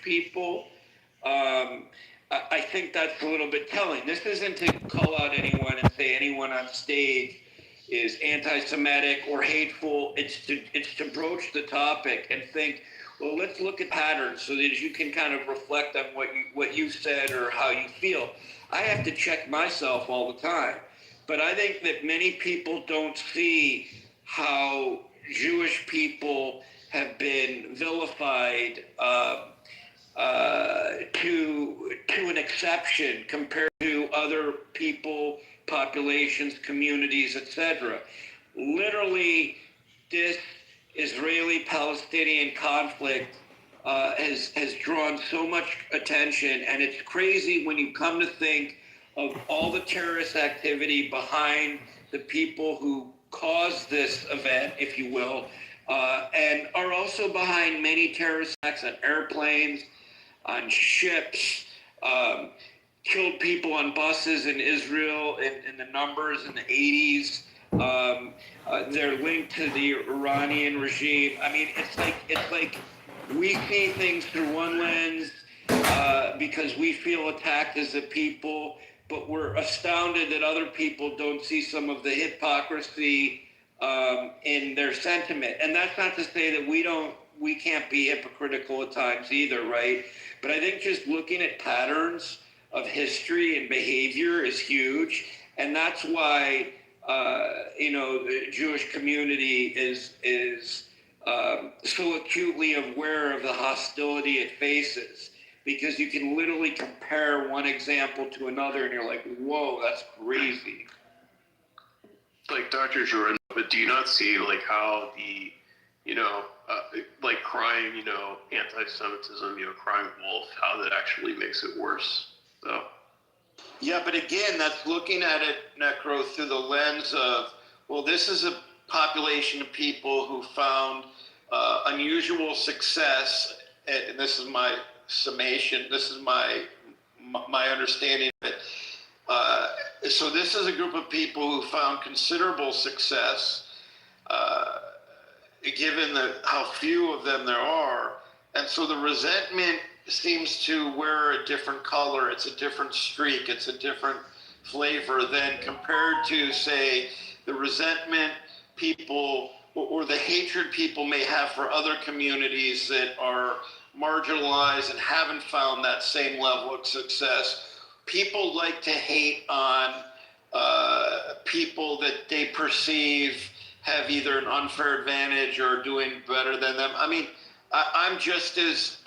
people, I think that's a little bit telling. This isn't to call out anyone and say anyone on stage is anti-Semitic or hateful. It's to broach the topic and think, well, let's look at patterns so that you can kind of reflect on what you said or how you feel. I have to check myself all the time, but I think that many people don't see how Jewish people have been vilified to an exception compared to other people, populations, communities, etc. Literally, this Israeli-Palestinian conflict has drawn so much attention, and it's crazy when you come to think of all the terrorist activity behind the people who caused this event, if you will, and are also behind many terrorist attacks on airplanes, on ships, killed people on buses in Israel in the numbers in the 80s. They're linked to the Iranian regime. I mean, it's like we see things through one lens because we feel attacked as a people, but we're astounded that other people don't see some of the hypocrisy in their sentiment. And that's not to say that we can't be hypocritical at times either, right? But I think just looking at patterns of history and behavior is huge, and that's why the Jewish community is so acutely aware of the hostility it faces, because you can literally compare one example to another, and you're like, whoa, that's crazy. Like Dr. Jordan, but do you not see like how the like crying, anti-Semitism, crying wolf, how that actually makes it worse. So. Yeah, but again, that's looking at it, Necro, through the lens of, well, this is a population of people who found unusual success, and this is my summation, this is my understanding of it. So this is a group of people who found considerable success, given how few of them there are. And so the resentment seems to wear a different color. It's a different streak. It's a different flavor than compared to, say, the resentment people or the hatred people may have for other communities that are marginalized and haven't found that same level of success. People like to hate on people that they perceive have either an unfair advantage or doing better than them. I mean, I'm just as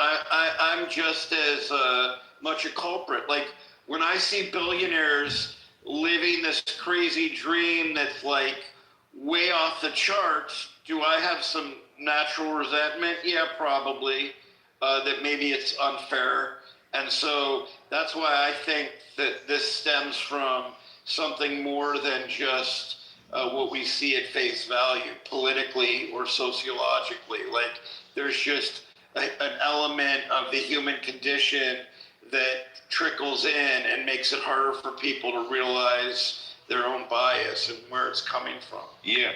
much a culprit. Like when I see billionaires living this crazy dream that's like way off the charts, do I have some natural resentment? Yeah, probably. That maybe it's unfair. And so that's why I think that this stems from something more than just what we see at face value, politically or sociologically. Like there's just an element of the human condition that trickles in and makes it harder for people to realize their own bias and where it's coming from. Yeah,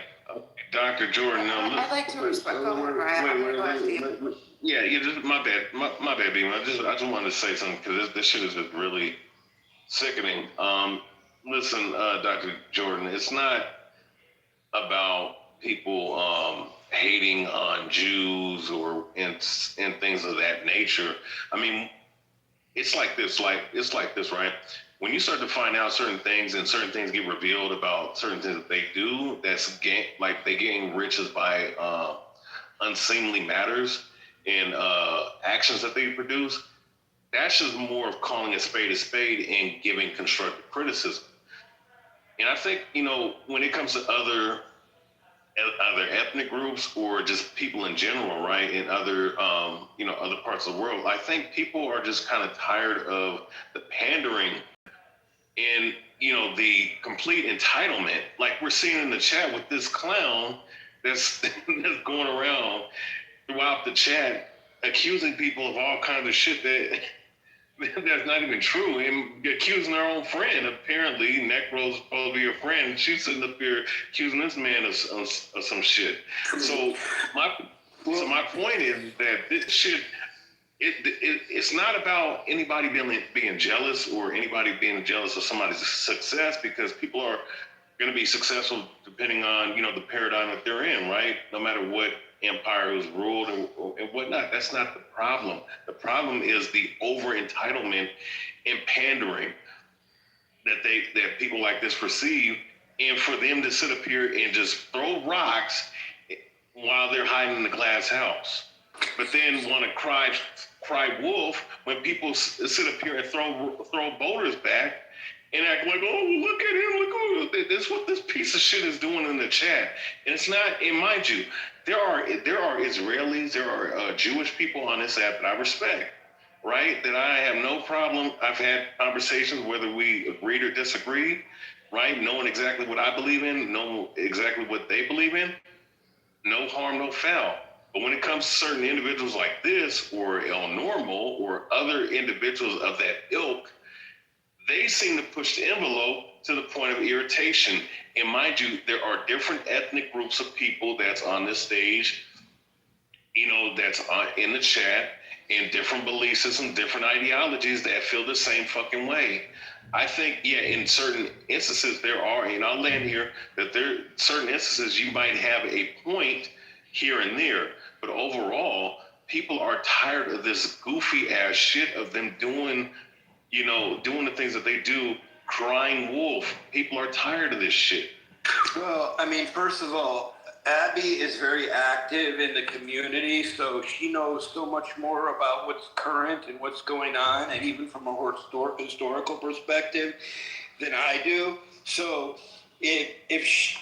Dr. Jordan. I'd like to respect. Wait. Yeah, just my bad, my bad, Beam. I just wanted to say something because this shit is just really sickening. Listen, Dr. Jordan, it's not about people hating on Jews or and things of that nature. I mean, it's like this, right? When you start to find out certain things and certain things get revealed about certain things that they do, they getting riches by unseemly matters and actions that they produce. That's just more of calling a spade and giving constructive criticism. And I think, when it comes to other ethnic groups or just people in general, right, in other other parts of the world, I think people are just kind of tired of the pandering and, the complete entitlement. Like we're seeing in the chat with this clown that's going around throughout the chat accusing people of all kinds of shit that's not even true, and accusing our own friend. Apparently, Necro's supposed to be her friend. She's sitting up here accusing this man of some shit. So my point is that this shit it's not about anybody being jealous or anybody being jealous of somebody's success, because people are going to be successful depending on, the paradigm that they're in, right? No matter what empire is ruled and whatnot. That's not the problem. The problem is the over entitlement and pandering that people like this perceive, and for them to sit up here and just throw rocks while they're hiding in the glass house, but then want to cry wolf when people sit up here and throw boulders back and act like, oh, look at him, that's what this piece of shit is doing in the chat. And it's not. And mind you, there are Israelis, there are Jewish people on this app that I respect, right? That I have no problem. I've had conversations whether we agreed or disagreed, right? Knowing exactly what I believe in, knowing exactly what they believe in. No harm, no foul. But when it comes to certain individuals like this, or El Normal, or other individuals of that ilk, they seem to push the envelope to the point of irritation. And mind you, there are different ethnic groups of people that's on this stage, that's in the chat, and different belief systems, different ideologies that feel the same fucking way. I think, in certain instances there are, and I'll land here, that there certain instances you might have a point here and there, but overall, people are tired of this goofy ass shit of them doing the things that they do, crying wolf. People are tired of this shit. Well, I mean, first of all, Abby is very active in the community, so she knows so much more about what's current and what's going on, and even from a historical perspective than I do. So if she,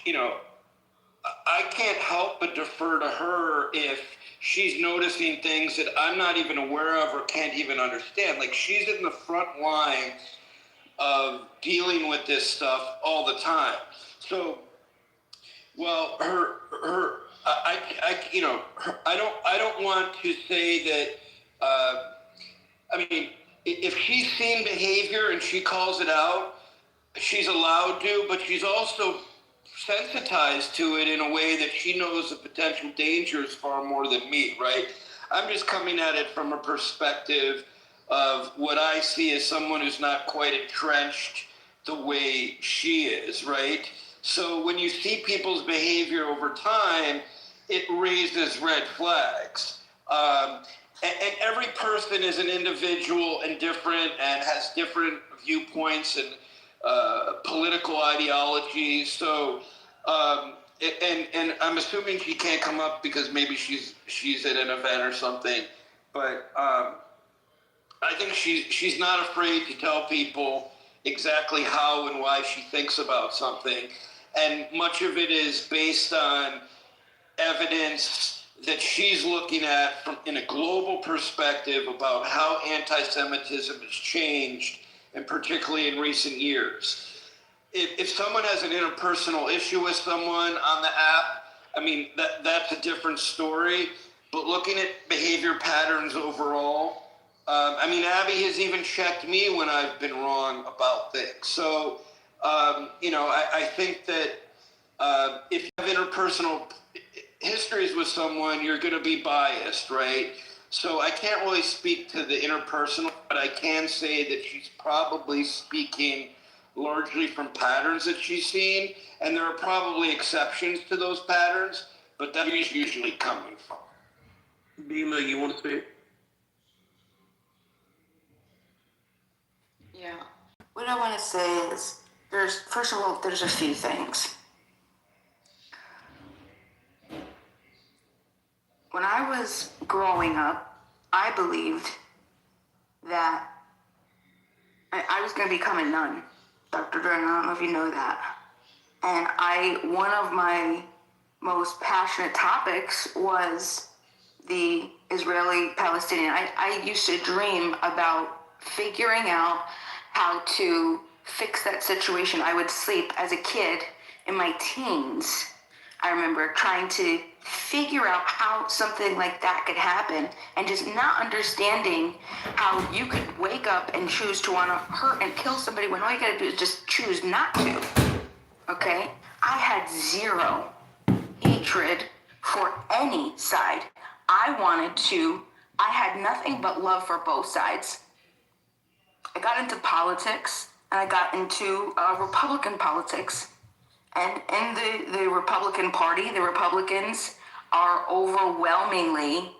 I can't help but defer to her if she's noticing things that I'm not even aware of or can't even understand. Like, she's in the front line of dealing with this stuff all the time. So, well, I don't want to say that. I mean, if she's seen behavior and she calls it out, she's allowed to, but she's also sensitized to it in a way that she knows the potential dangers far more than me, right? I'm just coming at it from a perspective of what I see as someone who's not quite entrenched the way she is, right? So when you see people's behavior over time, it raises red flags. And every person is an individual and different and has different viewpoints and political ideologies. So, and I'm assuming she can't come up because maybe she's at an event or something. But I think she's not afraid to tell people exactly how and why she thinks about something. And much of it is based on evidence that she's looking at from in a global perspective about how anti-Semitism has changed, and particularly in recent years. If someone has an interpersonal issue with someone on the app, I mean, that's a different story. But looking at behavior patterns overall, I mean, Abby has even checked me when I've been wrong about things. So, I think that if you have interpersonal histories with someone, you're going to be biased, right? So I can't really speak to the interpersonal, but I can say that she's probably speaking largely from patterns that she's seen, and there are probably exceptions to those patterns, but that's where she's usually coming from. Bima, you want to speak? Yeah. What I want to say is, first of all, there's a few things. When I was growing up, I believed that I was going to become a nun. Dr. Jordan, I don't know if you know that. And one of my most passionate topics was the Israeli-Palestinian. I used to dream about figuring out how to fix that situation. I would sleep as a kid in my teens. I remember trying to figure out how something like that could happen, and just not understanding how you could wake up and choose to want to hurt and kill somebody when all you got to do is just choose not to. Okay? I had zero hatred for any side. I wanted to I had nothing but love for both sides. I got into politics, and I got into Republican politics. And in the Republican Party, the Republicans are overwhelmingly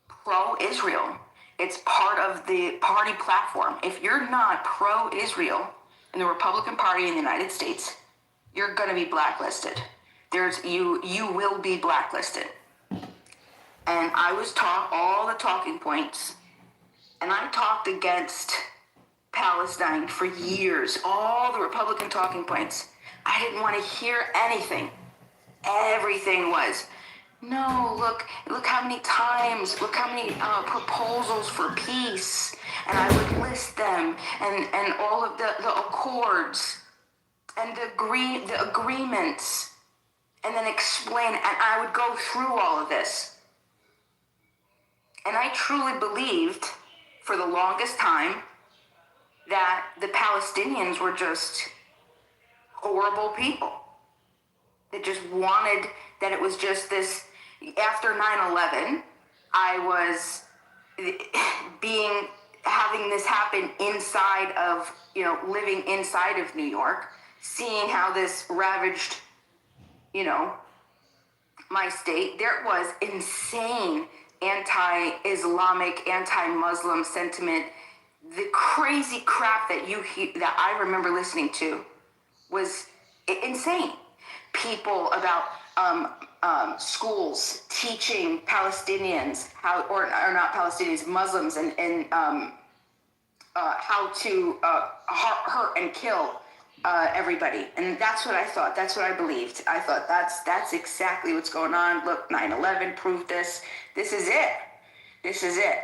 pro-Israel. It's part of the party platform. If you're not pro-Israel in the Republican Party in the United States, you're going to be blacklisted. You will be blacklisted. And I was taught all the talking points, and I talked against Palestine for years, all the Republican talking points. I didn't want to hear anything. Everything was, no, look how many times, look how many proposals for peace. And I would list them, and all of the accords and the agreements, and then explain, and I would go through all of this. And I truly believed for the longest time that the Palestinians were just horrible people. They just wanted, that it was just this, after 9/11, I was having this happen inside of, living inside of New York, seeing how this ravaged, my state. There was insane anti-Islamic, anti-Muslim sentiment. The crazy crap that I remember listening to was insane. People about schools teaching Palestinians or not Palestinians, Muslims, and how to hurt and kill everybody. And that's what I thought. That's what I believed. I thought that's exactly what's going on. Look, 9/11 proved this. This is it. This is it.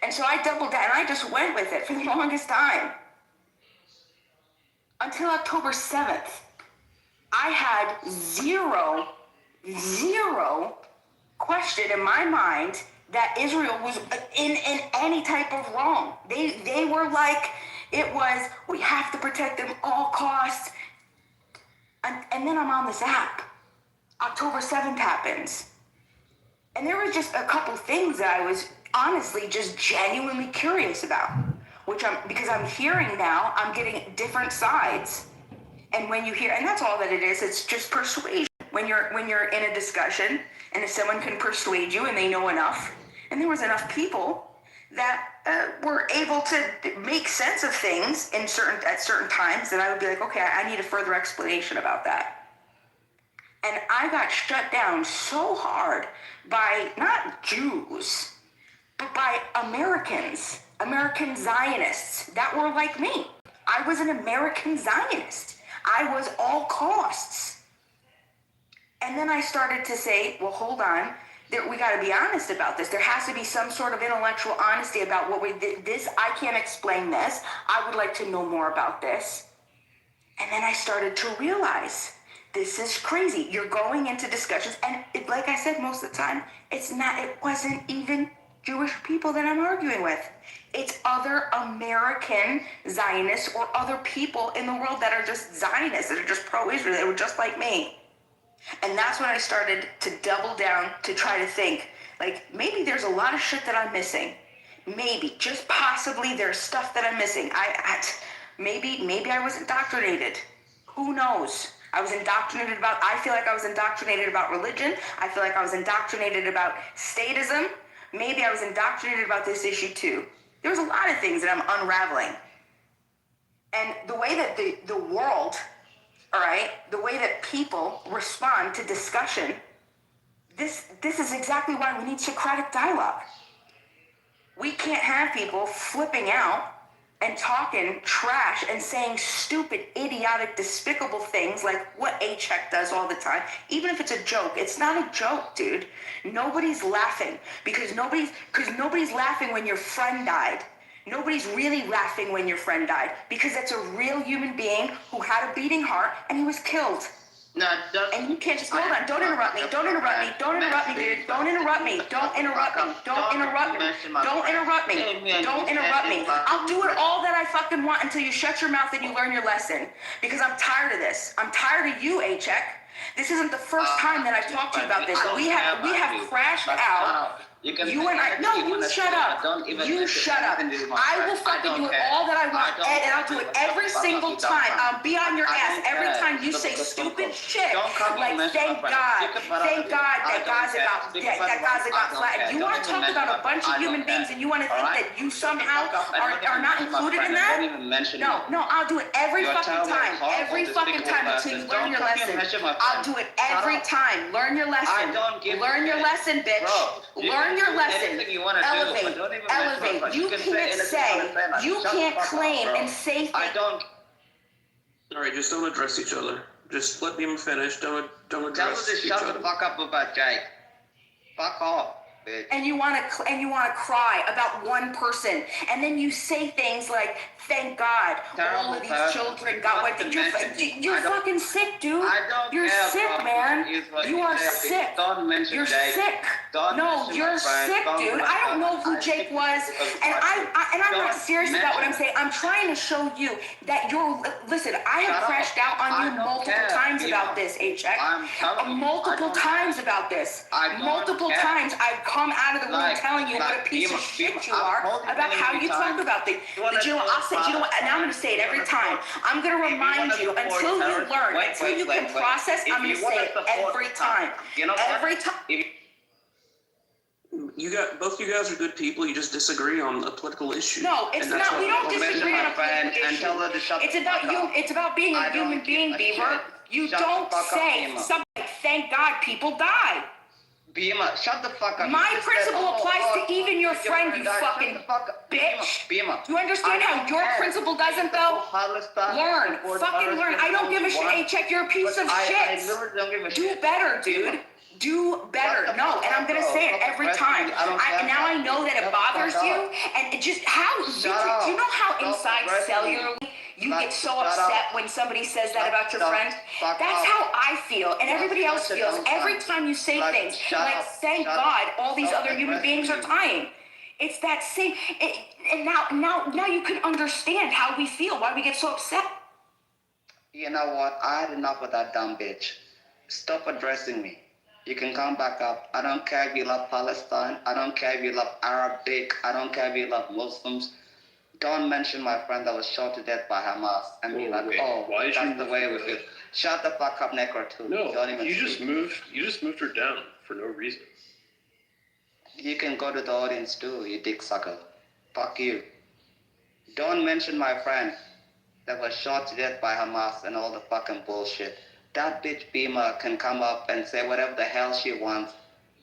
And so I doubled down, and I just went with it for the longest time. Until October 7th, I had zero question in my mind that Israel was in any type of wrong. They were like, it was, we have to protect them all costs. And then I'm on this app. October 7th happens. And there were just a couple things that I was honestly just genuinely curious about, because I'm hearing now, I'm getting different sides. And when you hear, and that's all that it is, it's just persuasion. When you're in a discussion, and if someone can persuade you and they know enough, and there was enough people that were able to make sense of things at certain times, that I would be like, okay, I need a further explanation about that. And I got shut down so hard by not Jews, but by Americans, American Zionists that were like me. I was an American Zionist. I was all costs. And then I started to say, well, hold on, we got to be honest about this. There has to be some sort of intellectual honesty about what we did. I can't explain this. I would like to know more about this. And then I started to realize, this is crazy. You're going into discussions, and like I said, most of the time, it wasn't even Jewish people that I'm arguing with. It's other American Zionists or other people in the world that are just Zionists, that are just pro-Israel, that were just like me. And that's when I started to double down to try to think, like, maybe there's a lot of shit that I'm missing. Maybe, just possibly, there's stuff that I'm missing. Maybe I was indoctrinated. Who knows? I feel like I was indoctrinated about religion. I feel like I was indoctrinated about statism. Maybe I was indoctrinated about this issue too. There's a lot of things that I'm unraveling. And the way that the world, all right, the way that people respond to discussion, this is exactly why we need Socratic dialogue. We can't have people flipping out and talking trash and saying stupid, idiotic, despicable things like what A-Check does all the time. Even if it's a joke, it's not a joke, dude. Nobody's laughing because nobody's laughing when your friend died. Nobody's really laughing when your friend died because that's a real human being who had a beating heart and he was killed. No, and you can't just, hold on, don't interrupt me, dude, don't interrupt me, don't interrupt me, don't interrupt me, don't interrupt me. I'll do it all that I fucking want until you shut your mouth and you learn your lesson, because I'm tired of this. I'm tired of you, A-Check. This isn't the first time that I've talked to you about this. We have crashed out You can. You and I. No, you shut up. You shut up. I will fucking do all that I want, and I'll do it every single time. I'll be on your ass every time you say stupid shit. Like, thank God that Gaza got flattened. You want to talk about a bunch of human beings, and you want to think that you somehow are not included in that? No, I'll do it every fucking time. Every fucking time until you learn your lesson. I'll do it every time. Learn your lesson. Learn your lesson, bitch. Learn your lesson. Elevate. You can't claim and say things. All right, just don't address each other. Just let them finish. Don't Tell her address to each shut other. the fuck up about Jake. Fuck off, bitch. And you want to cry about one person, and then you say things like, "Thank God, all of these children got what they." You're fucking sick, dude. You're sick, man. You are sick. You're sick. No, you're sick, dude. I don't know who Jake was, and I'm not serious about what I'm saying. I'm trying to show you that you're. Listen, I have crashed out on you multiple times about this, H-Check. Multiple times about this. Multiple times I've come out of the room telling you what a piece of shit you are about how you talk about things. But you know, I'll say, you know what? Now I'm going to say it every time. I'm going to remind you until you learn, until you can process. I'm going to say it every time. Every time. Both you guys are good people. You just disagree on a political issue. No, it's not. We don't disagree on a political issue. It's about you. It's about being a human being, Beaver. You don't say something like, "Thank God people died." Beamer, shut the fuck up. My principle applies to even your friend, you fucking bitch. Beamer. Do you understand how your principle doesn't, though? Learn. Fucking learn. I don't give a shit. Hey, check, you're a piece of shit. Do better, dude. Do better. No, and I'm gonna say it every time. Now I know that it bothers you, and it just do you know how inside cellularly you get so upset when somebody says that about your friend? That's how I feel, and everybody else feels every time you say things like, "Thank God all these other human beings are dying." It's that same. And now you can understand how we feel, why we get so upset. You know what? I had enough of that dumb bitch. Stop addressing me. You can come back up. I don't care if you love Palestine. I don't care if you love Arabic. I don't care if you love Muslims. Don't mention my friend that was shot to death by Hamas and be like, that's the way we feel. Shut the fuck up, Necro, too. No, don't even you just moved her down for no reason. You can go to the audience too, you dick sucker. Fuck you. Don't mention my friend that was shot to death by Hamas and all the fucking bullshit. That bitch Beamer can come up and say whatever the hell she wants.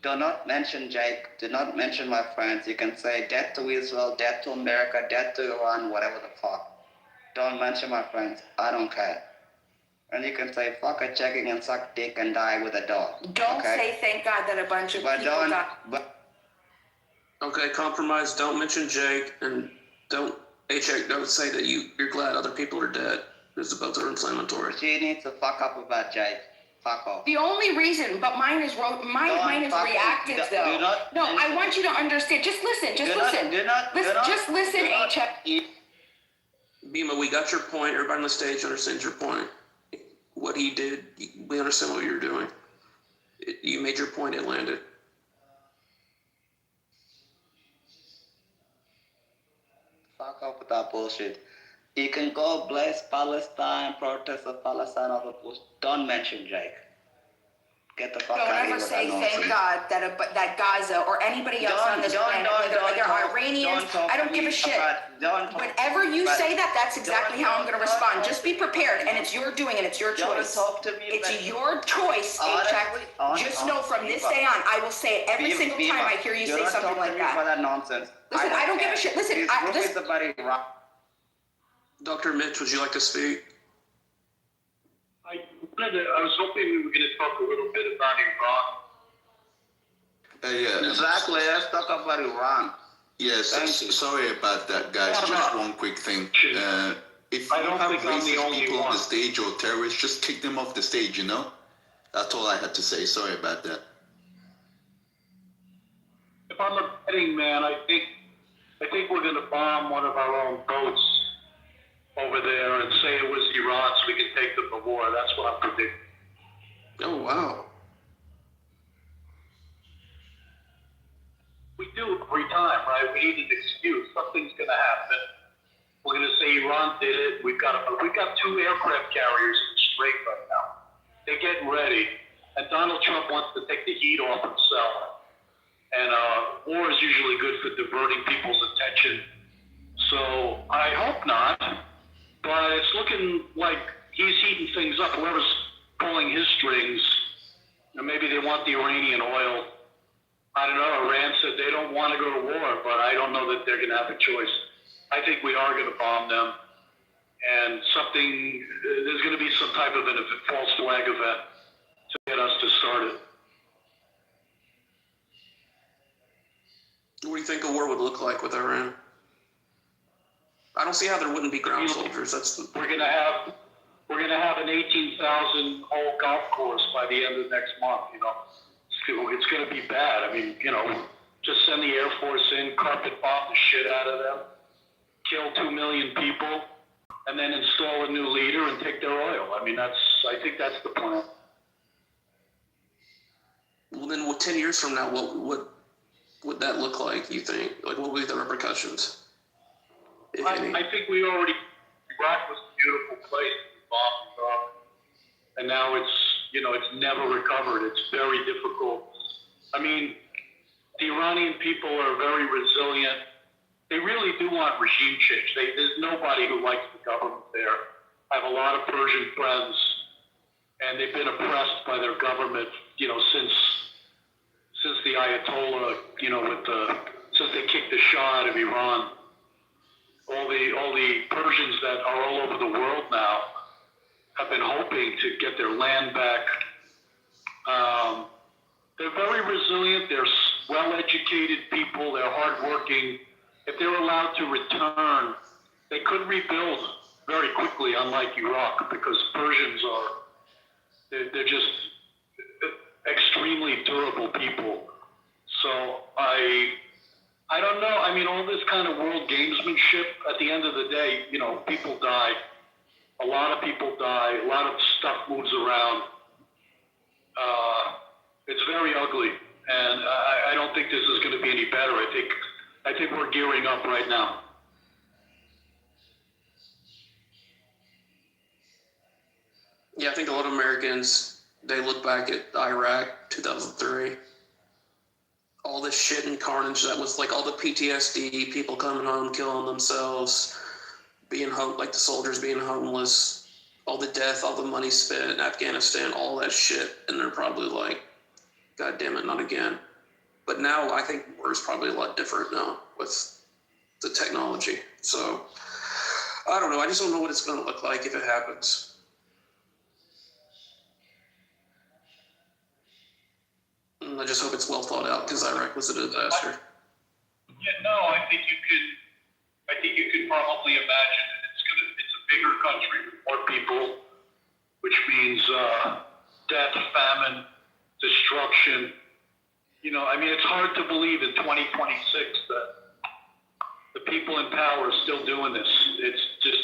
Do not mention Jake. Do not mention my friends. You can say death to Israel, death to America, death to Iran, whatever the fuck. Don't mention my friends. I don't care. And you can say fuck a checking and suck dick and die with a dog. Don't say thank God that a bunch of people died. Okay, compromise. Don't mention Jake, and don't say that you're glad other people are dead. Because both are inflammatory. She needs to fuck up about Jake. Fuck off. The only reason, but mine is reactive though. No, I want you to understand. Just listen. Just listen. Just listen, HF. Bima, we got your point. Everybody on the stage understands your point. What he did, we understand what you're doing. You made your point. It landed. Fuck off with that bullshit. You can go bless Palestine, protest of Palestine, all the bullshit. Don't mention Jake. Get the fuck out of here. Don't ever say thank God that Gaza or anybody else on this planet, whether they're Iranians, I don't give a shit. Whenever you say that, that's exactly how I'm going to respond. Just be prepared, and it's your doing, and it's your choice. It's your choice, H-Check. Just know from this day on, I will say it every single time I hear you say something like that. Listen, I don't give a shit. Listen, Dr. Mitch, would you like to speak? I was hoping we were going to talk a little bit about Iran. Yeah. Exactly, let's talk about Iran. Yes, sorry about that, guys. Just one quick thing. If I you don't have think I'm the racist only people on one. the stage or terrorists, just kick them off the stage, you know? That's all I had to say. Sorry about that. If I'm a betting man, I think we're going to bomb one of our own boats over there and say it was Iran so we can take them to war. That's what I'm predicting. Oh, wow. do every time, right? We need an excuse. Something's going to happen. We're going to say Iran did it. We've got 2 aircraft carriers in the Strait right now. They're getting ready. And Donald Trump wants to take the heat off himself. And war is usually good for diverting people's attention. So I hope not. But it's looking like he's heating things up. Whoever's pulling his strings, maybe they want the Iranian oil. I don't know. Iran said they don't want to go to war, but I don't know that they're going to have a choice. I think we are going to bomb them. And there's going to be some type of a false flag event to get us to start it. What do you think a war would look like with Iran? I don't see how there wouldn't be ground soldiers. We're gonna have an 18,000 hole golf course by the end of next month. You know, it's gonna be bad. I mean, you know, just send the Air Force in, carpet bomb the shit out of them, kill 2 million people, and then install a new leader and take their oil. I mean, I think that's the plan. Well, then 10 years from now, what would that look like, you think? Like, what would be the repercussions? I think Iraq was a beautiful place. We bombed Iraq. And now it's never recovered. It's very difficult. I mean, the Iranian people are very resilient. They really do want regime change. There's nobody who likes the government there. I have a lot of Persian friends, and they've been oppressed by their government, you know, since the Ayatollah, you know, since they kicked the Shah out of Iran. All the Persians that are all over the world now have been hoping to get their land back. They're very resilient. They're well-educated people. They're hardworking. If they're allowed to return, they could rebuild very quickly, unlike Iraq, because Persians they're just extremely durable people. So I don't know. I mean, all this kind of world gamesmanship, at the end of the day, you know, people die. A lot of people die. A lot of stuff moves around. It's very ugly. And I don't think this is going to be any better. I think we're gearing up right now. Yeah, I think a lot of Americans, they look back at Iraq 2003. All this shit and carnage that was like all the PTSD, people coming home, killing themselves, being home, like the soldiers being homeless, all the death, all the money spent in Afghanistan, all that shit. And they're probably like, God damn it, not again. But now I think war is probably a lot different now with the technology. So I don't know. I just don't know what it's going to look like if it happens. I just hope it's well thought out because Iraq was a disaster. Yeah, no, I think you can probably imagine that it's a bigger country with more people, which means death, famine, destruction. You know, I mean, it's hard to believe in 2026 that the people in power are still doing this. It's just,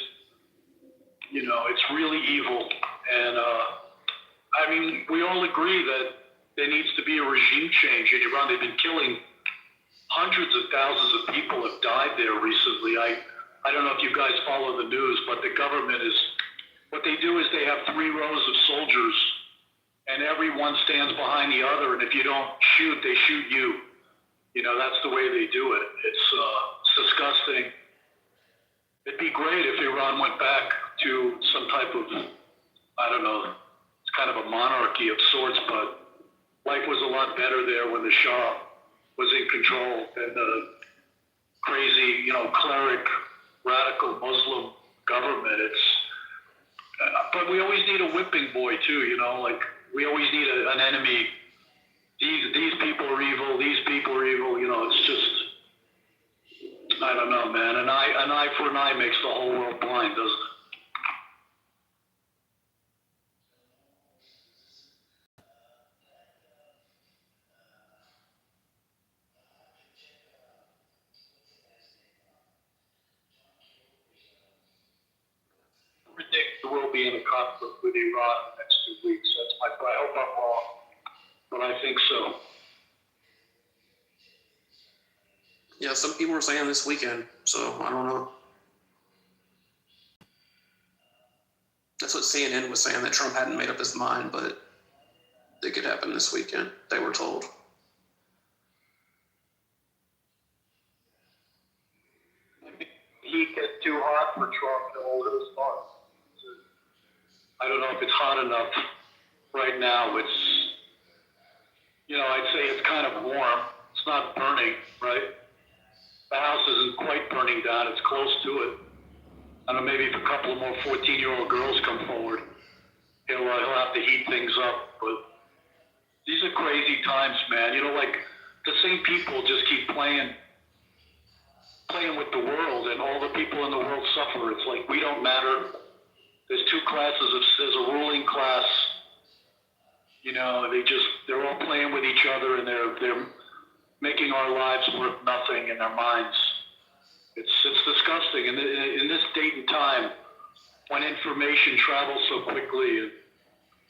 you know, it's really evil. And I mean, we all agree that there needs to be a regime change in Iran. They've been killing hundreds of thousands of people have died there recently. I don't know if you guys follow the news, but the government what they do is they have 3 rows of soldiers and everyone stands behind the other. And if you don't shoot, they shoot you. You know, that's the way they do it. It's disgusting. It'd be great if Iran went back to some type of, I don't know, it's kind of a monarchy of sorts, but life was a lot better there when the Shah was in control than the crazy, you know, cleric, radical Muslim government. But we always need a whipping boy too, you know, like we always need an enemy. These people are evil. These people are evil. You know, it's just, I don't know, man. An eye for an eye makes the whole world blind, doesn't it? Predict we'll be in a conflict with Iran in the next 2 weeks. That's my plan. I hope I'm wrong, but I think so. Yeah, some people were saying this weekend, so I don't know. That's what CNN was saying, that Trump hadn't made up his mind, but it could happen this weekend, they were told. Heat gets too hot for Trump to hold his spot. I don't know if it's hot enough right now. It's, I'd say it's kind of warm. It's not burning, right? The house isn't quite burning down. It's close to it. I don't know, maybe if a couple of more 14-year-old girls come forward, he'll have to heat things up. But these are crazy times, man. Like the same people just keep playing with the world, and all the people in the world suffer. It's like we don't matter. There's two classes there's a ruling class. They're all playing with each other, and they're making our lives worth nothing in their minds. It's disgusting. And in this date and time, when information travels so quickly, and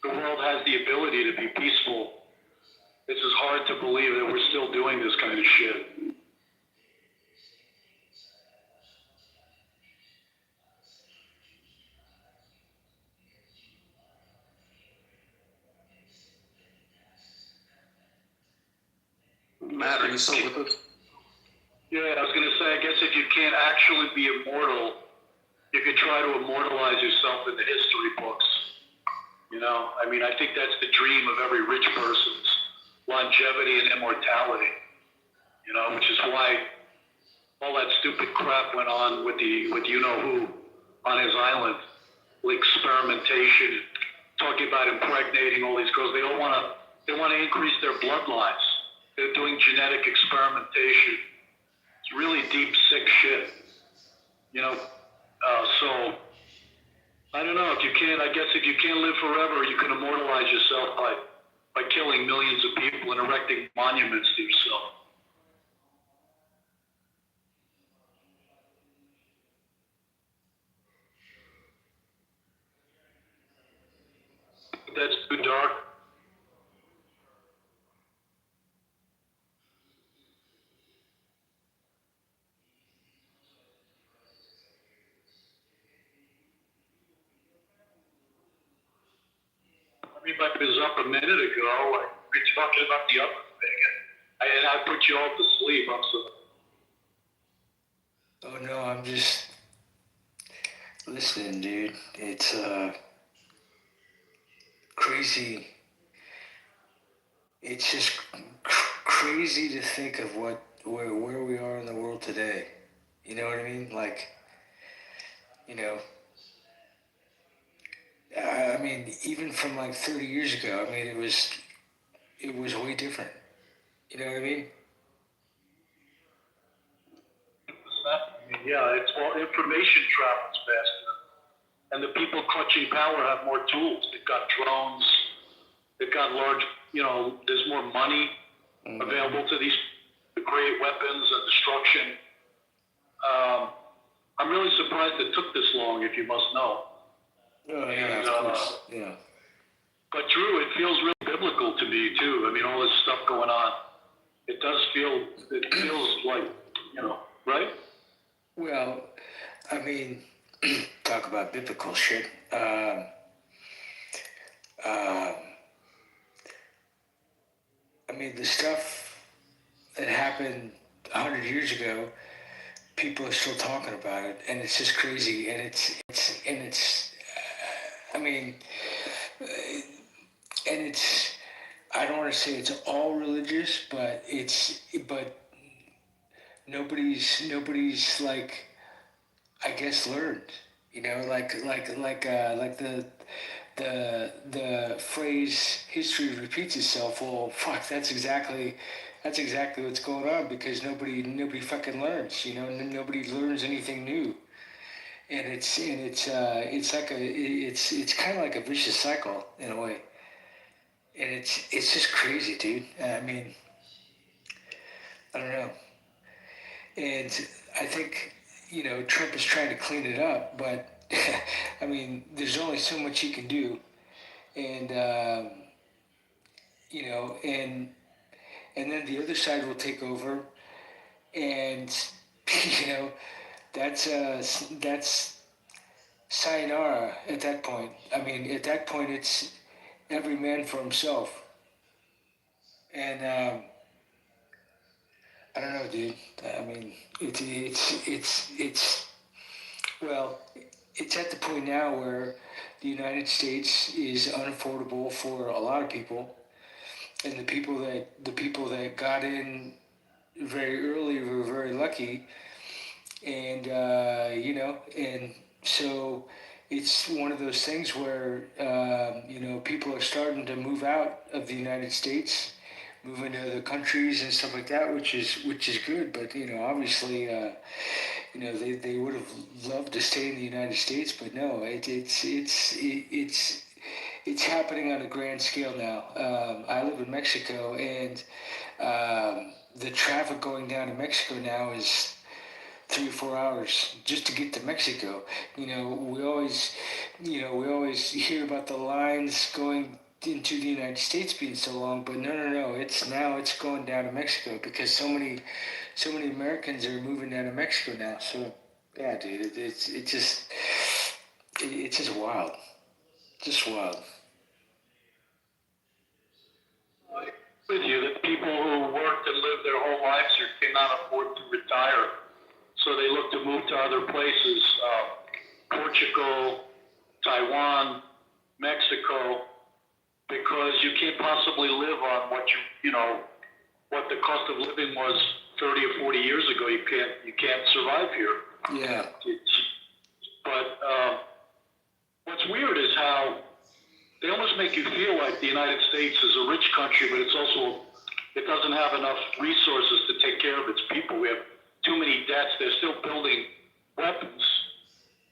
the world has the ability to be peaceful, it's just hard to believe that we're still doing this kind of shit. Matt, are you still with us? Yeah, I was going to say, I guess if you can't actually be immortal, you could try to immortalize yourself in the history books. I think that's the dream of every rich person's longevity and immortality. Which is why all that stupid crap went on with you-know-who on his island, like experimentation, talking about impregnating all these girls. They want to increase their bloodlines. They're doing genetic experimentation. It's really deep, sick shit. So I don't know. I guess if you can't live forever, you can immortalize yourself by killing millions of people and erecting monuments to yourself. That's too dark. Like it was up a minute ago. We're talking about the other thing, and I put you all to sleep. I'm sorry. Oh no, I'm just listening, dude. It's crazy. It's just crazy to think of where we are in the world today. You know what I mean? Like, I mean, even from like 30 years ago, I mean, it was way different. You know what I mean? Yeah, information travels faster, and the people clutching power have more tools. They've got drones. They've got large. There's more money available to these to create weapons and destruction. I'm really surprised it took this long, if you must know. Oh yeah, of course. Yeah. But Drew, it feels really biblical to me too. I mean, all this stuff going on. It feels like, right? Well, I mean, talk about biblical shit. I mean, the stuff that happened 100 years ago, people are still talking about it, and it's just crazy. And it's. I mean, and it's. I don't want to say it's all religious, but nobody's like, I guess, learned. Like the phrase "history repeats itself." Well, fuck, that's exactly what's going on, because nobody fucking learns. Nobody learns anything new, and it's kind of like a vicious cycle in a way, and it's just crazy, dude. I mean, I don't know, and I think Trump is trying to clean it up, but I mean, there's only so much he can do, and and then the other side will take over, and that's sayonara at that point. I mean, at that point, it's every man for himself. And I don't know, dude. I mean, it's well, it's at the point now where the United States is unaffordable for a lot of people, and the people that got in very early were very lucky, and and so it's one of those things where people are starting to move out of the United States, move into other countries and stuff like that, which is good. But obviously, they would have loved to stay in the United States, but no, it's happening on a grand scale now. I live in Mexico, and the traffic going down to Mexico now is 3 or 4 hours just to get to Mexico. We always hear about the lines going into the United States being so long, but no. It's going down to Mexico because so many Americans are moving down to Mexico now. So yeah, dude, it's just wild, just wild. With you that people who worked and lived their whole lives here cannot afford to retire, so they look to move to other places, Portugal, Taiwan, Mexico, because you can't possibly live on what what the cost of living was 30 or 40 years ago. You can't survive here. Yeah. But what's weird is how they almost make you feel like the United States is a rich country, but it doesn't have enough resources to take care of its people. We have too many debts. They're still building weapons,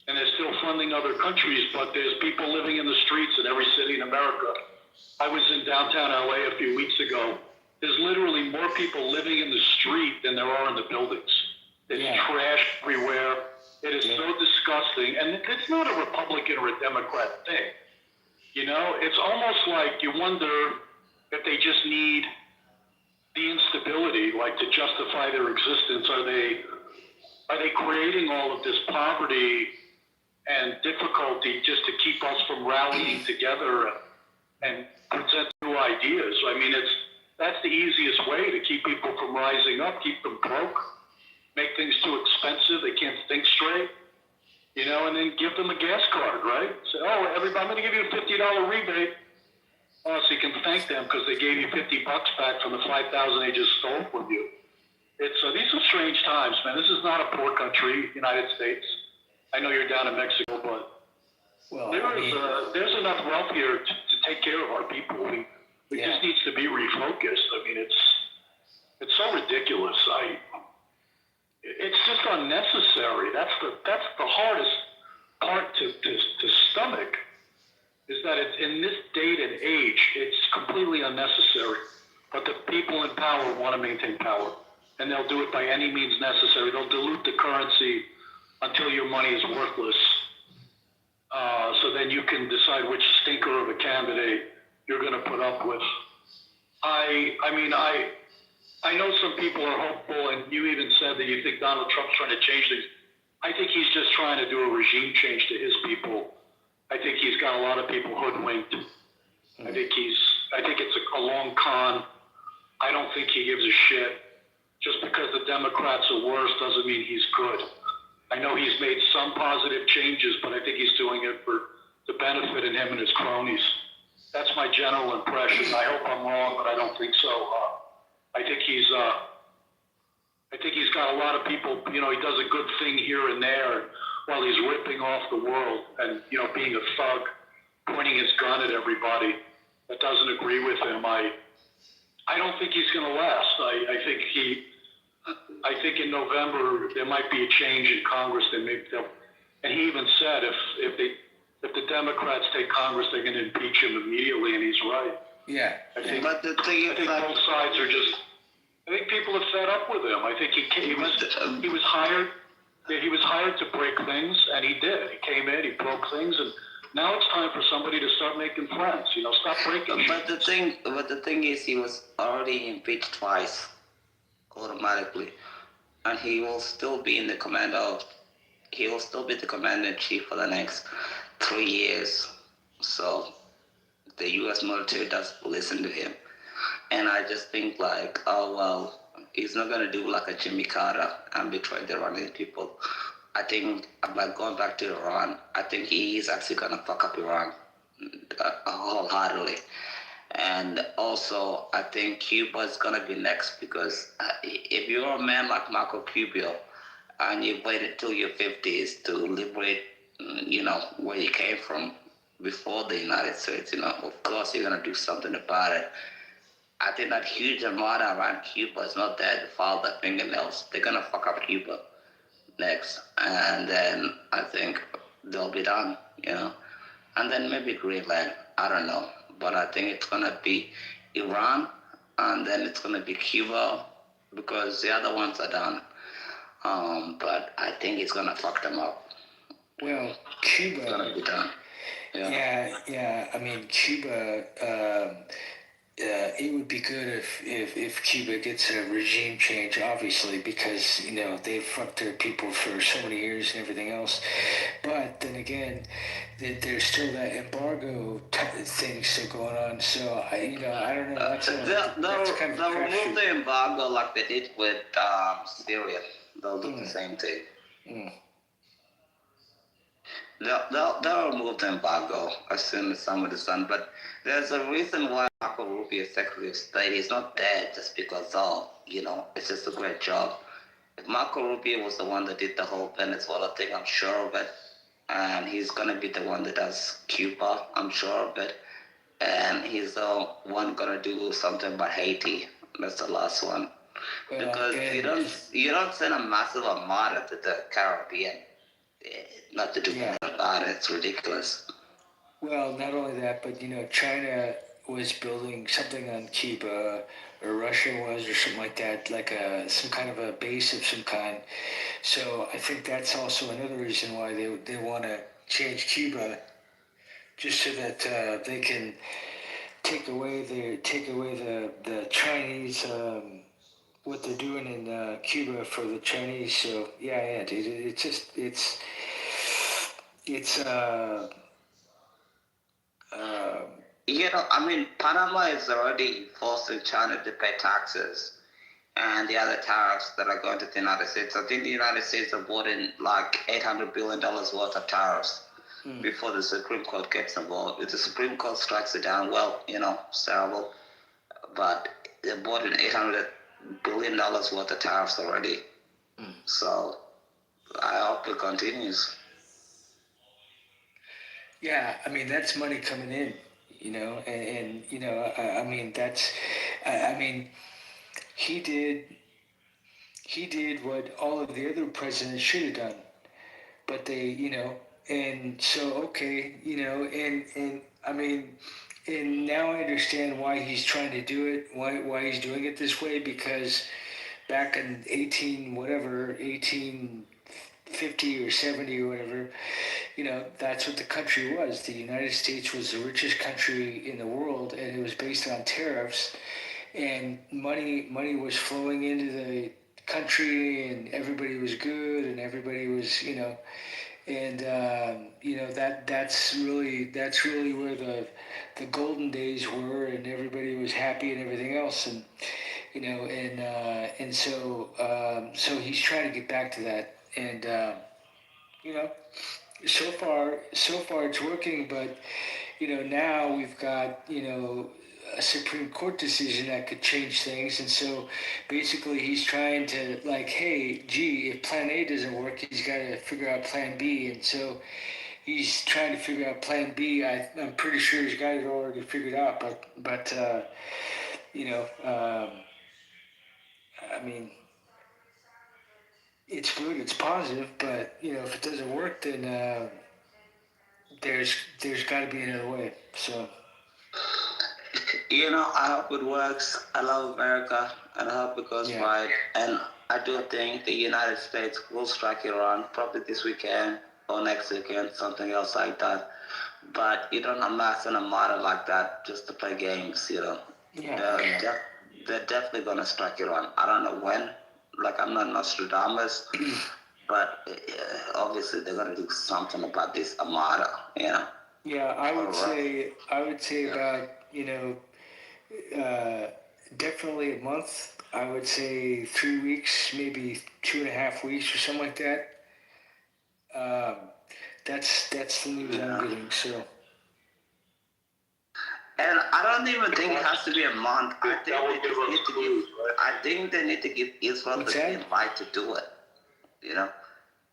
and they're still funding other countries, but there's people living in the streets in every city in America. I was in downtown LA a few weeks ago. There's literally more people living in the street than there are in the buildings. There's trash everywhere. It is so disgusting. And it's not a Republican or a Democrat thing. It's almost like you wonder if they just need the instability, like to justify their existence. Are they creating all of this poverty and difficulty just to keep us from rallying together and present new ideas? I mean, that's the easiest way to keep people from rising up, keep them broke, make things too expensive, they can't think straight, and then give them a gas card, right? Say, oh, everybody, I'm going to give you a $50 rebate. Oh, so you can thank them because they gave you $50 back from the $5,000 they just stole from you. These are strange times, man. This is not a poor country, United States. I know you're down in Mexico, but there's enough wealth here to take care of our people. It just needs to be refocused. I mean, it's so ridiculous. It's just unnecessary. That's the hardest part to stomach, is that it's in this date and age, it's completely unnecessary. But the people in power want to maintain power, and they'll do it by any means necessary. They'll dilute the currency until your money is worthless. So then you can decide which stinker of a candidate you're going to put up with. I know some people are hopeful, and you even said that you think Donald Trump's trying to change things. I think he's just trying to do a regime change to his people. I think he's got a lot of people hoodwinked. I think it's a long con. I don't think he gives a shit. Just because the Democrats are worse doesn't mean he's good. I know he's made some positive changes, but I think he's doing it for the benefit of him and his cronies. That's my general impression. I hope I'm wrong, but I don't think so. I think he's got a lot of people. He does a good thing here and there while he's ripping off the world and being a thug, pointing his gun at everybody that doesn't agree with him. I don't think he's going to last. I think in November there might be a change in Congress. And he even said if the Democrats take Congress, they're going to impeach him immediately, and he's right. Yeah. But the thing is, both sides are just. I think people are fed up with him. I think he was hired. He was hired to break things, and he did. He came in, he broke things, and now it's time for somebody to start making friends. Stop breaking. But the thing is, he was already impeached twice, automatically. and he will still be in the commando. He will still be the commander in chief for the next 3 years. So the U.S. military does listen to him, and I just think like, oh well, he's not gonna do like a Jimmy Carter and betray the Iranian people. I think, like going back to Iran, I think he is actually gonna fuck up Iran wholeheartedly. And also, I think Cuba is gonna be next because if you're a man like Marco Rubio and you waited till your 50s to liberate, where you came from before the United States, of course you're gonna do something about it. I think that huge armada around Cuba is not there to file their fingernails. They're gonna fuck up Cuba next, and then I think they'll be done, and then maybe Greenland. I don't know, but I think it's gonna be Iran, and then it's gonna be Cuba because the other ones are done. But I think it's gonna fuck them up. Well, It's gonna Cuba. be done. Yeah. Yeah. I mean, Cuba. It would be good if Cuba gets a regime change, obviously, because they've fucked their people for so many years and everything else. But then again, there's still that embargo thing still going on. So I don't know. That's kind of a They'll remove crapshoot. the embargo like they did with Syria. They'll do the same thing. Mm. They'll remove the embargo as soon as summer is done. But there's a reason why Marco Rubio, Secretary of State, is not there just because it's just a great job. If Marco Rubio was the one that did the whole Venezuela thing, I'm sure of it. And he's going to be the one that does Cuba, I'm sure of it. And he's the one going to do something about Haiti. That's the last one. Well, Because you don't send a massive armada to the Caribbean. Not to do anything about it. It's ridiculous. Well, not only that, but China was building something on Cuba, or Russia was, or something like that, like some kind of a base of some kind. So I think that's also another reason why they want to change Cuba, just so that they can take away the Chinese. What they're doing in Cuba for the Chinese. So yeah, dude. It's Panama is already forcing China to pay taxes and the other tariffs that are going to the United States. I think the United States have brought in like $800 billion worth of tariffs before the Supreme Court gets involved. If the Supreme Court strikes it down, well, it's terrible. But they brought in $800 billion worth of tariffs already. So I hope it continues. yeah. I mean, that's money coming in, and I mean that's, I mean, he did what all of the other presidents should have done, but and so okay, and I mean. And now I understand why he's trying to do it, why he's doing it this way, because back in 1850 or 70 or whatever, that's what the country was. The United States was the richest country in the world, and it was based on tariffs, and money was flowing into the country, and everybody was good, and everybody was, and that's really where the golden days were, and everybody was happy and everything else, and so he's trying to get back to that, and so far it's working, but now we've got a Supreme Court decision that could change things, and so basically he's trying to like, hey, gee, if Plan A doesn't work, he's got to figure out Plan B, and so he's trying to figure out Plan B. I'm pretty sure he's got it already figured out, but I mean, it's good, it's positive, but if it doesn't work, then there's got to be another way. So. I hope it works. I love America, and I hope it goes right. And I do think the United States will strike Iran probably this weekend or next weekend, something else like that. But you don't amass an armada like that just to play games, Yeah. They're definitely going to strike Iran. I don't know when, like I'm not Nostradamus, but obviously they're gonna do something about this Armada, you know. Yeah, I would say Yeah. about, definitely a month. I would say 3 weeks, maybe 2.5 weeks or something like that. That's the news I'm getting. So And I don't even think it has to be a month. I think That they would give just us need to give. clues, right? I think they need to give Israel What's the that? green light to do it. You know,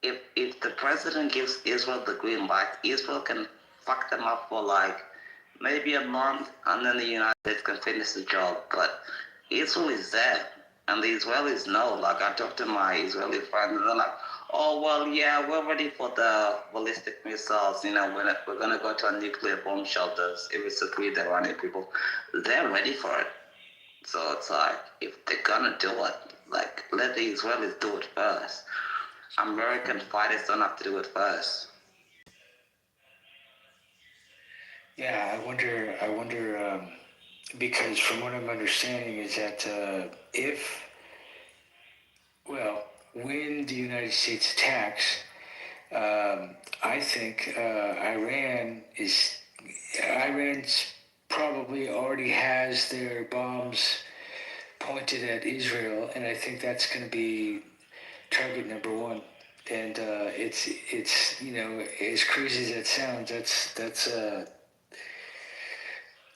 if the president gives Israel the green light, Israel can fuck them up for like maybe a month, and then the United States can finish the job. But Israel is there, and the Israelis know. Like I talked to my Israeli friends, and they're like, "Oh well, yeah, we're ready for the ballistic missiles. You know, we're gonna go to a nuclear bomb shelters if it's agreed the Iranian people. They're ready for it. So it's like if they're gonna do it, like let the Israelis do it first. American fighters don't have to do it first." yeah, I wonder, because from what I'm understanding is that when the United States attacks, I think Iran's probably already has their bombs pointed at Israel, and I think that's going to be target number one. And it's as crazy as that sounds,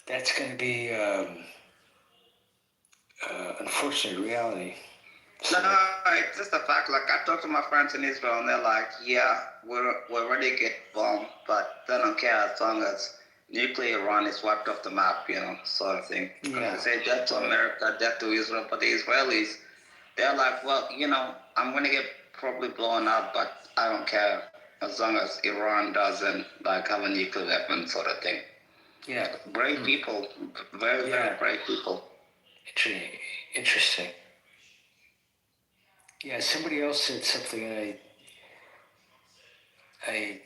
that's going to be unfortunate reality. No, it's just a fact. Like I talked to my friends in Israel, and they're like, "Yeah, we're ready to get bombed, but they don't care as long as nuclear Iran is wiped off the map, sort of thing." Yeah. They say death to America, death to Israel, but the Israelis, they're like, "Well, I'm gonna get probably blown up, but I don't care as long as Iran doesn't like have a nuclear weapon, sort of thing." Yeah. Brave people, very very brave people. Interesting. Yeah, somebody else said something and I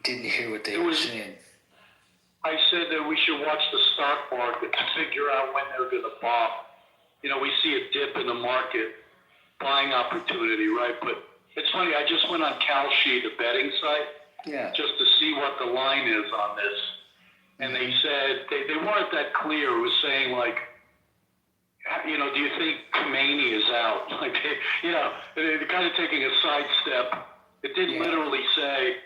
didn't hear what they were saying. I said that we should watch the stock market to figure out when they're going to bomb. We see a dip in the market, buying opportunity, right? But it's funny, I just went on Kalshi, the betting site, Yeah. just to see what the line is on this. And they said, they weren't that clear. It was saying like, do you think Khomeini is out? Like, they're kind of taking a sidestep. It didn't literally say,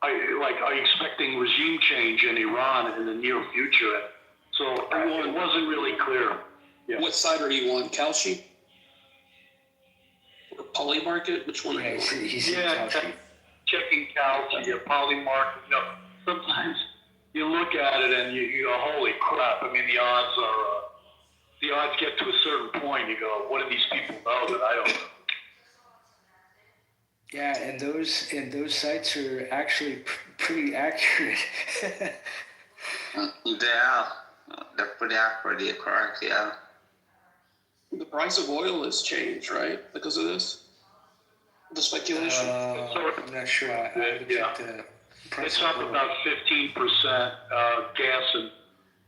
are you expecting regime change in Iran in the near future? So it wasn't really clear. Yeah. What side are you on, Kalshi? Or Poly Market? Which one are you on? He's Yeah, checking Kalshi, Poly Market. Sometimes you look at it and you go, holy crap. I mean, the odds get to a certain point. You go, what do these people know that I don't know? Yeah, and those sites are actually pretty accurate. They're pretty accurate. You're correct. Yeah. The price of oil has changed, right? Because of this? The speculation? I'm not sure. I haven't checked the price. It's up about 15%. Gas and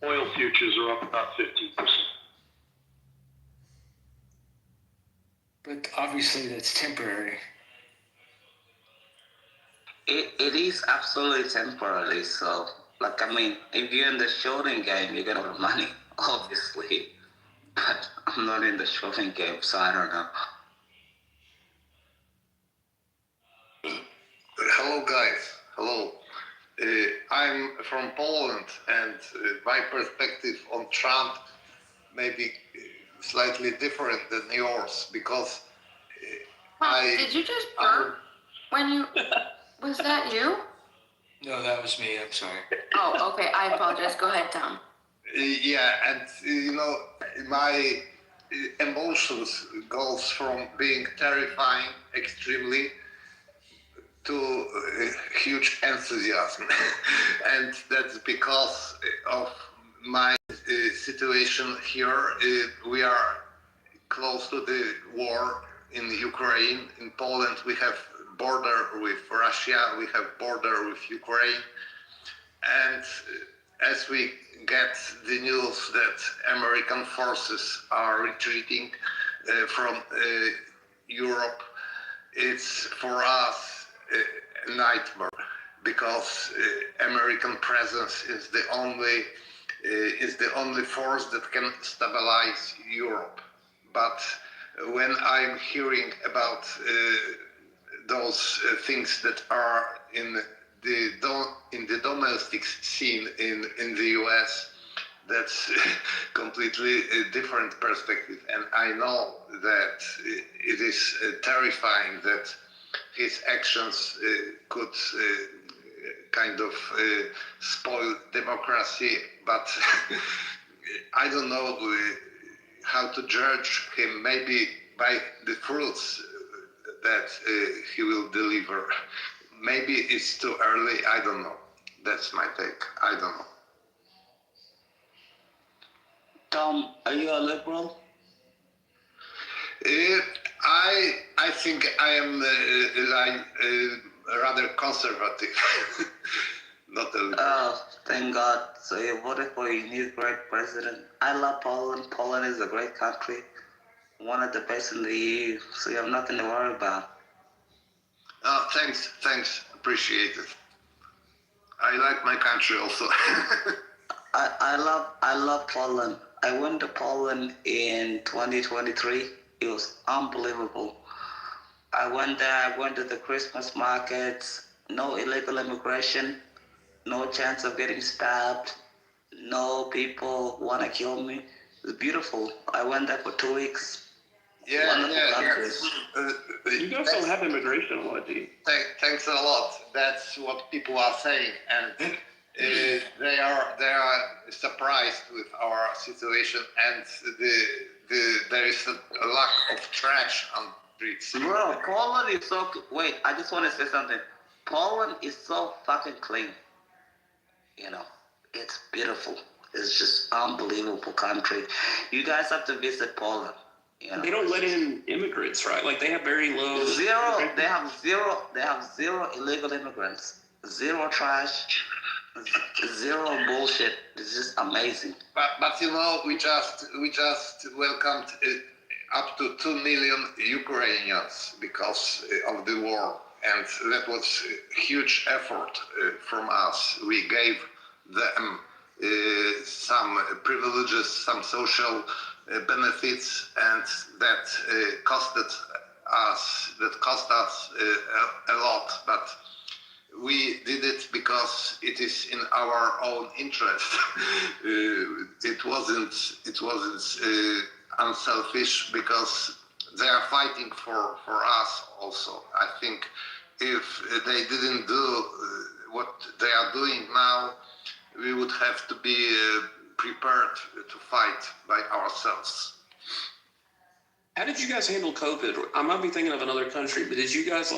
oil futures are up about 15%. But obviously that's temporary. It is absolutely temporary. So, if you're in the shorting game, you're gonna have money, obviously. But I'm not in the shorting game, so I don't know. Hello, guys. Hello. I'm from Poland, and my perspective on Trump may be slightly different than yours because Did you just burp when you... Was that you? No, that was me. I'm sorry. Oh, okay. I apologize. Go ahead, Tom. Yeah, and my emotions goes from being terrifying extremely to huge enthusiasm. And that's because of my situation here. We are close to the war in Ukraine. In Poland, we have border with Russia, we have border with Ukraine. And as we get the news that American forces are retreating, from Europe, it's for us a nightmare because American presence is the only force that can stabilize Europe. But when I'm hearing about those things that are in the domestic scene in the U.S., that's completely a different perspective. And I know that it is terrifying that his actions could kind of spoil democracy, but I don't know how to judge him. Maybe by the fruits that he will deliver. Maybe it's too early. I don't know. That's my take. I don't know. Tom, are you a liberal? I think I am rather conservative, not a liberal. Oh, thank God. So you voted for a new great president. I love Poland. Poland is a great country. One of the best in the EU. So you have nothing to worry about. Thanks. Appreciate it. I like my country also. I love Poland. I went to Poland in 2023. It was unbelievable. I went there, I went to the Christmas markets, no illegal immigration, no chance of getting stabbed, no people want to kill me. It's beautiful. I went there for 2 weeks. Wonderful country. You guys don't have immigration law, do you? Thanks a lot. That's what people are saying, and they are surprised with our situation, and there is a lack of trash on streets. Bro, Poland is so... Wait, I just want to say something. Poland is so fucking clean. You know, it's beautiful. It's just unbelievable country. You guys have to visit Poland. You know. They don't let in immigrants, right? Like they have very low. They have zero illegal immigrants. Zero trash. Zero bullshit. It's just amazing. But you know, we just welcomed up to 2 million Ukrainians because of the war, and that was a huge effort from us. We gave them some privileges, some social benefits, and that cost us a lot. But we did it because it is in our own interest. It wasn't unselfish because they are fighting for us also. I think if they didn't do what they are doing now, we would have to be prepared to fight by ourselves. How did you guys handle COVID? I might be thinking of another country, but did you guys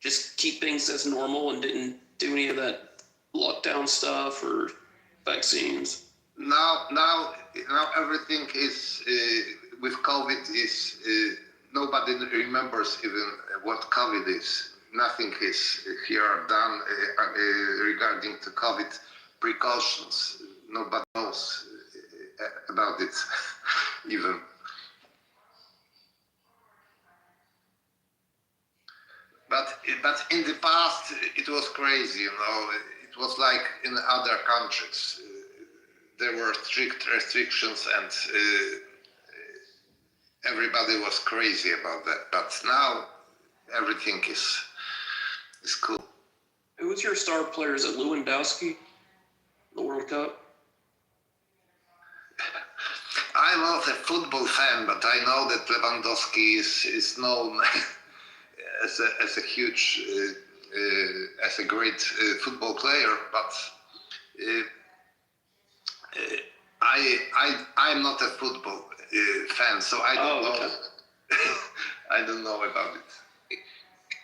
just keep things as normal and didn't do any of that lockdown stuff or vaccines? Now everything is with COVID is nobody remembers even what COVID is. Nothing is here done regarding to COVID precautions. Nobody knows about it even. But in the past it was crazy, you know. It was like in other countries. There were strict restrictions and everybody was crazy about that. But now everything is cool. Who was your star player? Is it Lewandowski? The World Cup? I'm not a football fan, but I know that Lewandowski is known as a huge, as a great football player. But I'm not a football fan, so I don't know. Okay. I don't know about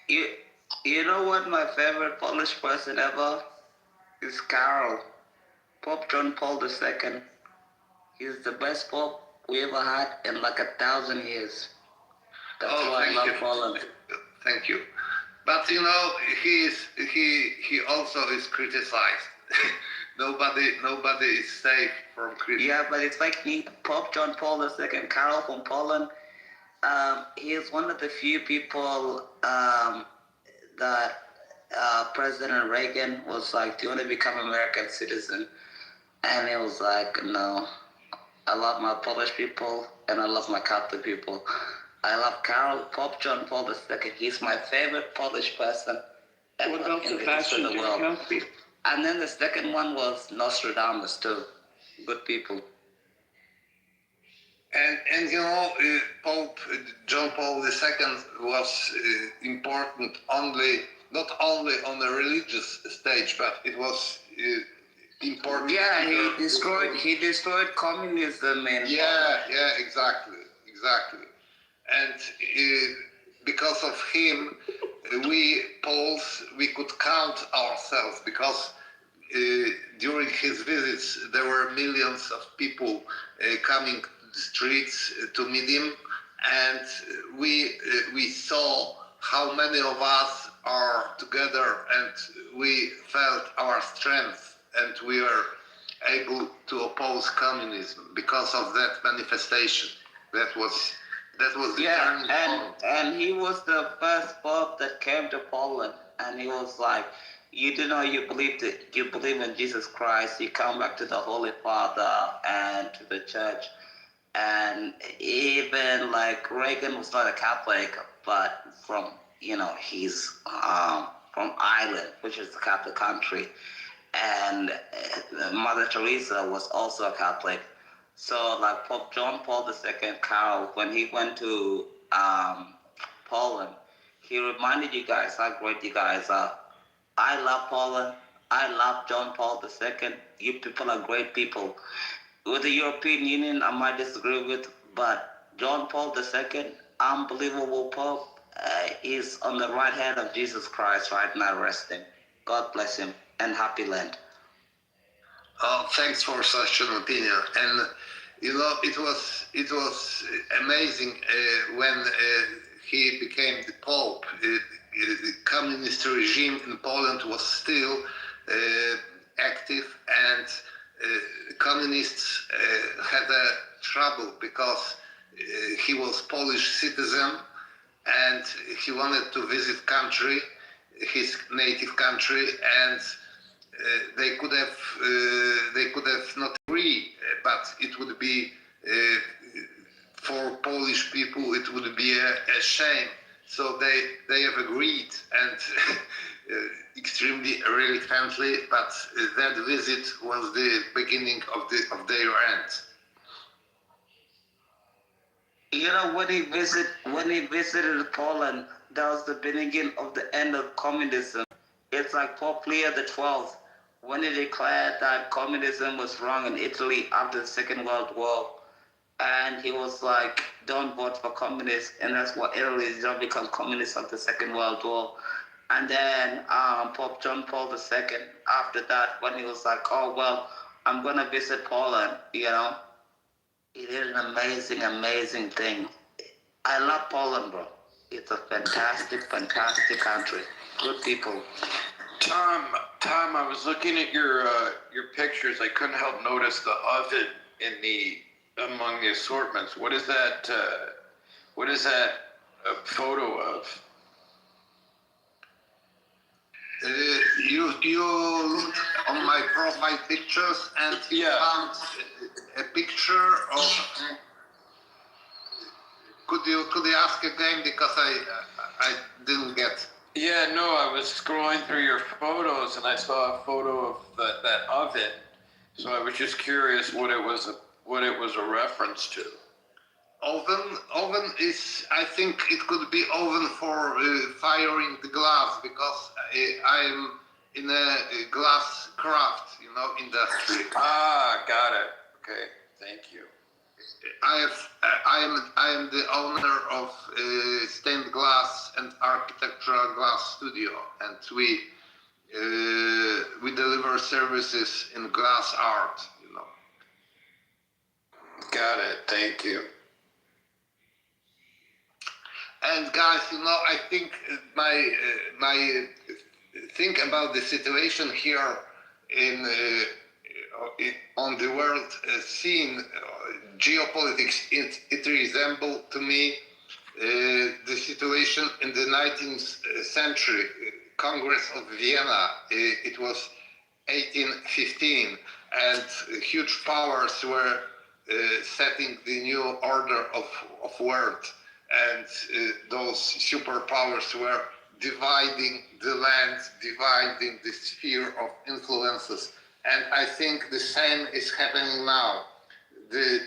it. You know what my favorite Polish person ever is? Karol, Pope John Paul II. He's the best pope we ever had in 1,000 years. That's why I love Poland. Thank you. But you know, he also is criticized nobody is safe from criticism. Yeah, but it's like Pope John Paul II, Carol from Poland. He is one of the few people that President Reagan was like, "Do you want to become an American citizen?" And he was like, "No, I love my Polish people and I love my Catholic people. I love Pope John Paul II. He's my favorite Polish person What about in the the history of the world." fashion? And then the second one was Nostradamus too. Good people. And you know, Pope John Paul II was important not only on a religious stage, but it was important. Yeah, he destroyed communism and Yeah, exactly. And because of him, we Poles, we could count ourselves, because during his visits there were millions of people coming to the streets to meet him, and we saw how many of us are together, and we felt our strength, and we were able to oppose communism because of that manifestation. That was the turning point. and he was the first pope that came to Poland, and he was like, "You do know you believe in Jesus Christ. You come back to the Holy Father and to the church." And even like Reagan was not a Catholic, but he's from Ireland, which is a Catholic country, and Mother Teresa was also a Catholic. So like Pope John Paul II, Carol, when he went to Poland, he reminded you guys how great you guys are. I love Poland. I love John Paul II. You people are great people. With the European Union, I might disagree with, but John Paul II, unbelievable Pope, is on the right hand of Jesus Christ right now resting. God bless him and happy land. Oh, thanks for such an opinion. And it was amazing when he became the Pope. The communist regime in Poland was still active, and communists had a trouble because he was Polish citizen, and he wanted to visit his native country, and they could have not agreed, but it would be for Polish people it would be a shame. So they have agreed, and extremely really friendly. But that visit was the beginning of their end. You know, when he visited Poland, that was the beginning of the end of communism. It's like Pope Leo XII, when he declared that communism was wrong in Italy after the Second World War, and he was like, "Don't vote for communists," and that's what Italy did not become communist after the Second World War. And then Pope John Paul II, after that, when he was like, "Oh well, I'm gonna visit Poland," he did an amazing thing. I love Poland, bro. It's a fantastic country. Good people. Tom, I was looking at your pictures. I couldn't help notice the oven among the assortments. What is that? What is that a photo of? You looked on my profile pictures, and you found a picture of. Could you ask again, because I didn't get. Yeah, no, I was scrolling through your photos and I saw a photo of that oven. So I was just curious what it was a reference to. Oven is, I think it could be oven for firing the glass, because I'm in a glass craft, industry. Ah, got it. Okay, thank you. I am the owner of stained glass and architectural glass studio, and we deliver services in glass art. Got it. Thank you. And guys, I think my think about the situation here in on the world scene, geopolitics, it resembles to me the situation in the 19th century, Congress of Vienna. It was 1815, and huge powers were setting the new order of world, and those superpowers were dividing the land, dividing the sphere of influences. And I think the same is happening now. The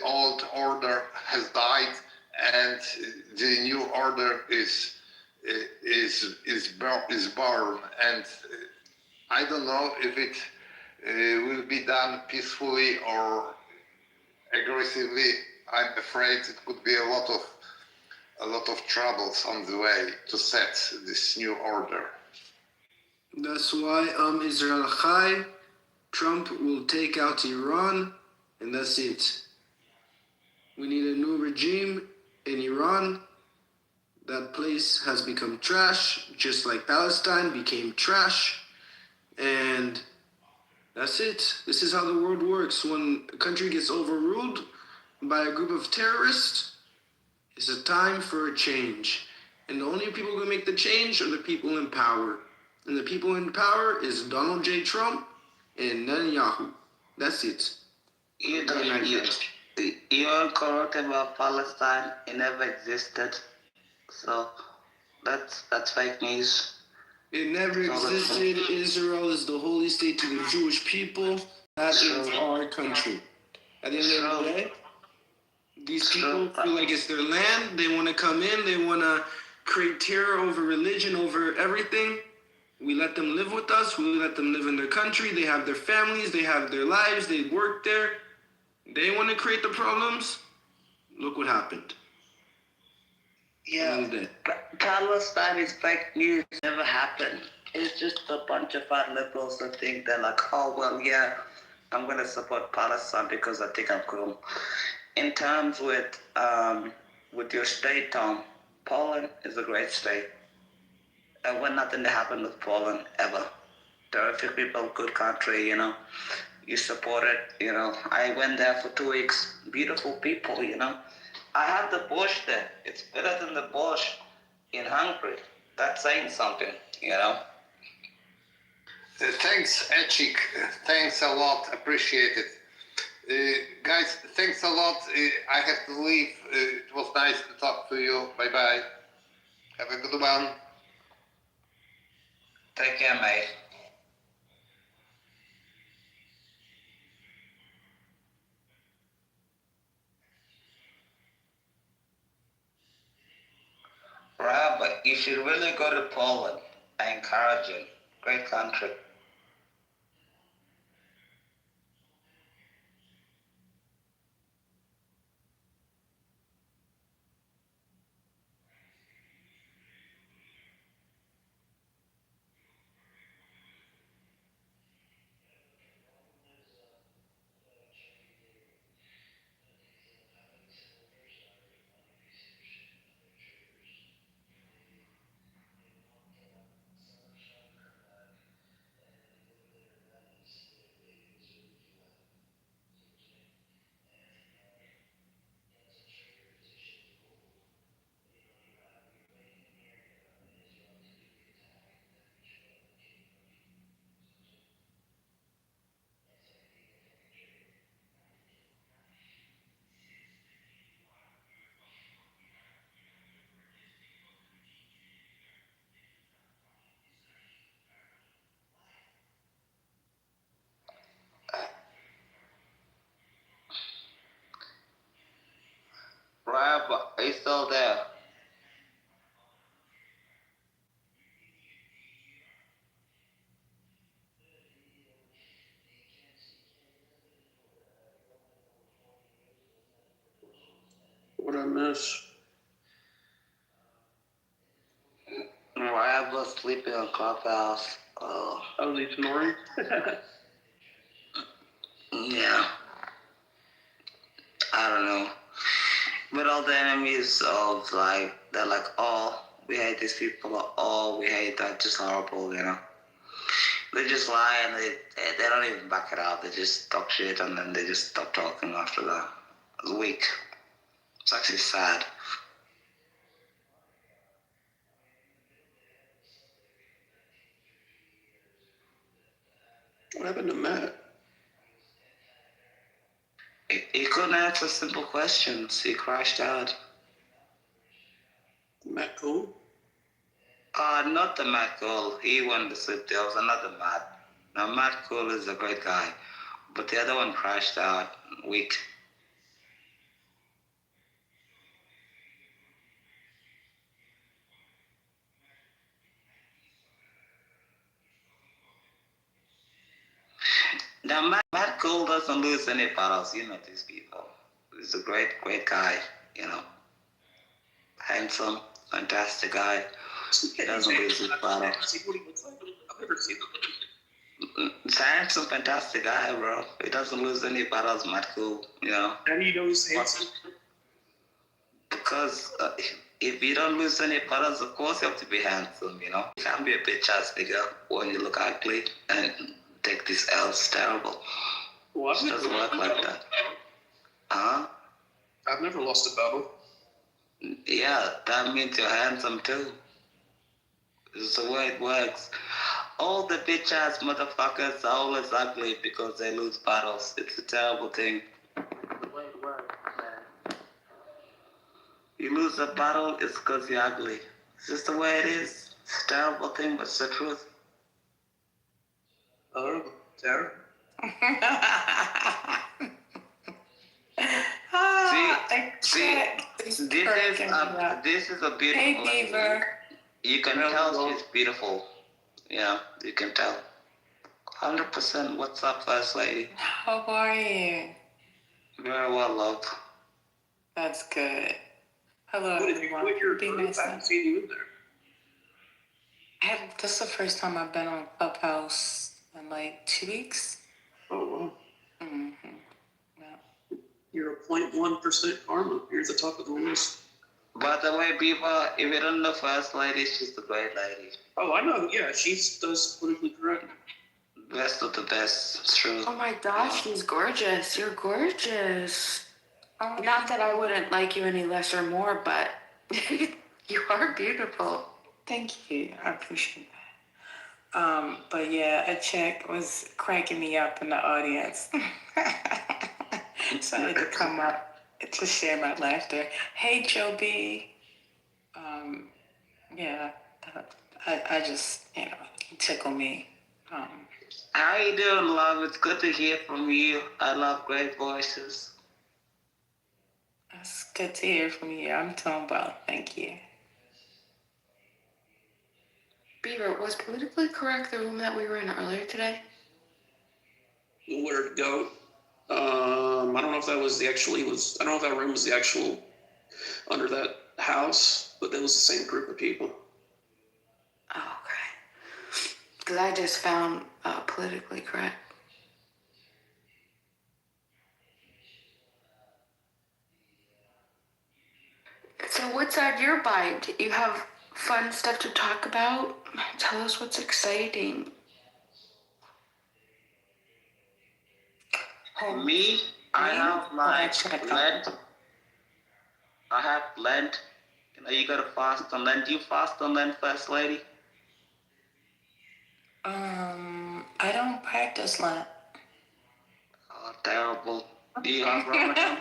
old order has died, and the new order is born. And I don't know if it will be done peacefully or aggressively. I'm afraid it could be a lot of troubles on the way to set this new order. That's why Israel Chai, Trump will take out Iran, and that's it. We need a new regime in Iran. That place has become trash, just like Palestine became trash. And that's it. This is how the world works. When a country gets overruled by a group of terrorists, it's a time for a change. And the only people who can make the change are the people in power. And the people in power is Donald J. Trump and Netanyahu. That's it. You're correct about Palestine. It never existed. So that's fake news. It never existed. Israel is the holy state to the Jewish people. That is our country. At the end of the day, these people feel like it's their land. They want to come in. They want to create terror over religion, over everything. We let them live with us. We let them live in their country. They have their families. They have their lives. They work there. They want to create the problems. Look what happened. Yeah, Palestine is fake news. Never happened. It's just a bunch of fat liberals that think they're like, oh, well, yeah, I'm going to support Palestine because I think I'm cool. In terms with your state, Tom, Poland is a great state. I want nothing to happen with Poland, ever. Terrific people, good country, you know. You support it, you know. I went there for 2 weeks. Beautiful people, you know. I had the borscht there. It's better than the borscht in Hungary. That's saying something, you know. Thanks, Echik. Thanks a lot. Appreciate it. Guys, thanks a lot. I have to leave. It was nice to talk to you. Bye-bye. Have a good one. Take care, mate. Right, but you should really go to Poland. I encourage you. Great country. Right, but are you still there? What I miss? Ryan was sleeping on Clubhouse. Oh, he's snoring? Yeah. I don't know. But all the enemies of they're like, oh, we hate these people, or oh, we hate that, just horrible, you know. They just lie and they don't even back it up. They just talk shit and then they just stop talking after that. It's weak. It's actually sad. What happened to Matt? He couldn't answer simple questions. He crashed out. Matt Cool? Not the Matt Cole. He won the sleep. There was another Matt. Now Matt Cole is a great guy, but the other one crashed out. Weak. Now Matt Cole doesn't lose any battles. You know these people. He's a great, great guy. You know, handsome, fantastic guy. He doesn't lose his battle. I've never seen what he looks like. I've never seen him. He's a handsome, fantastic guy, bro. He doesn't lose any battles, Matt Cole. You know. How do you know he's handsome? Because if you don't lose any battles, of course you have to be handsome. You know. You can't be a bitch ass nigga when you look ugly and take this L. It's terrible. Well, It doesn't work like that. Huh? I've never lost a battle. Yeah, that means you're handsome too. It's the way it works. All the bitch ass motherfuckers are always ugly because they lose battles. It's a terrible thing. The way it works, man. You lose a battle, it's because you're ugly. It's just the way it is. It's a terrible thing, but it's the truth. Horrible. Terrible. This is a beautiful Hey, lady. Beaver. You can tell she's beautiful. Yeah, you can tell. 100%. What's up, First Lady? How are you? Very well, love. That's good. Hello, What did you quit your Be group? nice. I haven't seen you in there. This is the first time I've been on Clubhouse in like 2 weeks. Oh, wow. Mm-hmm. Yeah. You're a 0.1% karma. You're at the top of the list. By the way, Beaver, if you don't know First Lady, she's the great lady. Oh, I know. Yeah, she does politically correct. Best of the best. It's true. Oh my gosh, she's gorgeous. You're gorgeous. Not that I wouldn't like you any less or more, but you are beautiful. Thank you. I appreciate that. But yeah, a chick was cracking me up in the audience. So I had to come up to share my laughter. Hey, Joe B. Yeah, I just, you know, tickle me. How you doing, love? It's good to hear from you. I love great voices. It's good to hear from you. I'm doing well. Thank you. Beaver, was politically correct the room that we were in earlier today? Where to go? I don't know if that was the actual. I don't know if that room was the actual under that house, but it was the same group of people. Oh, okay. Because I just found politically correct. So what's on your mind? You have fun stuff to talk about? Tell us what's exciting. Me, I have like Lent. I have Lent. You know, you gotta fast on Lent. Do you fast on Lent, First Lady? I don't practice Lent. Oh, terrible. Do you have Ramadan?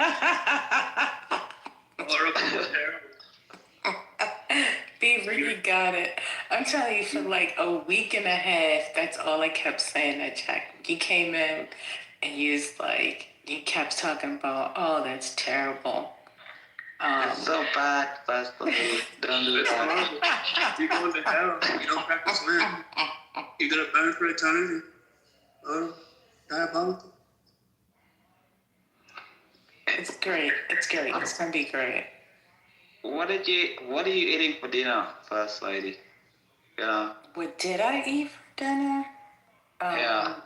Horrible, terrible. Beaver, you got it. I'm telling you, for like a week and a half, that's all I kept saying at check. You came in and you kept talking about, oh, that's terrible. It's so bad, First Lady. Don't do that. You're going to hell. You don't practice Lent. You're gonna burn for eternity. Oh, diabolical. It's great. It's great. It's gonna be great. What are you eating for dinner, First Lady? You know? What did I eat for dinner? Yeah.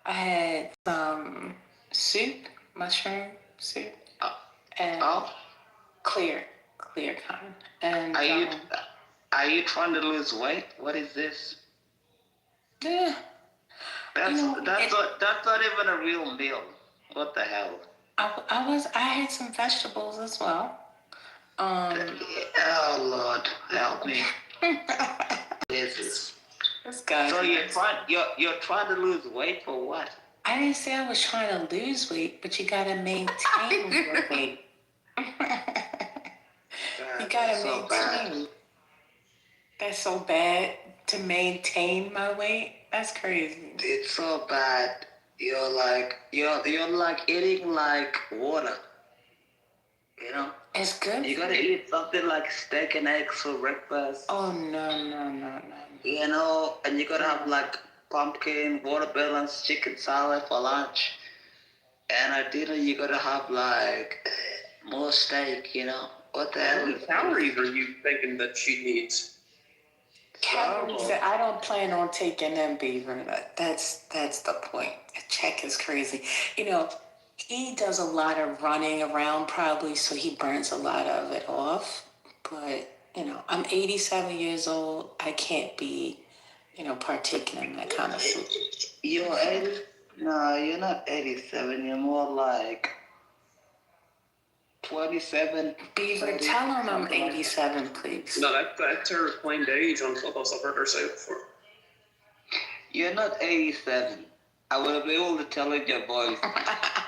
I had some soup, mushroom soup, and clear kind. And Are you trying to lose weight? What is this? yeah, That's not even a real meal. What the hell? I had some vegetables as well. Oh Lord, help me. Jesus. This guy. So you're trying to lose weight for what? I didn't say I was trying to lose weight, but you gotta maintain your weight. You gotta maintain. Bad. That's so bad to maintain my weight. That's crazy. It's so bad. You're like eating like water. You know? It's good. You gotta eat something like steak and eggs for breakfast. Oh no. You know, and you gotta have like pumpkin, watermelons, chicken salad for lunch. And at dinner you gotta have like more steak, you know. What the How hell? many calories are you thinking that she needs? Calories that I don't plan on taking them, Beaver. That's the point. A check is crazy. You know, he does a lot of running around probably, so he burns a lot of it off. But, you know, I'm 87 years old. I can't be, you know, partaking in that kind of food. You're 80? No, you're not 87. You're more like 27. Beaver, 30, tell him I'm something like 87, please. No, that's her claimed age on Clubhouse. I've heard her say it before. You're not 87. I will be able to tell it your voice.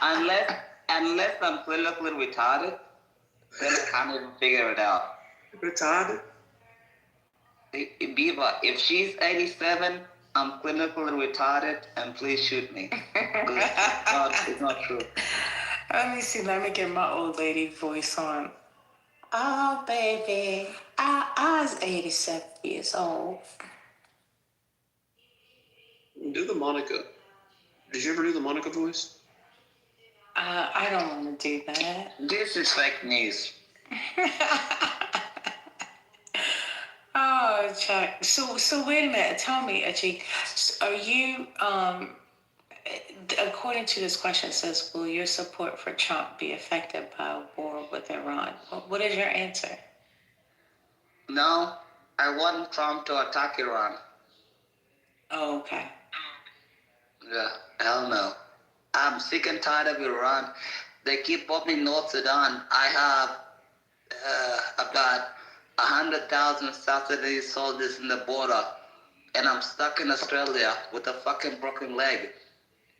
unless I'm clinically retarded, then I can't even figure it out. Retarded? Beaver, if she's 87, I'm clinically retarded, and please shoot me. It's not true. Let me see. Let me get my old lady voice on. Oh, baby. I was 87 years old. Do the Monica. Did you ever do the Monica voice? I don't want to do that. This is fake news. Oh, Chuck. So wait a minute. Tell me, Achi, are you, according to this question, it says, will your support for Trump be affected by a war with Iran? What is your answer? No, I want Trump to attack Iran. Oh, okay. Yeah, hell no. I'm sick and tired of Iran. They keep bombing North Sudan. I have about 100,000 South Sudanese soldiers in the border, and I'm stuck in Australia with a fucking broken leg,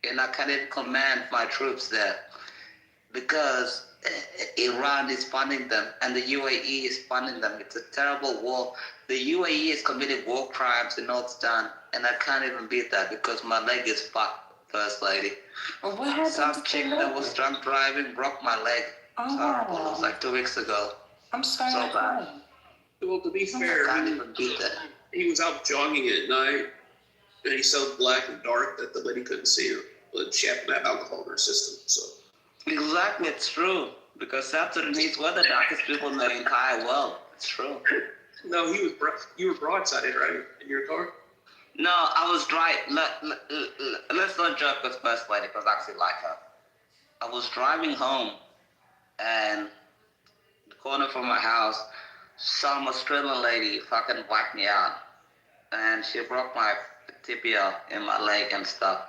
and I can't even command my troops there because Iran is funding them and the UAE is funding them. It's a terrible war. The UAE is committing war crimes in North Sudan, and I can't even beat that because my leg is fucked, First Lady. Well, what happened? Some chick that was drunk driving broke my leg. Oh. Horrible. It was like 2 weeks ago. I'm sorry. So bad. Well, to be fair, I can't even beat that. he was out jogging at night, and he's so black and dark that the lady couldn't see her. But she happened to have alcohol in her system, so. Exactly, it's true. Because South Sudanese were the darkest people in the entire world. It's true. No, you were broadsided, right, in your car? No, I was driving. Let's not joke with First Lady because I actually like her. I was driving home, and the corner from my house, some Australian lady fucking wiped me out, and she broke my tibia in my leg and stuff,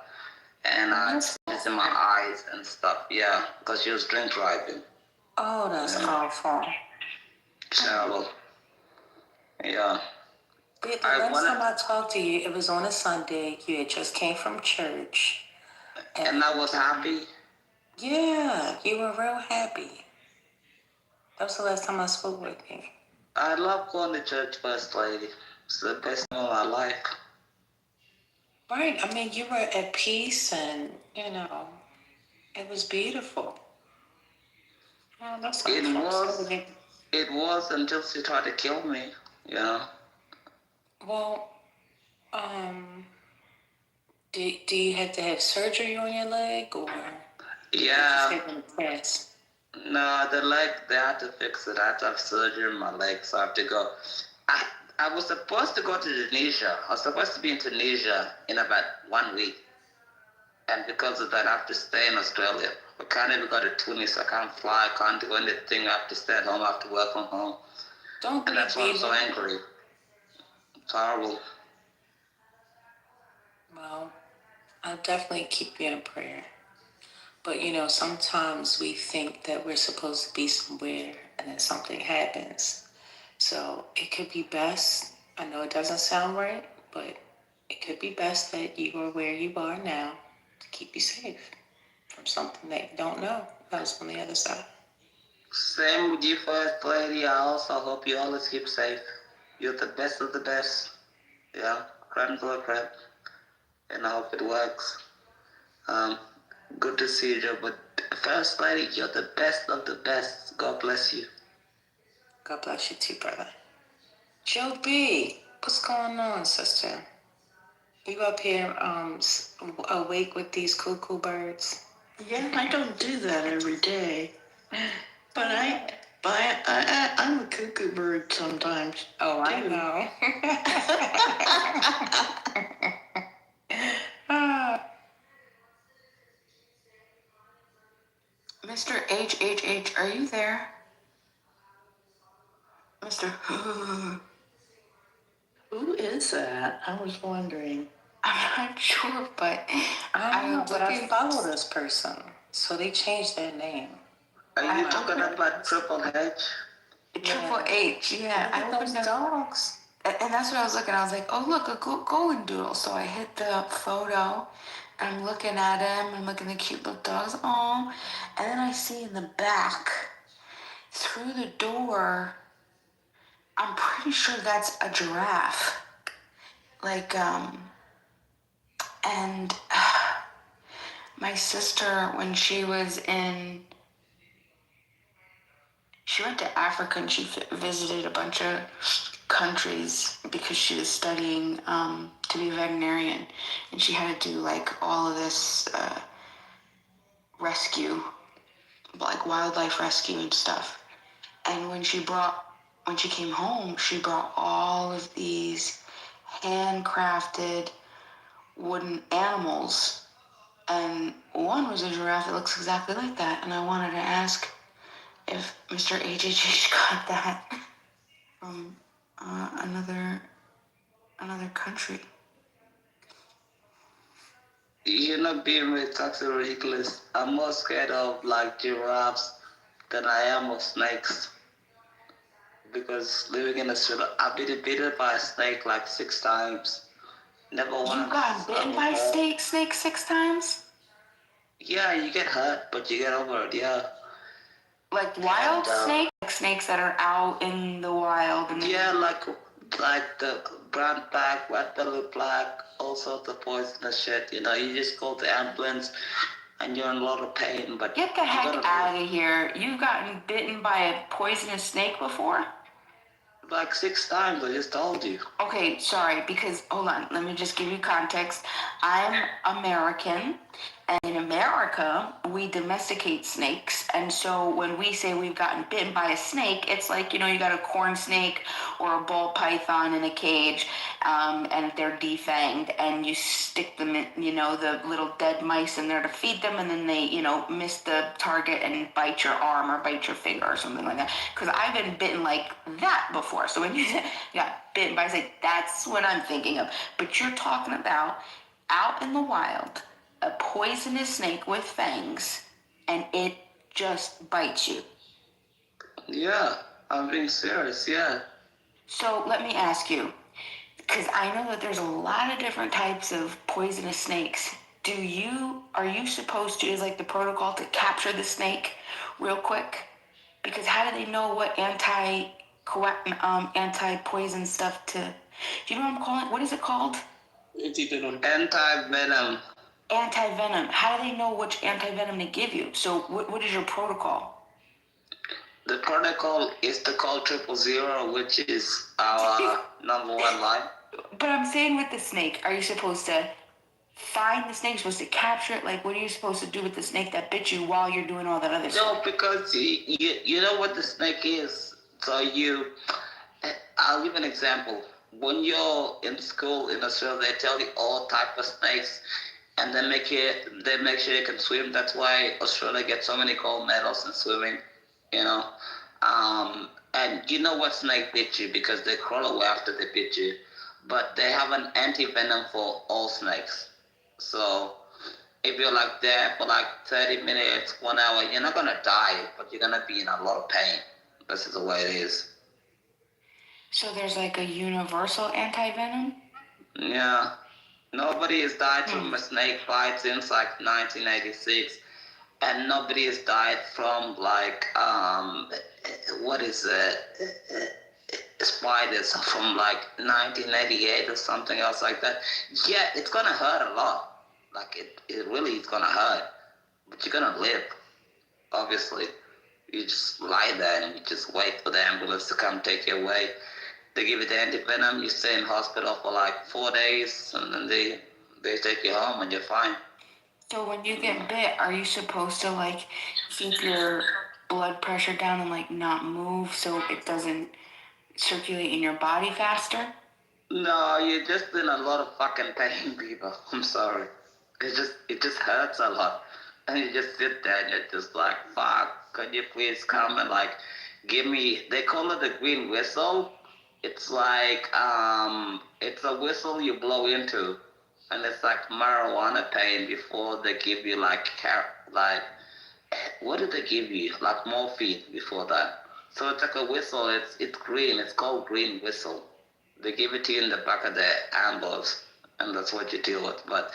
and it's in my eyes and stuff. Yeah, because she was drink driving. Oh, that's awful. Terrible. Yeah. The last time I talked to you, it was on a Sunday. You had just came from church. And I was happy? Yeah, you were real happy. That was the last time I spoke with you. I love going to church, First Lady. It's the best thing of my life. Right. I mean, you were at peace and, you know, it was beautiful. Oh, that's It was until she tried to kill me, you know. Well, do you have to have surgery on your leg or? Yeah. Just taking a test? No, the leg, they had to fix it. I had to have surgery on my leg, so I have to go. I was supposed to go to Tunisia. I was supposed to be in Tunisia in about 1 week. And because of that, I have to stay in Australia. I can't even go to Tunis. I can't fly. I can't do anything. I have to stay at home. I have to work from home. And that's why I'm so angry. It's horrible. Well, I'll definitely keep you in prayer. But sometimes we think that we're supposed to be somewhere and then something happens. So it could be best. I know it doesn't sound right, but it could be best that you are where you are now to keep you safe from something that you don't know that was on the other side. Same with you, First Lady. I also hope you always keep safe. You're the best of the best. Yeah, creme de la creme. And I hope it works. Good to see you, but First Lady, you're the best of the best. God bless you. God bless you too, brother. Joe B, what's going on, sister? You up here awake with these cuckoo birds? Yeah, I don't do that every day, but I'm a cuckoo bird sometimes. Oh, I too. know. Mr. HHH, are you there? Mr. Who is that? I was wondering. I'm not sure, but I don't know, but I looking- follow this person, so they changed their name. Are you talking about Triple H? Triple H, yeah. I those dogs. And that's what I was looking. I was like, oh, look, a golden doodle. So I hit the photo. And I'm looking at him. I'm looking at the cute little dogs. Oh, and then I see in the back, through the door, I'm pretty sure that's a giraffe. And my sister, when she went to Africa and she visited a bunch of countries because she was studying to be a veterinarian, and she had to do like all of this rescue, like wildlife rescue and stuff. And when she came home, she brought all of these handcrafted wooden animals, and one was a giraffe that looks exactly like that. And I wanted to ask if Mr. HHH got that from another country. Being with taxi ridiculous. I'm more scared of like giraffes than I am of snakes. Because living in Australia, I've been bitten by a snake like 6 times. Never once. You got bitten by a snake 6 times? Yeah, you get hurt, but you get over it, yeah. Like wild snakes? Like snakes that are out in the wild? Yeah, like the brown black, white belly black, all sorts of poisonous shit. You just call the ambulance and you're in a lot of pain, but... Get the heck out of here. You've gotten bitten by a poisonous snake before? Like 6 times, I just told you. Okay, sorry, because, hold on, let me just give you context. I'm American, and in America, we domesticate snakes, and so when we say we've gotten bitten by a snake, it's like, you got a corn snake or a ball python in a cage, and they're defanged, and you stick them in, the little dead mice in there to feed them, and then they, miss the target and bite your arm or bite your finger or something like that. Because I've been bitten like that before. So when you got bitten by a snake, that's what I'm thinking of. But you're talking about out in the wild, a poisonous snake with fangs, and it just bites you. Yeah, I'm being serious, yeah. So let me ask you, because I know that there's a lot of different types of poisonous snakes. Are you supposed to, is like the protocol to capture the snake real quick? Because how do they know what anti-poison stuff to... Do you know what I'm calling it? What is it called? Anti-venom. Anti-venom. Anti-venom. How do they know which anti-venom to give you? So what is your protocol? The protocol is to call 000, which is our number 1 line. But I'm saying with the snake, are you supposed to find the snake? Supposed to capture it? Like, what are you supposed to do with the snake that bit you while you're doing all that other stuff? No, because you know what the snake is. So I'll give an example. When you're in school in Australia, they tell you all type of snakes, and they make sure you can swim. That's why Australia gets so many gold medals in swimming. And you know what snake bit you because they crawl away after they bit you. But they have an anti-venom for all snakes. So if you're like there for like 30 minutes, 1 hour, you're not gonna die, but you're gonna be in a lot of pain. This is the way it is. So there's like a universal anti-venom? Yeah. Nobody has died from a snake bite since like 1986. And nobody has died from like what is it? Spiders from like 1988 or something else like that. Yeah, it's gonna hurt a lot. Like it really is gonna hurt, but you're gonna live. Obviously, you just lie there and you just wait for the ambulance to come take you away. They give you the antivenom. You stay in hospital for like 4 days, and then they take you home and you're fine. So when you get bit, are you supposed to like keep your blood pressure down and like not move so it doesn't circulate in your body faster? No, you're just in a lot of fucking pain, people. I'm sorry. It just hurts a lot. And you just sit there and you're just like, fuck, could you please come and like give me, they call it the green whistle. It's like, it's a whistle you blow into. And it's like marijuana pain before they give you like, what do they give you? Like morphine before that. So it's like a whistle, it's green, it's called green whistle. They give it to you in the back of the ambulance, and that's what you deal with. But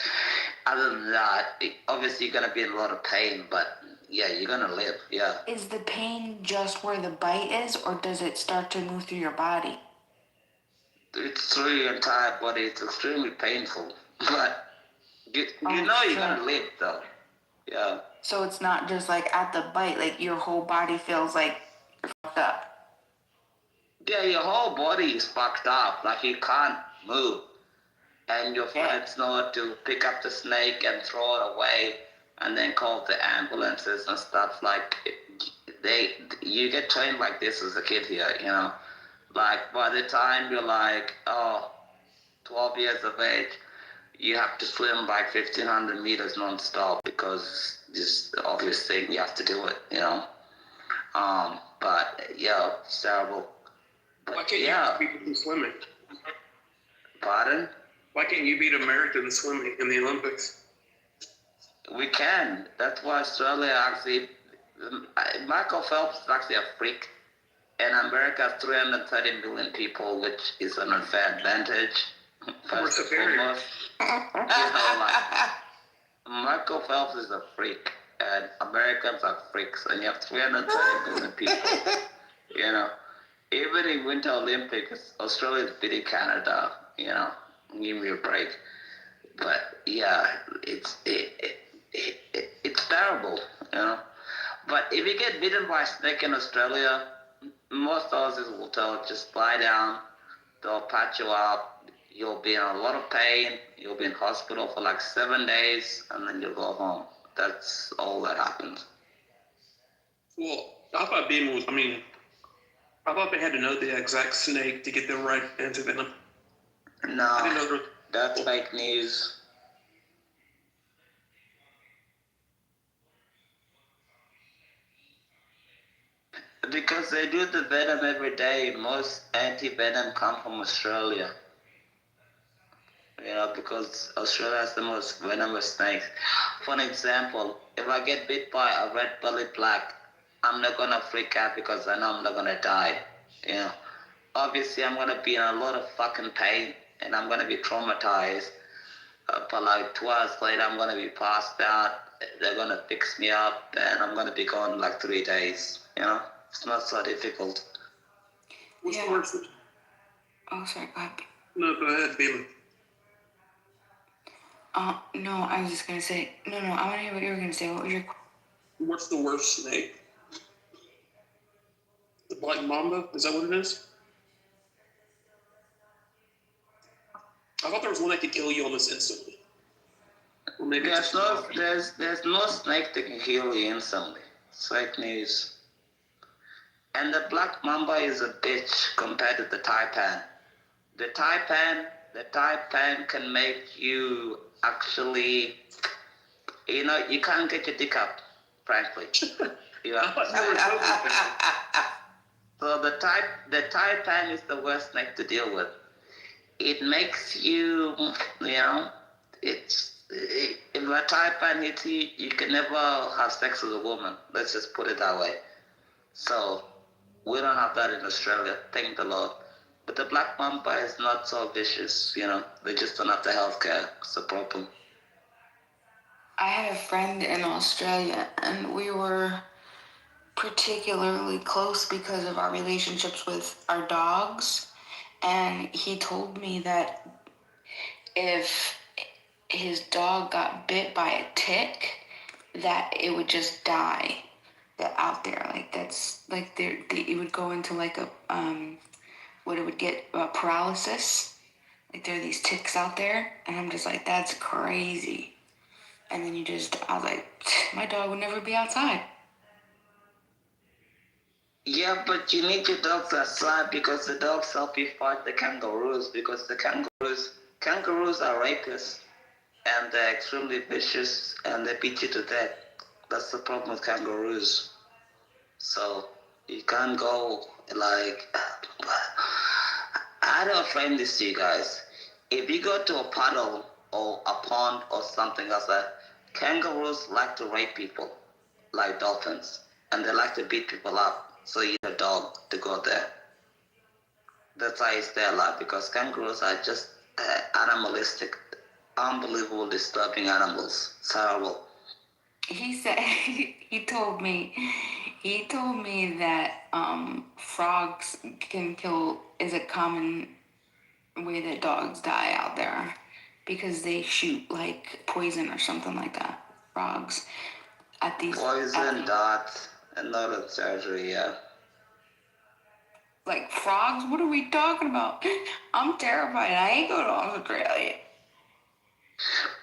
other than that, obviously you're gonna be in a lot of pain, but yeah, you're gonna live, yeah. Is the pain just where the bite is, or does it start to move through your body? It's through your entire body, it's extremely painful. But you know you're gonna live though, yeah. So it's not just like at the bite, like your whole body feels like you're fucked up. Yeah, your whole body is fucked up, like you can't move. And your friends know to pick up the snake and throw it away and then call the ambulances and stuff. Like, you get trained like this as a kid here, you know. Like, by the time you're like, 12 years of age, you have to swim like 1,500 meters non-stop because this obvious thing, you have to do it, you know. But, yeah, it's terrible. But, why can't you beat them swimming? Pardon? Why can't you beat America in swimming in the Olympics? We can. That's why Australia actually, Michael Phelps is actually a freak. And America has 330 million people, which is an unfair advantage. We're superior. Michael Phelps is a freak, and Americans are freaks, and you have 330 million people. You know, even in Winter Olympics, Australia is beating Canada. You know, give me a break. But yeah, it's terrible. You know, but if you get bitten by a snake in Australia, most Aussies will tell just lie down. They'll patch you up. You'll be in a lot of pain. You'll be in hospital for like 7 days, and then you'll go home. That's all that happens. Well, I thought I thought they had to know the exact snake to get the right antivenom. No, that's fake news. Because they do the venom every day. Most anti-venom come from Australia. You know, because Australia has the most venomous snakes. For an example, if I get bit by a red-bellied black, I'm not gonna freak out because I know I'm not gonna die. You know, obviously I'm gonna be in a lot of fucking pain and I'm gonna be traumatized. But like 2 hours later, I'm gonna be passed out. They're gonna fix me up, and I'm gonna be gone like 3 days. You know, it's not so difficult. What's the worst? Oh, sorry, go ahead. No, go ahead, Bailey. No, I was just gonna say, no, I want to hear what you were gonna say. What was your... What's the worst snake? The black mamba? Is that what it is? I thought there was one that could kill you almost instantly. Or maybe there's no snake that can kill you instantly. It's fake news. And the black mamba is a bitch compared to the taipan. The taipan can make you actually, you know, you can't get your dick up, frankly. You know? So the taipan is the worst snake to deal with. It makes you, you know, it's If you're type N, you can never have sex with a woman. Let's just put it that way. So we don't have that in Australia, thank the Lord. But the black mamba is not so vicious, you know. They just don't have the healthcare. It's a problem. I had a friend in Australia, and we were particularly close because of our relationships with our dogs. And he told me that if his dog got bit by a tick, that it would just die. That out there, like that's like it would go into like a what it would get paralysis. Like there are these ticks out there, and I'm just like, that's crazy. And then I was like, my dog would never be outside. Yeah, but you need your dogs outside because the dogs help you fight the kangaroos because the kangaroos are rapists and they're extremely vicious and they beat you to death. That's the problem with kangaroos. So you can't go like I don't frame this to you guys. If you go to a puddle or a pond or something else, kangaroos like to rape people like dolphins, and they like to beat people up. So you need a dog to go there. That's why you stay alive because kangaroos are just animalistic, unbelievable, disturbing animals. It's horrible. He said he told me that frogs can kill is a common way that dogs die out there because they shoot like poison or something like that. Frogs at these poison darts and not a surgery, yeah. Like frogs? What are we talking about? I'm terrified. I ain't going to Australia.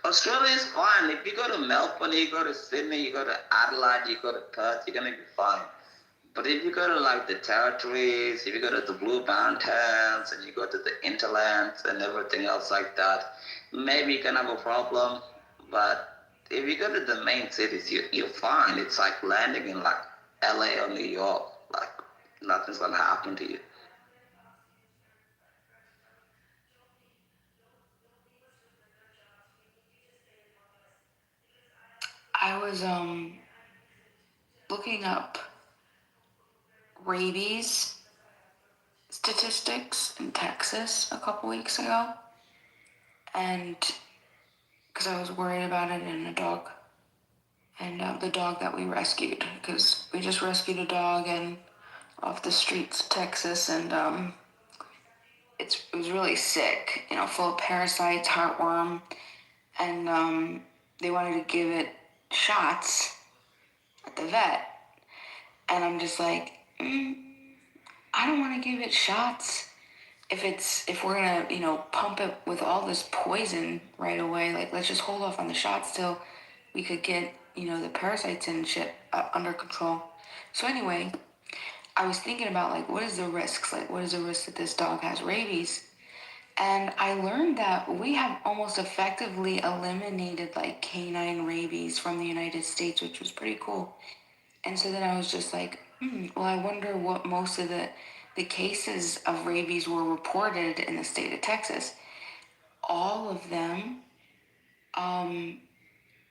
Australia is fine. If you go to Melbourne, you go to Sydney, you go to Adelaide, you go to Perth, you're gonna be fine. But if you go to like the territories, if you go to the Blue Mountains and you go to the hinterlands and everything else like that, maybe you can have a problem. But if you go to the main cities, you're fine. It's like landing in like LA or New York. Like nothing's gonna happen to you. I was looking up rabies statistics in Texas a couple weeks ago, and because I was worried about it in a dog, and the dog that we rescued, because we just rescued a dog and off the streets of Texas, and it was really sick, full of parasites, heartworm, and they wanted to give it shots at the vet, and I'm just like, I don't want to give it shots if we're gonna pump it with all this poison right away. Like, let's just hold off on the shots till we could get the parasites and shit under control. So anyway, I was thinking about like, what is the risks? Like, what is the risk that this dog has rabies? And I learned that we have almost effectively eliminated like canine rabies from the United States, which was pretty cool. And so then I was just like, well, I wonder what most of the cases of rabies were reported in the state of Texas. All of them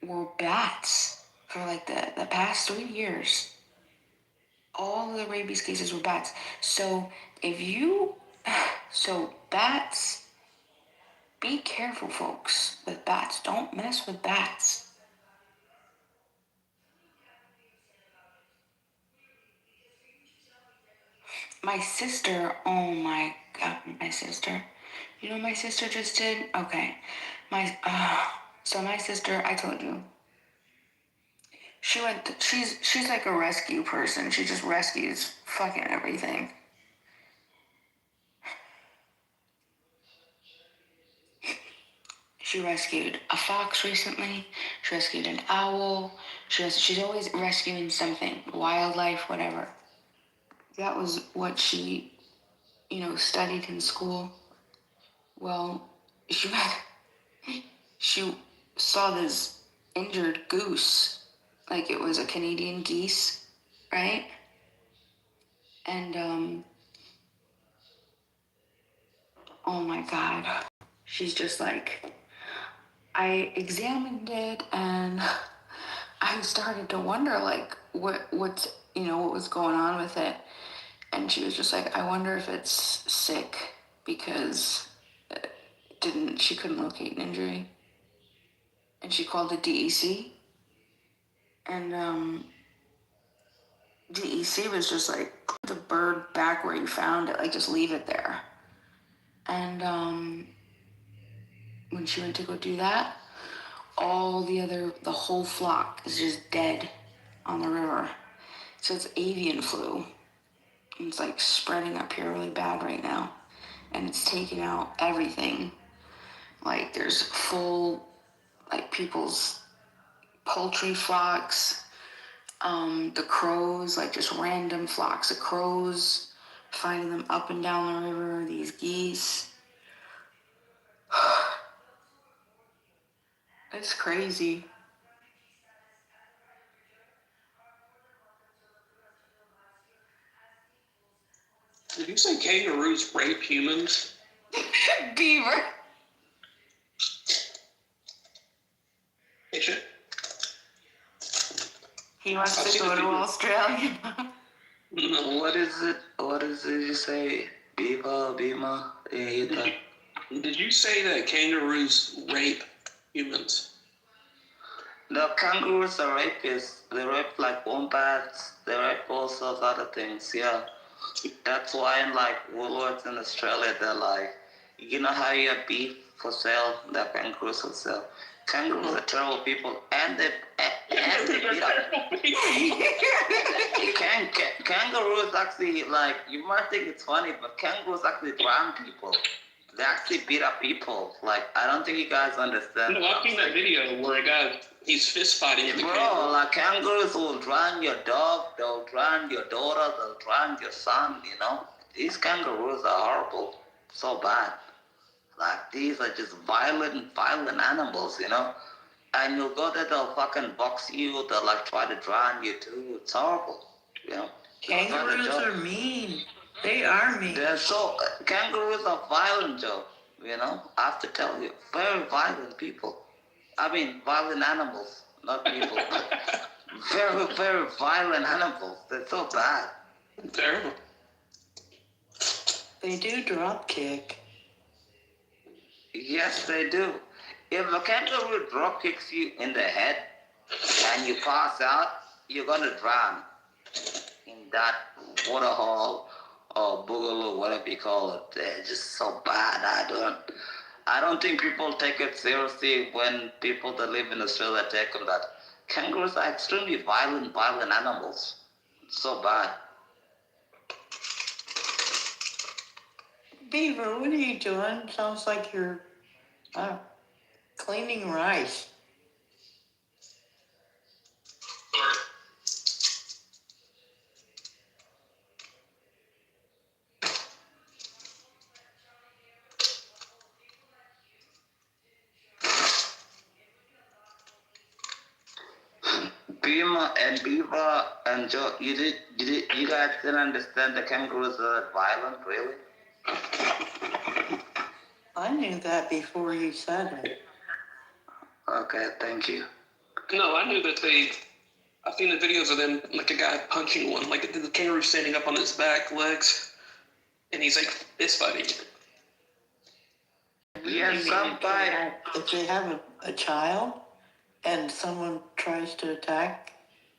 were bats for like the past 3 years. All of the rabies cases were bats. So bats, be careful, folks, with bats. Don't mess with bats. My sister, oh my God, my sister. You know what my sister just did? Okay. So my sister, I told you, she's like a rescue person. She just rescues fucking everything. She rescued a fox recently. She rescued an owl. She's always rescuing something, wildlife, whatever. That was what she, studied in school. Well, she saw this injured goose, like it was a Canadian geese, right? And oh my God, she's just like, I examined it and I started to wonder like what was going on with it. And she was just like, I wonder if it's sick because she couldn't locate an injury. And she called the DEC. And DEC was just like, put the bird back where you found it, like just leave it there. And when she went to go do that, the whole flock is just dead on the river. So it's avian flu. It's like spreading up here really bad right now. And it's taking out everything. Like there's full, like people's poultry flocks, the crows, like just random flocks of crows, finding them up and down the river, these geese. It's crazy. Did you say kangaroos rape humans? Beaver. Patient. He wants to go to Australia. No. What is it? What is it you say? Bima? Did you say that kangaroos rape humans? The kangaroos are rapists. They rape like wombats. They rape all sorts of other things, yeah. That's why in like Woolworths in Australia, they're like, you know how you have beef for sale? The kangaroos for sale. Kangaroos are terrible people, and they beat up. Kangaroos actually, like, you might think it's funny, but kangaroos actually drown people. They actually beat up people. Like, I don't think you guys understand. No, I've seen that video where a guy, he's fist fighting with the kangaroo. Like kangaroos will drown your dog, they'll drown your daughter, they'll drown your son, you know? These kangaroos are horrible. So bad. Like, these are just violent animals, you know? And you'll go there, they'll fucking box you, they'll like try to drown you too. It's horrible, you know? Kangaroos are mean. They are mean. They're so, kangaroos are violent, Joe, you know? I have to tell you, very violent people. I mean, violent animals, not people. Very, very violent animals. They're so bad. Terrible. They do drop kick. Yes, they do. If a kangaroo drop kicks you in the head and you pass out, you're gonna drown in that waterhole or boogaloo, whatever you call it. They're just so bad. I don't think people take it seriously when people that live in Australia take them that kangaroos are extremely violent animals. It's so bad. Beaver, what are you doing? Sounds like you're cleaning rice. Beaver and Joe, you guys didn't understand the kangaroos are violent, really? I knew that before you said it. Okay, thank you. No, I knew that I've seen the videos of them, like a guy punching one, like the kangaroo standing up on his back legs, and he's like fist fighting. Yes, somebody. If they have a child and someone tries to attack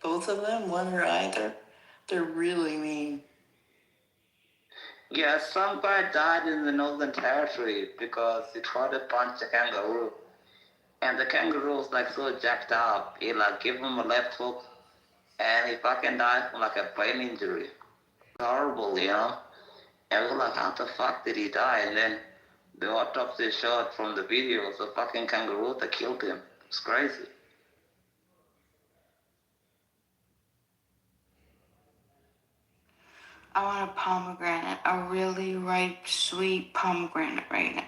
both of them, one or either, they're really mean. Yeah, some guy died in the Northern Territory because he tried to punch a kangaroo. And the kangaroo was like so jacked up, he like gave him a left hook and he fucking died from like a brain injury. Horrible, you know? And we were like, how the fuck did he die? And then the autopsy showed from the video was a fucking kangaroo that killed him. It's crazy. I want a pomegranate, a really ripe, sweet pomegranate right now.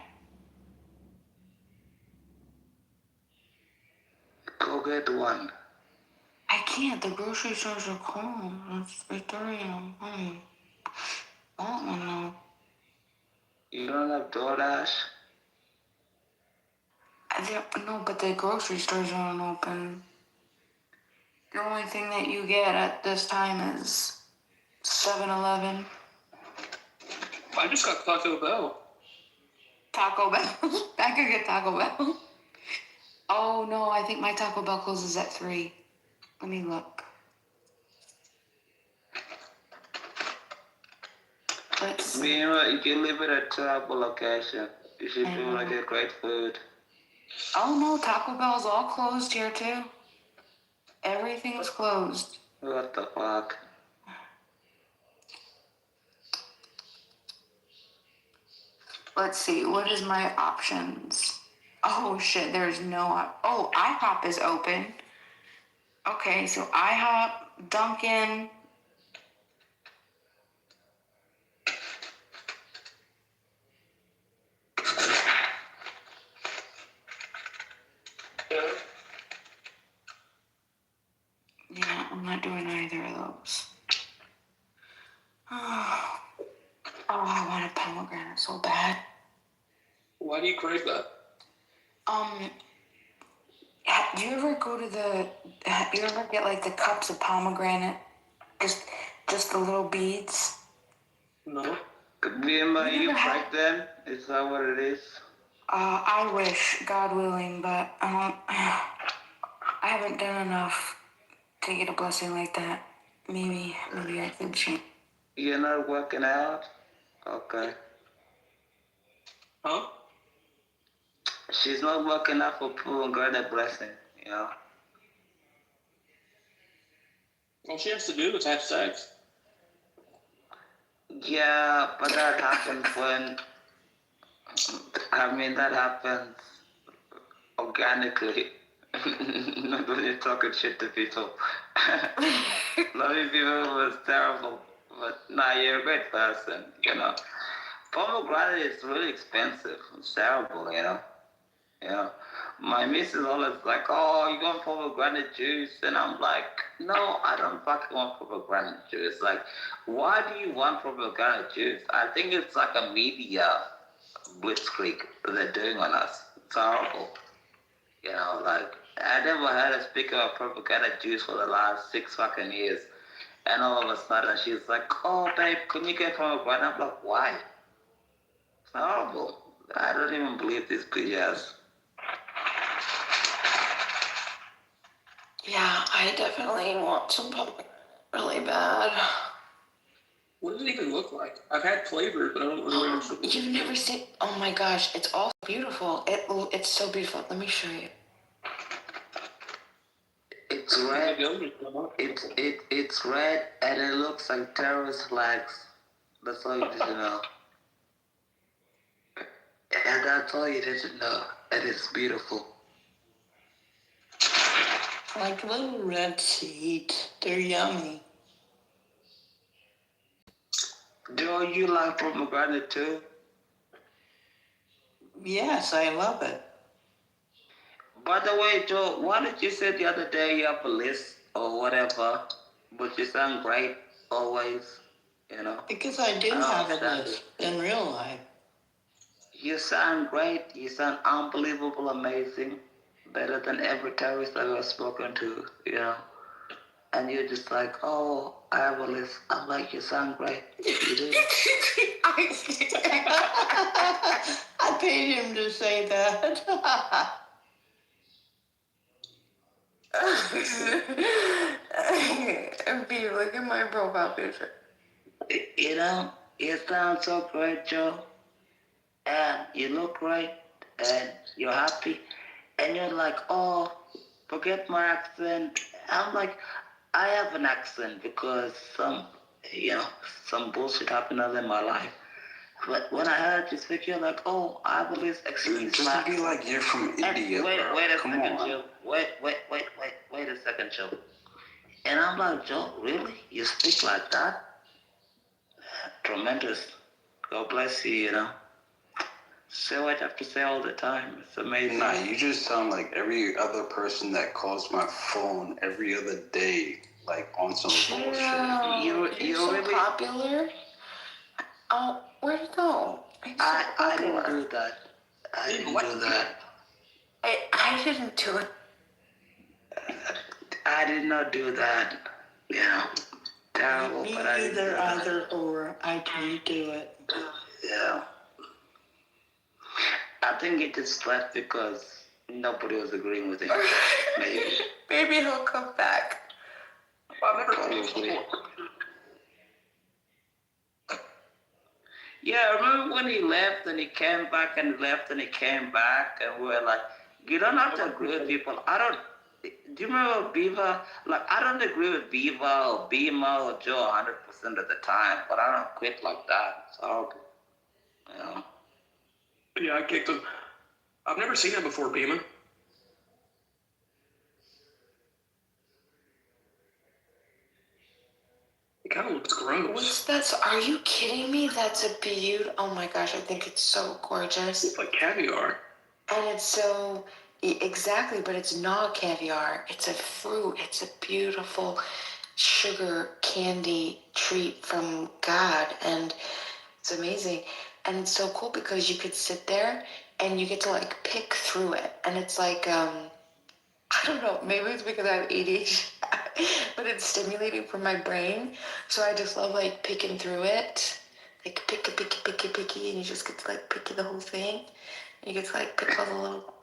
Go get one. I can't. The grocery stores are closed. It's 3:30 in the morning. I want one though. You don't have DoorDash? No, but the grocery stores aren't open. The only thing that you get at this time is 7-Eleven. I just got Taco Bell. Taco Bell. I could get Taco Bell. Oh no, I think my Taco Bell closes at 3. Let me look. Let's see. You know, if you live in a terrible location, you should be able to get great food. Oh no, Taco Bell's all closed here too. Everything's closed. What the fuck? Let's see, what is my options? Oh shit, there's no oh, IHOP is open. Okay, so IHOP, Dunkin'. Yeah, I'm not doing either of those. Oh, I want a pomegranate so bad. Why do you crave that? Do you ever go to you ever get like the cups of pomegranate? Just the little beads? No. Remember, you pregnant? Is that what it is? I wish, God willing, but I haven't done enough to get a blessing like that. Maybe I could change. You're not working out? Okay. Huh? She's not working out for pomegranate blessing, you know? All she has to do is have sex. Yeah, but that happens that happens organically. Not when you're talking shit to people. Loving people was terrible, but nah, you're a great person, you know. Pomegranate is really expensive. It's terrible, you know. Yeah. My missus always like, oh, you want pomegranate juice? And I'm like, no, I don't fucking want pomegranate juice. Like, why do you want pomegranate juice? I think it's like a media blitzkrieg they're doing on us. It's horrible. You know, like, I never heard her speak about pomegranate juice for the last 6 fucking years. And all of a sudden she's like, oh, babe, can you get pomegranate? I'm like, why? It's horrible. I don't even believe these BS. Yeah, I definitely want some pomegranate really bad. What does it even look like? I've had flavors, but I don't really understand. You've never seen? Oh my gosh, it's all beautiful. It's so beautiful. Let me show you. It's red. It's red, and it looks like terrorist flags. That's all you need to know. And that's all you need to know. And it's beautiful. Like little red seeds. They're yummy. Do you like pomegranate too? Yes, I love it. By the way, Joe, why did you say the other day you have a list or whatever, but you sound great always, you know? Because I do have a list in real life. You sound great. You sound unbelievable, amazing. Better than every terrorist I've ever spoken to, you know? And you're just like, oh, I have a list. I'm like, you sound great. You do. I paid him to say that. B, look at my profile picture. You know, you sound so great, Joe. And you look great. And you're happy. And you're like, oh, forget my accent. I'm like, I have an accent because some bullshit happened in my life. But when I heard you speak, you're like, oh, I have a list. Dude, just to be like you're from India, wait, bro. Wait a Come second, on. Joe. Wait a second, Joe. And I'm like, Joe, really? You speak like that? Tremendous. God bless you, you know. Say what I have to say all the time. It's amazing. Nah, you just sound like every other person that calls my phone every other day, like on some bullshit. You're so really popular. Oh, where'd it go? I didn't do that. I didn't do that. I didn't do it. I did not do that. Terrible, Me but I didn't do either, that. either or. I didn't do it. Yeah. I think it just left because nobody was agreeing with him. Maybe. Maybe he'll come back. I've never seen him before. Yeah, I remember when he left and he came back and left and he came back and we were like, you don't have to agree with people. Do you remember Beaver? Like, I don't agree with Beaver or Beamer or Joe 100% of the time, but I don't quit like that. So, Yeah, I kicked him. I've never seen him before, Beeman. It kind of looks gross. What's that? Are you kidding me? That's a beaut. Oh my gosh, I think it's so gorgeous. It's like caviar. And it's so, exactly, but it's not caviar. It's a fruit. It's a beautiful sugar candy treat from God. And it's amazing. And it's so cool because you could sit there and you get to like pick through it. And it's like, I don't know, maybe it's because I have ADHD, but it's stimulating for my brain. So I just love like picking through it. Like picky, and you just get to like pick the whole thing. You get to like pick all the little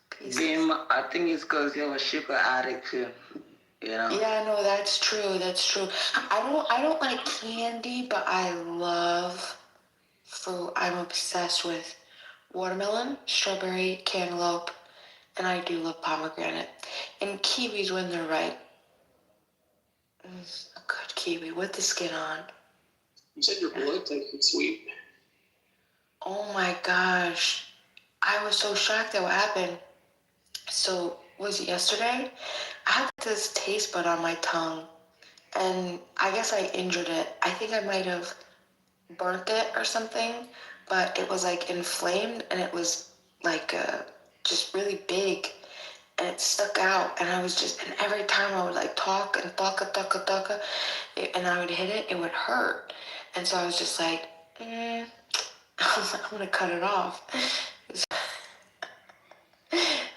pieces. Beam, I think it's because you're a sugar addict too. Yeah, no, that's true. That's true. I don't like candy, but I love fruit. I'm obsessed with watermelon, strawberry, cantaloupe, and I do love pomegranate. And kiwis when they're ripe. A good kiwi with the skin on. You said your blood tasted sweet. Oh my gosh. I was so shocked at what happened. So, was it yesterday? I had this taste bud on my tongue, and I guess I injured it. I think I might have burnt it or something, but it was like inflamed, and it was like just really big, and it stuck out, and and every time I would like talk and talk, and I would hit it, it would hurt. And so I was just like, I'm gonna cut it off.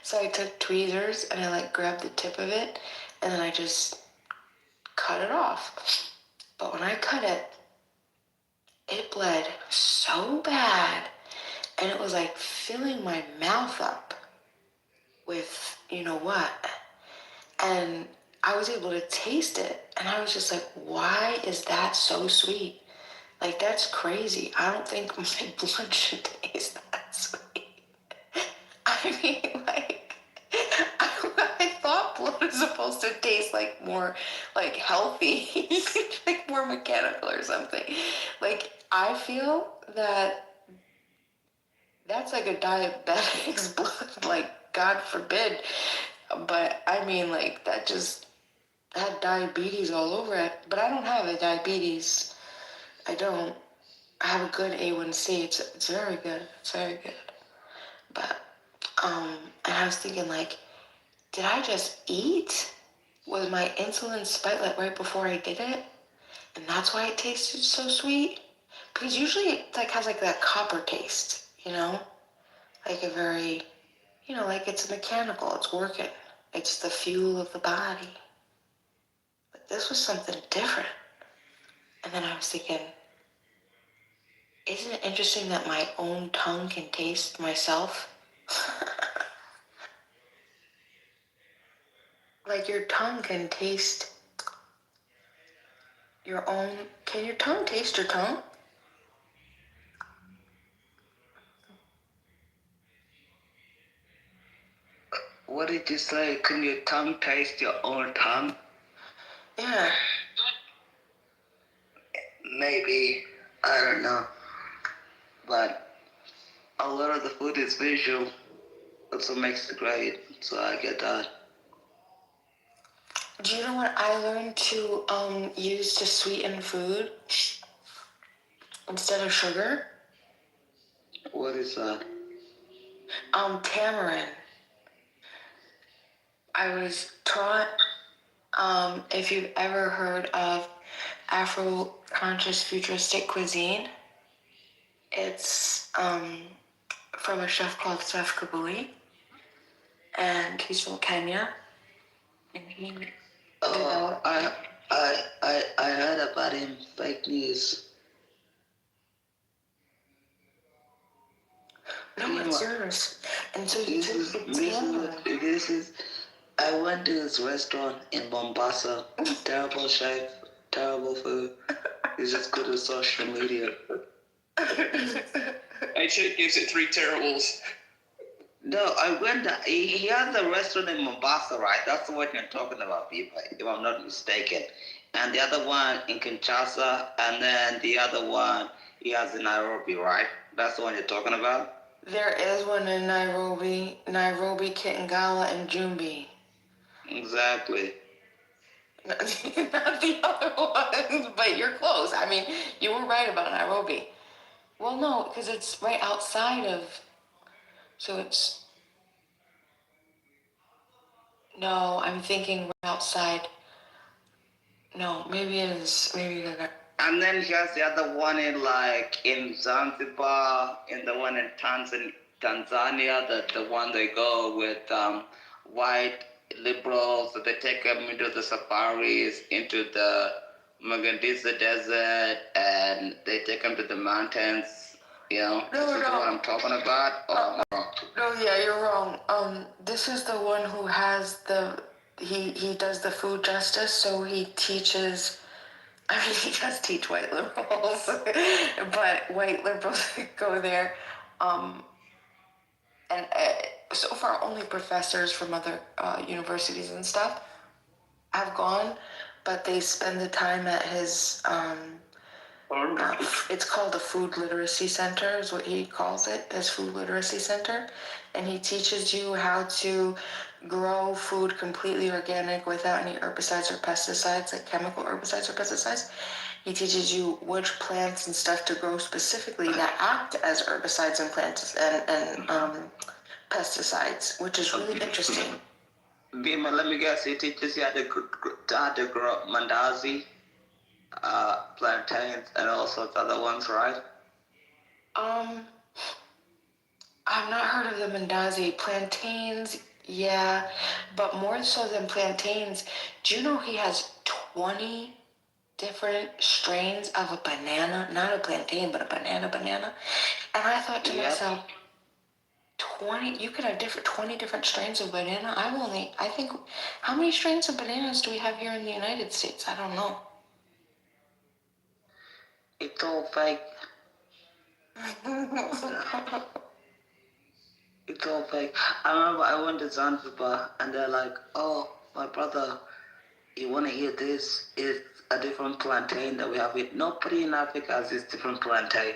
So I took tweezers and I like grabbed the tip of it and then I just cut it off. But when I cut it, it bled so bad and it was like filling my mouth up with you know what. And I was able to taste it and I was just like, why is that so sweet? Like, that's crazy. I don't think my blood should taste that sweet. I mean, like, I thought blood was supposed to taste like more, like, healthy, like more mechanical or something. Like, I feel that that's like a diabetic's blood, like, God forbid. But, I mean, like, that just had diabetes all over it. But I don't have a diabetes. I don't. I have a good A1C. It's very good. It's very good. But, and I was thinking, like, did I just eat? Was my insulin spiked like right before I did it? And that's why it tasted so sweet? Because usually it like has like that copper taste, you know? Like a very, you know, like it's mechanical, it's working. It's the fuel of the body. But this was something different. And then I was thinking, isn't it interesting that my own tongue can taste myself? Like your tongue can taste your own. Can your tongue taste your tongue? What did you say? Can your tongue taste your own tongue? Yeah. Maybe. I don't know. But a lot of the food is visual. That's what makes it great. So I get that. Do you know what I learned to use to sweeten food instead of sugar? What is that? Tamarind. I was taught, if you've ever heard of Afro-conscious futuristic cuisine, it's from a chef called Chef Kabuli. and he's from Kenya, and he Oh, I heard about him. Fake news. No, it's yours. And so you take the This is. I went to his restaurant in Mombasa. Terrible chef, terrible food. He's just good at social media. Hey, Chick gives it 3 terribles. No, I went. He has a restaurant in Mombasa, right? That's the one you're talking about, people, if I'm not mistaken. And the other one in Kinshasa, and then the other one he has in Nairobi, right? That's the one you're talking about. There is one in Nairobi, Kitengela, and Jumbi. Exactly. Not the other ones, but you're close. I mean, you were right about Nairobi. Well, no, because it's right outside of. So it's. No, I'm thinking right outside. No, maybe it is. Maybe they're. And then he has the other one in Zanzibar, in the one in Tanzania, the one they go with white liberals, so they take them into the safaris, into the Mogadishu desert, and they take them to the mountains. You know, this is what I'm talking about. No, yeah, you're wrong. This is the one who has he does the food justice, so he teaches. I mean, he does teach white liberals, but white liberals go there, and so far only professors from other universities and stuff have gone, but they spend the time at his. It's called the Food Literacy Center, is what he calls it, his Food Literacy Center, and he teaches you how to grow food completely organic without any herbicides or pesticides, like chemical herbicides or pesticides. He teaches you which plants and stuff to grow specifically that act as herbicides and plants and pesticides, which is really interesting. Bima, let me guess, he teaches you how to grow mandazi, plantains, and all sorts of other ones, right? I've not heard of the mandazi. Plantains, yeah, but more so than plantains, do you know he has 20 different strains of a banana? Not a plantain, but a banana. And I thought to myself, 20, you could have 20 different strains of banana. I think, how many strains of bananas do we have here in the United States? I don't know. It's all fake. It's all fake. I remember I went to Zanzibar and they're like, oh, my brother, you want to eat this? It's a different plantain that we have here. Nobody in Africa has this different plantain.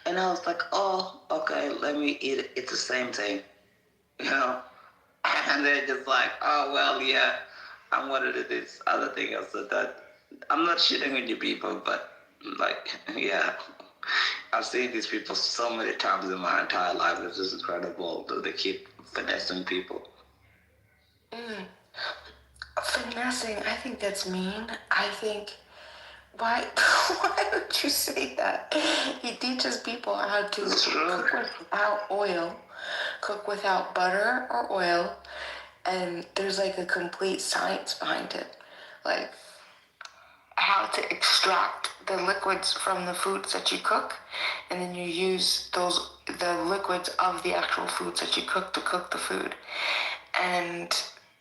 And I was like, oh, okay, let me eat it. It's the same thing, you know? And they're just like, oh, well, yeah, I wanted to do this other thing. I said that I'm not shitting on you people, but like, yeah. I've seen these people so many times in my entire life. It's just incredible that they keep finessing people. Finessing, I think that's mean. I think, why would you say that? He teaches people how to cook without oil, cook without butter or oil, and there's like a complete science behind it. Like, how to extract the liquids from the foods that you cook, and then you use the liquids of the actual foods that you cook to cook the food. And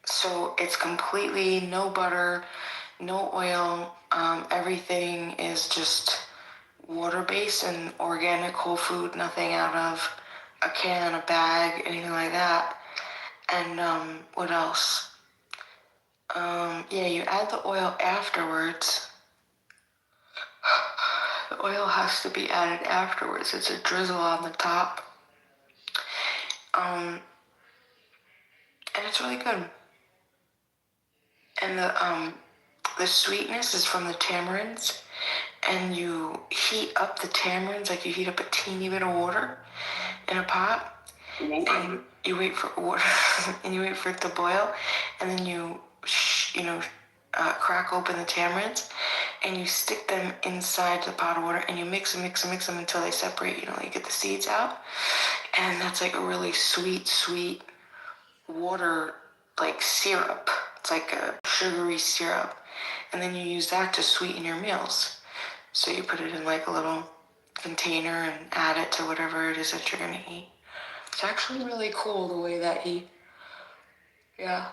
so it's completely no butter, no oil. Everything is just water-based and organic whole food, nothing out of a can, a bag, anything like that. And what else? Yeah, you add the oil afterwards. The oil has to be added afterwards. It's a drizzle on the top. And it's really good. And the sweetness is from the tamarinds. And you heat up the tamarinds, like you heat up a teeny bit of water in a pot. And you wait for water, and you wait for it to boil. And then you crack open the tamarinds, and you stick them inside the pot of water, and you mix them until they separate. You get the seeds out, and that's like a really sweet water, like syrup. It's like a sugary syrup. And then you use that to sweeten your meals. So you put it in like a little container and add it to whatever it is that you're gonna eat. It's actually really cool the way that yeah.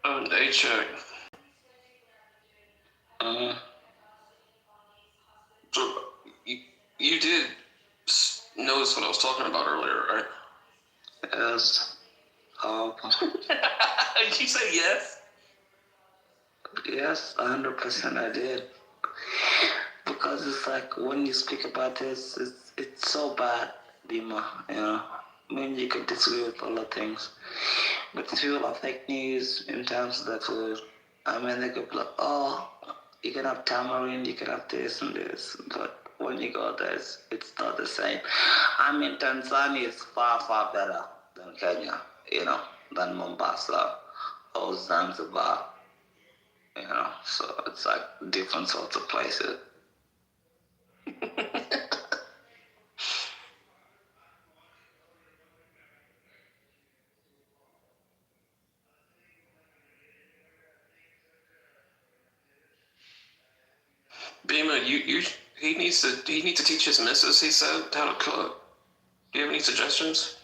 Hey, check. So you did notice what I was talking about earlier, right? Yes. Did you say yes? Yes, 100% I did. Because it's like when you speak about this, it's so bad, Dima. You know, I mean, you can disagree with a lot of things, but if you have fake news in terms of the food, I mean, they could be like, oh, you can have tamarind, you can have this and this, but when you go there, it's not the same. I mean, Tanzania is far, far better than Kenya, you know, than Mombasa or Zanzibar, you know, so it's like different sorts of places. Bima, he needs to teach his missus, he said, how to cook. Do you have any suggestions?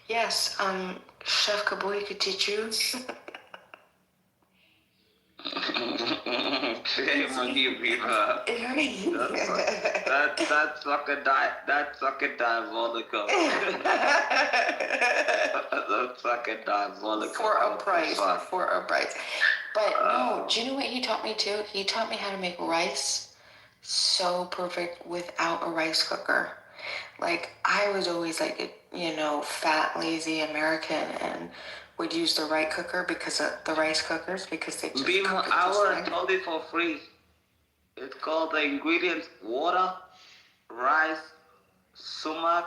Yes, Chef Kabui could teach you. Shame on you, Viva. That's fucking diabolical. That's fucking diabolical. For a price. But no, do you know what he taught me too? He taught me how to make rice so perfect without a rice cooker. Like, I was always like, you know, fat, lazy American and would use the rice cooker because of the rice cookers because they just Bima, I would have told it for free. It's called the ingredients: water, rice, sumac,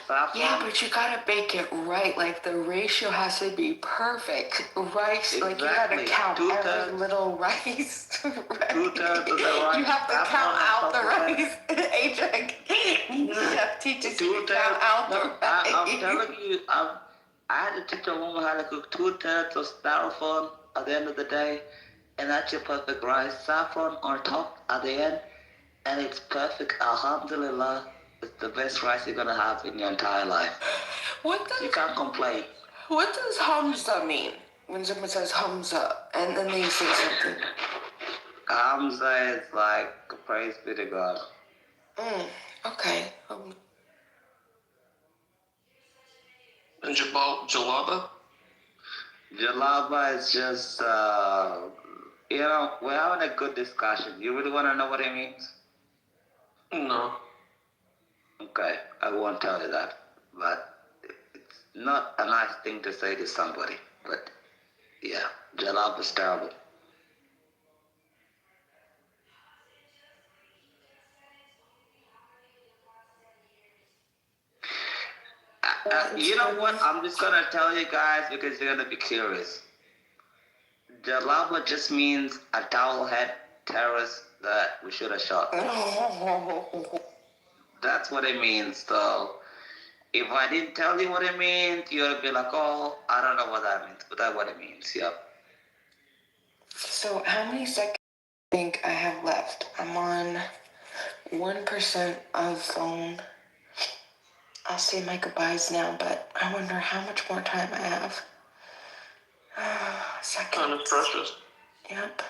saffron. Yeah, but you gotta bake it right. Like, the ratio has to be perfect. Rice, exactly. like, you gotta count every little rice. Right? 2/3 of the rice. You have to count out the rice. AJ, chef teaches you to count out the rice. I'm telling you, I had to teach a woman how to cook 2/3 of styrofoam at the end of the day, and that's your perfect rice. Saffron on top at the end, and it's perfect. Alhamdulillah, it's the best rice you're gonna have in your entire life. You can't complain. What does Hamza mean when someone says Hamza and then they say something? Hamza is like, praise be to God. Okay. And jalaba? Jalaba is just, you know, we're having a good discussion. You really want to know what it means? No. Okay, I won't tell you that. But it's not a nice thing to say to somebody. But yeah, jalaba is terrible. You know what? I'm just going to tell you guys because you're going to be curious. Jalaba just means a towel head terrorist that we should have shot. That's what it means. So if I didn't tell you what it means, you'll be like, oh, I don't know what that means. But that's what it means, yep. So how many seconds do you think I have left? I'm on 1% of phone. I'll say my goodbyes now, but I wonder how much more time I have. Seconds. Time is precious. Yep.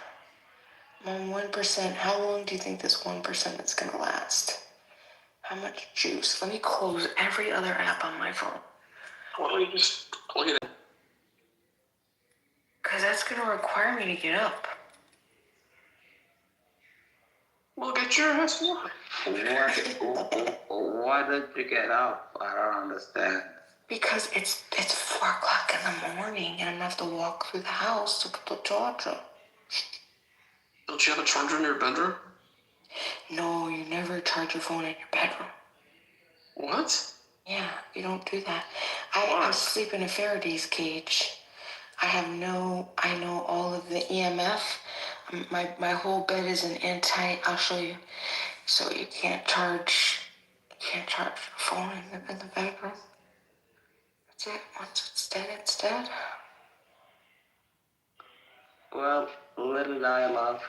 I'm on 1%. How long do you think this 1% is going to last? How much juice? Let me close every other app on my phone. Why don't you just plug it in? Because that's going to require me to get up. Well, get your ass up. Why don't you get up? I don't understand. Because it's 4 o'clock in the morning and I'm going to have to walk through the house to get the charger. Don't you have a charger in your bedroom? No, you never charge your phone in your bedroom. What? Yeah, you don't do that. I sleep in a Faraday's cage. I know all of the EMF. My whole bed is an I'll show you. So you can't charge your phone in the bedroom. That's it. Once it's dead, it's dead. Well, little I love.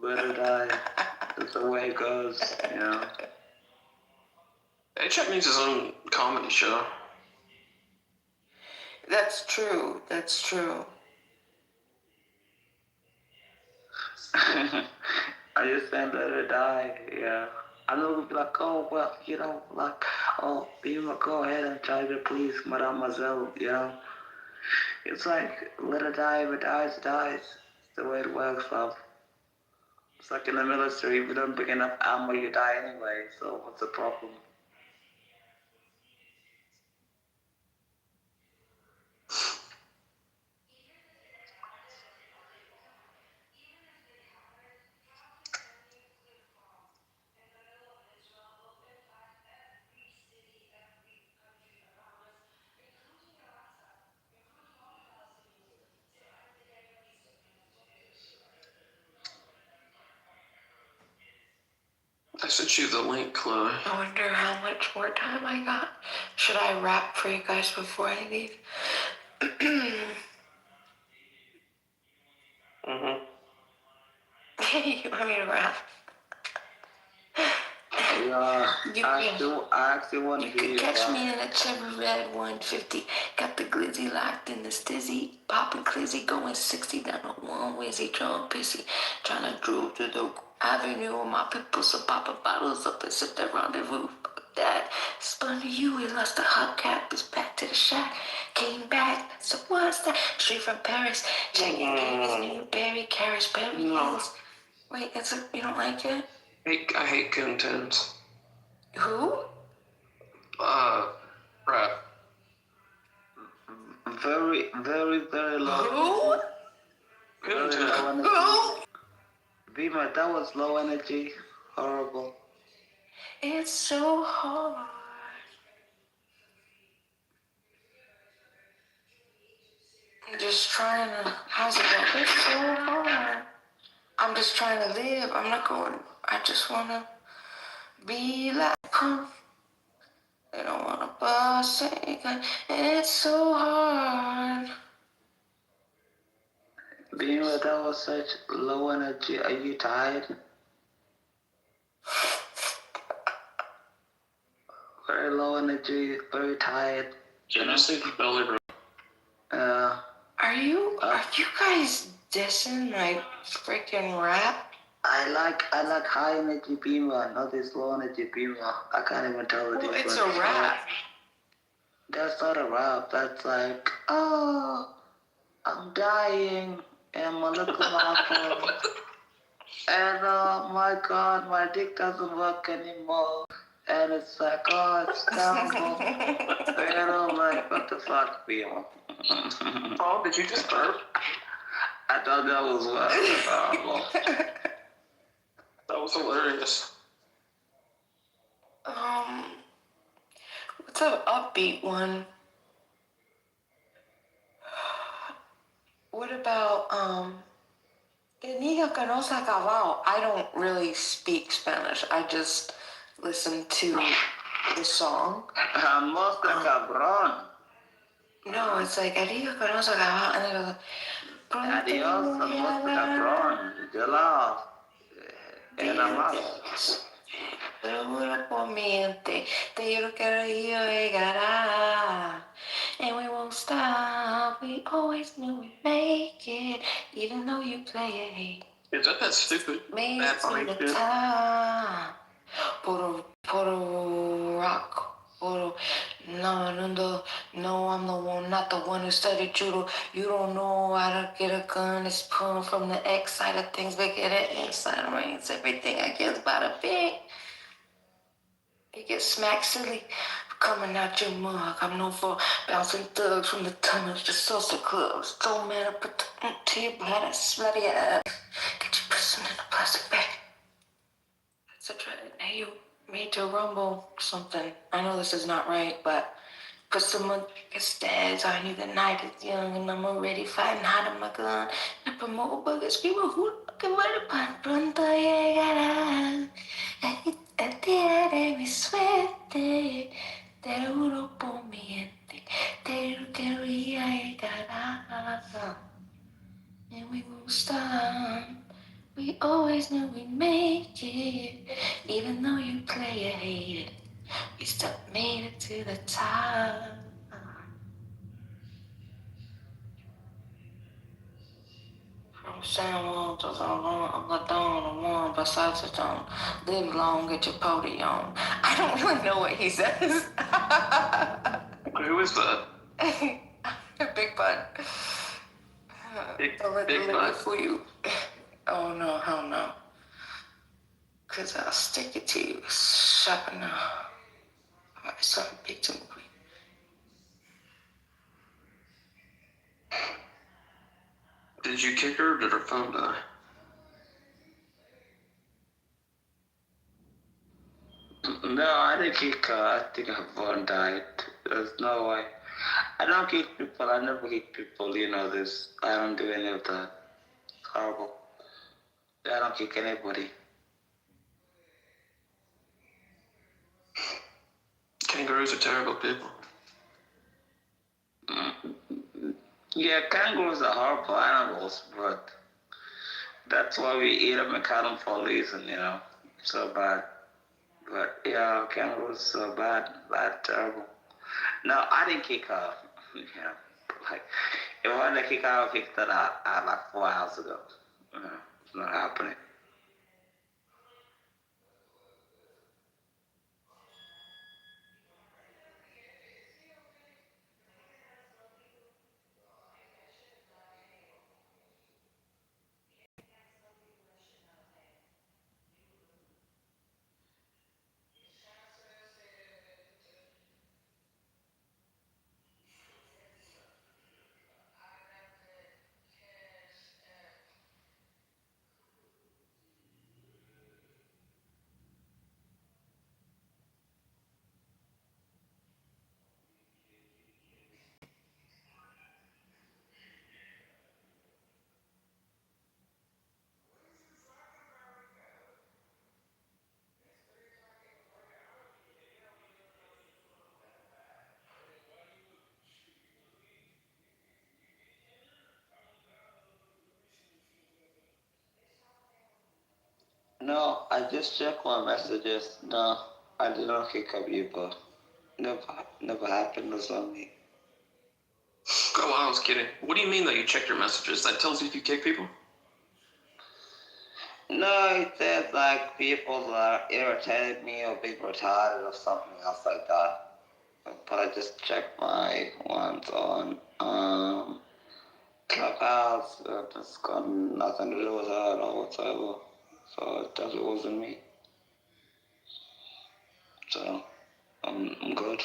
Little die. That's the way it goes, you know. A-Check needs his own comedy show. That's true. That's true. I just said let her die, yeah. I know we'll be like, oh, well, you know, like, oh, Bima, go ahead and try to please Mademoiselle, you know. It's like, let her die, if it dies, it dies. It's the way it works, love. It's like in the military, if you don't bring enough ammo, you die anyway, so what's the problem? I sent you the link, Chloe. I wonder how much more time I got. Should I rap for you guys before I leave? Mm-hmm. You want me to rap? Yeah, You I actually want to You hear can you catch rap. me in a Chevy Red 150. Got the glizzy locked in the stizzy. Popping glizzy going 60 down the one Wizzy. Drum pissy. Trying to drool through the avenue with my people. So popping bottles up and sit there rendezvous. That spun to you. We lost the hubcap. Is back to the shack. Came back. So what's that? Straight from Paris. Checking Gary's new berry carriage. Berry Hills. Wait, you don't like it? I hate contents. Who? Rap. Very, very, very low. Who? Very low energy. Who? Bima, that was low energy. Horrible. It's so hard. I'm just trying to. How's it going? It's so hard. I'm just trying to live. I'm not going. I just want to be like her. They don't want to bust it. It's so hard. Bima, that was such low energy. Are you tired? Very low energy, very tired. Just say the belly room. Are you guys dissing like freaking rap? I like high energy Bima, not this low energy Bima. I can't even tell the difference. It's a rap. That's not a rap. That's like, oh, I'm dying, and my little phone. And oh my God, my dick doesn't work anymore. And it's like, oh, it's terrible. And I'm like, what the fuck, Bima? Oh, did you just burp? I thought that was horrible. That was hilarious. What's an upbeat one? What about El niño que no se ha acabado? I don't really speak Spanish. I just listen to the song. Mosca cabrón. No, it's like El niño que no se ha acabado, and then it goes. Adiós, mosca cabrón. Yo la. Era más. Pero juro por mi mente, te juro que el río llegará. And we won't stop, we always knew we'd make it, even though you play it. Is that stupid Made bad it to funny the shit? top. Puro rock, puro. No, I'm the one, not the one who studied judo. You don't know how to get a gun. It's pulling from the X side of things, but get it inside of me. It's everything I get about a big. You get smacked silly for coming out your mug. I'm known for bouncing thugs from the tunnels to salsa clubs. Don't matter, put the to your bladder, slut your ass. Get you pressing in a plastic bag. That's a dread. Hey, you. me to rumble something. I know this is not right, but cause someone gets dead, I knew the night is young and I'm already fighting hard on my gun. I promote buggers, people who que vuelvan pronto llegarán. El día de mi suerte, te lo juro por mi gente, te lo llegará. And we won't stop. We always knew we'd make it, even though you play a hater. We still made it to the top. From San Juan to San Juan, I'm the dawn, the one besides the dawn. Live long, get your podium. I don't really know what he says. Who is that? Big Bud. Don't let Big the liquor Bud? fool you. Oh no, hell no. Cause I'll stick it to you. Sharp enough. Alright, something big to me. Did you kick her or did her phone die? No, I didn't kick her. I think her phone died. There's no way. I don't kick people. I never kick people. You know this. I don't do any of that. Horrible. I don't kick anybody. Kangaroos are terrible people. Yeah, kangaroos are horrible animals, but that's why we eat them and cut them for a reason, you know. So bad. But yeah, kangaroos so bad, terrible. No, I didn't kick her. Yeah, like if I wanted to kick her, I would kick that out like 4 hours ago. It's not happening. No, I just checked my messages. No, I did not kick up people. Never happened. That's on me. Oh, I was kidding. What do you mean that you checked your messages? That tells you if you kick people? No, it says like people that irritated me or being retarded or something else like that. But I just checked my ones on Clubhouse. It's got nothing to do with that or whatsoever. So it definitely wasn't me. So I'm good.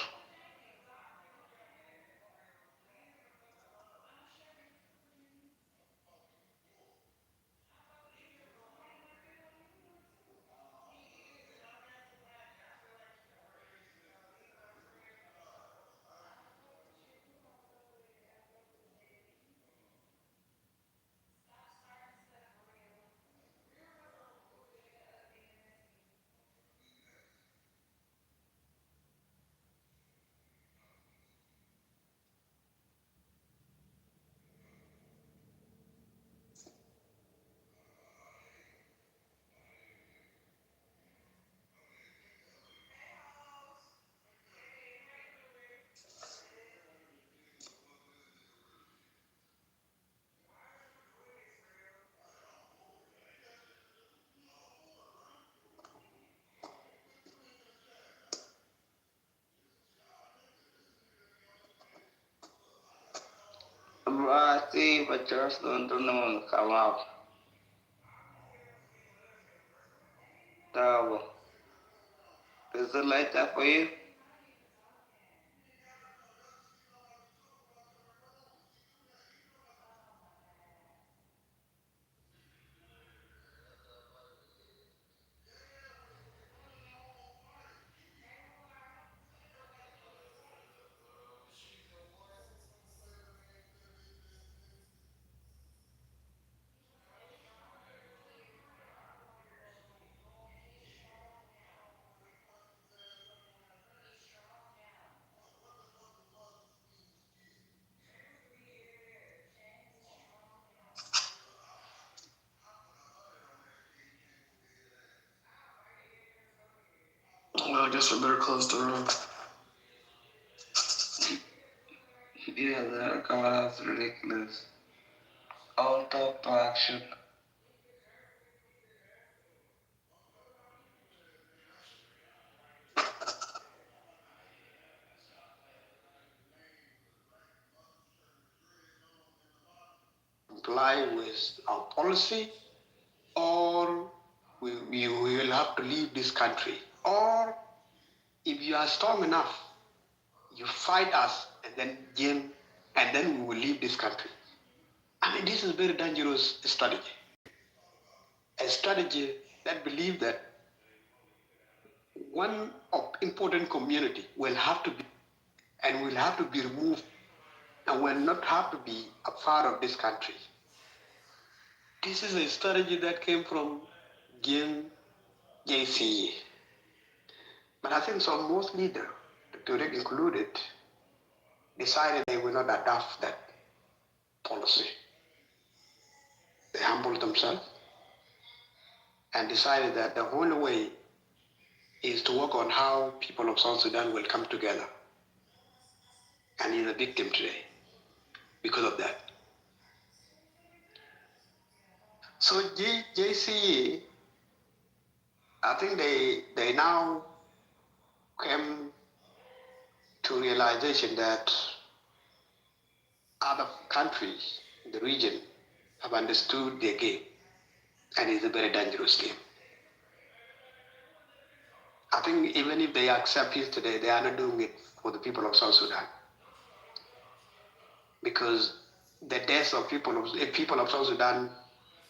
Berarti Bachelors don't know come out. Terrible. Is it like that for you? I guess we better close the room. Yeah, that was ridiculous. All talk to action. Comply with our policy, or we will have to leave this country. Or if you are strong enough, you fight us and then we will leave this country. I mean, this is a very dangerous strategy. A strategy that believes that one important community will have to be removed and will not have to be a part of this country. This is a strategy that came from JCE. But I think some most leaders, Distrct included, decided they will not adopt that policy. They humbled themselves and decided that the only way is to work on how people of South Sudan will come together. And he's a victim today because of that. So JCE, I think they now came to realization that other countries in the region have understood their game, and it's a very dangerous game. I think even if they accept peace today, they are not doing it for the people of South Sudan. Because the deaths of if people of South Sudan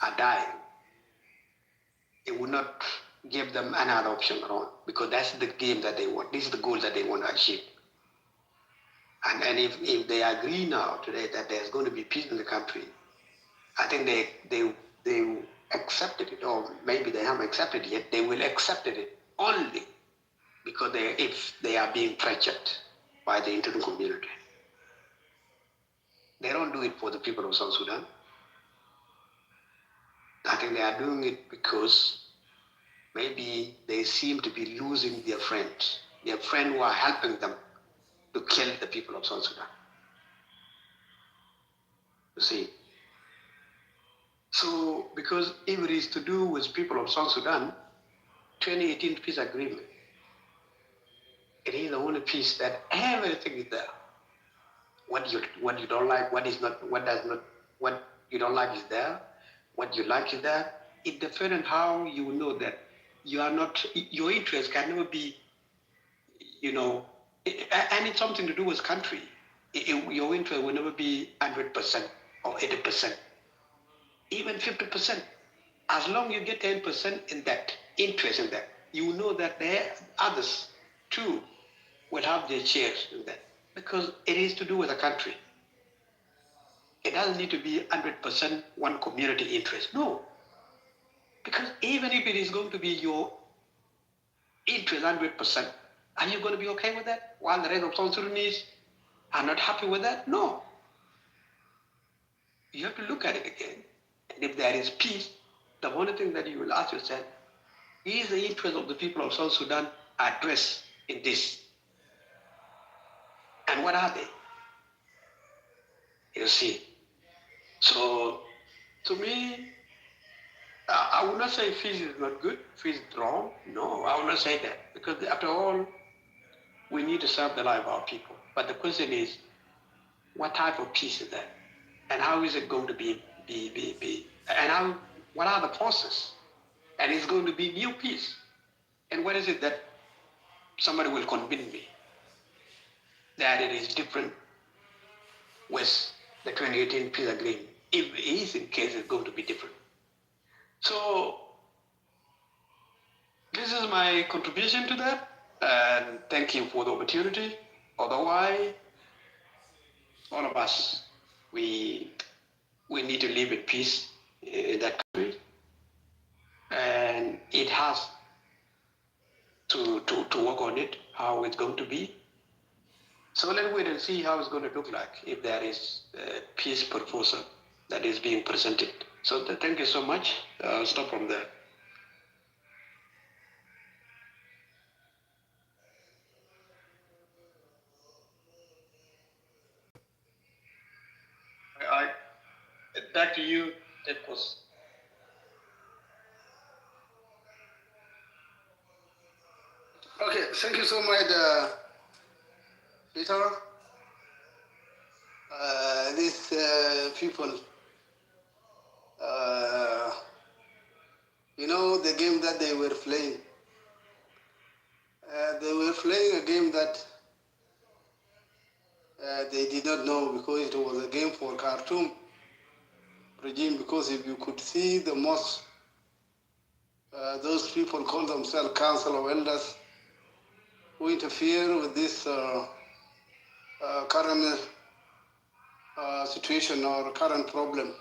are dying, it would not give them another option around, because that's the game that they want. This is the goal that they want to achieve. And if they agree now today that there's going to be peace in the country, I think they accepted it, or maybe they haven't accepted it yet. They will accept it only because if they are being pressured by the international community. They don't do it for the people of South Sudan. I think they are doing it because maybe they seem to be losing their friends who are helping them to kill the people of South Sudan. You see? So, because if it is to do with people of South Sudan, 2018 peace agreement, it is the only peace that everything is there. What you don't like, what you don't like is there. What you like is there. It depends on how you know that you are not, your interest can never be, and it's something to do with country. Your interest will never be 100% or 80%, even 50%. As long as you get 10% in that, interest in that, you know that there others too will have their shares in that, because it is to do with the country. It doesn't need to be 100% one community interest. No. Because even if it is going to be your interest 100%, are you going to be okay with that? While the rest of South Sudanese are not happy with that? No. You have to look at it again. And if there is peace, the only thing that you will ask yourself, is the interest of the people of South Sudan addressed in this? And what are they? You see. So, to me, I would not say peace is not good, peace is wrong. No, I would not say that. Because after all, we need to serve the life of our people. But the question is, what type of peace is that? And how is it going to be? And what are the process? And it's going to be new peace. And what is it that somebody will convince me that it is different with the 2018 peace agreement? If it is, in case it's going to be different. So this is my contribution to that, and thank you for the opportunity. Otherwise, all of us, we need to live in peace in that country, and it has to work on it, how it's going to be. So let's wait and see how it's going to look like if there is a peace proposal that is being presented. So thank you so much. I'll stop from there. back to you, Tepos. Okay, thank you so much, Peter. These people, you know, the game that they were playing. They were playing a game that they did not know because it was a game for Khartoum regime. Because if you could see the mosque, those people call themselves Council of Elders, who interfere with this current situation or current problem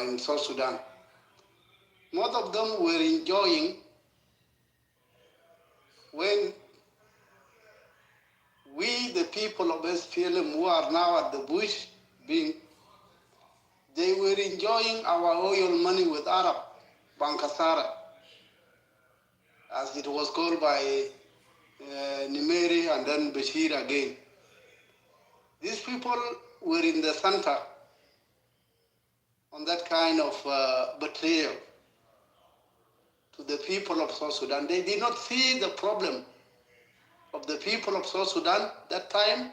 in South Sudan. Most of them were enjoying when we, the people of SPLM who are now at the bush, they were enjoying our oil money with Arab, Bankasara, as it was called by Nimeri and then Bashir again. These people were in the center on that kind of betrayal to the people of South Sudan. They did not see the problem of the people of South Sudan that time.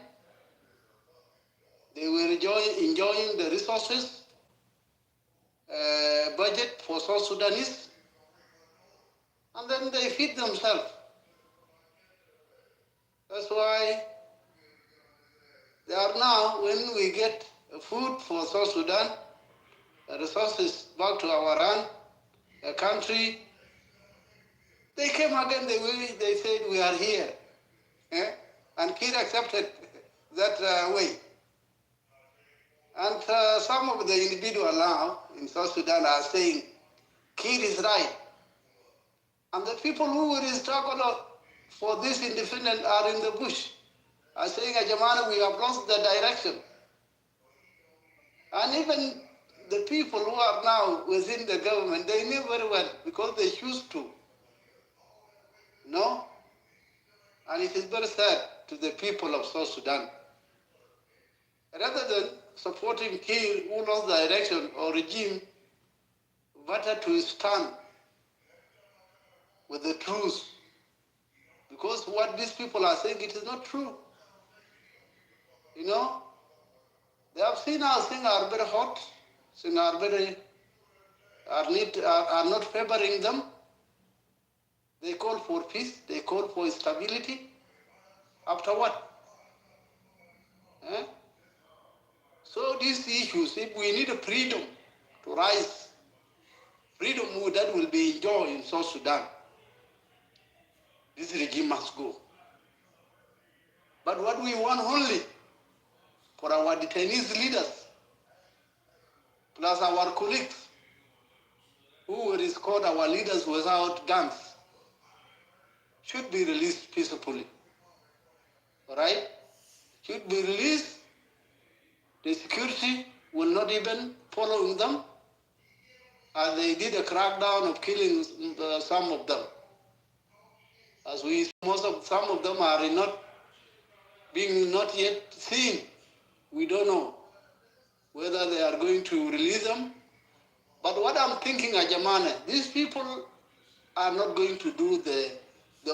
They were enjoying the resources, budget for South Sudanese, and then they feed themselves. That's why they are now, when we get food for South Sudan, resources back to our own country, they came again they said we are here. And Kir accepted that way. And some of the individuals now in South Sudan are saying Kir is right. And the people who will struggle for this independence are in the bush, are saying, Ajamana, we have lost the direction. And even the people who are now within the government, they knew very well because they choose to. No? And it is very sad to the people of South Sudan. Rather than supporting Kir who lost direction or regime, better to stand with the truth. Because what these people are saying, it is not true. You know, they have seen us, things are very hot, things are not favoring them. They call for peace, they call for stability. After what? So these issues, if we need a freedom to rise, freedom that will be enjoyed in South Sudan, this regime must go. But what we want only for our detainees leaders, plus our colleagues, who were called our leaders without guns, should be released peacefully. All right? Should be released. The security will not even follow them, as they did a crackdown of killing some of them. As some of them are not yet seen. We don't know whether they are going to release them. But what I'm thinking, Ajamane, these people are not going to do the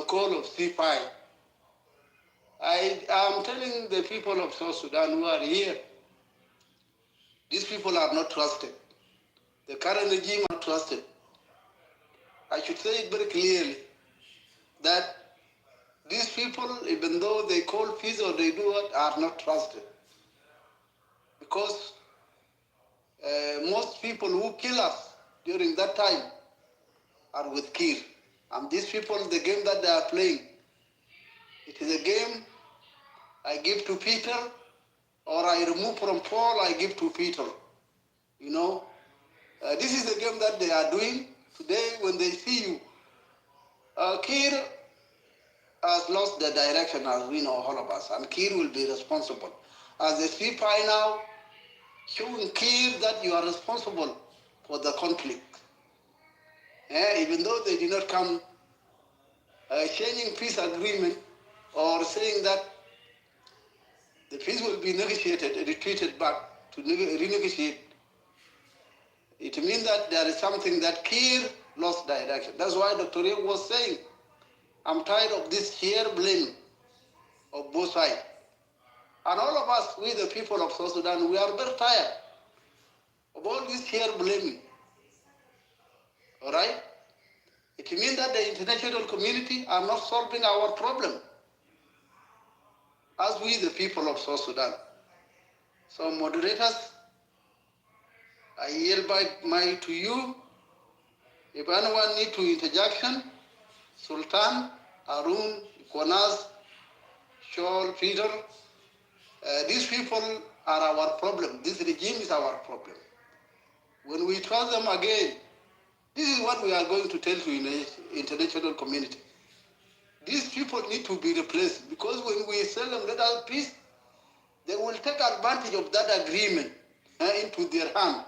call of CPI. I am telling the people of South Sudan who are here, these people are not trusted. The current regime are not trusted. I should say it very clearly that these people, even though they call peace or they do what, are not trusted. Because most people who kill us during that time are with Kir. And these people, the game that they are playing, it is a game I give to Peter, or I remove from Paul, I give to Peter. You know, this is the game that they are doing today when they see you. Kir has lost the direction, as we know, all of us, and Kir will be responsible. As the CPI now, showing Kir that you are responsible for the conflict. Even though they did not come changing peace agreement or saying that the peace will be negotiated, retreated back to renegotiate. It means that there is something that Kir lost direction. That's why Dr. Riek was saying, I'm tired of this here blame of both sides. And all of us, we the people of South Sudan, we are very tired of all this here blaming. All right? It means that the international community are not solving our problem as we the people of South Sudan. So moderators, I yield my to you. If anyone need to interjection, Sultan, Arun, Kwanaz, Shaul, Peter, these people are our problem. This regime is our problem. When we trust them again, this is what we are going to tell to the international community. These people need to be replaced because when we tell them let us peace, they will take advantage of that agreement into their hand.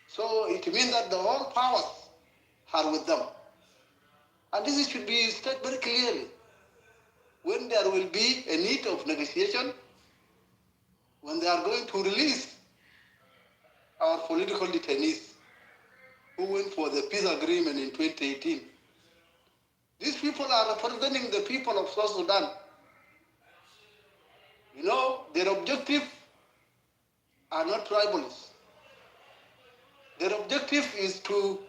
So it means that the whole powers are with them. And this should be stated very clearly. When there will be a need of negotiation, when they are going to release our political detainees who went for the peace agreement in 2018. These people are representing the people of South Sudan. You know, their objective are not tribalists. Their objective is to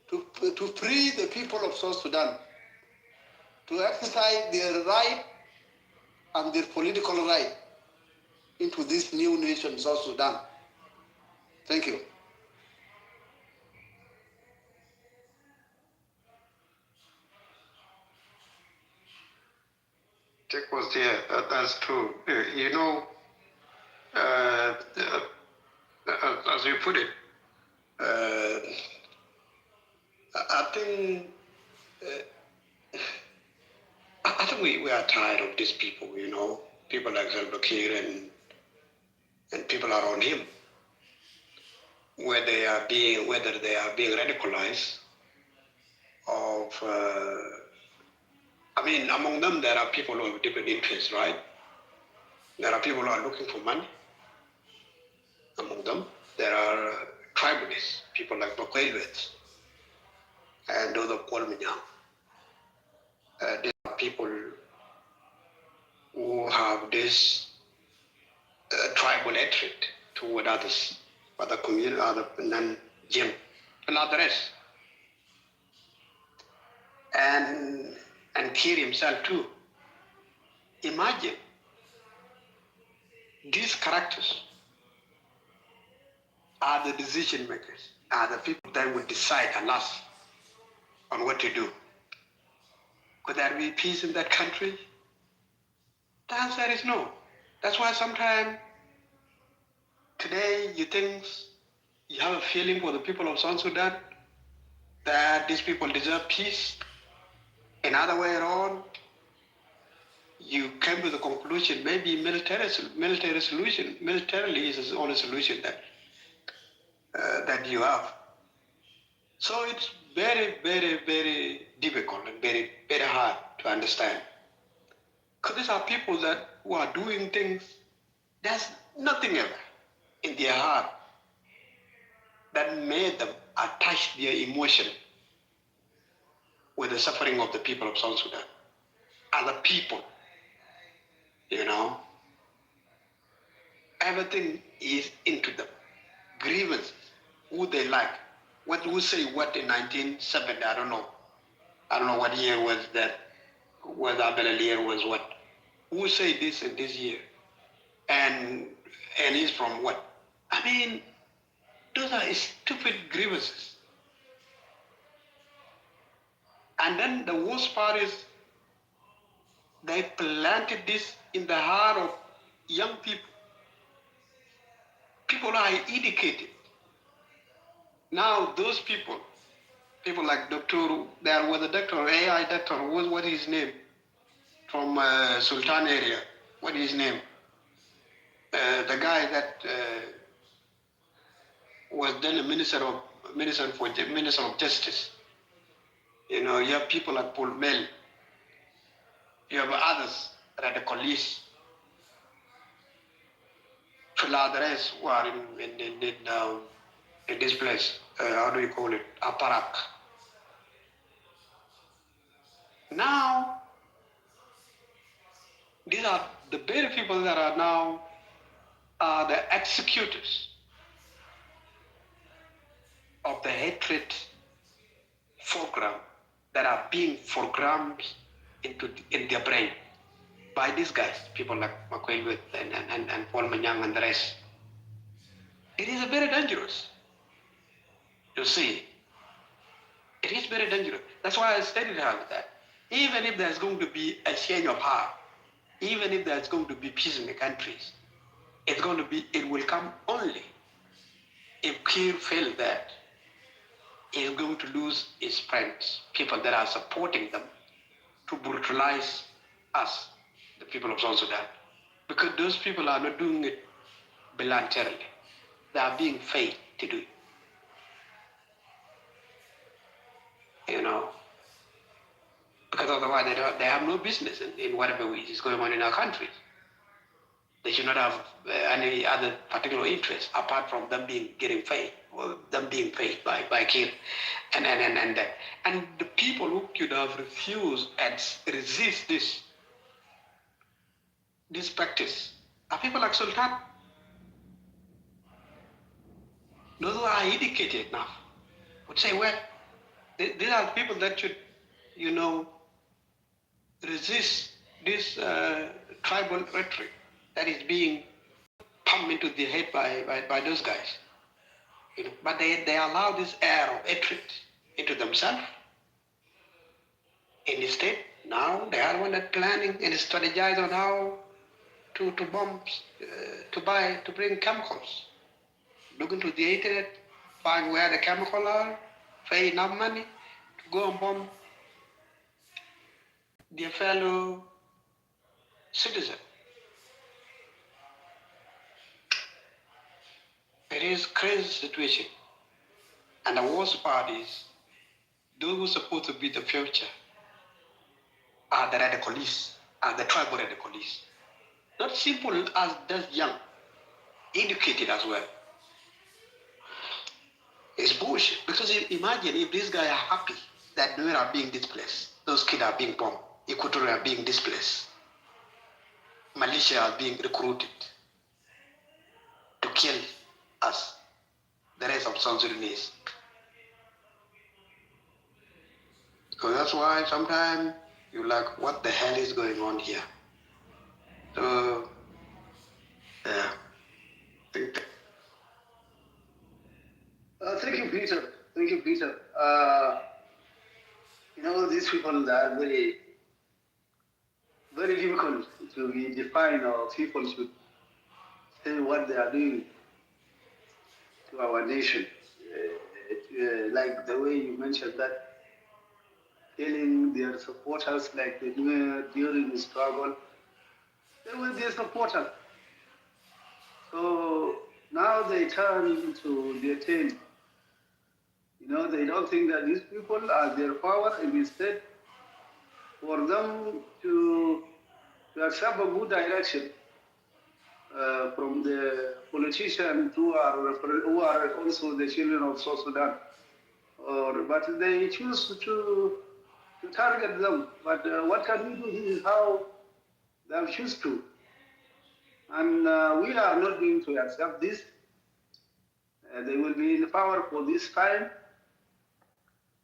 free the people of South Sudan, to exercise their right and their political right into this new nation, South Sudan. Thank you. Jack was there. That's true. You know, as you put it, I think we are tired of these people. You know, people like Salva Kiir and people around him, whether they are being radicalized. Among them there are people who have different interests, right? There are people who are looking for money. Among them, there are tribalists, people like Bakwelwets and those of Kwalminyang. There are people who have this tribal hatred toward others, other community, other non-Jim, and all the rest. And Kiir himself too. Imagine these characters are the decision makers, are the people that will decide at last on what to do. Could there be peace in that country? The answer is no. That's why sometimes today you think you have a feeling for the people of South Sudan that these people deserve peace. Another way around, you came to the conclusion maybe militarily is the only solution that you have. So it's very, very, very difficult and very, very hard to understand. Because these are people who are doing things, there's nothing ever in their heart that made them attach their emotion with the suffering of the people of South Sudan. Other people, you know, everything is into them. Grievances, who they like, who say what in 1970, I don't know what year was that, whether Abel was what. Who say this in this year? And he's from what? I mean, those are stupid grievances. And then the worst part is they planted this in the heart of young people. People are educated. Now those people like there was a doctor, AI doctor, what is his name? From Sultan area, what is his name? The guy that was then a minister of justice. You know, you have people like Paul Mel. You have others, radicalists, Philadelphia, who are in in this place. How do you call it? Aparak. Now, these are the very people that are now the executors of the hatred program that are being programmed in their brain by these guys, people like McQuaid and Paul Manyang and the rest. It is very dangerous. You see, it is very dangerous. That's why I stated that even if there's going to be a change of heart, even if there's going to be peace in the countries, it will come only if Kir feels that he is going to lose his friends, people that are supporting them to brutalize us, the people of South Sudan. Because those people are not doing it voluntarily. They are being paid to do it. You know, because otherwise they have no business in whatever is going on in our countries. They should not have any other particular interest apart from them getting paid, or them being paid by Kir. And the people who could have refused and resist this practice are people like Sultan. Those who are educated now would say, well, these are people that should, resist this tribal rhetoric that is being pumped into the head by those guys. But they allow this air of hatred into themselves. Instead, now they are one that planning and strategize on how to bomb, to bring chemicals. Look into the internet, find where the chemicals are, pay enough money to go and bomb their fellow citizen. It is a crazy situation. And the worst part is, those who are supposed to be the future are the radicalists, are the tribal radicalists. Not simple as just young, educated as well. It's bullshit. Because imagine if these guys are happy that they are being displaced, those kids are being bombed, Equatorial are being displaced, militia are being recruited to kill us, the rest of South Sudanese. So that's why sometimes you're like, what the hell is going on here? So, yeah. Thank you, Peter. Thank you, Peter. These people are very, very difficult to be defined, or people should say what they are doing to our nation. Like the way you mentioned that, telling their supporters like they do during the struggle, they were their supporters. So now they turn into their tail. They don't think that these people are their power, and instead for them to accept a good direction from the politicians who are also the children of South Sudan. But they choose to target them. But what can we do? This is how they have chosen to. And we are not going to accept this. They will be in power for this time.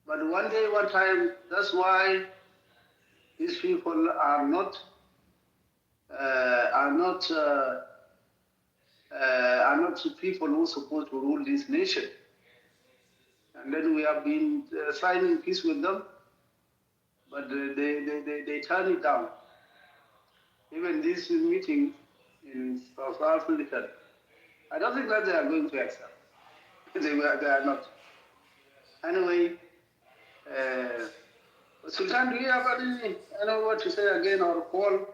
But one day, one time, that's why these people are not people who are supposed to rule this nation. And then we have been signing peace with them, but they turn it down. Even this meeting in South Africa, I don't think that they are going to accept. They are not. Anyway, Sultan, do you have any what to say again, or Paul,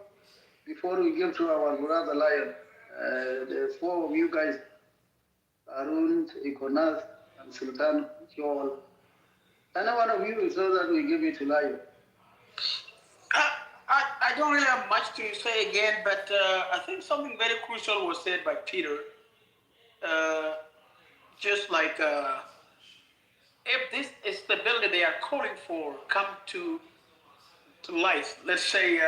before we give to our brother Lion? The four of you guys, Arun, Ikonath, and Sultan, Joel. Any one of you, so that we give it to Lion. I don't really have much to say again, but I think something very crucial was said by Peter. just like if this stability they are calling for come to life, let's say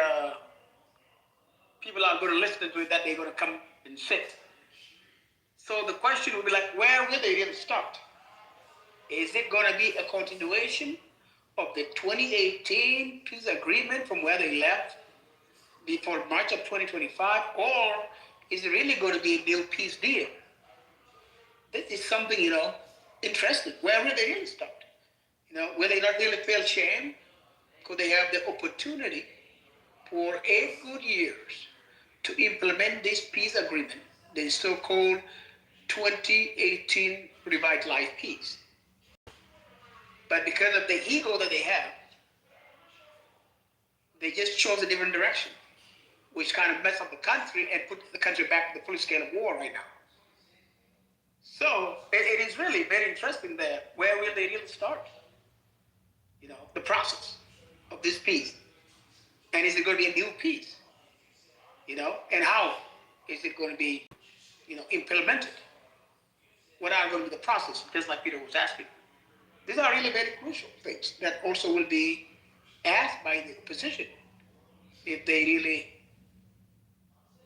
people are going to listen to it, that they're going to come and sit. So the question will be like, where will they really start? Is it going to be a continuation of the 2018 peace agreement from where they left before March of 2025, or is it really going to be a new peace deal? This is something, interesting. Where will they really start? Will they not really feel shame? Could they have the opportunity for 8 good years to implement this peace agreement, the so-called 2018 revitalized peace? But because of the ego that they have, they just chose a different direction, which kind of messed up the country and put the country back to the full scale of war right now. So it is really very interesting there. Where will they really start? The process of this peace. And is it going to be a new peace? And how is it going to be, implemented? What are going to be the process? Just like Peter was asking. These are really very crucial things that also will be asked by the opposition if they really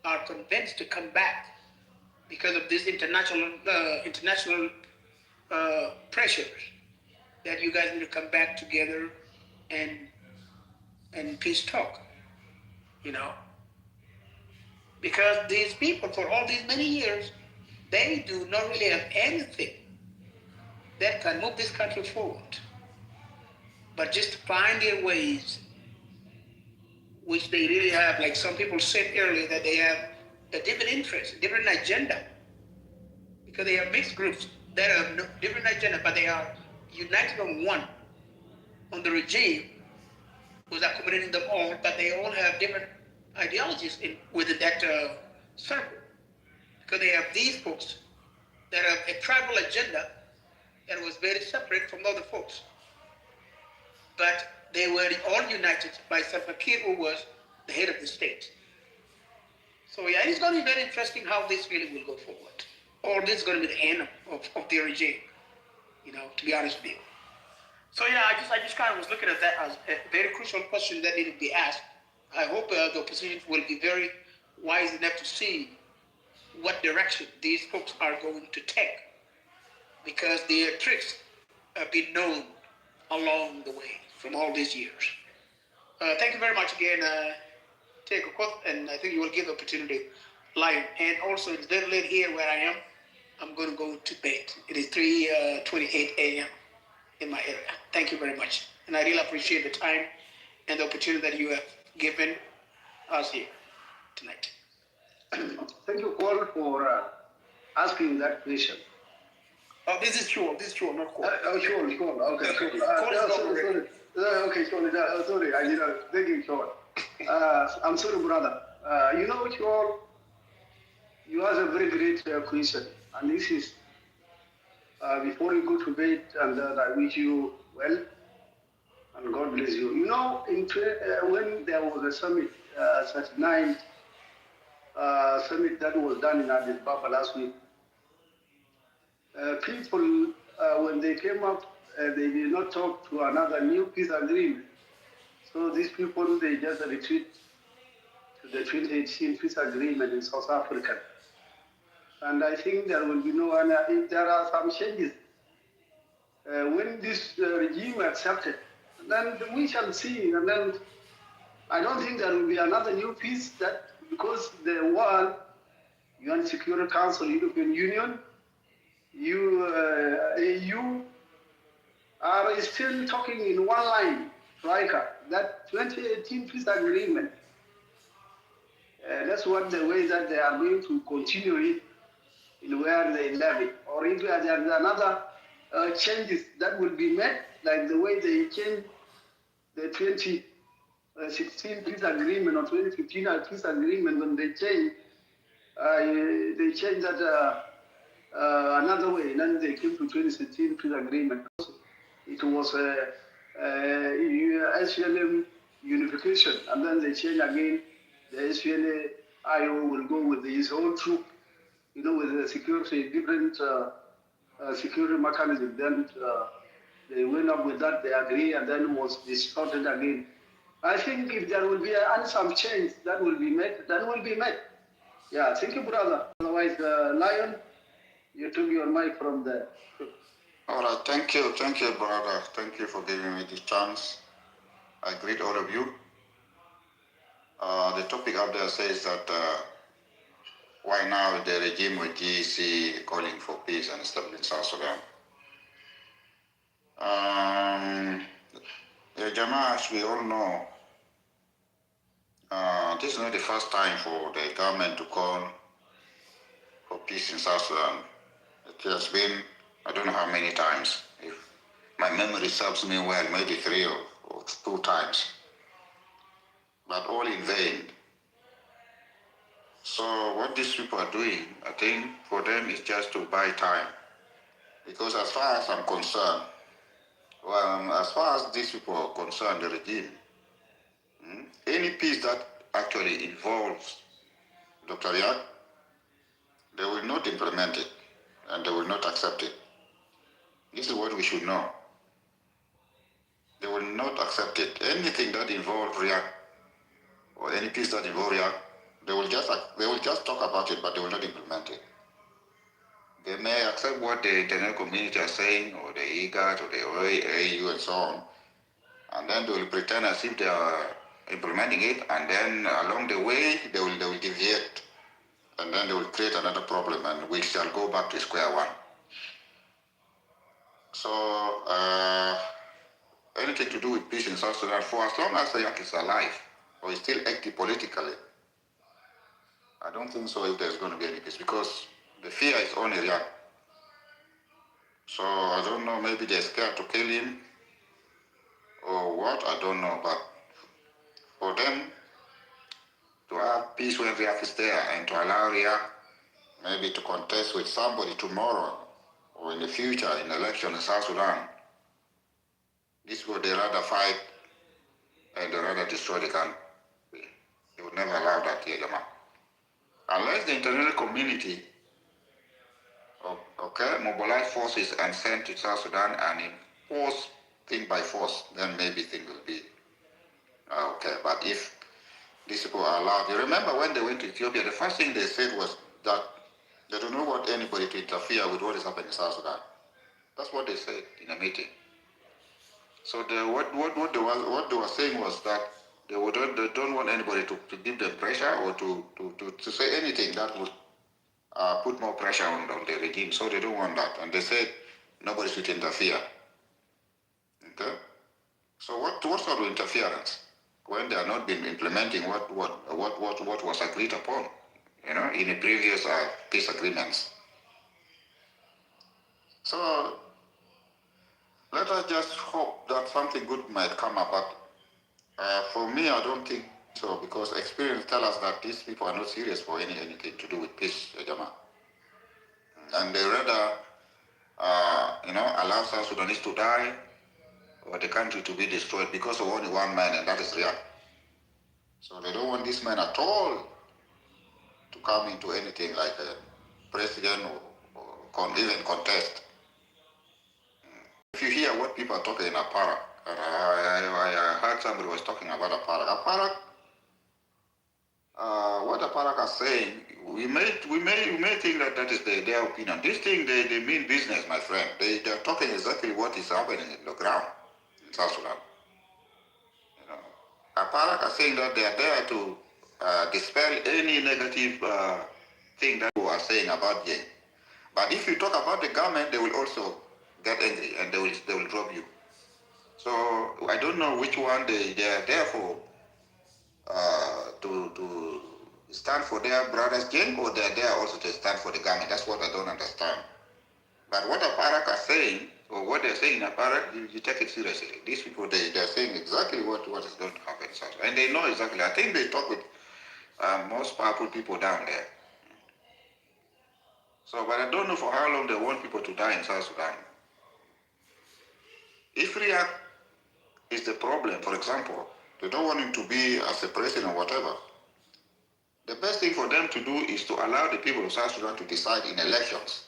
are convinced to come back because of these international pressures that you guys need to come back together and peace talk, because these people for all these many years, they do not really have anything that can move this country forward, but just find their ways, which they really have, like some people said earlier, that they have a different interest, different agenda, because they have mixed groups that have no different agenda, but they are united on one, on the regime, who's accommodating them all, but they all have different ideologies within that circle. Because they have these folks that have a tribal agenda that was very separate from other folks. But they were all united by Salva Kiir, who was the head of the state. So yeah, it's going to be very interesting how this really will go forward. Or this is going to be the end of the regime, to be honest with you. So yeah, I just kind of was looking at that as a very crucial question that needed to be asked. I hope the opposition will be very wise enough to see what direction these folks are going to take, because their tricks have been known along the way from all these years. Thank you very much again, take a quote, and I think you will give the opportunity live. And also, it's very late here where I am. I'm going to go to bed. It is 3:28 a.m. in my area. Thank you very much. And I really appreciate the time and the opportunity that you have given us here tonight. Thank you, Paul, for asking that question. Oh, this is Sean, not Paul. Sean, okay, Sean. Okay, Sean, sorry, thank you, Sean. I'm sorry, brother. Sean, you asked a very great question, and this is, before you go to bed, and I wish you well, and God bless you. When there was a summit, 39th summit that was done in Addis Ababa last week, people, when they came up, they did not talk to another new peace agreement. So these people, they just retreat to the 2018 peace agreement in South Africa. And I think there will be no, and if there are some changes, when this regime accepted, then we shall see. And then I don't think there will be another new peace, that because the world, UN Security Council, European Union, EU are still talking in one line, Riker, that 2018 peace agreement. That's what the way that they are going to continue it in where they left it. Or if there is another changes that will be made, like the way they changed the 2016 peace agreement or 2015 peace agreement, when they changed that another way, and then they came to 2016 peace agreement. It was SPLM unification, and then they change again. The SPLA-IO will go with his own troop, with the security, different security mechanism. Then they went up with that, they agree, and then was distorted again. I think if there will be some change that will be made, that will be made. Yeah, thank you, brother. Otherwise, Lion, you took your mic from there. All right, thank you, brother. Thank you for giving me this chance. I greet all of you. The topic up there says that why now the regime with GEC calling for peace and stability in South Sudan. Jama, as we all know, this is not the first time for the government to call for peace in South Sudan. It has been, I don't know how many times. If my memory serves me well, maybe 3 or 2 times. But all in vain. So what these people are doing, I think for them is just to buy time. Because as far as I'm concerned, as far as these people are concerned, the regime, any peace that actually involves Dr. Riek, they will not implement it and they will not accept it. This is what we should know. They will not accept it. Anything that involves Riek or any peace that involves Riek, they will just talk about it, but they will not implement it. They may accept what the international community are saying, or the IGAD, or the AU, and so on, and then they will pretend as if they are implementing it, and then along the way they will deviate, and then they will create another problem, and we shall go back to square one. So anything to do with peace in South Sudan, for as long as Riek is alive or is still active politically, I don't think so if there's going to be any peace, because the fear is only Riek. So I don't know, maybe they're scared to kill him or what, I don't know, but for them to have peace when Riek is there and to allow Riek maybe to contest with somebody tomorrow or in the future in election in South Sudan, this is what they rather fight and they rather destroy the country. They would never allow that here, Jama. Unless the international community mobilize forces and send to South Sudan and enforce things by force, then maybe things will be okay. But if these people are allowed, you remember when they went to Ethiopia, the first thing they said was that they do not want anybody to interfere with what is happening in South Sudan. That's what they said in a meeting. So what they were saying was that they don't want anybody to give them pressure or to say anything that would put more pressure on the regime. So they don't want that. And they said nobody should interfere. Okay? So what sort of interference when they are not been implementing what was agreed upon, in the previous peace agreements? So let us just hope that something good might come about. For me, I don't think so, because experience tells us that these people are not serious for anything to do with peace, Jama. And they rather, allow South Sudanese to die or the country to be destroyed because of only one man, and that is Riek. So they don't want this man at all to come into anything like a president or even contest. If you hear what people are talking in Aparak, I heard somebody was talking about Aparak. What Aparak are saying, we may think that is their opinion. This thing, they mean business, my friend. They're talking exactly what is happening in the ground in South Sudan. Aparak are saying that they are there to dispel any negative thing that we are saying about Jane. But if you talk about the government, they will also get angry and they will drop you. So I don't know which one they are there for, to stand for their brothers Jane, or they are there also to stand for the government. That's what I don't understand. But what Aparak are saying, or what they're saying in Aparak, you take it seriously. These people, they're saying exactly what is going to happen in South Sudan. And they know exactly. I think they talk with most powerful people down there. So, but I don't know for how long they want people to die in South Sudan. If Riek is the problem, for example, they don't want him to be as a president or whatever. The best thing for them to do is to allow the people of South Sudan to decide in elections.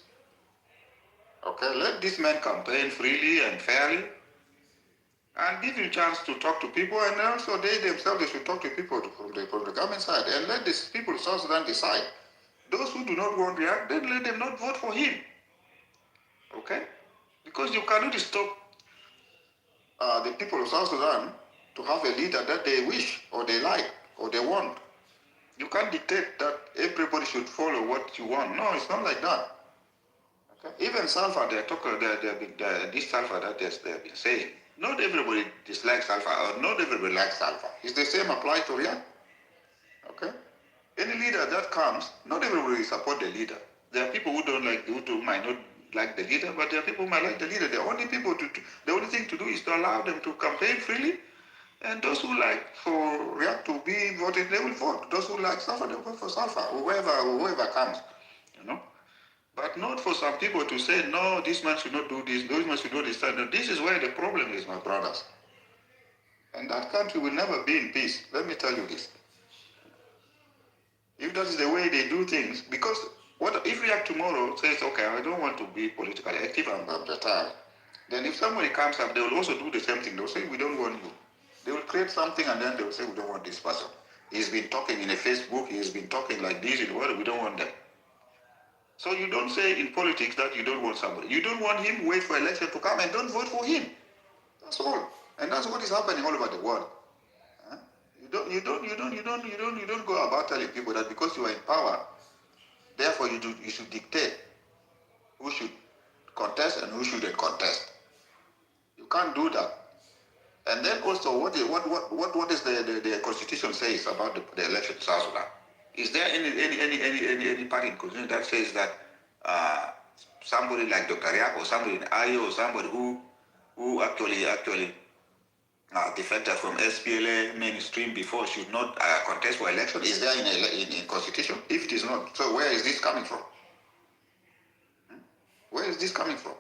Okay, let this man campaign freely and fairly, and give him a chance to talk to people, and also they themselves they should talk to people from the government side, and let these people of South Sudan decide. Those who do not want React, then let them not vote for him. Okay, because you cannot stop the people of South Sudan to have a leader that they wish or they like or they want. You can't dictate that everybody should follow what you want. No, it's not like that. Okay? Even Salva, this Salva that they've been saying, not everybody dislikes Salva or not everybody likes Salva. It's the same apply to Riyadh. Okay? Any leader that comes, not everybody support the leader. There are people who don't like, who might not like the leader, but there are people who might like the leader. The only thing to do is to allow them to campaign freely. And those who like for React to be voted, they will vote. Those who like Safa, they will vote for Safa, whoever comes, you know. But not for some people to say, no, this man should not do this, this man should do this. No, this is where the problem is, my brothers. And that country will never be in peace. Let me tell you this. If that is the way they do things, because if React tomorrow says, okay, I don't want to be politically active, I'm retired, then if somebody comes up, they will also do the same thing. They'll say, we don't want you. They will create something and then they will say, we don't want this person. He's been talking in a Facebook, he's been talking like this, in the world, we don't want them. So you don't say in politics that you don't want somebody. You don't want him, wait for election to come and don't vote for him. That's all. And that's what is happening all over the world. You don't go about telling people that because you are in power, therefore you should dictate who should contest and who shouldn't contest. You can't do that. And then also, what is the Constitution says about the election in South Sudan? Is there any part in the Constitution that says that somebody like Dr. Riak or somebody in IO or somebody who actually defected from SPLA mainstream before should not contest for election? Is there in Constitution? If it is not, so where is this coming from? Where is this coming from?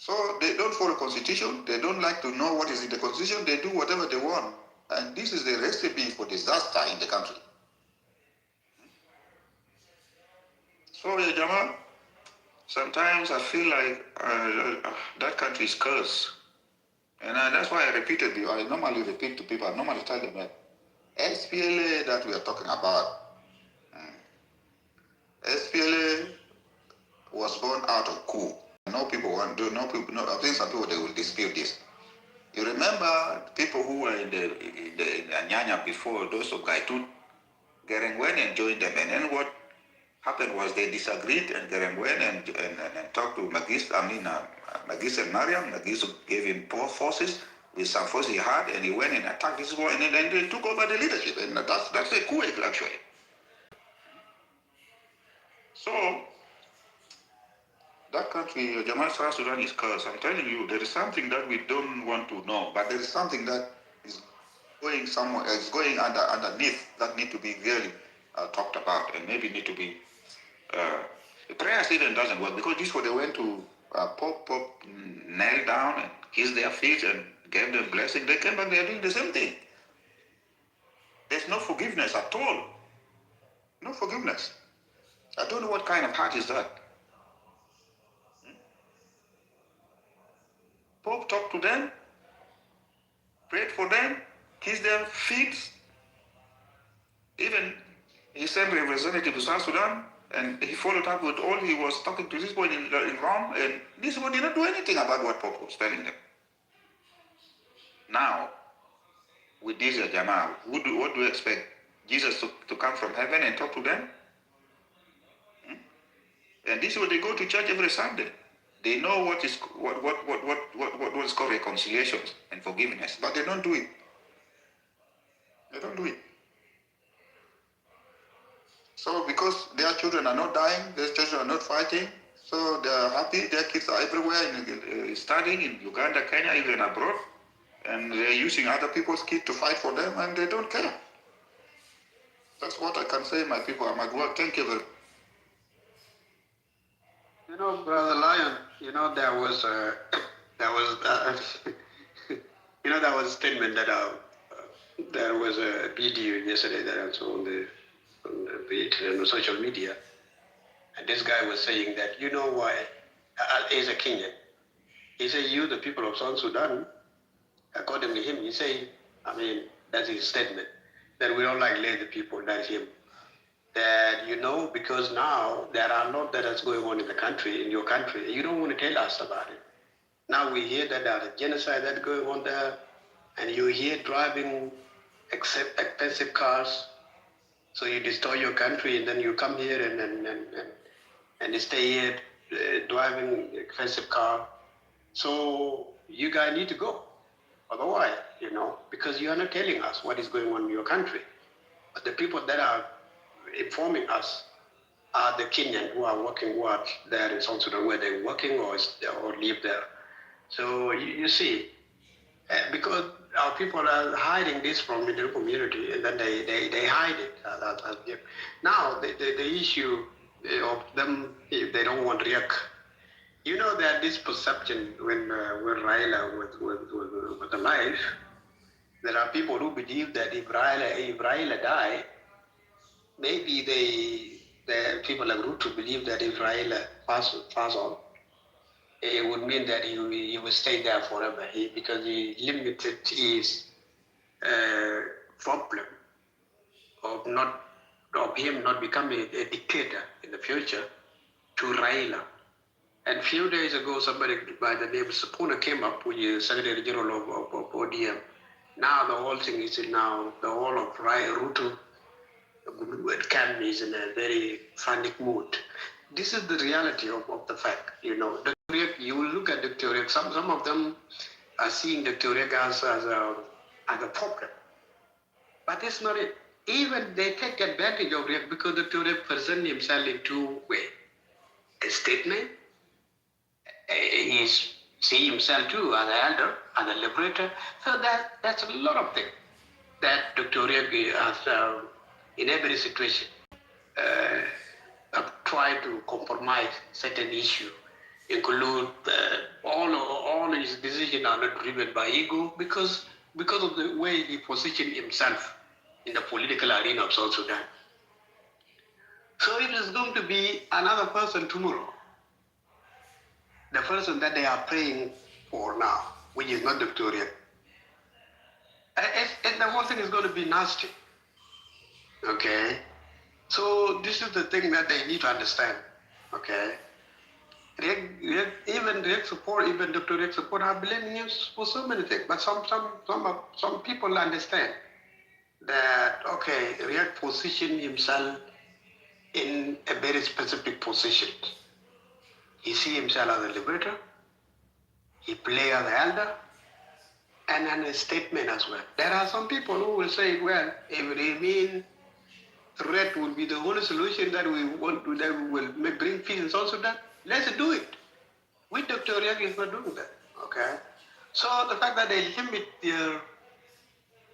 So they don't follow Constitution. They don't like to know what is in the Constitution. They do whatever they want. And this is the recipe for disaster in the country. So, Jamal, sometimes I feel like that country is cursed. And that's why I repeated you. I normally repeat to people, I normally tell them that SPLA that we are talking about, SPLA was born out of coup. I think some people, they will dispute this. You remember people who were in the Anyanya before, those of Gaitut, Gereng went and joined them. And then what happened was they disagreed, and Gereng went and talked to Magis and Mariam. Magis gave him forces with some force he had, and he went and attacked this war, and then they took over the leadership. And that's a coup, actually. So, that country, Jamal, South Sudan is cursed. I'm telling you, there is something that we don't want to know, but there is something that is going somewhere, is going underneath that need to be really talked about, and maybe need to be. Prayers even doesn't work, because this is what they went to Pope knelt down and kissed their feet and gave them blessing. They came back, they are doing the same thing. There's no forgiveness at all. No forgiveness. I don't know what kind of heart is that. Pope talked to them, prayed for them, kissed their feet. Even he sent a representative to South Sudan, and he followed up with all he was talking to this boy in Rome, and this one did not do anything about what Pope was telling them. Now, with this Jamal, what do you expect? Jesus to come from heaven and talk to them? And this is what they go to church every Sunday. They know what is called reconciliation and forgiveness, but they don't do it. They don't do it. So because their children are not dying, their children are not fighting, so they are happy. Their kids are everywhere, studying in Uganda, Kenya, even abroad, and they're using other people's kids to fight for them, and they don't care. That's what I can say, my people. I'm at work. Thank you very much. You know, Brother Lion, there was there was a statement that there was a video yesterday that I saw on the internet, on social media, And this guy was saying that, you know why, he's a Kenyan. He said, you, the people of South Sudan, according to him, he said, I mean, that's his statement, that we don't like lazy people, that's him. That, you know, because now there are a lot that is going on in the country, in your country, you don't want to tell us about it. Now we hear that there's a genocide that's going on there, and you hear driving expensive cars, so you destroy your country, and then you come here and stay here driving expensive car. So you guys need to go. Otherwise, you know, because you are not telling us what is going on in your country. But the people that are informing us are the Kenyan who are working there in South Sudan, where they're working or live there. So you see, because our people are hiding this from the community, and then they hide it. Now the issue of them, if they don't want Riek, you know that this perception when Raila was alive, there are people who believe that if Raila die, maybe the people like Ruto believe that if Raila pass on, it would mean that he will stay there forever because he limited his problem of him not becoming a dictator in the future to Raila. And a few days ago, somebody by the name of Sapuna came up, which is Secretary General of ODM. Now the whole thing is now the whole of Ruto camp is in a very frantic mood. This is the reality of the fact, you know. You will look at Dr. Riek, some of them are seeing Dr. Riek as a problem. But that's not it. Even they take advantage of Riek because Dr. Riek presents himself in two ways. A statement, he see himself too as an elder, as a liberator. So that's a lot of things that Dr. Riek has in every situation try to compromise certain issue, include all his decisions are not driven by ego because of the way he positioned himself in the political arena of South Sudan. So it is going to be another person tomorrow, the person that they are praying for now, which is not Dr. Riek. And the whole thing is going to be nasty. Okay? So this is the thing that they need to understand. Okay? Even Riek support, even Dr. Riek support are blaming him for so many things. But some people understand that, okay, Riek positioned himself in a very specific position. He see himself as a liberator, he play as an elder, and a statement as well. There are some people who will say, well, if they mean threat will be the only solution that we want to, that will bring peace in South Sudan, let's do it. With Dr. Riek is not doing that, okay? So the fact that they limit their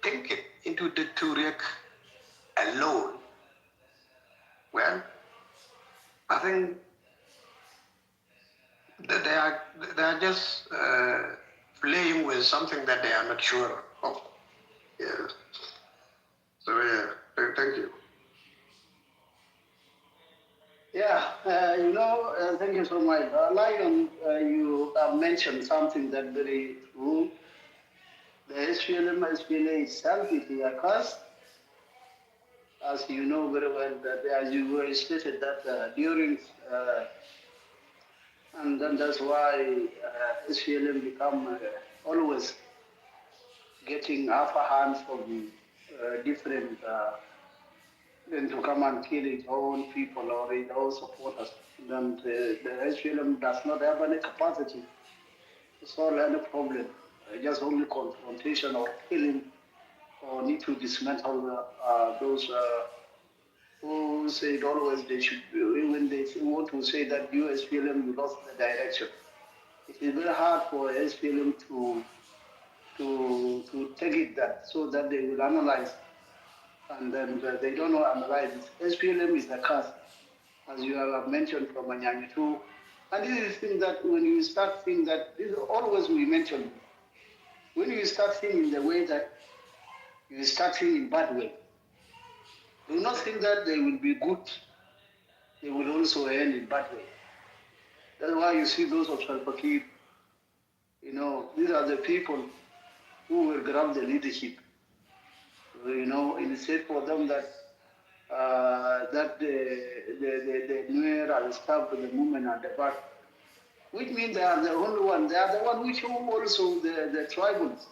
thinking into Dr. Riek alone, well, I think that they are just playing with something that they are not sure of. Yeah. So yeah, thank you. Yeah, thank you so much. Lion, you have mentioned something that very true. The SPLA itself is a curse. As you know very well, that as you were stated that during, and then that's why SPLM become always getting upper hand from different, then to come and kill its own people or its own supporters. Then the SPLM does not have any capacity to solve any problem, just only confrontation or killing, or need to dismantle those who said always they should, when they want to say that you SPLM lost the direction. It is very hard for SPLM to take it that so that they will analyze, and then they don't know analyze it. SPLM is a curse, as you have mentioned from Anyanya too. And this is the thing that when you start seeing that, this is always we mention, when you start seeing in the way that you start seeing in bad way, do not think that they will be good. they will also end in bad way. That's why you see those of Salva Kiir, these are the people who will grab the leadership. Instead for them that the Nuer and stuff with the movement at the back, which means they are the only one. They are the one which also the tribals,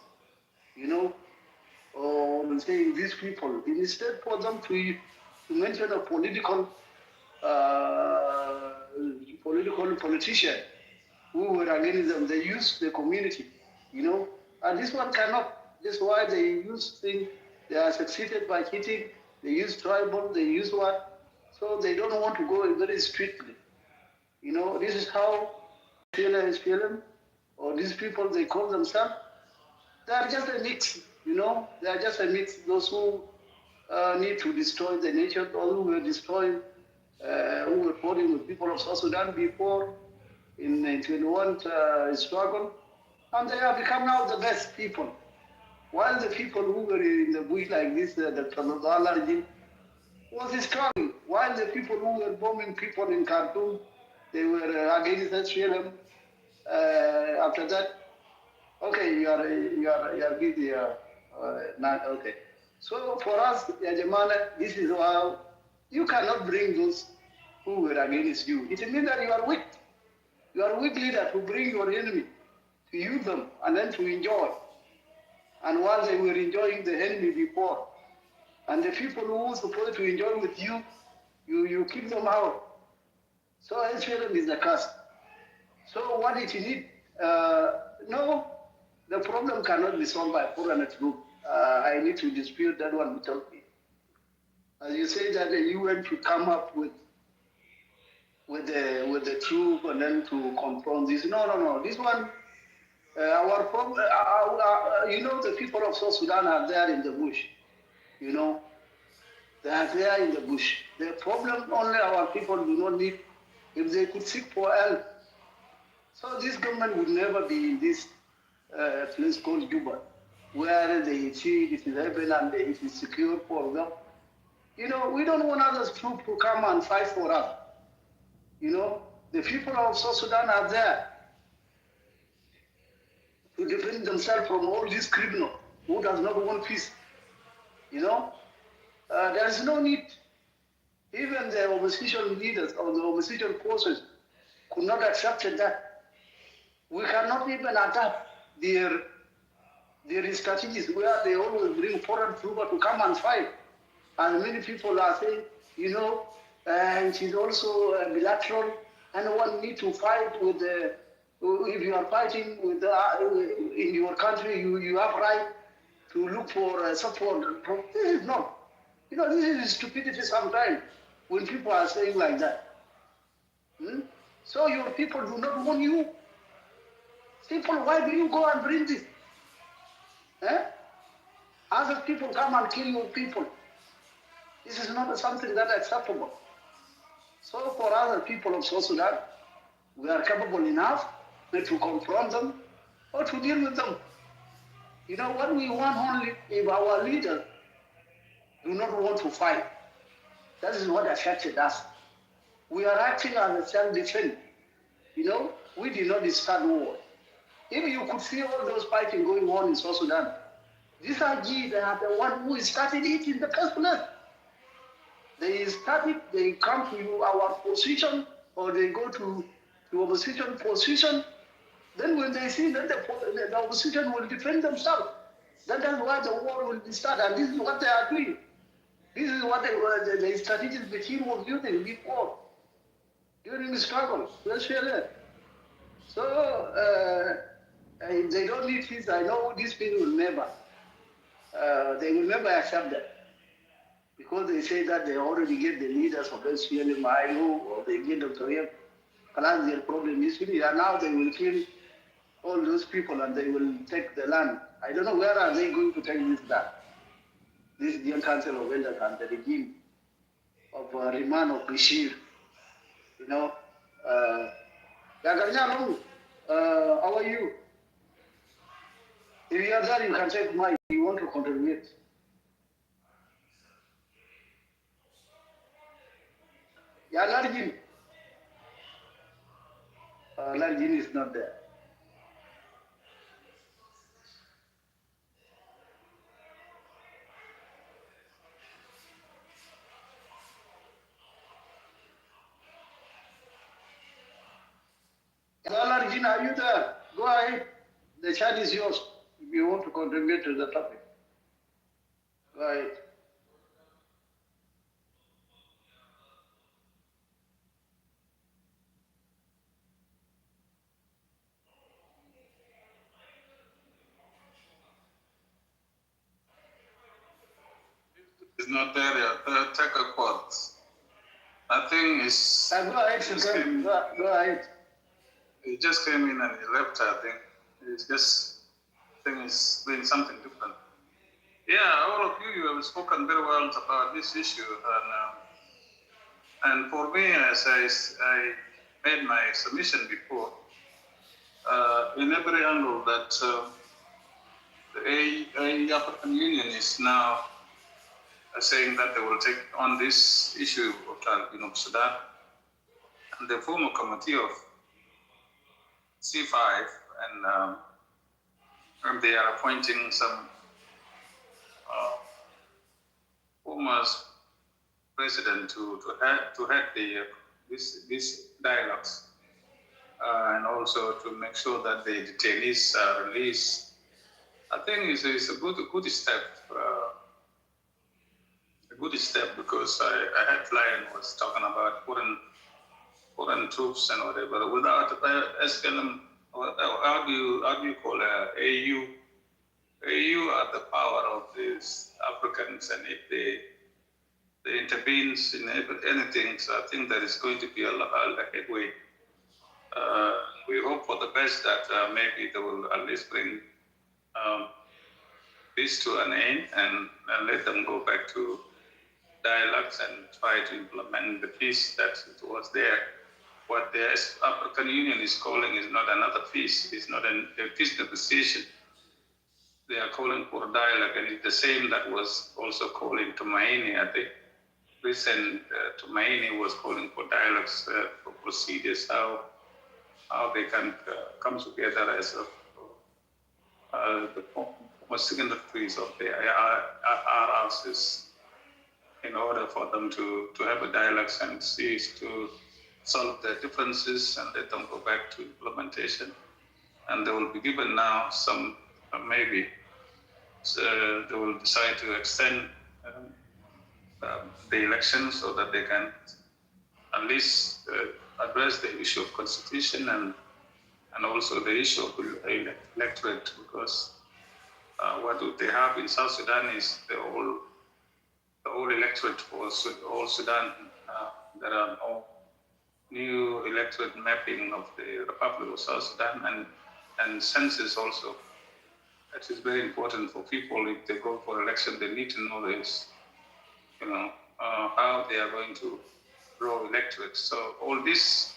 or saying these people. Instead for them to mention a politician who were against them, they use the community, and this one cannot. That's why they use things. They are succeeded by cheating. They use tribal. They use what? So they don't want to go very strictly. This is how PLM is PLM, or these people they call themselves. They are just a mix. They are just a mix. Those who need to destroy the nation, those who were destroying, who were fighting with people of South Sudan before in 21 struggle, and they have become now the best people. While the people who were in the bush like this, the Tanzala regime, was struggling. While the people who were bombing people in Khartoum, they were against SPLM. After that, okay, you are busy. Not okay. So for us, Yajamana, this is how you cannot bring those who were against you. It means that you are weak. You are a weak leader to bring your enemy, to use them, and then to enjoy. And while they were enjoying the enemy before, and the people who were supposed to enjoy with you, you keep them out. So SPLM is the curse. So what it need? No, the problem cannot be solved by foreign group. I need to dispute that one totally. As you say that the UN should come up with the truth and then to confront this. No. This one, our problem. The people of South Sudan are there in the bush. They are there in the bush. The problem only our people do not need. If they could seek for help, so this government would never be in this place called Juba, where they see it is heaven and it is secure for them. We don't want others to come and fight for us. The people of South Sudan are there to defend themselves from all these criminals who does not want peace. There is no need. Even the opposition leaders or the opposition forces could not accept that. We cannot even adapt their strategies where they always bring foreign troops to come and fight. And many people are saying, and she's also bilateral, and one need to fight with the. If you are fighting with in your country, you have right to look for support. This is not. This is stupidity sometimes when people are saying like that. So your people do not want you. People, why do you go and bring this? Other people come and kill your people. This is not something that is acceptable. So for other people of South Sudan, we are capable enough to confront them or to deal with them. What we want only if our leaders do not want to fight. That is what affected us. We are acting as a self-defense. We did not start war. If you could see all those fighting going on in South Sudan, these are they are the one who started it in the first place. They come to our position, or they go to opposition position. Then when they see that the opposition will defend themselves, then that's why the war will be started. And this is what they are doing. This is what the strategic machine was using before, during the struggle. Let's share that. So if they don't need peace, I know these people will never. They will never accept that. Because they say that they already get the leaders of SPLM, or they get Dr. Yep. Their problem is really, and now they will kill all those people and they will take the land. I don't know where are they going to take this land. This Young Council of Elders and the regime of Riman of Bashir. How are you? If you are there, you can take mine. You want to contribute. Yeah, Largin. Largin is not there. Largin, are you there? Go ahead. The chat is yours if you want to contribute to the topic. Go ahead. It's not there yet. Take a quote. I think it's. Go ahead, Sultan. Go ahead. He just came in and he left, I think. It's just, I think he's doing something different. Yeah, all of you have spoken very well about this issue. And for me, as I made my submission before, in every angle that the African Union is now saying that they will take on this issue of Sudan, and the former committee of C5, and they are appointing some former president to head these dialogues, and also to make sure that the detainees are released. I think it's a good step. A good step, because I had Lion was talking about foreign troops and whatever without SPLM. How do you call AU? AU are the power of these Africans, and if they intervenes in anything, so I think there is going to be a headway. We hope for the best that maybe they will at least bring this to an end and let them go back to dialogues and try to implement the peace that was there. What the African Union is calling is not another peace. It's not a peace negotiation. They are calling for dialogue, and it's the same that was also calling Tumaini. I think recent Tumaini was calling for dialogues for procedures, how they can come together as the signatories of the RRCs in order for them to have a dialogue and cease to solve their differences and let them go back to implementation. And they will be given now some, maybe, they will decide to extend the election so that they can at least address the issue of constitution and also the issue of electorate, because what they have in South Sudan is the whole electorate for all Sudan. There are no new electorate mapping of the Republic of South Sudan and census also. It is very important for people. If they go for election, they need to know this, how they are going to grow electorate. So all this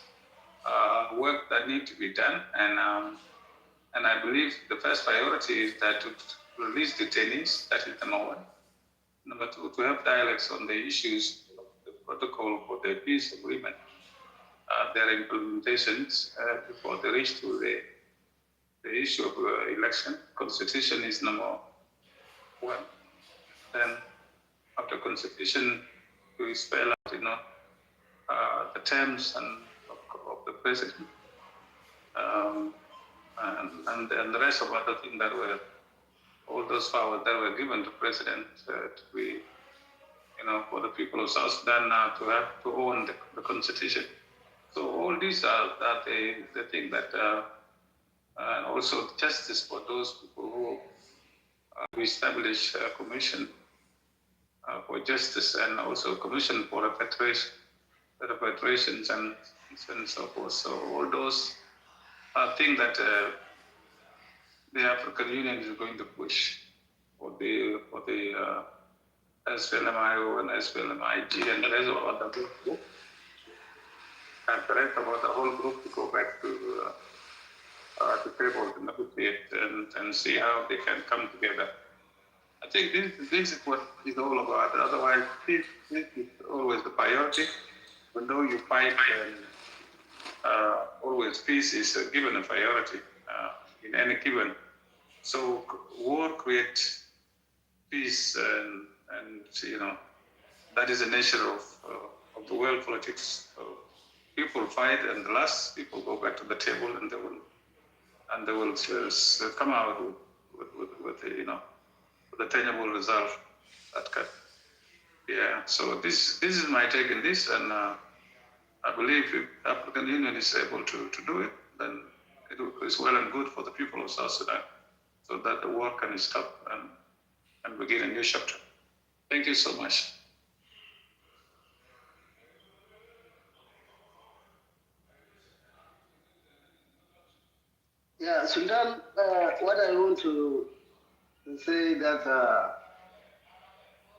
work that need to be done, and I believe the first priority is that to release detainees. That is number one. Number two, to have dialogues on the issues of the protocol for the peace agreement, their implementations before they reach to the issue of election. Constitution is number one. Then after constitution, we spell out, the terms of the president, and the rest of other things that were, all those powers that were given to president to be, for the people of South Sudan now to have to own the constitution. So all these are the thing that, and also justice for those people who we establish a commission for justice, and also a commission for reparations and so forth. So all those are things that the African Union is going to push for the SPLMIO and SPLMIG and the rest of other group, and the rest of the whole group to go back to the table to negotiate and see how they can come together. I think this is what it's all about. Otherwise, this is always the priority. even though you fight, and always peace is given a priority in any given. So war creates peace, and that is the nature of the world politics. So people fight, and the last people go back to the table, and they will just come out with with a tangible result that can. Yeah. So this is my take in this, and I believe if the African Union is able to do it, then it is well and good for the people of South Sudan, so that the war can stop and begin a new chapter. Thank you so much. Yeah, Sultan, what I want to say that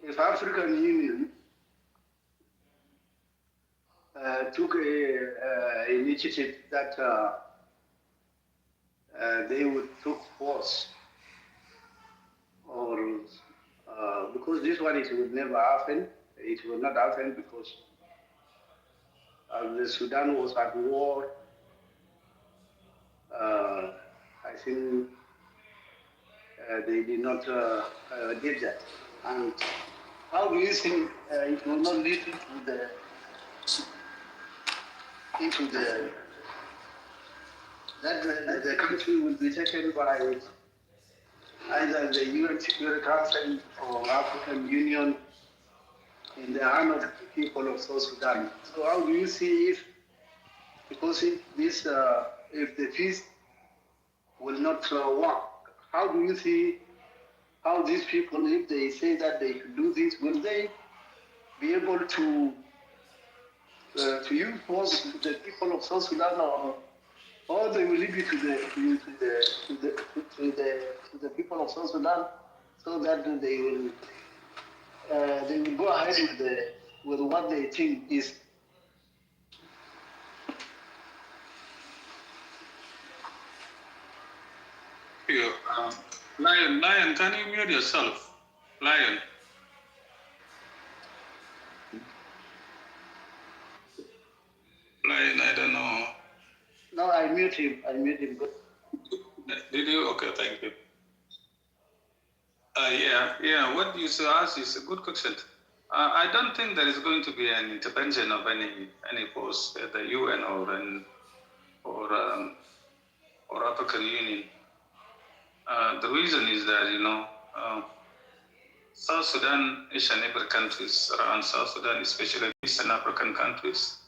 if African Union took a initiative that they would took force, or because this one it would never happen, it will not happen because the Sudan was at war. I think they did not did that. And how do you think it will not lead into the that the country will be taken by either the UN Security Council or African Union in the hand of the people of South Sudan? So how do you see because if this if the peace will not work, how do you see how these people, if they say that they could do this, will they be able to use force to the people of South Sudan, or they will leave it to the people of South Sudan, so that they will go ahead with what they think is. You, Lion, can you mute yourself? Lion. Lion, I don't know. No, I mute him. Did you? Okay, thank you. Yeah. What you asked is a good question. I don't think there is going to be an intervention of any force, the UN or African Union. The reason is that South Sudan, each and every countries around South Sudan, especially Eastern African countries,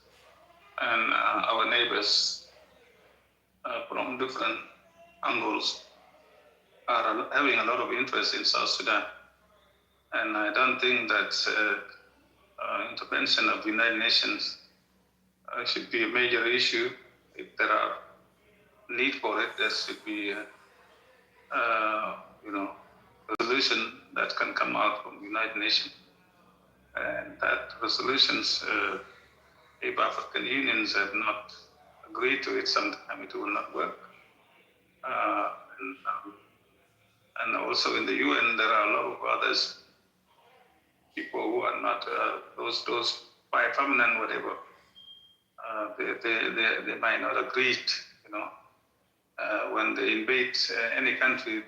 and our neighbors from different angles are having a lot of interest in South Sudan. And I don't think that intervention of the United Nations should be a major issue. If there are need for it, there should be a resolution that can come out from the United Nations. And that resolutions, if African unions have not agreed to it, sometime it will not work. And also in the UN, there are a lot of others, people who are not those by permanent whatever. They might not agree. When they invade any country,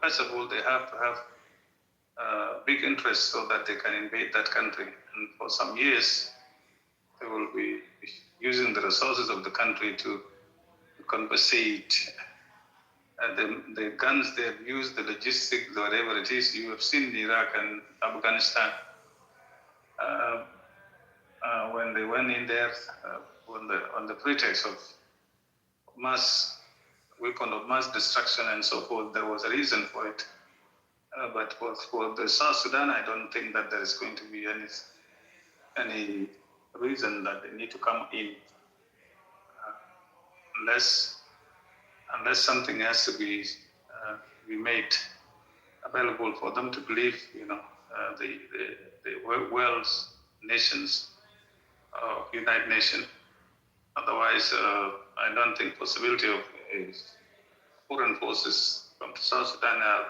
first of all they have to have big interest so that they can invade that country. And for some years, they will be using the resources of the country to compensate. The guns they've used, the logistics, whatever it is, you have seen in Iraq and Afghanistan. When they went in there on the pretext of weapon of mass destruction and so forth, there was a reason for it. But for the South Sudan, I don't think that there is going to be any reason that they need to come in unless something has to be made available for them to believe, the world's nations, United Nations. Otherwise, I don't think possibility of foreign forces from South Sudan are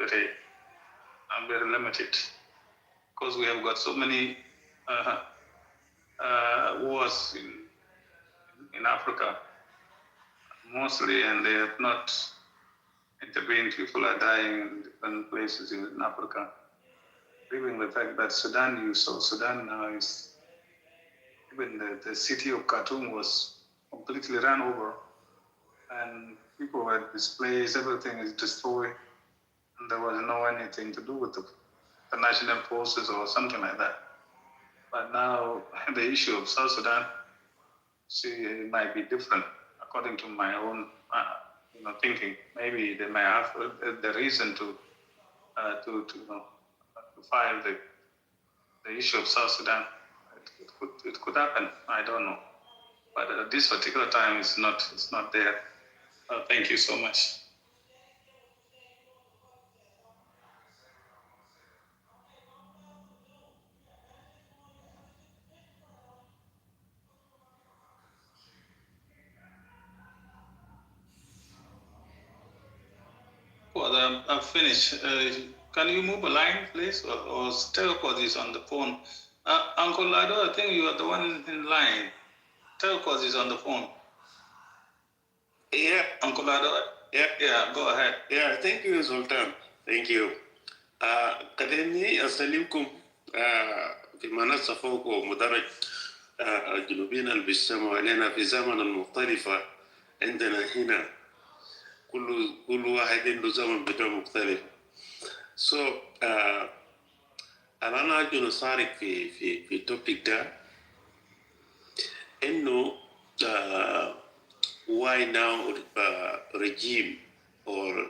very limited, because we have got so many wars in Africa mostly, and they have not intervened. People are dying in different places in Africa. Even the fact that Sudan, you saw Sudan now is, even the city of Khartoum was completely run over, and people were displaced, everything is destroyed, and there was no anything to do with the national forces or something like that. But now the issue of South Sudan, see, it might be different according to my own thinking. Maybe they might have the reason to file the issue of South Sudan. It could happen. I don't know. But at this particular time, it's not there. Thank you so much. Well, I'm finished. Can you move a line, please, or Telcos is on the phone? Uncle Lado, I think you are the one in line. Telcos is on the phone. Yeah, Uncle Lado. Yeah, go ahead. Yeah, thank you, Sultan. Thank you. Kadeni أسألكم في منصة فوق ومدرج الجنوبيين اللي بيجتمعوا علينا في زمن المختلفة عندنا هنا كل واحد عنده زمن بتاعه مختلف. So أنا أجي نصارك في topic ده إنه why now regime or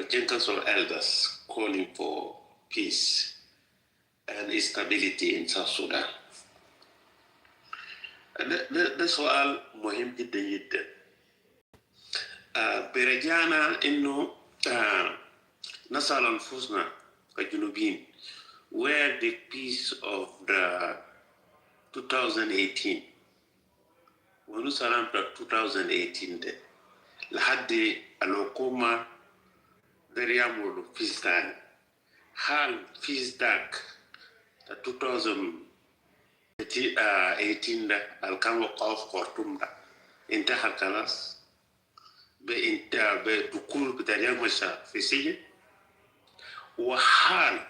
Gen Council elders calling for peace and stability in South Sudan. ده سؤال مهم جدا جدا. برجعنا إنه نسأل أنفسنا كجنوبيين where the peace of the 2018 ونسأل عن 2018 ده لحد الحكومة دار يعملوا peace تاني. هل peace داك 2018 ده الكان وقف خرطوم ده انتهى خلاص بدخول بتريق مشا في سجن؟ وحال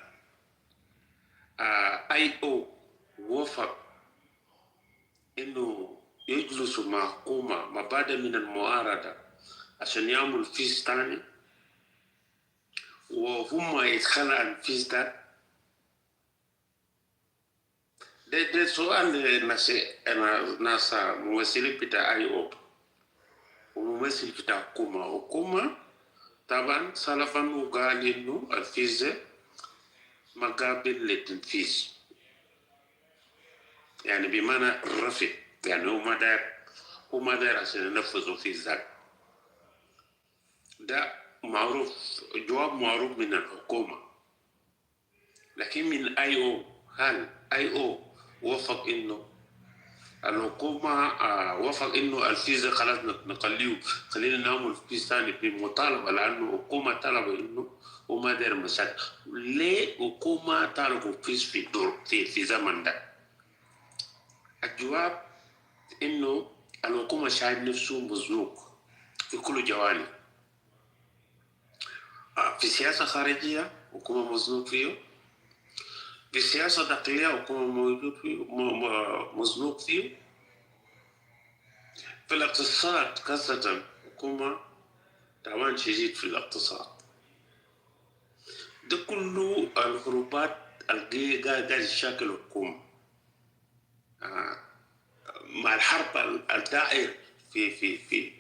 IO وفق انه يجلسوا مع حكومة مبادئ من المعارضة عشان يعملوا فيز تاني وهم يتخلى عن فيز ده. ده سؤال ناس ممثلين بتاع IO وممثل بتاع حكومة طبعا سلفا وقال انه الفيز مقابل للتنفيذ، يعني بمعنى الرفض، يعني هو ما دار عشان ينفذوا في ذاك. ده معروف، جواب معروف من الحكومة. لكن من IO هل IO وافق انه الحكومة وافق انه الفيزا خلاص نقليه خلينا نعمل فيز ثاني بمطالبة لانه الحكومة طلب انه وما دار مشاكل. ليه الحكومة طلبوا فيز في الدور في زمن ده؟ الجواب انه الحكومة شايف نفسه مزنوق في كل جوانب. في سياسة خارجية حكومة مزنوق فيه، في سياسة داخلية حكومة موجود فيه مزنوق فيه، في الاقتصاد خاصة حكومة تعبان شديد في الاقتصاد. ده كله الهروبات اللي قاعد يشكل الحكومة مع الحرب الدائر في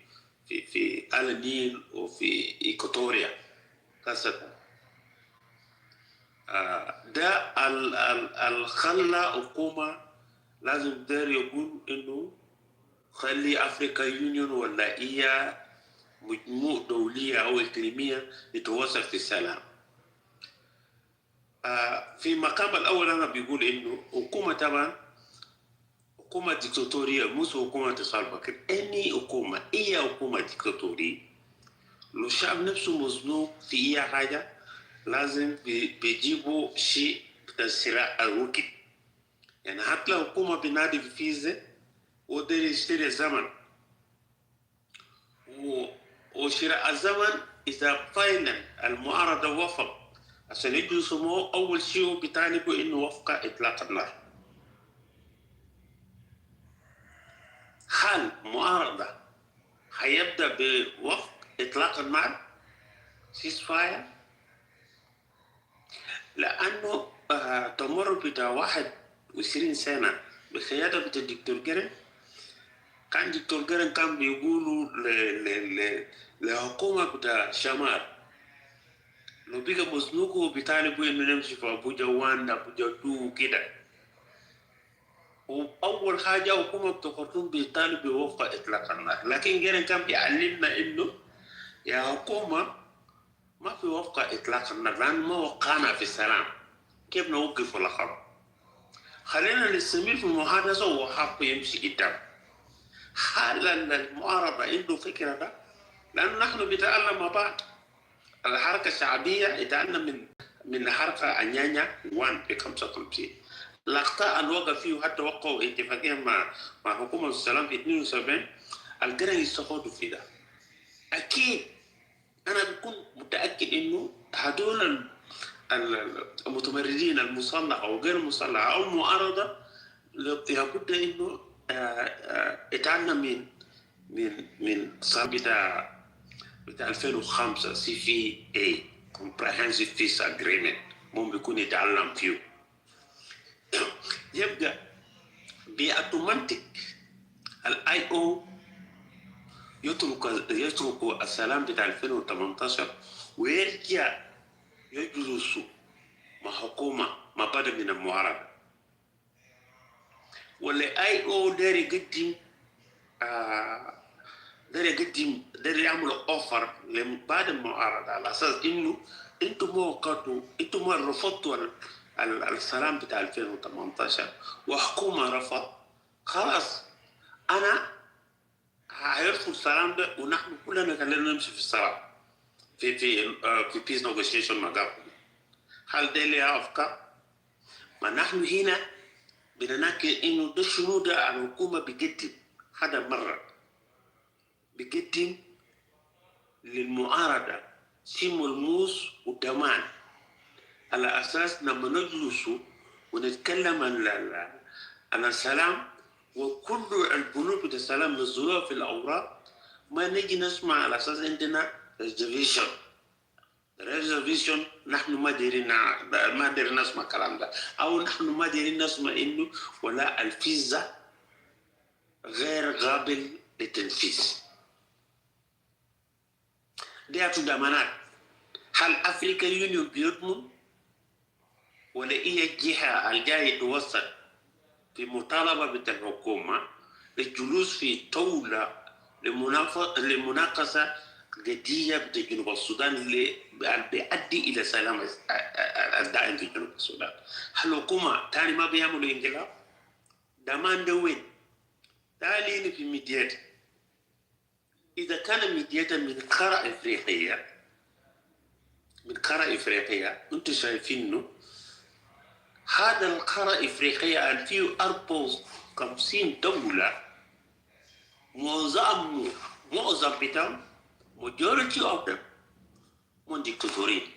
النيل وفي إيكوتوريا خاصة. ده الخلى حكومة لازم دار يقول إنه خلي أفريقيا يونيون ولا هي مجموعة دولية أو إقليمية يتواصل في السلام. في مقام الأول أنا بيقول إنه حكومة طبعا حكومة ديكتاتورية مش حكومة تصالبك. أي حكومة ديكتاتورية لو الشعب نفسه مزنوق في أي حاجة لازم بيجيبوا شيء الصراع الوقت يعني حتى لو الحكومة بنادي في فيزا ودر يشتري الزمن وشراء الزمن إذا فعلا المعارضة وافق عشان يجوا يسموه أول شيء بيطالبوا إنه وفق إطلاق النار. هل معارضة هيبدأ بوفق إطلاق النار ceasefire؟ لأنه تمر بتاع 21 سنة بقيادة بتاع الدكتور جرن. كان دكتور جرن كان بيقولوا لحكومة بتاع شمال لو بيجا مزنوقه بيطالبوا إنه نمشي في أبوجا 1 أبوجا 2 كده. وأول حاجة حكومة بتاع خرطوم بيطالب بوفق إطلاق النار، لكن جرن كان بيعلمنا إنه يا حكومة ما في وفق إطلاق النار لأن ما وقعنا في السلام، كيف نوقف الحرب؟ خلينا نستمر في المحادثة وحق يمشي قدام. هل المعارضة عنده فكرة ده؟ لأن نحن بنتعلم مع بعض. الحركة الشعبية يتعلم من حركة أنيانيا 1 في 55. الأخطاء اللي وقع فيه حتى وقعوا اتفاقية مع حكومة السلام في 72 القرن يستفادوا في ده. أكيد أنا بكون متأكد إنه هدول المتمردين المصلحة وغير المصلحة أو المعارضة لابد إنه يتعلم من صار بتاع 2005 CFA Comprehensive Peace Agreement ممكن بيكون يتعلم فيه. يبقى بأوتوماتيك IO يترك السلام بتاع 2018 ويرجع يجلسوا مع حكومة ما بدأ من المعارضة. ولا IO داري يقدم داري يعملوا اوفر بعد المعارضة على اساس انه انتم ما وقعتوا، انتم ما رفضتوا السلام بتاع 2018 وحكومة رفض، خلاص انا هيرفض السلام ده ونحن كلنا خلينا نمشي في السلام في بيس نيغوشيشن مع government. هل ده لها افكار؟ ما نحن هنا بنناقش انه ده شنو ده الحكومة بيقدم. هذا مرة بيقدم للمعارضة شيء ملموس وضمان على اساس لما نجلس ونتكلم عن السلام وكل البنود بتاع السلام نزلوها في الاوراق، ما نجي نسمع على اساس عندنا ريزرفيشن نحن ما دايرين نسمع الكلام ده، او نحن ما دايرين نسمع انه ولا الفيزا غير قابل للتنفيذ. دي ضمانات. هل افريكا يونيون بيضمن ولا اي الجهه الجايه توصل في مطالبه بتاع الحكومه للجلوس في طاوله لمناقصه قضيه بتاع جنوب السودان اللي بيؤدي الى سلام الدائم في جنوب السودان؟ هل الحكومه تاني ما بيعملوا انقلاب؟ ضمان ده وين؟ تعالي في ميديات. إذا كان ميدياتا من قارة إفريقية أنتم شايفين إنه هذا القارة الإفريقية اللي فيه 54 دولة معظم بتاعهم majority of them من ديكتاتورين.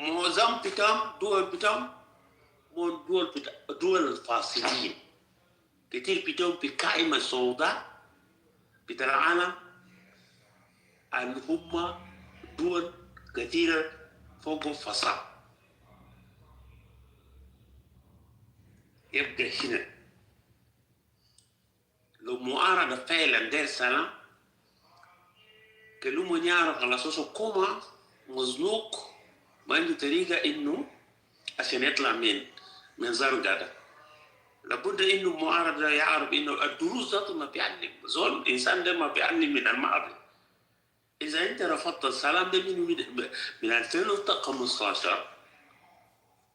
معظم بتاعهم دول دول الفاسدين. كتير بتاعهم بقائمة سوداء بتاع العالم اللي هم دول كثيرة فوق فساد. يبقى هنا لو معارضة فعلا دير سلام كلهم يعرف على اساس حكومة مزنوق ما عنده طريقة انه عشان يطلع من زرقاء ده. لابد انه المعارضة يعرف انه الدروس ذاته ما بيعلم زول الانسان ده ما بيعلم من الماضي. اذا انت رفضت السلام ده من 2015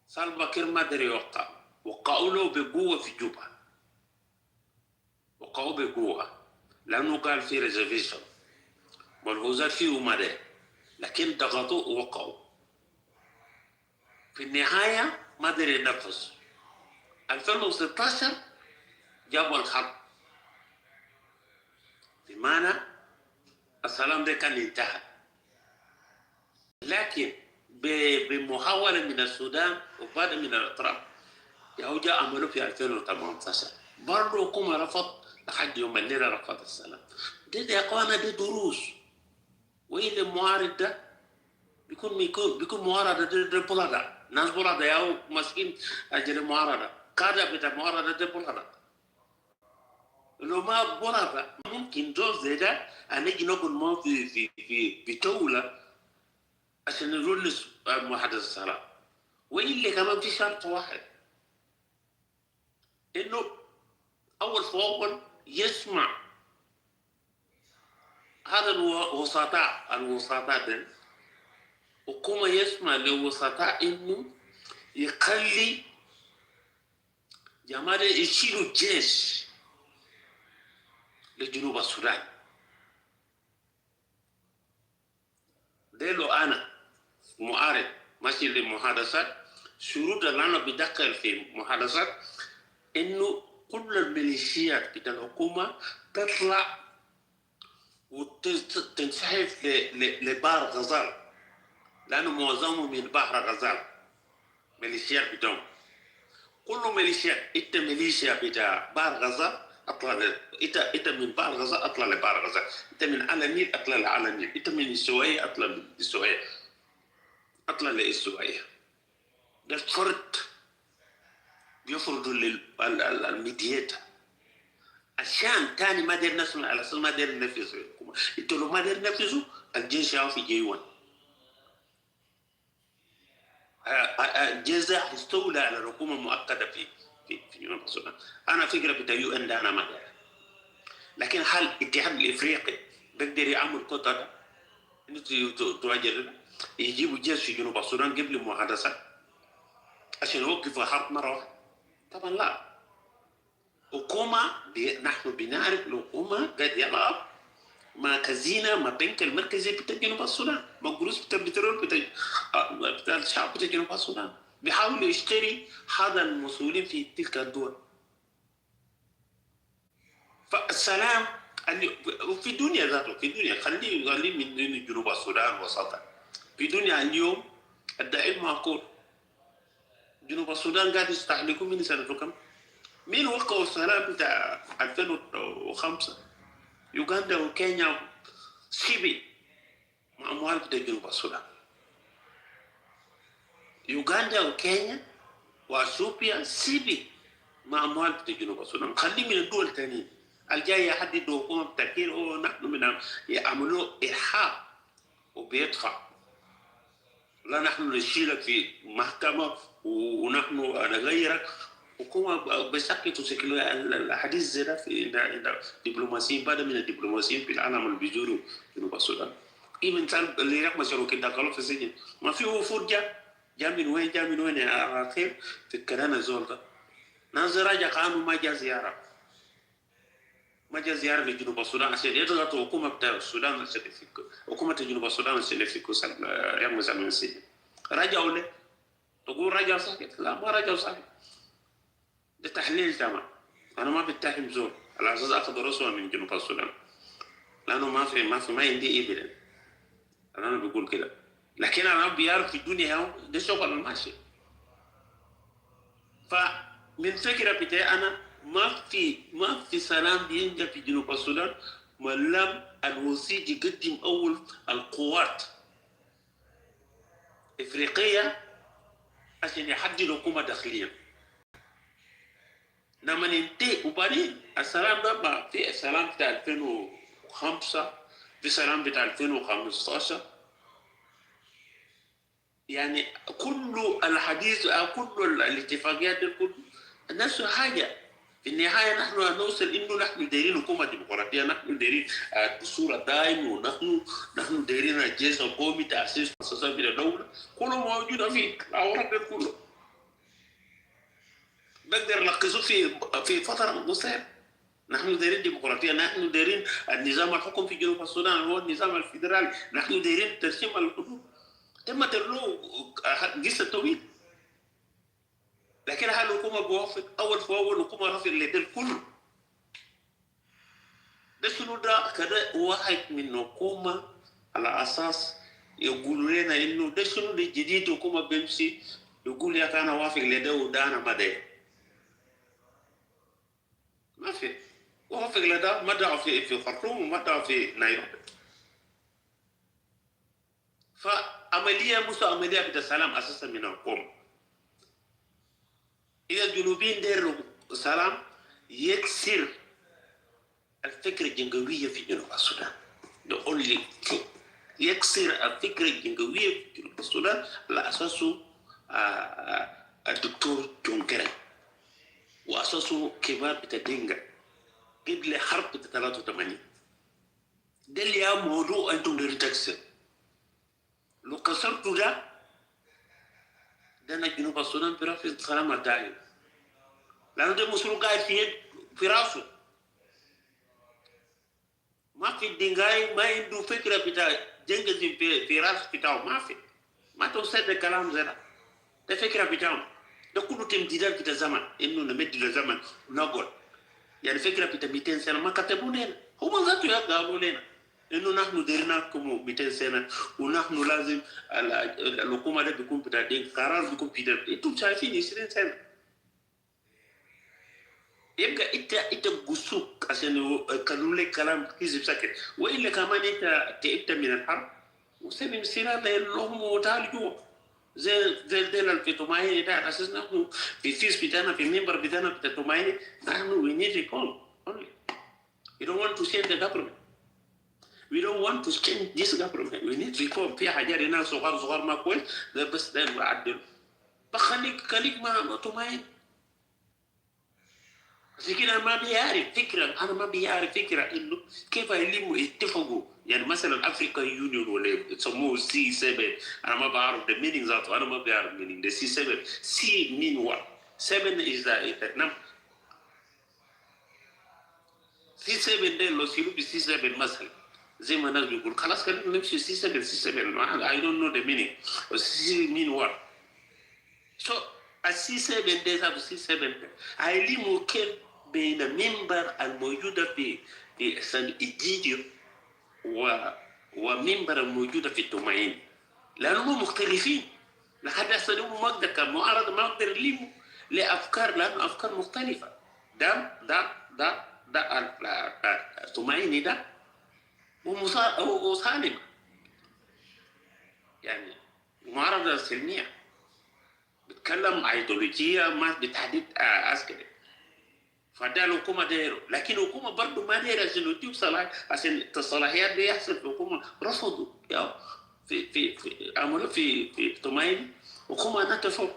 سالفا كير ما دري يوقع، وقعوا له بقوة في جوبا، وقعوا بقوة لانه قال في ريزرفيشن ملحوظات فيه ما ده، لكن ضغطوا ووقعوا. في النهاية ما قدر ينفذ. 2016 جابوا الحرب، بمعنى السلام ده كان انتهى. لكن بمحاولة من السودان وبعد من الأطراف يهو جاء عملوا في 2018 برضه حكومة رفض لحد يوم الليلة رفض السلام. دي يا اخوانا دي دروس. وين المعارض ده بيكون معارضة ده بلادة ناس بلادة ياو مسكين أجل معارضة كذا بتاع معارضة ده بلادة. لو ما بلادة ممكن زول زي ده هنيجي نقول ما في دولة عشان نرولس محادثة السلام. وإلا كمان في شرط واحد، إنه أول فأول يسمع هذا الوسطاء ده، حكومة يسمع للوسطاء إنه يخلي جماعة يشيلوا الجيش لجنوب السودان. ده لو أنا معارض ماشي للمحادثات، شروط اللي أنا بدخل في محادثات إنه كل الميليشيات بتاع الحكومة تطلع وتنسحب لبحر غزال، لأنه معظمهم من بحر غزال ميليشيات بتاعهم. كل ميليشيات، أنت ميليشيا بتاع بحر غزال أطلع أنت من بحر غزال أطلع لبحر غزال، أنت من على النيل أطلع لعلى النيل، أنت من السوية أطلع من السوية أطلع للسوية. ده الفرد بيفرضوا للميدياتر عشان تاني ما دير نسمع على اساس ما دير ننفذ الحكومه. انتوا لو ما دير ننفذوا الجيش يقف في جي1. الجيش ده هيستولى على الحكومه المؤقته في جنوب السودان. انا فكره بتاع يو ان ده انا ما داير، لكن هل الاتحاد الافريقي بيقدر يعمل خطه ده؟ انه تواجه يجيبوا جيش في جنوب السودان قبل محادثات عشان يوقفوا حرب مره واحده؟ طبعا لا. حكومة نحن بنعرف الحكومة قد يلعب مع كازينا مع بنك المركزي بتاع جنوب السودان، مع قروش بتاع البترول بتاع الشعب بتاع جنوب السودان، بيحاول يشتري هذا المسؤولين في تلك الدول. فالسلام في الدنيا ذاته، في الدنيا خليه من جنوب السودان وسطا. في الدنيا اليوم الدائم معقول. جنوب السودان قاعد يستهلكوا من سنة كم؟ مين وقعوا السلام بتاع 2005؟ يوغندا وكينيا سيبي مع أموال بتاع جنوب السودان. يوغندا وكينيا واثيوبيا سيبي مع أموال بتاع جنوب السودان. خليه من الدول الثانية الجاي يحددوا حكومة بتكير أو نحن من يعملوا إرهاب وبيدفع. لا نحن نشيلك في محكمة ونحن نغيرك. حكومة بشكل تشكل الحديث زي ده في دبلوماسيين بعد من الدبلوماسيين في العالم اللي بيزوروا جنوب السودان. إيه مثال اللي رقم شروكين دخلوا في السجن ما في وفود جا من وين يا أخي في الكلام الزول ده. ناس راجع كانوا ما جا زيارة لجنوب السودان عشان يضغطوا حكومة بتاع السودان عشان يفكوا حكومة جنوب السودان عشان يفكوا يوم زمن السجن. رجعوا له تقول رجع ساكت؟ لا ما رجعوا ساكت. ده تحليل تمام. أنا ما بتهم زول على أساس أخذ رسوة من جنوب السودان، لأنه ما عندي إبدا. أنا بقول كده، لكن أنا بيعرف في الدنيا ده شغل ماشي. فمن فكرة بتاعي أنا ما في سلام بينجا في جنوب السودان ما لم الوسيط يقدم أول القوات إفريقية عشان يحددوا حكومة داخلية. لما ننتهي وبعدين السلام ده بقى في السلام بتاع 2005 في سلام بتاع 2015. يعني كل الحديث أو كل الاتفاقيات دي كل نفس حاجة. في النهاية نحن نوصل إنه نحن دايرين حكومة ديمقراطية، نحن دايرين دستور دائم، ونحن دايرين الجيش القومي تأسيس مؤسسات في الدولة كله موجود في الأوراق دي كله. بقدر نلخصه في فترة قصيرة. نحن دايرين ديمقراطية، نحن دايرين النظام الحكم في جنوب السودان هو النظام الفيدرالي، نحن دايرين ترسيم الحدود. تم ترلو قصة طويل. لكن هل الحكومة بوافق أول فأول الحكومة رفض لدى الكل ده شنو ده كده واحد من الحكومة على أساس يقولوا لنا إنه ده شنو ده جديد الحكومة بيمشي يقول يا كان وافق لده وده أنا ما ده ما في وافق لده ما ده في خرطوم وما ده في نيروبي فعملية مش عملية بتسلام أساسا من الحكومة إذا الجنوبيين ديروا سلام يكسر الفكرة الجنوبية في جنوب السودان the only thing يكسر الفكرة الجنوبية في جنوب السودان على أساسه الدكتور جون كيري وأساسه كبار بتدينجا قبل حرب 83 ده اللي موضوع أنتم دايرين تكسر لو كسرتوا ده أنا جنوب السودان برافي السلام الدائم لأنه ده مسؤول قاعد في راسه ما في الدنجاي ما عنده فكرة بتاع جنجز في راس بتاعه ما توصل الكلام زي ده فكرة بتاعه ده كله تمديدات بتاع زمن إنه نمد لزمن نقول يعني فكرة بتاع 200 سنة ما كتبوا لنا هم ذاته قالوا لنا إنه نحن ديرناكم 200 سنة ونحن لازم الحكومة ده بيكون بتاع دين قرار بيكون بتاع أنتم شايفين 20 سنة يبقى انت قصوك عشان قالوا لك كلام كذب سكت والا كمان انت تعبت من الحرب وسبب سنة لانهم وتعالجوا زي الدول في تومايني ده على اساس نحن في الفيس بتاعنا في المنبر بتاعنا بتاع تومايني نحن we need reform only. We don't want to change the government. We don't want to change this government. We need reform. في حاجات هنا صغار ما كويس ده بس ده نعدل خليك مع تومايني عشان كده أنا ما بيعرف فكرة إنه كيف يلموا يتفقوا يعني مثلا أفريقيا يونيون ولا يسموه سي 7 أنا ما بعرف the meaning ذاته أنا ما بعرف meaning the C7 C mean what 7 is the number C7 ده لو سيلو ب C7 مثلا زي ما الناس بيقول خلاص خلينا نمشي C7 I don't know the meaning C mean what so a C7 ده C7 هيلموا كيف بين المنبر الموجودة في سان إيجيديو ومنبر الموجودة في التوماين لأنهم مختلفين لحد أصلا ما أقدر كمعارضة ما أقدر يلموا لأفكار لأنه أفكار مختلفة ده التومايني ده وسالمة يعني معارضة سلمية بتكلم أيديولوجية ما بتحديد عسكري فده الحكومة دايره لكن الحكومة برضه ما دايره عشان يديهم عشان الصلاحيات دي يحصل في الحكومة رفضوا يا في عملوا في توماين حكومة نتفوا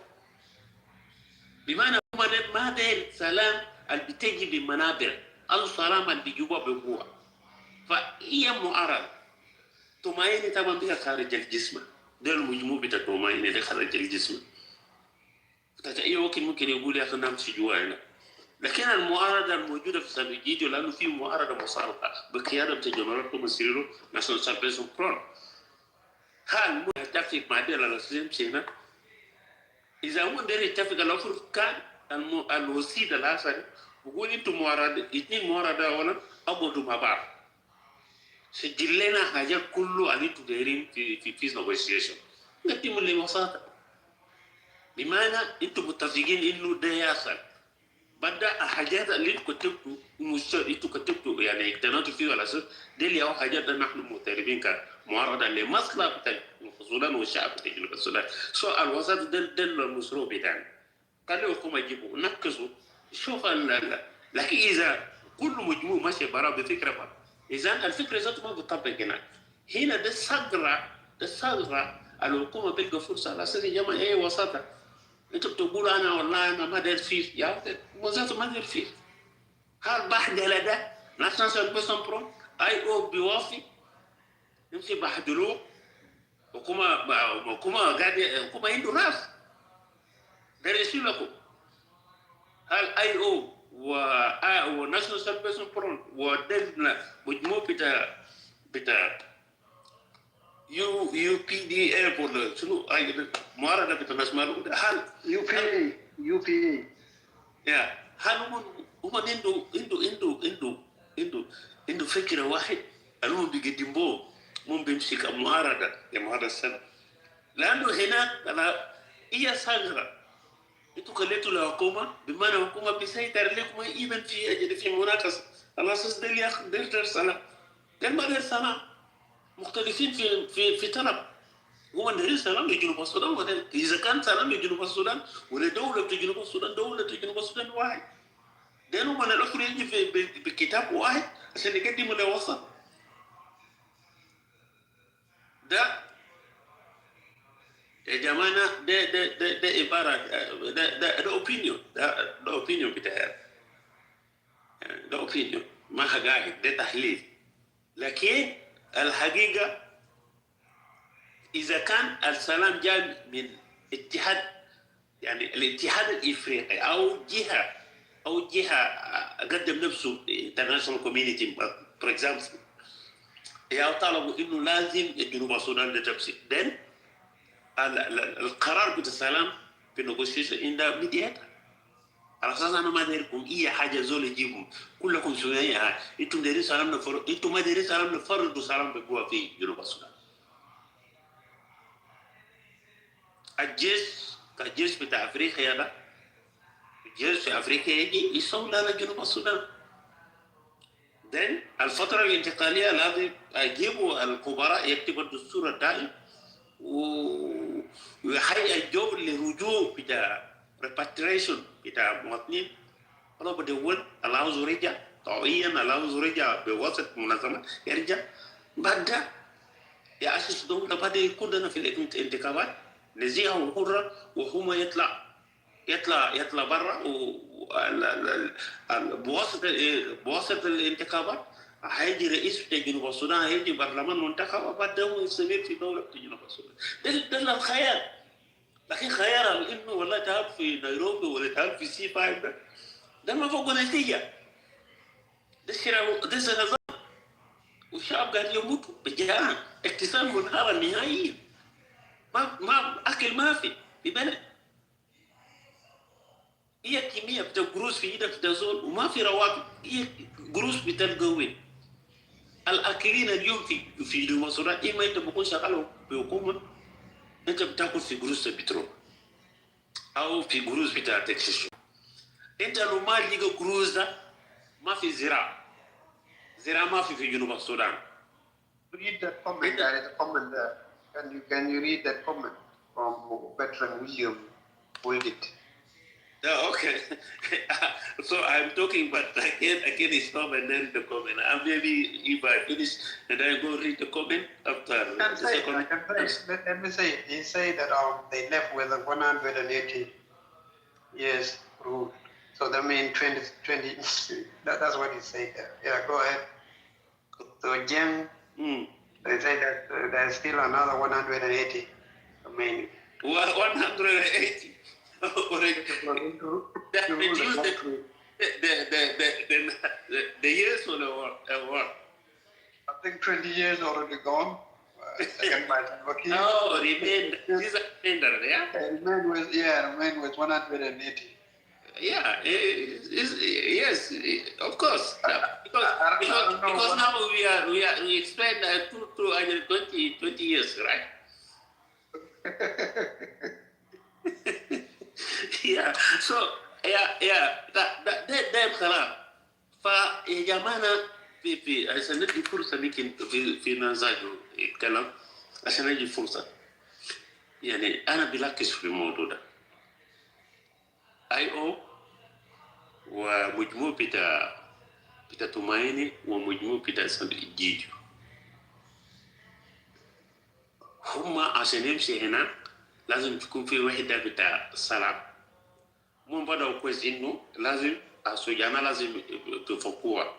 بمعنى الحكومة ما داير سلام اللي بتجي بالمنابر السلام اللي بيجيبوها بقوة فهي معارضة توماين طبعا بيها خارج الجسم ده المجموع بتاع توماين ده خارج الجسم أي وقت ممكن يقول يا أخي نمشي جوانا لكن المعارضة الموجودة في سان إيجيديو لأنه في معارضة مصارفة بقيادة جنرال توماس سيريلو ناشونال سالفيشن فرونت هل يتفق مع دول الأسلام سينا إذا هو دير يتفق الأفر كان الوسيط الآخر بقول أنتم معارضة اثنين معارضة ولا أقعدوا مع بعض سجل لنا حاجات كله اللي أنتم دايرين في peace negotiation نقدم ببساطة بمعنى أنتم متفقين إنه ده يحصل بدأ حاجات اللي كتبتوا انتوا كتبتوا يعني اقتنعتوا فيه على اساس دي اللي هو حاجات نحن معترفين كمعارضه لمصلحه بتاع السودان والشعب بتاع جنوب السودان سو الوسط ده المشروع بتاعنا قال له حكومه يجيبوا نكسوا شوف لكن اذا كل مجموع ماشي براه بفكره اذا الفكره ذاته ما بتطبق هنا ده ثغره الحكومه بيلقى فرصه على اساس يا جماعه ايه وسطها انتوا بتقولوا انا والله انا ما داير فيه يا وزارته ما داير فيه هل بحدله ده ناشونال سيرفيس برو اي او بيوافي يمشي بحدلوه حكومه قاعده حكومه عنده ناس داير يشيل لكم هل اي او وناشونال سيرفيس برو ودلنا مجموع بتاع يو بي دي اف ولا شنو معارضه بتاع ناس مالو هل يو بي اي UPA. Yeah, هل هم عنده فكرة واحد اللي هم بيقدموه مم بيمشي كمعارضة لمعارضة السنة لأنه هناك أنا هي ثغرة انتوا خليتوا الحكومة بمعنى الحكومة بيسيطر لكم ايضا في مناقصة على اساس ديل ياخذ دير سلام ديل ما دير سلام مختلفين في طلب هو دير سلام لجنوب السودان ولا اذا كان سلام لجنوب السودان ولا دولة جنوب السودان دولة جنوب السودان واحد ديل هم الاخر يجي بكتاب واحد عشان يقدموا له وسط ده يا جماعة ده عبارة ده اوبينيون ده اوبينيون بتاعي ده اوبينيون ما حقائق ده تحليل لكن الحقيقة إذا كان السلام جاء من اتحاد يعني الاتحاد الإفريقي أو جهة قدم نفسه international community for example يا طالبوا إنه لازم جنوب السودان ده تمسك then القرار بتاع السلام في negotiation عند ميدياتر على اساس انا ما دايركم اي حاجه زول يجيبهم كلكم سوريين انتم دايرين سلام نفرض انتم ما دايرين سلام نفرضوا سلام بقوه في جنوب السودان الجيش بتاع افريقيا ده الجيش في افريقيا يجي يصول على جنوب السودان then الفتره الانتقاليه لازم يجيبوا الخبراء يكتبوا الدستور الدائم ويحيي الجو للرجوع بتاع repatriation بتاع مواطنين الله بدول الله زوريجا طوعيا الله زوريجا بواسطة منظمة يرجع بعد يأسس دولة بعد يكون لنا في الانتخابات نزيهة وحرة وهم يطلع برا بواسطة الانتخابات هيجي رئيس بتاع جنوب السودان هيجي برلمان منتخب وبعد هو يستمر في دولة جنوب السودان ده الخيال لكن خيال انه والله تعب في نيروبي ولا تعب في سي 5 ده ما فوق نتيجة ده شراء ده سنظام والشعب قاعد يموت بجهاء اقتصاد منهارة نهائيا ما أكل ما في بلد هي كمية بتاع قروش في إيدك بتاع زول وما في رواتب هي قروش بتلقى وين الأكلين اليوم في جنوب السودان إما أنت بكون شغال بحكومة أنت بتاكل في قروش البترول أو في قروش بتاع تكسيس انت لو ما لقى قروش ده ما في زراعه ما في جنوب السودان. Read that comment. There is a comment there. Can you read that comment from veteran William? Hold it. Okay. So I'm talking, but I can't stop and then the comment. And maybe if I finish and I go read the comment after. Let me say. He said that they left with 180 years rule. So that means 20 that's what he said there. Yeah, go ahead. So Jen, they say that there's still another 180 remaining. 180? That reduce the years or what? I think 20 years already gone. Second by Salva remain. These are remainder, yeah? Remain with 180. Yeah, yes, of course. Because now we expect 20 years, right? Yeah. So ده الكلام. فيا جماعة في عشان ندي فرصة لكن في نزاجه الكلام عشان ندي فرصة. يعني أنا بلاكس في الموضوع ده. IO ومجموع بتاع تومايني ومجموع بتاع سندجيجو هما عشان يمشي هنا لازم تكون في وحدة بتاع السلام مو بدأوا كويس إنه لازم السجانة لازم تفكوها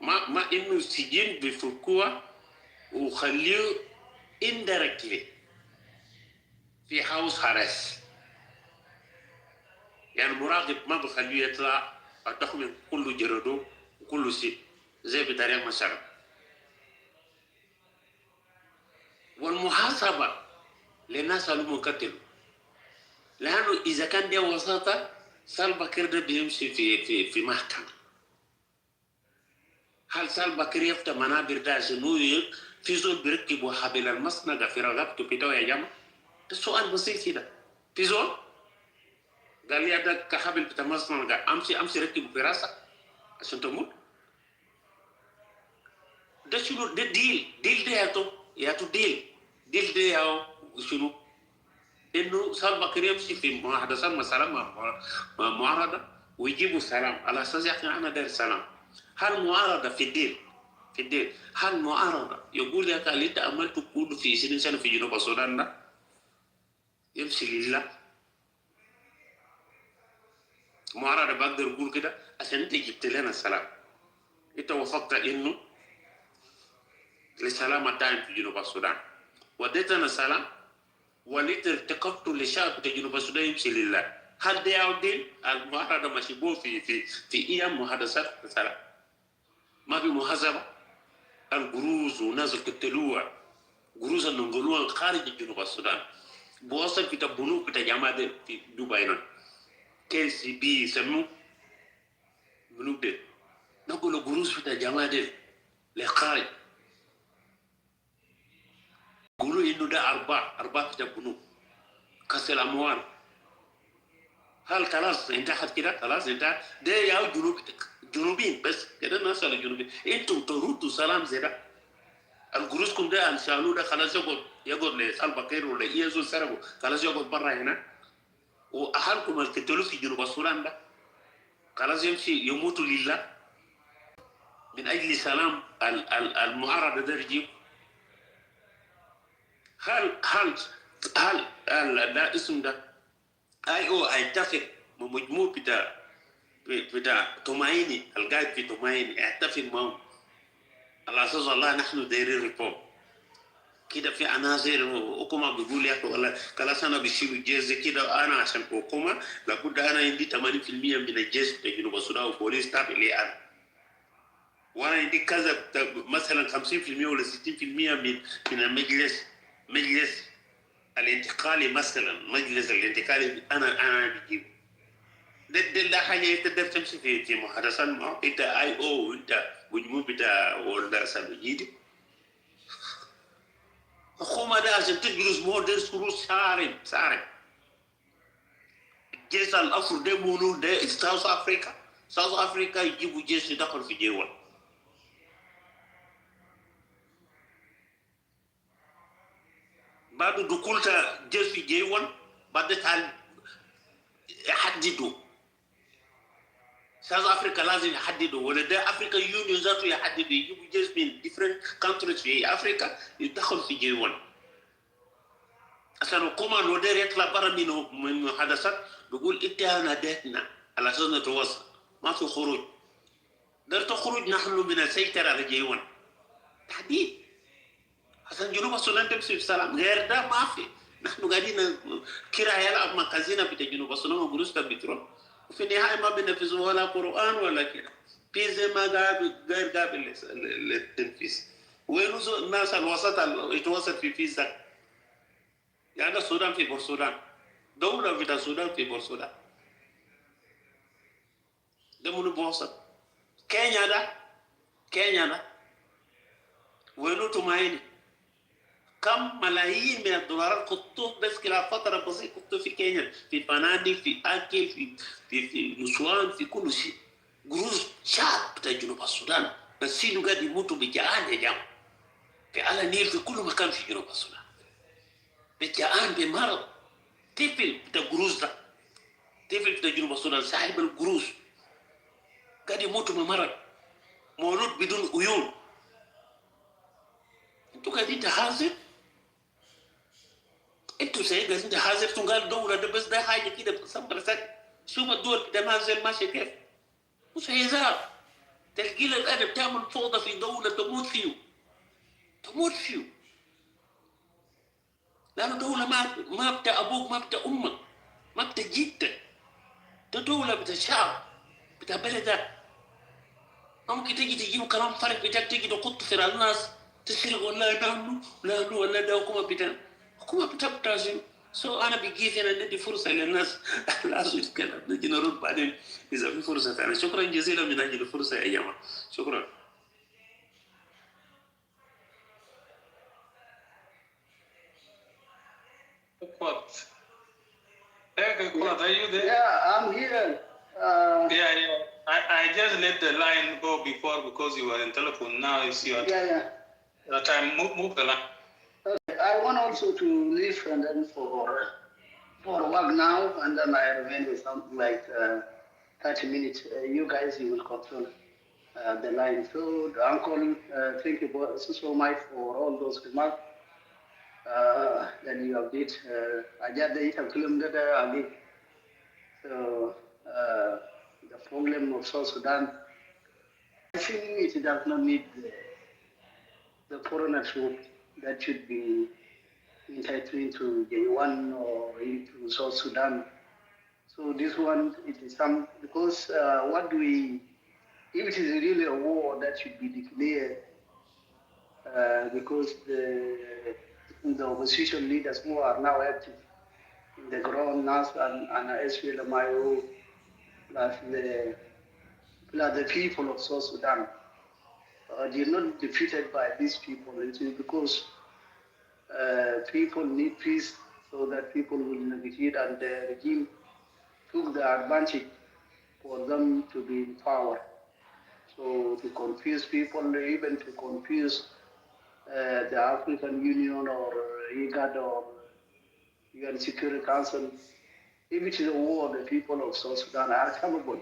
ما إنه سجين بفكوها وخليه indirectly في house arrest يعني مراقب ما بخليه يطلع الدخل كله جردو وكله سيب زي بطريقة مشارع والمحاسبة للناس اللي مقتلوا لانه اذا كان دي وساطه سالفا كير ده بيمشي في محكمه. هل سالفا كير يفتح منابر ده شنو في زول بيركبوا حبل المصنع في رقبته بتاعه يا جماعه؟ ده سؤال بسيط كده. في زول قال لي ده كحبل بتاع المصنع امشي ركبه في راسك عشان تموت. ده شنو؟ ده ديل ده ياتو ديل ده يا شنو؟ انه سالفا كير يمشي في محادثات مثلا مع معارضه ويجيبوا سلام على اساس يا اخي انا داير سلام. هل معارضه في الدين هل معارضه يقول يا اخي اللي انت عملته كله في 20 سنه في جنوب السودان ده يمشي لله؟ معارضه بقدر يقول كده عشان انت جبت لنا السلام، انت وافقت انه لسلام الدائم في جنوب السودان، وديتنا السلام وليت ارتكبت لشعب جنوب السودان يمشي لله. هل ده يعودين المعارضة ماشي بو في ايام محادثات السلام؟ ما في محاسبة الجروز وناس القتلوها جروز النغولوها خارج جنوب السودان بوصل في البنوك بتاع جامعة في دبي KCB يسموه بنوك ده نقول جروز بتاع جامعة ده لخارج يقولوا انه ده ارباح بتاع بنوك كسر الاموال. هل خلاص انتهت كده؟ خلاص انتهت؟ ده يا جنوبين بس كده الناس الجنوبيين انتم تردوا سلام زي ده. الجروزكم ده اللي شالوه ده خلاص يقعد لسالفا كير ولا يزول سرقوا خلاص يقعد برا هنا، واهلكم اللي قتلوا في جنوب السودان ده خلاص يمشي يموتوا لله من اجل سلام المعارضه ده يجيب. هل ده اسم ده اتفق مجموع بتاع تومايني القاعد في تومايني اتفق معهم على اساس الله نحن دايرين ريفورم كده في عناصر حكومه بيقول يا اخي والله خلاص انا بشيل الجيش كده انا عشان حكومه لابد انا عندي 80% من الجيش بتاع جنوب السودان والبوليس تابع لي انا، وانا عندي كذا مثلا 50% ولا 60% من مجلس الانتقالي مثلا مجلس الانتقالي انا بجيبه. ده حاجه انت تقدر تمشي في محادثات معه انت IO وانت مجموع بتاع ولا سبجيدي حكومه ده عشان تجلس موديل سرور صارم الجيش الافر ده مونو ده ساوث افريكا يجيبوا جيش يدخل في جيوان. بعد دخول جيش في جيوان بعد تعال يحددوا ساوث افريكا لازم يحددوا ولا ده افريكا يونيون ذاته يحددوا يجيبوا جيش من different countries في افريكا يدخل في جيوان عشان الحكومه الودير يطلع برا من محادثات بيقول انت ناديتنا على اساس نتواصل ما في خروج ده تخرج نحن من السيطره على جيوان تحديد عشان جنوب السودان تمشي بسلام غير ده ما في. نحن قاعدين كرا يلعب مكازينا بتاع جنوب السودان وجلوس البترول وفي النهايه ما بننفذوا ولا قران ولا كده في زي ما غير قابل للتنفيذ. وين الناس الوسط اللي يتوسط في فيزا يعني السودان في بورسودان دولة بتاع السودان في بورسودان ده منو بوسط كينيا ده وينو تومايني كم ملايين من الدولارات خطوط بس خلال فترة بسيطة خطوط في كينيا في فنادق في أكل في نسوان في كل شيء. جروز شعب بتاع جنوب السودان بس سينو قاعد يموتوا بجعان يا جماعة في على النيل في كل مكان في جنوب السودان بجعان بمرض. طفل بتاع جروز ده طفل بتاع جنوب السودان صاحب الجروز قاعد يموتوا بمرض مولود بدون عيون. انتوا قاعدين تحاسب انتوا سيد قاعدين تحاسب تنقال دولة ده بس ده حاجة كده بتصبر سك شوف الدول ده نازل ماشي كيف مش هيزار تلقي لك الأدب تعمل فوضى في دولة تموت فيه لأنه دولة ما بتاع أبوك ما بتاع أمك ما بتاع جدك ده دولة بتاع شعب بتاع بلدك. ممكن تيجي تجيب كلام فارغ بتاعك تيجي تقط في الناس تسرق ولا نحن ولا ده حكومة بتاعنا حكومة بتاع سو انا بيجي هنا ندي فرصه للناس لازم يتكلم نجي نرد بعدين اذا في فرصه ثانيه. شكرا جزيلا من اجل الفرصه يا جماعه. شكرا. What? Hey, Kuat, are you there? Yeah, I'm here. Yeah. I just let the line go before because you were in telephone. Now it's your Yeah. time. Move the line. Okay. I want also to leave and then for work now, and then I remain with something like 30 minutes. You guys, you will control the line. So, the uncle, thank you so much for all those remarks that you have did. I just have kilometers again. So, the problem of South Sudan, I think it does not need the foreigner troop that should be entitled into J1 or into South Sudan. So this one, it is some, because if it is really a war that should be declared, because the opposition leaders who are now active in the ground, NAS and SPLMIO, plus the people of South Sudan, they're not defeated by these people. It is because people need peace so that people will negotiate, and the regime took the advantage for them to be in power. So to confuse people, even to confuse the African Union or IGAD or UN Security Council, if it is a war, the people of South Sudan are capable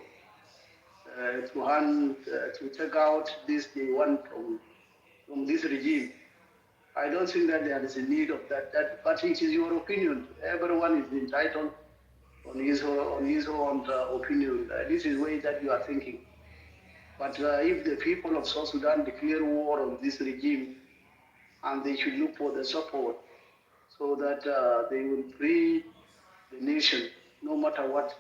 to take out this they want from this regime. I don't think that there is a need of that. But it is your opinion. Everyone is entitled on his own opinion. This is the way that you are thinking. But if the people of South Sudan declare war on this regime, and they should look for the support so that they will free the nation, no matter what,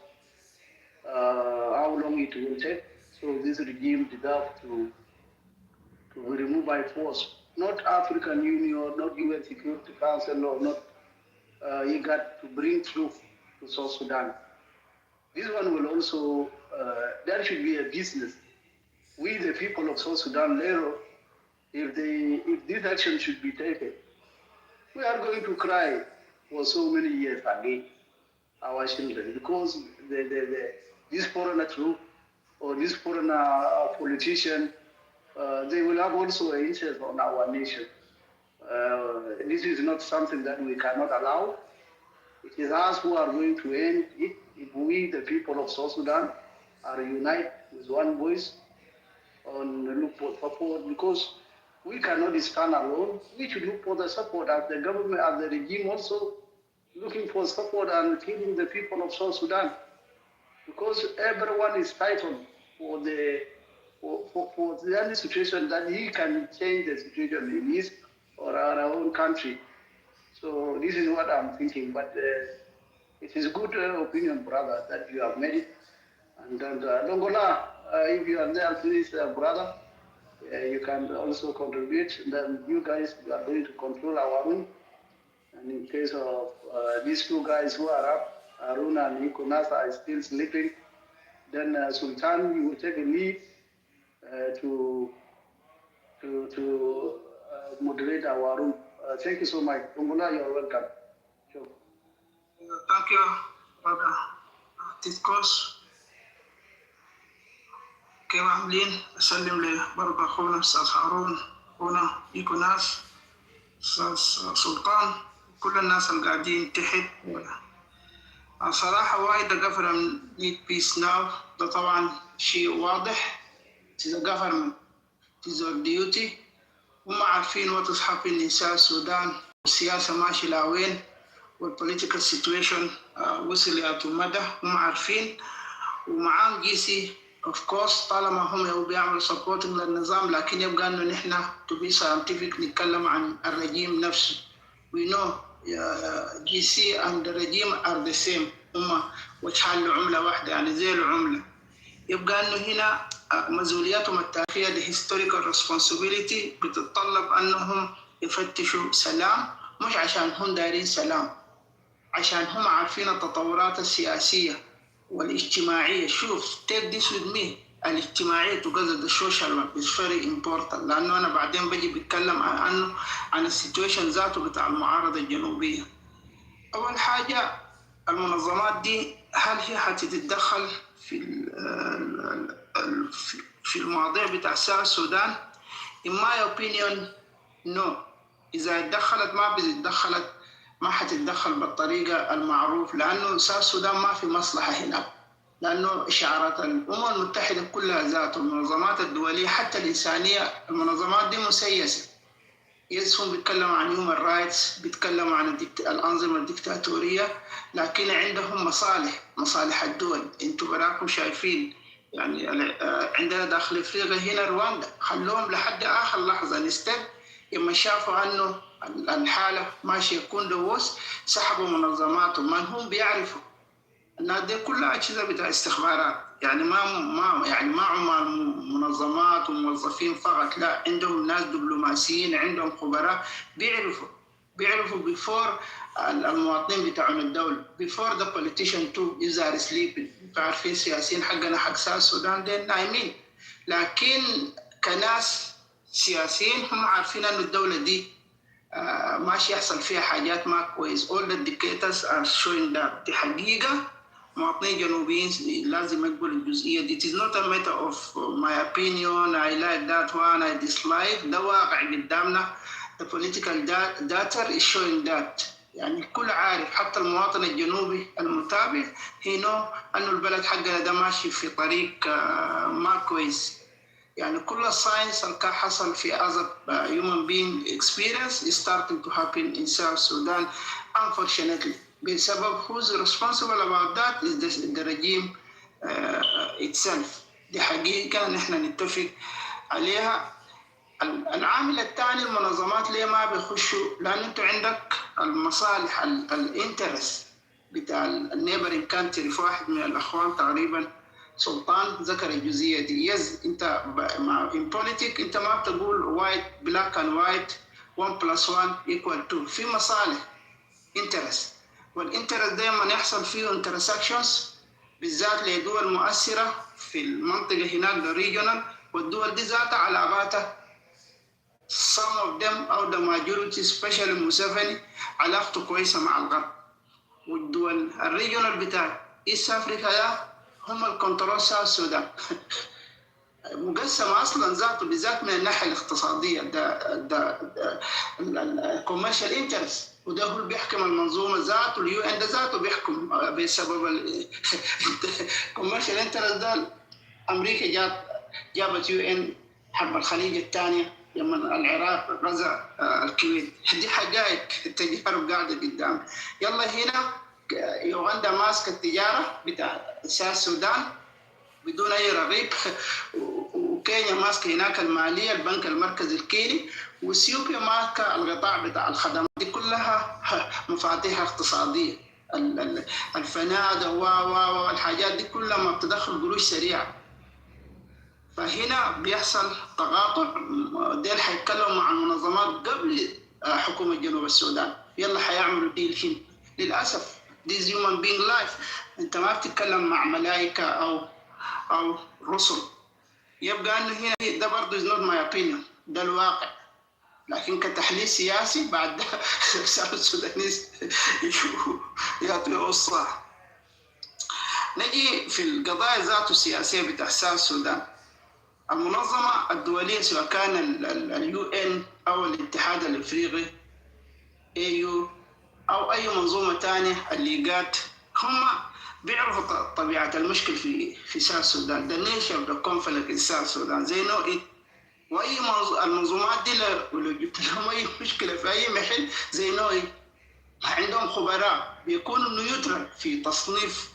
how long it will take. So this regime deserves to be removed by force. Not African Union, not UN Security Council, or not IGAD to bring truth to South Sudan. This one will also, that should be a business. We, the people of South Sudan, later, if this action should be taken, we are going to cry for so many years again, our children, because this foreigner troop or this foreigner politician, they will have also an interest on our nation. This is not something that we cannot allow. It is us who are going to end it if we, the people of South Sudan, are united with one voice on look for support, because we cannot stand alone. We should look for the support as the government, as the regime also looking for support and killing the people of South Sudan, because everyone is titled for any situation that he can change the situation in his or our own country. So this is what I'm thinking. But it is good opinion, brother, that you have made it. And Dongola, if you are there, please, brother, you can also contribute. Then you guys are going to control our room. And in case of these two guys who are up, Arun and Ikonas are still sleeping, then Sultan, you will take a lead to moderate our room. Thank you so much. Dongola, you are welcome. Sure. Thank you, brother. Discourse. كيف عاملين؟ أسلم لبرضه أخونا أستاذ هارون، أخونا إيكو ناس، أستاذ سلطان، كل الناس اللي قاعدين تحت. صراحة وايد the government need peace now. ده طبعا شيء واضح. It is a government. It is our duty. هم عارفين what is happening in South Sudan. السياسة ماشية لوين والpolitical situation وصل إلى مدى. هم عارفين ومعاهم GC. Of course طالما هم يبغوا بيعملوا supporting للنظام، لكن يبقى إنه نحن to be scientific نتكلم عن الرجيم نفسه. We know GC and the regime are the same. هم وجهان لعملة واحدة، يعني زي العملة. يبقى إنه هنا مسؤولياتهم التاريخية the historical responsibility بتتطلب أنهم يفتشوا سلام، مش عشان هم دايرين سلام. عشان هم عارفين التطورات السياسية والاجتماعية. شوف take this with me، الاجتماعية تقصد السوشيال ورك is very important، لأنه أنا بعدين بجي بتكلم عنه عن السيتويشن ذاته بتاع المعارضة الجنوبية. أول حاجة المنظمات دي هل هي حتتدخل في المواضيع بتاع ساوث السودان؟ in my opinion no. إذا اتدخلت ما بتتدخلت ما حتتدخل بالطريقة المعروف، لأنه ساوث السودان ما في مصلحة هناك، لأنه شعارات الأمم المتحدة كلها ذات المنظمات الدولية حتى الإنسانية المنظمات دي مسيسة. هم بيتكلموا عن human rights، بيتكلموا عن الأنظمة الدكتاتورية، لكن عندهم مصالح الدول. انتوا براكم شايفين يعني عندنا داخل افريقيا هنا رواندا خلوهم لحد آخر لحظة نستب، لما شافوا أنه الحالة ماشية يكون دووس سحبوا منظماتهم. من هم بيعرفوا الناس دي كلها أجهزة بتاع استخبارات، يعني ما عمال منظمات وموظفين فقط، لا عندهم ناس دبلوماسيين، عندهم خبراء بيعرفوا before المواطنين بتاعون الدولة، before the politician too is are sleeping. عارفين السياسيين حقنا حق ساوث السودان دي نايمين، لكن كناس سياسيين هم عارفين أن الدولة دي ماشي يحصل فيها حاجات ما كويس. all the indicators are showing that. دي حقيقة مواطنين جنوبيين لازم يقبلوا الجزئية دي. it is not a matter of my opinion I like that one I dislike. ده واقع قدامنا. the political data is showing that. يعني الكل عارف حتى المواطن الجنوبي المتابع هنا أنه البلد حقنا ده ماشي في طريق ما كويس. يعني كل الساينس اللي حصل في as a human being experience is starting to happen in South Sudan unfortunately. بسبب who's responsible about that is the regime itself. دي حقيقة نحن نتفق عليها. العامل الثاني المنظمات ليه ما بيخشوا؟ لأن أنت عندك المصالح الانترس بتاع النيبرين كانتري. في واحد من الأخوان تقريبا سلطان ذكر الجزئية دي. أنت in politics أنت ما بتقول white black and white 1 + 1 = 2. في مصالح انترس، والانترس دائما يحصل فيه انترسكشنز بالذات لدول مؤثرة في المنطقة هناك ده regional، والدول دي ذاتها علاقاتها some of them أو the majority especially موسيفني علاقته كويسة مع الغرب. والدول الريجونال بتاع إيست أفريقيا ده هم الكنترول ساوث السودان مقسم أصلا ذاته بالذات من الناحية الاقتصادية. ده الكوميرشال انترست، وده هو اللي بيحكم المنظومة ذاته. اليو ان ده ذاته بيحكم بسبب الكوميرشال انترست ده. أمريكا جابت يو ان حرب الخليج الثانية لما العراق غزا الكويت. دي حقائق التجارب قاعدة قدام. يلا هنا يوغندا ماسكة التجارة بتاع ساوث السودان بدون أي رقيب، وكينيا ماسكة هناك المالية البنك المركزي الكيني، وإثيوبيا ماسكة القطاع بتاع الخدمات. دي كلها مفاتيح اقتصادية. الفنادق والحاجات دي كلها ما بتدخل قروش سريعة. فهنا بيحصل تقاطع. ديل حيتكلموا مع المنظمات قبل حكومة جنوب السودان، يلا حيعملوا ديل هنا. للأسف this human being life. أنت ما بتتكلم مع ملائكة أو رسل. يبقى أنه هنا ده برضه is not my opinion، ده الواقع. لكن كتحليل سياسي بعد ده الساوث السودانيز يعطوا الصح. نجي في القضايا ذاته السياسية بتاع الساوث السودان. المنظمة الدولية سواء كان اليو ان أو الاتحاد الإفريقي AU أو أي منظومة تانية الليجات، هم بيعرفوا طبيعة المشكل في ساوث السودان. the nature of the conflict in South Sudan they know it. وأي المنظومات دي لو جبت لهم أي مشكلة في أي محل they know it. عندهم خبراء بيكونوا نيوترال في تصنيف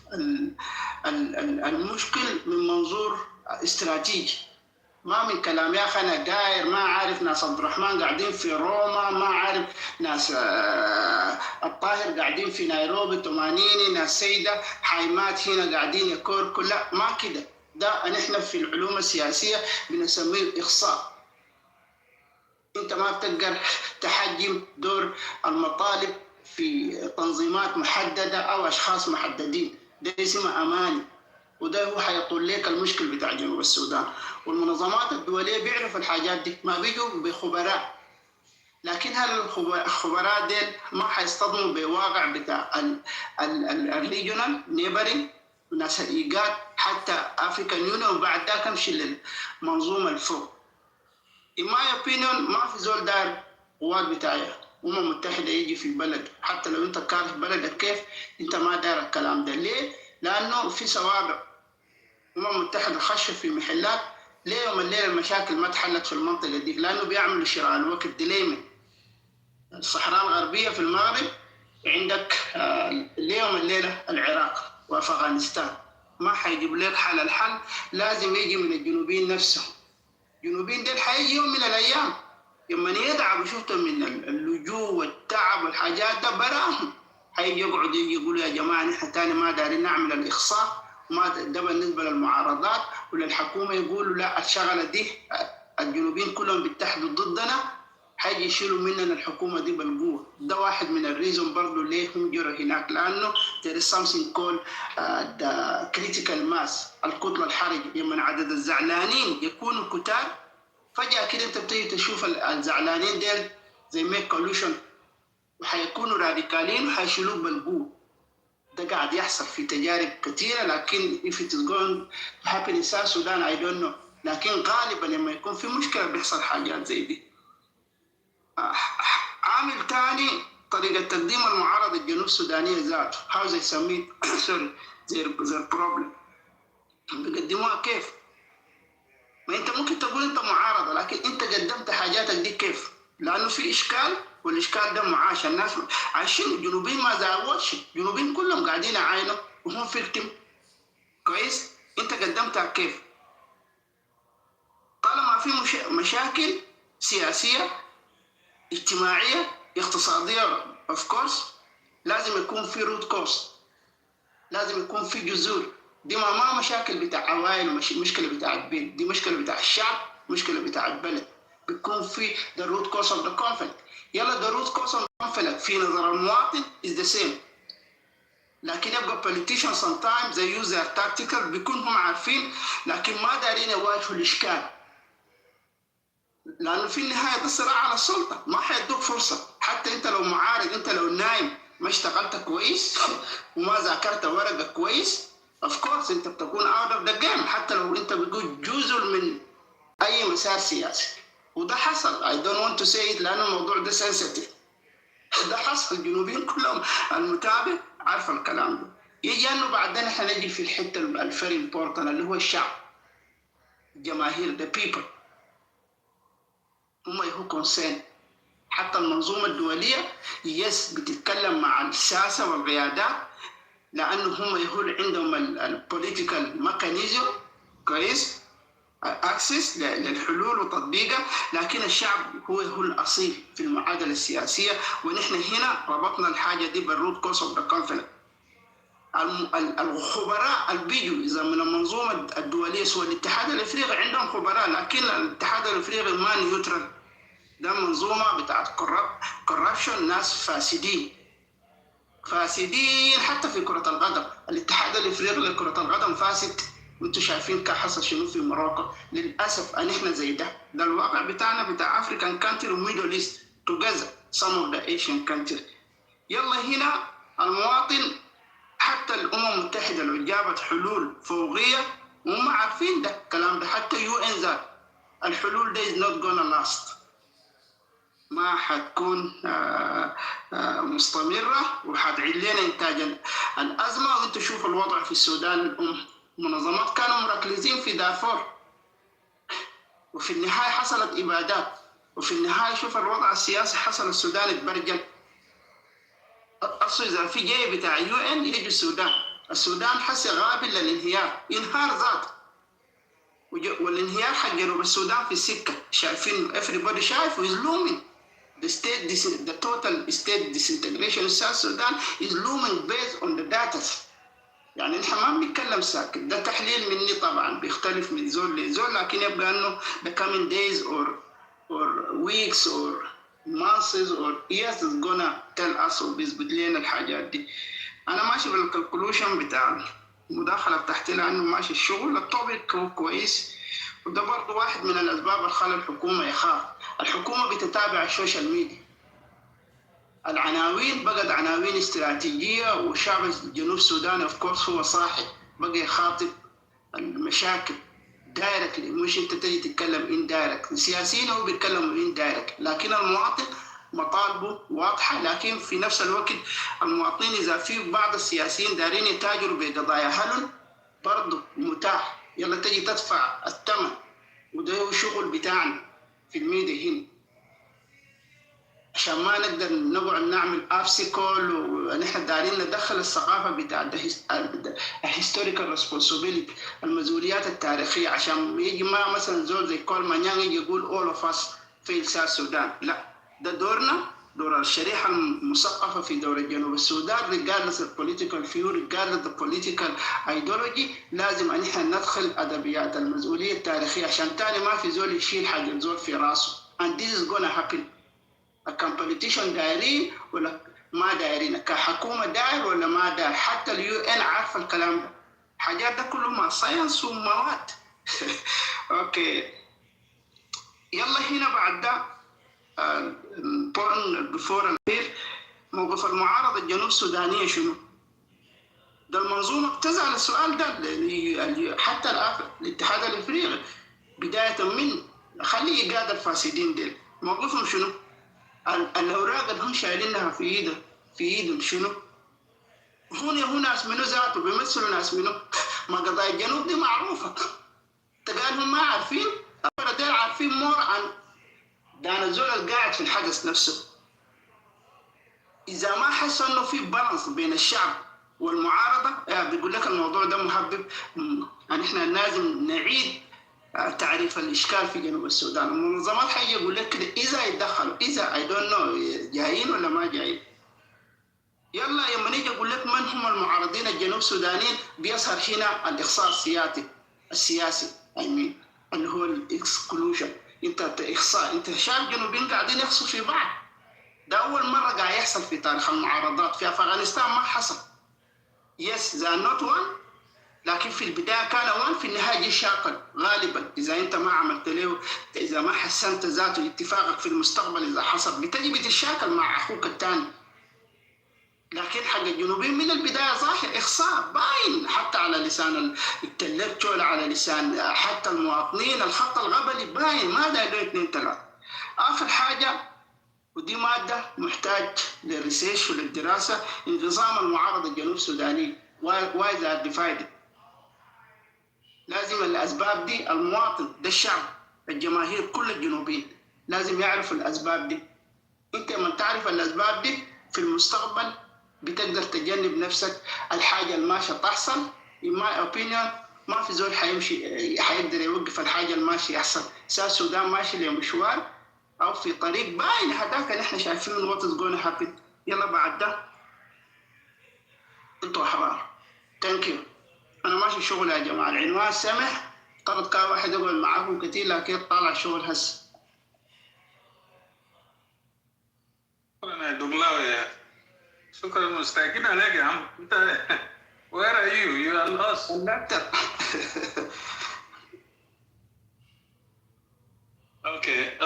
المشكل من منظور استراتيجي، ما من كلام يا أخي أنا داير ما عارف ناس عبد الرحمن قاعدين في روما، ما عارف ناس الطاهر قاعدين في نيروبي تمانيني، ناس سيدة حايمات هنا قاعدين يكوركو. لا ما كده. ده نحن في العلوم السياسية بنسميه إخصاء. أنت ما بتقدر تحجم دور المطالب في تنظيمات محددة أو أشخاص محددين، ده اسمه أماني، وده هو حيطول لك المشكل بتاع جنوب السودان. والمنظمات الدولية بيعرفوا الحاجات دي، ما بيجوا بخبراء، لكن هل الخبراء ديل ما حيصطدموا بواقع بتاع الريجونال نيبرين وناس الإيجاد حتى أفريكان يونيون، وبعد ذاك امشي للمنظومة الفوق. In my opinion ما في زول دار قوات بتاعي متحدة يجي في بلد، حتى لو انت كاره بلدك كيف انت ما دار الكلام ده. ليه؟ لأنه في سوابق متحدة خشة في محلات، ليه يوم الليل المشاكل ما تحلت في المنطقة دي؟ لأنه بيعملوا شراء الوقت ديليمن. الصحراء الغربية في المغرب عندك اليوم الليلة العراق وأفغانستان، ما حيجيب لك حل. الحل لازم يجي من الجنوبيين نفسهم. الجنوبيين دول حيجي يوم من الأيام لما يتعبوا، شفتوا من اللجوء والتعب والحاجات ده براهم، حيجي يقعدوا يقولوا يا جماعة نحن تاني ما دارين نعمل الإخصاء، وما ده بالنسبة للمعارضات وللحكومة يقولوا لا الشغلة دي الجنوبيين كلهم بيتحدوا ضدنا، حاجي يشيلوا مننا الحكومة دي بالقوة. ده واحد من الريزون برضو ليه هم جروا هناك، لأنه there is something called the critical mass، الكتلة الحرجة. لما عدد الزعلانين يكونوا كتار، فجأة كده انت بتيجي تشوف الزعلانين ديل زي ميك كولوشن وحيكونوا راديكالين وحيشيلوه بالقوة. ده قاعد يحصل في تجارب كثيرة، لكن if it is going to happen in South Sudan I don't know. لكن غالبا لما يكون في مشكلة بيحصل حاجات زي دي. عامل تاني طريقة تقديم المعارضة الجنوب السودانية ذاته، how they submit sorry their problem، بيقدموها كيف؟ ما انت ممكن تقول انت معارضة، لكن انت قدمت حاجاتك دي كيف؟ لأنه في إشكال، والإشكال ده معاش. الناس عايشين، الجنوبيين ما زعلوش، الجنوبيين كلهم قاعدين يعاينوا وهم فيكتم. كويس؟ انت قدمتها كيف؟ طالما في مشاكل سياسية اجتماعية اقتصادية of course لازم يكون في root cause، لازم يكون في جذور. دي ما مشاكل بتاع عوائل، مشكلة بتاع البيت، دي مشكلة بتاع الشعب، مشكلة بتاع البلد. بيكون في the root cause of the conflict. يلا the root cause of the conflict في نظر المواطن is the same، لكن يبقى politicians sometimes they use their tactical، بيكون هم عارفين لكن ما دارين يواجهوا الإشكال، لأنه في النهاية ده صراع على السلطة، ما حيدوك فرصة. حتى أنت لو معارض، أنت لو نايم ما اشتغلت كويس وما ذاكرت ورقك كويس of course أنت بتكون out of the game، حتى لو أنت بتقول جزء من أي مسار سياسي. وده حصل I don't want to say it لأن الموضوع ده sensitive. ده حصل، الجنوبيين كلهم المتابع عارف الكلام ده. يجي أنه بعدين احنا نجي في الحتة الفيري امبورتنت اللي هو الشعب، الجماهير the people، هم يهو كونسين. حتى المنظومة الدولية يس بتتكلم مع السياسة والقيادات، لأنه هم يهول عندهم البوليتيكال ميكانيزم كويس اكسس للحلول وتطبيقها، لكن الشعب هو الأصيل في المعادلة السياسية. ونحن هنا ربطنا الحاجة دي بالروت كوز اوف ذا كونفليكت. الخبراء اللي بيجوا اذا من المنظومة الدولية سوى الاتحاد الافريقي عندهم خبراء، لكن الاتحاد الافريقي ما نيوترال، ده منظومة بتاعت كوربشن، ناس فاسدين حتى في كرة القدم. الاتحاد الافريقي لكرة القدم فاسد، وانتم شايفين كان حصل شنو في موروكو. للاسف ان احنا زي ده الواقع بتاعنا بتاع افريكان كانتري وميدل ايست توجذر some of the Asian countries. يلا هنا المواطن، حتى الامم المتحدة لو جابت حلول فوقية وهم عارفين ده الكلام ده، حتى يو ان ذات الحلول ده is not gonna last، ما حتكون مستمرة وحتعيد لنا إنتاج الأزمة. وأنتوا شوفوا الوضع في السودان، المنظمات كانوا مركزين في دارفور، وفي النهاية حصلت إبادات، وفي النهاية شوف الوضع السياسي حصل، السودان اتبرجل. أصل إذا في جاي بتاع يو إن يجي السودان حسي غابل للانهيار، ينهار ذاته. والانهيار حق جنوب السودان في السكة، شايفين everybody شايف is looming. The total state disintegration in South Sudan is looming based on the data. يعني نحن ما بنتكلم ساكت، ده تحليل مني طبعا بيختلف من زول لزول، لكن يبقى انه the coming days or weeks or masses or years is gonna tell us or بيثبت لنا الحاجات دي. أنا ماشي بالكالكولوشن بتاع المداخلة بتاعتي لأنه ماشي الشغل الطبيعي كويس، وده برضه واحد من الأسباب اللي خلى الحكومة يخاف. الحكومة بتتابع السوشيال ميديا، العناوين بقت عناوين استراتيجية، وشعب جنوب السودان اوف كورس هو صاحي بقى يخاطب المشاكل دايركتلي، مش انت تجي تتكلم ان دايركت. السياسيين هو بيتكلموا ان دايركت، لكن المواطن مطالبه واضحه. لكن في نفس الوقت المواطنين اذا في بعض السياسيين دارين يتاجروا بقضايا هلل برضه متاح، يلا تجي تدفع الثمن، وده هو الشغل بتاعنا في الميديا هنا، عشان ما نقدر نقعد نعمل ابسيكول. ونحن دارين ندخل الثقافه بتاع الهيستوريكال ريسبونسبيلتي، المسؤوليات التاريخيه، عشان يجي ما مثلا زول زي كول مانيان يجي يقول all of us في السودان. لا، ده دورنا، دور الشريحه المثقفه في دوله جنوب السودان regardless of political view regardless of political ideology. لازم ان احنا ندخل ادبيات المسؤوليه التاريخيه، عشان تاني ما في زول يشيل حاجه زول في راسه. and this is gonna happen. الكومبيتيشن دايرين ولا ما دايرين، كحكومه داير ولا ما داير، حتى اليو ان عارفه الكلام ده. حاجات ده كله مع ساينس ومواد. اوكي، يلا هنا بعد ده بفور الاخير، موقف المعارضه الجنوب السودانيه شنو؟ ده المنظومه بتزعل السؤال ده، حتى الاتحاد الافريقي بدايه من خلي يقاد الفاسدين ديل موقفهم شنو؟ الأوراق اللي هم شايلينها في ايدهم شنو؟ هو ناس منو ذاته بيمثلوا ناس منو؟ ما قضايا الجنوب دي معروفة. تقال هم ما عارفين، دول عارفين مور عن دان الزول القاعد في الحدث نفسه. إذا ما حسوا إنه في بالانس بين الشعب والمعارضة، بيقول لك الموضوع ده محبب، يعني إحنا لازم نعيد تعريف الاشكال في جنوب السودان. المنظمات حاجه يقول لك كده اذا يتدخلوا، اذا اي دونت نو جايين ولا ما جايين. يلا لما نيجي اقول لك من هم المعارضين الجنوب السودانيين، بيظهر هنا الاخصاء السياسي اللي هو الاكسكلوجن. انت اخصاء، انت شعب جنوبيين قاعدين يخصوا في بعض. ده اول مره قاعد يحصل في تاريخ المعارضات. في افغانستان ما حصل. يس ذا نوت وان، لكن في البدايه كان وان، في النهايه جي شاكل غالبا. اذا انت ما عملت له، اذا ما حسنت ذاته اتفاقك في المستقبل، اذا حصل بتجي بتتشاكل مع اخوك الثاني. لكن حق الجنوبيين من البدايه ظاهر اخصاء باين، حتى على لسان التلكتشول، على لسان حتى المواطنين، الخط الغبلي باين. ما دايرين 2 3. اخر حاجه، ودي ماده محتاج للريسيرش وللدراسه، انقسام المعارضه الجنوب السوداني. واي ذا ديفايدد. لازم الاسباب دي المواطن ده الشعب الجماهير كل الجنوبيين لازم يعرفوا الاسباب دي. انت لما تعرف الاسباب دي في المستقبل بتقدر تجنب نفسك الحاجه الماشيه تحصل. in my opinion ما في زول حيقدر يوقف الحاجه الماشيه يحصل. السودان ماشي لمشوار او في طريق باين هداك اللي احنا شايفين what is going to happen. يلا بعد ده انتوا احرار. ثانك يو. انا ماشي شغل يا جماعه، العنوان سمح، طلب كان واحد يقعد معاكم كتير، لكن طالع شغل هسه. شكرا يا دبلاوي، شكرا، مستعجلين عليك يا عم. انت where are you? You are lost.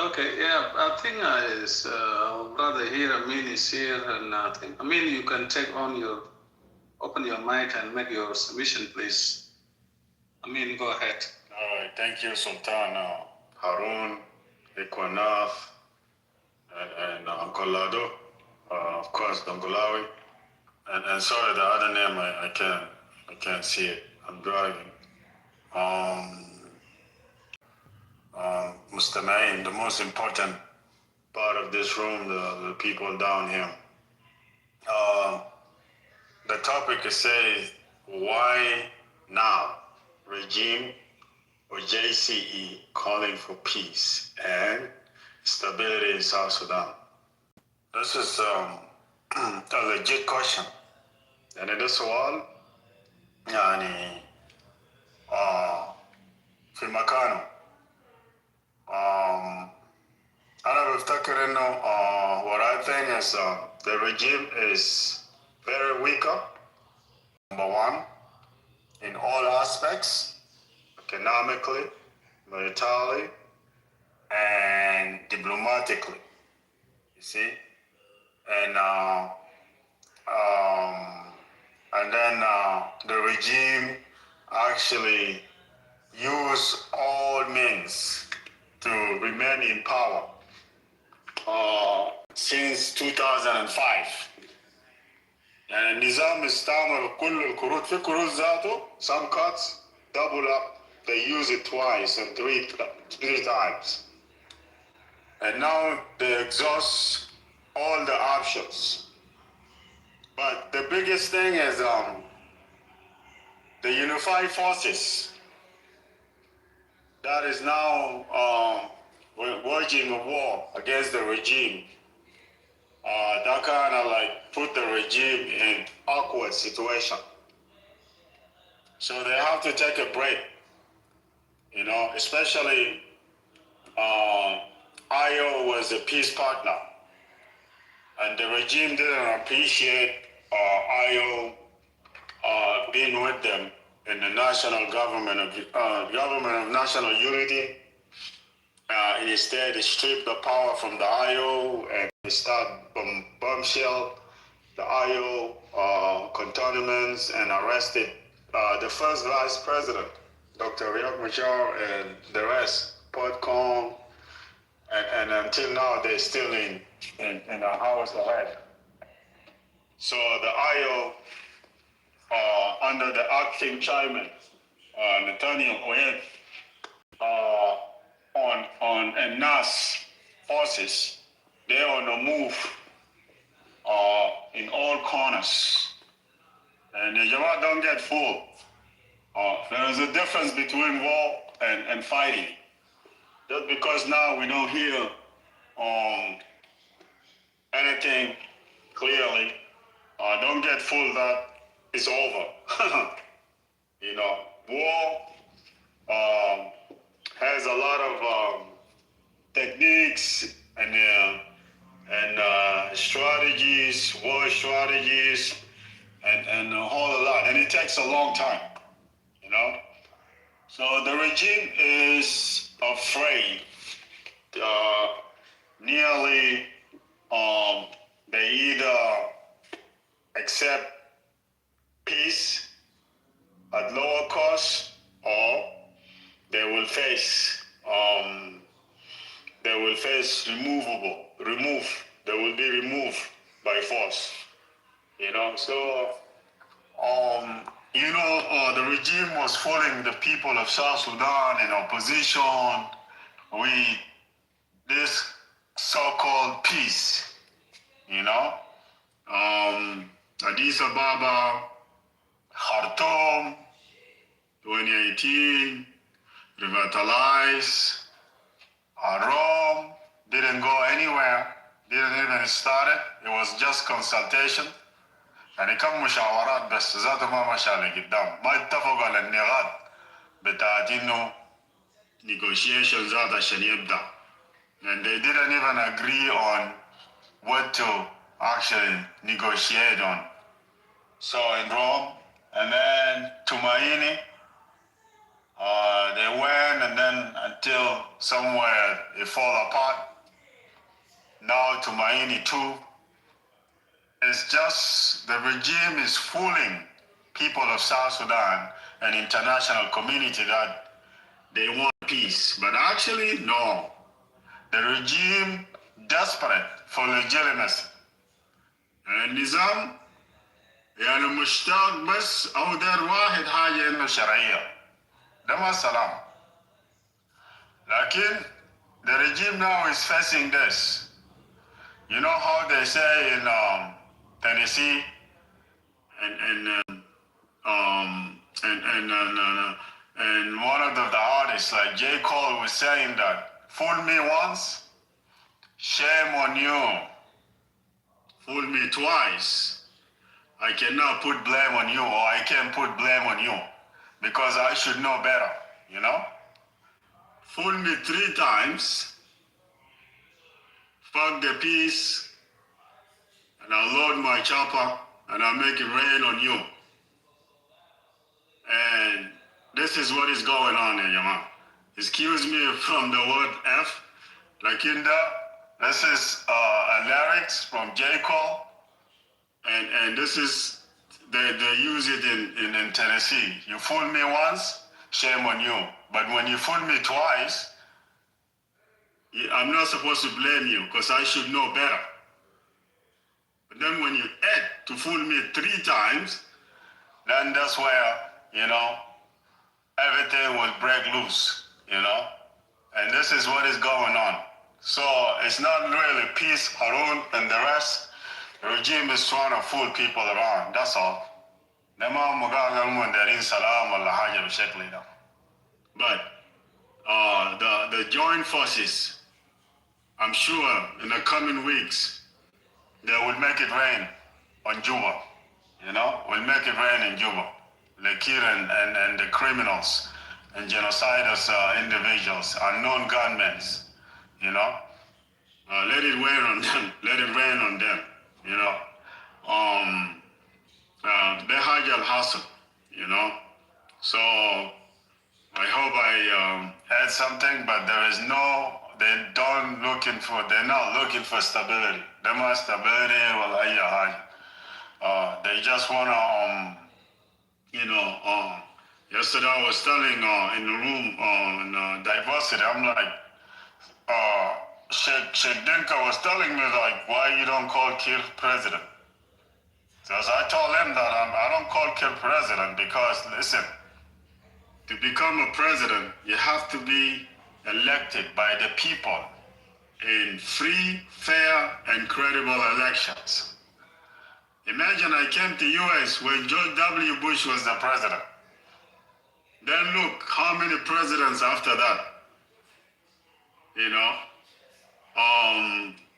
Okay, yeah, I think our brother here, Amin, is here, and I think, Amin, you can open your mic and make your submission, please. Amin, go ahead. All right, thank you, Sultan, Harun, Equanaf, and Uncle Lado, of course, Dongolawi, and sorry, the other name I can't see it. I'm driving. Mustamain, the most important part of this room, the people down here. The topic says, why now? Regime or JCE calling for peace and stability in South Sudan? This is a legit question. يعني ده سؤال يعني في مكانه. أنا بفتكر إنه is the regime is very weaker, number one, in all aspects, economically, militarily, and diplomatically, you see? And then the regime actually use all means to remain in power since 2005. يعني النظام استعمل كل الكروت في كروت ذاته, some cuts double up, they use it twice and three times. And now they exhaust all the options. But the biggest thing is the unified forces that is now waging a war against the regime. That kind of like put the regime in awkward situation. So they have to take a break, you know, especially IO was a peace partner. And the regime didn't appreciate IO being with them in the national government of national unity. Instead, they stripped the power from the IO and they start bombshell the IO cantonments and arrested the first vice president, Dr. Riek Machar, and the rest, Podcom, and until now they're still in a house ahead. So the IO, under the acting chairman, Nathaniel Oyen, and NAS forces, they're on the move in all corners. And the Jamaat don't get fooled. There is a difference between war and fighting. Just because now we don't hear anything clearly, don't get fooled that it's over. You know, war has a lot of techniques and strategies, war strategies, and a whole lot, and it takes a long time, you know. So the regime is afraid. Nearly, they either accept peace at lower cost, or they will face they will be removed by force. You know, so the regime was fooling the people of South Sudan in opposition with this so-called peace. You know, Addis Ababa, Khartoum, 2018, revitalize. Rome didn't go anywhere, didn't even start it. It was just consultation. يعني كم مشاورات بس ذاته ما مشى لقدام. ما اتفقوا على النقاط بتاعت انه negotiation ذات عشان يبدأ. And they didn't even agree on what to actually negotiate on. So in Rome, and then Tumaini, they went, and then until somewhere it fall apart. Now Tumaini too. It's just the regime is fooling people of South Sudan and international community that they want peace. But actually, no. The regime desperate for legitimacy. النظام يعني مشتاق بس أو دار واحد حاجة إنه شرعية. ده ما سلام. لكن the regime now is facing this. You know how they say in Tennessee and one of the artists like J. Cole was saying that fool me once, shame on you. Fool me twice, I cannot put blame on you, or I can't put blame on you because I should know better, you know? Fool me 3 times, fuck the peace, and I'll load my chopper and I'll make it rain on you. And this is what is going on here, Yaman. Excuse me from the word F, Lakinda. This is a lyrics from J. Cole, and this is, they use it in Tennessee. You fool me once, shame on you. But when you fool me twice, I'm not supposed to blame you because I should know better. But then when you add to fool me 3 times, then that's where, everything will break loose, And this is what is going on. So it's not really peace, Harun and the rest. The regime is trying to fool people around, that's all. But the joint forces, I'm sure in the coming weeks, they will make it rain on Juba. Will make it rain in Juba. Lekir and the criminals and genocidal individuals, unknown gunmen, let it rain on them. Let it rain on them. They hajj al hustle. So I hope I add something, but they're not looking for stability. They want stability, they just want to, yesterday I was telling in the room on diversity, I'm like, Sheikh Dinka was telling me, like, why you don't call Kir president? Because I told him that I don't call Kir president because, listen, to become a president, you have to be elected by the people in free, fair, and credible elections. Imagine I came to US when George W. Bush was the president. Then look how many presidents after that.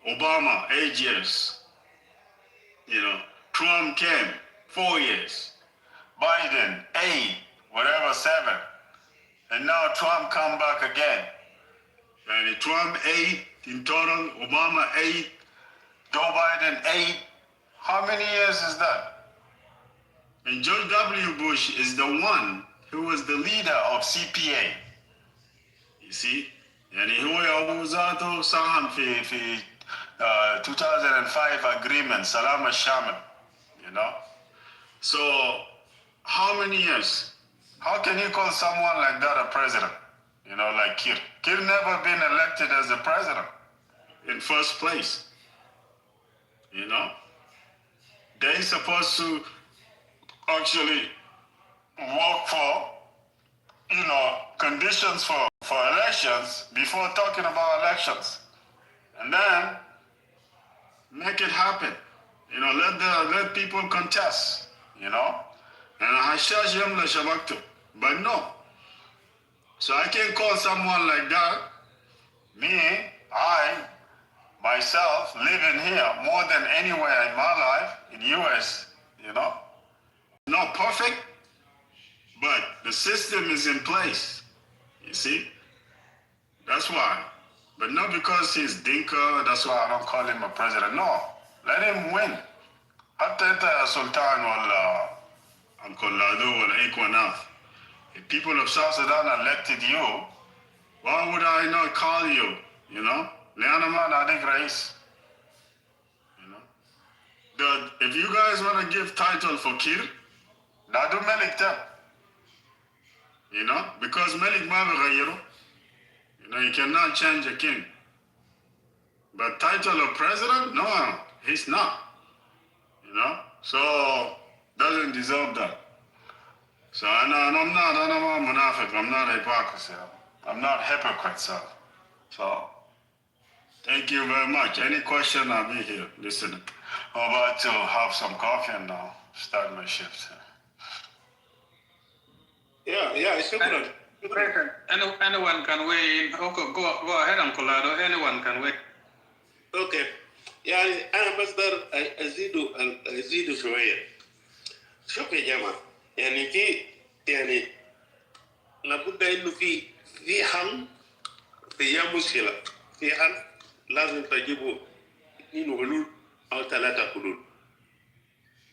Obama, 8 years. Trump came, 4 years. Biden, 8, whatever, 7. And now Trump come back again. And Trump 8 in total, Obama 8, Joe Biden 8. How many years is that? And George W. Bush is the one who was the leader of CPA. You see? يعني هو ذاته ساهم في 2005 agreement سلام الشامل. So how many years? How can you call someone like that a president? Like Kir. Kir never been elected as a president in first place. They supposed to actually work for, conditions for elections before talking about elections. And then make it happen. Let people contest, But no. So I can't call someone like that. I myself living here more than anywhere in my life, in US, Not perfect, but the system is in place. You see? That's why. But not because he's Dinka, that's why I don't call him a president. No. Let him win. حتى انت يا سلطان ولا Uncle Lado ولا Equanath. If people of South Sudan elected you, why would I not call you? لأنا ما ناديك رئيس. If you guys want to give title for Kir, Nadu Melik tell. Because Melik ma بغيره. You cannot change a king. But title of president? No, he's not. So doesn't deserve that. So I'm not munafik. I'm not hypocrisy. I'm not hypocrite. So thank you very much. Any question, I'll be here listening. I'm about to have some coffee and I'll start my shift. Yeah, shukran. Anyone can weigh in. Okay, go ahead, Uncle Lado. Anyone can weigh. Okay. يعني أنا بقدر أزيد شوية. شوف يا جماعة، يعني لابد إنه في حل، في مشكلة، في حل لازم تجيبوا إنه حلول أو 3 حلول.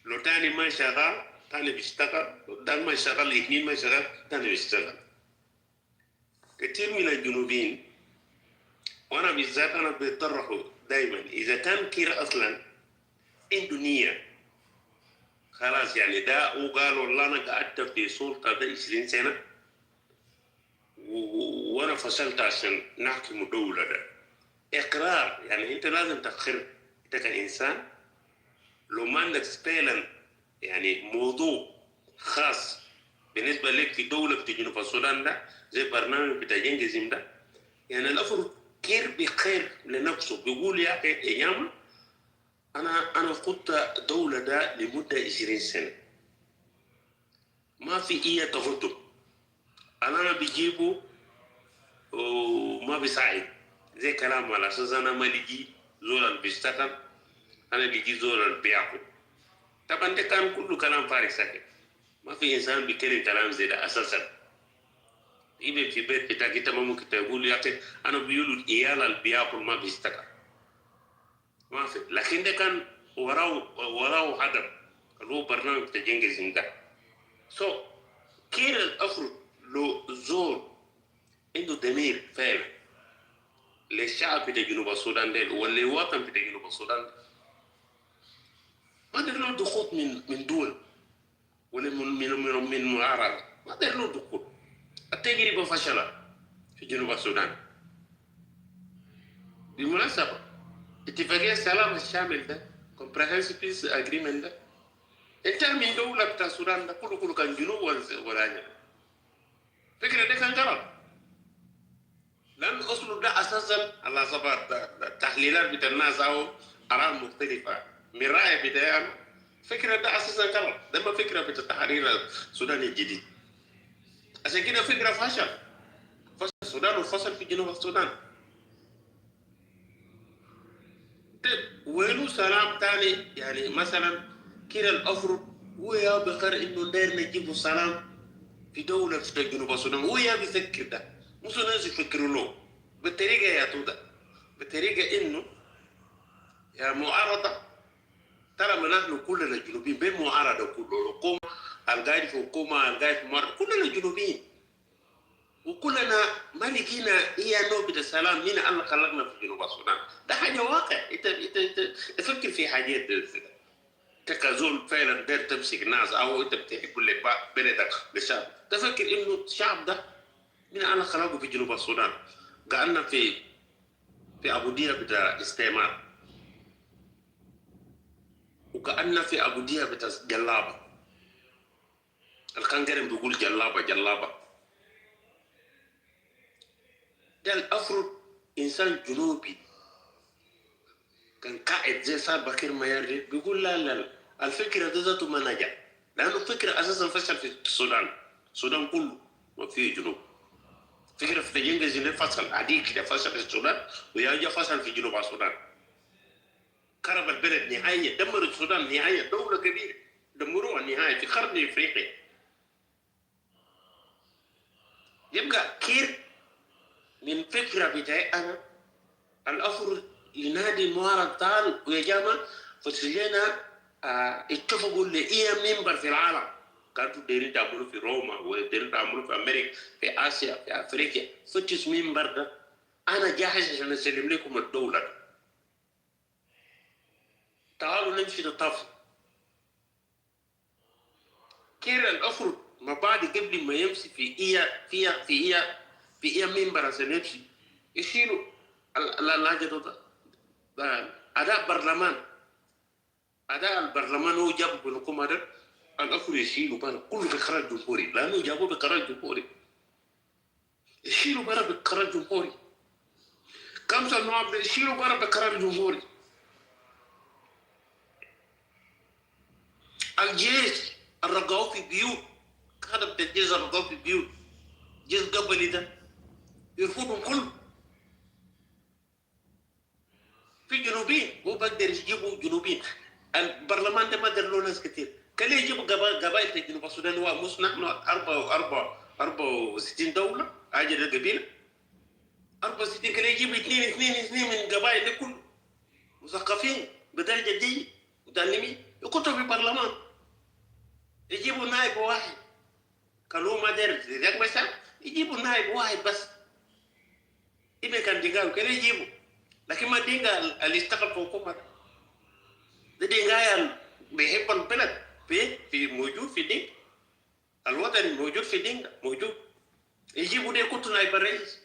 لو تاني ما شغال تاني بيشتغل، لو ده ما شغال 2 ما شغال تاني بيشتغل. كثير من الجنوبيين وأنا بالذات أنا بيتطرحوا دايما إذا كان كير أصلا عنده نية خلاص يعني ده وقال والله أنا قعدت في سلطة ده 20 سنة وأنا فصلت عشان نحكم دولة ده إقرار. يعني أنت لازم تقر أنت كإنسان لو ما عندك فعلا يعني موضوع خاص بالنسبة لك في دولة في جنوب السودان ده زي برنامج بتاع جنجزيم ده، يعني الأفر كير بخير لنفسه بيقول يا أخي أيام أنا خدت دولة ده لمدة 20 سنة ما في إيه تقدم، أنا بيجيبوا وما بيساعد زي كلام على أساس أنا ما بيجي زول اللي بيشتغل أنا بيجي زول اللي بياكل. طبعا ده كان كله كلام فارغ ساكت، ما في إنسان بيتكلم كلام زي ده أساسا. يبقى في بيت بتاعك أنت ما ممكن تقول يا أخي أنا بيقولوا العيال اللي بياكل ما بيشتغل ما في، لكن ده كان وراه هدف اللي هو برنامج بتاع جنجزين ده. كير الأفرد لو زول عنده ضمير فعلا للشعب بتاع جنوب السودان ده والوطن بتاع جنوب السودان ده ما دير له دخول من دول ولا من معارضة، ما دير له دخول. التجربة فشلت في جنوب السودان. بالمناسبة اتفاقية السلام الشامل ده comprehensive peace agreement ده انت من دولة بتاع السودان ده كله كان جنوب ولا فكرة ده كان غلط، لأن أصله ده أساسا على صبر التحليلات بتاع الناس أو آراء مختلفة من رأي بتاعنا فكرة ده أساسا غلط، ده ما فكرة بتاع تحرير السودان الجديد. عشان كده فكرة فشل السودان وفصل في جنوب السودان. وينو سلام تاني يعني مثلا كده الأفرق ويا بخير إنه داير نجيبوا سلام في دولة في جنوب السودان ويا بيفكر ده مش ناس يفكروا له بالطريقة يا تودا بطريقة إنه يا معارضة ترى ما نحن كلنا جنوبيين بين معارضة كله الحكومة القاعد في حكومة القاعد في معارضة كلنا جنوبيين وكلنا ما لقينا هي نوبة السلام مين الله خلقنا في جنوب السودان. ده حاجة واقع. انت تفكر في حاجات انت كزول فعلا داير تمسك ناس او انت بتحب بلدك للشعب تفكر انه الشعب ده مين الله خلقه في جنوب السودان. قعدنا في عبودية بتاع استعمار وكأننا في عبودية بتاع جلابة. الكنجرين بيقول جلابة ده الأفرد إنسان جنوبي كان قائد زي صار بكير مياري بيقول لا الفكرة ده ذاته ما نجح لأنه الفكرة أساسا فشل في السودان كله ما فيه جنوب. فكرة في تجنجز اللي فصل عديد كده فشل في السودان ويجي فشل في جنوب السودان. خرب البلد نهائيا دمر السودان نهائيا دولة كبيرة دمروها نهائيا في قرن إفريقيا. يبقى كير من فكرة بتاعي أنا الأفر ينادي معارض تعال ويا جماعة فسجينا اتفقوا لإيه منبر في العالم كانوا دايرين تعملوا في روما ودايرين تعملوا في أمريكا في آسيا في أفريقيا فتش منبر ده أنا جاهز عشان أسلم لكم الدولة ده. تعالوا نمشي نطفي كير الأفر ما بعد قبل ما يمشي في إيه منبر عشان يمشي يشيلوا اللاجئ ده أداء البرلمان هو جابوا بالحكومة ده الأخر يشيلوا برا كله بقرار جمهوري لأنه جابوه بقرار جمهوري يشيلوا برا بقرار جمهوري. خمسة النواب يشيلوا برا بقرار جمهوري. الجيش الرقاو في بيوت هذا بتاع الجيش الرقاو في بيوت جيش قبلي ده يرفضهم كله في جنوبين هو بقدر يجيبوا جنوبين. البرلمان ده ما دار له ناس كثير كان يجيبوا قبائل في جنوب السودان هو مش نحن 64 دولة أجل القبيلة 64 كان يجيب اثنين من قبائل دي كله مثقفين بدرجة دي متعلمين يكتبوا في البرلمان يجيبوا نائب واحد كان هو ما داير ذاك مثلا يجيبوا نائب واحد بس إذا كان دينجا كده يجيبوا لكن ما دينجا اللي اشتغل في الحكومة ده دينجا بيحب البلد في موجود في دين الوطني موجود في دينجا موجود يجيبوا ده كنتوا نائب الرئيس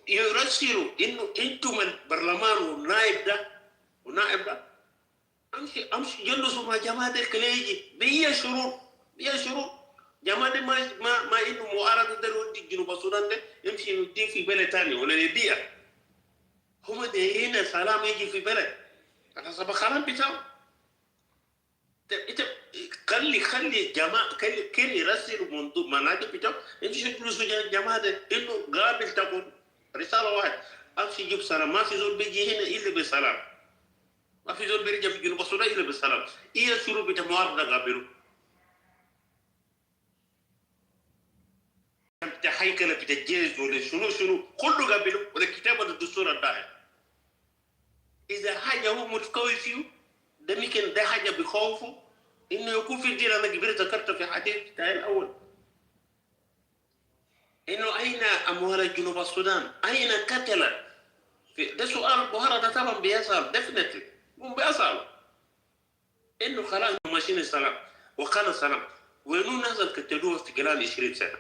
يرسلوا انه انتم البرلمان والنائب ده امشي جلسوا مع جماعه الكليجي بهي شروط جماعه دي ما انه معارضه ده ودي جنوب السودان ده يمشي يوديه في بلد ثاني ولا يبيع هم ده هنا سلام يجي في بلد على حسب الكلام بتاعه انت خلي جماعه كل يرسل مناطق بتاعه يمشي يجلسوا جماعه ده انه قابل تكون رساله واحد امشي يجيب سلام ما في زول بيجي هنا الا بسلام ما في زول بيرجع في جنوب السودان الا بالسلام هي شروط بتاع معارضه قابلوا بتاع هيكله بتاع الجيش ولا شنو كله قابلوا ولا كتابه الدستور الداخل اذا حاجه هو متكوي فيه ده ممكن ده حاجه بخوفه انه يكون في الدين. انا قبل ذكرت في حديث بتاعي الاول انه اين اموال جنوب السودان؟ اين قتلت؟ ده سؤال بوهرة ده طبعا بيسأل ديفنتلي مو بيسأل انه خلاص ماشيين السلام وكان السلام وينو الناس اللي قتلوه في خلال 20 سنه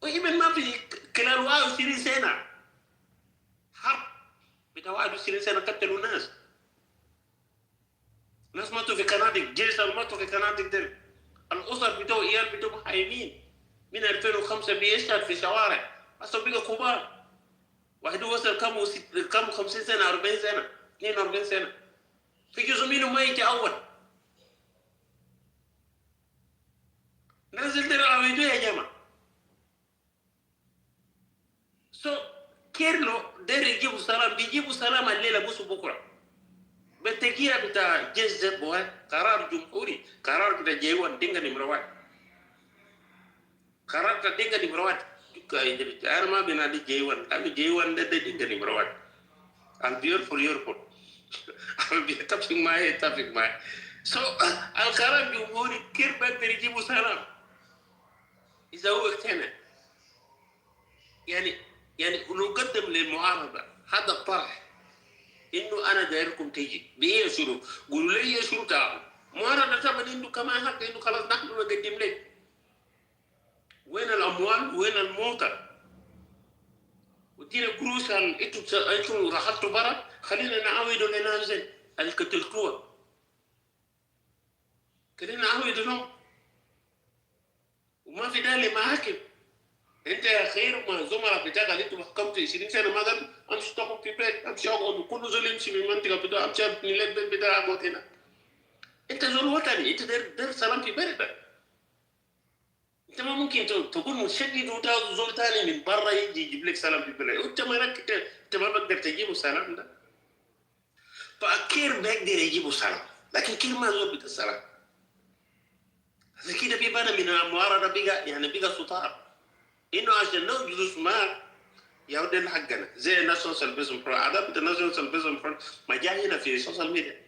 ويمكن ما في خلال 21 سنه حرب بتاع 21 سنه قتلوا ناس ماتوا في كنادق جيش ماتوا في كنادق دل الاسر بتوع عيال بتوع محايمين من 2005 بيشتغل في شوارع اصلا بقى كبار واحد وصل كم 50 سنه 40 سنه 42 سنه في جزء منهم ما يجي اول نزل دراويدو يا جماعه كيرلو داير يجيبوا سلام بيجيبوا سلام الليله بس بكره بالتكيه بتاع جيش زي بوهاي قرار جمهوري قرار بتاع جيوان دينغا نمروات قرار بتاع دينغا نمروات انا ما بينادي جيوان كان جيوان ده دينغا نمروات البيور فور يوربول بيتفق معي القرار الجمهوري كيف بقدر يجيبوا سلام اذا هو اقتنع يعني لو قدم للمعارضه هذا الطرح انه انا دايركم تيجي بايه شروط قولوا لي ايه شروط معارضه طبعا انه كمان حق انه خلاص نحن نقدم لك وين الاموال وين الموتى ودينا قروش انتم رحلتوا برا خلينا نعاودوا لننزل القتلتوها خلينا نعاودوا لهم وما في داعي محاكم انت يا خير ما زملاء بتاعك اللي انتوا حكمتوا 20 سنه ما قالوا امشي تقعد في بيت امشي اقعد كل زول يمشي من المنطقه بتاعه امشي ابني البيت بتاعك اقعد هنا انت زول وطني انت داير سلام في بلدك انت ما ممكن تكون مشدد وتاخذ زول ثاني من برا يجي يجيب لك سلام في بلدك انت ما بقدر تجيبوا سلام ده فكير بيقدر يجيبوا سلام لكن كير ما زول بتاع السلام عشان كده بيبان من المعارضه بقى سطار انه عشان نجلس معاه يودي حقنا زي الناس سوشيال بيزم برو عادة الناس سوشيال بيزم برو ما جاء هنا في السوشيال ميديا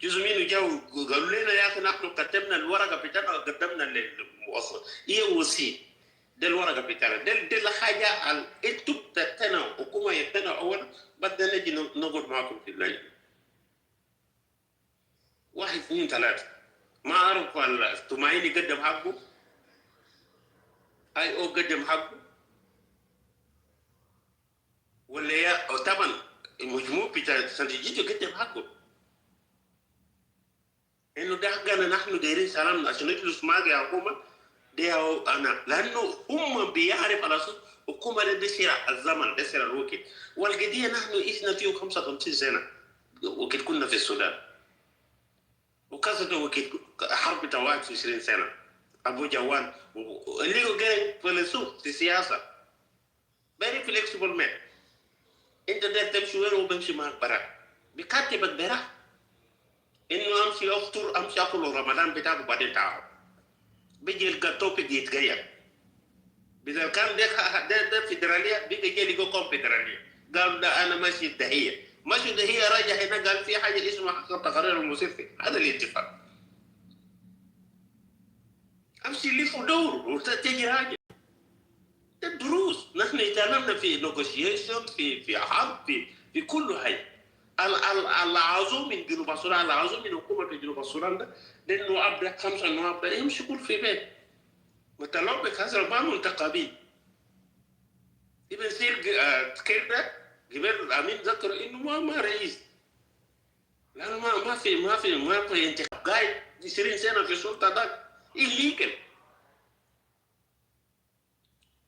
جزء منه جاوا قالوا لنا يا اخي نحن كتبنا الورقه بتاعنا وقدمنا للمؤسسه هي وسيط ده الورقه بتاعنا ده الحاجه انتم تتنوا حكومه يتنوا اولا بدنا نجي نقعد معكم في اللجنه 1 2 3 ما اعرف التمايني قدم حقه اي او قدم حقه ولا يا طبعا المجموع بتاع سنتيجيته قدم حقه انه ده حقنا نحن دايرين سلام عشان نجلس معك يا حكومه ده انا لانه هم بيعرف على اساس حكومه ده سرع الزمن ده سرع الوقت والقضيه نحن عشنا فيه 55 سنه وقت كنا في السودان وكذا وقت حرب بتاع 21 سنه ابو جوان اللي هو جاي فلسوف في السياسه very flexible man انت ده تمشي وين وبمشي معك برا بكاتبك برا انه امشي افطر امشي اكل رمضان بتاعك وبعدين تعال بيجي التوبيك يتغير اذا كان ده فيدراليه بيجي يجي كونفدراليه قال ده انا ماشي الدهيه مش ده هي راجع هنا قال في حاجه اسمها حق التقرير الموسيقي، هذا الاتفاق. امشي لف ودور وتجي راجع. ده الدروس نحن تعلمنا في نيغوشيشن، في حرب، في كل حاجه. العظوم من جنوب السودان، العظوم من حكومه جنوب السودان ده النواب ده 5 نواب ده يمشي كل في بيت. متلو بكسر ما منتخبين. ابن سير كير ده جبال امين ذكر انه ما رئيس. لانه ما في انتخاب قاعد 20 سنه في السلطه ده illegal.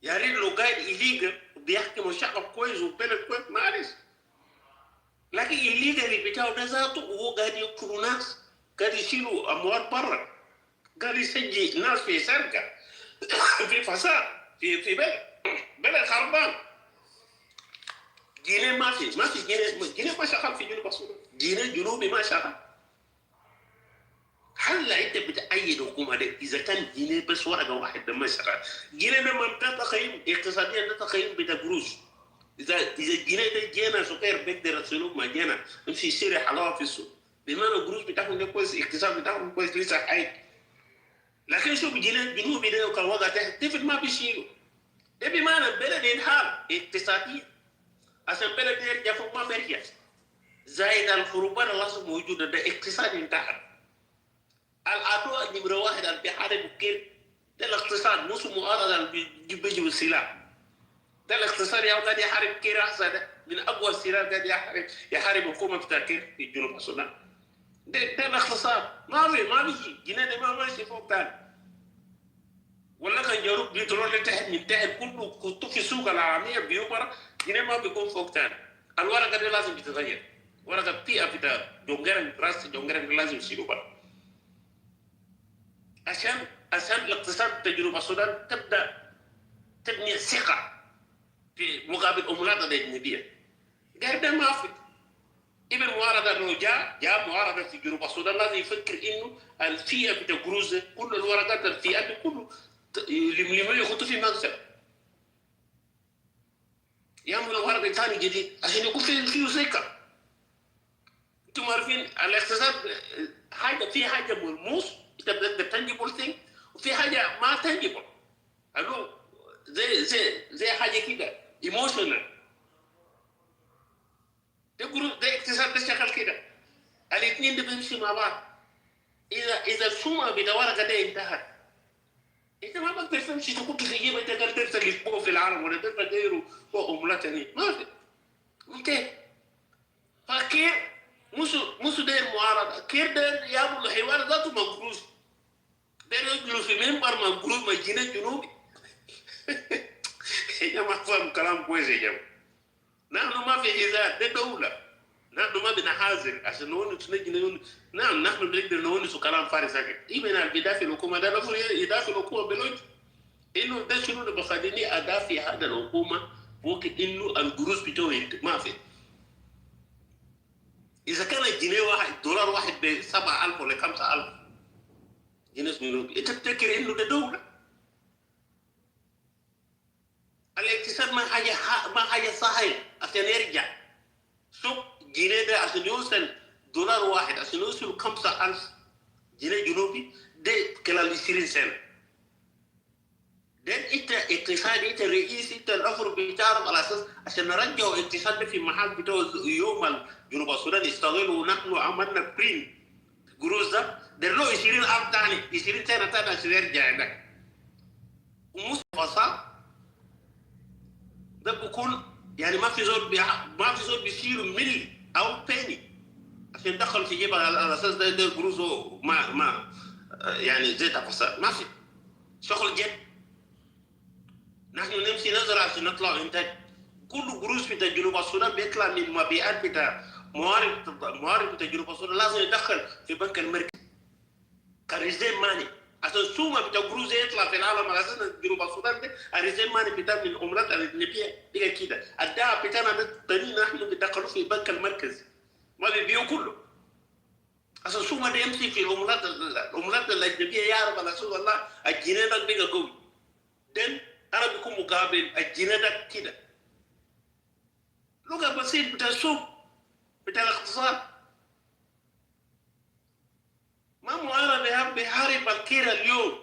يا ريت لو قاعد illegal بيحكم الشعب كويس وبلد كويس معلش. لكن الليجل بتاعه ده ذاته وهو قاعد يقتلوا ناس، قاعد يشيلوا اموال برا، قاعد يسجي ناس في سرقه في فساد في بلد خربان. جنيه ما في جنيه ما شغال في جنوب السودان، جنيه جنوبي ما شغال. هل انت بتأيد الحكومه دي اذا كان جنيه بس ورقه واحده ما شغال؟ جنيه لما تتقيم اقتصاديا تتقيم بتقروش. اذا الجنيه ده جينا سكر بيقدر يسلوك ما جينا نمشي يشتري حلاوه في السوق، بمعنى القروش بتاعهم ده كويس، الاقتصاد بتاعهم كويس لسه حي. لكن شوف الجنيه الجنوبي ده وكان وقع تحت طفل ما بيشيله. ده بمعنى البلد انهار اقتصاديا، عشان البلد يرجع فوق ما بيرجع. زائد الخروبات اللي لازم موجوده ده اقتصاد انتهى. العدو نمره واحد اللي بيحارب كير ده الاقتصاد، مش معارضه اللي بيجيب السلاح. ده الاقتصاد يا قاعد يحارب كير احسن من اقوى السلاح قاعد يحارب حكومه بتاع كير في جنوب السودان. ده الاقتصاد ما بيجي جنيه ده ما ماشي فوق تاني. ولا كان جنوب بيترول لتحت من تحت كله كنت في السوق العالميه بيوبر جنيه ما بيكون فوق تاني. الورقه دي لازم تتغير، ورقه بيئه بتاع جونجرن راس جونجرن لازم يشيلوا برا عشان الاقتصاد بتاع جنوب السودان تبدا تبني ثقه في مقابل امولات الاجنبيه. غير ده ما في. ابن معارضه انه جاء معارضه في جنوب السودان لازم يفكر انه الفئه بتاع قروز كل الورقات الفئات كله يلملموا يخطوا في مكتب. يعملوا ورقه ثاني جديد عشان يكون فيه ثقه. انتم عارفين الاقتصاد في حاجه ملموس انت تنجبل ثينج، وفي حاجه ما تنجبل. الو زي حاجه كده ايموشنال. ده اقتصاد ده شغال كده. الاثنين ده بيمشي مع بعض. اذا السمعه بتاع ورقه ده انتهت، انت ما بقدر تمشي تكون في جيبك تقدر ترسل اسبوع في العالم ولا تقدر تغيره فوق عملات ثانيه، ما في. اوكي. فكير مش داير معارضه، كير داير يعمل حوار ذاته مقروش. داير يجلس في منبر مقروش ما جنيه جنوبي. يا جماعه فاهم كلام كويس يا جماعه. نحن ما في هزار، ده دوله. نحن ما بنحاذر عشان نونس نجي نعم نحن بنقدر نونس كلام فارغ ساكت. يبقى انا بدافع الحكومه ده المفروض يدافع الحكومه بلوجه. انه ده شنو اللي بخليني ادافع هذا الحكومه وقت انه القروش بتوعي ما في. اذا كان الجنيه واحد دولار واحد ب 7000 ولا 5000 جنيه جنوبي، انت بتفكر انه ده دوله؟ الاقتصاد ما حاجه سهل عشان يرجع. شوف جنيه ده عشان يوصل دولار واحد عشان يوصل 5000 جنيه جنوبي ده خلال 20 سنه. ده انت اقتصاد، انت رئيس، انت الافر بتعرف على اساس عشان نرجعوا اقتصاد في محل بتاع يوم جنوب السودان يستغلوا ونحن عملنا برين قروش ده له 20000 ثاني 20 سنه ثاني عشان يرجع هناك. ومش فصاد ده بيكون يعني ما في زول بيشيل ملي او بيني عشان يدخل في جيبه على اساس ده قروش ما يعني زي فساد. ما في شغل جد. نحن نمشي نزرع عشان نطلع انتاج. كل قروش بتاع جنوب السودان بيطلع من مبيعات بتاع موارد بتاع جنوب السودان لازم يدخل في بنك المركزي كريزين ماني عشان السومه بتاع قروش يطلع في العالم على اساس جنوب السودان ده الريزين ماني بتاع من عملات الاجنبيه بقى كده. الدهب بتاعنا ده تاني نحن بندخله في بنك المركزي ما بيبيعوا كله عشان السومه ده يمشي في العملات الاجنبيه يعرف على اساس والله الجنيه ده بقى قوي. دين انا بكون مقابل الجنيه ده كده لغه بسيط بتاع السوق. بتاع الاقتصاد. ما معارضة بيحارب الكير اليوم.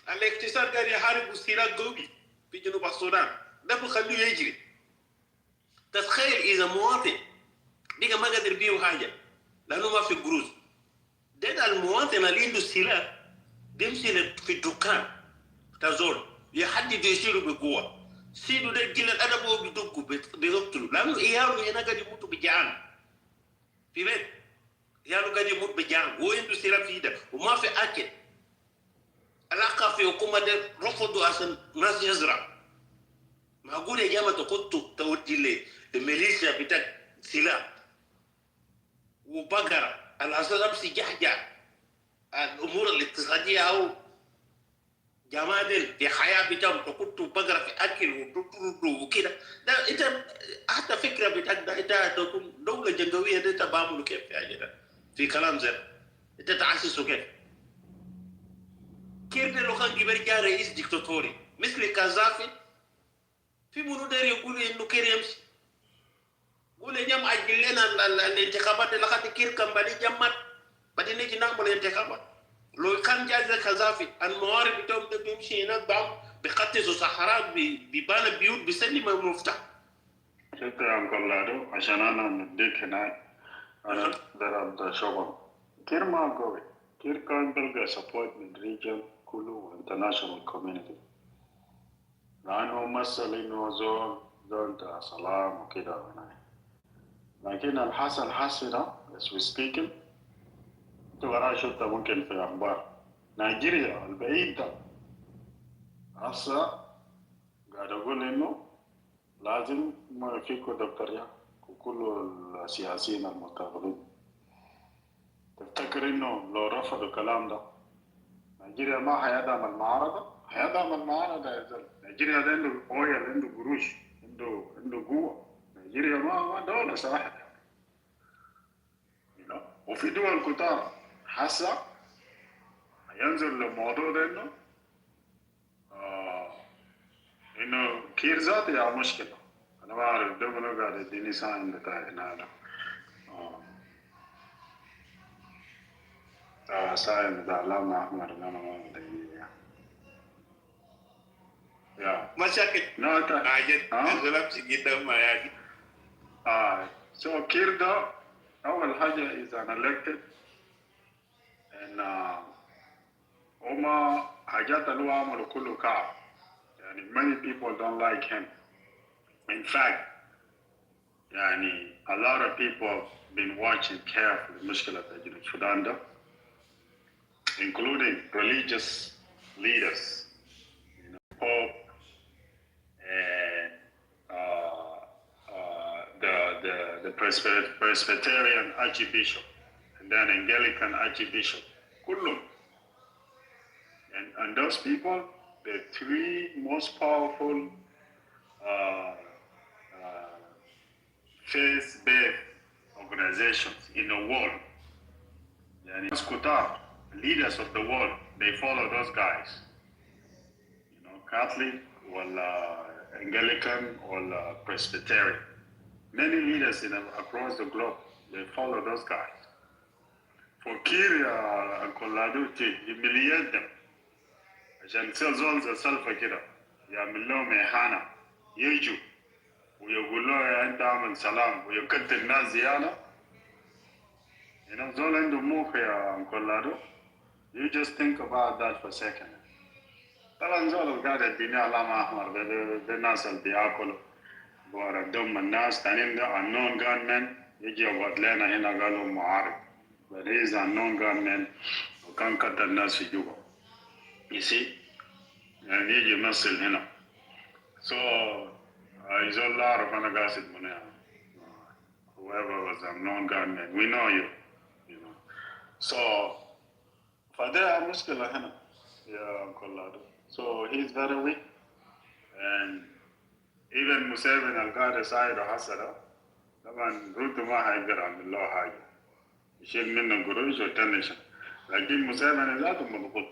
الاقتصاد قاعد يحارب استيراد قومي في جنوب السودان، ده بخليه يجري. تتخيل اذا مواطن بقى ما قادر بيه حاجه لانه ما في قروش، ده المواطن اللي عنده سلاح بيمشي في الدكان تزول يحدد يشيله بقوه، سيدو ده جيل الادب هو بيدقوا بيقتلوا لانه عياله هنا قاعد يموتوا بجعان في بيت، عياله قاعد يموت بجعان وهو عنده سلاح في ايده وما في اكل. العلاقه في حكومه ده رفضوا عشان الناس يزرع. معقول يا جماعه تخطوا تودي الميليشيا بتاع سلاح وبقرة الأساس أمسي جحجح الأمور الاقتصادية أو جمادل في حياة بتاعهم تكتوا بقرة في أكل وكده. ده أنت حتى فكرة بتاعك ده أنت تكون دولة جنوبية ده تبعملوا كيف يا جدع في كلام زي أنت تأسسوا كيف؟ كيف ده لو كان جبر جاء رئيس ديكتاتوري مثل كازافي في منو داير يقول إنه كير يمشي قول يجمع أجل لنا الانتخابات اللي خدت كير كان بدي جمعت بدي نيجي نعمل انتخابات. لو كان جاز كذافي الموارد بتاعهم ده بيمشي هناك بعم بيقطزوا صحراء بيبان بيوت بيسلم المفتاح. شكرا يا أنكل لادو عشان أنا مديك هناك أنا درب شغل كير ما قوي كير كان بلقى سبورت من ريجن كله وانترناشونال كوميونيتي لأنه مثل إنه زول سلام وكده هناك. لكن الحصل ده as we speaking تبغى شفت ممكن في أخبار نيجيريا البعيد ده هسه قاعد أقول إنه لازم ما فيكو دكتوريا وكل السياسيين المستقبلين تفتكر إنه لو رفضوا الكلام ده نيجيريا ما هيدعم المعارضة؟ هيدعم المعارضة يا زلمة. نيجيريا ده عنده أويل عنده قروش عنده قوة. نيجيريا ما دولة صراحة وفي دول كتار حاسة ينزل الموضوع ده انه كير ذاتي يا مشكلة. انا ما اعرف ده منو قاعد يديني ساين بتاعي هنا ساين بتاع علامة احمر اللي انا ما بدي يا مشاكل حاجات نزلت جدا ما يعني so كير ده اول حاجة is an elected and هما حاجات اللي هو عملوا كله كعب يعني many people don't like him. In fact يعني a lot of people been watching carefully المشكلة في جنوب السودان ده including religious leaders, Pope and the Presbyterian Archbishop and then Anglican Archbishop كلهم. And those people, the three most powerful faith-based organizations in the world. Yani Kutar, leaders of the world, they follow those guys. Catholic or Anglican or Presbyterian. Many leaders across the globe, they follow those guys. For Kir and Koladu to humiliate them. عشان زول زي سلفة كده يعمل لهم إهانة يجوا ويقول له يا أنت عامل سلام ويقتل الناس زيادة. زول عنده مخ يا أنكولادو. You just think about that for a second. طبعا زول قاعد الدنيا علامة أحمر ده الناس اللي بياكلوا بورا دم الناس تانيين ده unknown gunmen يجي يقعد لنا هنا قالوا معارض. But he is unknown gunman وكان قتل الناس في جوبا. You see, يعني يجي يمثل هنا. So, يزول لا أعرف أنا قاصد من يعني. Whoever was unknown gunman, we know you. So, فده مشكلة هنا يا كولادو. So he's very weak, and even Museveni القاعد يساعده حسنا. طبعا روتو ما هيقدر يعمل له حاجة. يشيل منه قروش وتنشن. لكن مسيفني ذاته مضغوط.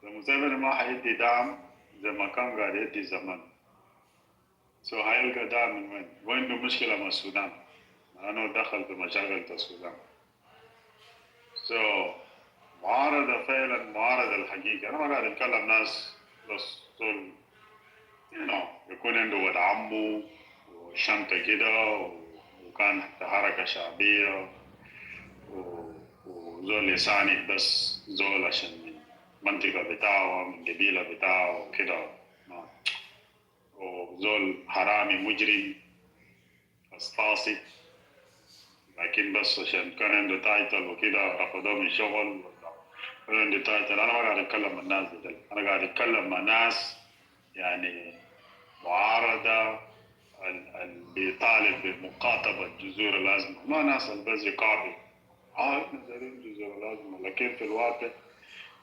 مسيفني ما هيدي دعم زي ما كان قاعد يدي زمان. So هيلقى دعم من وين؟ وعنده مشكلة مع السودان. لأنه دخل في مشاكل السودان. معارضة فعلا معارضة الحقيقة. أنا ما قاعد أتكلم ناس بس دول يكون عنده ولد عمه وشنطة كده وكان في حركة شعبية وزول يساند بس زول عشان من منطقة بتاعه من قبيلة بتاعه وكده، وزول حرامي مجرم فاسد، لكن بس عشان كان عنده تايتل وكده رفضوه من شغل. كان عنده تايتل. أنا ما قاعد أتكلم مع الناس دي، أنا قاعد أتكلم مع ناس يعني معارضة اللي بيطالب بمقاطبة جذور الأزمة، ما ناس بس يقاطعوا احنا دايرين جذور الأزمة، لكن في الواقع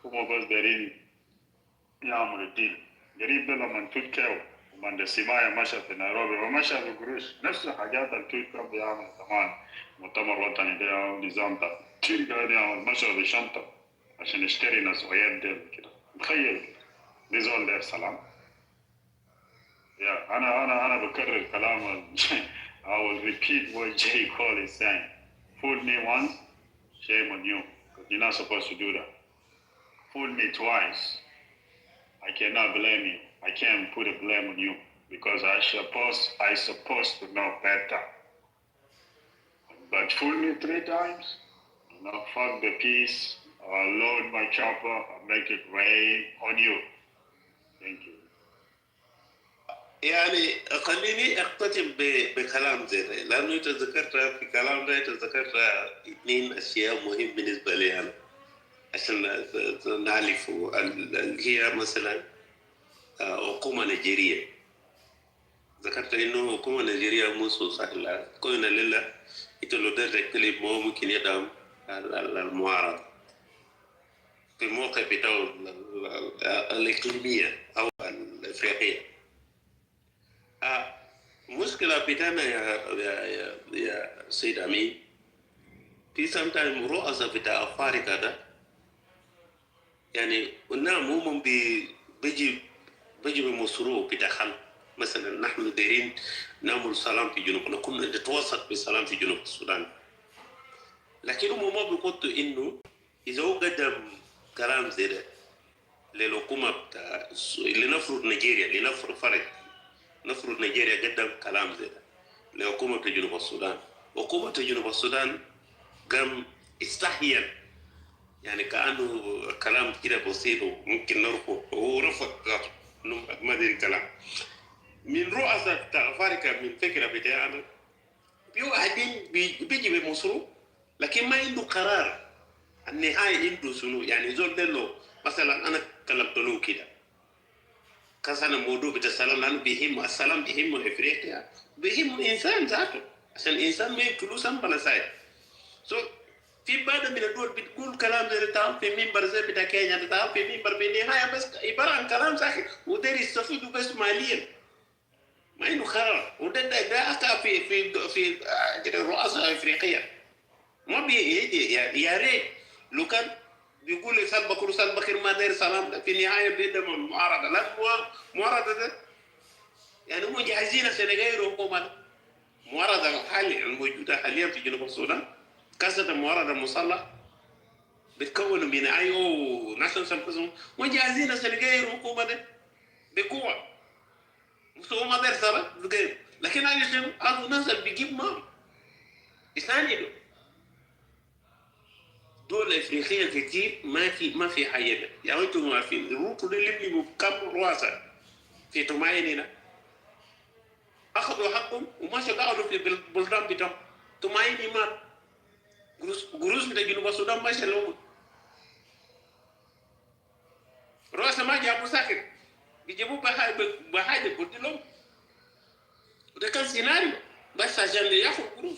هم بس دايرين يعملوا الدين. قريب ده لما توت كاو ومن السماية مشى في نيروبي ومشى في قروش نفس الحاجات اللي توت كاو بيعمل كمان مؤتمر وطني ده ونظام ده كتير قاعد يعمل مشى بشنطة عشان يشتري ناس ويد كده. تخيل كده دي زول داير سلام. Yeah, أنا بكرر كلام I will repeat what J. Cole is saying. Fool me once, shame on you. Because you're not supposed to do that. Fool me twice, I cannot blame you. I can't put a blame on you because I supposed to know better. But fool me 3 times, fuck the peace. I'll load my chopper, I'll make it rain on you. Thank you. يعني خليني اختتم بكلام زي ده، لانه انت ذكرت في كلام ده، انت ذكرت 2 اشياء مهم بالنسبه لي انا عشان نعرف اللي هي مثلا حكومه نيجيريه. ذكرت انه حكومه نيجيريه مو سهله، كون لله انت لو درت كلمه مو ممكن يدعم المعارضه في الموقع بتاع الاقليميه او الافريقيه. مشكلة بتاعنا يا سيد أمين، في sometimes رؤساء بتاع أفارقة ده يعني والنعم هم بيجي بمصروف بتاعهم. مثلا نحن دايرين نعمل سلام في جنوبنا، كنا نتوسط بالسلام في جنوب السودان، لكن هم ما بيقولوا إنه إذا هو قدم كلام زي ده للحكومة بتاع لنفرض نيجيريا، لنفرض فرق نفرض نيجيريا قدم كلام زي ده لحكومة جنوب السودان، حكومة جنوب السودان قام استحيا يعني كأنه كلام كده بسيط وممكن نرفض، وهو رفض ذاته ما دير الكلام. من رؤساء أفارقة من فكرة بتاعنا قاعدين بيجي بمصروف لكن ما عنده قرار النهائي عنده شنو. يعني زول دلو مثلا أنا كلمت له كده كان الموضوع بتاع السلام، لانه بيهم السلام بيهم افريقيا بيهم انسان ذاته، عشان الانسان ما يكلوش بلا سايد. في بعض من الدول بتقول كلام زي ده في منبر زي بتاع كينيا ده، في منبر في النهايه بس عباره عن كلام ساكت ودير يستفيدوا بس ماليا ما عنده قرار. وده حتى في الرؤساء افريقيا ما بيجي. يا ريت لو كان بيقول لي سال بكر ما داير سلام، في النهايه بيدم المعارضه. لا معارضه ده يعني هم جاهزين عشان يغيروا حكومه. المعارضه الحاليه الموجوده حاليا في جنوب السودان كاسه المعارضه المسلح بتكون من ايو ناشونال سمبوزم، هم جاهزين عشان يغيروا حكومه ده بقوه. هو ما داير سلام بغير، لكن عشان هذا الناس اللي بيجيب ما يساندوا دول افريقيا كتير ما في حاجه. يعني انتم عارفين روتو اللي بكم رؤساء في تماين هنا اخذوا حقهم وما قعدوا في البلدان بتاعهم. تماين مات قروش من جنوب السودان ما شالوهم، رؤساء ما جابوا ساكن بيجيبوا بحاجه قلت لهم. وده كان سيناريو بس عشان ياخذ قروش.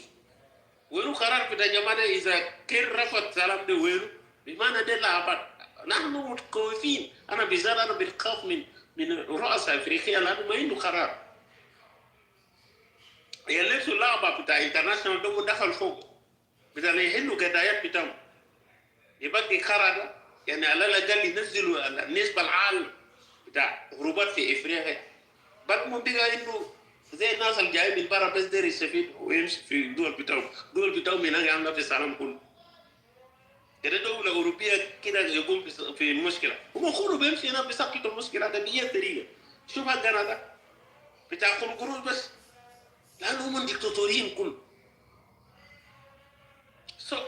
وينو قرار بتاع جماعه اذا كان رفض سلام ده وينو بمعنى ده لا. نحن متخوفين. انا بالذات انا بخاف من رؤساء افريقيا لانه ما عنده قرار. يلبسوا اللعبه بتاع انترناشونال ده دخل فوق بتاع يحلوا قضايات بتاعهم يبقى قرار يعني على الاقل ينزلوا النسبه العاليه بتاع هروبات في افريقيا. بل مو بقى عنده زي الناس اللي جايين من برا بس داير يستفيد ويمشي في دول بتاعهم من هناك عامله في السلام كله. كده دولة أوروبية كده يقوم في المشكلة هم خلوا بيمشي هنا بيسقطوا المشكلة ده بأي طريقة. شوف هالقنا ده بتاع كل قروش بس لأنه هم ديكتاتوريين كله.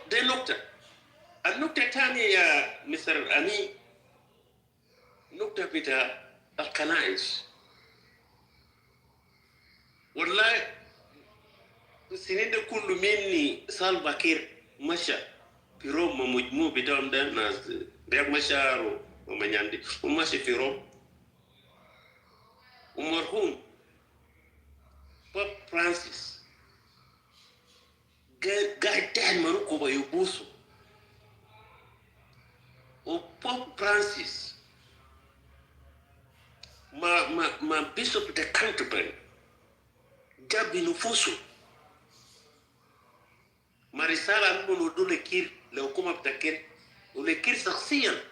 دي نقطة. النقطة الثانية يا مستر أمين نقطة بتاع الكنائس. والله السنين ده كله مني سالفا كير مشى في روم مجموع بتاعهم ده ناس رياض مشار ومنياندي وماشي في روم ومرحوم باب فرانسيس قاعد تحت مركبه يبوسه. وباب فرانسيس ما بيشوب ده كانتربري جاب بنفوسه ما رسالة أنه ندو لكير لحكومة بتاكير ولكير شخصيا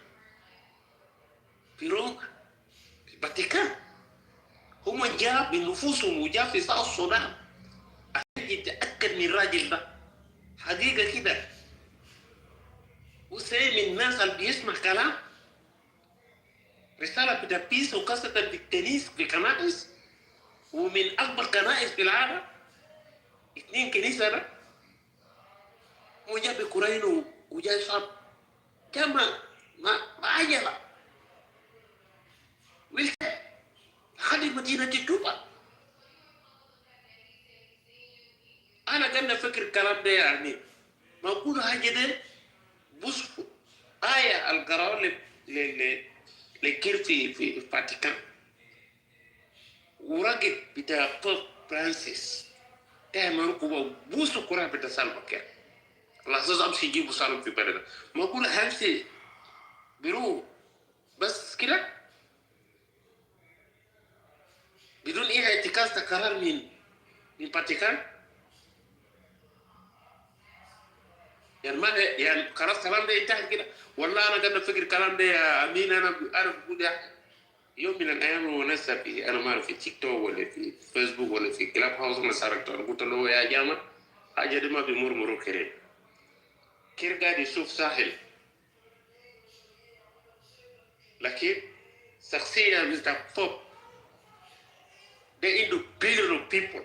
في روما في الفاتيكان. هم جاب بنفوسهم وجاب في ساوث السودان عشان يتأكد من الراجل ده حقيقة كده. وسي من الناس اللي بيسمع كلام رسالة بتاع بيس وقصة في الكنيس في كنائس ومن أكبر كنائس في العالم 2 كنيسة ده وجاب كورينو وجاب صاب كما ما عجلة خلي مدينة جوبا. أنا قلنا فكر الكلام ده يعني ما أقول حاجة ده بص آية القراءة لكير في الفاتيكان وراجل بتاع بوب فرانسيس تعمل ركوبة بوسو كورا بتاع سالفا كير الأساس أمشي يجيبوا سالم في بلده. ما أقول همشي بيرو بس كده بدون إيه اتكاس قرار من فاتيكان يعني ما يعني قرار الكلام ده ينتهي كده. والله أنا قد فكر الكلام ده يا أمين. أنا بقول يوم من الأيام ونسى في أنا ما أعرف في تيك توك ولا في فيسبوك ولا في كلاب هاوس ما ساركت أنا قلت له يا جماعة حاجة دي ما بيمرمروا كير قاعد يشوف ساحل لكن شخصية مثل بوب ده عنده billion of people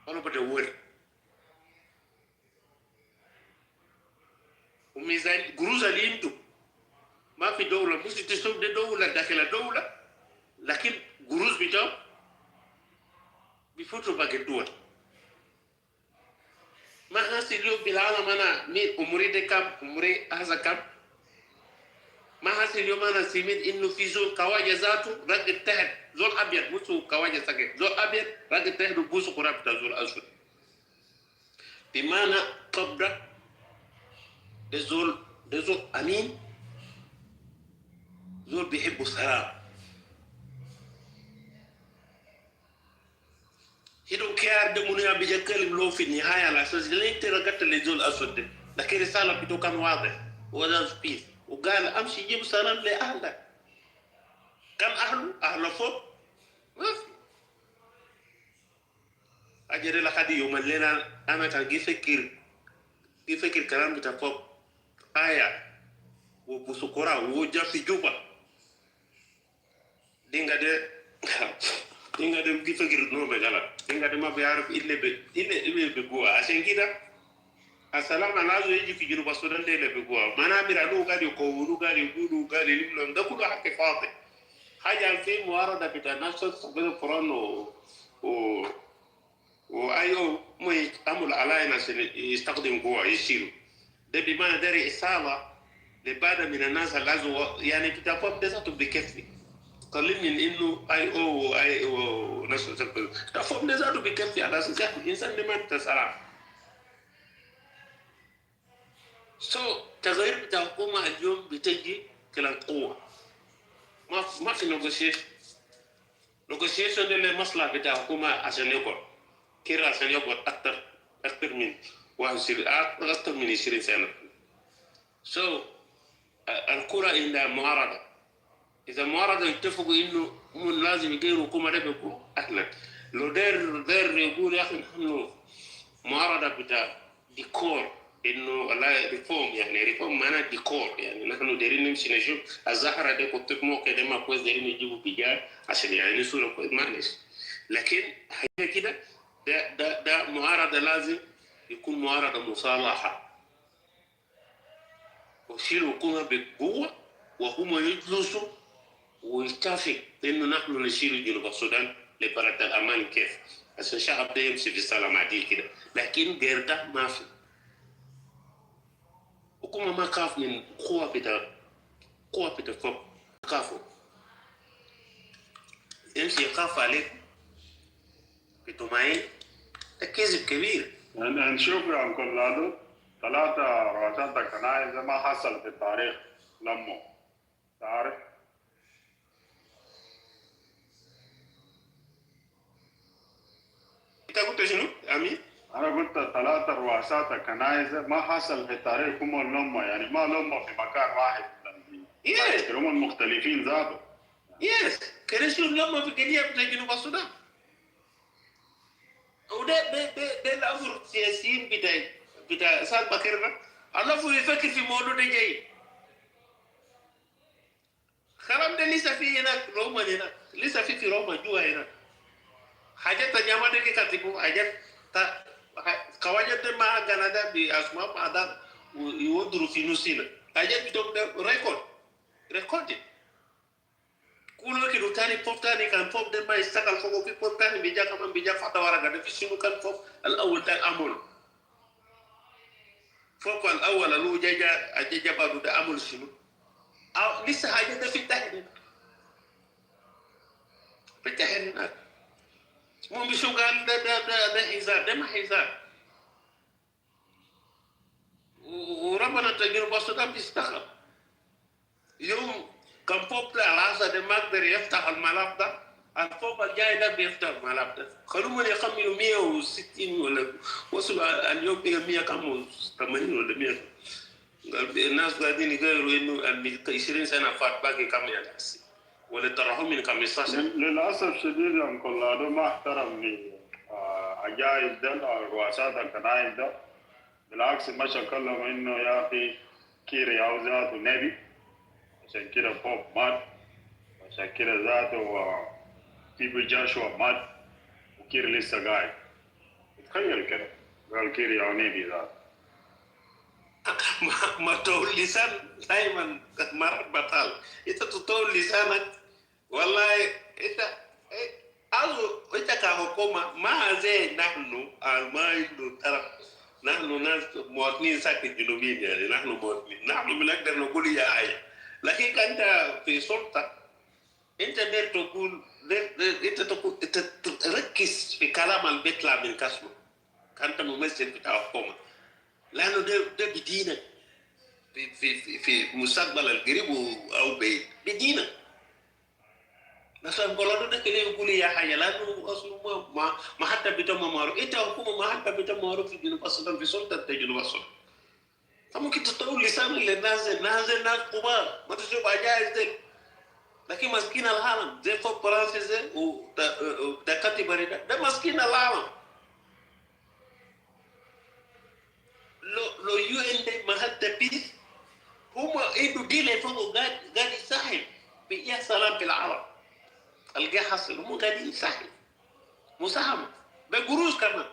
all over the world وميزان قروز اللي عنده ما في دولة مش تشوف ده دولة داخل دولة لكن قروز بتاعه بيفوتوا باقي الدول. ما حاسس اليوم بالعالم أنا مين عمري ده كم عمري هذا كم ما حاسس اليوم أنا سمعت إنه في زول كواجة ذاته راجل تحت زول أبيض مش كواجة سكت زول أبيض راجل تحت بوسو قراب بتاع زول أسود بمعنى قبضة ده زول أمين زول بيحبوا السلام. He don't care ده منو بيتكلم له في النهاية على أساس ليه أنت رجعت لزول أسود ده لكن رسالة بتو كان واضح وده بيس وقال أمشي جيب سلام لأهلك. كم أهله فوق ما في أجري لحد يوم الليلة أنا كان جي فكر كلام بتاع فوق آية وبسكورة وجا في جوبا دينغا ده جي فكر نو بجالا دينغا ده ما بيعرف إلا بقوة عشان كده السلام على يجي في جنوب السودان ده اللي بقوة ما نعمل أنو قاعد يقولوا قاعد يقولوا قاعد يلملم ده كله حق فاضي. حاجة في معارضة بتاع ناس تقبل القرآن وأيوه ما يعمل علينا عشان يستخدم قوة يشيلوا ده بمعنى داري إصالة لبعض من الناس اللي يعني بتفهم ده ذاته بكفي قليل من إنه أي أو ناس تفهم ده ذاته بكفي على أساس الإنسان لما تسأل تغيير بتاع الحكومة اليوم بتجي كلام قوة ما في نيغوشيشن ده المصلحة بتاع الحكومة عشان يقعد كير عشان يقعد أكثر من 20 سنة. الكرة عندها معارضة إذا معارضة يتفقوا إنه هم لازم يغيروا حكومة ده بيكون أهلا لو دير يقول يا أخي نحن معارضة بتاع ديكور إنه لا ريفورم يعني ريفورم معناه ديكور يعني نحن دايرين نمشي نشوف الزهرة دي كنت مو كده ما كويس دايرين نجيبوا بيجار عشان يعني صورة كويس معلش لكن حاجة كده ده معارضة لازم يكون معارضة مصالحة وشيل الحكومة بقوة وهم يجلسوا ويتفق إنه نحن نشيل جنوب السودان لبلد الأمان كيف عشان الشعب ده يمشي في سلام عديل كده لكن غير ده ما في حكومة ما خاف من قوة بتاع فوق خافوا يمشي يخاف عليك بتمايل ده كذب كبير نشوف يا أنكل لادو 3 رؤساء الكنائس ما حصل في التاريخ لمه تعرف؟ انت قلت شنو؟ امين؟ انا قلت 3 رؤساء الكنائس ما حصل في التاريخ هم لمه يعني ما لمه في مكان واحد يس هم المختلفين ذاته يس كان شنو لما في قضيه بتاع جنوب السودان وده الامر السياسيين بتاع سال بكر الله يفكر في موضوع ده جاي خرام ده لسه في هناك روما هناك لسه في روما جوا هناك حاجات تجمع ده كاتبوا حاجات كواجد ما كندا بأسماء بعد ويودروا في نسينا حاجات بدهم ريكورد كله كده تاني فوق تاني كان فوق ده ما يستقل فوق في فوق تاني بيجا كمان بيجا فتا ورا ده في شنو كان فوق الأول ده أمول فوق الأول اللي جا بعده ده أمول شنو أو لسه حاجة ده في تحت مو بيشو قال ده حزار ده ما حزار وربنا تجربة السودان بيستخدم يوم كان فوق ده العصا ده ما قدر يفتح الملف ده الفوق الجاي ده بيفتح الملف ده خلوهم يكملوا 160 ولا وصلوا اليوم بقى 180 ولا 100 الناس قاعدين يغيروا انه 20 سنه فات باقي كم يعني ولا تراهم من 15 للاسف شديد يا انكل لادو ما احترمني عجائز ده رؤساء الكنائس ده بالعكس ما شكلهم انه يا اخي كير ياو ذاته نبي عشان كده بوب مات عشان كده ذاته تيبو جاشوا مات وكير لسه قاعد تخيل كده قال كير ياو نبي ذاته ما تقول لسان دايما مرة بطال انت تطول لسانك والله انت انت كحكومة ما زي نحن المايند طرف نحن ناس مواطنين ساكن جنوبيين يعني نحن مواطنين نحن بنقدر نقول يا اي لكن انت في سلطة انت دير تقول انت تركز في كلام اللي بيطلع من كسمه انت ممثل بتاع الحكومة لانه ده بدينك في مستقبل القريب او بعيد بدينك مثلا قولوا ده كده يقول يا حاجه لانه اصلا ما حتى بيتم معروف انت حكومه ما حتى بيتم معروف في جنوب السودان في سلطه جنوب السودان فممكن تطول لسان للناس ناس كبار ما تشوف عجائز دي لكن مسكين العالم زي فوق فرنسا زي وده كاتب ده مسكين العالم لو يو ان دي محل تبيس هم عنده ديل فوق قاعد يساهم بإيه سلام في العالم الجا حصل هم قاعدين يساهم مساهمة بقروش كمان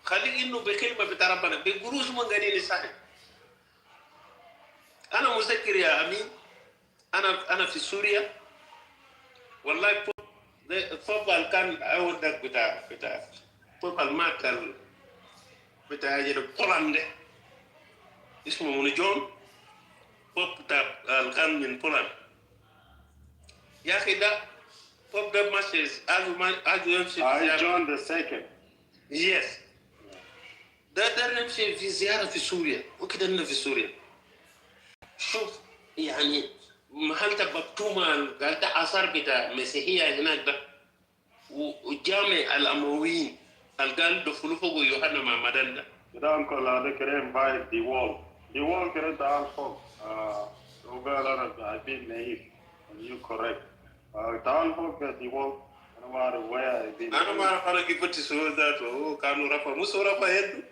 خليك انه بكلمة بتاع ربنا بقروش هم قاعدين يساهم انا مذكر يا امين انا في سوريا والله فوق كان اودك بتاع فوق المات بتاع بولندا اسمه مونيجون فوق بتاع كان من بولندا يا اخي ده فوق ده ماشي اجو يمشي جون ذا سيكند يس ده نمشي في زياره في سوريا وكده لنا في سوريا شوف يعني محل تبكتوما قال ده اثار بتاع مسيحيه هناك ده وجامع الامويين قال دخلوا فوق يوحنا معمدان ده ده انكل هذا كريم باي دي وول كده تعال فوق So I've been naive, and you correct. Don't forget the world. No matter where I've been. أنا ما أعرف أنا كيف تسوي ذات وهو كانوا رفع مو رفع يده.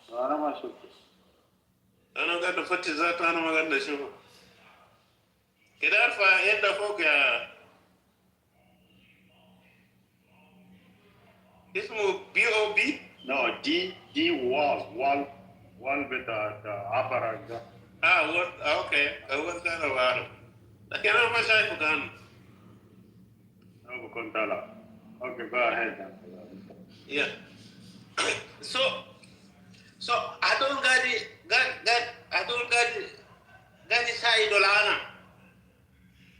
أنا ما شفت. أنا قاعد أفتش ذات أنا ما قاعد أشوفه. كده أرفع يده فوق يا اسمه BOB. No, D wall with the upper ده. أوكي أول ده أنا بعرف. لكن أنا ما شايفه كان. أنا بكون طالع. Okay, go ahead. Yeah. So I don't got side dolana.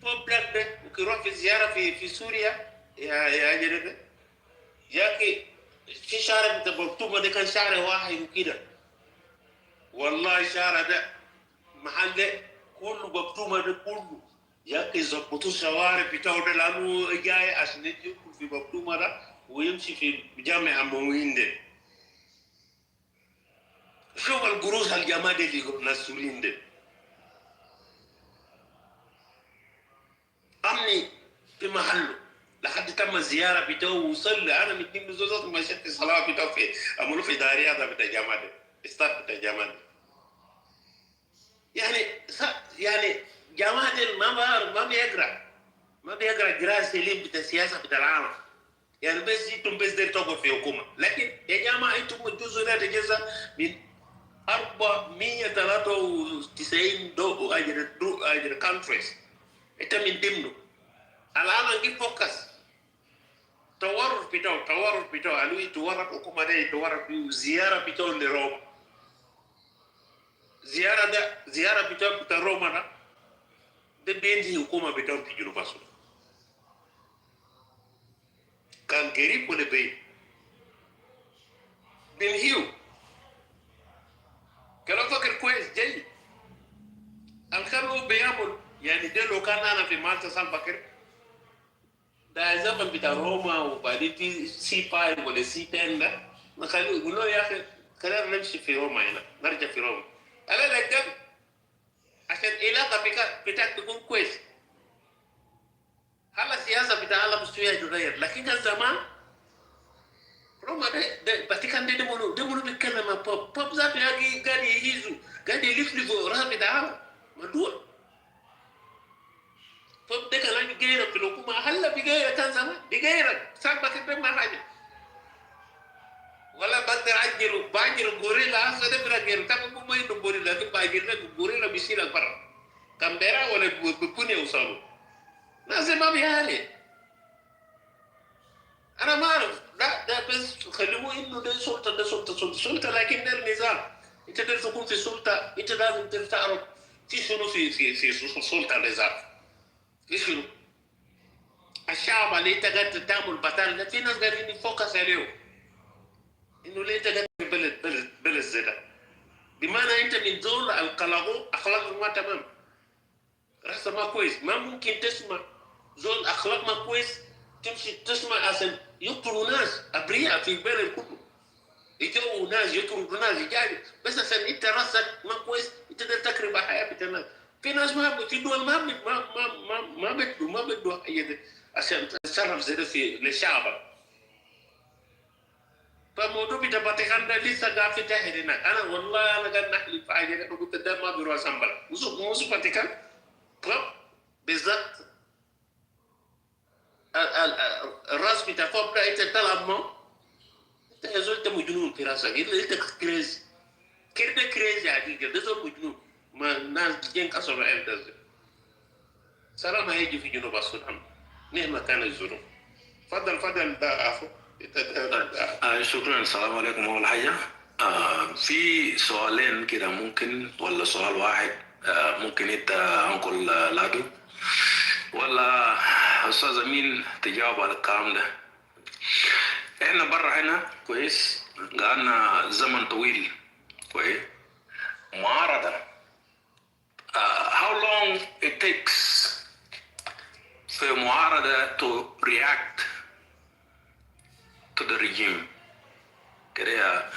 Problem ده ukiroa في زيارة في سوريا يا جريدة ياكي في شارع بتبطومة ده كان شارع واحد وكده والله الشارع ده محل ده كله بطومة ده كله ياكي زبطوا الشوارع بتاعه ده لانه جاي عشان يدخل في بطومة ده ويمشي في جامع أموين ده شوف القروش الجماعة دي اللي مسؤولين ده أمني في محله لحد تم زيارة بتاعه وصل أنا مدين بزوجات مشيت الصلاة بتاعه في أمره في دارية ده بتاع الجامعة ده استاد بتاع الجامعة ده يعني جامعة دي ما بيقرأ قراءة سليم بتاع السياسة بتاع العالم يعني بس انتم بس دير تقعد في حكومة لكن يا جماعة انتم الجزء ده تجزا من 493 أجر كونتريز انت من ضمنه الآن نجيب فوكس تورط بتاعه قالوا يتورط حكومة ده يتورط زيارة بتاعه لروما زيارة بتاع روما ده بينهي حكومة بتاعه في جنوب السودان كان قريب ولا بعيد بينهيو كلام فكر كويس جيد الخلو بيعمل يعني ده لو كان انا في مالطا سالفاكر ده زمن بتاع روما وبعدين في C5 ولا C10 ده نخليه يقول له يا اخي خلينا نمشي في روما هنا نرجع في روما انا لك عشان العلاقه بتاعك تكون كويس هلا السياسه بتاع الله مستوى يتغير لكن كان زمان روما ده فاتيكان ده منو بيتكلم بوب ذاته يجي قاعد يهيزو قاعد يلف راس بتاعه مدور بوب ده كان بيغير في الحكومه هلا بيغير كان زمان بيغير سابق كده ما حاجه ولا بقدر باجر غوريلا هذا ده بيغير تابع ما يدو غوريلا لكن باجر غوريلا بيصير برا كامبيرا ولا بيكون يوصلوا لازم ما بيهالي أنا ما أعرف ده بس خلوه إنه ده سلطة لكن ده النظام أنت تقدر تكون في سلطة أنت لازم تعرف في شنو في سلطة النظام في شنو الشعب اللي أنت قاعد تعمل بطال في ناس قاعدين يفوكس عليه إنه اللي أنت قاعد في بلد زي ده بمعنى أنت من دول القلاقو أخلاقهم ما تمام رأسه ما كويس ما ممكن تسمع زول أخلاق ما كويس تمشي تسمع عشان يقتلوا ناس أبرياء في البلد كله يجوا ناس يقتلوا ناس يجاري بس عشان أنت راسك ما كويس أنت تقدر تخرب حياة الناس في ناس ما في دول ما بدوا حاجة عشان تتصرف زي ده في للشعب فالموضوع بتاع فاتيكان ده لسه قاعد في تحت هناك أنا والله أنا قاعد نحلف في حاجة أنا قلت ده ما بيروح سامبل مو فاتيكان بالذات الراس بتاع فوق ده انت تلعب معه انت يا زول انت مجنون في راسك انت كريزي كده كريزي حقيقة ده زول مجنون ما الناس جين كسروا عيال ده سلام هيجي في جنوب السودان مهما كان الظروف فضل ده عفو شكرا السلام عليكم اول حاجة في سؤالين كده ممكن ولا سؤال واحد ممكن انت انقل لادو ولا استاذ امين تجاوب على الكلام ده احنا برا هنا كويس قعدنا زمن طويل كويس معارضة how long it takes في معارضة to react to the regime كده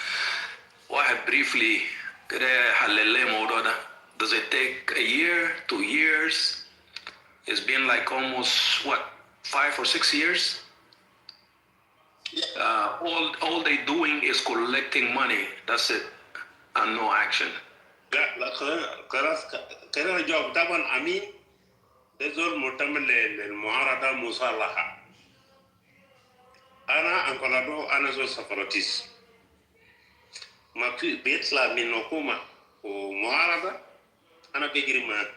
واحد briefly كده حلل لي الموضوع ده Does it take a year, 2 years? It's been like almost, what, 5 or 6 years? All they doing is collecting money. That's it, and no action. لا خلاص كان الجواب طبعا امين ده زول مهتم للمعارضه مصالحه. انا انقلادو انا زول سفراتيس ما في بيطلع من حكومه ومعارضه انا بيجري ما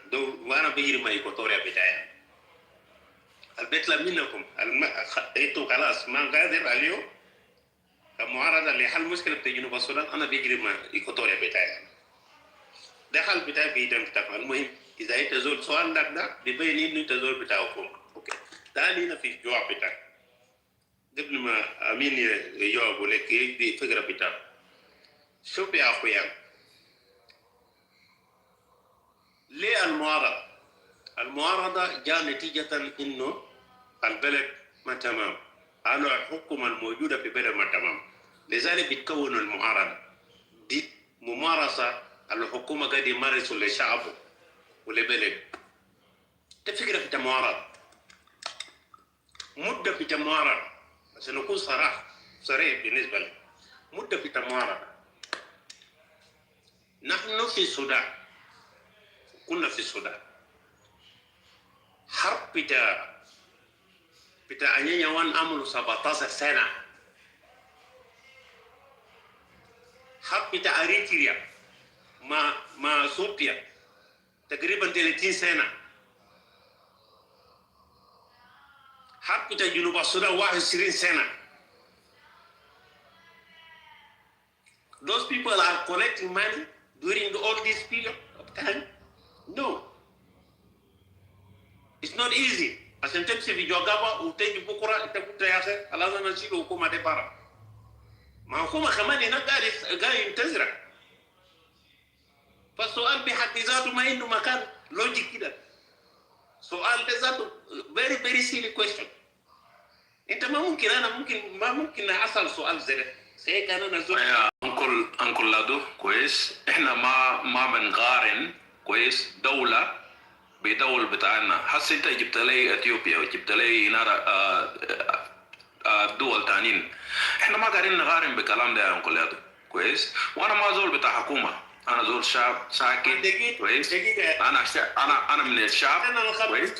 وانا بيجري ما ايكوتوريا بتاعي البيطلع منكم انتوا خلاص ما قادر اليوم كمعارضه لحل مشكله بتاع جنوب السودان انا بيجري ما ايكوتوريا بتاعي ده حل بتاع بيدم بتاعكم. المهم اذا انت زول سؤال لك ده بيبين انه انت زول بتاعكم. اوكي تعال هنا في الجواب بتاعك قبل ما امين يجاوب لك بفكره بتاعك. شوف يا اخويا ليه المعارضه جاء نتيجه انه البلد ما تمام، الحكومه الموجوده في البلد ما تمام، لذلك بتكون المعارضه دي ممارسه الحكومه قاعد يمارسه لشعبه ولبلد. ده فكره في المعارضه، مده في المعارضه عشان نكون صريح بالنسبه لك. مده في المعارضه نحن في السودان كنا في السودان حرب بتاع أنيا وان عملوا 17 سنة، حرب بتاع أريتريا مع صوبيا تقريبا 30 سنة، حرب بتاع جنوب السودان 21 سنة. Those people are collecting money during all this period of time? No. It's not easy. عشان تمشي في جوجابا وتجي بكره انت قلت يا اخي لازم نشيل الحكومه دي برا. ما الحكومه كمان هناك قاعد ينتظرك. فالسؤال بحد ذاته ما عنده مكان لوجيك كده. سؤال ده ذاته very very silly question. انت ما ممكن اسال سؤال زي ده. زي كان انا زول يا انكل لادو كويس. احنا ما بنقارن كويس دوله بدول بتاعنا. حس انت جبت لي اثيوبيا وجبت لي دول تانيين. احنا ما قاعدين نقارن بكلام ده يا انكل لادو كويس. وانا ما زول بتاع حكومه، انا زول شعب ساكت كويس. انا من الشعب كويس.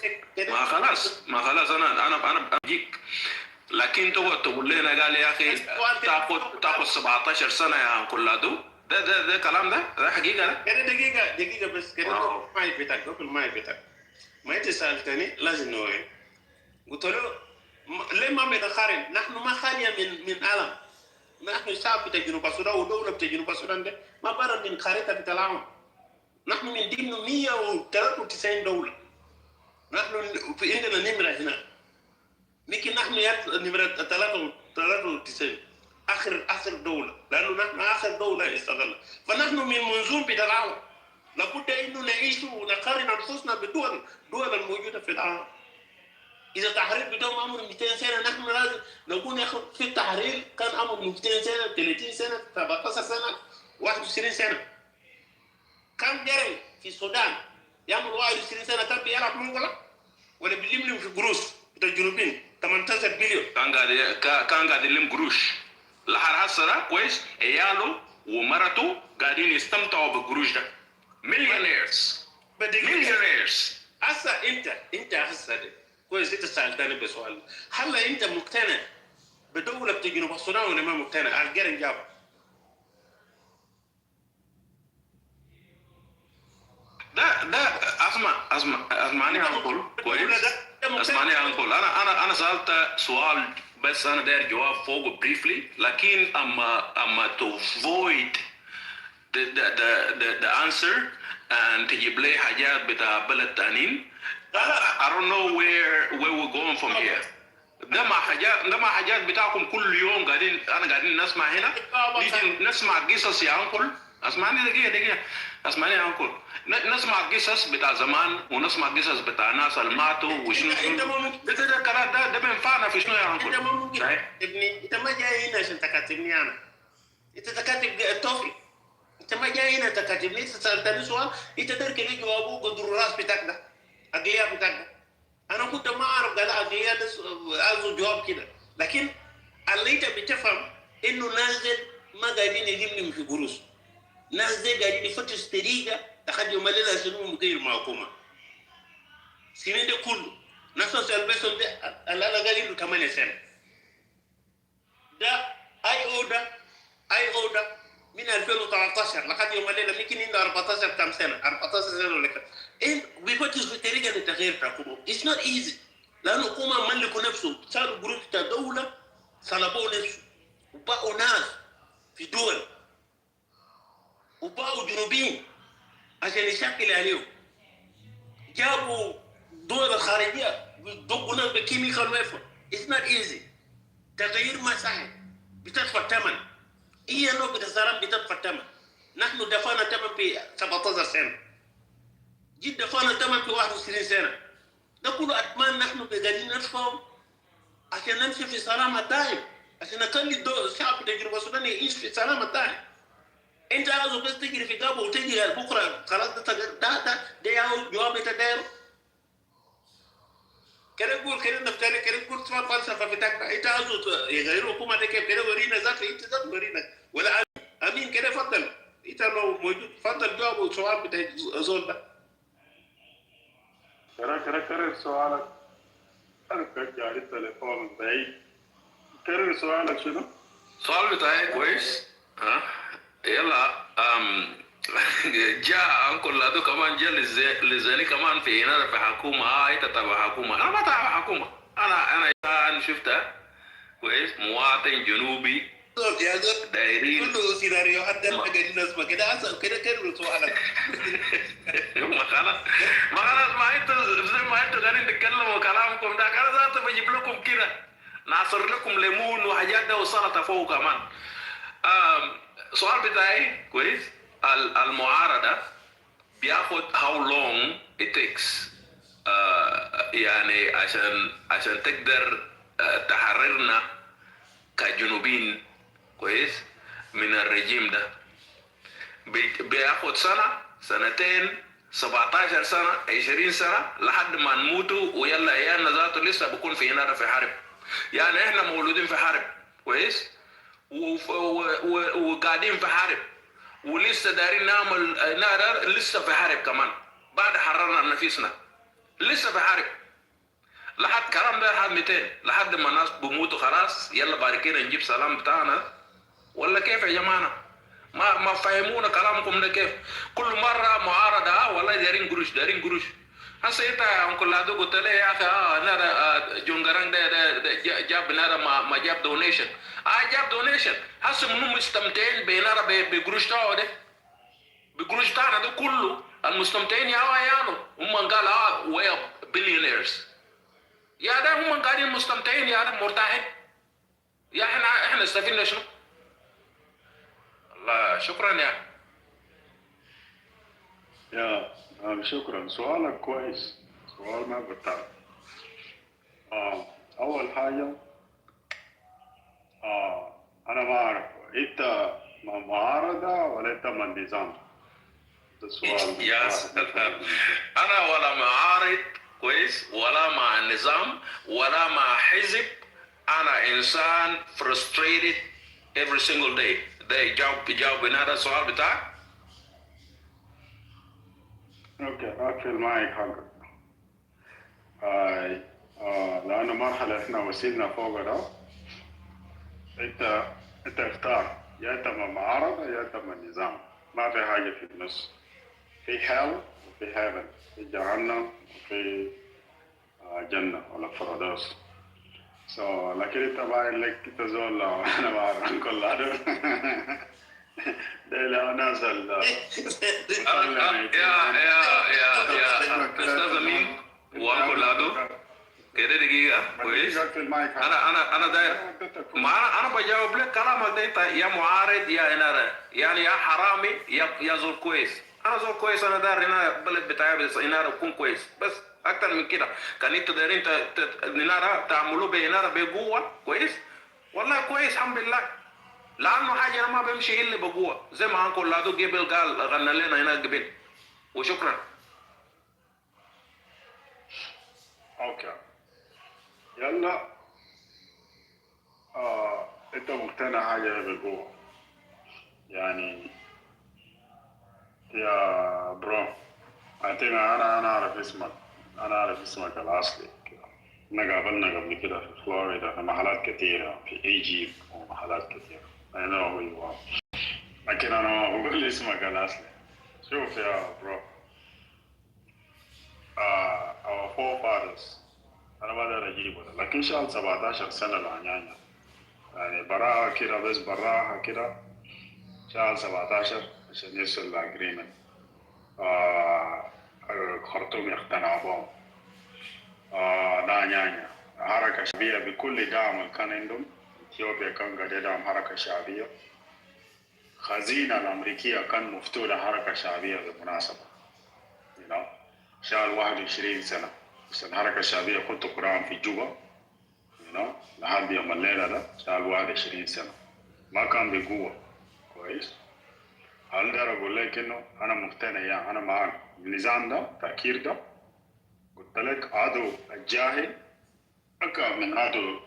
ما خلاص انا بجيك. لكن تقول لنا قال يا اخي تاخذ 17 سنه يا انكل لادو. ده كلام ده حقيقه. ده كده دقيقه بس كده ما يفتك قبل ما يفتك. ما انت سالتني لازم نوعي. قلت له ليه ما بنقارن؟ نحن ما خاليه من الم. نحن شعب بتاع جنوب السودان ودوله بتاع جنوب السودان ده ما برا من خريطه بتاع العالم. نحن من ضمن 193 دوله. نحن في عندنا نمره هنا. لكن نحن نمره 93 اخر دوله، لانه نحن اخر دوله استغلت. فنحن من منظوم بتاع العالم. لابد انه نعيش ونقارن انفسنا بالدول الموجوده في العالم. اذا تحرير بدون عمر 200 سنه نحن لازم نكون ياخذ في التحرير كان عمر 200 سنه 30 سنه 17 سنه 21 سنه. كم جري في السودان يعمل 21 سنه كان بيلعب منغولا ولا بيلم في قروش بتاع الجنوبيين 18 بليون. كان قاعد يلم قروش لحد هسه كويس. عياله ومرته قاعدين يستمتعوا بالقروش ده. مليونيرز. هسه انت هسه كويس. انت سالتني بسؤال هل انت مقتنع بدوله بتاع جنوب السودان ولا ما مقتنع؟ الجرن جاب. ده اسمعني يا انكل كويس. اسمعني يا انكل. انا سالت سؤال بس انا داير جواب فوق بريفلي. لكن اما to avoid the answer and تجيب لي حاجات بتاع بلد تانيين. I don't know where we're going from here. ده ما حاجات بتاعكم كل يوم قاعدين نسمع هنا. نيجي نسمع قصص يا انكل. اسمعني دقيقة. اسمعني يا انكل. نسمع قصص بتاع زمان ونسمع قصص بتاع ناس اللي ماتوا وشنو. ده الكلام ده بينفعنا في شنو يا انكل؟ انت ما ممكن تبني. انت ما جاي هنا عشان تكاتبني انا. انت تكاتب التوفي. انت ما جاي هنا تكاتبني سالتني سؤال انت داير كده جوابه قدر الراس بتاعك ده اقلياء بتاعك ده. انا كنت ما اعرف قال اقلياء ده عايزوا جواب كده، لكن اللي انت بتفهم انه ناس دي ما قاعدين يجيبني في قروش، ناس دي قاعدين يفتش طريقه لحد يوم الليله شنو مغير معكومه سنين ده كله. ناس سالبسهم ده اللي انا قال له 8 سنه ده اي او ده من 2013 لحد يوم الليله يمكن عنده 14 كم سنه 14 سنه ولا كده. ايه بيفتش في طريقه للتغيير الحكومه. اتس نوت ايزي لانه الحكومه ملكوا نفسه، صاروا جروب بتاع دوله صلبوا نفسه وبقوا ناس في دول وبقوا جنوبيين عشان يشكل عليهم. جابوا دول خارجيه بيدقوا ناس بكيميكال ويفر. اتس نوت ايزي. تغيير ما سهل، بتدفع ثمن. هي نوبة السلام بتدفع ثمن. نحن دفعنا ثمن في 17 سنه، جد دفعنا ثمن في 21 سنه. ده كله اتمان نحن قاعدين ندفعه عشان نمشي في سلام دائم، عشان نخلي الشعب جنوب السودان يعيش في سلام دائم. انت عاوز بس تجري في جابه وتجري بكره خلاص ده يا جواب انت دايره كده. تقول كده نفتري كده تقول سؤال فلسفه بتاعك انت عاوز يغيروا حكومه ده كيف كده؟ ورينا ذاتي انت ذات ورينا ولا امين كده. اتفضل انت لو موجود اتفضل جاوب السؤال بتاع الزول ده. كرر سؤالك. انا كنت جاي التليفون بعيد. كرر سؤالك شنو؟ السؤال بتاعي كويس. ها يلا جاء انكل لادو كمان جاء لزاني كمان في هنا في حكومه. انت تبع حكومه، انا ما تبع حكومه. انا شفتها كويس. مواطن جنوبي يا زول دايرين كله سيناريو حتى انا قاعدين نسمع كده اصلا كده سؤالك. ما خلاص ما انتوا زي ما انتوا قاعدين تتكلموا كلامكم ده انا ذاته بجيب لكم كده نعصر لكم ليمون وحاجات ده وسلطه فوق كمان. سؤال بتاعي كويس. المعارضه بياخد how long it takes يعني عشان تقدر تحررنا كجنوبين كويس من الرجيم ده. بياخد سنه سنتين 17 سنه 20 سنه لحد ما نموتوا ويلا عيالنا ذاته لسه بكون في هنا في حرب. يعني احنا مولودين في حرب كويس وقاعدين في حرب ولسه دارين نعمل نقدر لسه في حرب كمان بعد حررنا نفسنا لسه في حرب لحد كلام ده لحد 200 لحد ما الناس بموتوا خلاص يلا بعد كده نجيب سلام بتاعنا ولا كيف يا جماعه؟ ما فهمونا كلامكم ده كيف؟ كل مره معارضه والله دارين قروش. هسه انت انكل لادو قلت لي يا اخي نادا جونغران ده جاب نادا ما جاب دونيشن. جاب دونيشن. هسه منهم مستمتعين بنادا بقروش تاعو ده بقروش تاعنا ده كله. المستمتعين يا عيالو هم قال ويا بليونيرز يا ده هم قاعدين مستمتعين يا ده مرتاحين. يا احنا استفدنا شنو؟ الله شكرا يا شكرا. سؤالك كويس. سؤال ما بتاع. اول حاجه انا ما اعرف انت معارضه ولا انت من النظام؟ ده سؤال. يا سلام. انا ولا معارض كويس ولا مع النظام ولا مع حزب. انا انسان frustrated every single day. ده جاوب هذا السؤال بتاعك. اوكي اقفل معك حقك. لانه مرحله احنا وصلنا فوق ده. انت اختار يا انت من معارضه يا انت من النظام. ما في حاجه في النص. في hell وفي heaven. في جهنم وفي جنه ولا فرادوس. لكن انت باين لك تزول. انا ما اعرف كل هذا. ده لا ناس يا استاذ امين وانكل لادو كده دقيقه كويس. انا داير ما انا بجاوب لك كلامك ده. انت يا معارض يا اناره يعني يا حرامي يا زول كويس. انا زول كويس. انا داير هنا البلد بتاعي بس اناره يكون كويس بس اكتر من كده. كان انتوا دايرين اناره تعملوا باناره بقوه كويس والله كويس الحمد لله. لانه حاجه ما بيمشي الا بقوه زي ما انكل لادو قبل قال غنى لنا هنا قبل. وشكرا. اوكي يلا. انت مقتنع حاجه بالقوه يعني يا برو. انا اعرف اسمك، انا اعرف اسمك الاصلي كده. احنا قابلنا قبل كده في فلوريدا في محلات كثيره في ايجيب ومحلات كثيره. I know who you are. لكن انا ما بقول اسمك الاصلي. شوف يا برو، our forefathers انا ما اقدر اجيبه ده. لكن شال 17 سنه العنانيا يعني براها كده، بس براها كده شال 17 عشان يوصل الاجريمنت. خرطوم يقتنع بهم. ده عنانيا حركه شعبيه بكل دعم اللي كان عندهم. اثيوبيا كان قاعد يدعم حركه شعبيه. خزينه الامريكيه كان مفتوحه حركه شعبيه بالمناسبه. you know. شال 21 سنه بس الحركه الشعبيه كنت قرآن في جوبا لحد يوم الليله ده شال 21 سنه. ما كان بقوه كويس. هل ده اقول لك انه انا مقتنع يعني انا معاك النظام ده تأكير ده. قلت لك عدو الجاهل اكثر من عدو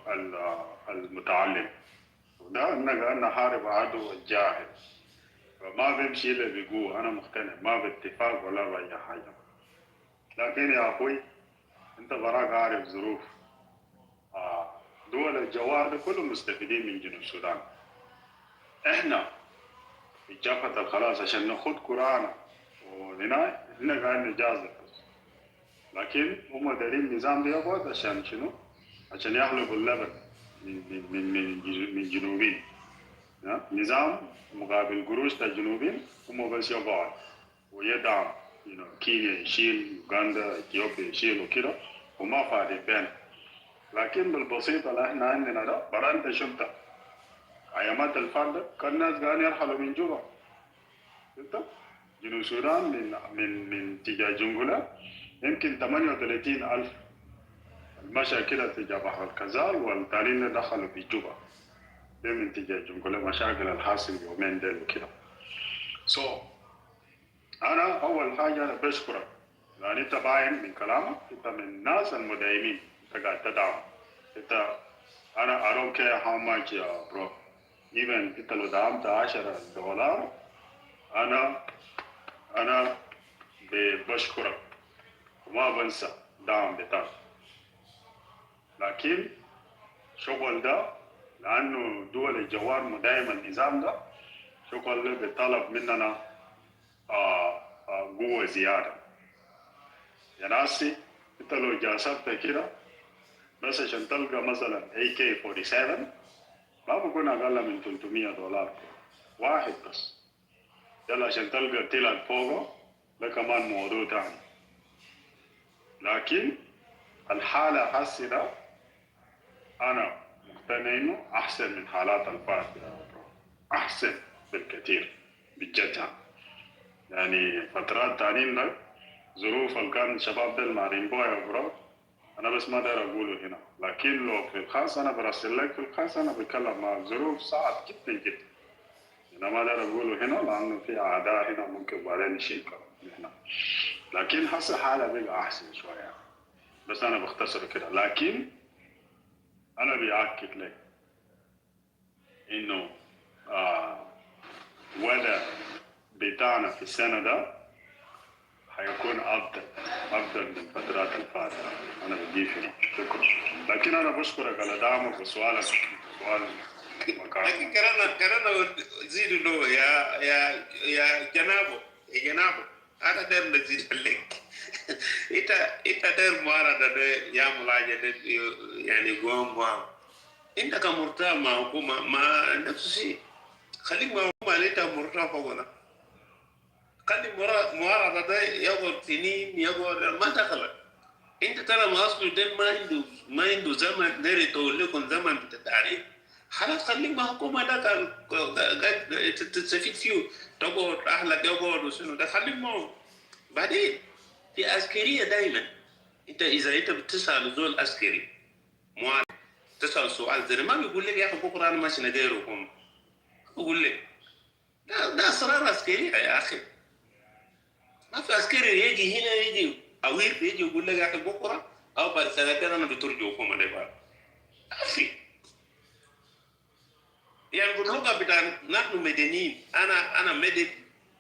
المتعلم. وده ان نحارب عدو الجاهل فما بيمشي الا بقوه. انا مقتنع ما باتفاق ولا باي حاجه. لكن يا اخوي انت براك عارف ظروف دول الجوار ده كلهم مستفيدين من جنوب السودان. احنا في جبهة الخلاص عشان ناخد قرآن وهنا قاعد نجازف. لكن هم دارين النظام ده يقعد عشان شنو؟ عشان يحلبوا اللبن من جنوبين. نظام مقابل قروش تاع جنوبين هم بس يقعد ويدعم كينيا يشيل، يوغندا، اثيوبيا يشيل وكده وما فاضي بين. لكن بالبسيط اللي احنا عندنا ده برا انت شفت ايامات الفرد كان الناس قاعدين يرحلوا من جوبا. شفت؟ جنوب السودان من تجاه جنجولة يمكن 38,000 مشى كده تجاه بحر الكزال والتانيين دخلوا في جوبا. ده من تجاه جنجولة مشاكل الحاصل يومين ديل وكده. أنا أول حاجة أنا بشكرك لأن أنت باين من كلامك أنت من الناس المدايمين. أنت قاعد تدعم. أنت أنا I don't care how much يا برو. even أنت لو دعمت $10 أنا بشكرك وما بنسى دعم بتاعك. لكن شغل ده لأنه دول الجوار مدايم النظام ده شغل ده بيطلب مننا قوة زيادة. يا ناسي انت لو جاسبت كده بس عشان تلقى مثلا AK-47 ما بكون أقل من $300 واحد بس. يلا عشان تلقى تلات فوقه ده كمان موضوع تاني. لكن الحالة حسي ده أنا مقتنع إنه أحسن من حالات الفات يا برو. أحسن بالكثير بجد يعني فترات تانيين ده ظروف اللي كان شباب دل مارين بويا يا برو أنا بس ما داير أقوله هنا. لكن لو في الخاص أنا برسل لك في الخاص أنا بتكلم معك ظروف صعب جدا جدا. أنا ما داير أقوله هنا لأنه في أعداء هنا ممكن بعدين نشيل هنا. لكن حس حالة بقى أحسن شوية بس أنا بختصر كده. لكن أنا بأكد لك إنه وضع بتاعنا في السنة ده هيكون أفضل من فترات الفاتحة. أنا بجيب هنا شكرا. لكن أنا بشكرك على دعمك وسؤالك سؤال مكان. لكن كرنا زيد له يا جنابه أنا داير نزيد لك. إنت داير معارضة ده يا ملاجة يعني قوم انت كمرتاح مع حكومه ما نفس الشيء. خليك مع حكومه اللي انت مرتاح فوقنا. خلي معارضه ده يقعد سنين يقعد ما دخلك. انت ترى ما اصله ده ما عنده زمن داير يطول لكم زمن بالتعريف. خلاص خليك مع حكومه ده قاعد تستفيد فيه تقعد اهلك يقعد وشنو ده خليك معه. بعدين في عسكريه دايما انت اذا انت بتسال زول عسكري معارض تسأل سؤال زي ما بيقول لك يا أخي بكرة أنا ماشي نديركم اقول لك ده اسرار عسكريه يا اخي. ما في عسكري يجي هنا يجي اوير يجي يقول لك يا اخي بكره او بعد سنتين انا بترجع حكومه ده. ما في يعني اللغه بتاع نحن مدنيين. انا مدني.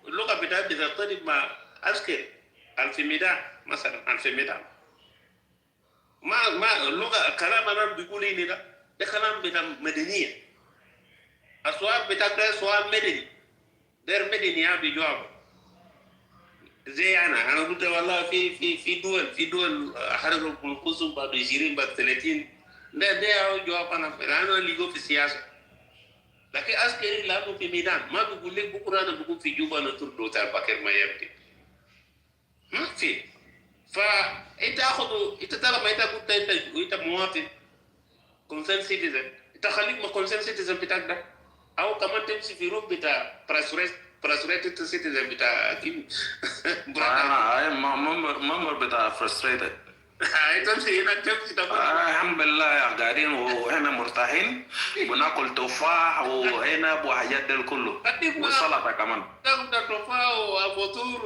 اللغه بتاعتي بتختلف مع عسكري في ميدان مثلا في ميدان. ما اللغه كلام انا بيقول لي ده كلام بتاع مدنيه. السؤال بتاعك ده سؤال مدني. دير مدني يا بيجاوب زي انا قلت والله في دول حرقوا انفسهم بعد 20 بعد 30. ده جواب انا اللي جو في السياسه. لكن عسكري لانه في ميدان ما بيقول لك بكره انا بكون في جوبا نطر دوتار بكر ما يبدي. ما في. فانت انت طالما انت قلت انت مواطن كونسنت سيتيزن انت خليك ما كونسنت سيتيزن بتاعك ده او كمان تمشي في روب بتاع براسوريتد سيتيزن بتاع كيم. انا ممبر بتاع فرستريتد. تمشي هناك تمشي تقول الحمد لله قاعدين وهنا مرتاحين بناكل تفاح وعنب وحاجات دي كله وسلطه كمان. تاكل تفاح وفطور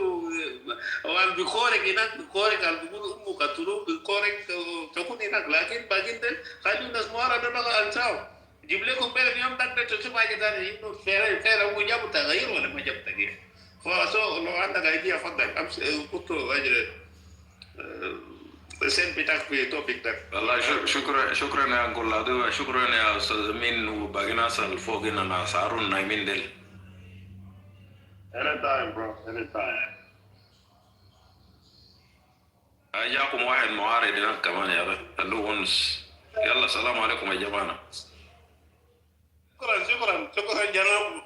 والبيخورك هناك بيخورك اللي بيقولوا امك قتلوه بيخورك تكون هناك. لكن باقيين دول خلوا الناس مهاره ده بقى انساو. جيب لكم بالك يوم ده تشوف حاجه ثانيه انه فعلا هو جابوا تغيير ولا ما جاب تغيير. فسو لو عندك ايديا افضل امشي كنت اجري سين بتاعك في توبيك ده. والله شكرا يا انكل عدو. شكرا يا استاذ امين وباقي ناس الفوق هنا ناس هارون نايمين ديل. Anytime bro, anytime. جاكم واحد معارض هناك كمان يا اخي خلوه ونس. يلا السلام عليكم يا جماعه. شكرا جناب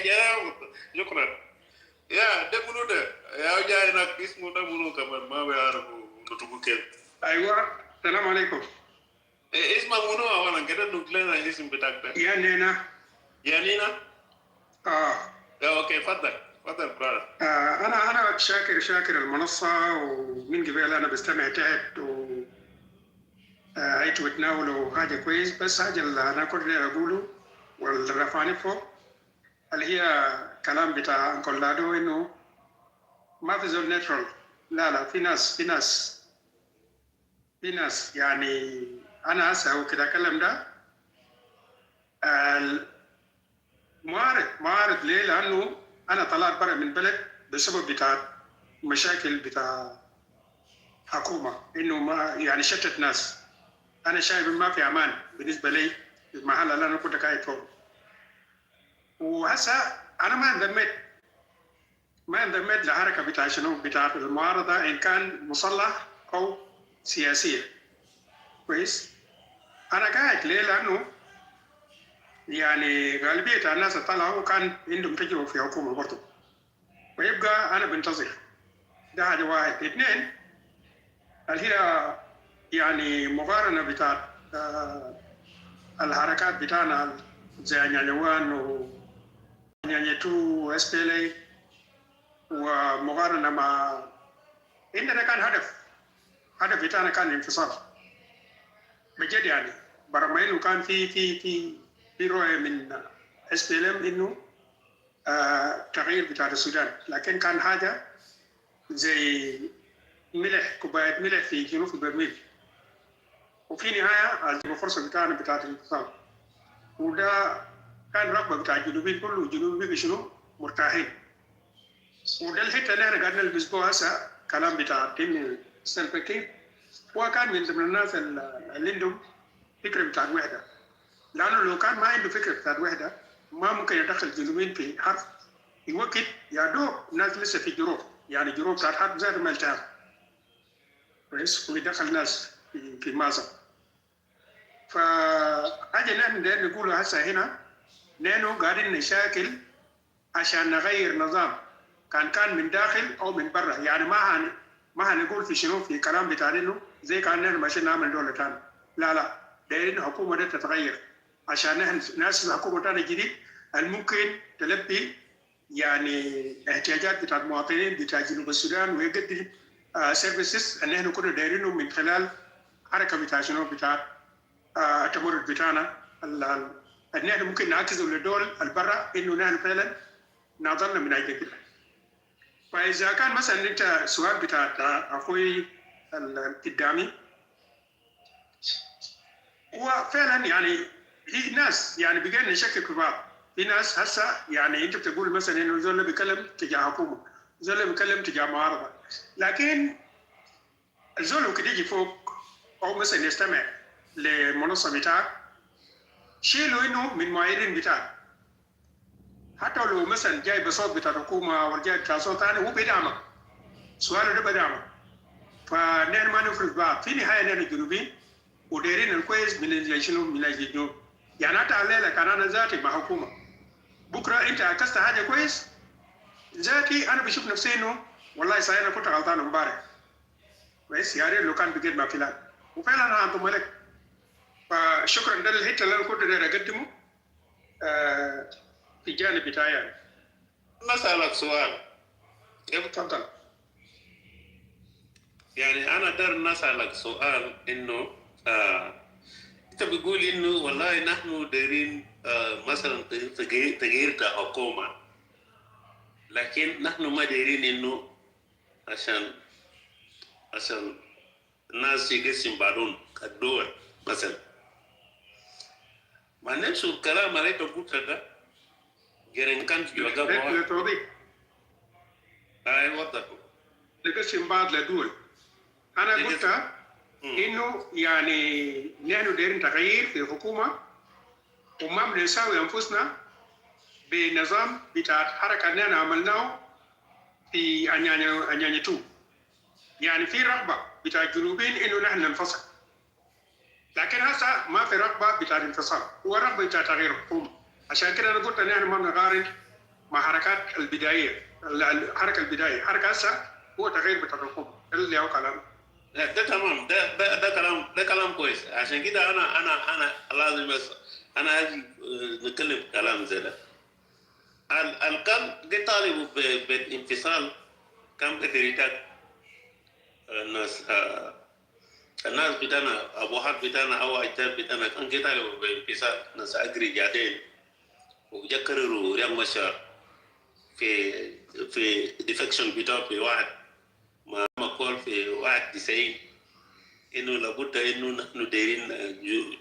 جناب شكرا. يا ده منو ده يا جاي هناك اسمه ده منو كمان ما بيعرفوا نطقوا كده. ايوه السلام عليكم. اسمه منو اولا كده نقول لنا الاسم بتاعك ده. يا نينا. يا نينا. اوكي اتفضل برادر. انا شاكر المنصه ومن قبل انا بستمع تحت و عيتوا بتناولوا حاجه كويس. بس حاجه اللي انا كنت اقوله والرفعني فوق اللي هي كلام بتاع انكولادو انه ما في زول نيترال. لا في ناس يعني انا اسهو كده اكلم ده معارض ليه؟ لانه انا طلعت برا من بلد بسبب بتاع مشاكل بتاع حكومه انه ما يعني شتت ناس. انا شايف ما في امان بالنسبه لي المحل اللي انا كنت قاعد فوق. وهسه انا ما انضميت لحركه بتاع شنو بتاع المعارضه ان كان مصلح او سياسيه. كويس؟ انا قاعد ليه؟ لانه يعني غالبيه الناس اللي طلعوا كان عندهم تجربه في حكومه برضه. ويبقى انا بنتظر. ده حاجه واحد. اثنين اللي هي يعني مقارنه بتاع الحركات بتاعنا زي نيانيوان ونيانيتو اس بي ال اي ومقارنه مع عندنا كان هدف بتاعنا كان الانفصال بجد يعني. برغم انه كان في رؤيه من اس بي ال ام انه تغيير بتاع السودان. لكن كان حاجه زي ملح كوبايه ملح في جنوب البرميل. وفي نهايه الجنوب فرصه بتاعنا بتاعت الانفصال. وده كان رغبه بتاع الجنوبيين كله. الجنوبيين شنو مرتاحين. وده الحته اللي احنا قاعدين نلبس بها هسه كلام بتاع تيم سلفكير. هو كان من ضمن الناس اللي عندهم فكره بتاع الوحده. لانه لو كان ما عنده فكره بتاع الوحده ما ممكن يدخل الجنوبيين في حرب. يوقت يا دوب ناس لسه في جروب يعني جروب بتاع حرب زي ما التعب. كويس؟ ويدخل ناس في مازق. فحاجه نحن داير نقولها هسه هنا نحن قاعدين نشاكل عشان نغير نظام كان من داخل او من برا. يعني ما هنقول في شنو في كلام بتاع انه زي كان نحن ماشيين نعمل دوله ثانيه. لا دايرين الحكومه دي تتغير عشان نحن ناسس حكومه ثانيه جديد الممكن تلبي يعني احتياجات بتاع المواطنين بتاع جنوب السودان ويقدم سيرفيسز اللي احنا كنا دايرينه من خلال حركه بتاع شنو بتاع التمرد بتاعنا ان احنا ممكن نعكسه للدول البرة انه نحن فعلا نضلنا من اجل كده. فاذا كان مثلا انت سؤال بتاع اخوي القدامي، وفعلا يعني في ناس يعني بقينا نشكك في بعض. في ناس هسه يعني انت بتقول مثلا انه زول بيتكلم تجاه حكومه، زول بيتكلم تجاه معارضه، لكن الزول كده يجي فوق او مثلا يستمع لمنصه بتاعك، شيلوا انه من معاييرين بتاعك. حتى لو مثلا جاي بصوت بتاع الحكومه او جاي بتاع صوت ثاني، هو بيدعمك، سؤاله ده بدعمك. فنحن ما نفرق بعض. في النهايه نحن الجنوبيين ودايرين الكويس من اللي شنو من اللي الجنوب. يعني حتى الليله كان انا ذاتي مع حكومه، بكره انت عكست حاجه كويس ذاتي انا بشوف نفسي انه والله صحيح انا كنت غلطان امبارح كويس، يا ريت لو كان بقيت مع فلان، وفعلا انا عند ملك. فشكرا، ده الحته اللي انا كنت داير اقدمه في الجانب بتاعي يعني. نسألك سؤال. تفضل. يعني أنا دار نسألك سؤال إنه أنت بتقول إنه والله نحن دايرين مثلا تغيير كحكومة، لكن نحن ما دايرين إنه عشان الناس يقسم بعضهم كدول مثلا. ما نفس الكلام اللي أنت قلته ده جرين كان في جواب واحد. لتوضيح. وضح. نقسم بعض لدول. انا قلت انه يعني نحن دايرين تغيير في الحكومه، وما بنساوي انفسنا بنظام بتاع حركه اللي احنا عملناه في انياني 2. يعني في رغبه بتاع الجنوبيين انه نحن ننفصل، لكن هسه ما في رغبه بتاع الانفصال، هو رغبه بتاع تغيير الحكومه. عشان كده انا قلت ان احنا ما بنقارن مع حركات البدايه. الحركه البدايه حركه هسه هو تغيير بتاع الحكومه، اللي هو كلام. ده تمام، ده كلام كويس. عشان كده انا لازم بس انا هاجي نتكلم كلام زي ده. الكل جه طالبوا بالانفصال، كان بتريتات الناس بتاعنا ابوهات بتاعنا او اجداد بتاعنا كان جه طالبوا بالانفصال. ناس اجري جادين وجكرروا رياض مشا في ديفكشن بتاعه في واحد ما مقول في 91 انه لابد انه نحن دايرين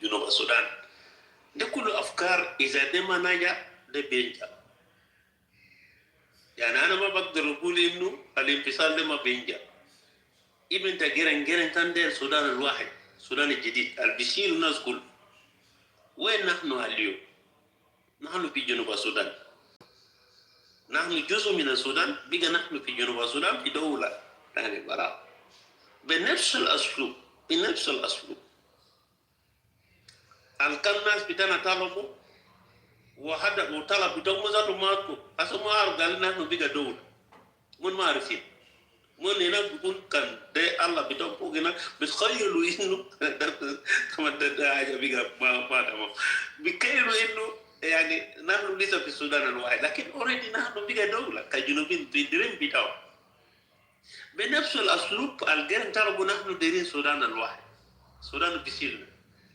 جنوب السودان. ده كله افكار اذا ده ما نجح ده بينجح. يعني انا ما بقدر اقول انه الانفصال ده ما بينجح. ابن جيران كان داير السودان الواحد، السودان الجديد اللي بيشيل الناس كل. وين نحن اليوم؟ نحن في جنوب السودان، نحن جزء من السودان، بقى نحن في جنوب السودان في دوله ثانيه براء بنفس الاسلوب. كان الناس بتاعنا طلبوا وحدا وطلب بتاعهم زادوا ماتوا. أصلا ما أعرف قال نحن بقى دولة من ما عارفين. من هناك بيقول كان ده الله بتاعهم فوق هناك بتخيلوا إنه ده حاجة بقى ما تمام. بيتخيلوا إنه يعني نحن لسه في السودان الواحد، لكن أوريدي نحن بقى دولة كجنوبين في دريم بتاعهم. بنفس الأسلوب الجيران طلبوا نحن دايرين السودان الواحد، السودان بيشيلنا.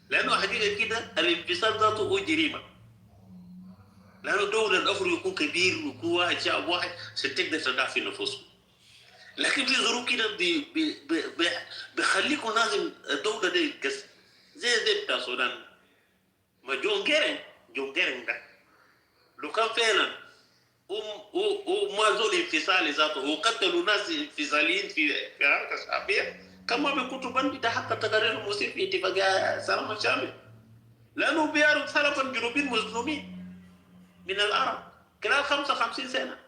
لأنه حقيقة كده الانفصال ذاته هو جريمة. لأنه الدولة الأفريقية يكون كبير ويكون واحد شعب واحد ستقدر تدافع نفوسهم. لكن في ظروف كده بيخليكم لازم الدولة دي تتقسم زي بتاع السودان. ما جون جيرين ده لو كان فعلا وما زول انفصالي ذاته وقتلوا ناس انفصاليين في حركة شعبية، كما بيكونوا بند ده حق التقارير المصير في اتفاقية سلام الشامل. لأنه بيعرف سلفا الجنوبيين مظلومين من العرب خلال 55 سنة.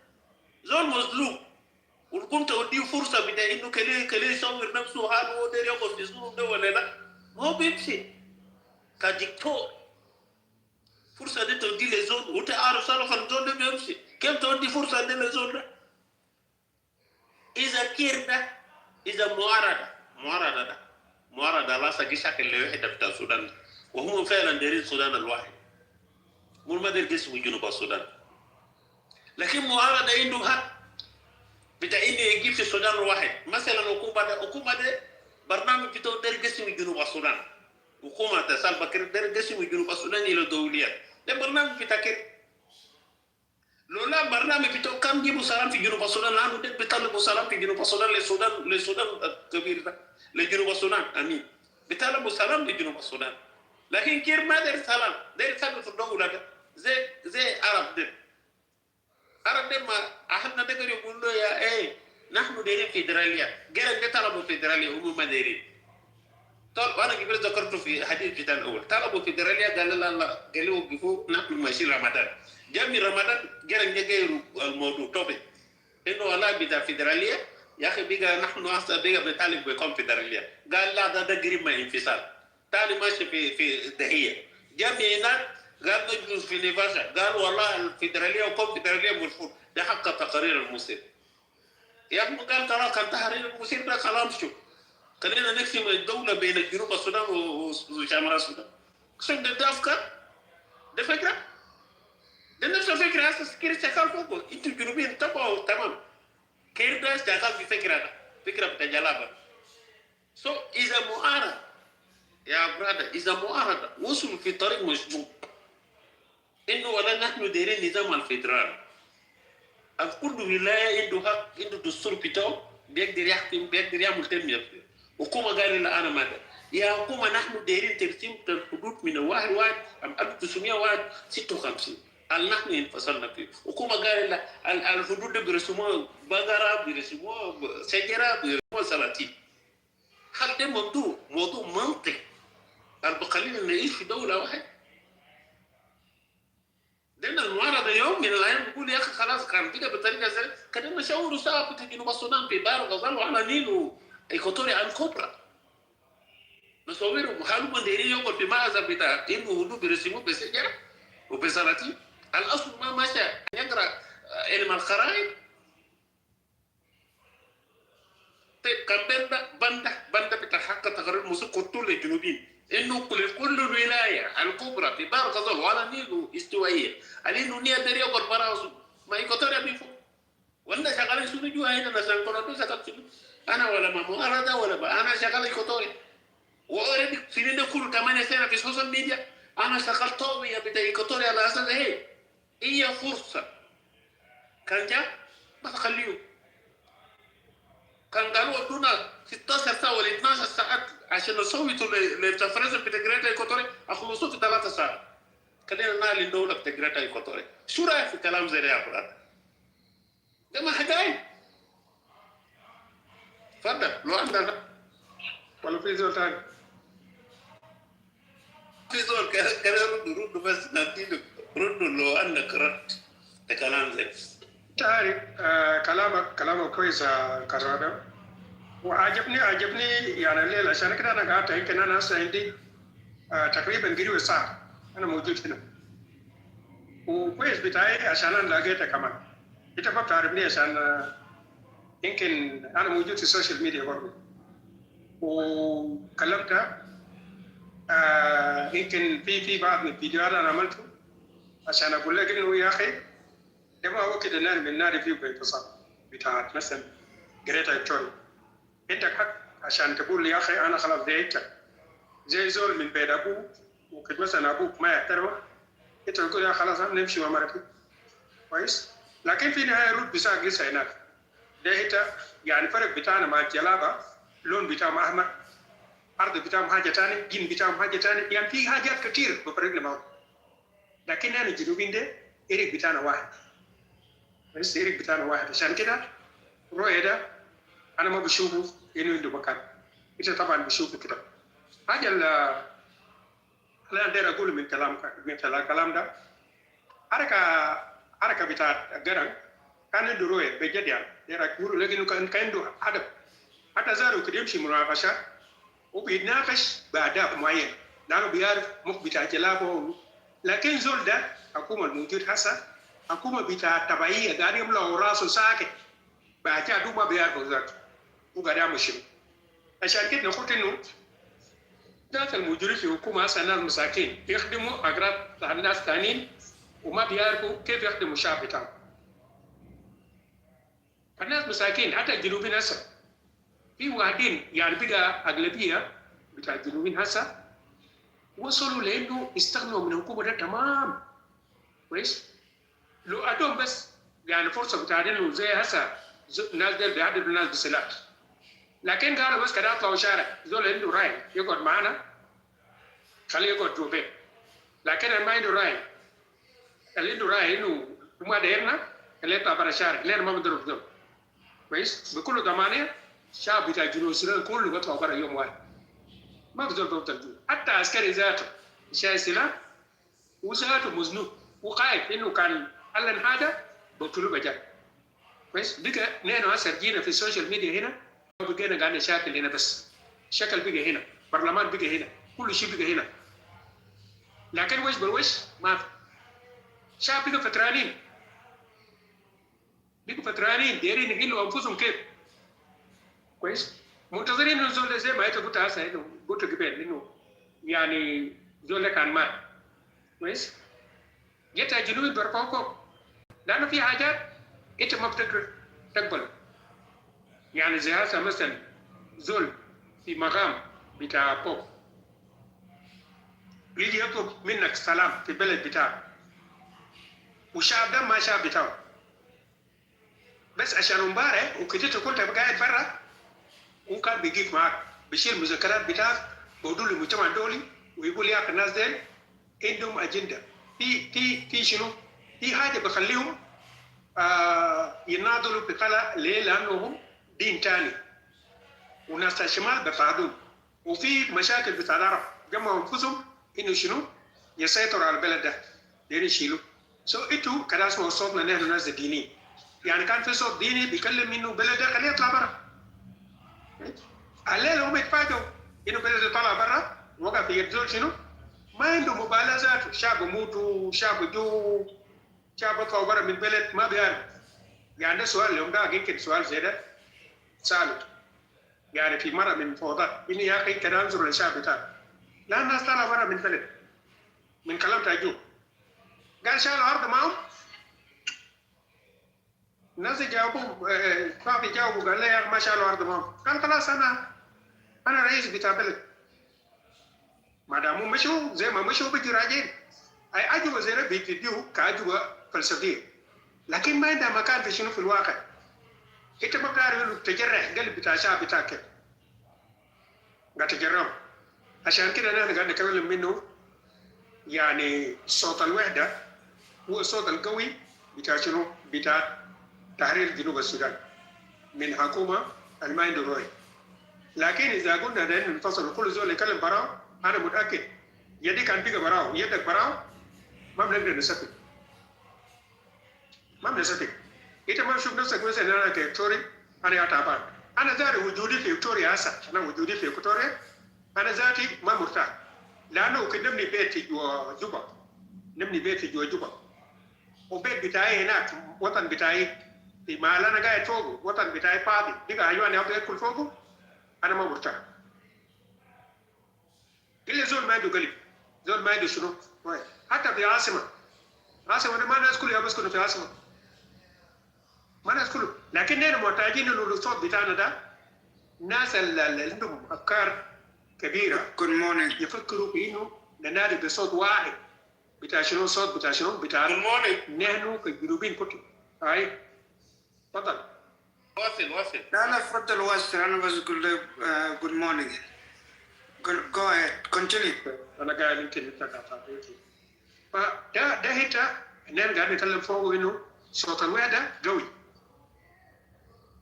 زول مظلوم وتقوم توديه فرصة بتاع إنه كليه يصور نفسه حاله هو داير يقف في الظلم ده ولا لا، هو بيمشي كدكتور. فرصة دي توديه لزول وأنت عارف سلفا الزول ده بيمشي، كيف تودي فرصة دي لزول ده؟ إذا كير ده، إذا معارضة لا سقي شكل لوحدة بتاع السودان، وهم فعلا دايرين السودان الواحد. مو ما داير قسم جنوب السودان، لكن معارضة عنده حق بتاع إنه يجيب في السودان الواحد. مثلا حكومة ده برنامج بتاعه داير قسم جنوب السودان. حكومة سالفا كير داير قسم جنوب السودان إلى دوليات. ده برنامج بتاع كده. لولا برنامج بتاعه كان جيبوا سلام في جنوب السودان، لانه ده بيطلبوا سلام في جنوب السودان للسودان الكبير ده، لجنوب السودان امين، بيطلبوا سلام لجنوب السودان. لكن كير ما داير سلام، داير يثبت الدوله ده زي عرب ده. عرب ده ما احنا دقر يقول له يا ايه نحن دايرين فيدراليه، غير ده طلبوا فيدراليه هم ما دايرين. طب انا قبل ذكرته في حديث بتاع الاول، طلبوا فيدراليه قال لا قالوا وقفوا نحن ماشيين رمضان. جامي رمضان جرن جاي الموضوع توبك انه والله بتاع فيدراليه يا اخي بقى نحن اصلا بقى بنطالب بكم فيدراليه. قال لا ده قريب من انفصال. تاني ماشي في دهيه. جامي هناك قال نجلس في نيفاشا، قال والله الفيدراليه وكم فيدراليه مرفوض، ده حق تقارير المسير. يا ابني قال خلاص كان تحرير المسير ده كلام شو؟ خلينا نقسم الدوله بين جنوب السودان وشمال السودان. شو ده افكار؟ ده فكره؟ ده نفس الفكره هسه كير شغال فوقه، انتوا الجنوبيين تبعوا تمام. كير ده شغال في فكره بتاع جلابه. سو اذا معارضه يا برادر، اذا معارضه وصلوا في طريق مشبوك انه ولا نحن دايرين نظام الفيدرالي، كل ولايه عنده حق، عنده دستور بتاعه بيقدر يحكم، بيقدر يعمل تنميه. حكومه قال لا انا ما ده. يا حكومه نحن دايرين ترسيم الحدود من 1956 اللي نحن انفصلنا فيه. حكومه قال لا الحدود دي بيرسموها بقره، بيرسموها شجره، بيرسموها سلاطين. هل ده موضوع منطق اللي بخلينا نعيش في دوله واحده؟ لأن المعارضة يوم من الأيام بيقول يا أخي خلاص كان بقى بطريقة زي كان نشاوروا سوا في جنوب السودان في بحر الغزال وعلى نيل إيكواتوريا الكبرى. نصورهم حالهم دايرين يقعد في مأزق بتاع إنه هدوء بيرسموه بسجرة وبسلاطين. الأصل ما ماشى يقرأ علم الخرائط. طيب كان بندا بتاع حق تقرير موسيقى كل الجنوبيين انه كل الولايه الكبرى في بحر الغزال وعلى نيل استوائيه انه نيا دريا بربراوس ما يكتر بيفو ولا شغال شنو جوا هنا مثلا كنت شغال انا ولا ما معارضه ولا انا شغال يكتوري واوريدي سنين كل 8 سنه في السوشيال ميديا انا شغال طوبيه بتاع يكتوري على اساس هي فرصه كان جاء ما تخليه. كان قالوا ادونا 16 ساعه ولا 12 ساعات عشان نصوتوا للريفرندم بتاع جريتا ايكواتوري، اخلصوه في 3 ساعات. خلينا نعلن الدوله بتاع جريتا ايكواتوري. شو رايك في كلام زي ده يا براد؟ ده ما حكايه. تفضل لو عندك ولا في زول تاني؟ في زول كان رد بس نديله رد لو عندك رد ده كلام زي تعرف كلامك كويس يا كرادة، وعجبني يعني الليلة عشان كده أنا قعدت يمكن أنا هسه عندي تقريبا قريب ساعة أنا موجود هنا، وكويس بتاعي عشان أنا لقيتها كمان. أنت ما بتعرفني عشان يمكن أنا موجود في السوشيال ميديا برضه، وكلمتها يمكن في بعض من الفيديوهات أنا عملته عشان أقول لك إنه يا أخي ده ما هو كده نادي من نادي فيه بانفصال بتاعت مثلا جريتا ايكواتوريا. عندك حق عشان تقول لي يا اخي انا خلاص زهقت زي زول من بيت ابوك، ممكن مثلا ابوك ما يحترمك انت تقول يا خلاص نمشي ومرتب كويس، لكن في النهايه رود بساق لسه هناك. ده انت يعني فرق بتاعنا مع الجلابه، لون بتاعهم احمر، ارض بتاعهم حاجه ثانيه، جن بتاعهم حاجه ثانيه، يعني في حاجات كثير بفرقنا معهم. لكن احنا الجنوبيين ده إيريك بتاعنا واحد، بس إيريك بتاعنا واحد. عشان كده الرؤية ده أنا ما بشوفه إنه عنده مكان. أنت طبعا بشوفه كده. حاجة اللي أنا داير أقول من الكلام ده، حركة بتاعت الجرن كان عنده رؤية بجد يعني، داير أقول لكنه كان عنده هدف. حتى زاروا كده يمشي مناقشات وبيتناقش بأهداف معينة، لأنه بيعرف مخ بتاع جلابه. لكن زول ده حكومة الموجود هسه حكومة بتاع تبعية قاعد يملأ راسه ساكت، بعدها دوما بيعرفوا ذاته وقاعد يعمل شنو. عشان كده نقول إنه ذات الموجودين في حكومة هسه ناس مساكين يخدموا أغراض الناس ثانيين وما بيعرفوا كيف يخدموا الشعب بتاعهم. الناس مساكين حتى الجنوبيين هسه في واحدين يعني بقى أغلبية بتاع الجنوبيين هسه وصلوا لأنه استغنوا من الحكومة ده تمام. كويس لو ادوم بس يعني فرصه بتاعتين انه زي هسه الناس دول بيهددوا الناس بالسلاح لكن قالوا بس كده اطلعوا شارع زول عنده راي يقعد معنا خليه يقعد جوا بيت لكن ما عنده راي اللي عنده راي انه ما دايرنا اللي يطلع برا الشارع لين ما بنضرب زول كويس بكل ضمانيه شعب بتاع جنوب السودان كله بيطلع برا يوم واحد ما بزول بيفضل جوا حتى عسكري ذاته شايل سلاح وذاته مزنوق وقايد انه كان علن حاجه بقتلوه بجد كويس بقى نحن هسه جينا في السوشيال ميديا هنا بقينا قاعدين نشاكل هنا بس شكل بقى هنا برلمان بقى هنا كل شيء بقى هنا لكن وش بالوش ما في شعب بقى فترانين دايرين يحلوا انفسهم كيف كويس منتظرين انه زول زي ما انت قلت هسه انه قلت قبل انه يعني زول كان مات كويس جت الجنوب برفعوكم لانه في حاجات انت ما بتقدر تقبل يعني زي هسه مثلا زول في مقام بتاع بوب يجي يطلب منك سلام في البلد بتاعك والشعب ده ما شعب بتاعه بس عشان امبارح وكنت كنت قاعد برا وكان بيجيك معك بيشيل المذكرات بتاعك بودوا للمجتمع الدولي ويقول يا اخي الناس ديل عندهم اجنده في شنو؟ في حاجه بخليهم يناضلوا بقلق ليه؟ لانهم دين تاني وناس الشمال بيطاردون وفي مشاكل بتاع العرب جمعوا انفسهم انه شنو؟ يسيطروا على البلد ده دين يشيلوا انتوا كده اسمعوا صوتنا نحن ناس دينيين يعني كان في صوت ديني بيكلم انه بلد ده خليه يطلع برا الليله هم يتفاجئوا انه بلد طلع برا وقع في يد زول شنو؟ ما عنده مبالاه ذاته شعب موتوا شعب جو شعب طلعوا برا من البلد ما بيعرف يعني ده سؤال اليوم ده يمكن سؤال زي ده سأله يعني في مره من فوضى اني يا اخي كده انظر للشعب بتاعك لا الناس طالعه برا من البلد من كلام تاجو قال شال الارض معهم الناس جاوبوا فاضي جاوبوا قال لي يا اخي ما شالوا الارض معهم قال خلاص انا رئيس بتاع بلد ما داموا مشوا زي ما مشوا بيجوا راجعين اي اجوبه زي ده بيتديو كاجوبه فلسفيه لكن ما عندها مكان في شنو في الواقع انت ما بتعرف انه تجرح قلب بتاع الشعب بتاعك كيف قاعد تجرهم عشان كده انا قاعد نتكلم منه يعني صوت الوحده هو الصوت القوي بتاع شنو؟ بتاع تحرير جنوب السودان من حكومه ما عنده رؤيه لكن اذا قلنا ان ننفصل وكل زول يتكلم براو انا متاكد يدي كان بيجي براو يدك براو ما بنقدر نسكت ما بنسكت انت ما تشوف نفسك مثلا انا كفيكتوري انا تعبان انا ذاتي وجودي في فيكتوريا هسه انا وجودي في فيكتوريا انا ذاتي ما مرتاح لانه كنت نبني بيت في جوا جوبا وبيت بتاعي هناك وطن بتاعي في محل انا قاعد فوقه وطن بتاعي فاضي بقى ايوه انا ابغى ادخل فوقه انا ما مرتاح الا زول ما عنده قلب زول ما عنده شنو حتى في عاصمه ما ناس كلها بيسكنوا في عاصمه ما ناس كلهم لكن نحن محتاجين انه الصوت بتاعنا ده الناس اللي عندهم افكار كبيره يفكروا في انه ننادي بصوت واحد بتاع شنو صوت بتاع شنو بتاع نحن كجنوبيين كتب هاي تفضل واصل لا تفضل واصل انا بس اقول جود مورنينج جو اهيد كونتينيو انا قاعد يمكن فده هيتا نحن قاعد نتكلم فوق انه صوت الوحده قوي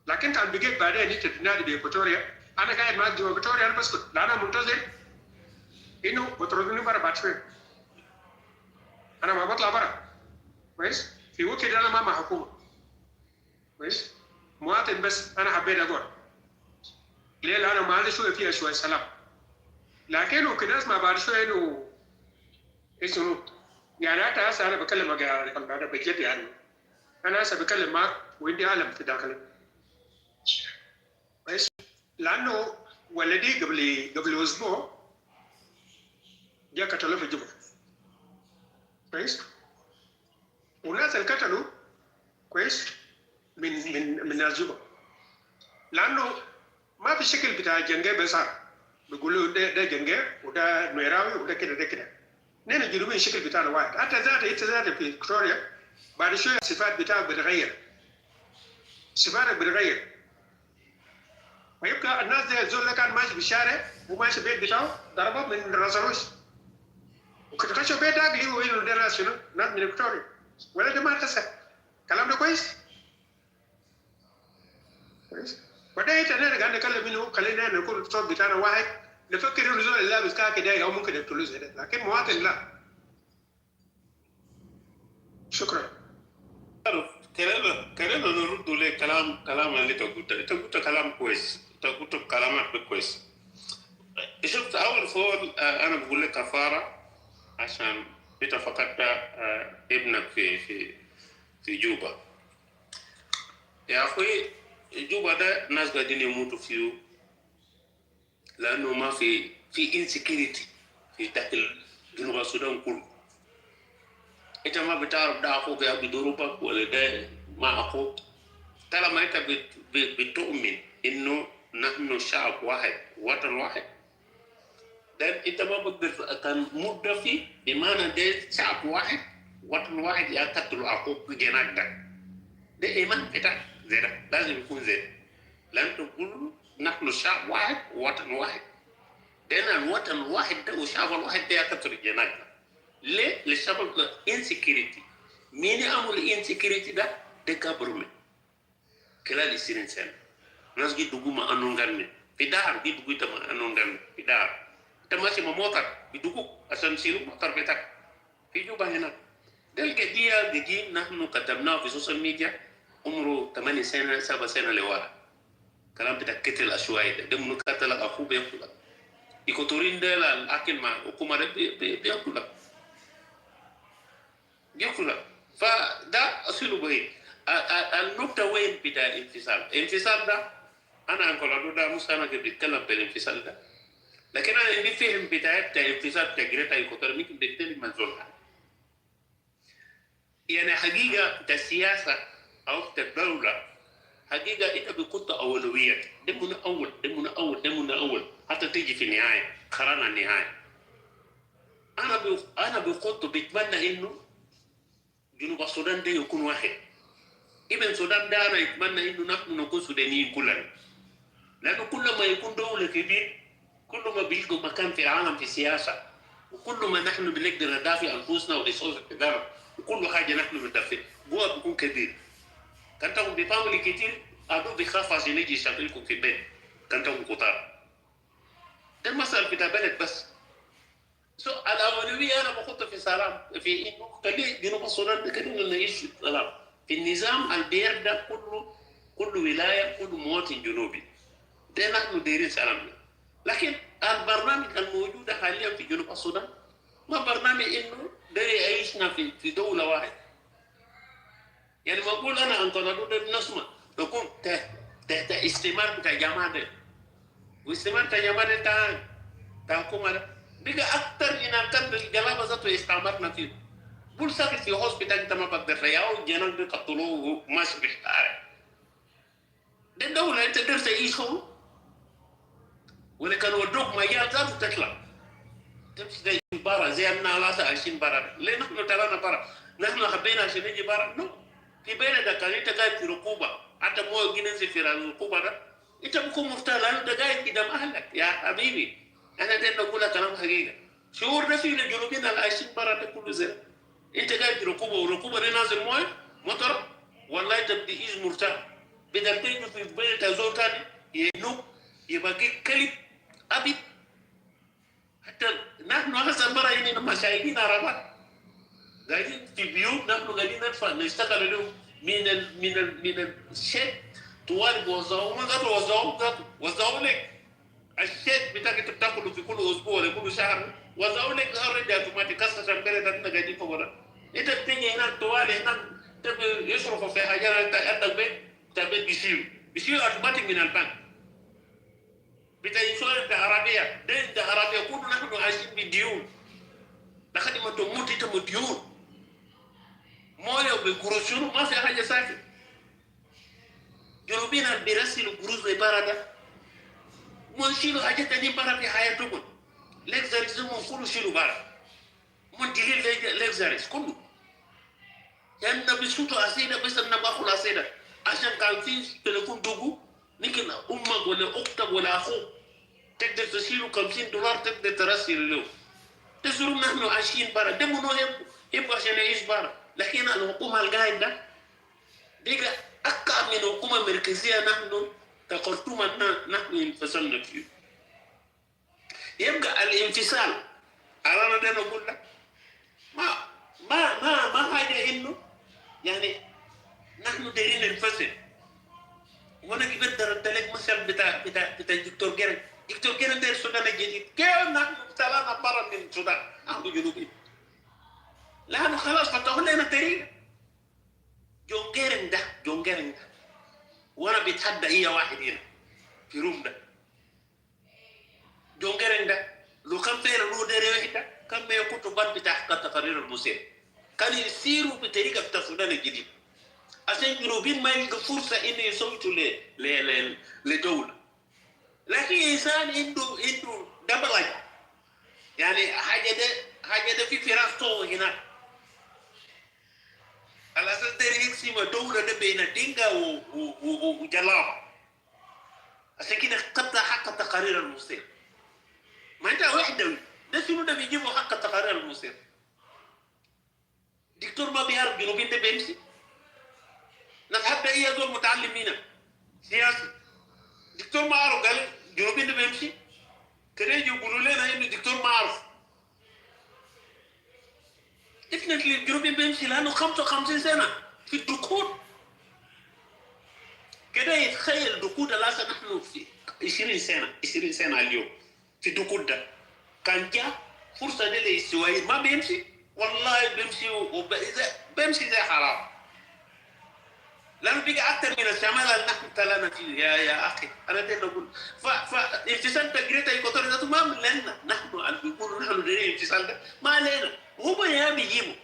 لكن كان بيجيك بعدين انت تنادي بإكواتوريا انا قاعد معك جوا إكواتوريا انا بسكت لا انا منتظر انه بتردني برا بعد شوي انا ما بطلع برا كويس في وقت انا ما مع حكومه كويس مواطن بس انا حبيت اقول ليه لانه ما عندي شويه سلام لكن وكده اسمع بعد شويه انه اسمه يعني حتى هسه انا بكلمك يا بجد يعني انا هسه بكلم معك وعندي الم في داخلي كويس لانه ولدي قبل اسبوع جاء قتلوه في جبل كويس والناس اللي قتلوا كويس من ناس جبل لانه ما في شكل بتاع جنجة بس بيقولوا ده جنجة وده نويراوي وده كده نحن الجنوبيين الشكل بتاعنا واحد حتى ذاته انت ذاته في فيكتوريا بعد شويه الصفات بتاعك بتغير صفاتك بتغير ويبقى الناس دي الزول اللي كان ماشي بالشارع وماشي بيت بتاعه ضربوه من راسلوش وكنت خشوا بيت اقلي وينه ده ناس شنو؟ ناس من فيكتوريا ولا ده ما تسع الكلام ده كويس؟ كويس؟ وده انت انا قاعد نتكلم منه خلينا نكون الصوت بتاعنا واحد نفكر انه الزول اللي لابس كاكي داير او ممكن يقتلوه زي ده لكن مواطن لا شكرا كلنا نرد لك كلام اللي انت قلت كلام كويس انت قلت كلامك كويس شفت اول فول انا بقول لك كفاره عشان انت فقدت ابنك في جوبا يا اخوي جوبا ده ناس قاعدين يموتوا فيه لانه ما في انسكيورتي في داخل جنوب السودان كله انت ما بتعرف ده اخوك يا بضربك ولا ده ما اخوك طالما انت بتؤمن انه نحن شعب واحد وطن واحد ده انت ما بقدر كان مدفي بمعنى ده شعب واحد وطن واحد يقتل اخوك جناك ده ايمان بتاعك زي ده لازم يكون زي ده لان تقول نحن شعب واحد وطن واحد ده الوطن الواحد ده والشعب الواحد ده يقتل جناك ليه؟ لسبب الانسكيورتي مين يعمل الانسكيورتي ده government خلال 20 سنه ناس جي دوغو ما انون غاني في دار جي دوغو تما انون غاني في دار تماشي ما موتر بيدوغو عشان سيرو موتر بتاعك في جوبا هنا ده القضيه دي نحن كتبناها في السوشيال ميديا عمره 8 سنه 7 سنه لورا كلام بتاع قتل عشوائي ده من قتل اخوه بيقتل يكتورين ده الاكل مع حكومه بيقتل يقول فده أصله بعيد النقطة وين بتاع الانفصال ده أنا أقول ده مش أنا اللي بتكلم بالانفصال ده لكن أنا اللي فهم بتاع الانفصال بتاع جريتا يكوتر ممكن بيتكلم من زولها يعني حقيقة السياسة أو الدولة حقيقة أنت بتحط أولويات ده من أول حتى تيجي في النهاية قرارنا النهاية أنا بحط بتمنى إنه جنوب السودان ده يكون واحد ابن السودان ده أنا أتمنى إنه نحن نكون سودانيين كلنا لأنه كل ما يكون دولة كبير كل ما بيلقى مكان في العالم في السياسة وكل ما نحن بنقدر ندافع أنفسنا وريسورس التجارة وكل حاجة نحن بندافع جوا بيكون كبير كان تكون بفاميلي كتير أدو بيخاف عشان يجي يشغلكم في البيت كان تكون كتار ده المسألة بتاع بلد بس الأولوية أنا بحط في سلام في إنه خلي جنوب السودان كلنا نعيش في سلام في النظام البير ده كل ولاية كل مواطن جنوبي ده نحن دايرين سلام لكن البرنامج الموجود حاليا في جنوب السودان ما برنامج إنه داير يعيشنا في دولة واحدة يعني ما أقول أنا أنقذ ده نسمع نكون تحت استعمار بتاع جماعة ده واستعمار بتاع جماعة ده تحكم ده بقى أكتر من أكتر الجلابة ذاته استعمرنا فيه بول ساكت في هوسبيتال أنت ما بقدر فيها وجنان بيقتلوه وماشي بيحتار ده الدولة أنت تقدر تعيشهم ولا كان ودوك مجال ذاته تطلع تمشي زي برا زي أننا لا عايشين برا ليه نحن ترانا برا نحن حبينا عشان نجي برا نو في بلدك كان أنت قاعد في ركوبة حتى مو جننزل في الركوبة ده أنت بكون مرتاح لأنه أنت قاعد قدام أهلك يا حبيبي أنا ده نقول لك كلام حقيقة شعور ده في الجنوبيين اللي عايشين برا ده كله زي أنت قاعد في ركوبة والركوبة دي نازل مويه مطر والله أنت بتعيش مرتاح بدل تيجي في بيت زول تاني ينوب يبقى كلب أبيض حتى نحن هسه برا هنا مشاهدين عربات قاعدين في بيوت نحن قاعدين ندفع نشتغل لهم من الشيء طوال بوزعوا ما قالوا وزعوا لك الشيك بتاعك انت بتاكله في كل اسبوع ولا كل شهر وزعوا لك اوريدي اوتوماتيك كسر البلد انت قاعدين فوق انت بتيجي هناك طوال هناك يصرفوا في حاجه انت عندك بيت بيشيل اوتوماتيك من البنك بتاع انشورنس عربيه ده عربيه كله نحن عايشين بديون لحد ما تموت انت مديون مويه وبقروش ما في حاجه ساكت جنوبينا بيرسلوا قروش لبرا ده ما يشيلوا حاجة تانية برا في حياتهم لكزريزمهم كله شيلوا برا من دليل لexaris كله يعني بسوتو أسيدة بس أنا باخذ أسيدة عشان كان في تليفون دوغو نيكن أمك ولا أختك ولا أخوك تقدر تشيله $50 تقدر ترسل له تزور نحن عايشين برا ده منو يبقى عشان يعيش برا لكن الحكومة القاعد ده ديك أكا من الحكومة المركزية نحن كخرطوم نحن انفصلنا فيه يبقى الانفصال أنا ده نقول لك ما حاجة إنه يعني نحن دايرين ننفصل وانا كبرت درت لك مثل بتاع دكتور جيرن ده السودان الجديد كيف نحن طلعنا برا من السودان نحن جنوبيين لانه خلاص فتحوا لنا طريق جون جيرن ده وانا بيتحدى هي واحد هنا في روم ده جون جيرن ده لو كان فعلا له داري واحده كان ما يكون تبان بتاع تقارير المسير كان يسيروا بطريقه بتاع السودان الجديد عشان جنوبين ما يلقى فرصة إنه يصوتوا لدولة لكن إنسان عنده دبل يعني حاجة ده في فراغ طوه هنا على أساس ده يقسم دولة ده بين دينجا وجلاب عشان كده قطع حق تقارير المصير ما أنت وحدة ده شنو ده بيجيبوا حق تقارير المصير دكتور ما بيعرف جنوبين ده بيمشي نتحدى ايه دول متعلمين سياسي دكتور ما عارف قال جنوبين ده بيمشي كده يقولوا لنا انه دكتور ما عارف احنا الجنوبين بيمشي لانه 55 سنه في الدكود كده يتخيل دكود الاسا نحن في 20 سنه اليوم في الدكود ده كان جاء فرصه دي للسواير ما بيمشي والله بيمشي بيمشي زي حرام لانه بقى اكثر من الشمال اللي نحن طلعنا فيه يا اخي انا ده نقول فانفصال تجريته يكتر ذاته ما من لنا نحن اللي بيقولوا نحن دايرين انفصال ده ما لنا هو يا بيجيبوا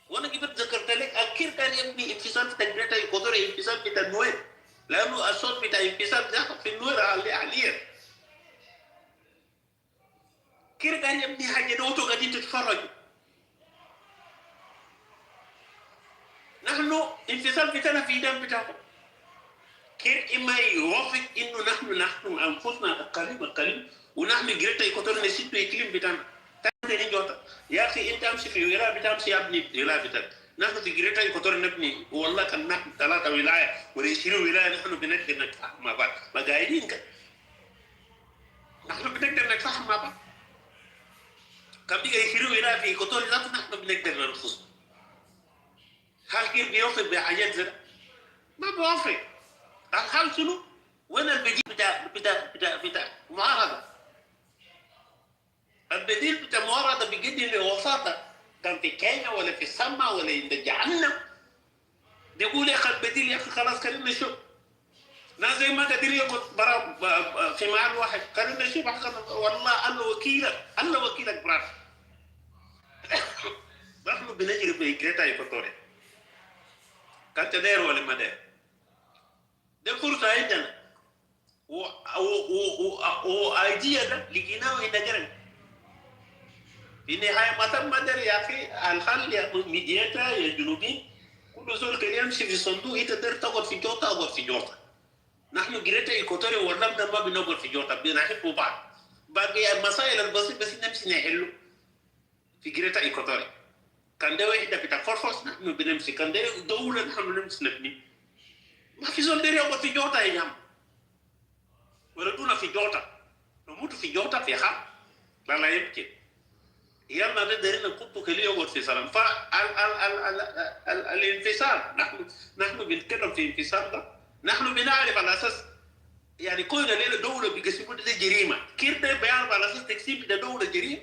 وانا جبت ذكرت لك الكير كان يبني انفصال في تجريته يكتر انفصال بتاع النوير لانه الصوت بتاع انفصال ده في النوير عليه كير كان يبني حاجه دوتو قاعدين تتفرجوا نحن انفصال بتاعنا في دم بتاعهم كيف إما يوافق إنه نحن أنفسنا قريب ونحن جريتا يكتر نسيت بإقليم بتاعنا تاني جوتا يا أخي أنت أمشي في ولاية بتاعك أبني ولاية بتاعك نحن في جريتا يكتر نبني والله كان نحن 3 ولاية ونشيل ولاية نحن بنقدر نتفاهم مع بعض ما قاعدين كده نحن بنقدر نتفاهم مع بعض كان بيجي يشيلوا ولاية في كتور ذاته نحن بنقدر نرخص هل كيف بيوافق بحاجات زي ما بيوافق الحال شنو؟ وين البديل بتاع معارضة؟ البديل بتاع معارضة بيجي لوساطة كان في كينيا ولا في السماء ولا عند جهنم بيقول يا اخي البديل يا اخي خلاص خلينا نشوف ناس زي ما قادر ياخذ برا في معنى واحد خلينا نشوف والله الله وكيلك برا نحن بنجري في جريتا إيكواتوريا كانت داير ولا ما داير ده فرصة عندنا وايديا ده لقيناه هنا جرن في النهاية ما تم مدر يا أخي الحل يا ميدياتا يا جنوبين كل زول كان يمشي في صندوق أنت تقدر تقعد في جوتا أقعد في جوتا نحن جريتا إيكواتوريا والله ما بنقعد في جوتا بنحب بعض باقي المسائل البسيطة بس نمشي نحله في جريتا إيكواتوريا كان ده واحدة بتاع فرفوس نحن بنمشي كان ده دولة نحن نمشي نبني ما في زول داري يقعد في جوتا يا جماعة ولدونا في جوتا نموت في جوتا في حق لا يمكن يلا ده دارين نقطه كلي يقعد في سلام الانفصال نحن بنتكلم في انفصال ده نحن بنعرف على اساس يعني كل ليله دوله بيقسموا ده جريمه كيف ده بيعرف على اساس تقسيم ده دوله جريمه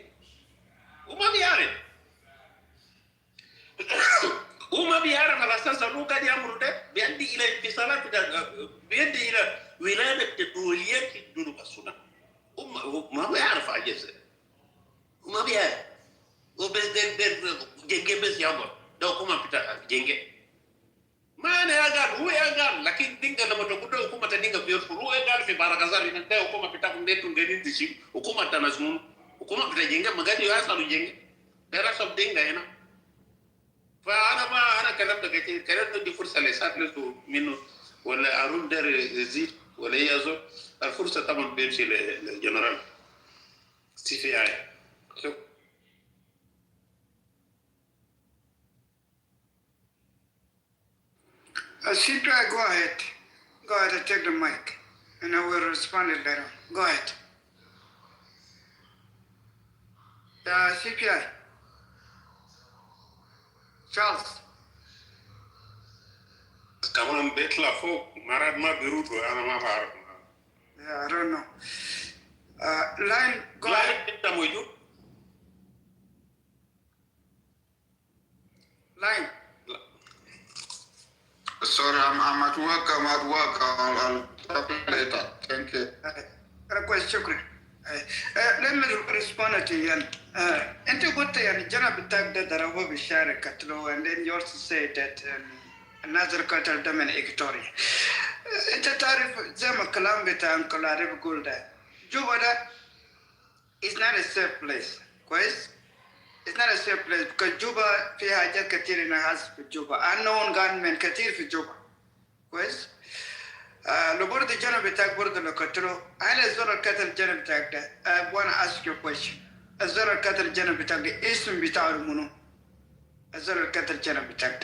وما بيعرف وما بيعرف على اساس انه قاعد يامر ده بيؤدي الى انفصالات بيؤدي الى ولاده دوليات في جنوب السودان وما بيعرف حاجه زي وما بيعرف وبس ده جنجي بس يامر ده حكومه بتاع جنجي ما انا قال هو قال لكن دينجا لما تقول ده حكومه دينجا بيرفض هو قال في بارغازال ان ده حكومه بتاع نيتون غادي تشي حكومه تنظم حكومه بتاع جنجي ما قاعد يوصلوا جنجي There are some things هنا. فأنا ما أنا كلمت كتير كلمت دي فرصة لسات له منه ولا أرون دار يزيد ولا يزول الفرصة طبعا بيمشي للجنرال CPI. So, CPI, go ahead. Go ahead and take the mic, and I will respond later. Go ahead. CPI. Charles. كمان بيطلع فوق مرات ما بيرد وأنا ما بعرف. Yeah, I don't know. Line, go ahead. أنت موجود؟ Line. Sorry, I'm at work. I'll talk later. Thank you. Request shukran. Let me respond to you. Into what the general attack that there will be shared Katlo, and then you also say that another Katal Dam and Equatoria. It's a tariff, Zama Kalambita and Kolarib Gulda. Jubada is not a safe place. Quest? It's not a safe place because Juba, Fihaja Katir in a house for Juba. Unknown gunmen Katir for Juba. Quest? Lobor the general attack board the Locatro. I let Zora Cattle general attack. I want to ask you a question. A Zora Cattle general attack the Eastern Vital Muno. A Zora Cattle general attack.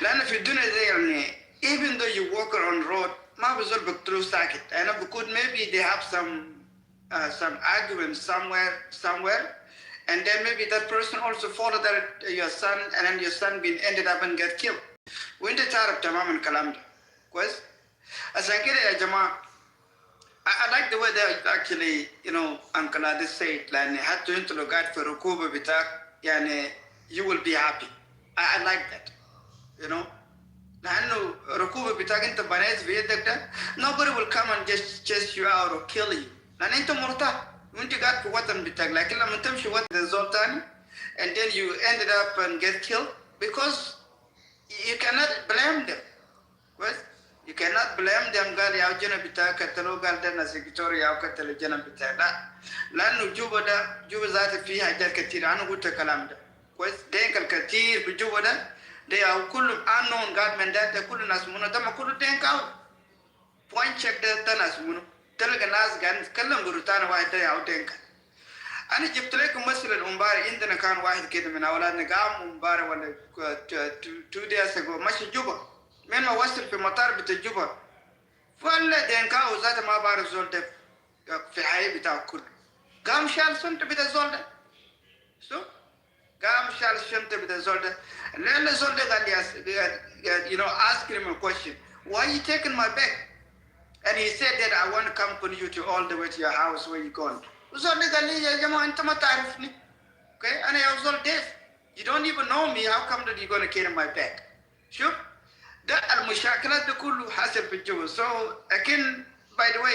Land if you do not even though you walk on road, Mabazor book through circuit. I know because maybe they have some argument somewhere. And then maybe that person also followed that your son, and then your son ended up and get killed. When the Tarab Tamam and Kalamda. Quest? As I get it, Jama, I like the way they actually, Uncle Adi said, like, had to interlook for Rukuba Bitak, yani, you will be happy. I like that. Rukuba Bitak into Banez Vietnam, nobody will come and just chase you out or kill you. Nanito Murta. When you got what and bitak like you what the Zoltan, and then you ended up and get killed because you cannot blame them. Well, you cannot blame them. Gali au jena bitak katalo galda na secretary au katalo jena bitak. Lanu Juba zati fi hajar katir anu gutta kalamda. Quest denkal katir bi Juba da they are kullu unknown government that they kullu nasmuna dama kullu denkal point check that nasmuna. تلقى الناس قاعدين يتكلم بروتانا واحد ده أو تنكر. أنا جبت لكم مثلا أمبارح عندنا كان واحد كده من أولادنا قام أمبارح ولا 2 days ago ماشي جوبا من ما وصل في مطار بتاع جوبا ولا دينكا وذاته ما بعرف زول ده في الحياة بتاعه كله قام شال سنت بتاع زول ده قام شال سنت بتاع زول ده لأن زول ده قال ask him a question, why you taking my bag? And he said that I want to accompany you to all the way to your house where you're going. Okay, and I was all deaf. You don't even know me. How come that you're going to carry my bag? Sure. That al-mushakilat the kullu hasib bijuwa. So again, by the way,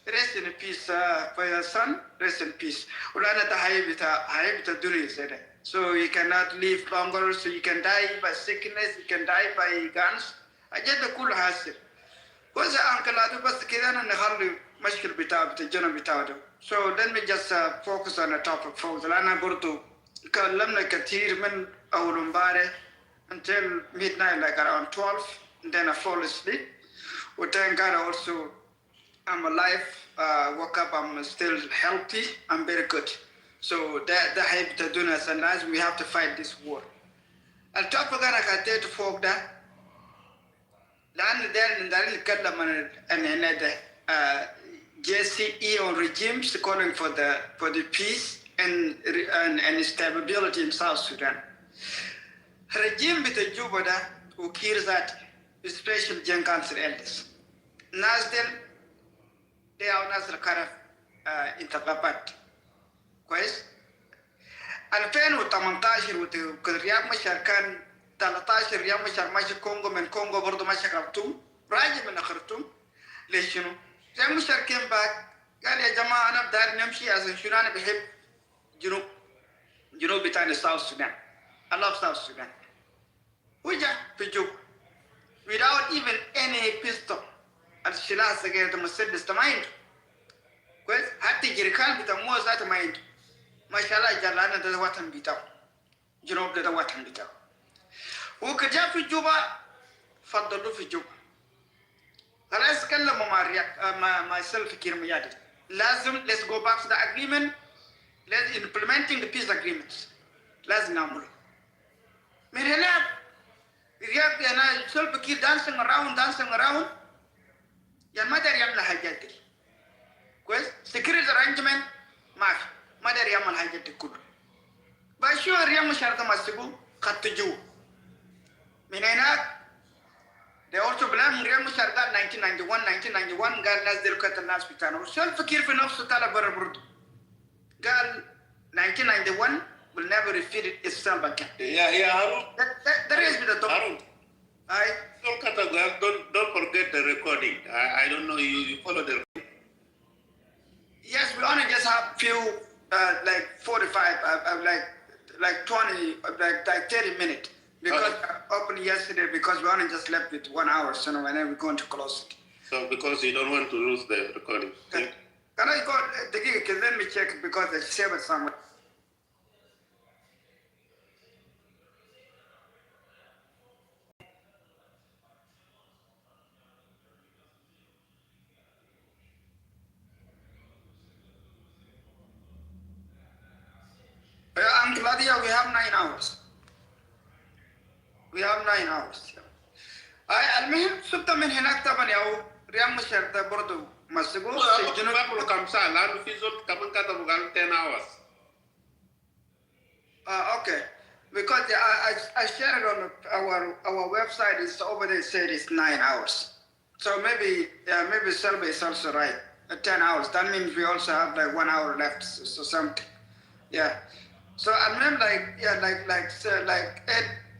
rest in peace for your son. Rest in peace. Ulana ta hayibita duri said. So you cannot live longer. So you can die by sickness. You can die by guns. Ajad the kullu hasib. وإذا أنقلته بس كذا نخلي مشكل بتاع الجنب بتاعه. So let me just focus on the topic folks. لأن برضو كلمنا كثير من أول امبارح until midnight like around 12 and then I fall asleep. But thank God also I'm alive. Woke up, I'm still healthy. I'm very good. So that help to do us, and as we have to fight this war. Al topic أنا كاتيت فوق ده. لأن دارين نتكلم عن JCE on regimes calling for the peace and stability in South Sudan. Regime بتاع جوبا ده وكير ذات especially Gen Council elders. ناس دل they are ناس الكرف انتخابات كويس 2018 وكرياك مشار كان 13 ريال مشار ماشي كونغو من كونغو برضه ماشي خرطوم راجع من خرطوم ليش شنو؟ زي مشار كيم باك قال يا جماعه انا بدار نمشي عشان شنو انا بحب جنوب بتاع South Sudan. I love South Sudan. وجا في جوب without even any pistol السلاح صغير المسدس ما عنده كويس حتى جريكان بتاع مو ذاته ما عنده ما شاء الله جلانا ده وطن بتاعه جنوب ده وطن بتاعه وكجا في جوبا فضلوا في جوبا خلاص كلموا مع رياض مع سلف كيرميادي لازم let's go back to the agreement let's implementing the peace agreements لازم نعمله من هنا رياض أنا سلف كير dancing around يعني ما داري يعمل حاجات دي كويس security arrangement ما داري يعمل حاجات دي كله بشو رياض مشاركة مسكو خط جو من هناك they also blame رياض مشاركة 1991 قال ناس دير قتل الناس بتاعنا سلف كير في نفسه طلع برا برضه قال 1991 will never repeat itself again. Yeah, Harun. That is with the top. Harun. Don't forget the recording. I don't know, you follow the recording. Yes, we only just have few, like 45, like 20, like 30 minutes. Because I opened yesterday because we only just left with 1 hour, so and then we're going to close it. So because you don't want to lose the recording. Can I go, let me check because I saved it somewhere. I'm glad we have 9 hours. We have 9 hours. المهم سبت من هناك طبعا يا رياض مشاركة برضو مسكوا سجنوا كم ساعة لأنه في زول كمان كتبوا قالوا 10 hours. Okay. Because I shared it on our website. It's over there. Said it's 9 hours. So maybe Selby is also right. 10 hours. That means we also have like 1 hour left. So something. Yeah. So I remember like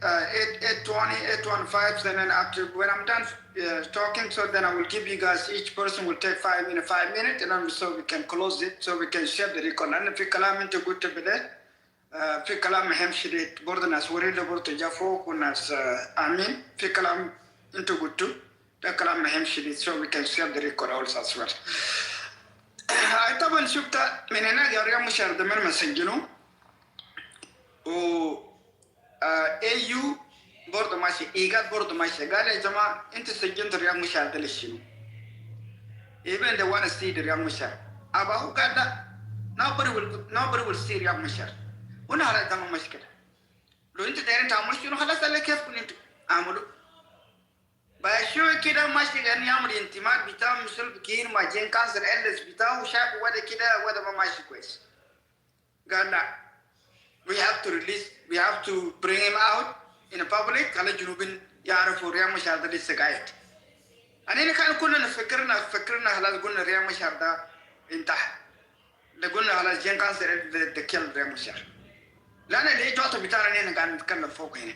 8:20, 8:25. And then after when I'm done talking, so then I will give you guys, each person will take 5 minutes, and then so we can close it, so we can share the record. And if you كلام انت قلت بده في كلام مهم شديد برضه ناس وريده برضه جا فوق وناس امين في كلام انت قلته ده كلام مهم شديد, so we can share the record also as well. طبعا شفت من هناك يا ريال مشاهدة من مسجنوا و AU برضه ماشي, إيجاد برضه ماشي. قال يا جماعة أنت سجنت ريال مشاهدة للشنو؟ even they want to see the ريال مشاهدة. أباهو قال لا, nobody will see ريال مشاهدة. وأنا على ده مشكلة. لو أنت دايرين تعمل شنو خلاص على كيف كنتوا عملوا. بشو كده ماشي يعني يعمل انتماء بتاع مثل بكير ما جين كانسر إلس بتاعه شاف وده كده وده ما ماشي كويس. قال لا, we have to release, we have to bring him out in the public. على جنوبين يعرفوا ريال مشاهدة لسه قاعد. أنا كان كلنا فكرنا خلاص قلنا ريال مشاهدة انتهى. قلنا خلاص جين كانسر دكيل ريال مشاهدة. لأن اللي جوته بتاعنا هنا قاعد نتكلم فوق هنا.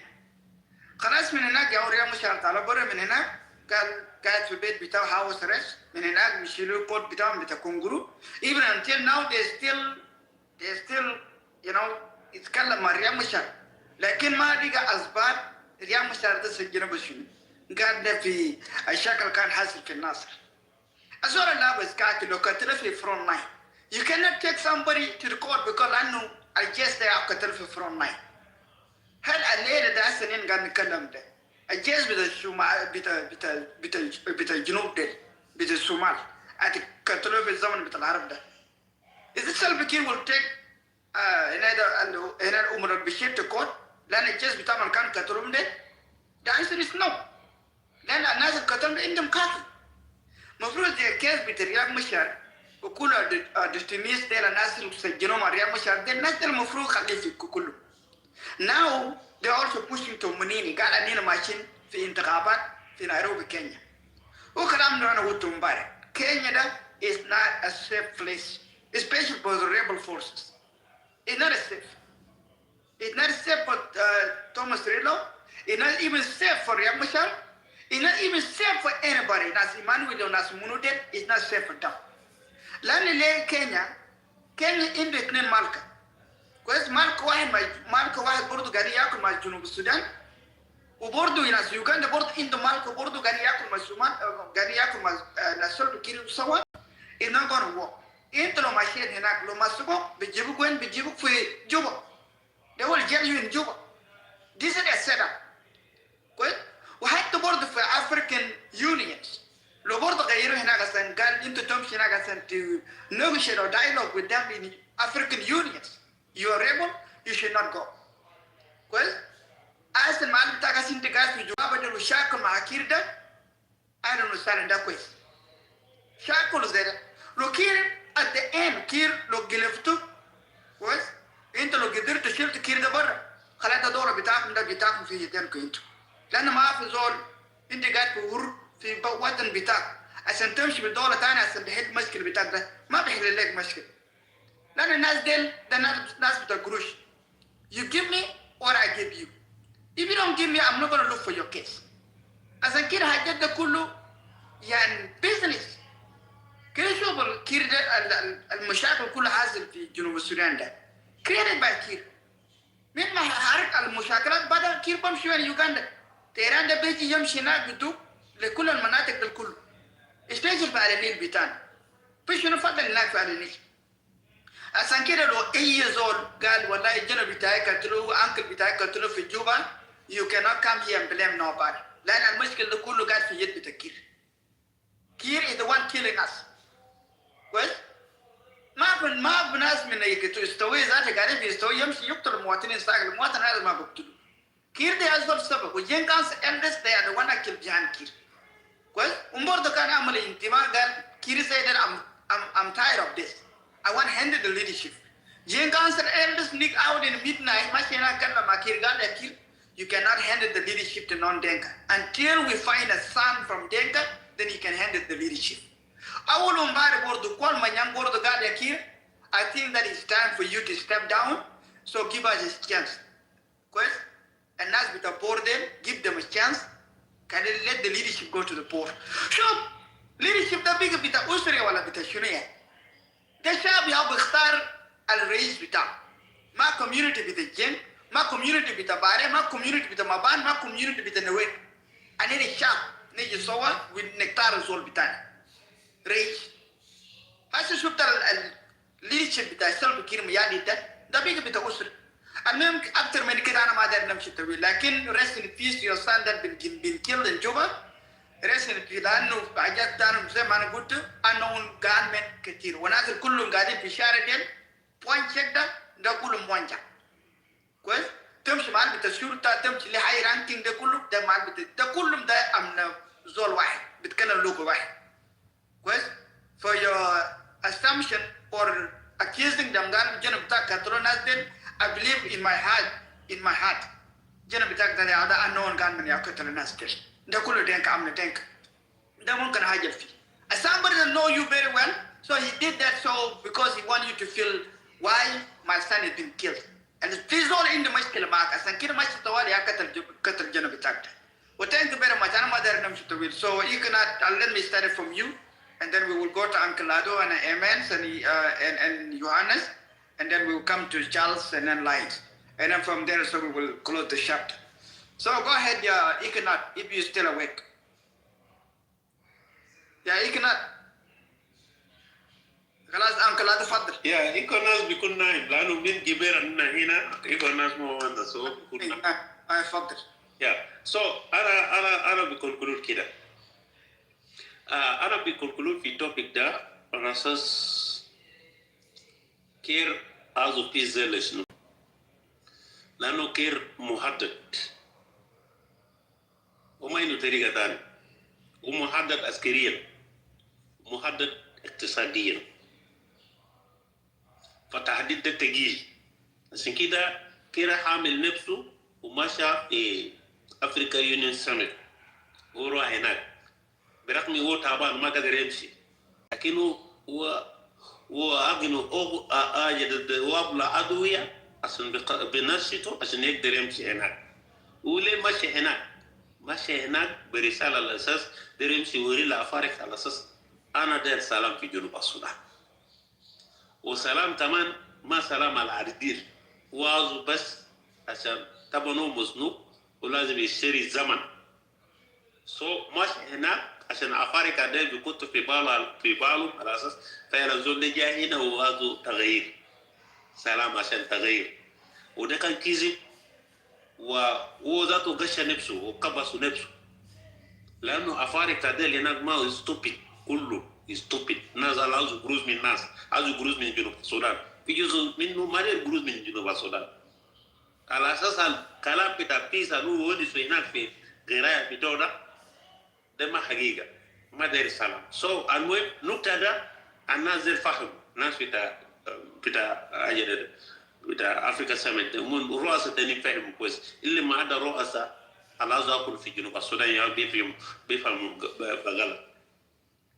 خلاص من هناك يا ريال مشاهدة على برا من هناك قال قاعد في البيت بتاعه هاوس ريست. من هناك مشيلوا بوت بتاعهم بتاع كونغرو. Even until now they still you know يتكلم مع ريال مشاهدة. لكن ما لقى أسباب ريال مشاهدة سجنوا بشنو. قاعد ده في الشكل كان حاصل في الناصر. أزور اللابس قاعد لو كتله في front line. You cannot take somebody to the court because I know I just say I كتله في front line. هل الليلة ده سنين قاعد نتكلم ده. الجيش بتاع الشمال بتاع الجنوب ده بتاع الشمال. أتكتله في الزمن بتاع العرب ده. Is it Salva-Kiir will take هنا عمر البشير to court؟ لأن الجيش بتاع من كان كتلهم ده. The answer is no. لأن الناس الكتلهم عندهم قاتل. مفروض زي كيس بتاع رياض مشاهد وكل الدستميس ده الناس اللي سجنوا مع رياض مشاهد ده الناس المفروض خليه في كله. Now they're also pushing to Munini. قال أننا ماشيين في انتخابات في نيروبي كينيا. وكلام ده أنا قلت مبارك. كينيا ده is not a safe place, especially for the rebel forces. It's not safe. It's not safe for Thomas Rilo. It's not even safe for Riek Machar. It's not even safe for anybody. Nas Emmanuel or Nas Munudet is not safe for them. لأن ليه كينيا عنده اثنين مالكة. كويس مالك واحد برضو قاعد ياكل مع جنوب السودان وبرضو ناس يوغندا برضو عنده مالك برضو قاعد ياكل مع الصومال قاعد ياكل مع ناس سلفا-كير سوا. It's not gonna work. انت لو ماشيين هناك لو مسكوا بيجيبوك وين؟ بيجيبوك في جوبا. They will jail you in Juba. This is a setup. كويس؟ وحتى برضه في African unions. لو برضه غيروا هناك عشان قال انتوا تمشي هناك عشان to negotiate or dialogue with them in African unions. You are rebel, you should not go. كويس؟ عايز المعلم بتاعك عشان انت قاعد في جواب بدل وشاكل مع كير ده انا نستعلن ده كويس. شاكل زي ده. لو كير at the end كير لو قلبته كويس؟ انت لو قدرت شلت كير ده برا خليت الدولة بتاعكم ده بتاعكم في يدينكم انتوا. لأن ما في زول انت قاعد في في وطن بتاعك عشان تمشي بالدولة تانية عشان تحل مشكلة بتاعك ده ما بيحل لك مشكلة. لأن الناس ديل ده ناس بتاع قروش. You give me or I give you. If you don't give me I'm not gonna look for your case. عشان كده حاجات ده كله يعني business. كده شوف الكير ده المشاكل كلها حاصل في جنوب السودان ده. Created by كير. من ما حرك المشاكلات بدأ كير بمشي من يوغندا. تيران ده بيجي يمشي هناك بدو لكل المناطق ده كله. استيجل في النيل بتاعنا. فيش نفضل هناك في النيل. عشان كده لو أي زول قال والله الجنة بتاعي قتلوه أنكل بتاعي قتلوه في جوبا you cannot come here and blame nobody. لأن المشكلة ده كله قاعد في يد بتاع كير. كير is the one killing us. كويس؟ ما بناس من يستوي ذاته قاعدين يستوي يمشي يقتل المواطنين ساكن المواطن هذا ما بقتله. كير ده أسباب السبب وجين كان elders they are the one that killed behind كير. كويس؟ ومبرضه كان عمل انتماء قال كير said that I'm tired of this. I want to handle the leadership. Jane Council elders sneak out in midnight. Machina Kanda Makir Gandakir. You cannot handle the leadership to non-Denka. Until we find a son from Denka, then you can handle the leadership. I think that it's time for you to step down. So give us a chance. Quest? And as with the board them, give them a chance. Can they let the leadership go to the board? Sure. Leadership the big bit of Usri wala bit of Shunia. ده الشعب يابو يختار الرئيس بتاعه ما كوميونتي بتاع الجن ما كوميونتي بتاع باري ما كوميونتي بتاع مبان ما كوميونتي بتاع نويت أنا الشعب نيجي سوا ونختار الزول بتاعنا رئيس هسه شفت الليدرشيب بتاع السلف كير ميادي ده بيجي بتاع أسر المهم أكتر من كده أنا ما أقدر نمشي طويل لكن rest in peace your son that been killed in Juba رسل لأنه حاجات تانية زي ما أنا قلت أنه قانمن كتير وناس كلهم قاعدين في الشارع ديل بوينت شيك ده كلهم موانجا كويس تمشي مع الشرطة تمشي لحي رانكينج ده كله ده مع ده كلهم ده أمن زول واحد بيتكلم لغة واحد كويس for your assumption or accusing them قال جنب بتاعك قتلوا ناس ديل I believe in my heart جنب بتاعك ده هذا unknown قانمن يقتل الناس ديل ده كله دينك عمل دينك ده ممكن حاجة فيه. Somebody that know you very well, so he did that so because he want you to feel why my son has been killed. And this all in the مشكلة معك. عشان كده ماشي طوالي قتل الجنة بتاعك. Well, thank you very much. أنا ما أقدر نمشي طويل. So you cannot let me start it from you, and then we will go to Uncle Lado and Amens and Johannes, and then we will come to Charles and then Light, and then from there so we will close the chapter. So go ahead, Ikenat, if you're still awake. Ikenat. خلاص أنكل لا تفضل. إيكوناس بيكون نايم لأنه من كبير هنا إيكوناس ما هو عنده سو بيكون نايم. تفضل. So أنا بكونكلود كده. أنا بكونكلود في توبيك ده على أساس كير أزو بيزل شنو. لأنه كير محدد. وما إنه طريقة ثانية ومحدد عسكريا ومحدد اقتصاديا فتحديد ده تقيل عشان كده كده حامل نفسه وماشى في أفريكا يونيون سمت وروح هناك برغم هو تعبان ما قدر يمشي لكنه هو أغنو أجد وابلا أدوية عشان بنشطه عشان يقدر يمشي هناك وليه ماشي هناك ماشي هناك برسالة على أساس دير يمشي وري لأفارق على أساس أنا دير سلام في جنوب السودان وسلام كمان ما سلام على العدير وازو بس عشان تبنو مزنوق ولازم يشتري الزمن ماشي هناك عشان أفارق دير بيكتوا في بالهم على أساس فعلا زول جاي هنا وازو تغيير سلام عشان تغيير وده كان كذب وهو ذاته غش نفسه وكبس نفسه لانه افارقه ديل هناك ما ستوبيد كله ستوبيد ناس عاوز قروض من الناس عاوز قروض من جنوب السودان في جزء منه ما ليه قروض من جنوب السودان على اساس الكلام بتاع بيس اللي هو هناك في قرايه بتوعنا ده ما حقيقه ما داير سلام سو المهم نقطه ده الناس دي فهم ناس بتاع اجل بتاع افريكا سمت من رؤساء تاني فهم كويس اللي ما عدا رؤساء الازهر كل في جنوب السودان يا بيفهم بغلط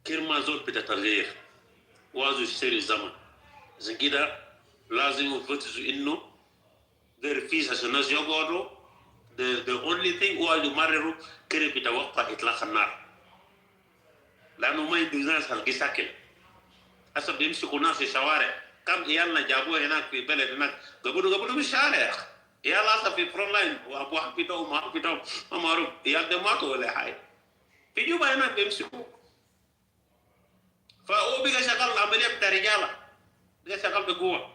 كير ما زول بتتغير وازو يشتري الزمن عشان كده لازم يفتشوا انه there is عشان الناس يقعدوا the only thing هو يمرروا كيف بتوقع اطلاق النار لانه ما يدري ناس هلقي ساكن هسه بيمسكوا ناس في الشوارع كم عيالنا جابوه هناك في بلد هناك قبلوا بالشارع يا اخي عيال هسه في فرونت لاين وابوها بتاعهم وما بتاعهم ما معروف عيال ده ماتوا ولا حاجه في جوبا هناك بيمسكوا فهو بقى شغال العمليه بتاع رجاله بقى شغال بقوه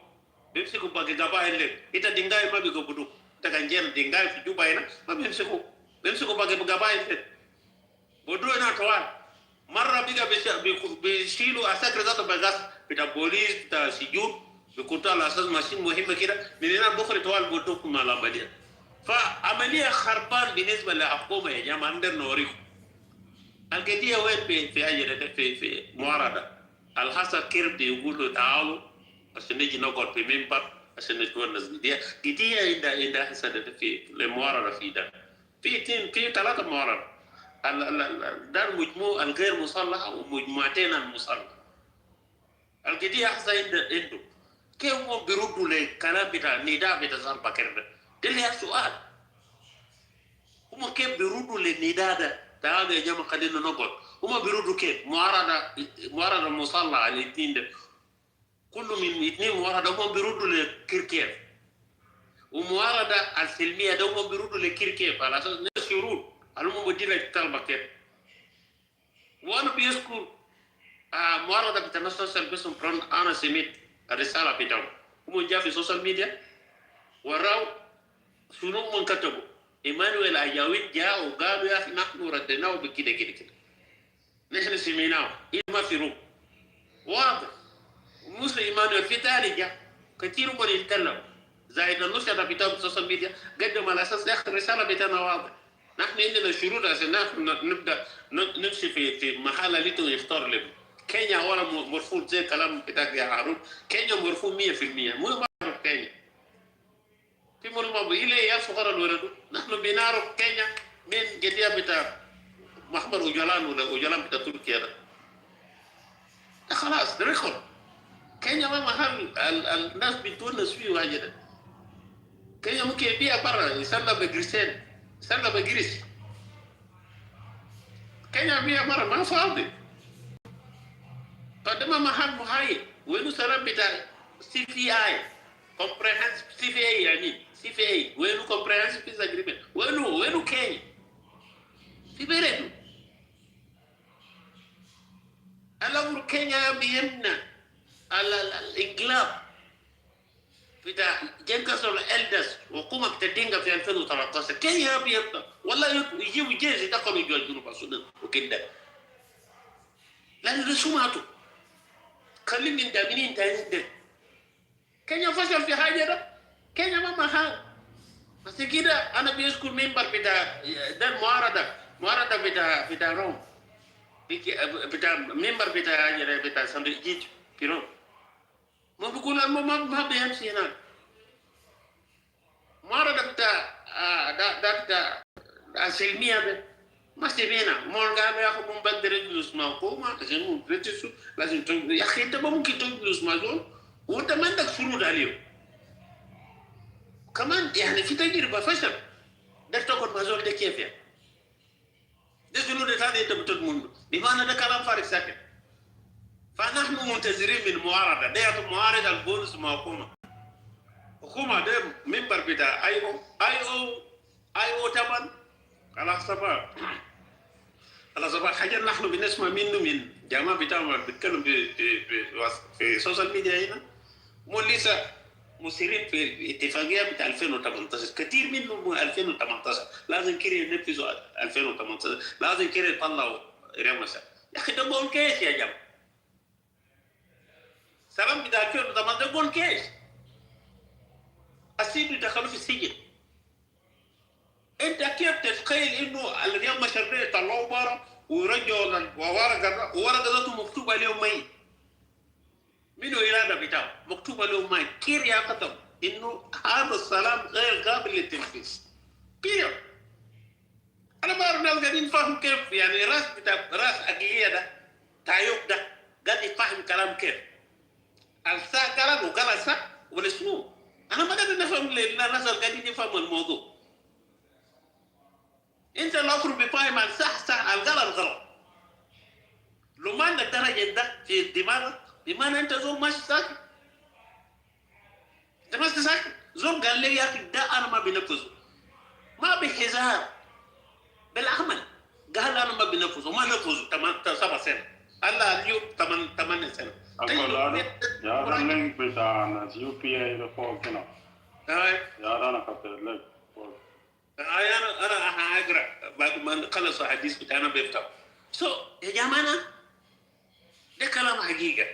بيمسكوا باقي قبائل اللي انت دينجاي ما بيقبضوا انت كان جاي دينجاي في جوبا هنا ما بيمسكوا باقي قبائل اللي بدو هنا طوال مره بقى بيشيلوا عساكر ذاته بغاز بتاع بوليس بتاع سجون بيكونوا على اساس ماشين مهمه كده من هنا بكره طوال بدوكم على العمليه فعمليه خربان بالنسبه للحكومه يا جماعه عندنا نوريكم القضيه وين في اجل في معارضه الحسن كيرب يقولوا تعالوا عشان نجي نقعد في منبر عشان نتونس قضيه عند حسن في المعارضه في ده في 3 معارضه ده المجموع الغير مصلح ومجموعتين المصلح القضيه حسن عنده كيف هم بيردوا للكلام بتاع النداء بتاع سالفا كيرب ده اللي السؤال هم كيف بيردوا للنداء ده تعالوا يا جماعه خلينا نقعد هم بيردوا كيف معارضه مصلحه الاثنين ده كل من 2 معارضه هم بيردوا لكيركيف ومعارضه السلميه ده هم بيردوا لكيركيف على اساس ناس يرود هم مدير الطلبه كيف وانا بيذكر معارضه بتاع ناس سوشيال باسم برون انا سميت الرساله بتاعهم هم جاء في السوشيال ميديا وراوا شنو من كتبوا ايمانويل اجاوين جاء وقالوا يا اخي نحن رديناه بكده كده كده نحن سميناه ما في روح واضح موسى ايمانويل في تاني جاء كثير من يتكلم زائد النشرة بتاع السوشيال ميديا قدم على اساس يا اخي الرساله بتاعنا واضح نحن عندنا شروط عشان نبدا نمشي في محل اللي يختار لنا كينيا ولا مرفوض زي كلام بتاعك يا هارون كينيا مرفوض 100% مو ما كينيا في ملما بيلي يا صغار الولد نحن بنعرف كينيا من جديا بتاع محمد اوجلان ولا اوجلان بتاع تركيا ده خلاص ده ريكورد كينيا ما محل الناس بتونس فيه وحاجه كينيا ممكن يبيع برا يسلى بجريسين يسلى بجريس كينيا بيع برا ما فاضي فده محل محايد وينو سلام بتاع CPI comprehensive CPA يعني CPA وينو comprehensive peace agreement وينو كينيا في بلده الأمر كينيا بيمنع الإنقلاب بتاع جنكسر الألدس وحكومة بتدينجا في 2013 كينيا بيمنع والله يجيبوا جيش يدخلوا جوا جنوب السودان وكده لأن رسوماته خلي من دامنين تاني ده كينيا فشل في حاجة ده كينيا ما محال بس كده أنا بيذكر منبر بتاع ده المعارضة بتاع روم بتاع منبر بتاع سندجيج في روم ما بيقول ما بيمشي هناك معارضة بتاع ده بتاع السلمية ده ما سيبينا ما قالوا يا اخي بنقدر نجلس مع حكومه عشان نفتشوا لازم يا اخي انت ما ممكن تجلس مع زول وانت ما عندك فروض عليهم كمان يعني في تجربه فشل ده تقعد مع زول ده كيف يعني ده فروض ثانيه انت بتضمن بمعنى ده كلام فارغ ساكت فنحن منتظرين من المعارضه ده المعارضه البونس مع حكومه ده منبر بتاع اي او طبعا على صباح حاجه نحن بنسمع منه من جماعه بتاعهم بيتكلم في السوشيال ميديا هنا مو لسه مسيرين في الاتفاقيه بتاع 2018 كثير منه من 2018 لازم كده ينفذوا 2018 لازم كده يطلعوا رمسا يا اخي ده بقول كيش يا جماعه سلام بتاع 2018 ده بقول كيش السيد دخلوا في السجن انت كيف تتخيل انه اليوم مشربيه يطلعوا برا ويرجعوا ورقه ذاته مكتوب عليهم ميت منو اراده بتاعه مكتوب عليهم ميت كير يا كتب انه هذا السلام غير قابل للتنفيذ بيريود انا ما اعرف ناس قاعدين يفهم كيف يعني راس اقليه ده تايوب ده قاعد يفهم كلام كيف الساعه كلام وقال الساعه ولا شنو انا ما قادر نفهم الناس اللي قاعدين يفهموا الموضوع انت لو اخرج بفاهم الصح الغلط لو ما عندك درجه ده في دماغك بمعنى انت زول ماشي ساكت انت ماشي ساكت زول قال لي يا اخي ده انا ما بنفذه ما بحزار بالعمل قال انا ما بنفذه ما نفذه 7 سنه الله اليوم 8 سنه أقول يا هذا اللينك بتاع ناس UPA ده فوق هنا يا أنا خطيت لك فوق انا هقرا بعد ما خلص الحديث بتاعنا بيفتح يا جماعه ده كلام حقيقه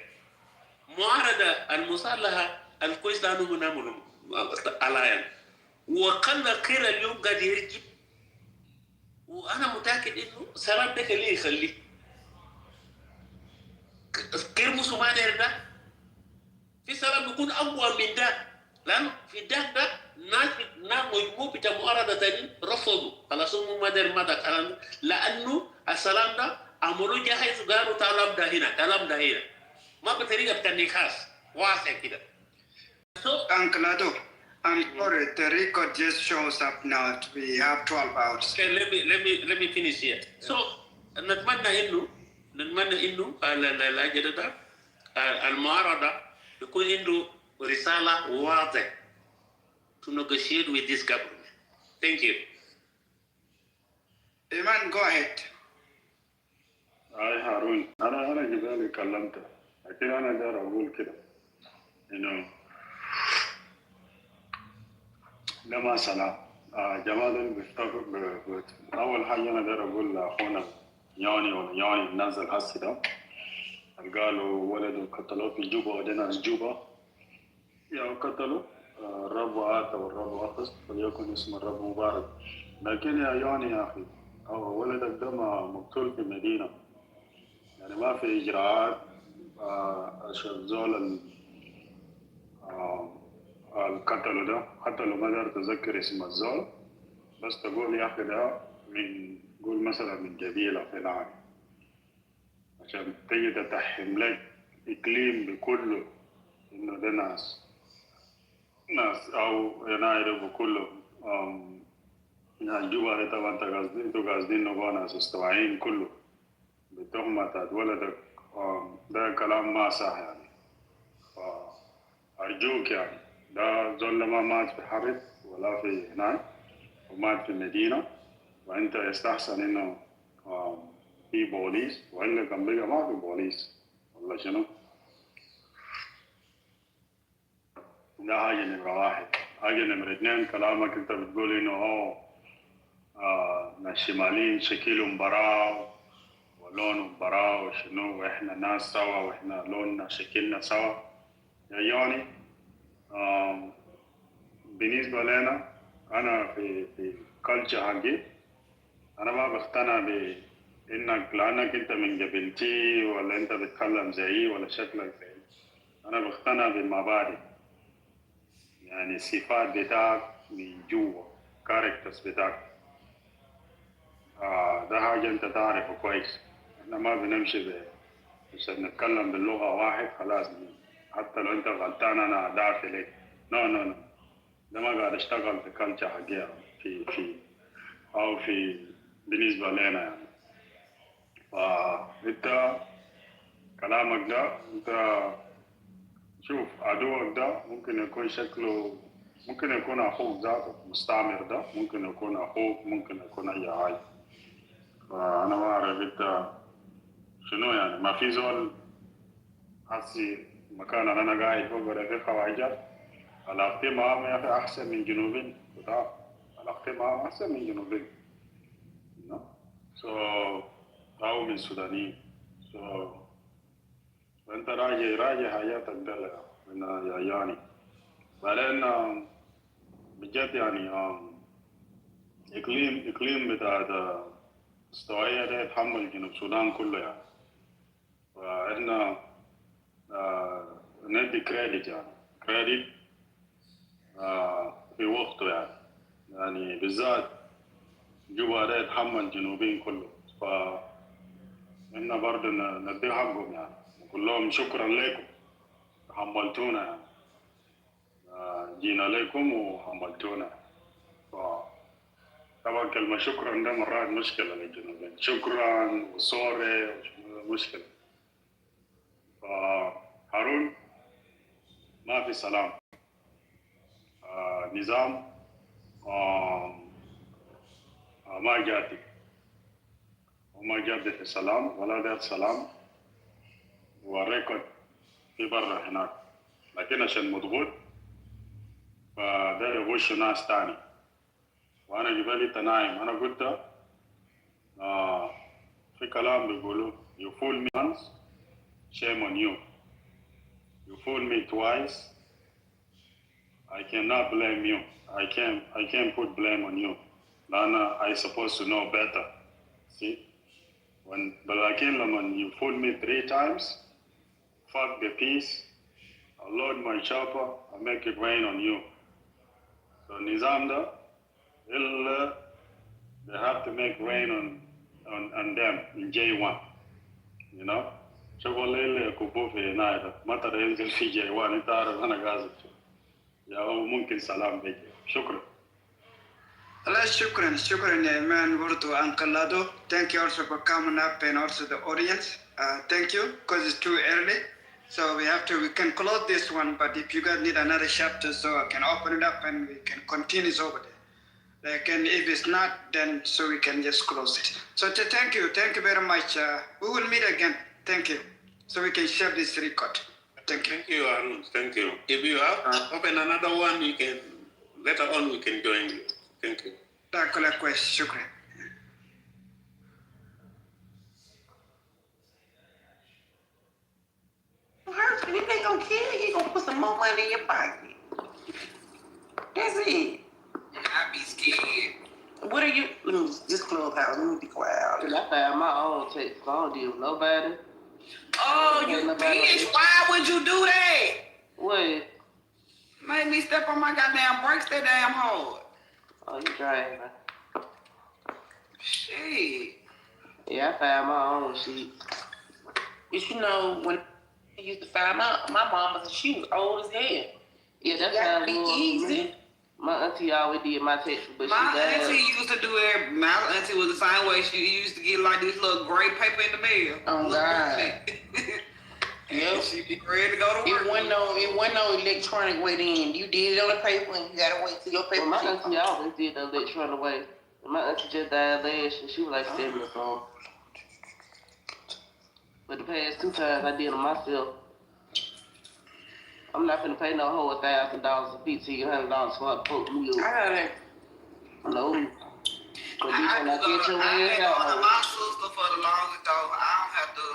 معارضه المصالحه الكويس لانه منامل على وقل خير اليوم قاعد يرجع وانا متاكد انه سلام ده اللي يخليه كرمس ما ده في سلام يكون اقوى من ده لانه في ده ناس مجموع بتاع معارضه تاني رفضوا خلاص هم ما دار ما ده لانه السلام ده عملوا جاهز قالوا كلام ده هنا ما بطريقه بتاع النقاش واسع كده Uncle Ado, I'm sorry, the record just shows up now. We have 12 hours. Okay, let me finish here. So, نتمنى انه الاجل ده المعارضه يكون عنده رساله واضحه to negotiate with this government. Thank you. Iman, go ahead. هاي هارون أنا جبالي كلمته لكن أنا دار أقول كده إنه ده ما سلام جمال بيفتقر أول حاجة أنا دار أقول لأخونا يوني نزل هسي ده قالوا ولده قتلوه في جوبا ودينا جوبا يا قتلوا الرب آتى والرب أخذ فليكن اسم الرب مبارك لكن يا يوني يا أخي ولدك ده مقتول في مدينة يعني ما في إجراءات زول القتل ده حتى لو ما دار تذكر اسم الزول بس تقول يا أخي ده قول مثلا من جبيلة فلان عشان تيجي تتحم لك إقليم بكله إنه ده ناس أو يناير بكله يعني جوا طبعا انتوا قاصدين نبغى ناس مستوعبين كله بتهمة ولدك ده كلام ما صح يعني أرجوك يعني ده زول ما مات في حرب ولا في هناك ومات في مدينة وأنت يستحسن إنه في بوليس وإلا كان بقى ما في بوليس ولا شنو؟ ده حاجة نمرة واحد. حاجة نمرة اثنين كلامك أنت بتقول إنه ناس شماليين شكلهم براو ولونهم براو وشنو وإحنا ناس سوا وإحنا لوننا شكلنا سوا يا يوني بالنسبة لنا أنا في كلتشر حقي أنا ما بقتنع بإنك لأنك أنت من قبيلتي ولا أنت بتتكلم زيي ولا شكلك زيي أنا بقتنع بالمبادئ يعني الصفات بتاعك من جوا كاركترز بتاعك ده حاجة أنت تعرفه كويس إحنا ما بنمشي عشان نتكلم باللغة واحد خلاص حتى لو أنت غلطان أنا أدعك لك نو ده ما قاعد أشتغل في كلتشر حقيقة في أو في بالنسبة لنا يعني فأنت كلامك ده أنت شوف عدوك ده ممكن يكون شكله ممكن يكون أخوك ذاته مستعمر ده ممكن يكون أخوك ممكن يكون أي حاجة فأنا ما أعرف أنت شنو يعني ما في زول هسي مكان أنا قاعد فوق ولا في خواجات علاقتي معهم يا أخي أحسن من جنوبين بتاع علاقتي معهم أحسن من جنوبين you know so أو من سودانيين so وأنت راجع حياتك ده من يعني بعدين بجد يعني إقليم بتاع استوائية ده يتحمل جنوب السودان كله يعني فإحنا ندي كريدت يعني كريدت في وقته يعني بالذات جوا ده يتحمل جنوبين كله فإحنا برضه ندي حقهم يعني نقول لهم شكرا لكم حملتونا يعني جينا لكم وحملتونا طبعا كلمة شكرا ده مرات مشكلة للجنوبين شكرا وصوري مشكلة فهارون ما في سلام نظام ما جاتي وما جادت السلام ولا ذات سلام وريكورد في برا هناك لكن عشان مضغوط فده يغش ناس تاني وانا جبالي تنايم انا قلت في كلام بيقولوا you fool me once shame on you you fool me twice I cannot blame you I can't put blame on you Lana I supposed to know better see but when you fool me 3 times fuck the peace I'll load my chopper I'll make it rain on you so Nizamda they have to make rain on them in J1 you know شغل اللي كوبو في نايدا مطر ينزل في J1 انت عارف انا قاصد يا هو ممكن سلام بيجي شكرا Allah, shukran, man, Burto and Kalado. Thank you also for coming up and also the audience. Thank you, because it's too early. So we can close this one, but if you guys need another chapter, so I can open it up and we can continue over there. Like, and if it's not, then so we can just close it. So thank you very much. We will meet again. Thank you. So we can share this record. Thank you. Thank you, Arun. Thank you. If you have open another one, you can later on we can join you. Thank you. Shukran. If they gonna kill you, you gonna put some more money in your pocket. That's it. I be scared. What are you? Let me just clubhouse. Let me be quiet. I found my own text. I don't deal with nobody. Oh, you bitch! Why would you do that? What? Made me step on my goddamn brakes that damn hard. Oh, you driving? Shit. Yeah, I found my own shit. But you know, when I used to find my mama, she was old as hell. Yeah, that's how it be easy. My auntie always did my text, but my she died. auntie used to do it. My auntie was the same way. She used to get like this little gray paper in the mail. Oh God. Yep. She be ready to go to work. It wasn't no electronic way then. You did it on the paper and you gotta wait till your paper. Well, my auntie always did the electronic way. My auntie just died last year. She was like 70 or something. But the past 2 times I did them myself. I'm not gonna pay no whole $1,000 or $1,500 for her to put me up. I got it. No. But this when I get your ass out. I had my sister for the longest though. I don't have to.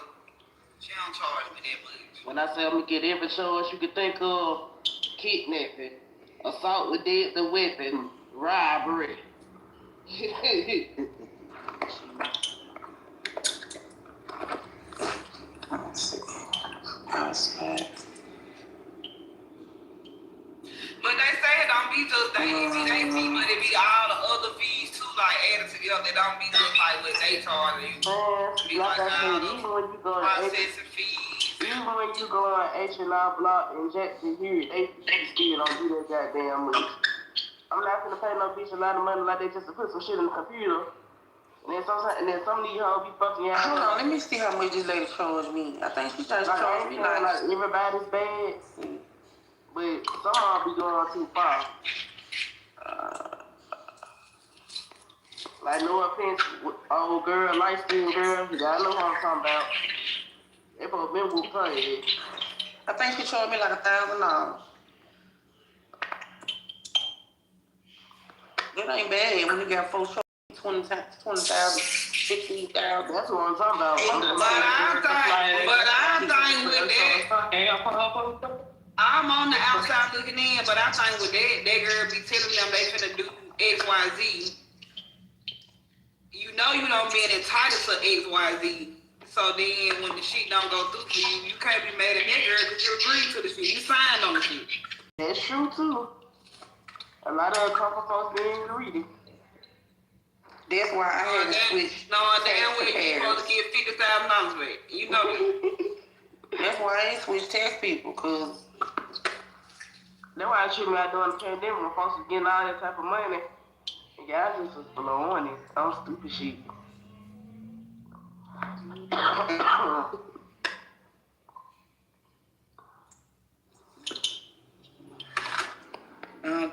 She don't charge me that much. When I say I'm gonna get every charge you can think of, kidnapping, assault with deadly weapon, robbery. But they say it don't be just the AT, but it be all the other fees too, like added together. They don't be just like what they charge you. Be like like I all said, the even when you go processing fees. even when you go on H&R Block and Jackson here, they still don't do that goddamn much. I'm not gonna pay no bitch a lot of money like they just to put some shit in the computer. And then some of these hoes be fucking out. Hold on, let me see how much this lady charged me. I think she started charging me like everybody's bad. But some of them be going too far. Like, no offense, old girl, light skinned girl, y'all know what I'm talking about. They both been whooped her head. I think she charged me like $1,000. It ain't bad when you got 4 shows, 20,000, 15,000. That's what I'm talking about. But I think with that, I'm on the outside looking in, but I think with that girl be telling them they finna do X, Y, Z. You know you don't be entitled to X, Y, Z. So then when the shit don't go through for you, you can't be mad at that girl because you agreed to the shit. You signed on the shit. That's true too. A lot of couple folks didn't read it. That's why I had to switch. No, damn well you supposed to get $50,000 back. You know that. That's why I ain't switched tax people, cause that's why I treat me out during the pandemic when folks was getting all that type of money. And y'all just was blowing it on stupid shit.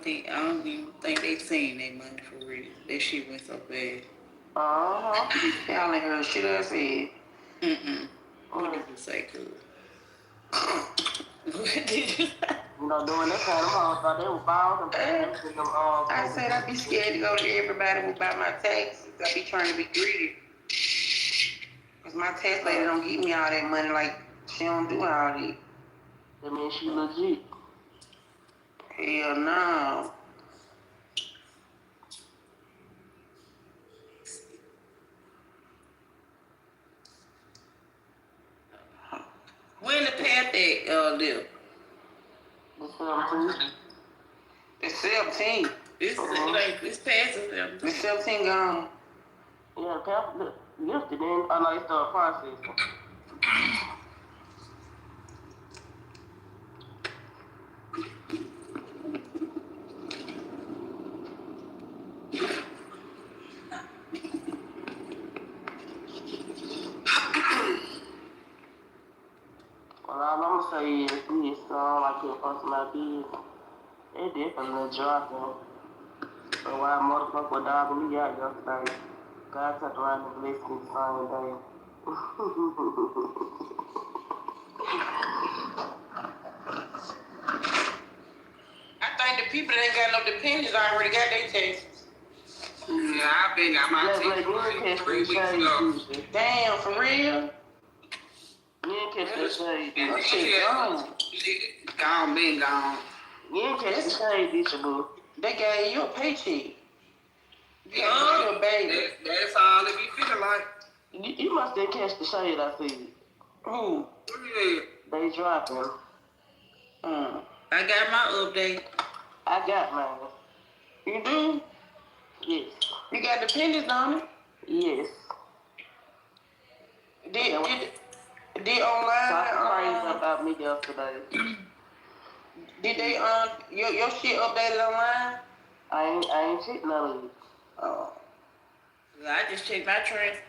I don't even think they seen their money for real. That shit went so bad. Y'all ain't heard shit I said. What did you say, cuz? You know, doing that kind of hoes, thought they were balls and I said I'd be scared to go to everybody without my taxes. I be trying to be greedy. Cause my tax lady don't give me all that money, like she don't do all that. That means she legit. Hell no. When the path that live? The 17. This like this past is them. The 17 gone. Yeah, the path yesterday. Oh no, it's the process. Well, all I'm gonna say is this song I can't post my business. They definitely dropping. So why motherfucker was dogging me out yesterday? God turned around and blessed me the same day. I think the people that ain't got no dependents already got their taxes. Yeah, I been got my taxes 3 weeks ago. Damn, for real? You ain't catch that shade. That shit gone. Gone, been gone. You ain't catch the shade, did you, boo? They gave you a paycheck. You a baby. That's all it be feeling like. You must have catch the shade, I see. Who? Yeah. They dropping. I got my update. I got mine. You do? Yes. You got dependents on it? Yes. Did online? Talk crazy about me yesterday. Did they your shit updated online? I ain't checked none of it. Oh. I just checked my transfer.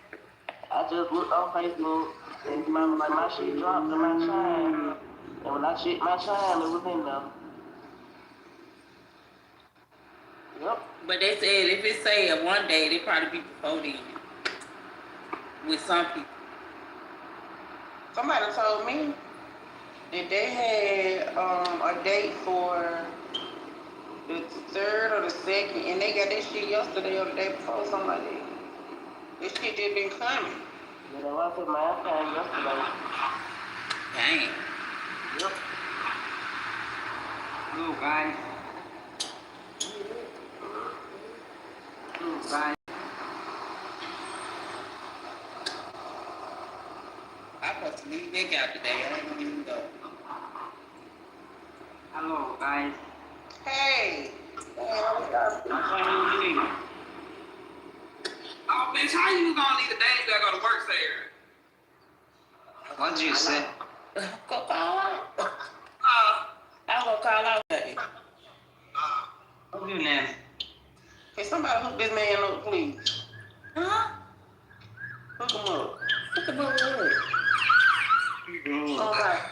I just looked on Facebook and my shit dropped to my chime. And when I checked my chime, it was in there. Yep. But they said if it say a 1 day, they probably be before then. With some people. Somebody told me that they had a date for the 3rd or the 2nd, and they got that shit yesterday or the day before, something like that. This shit just been coming. Yeah, that's why I put my time yesterday. Dang. Yep. Hello, guys. Hello, guys. I'm supposed to leave Nick out today. I ain't gonna even go. Hello, guys. Hey. Oh, bitch, how you gonna leave the day you gotta go to work there? What you say? Go call out. I'm gonna call out. What's your name? Can somebody hook this man up, please? Huh? Hook him up. Hook him up with what? All right.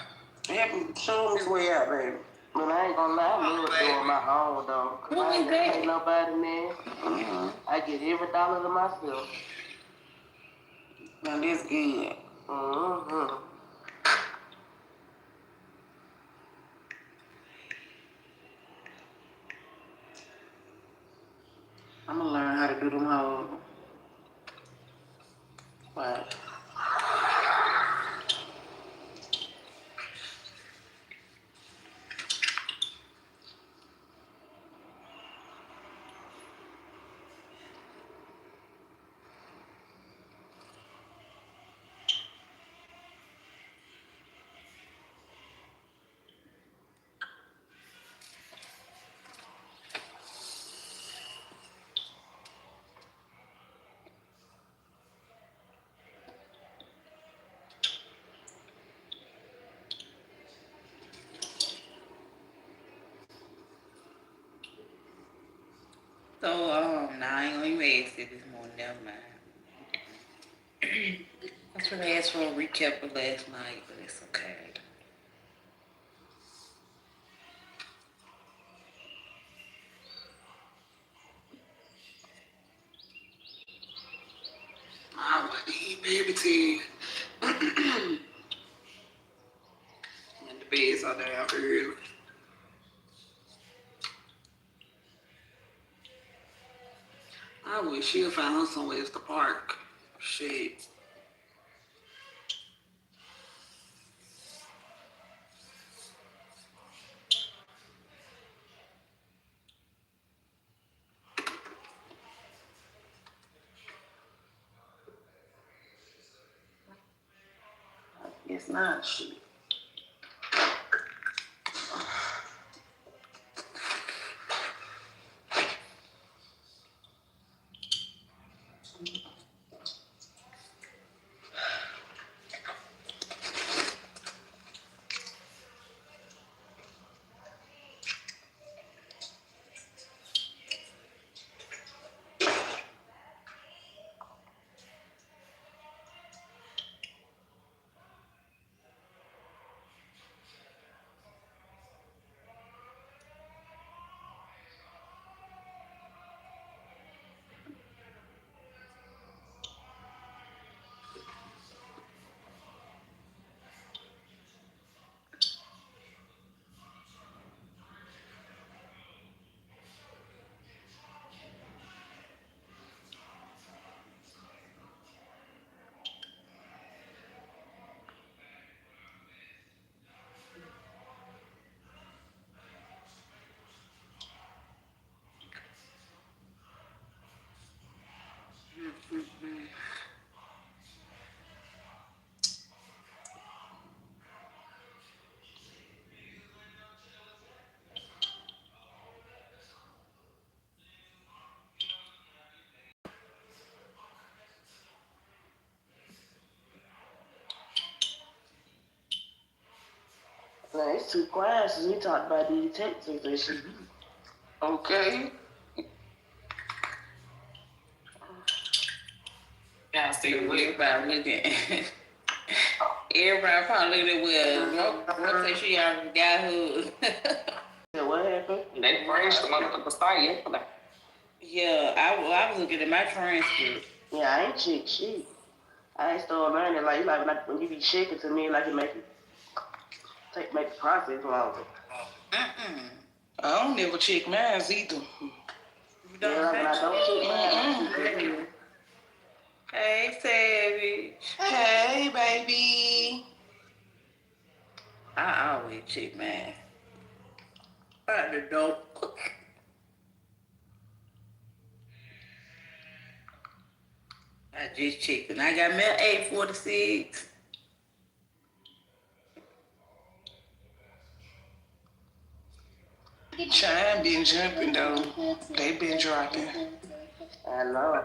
Help him, show him his way out, baby. But I ain't gonna lie, I love doing my own, though. Cause I ain't gonna pay nobody, man. I get every dollar to myself. Now, that's good. through them hoes. But So, nah, I ain't gonna even ask it this morning, never mind. I was gonna ask for a recap of last night, but it's okay. I want to eat baby tea. And the beds are down early. I wish she'll find her somewhere else to park. Shit. It's not shit. Now, it's too quiet since we talked about these Texas and shit. Okay. Y'all see everybody looking. Everybody probably looking at what say she already got who. Yeah, what happened? They praised the motherfucker start yesterday. Yeah, I was looking at my transcript. Yeah, I ain't check shit. I ain't started learning like when you be checking to me like it make the process longer. I don't never check mine either. You don't Yeah, like I don't check mine. Hey, Savage. Hey, baby. I always check mine. Out the door. I just checked and I got me an 846. Chime been jumping though. They been dropping. I know.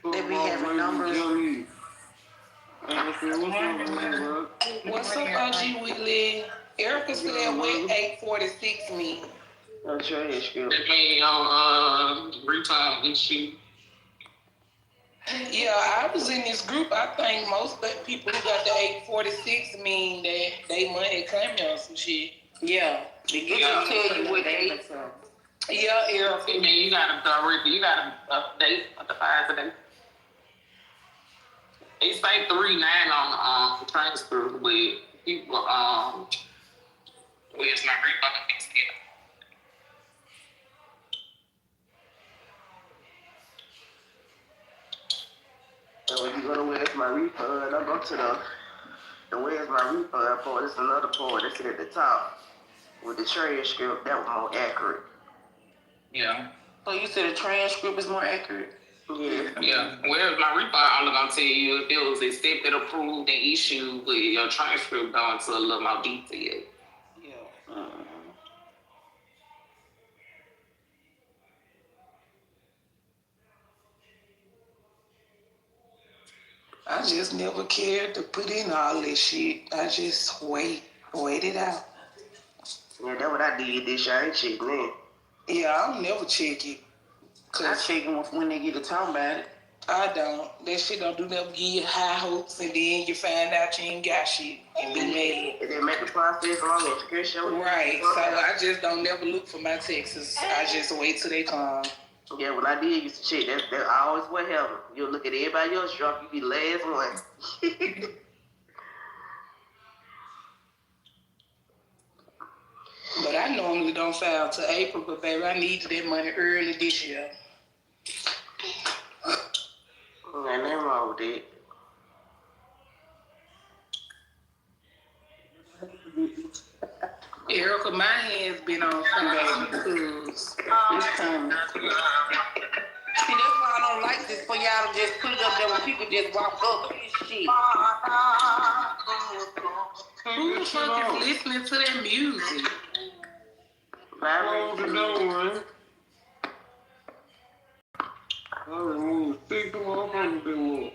They be having numbers. What's up, OG Willie? Erica said what 846 mean? No trash, girl. They pay on retime and shit. Yeah, I was in this group. I think most of the people who got the 846 mean that they money coming or some shit. Yeah. They get tell you what they Yeah, I mean, you gotta update the files today. It say 3 9 on the transfer with people where's my refund fixed it. So when you go to where's my refund, I go to the where's my refund part. It's another part that's at the top with the transcript that was more accurate. Yeah. So you said the transcript is more accurate? Yeah. Yeah. Where's my refund? I'm gonna tell you if it was accepted, approved, and issued with your transcript down to a little more detail. Yeah. I just never cared to put in all this shit. I just wait it out. Yeah, that's what I did this year. I ain't checking in. Yeah, I'll never check it. I check them when they get to talk about it. I don't. That shit don't do nothing. Give you high hopes and then you find out you ain't got shit and be mad. And then make the process long and secure. Right. So I just don't never look for my texts. I just wait till they come. Yeah, when I did used to check, that's always what happened. You'll look at everybody else drop, you be the last one. But I normally don't file till April, but baby, I needed that money early this year. Ain't nothing wrong with that. Erica, my hand's been on some baby because it's coming. See, that's why I don't like this for y'all to just put it up there when people just walk up and shit. Who the fuck is listening to that music? Close the door, man. I remove stick to my phone bill.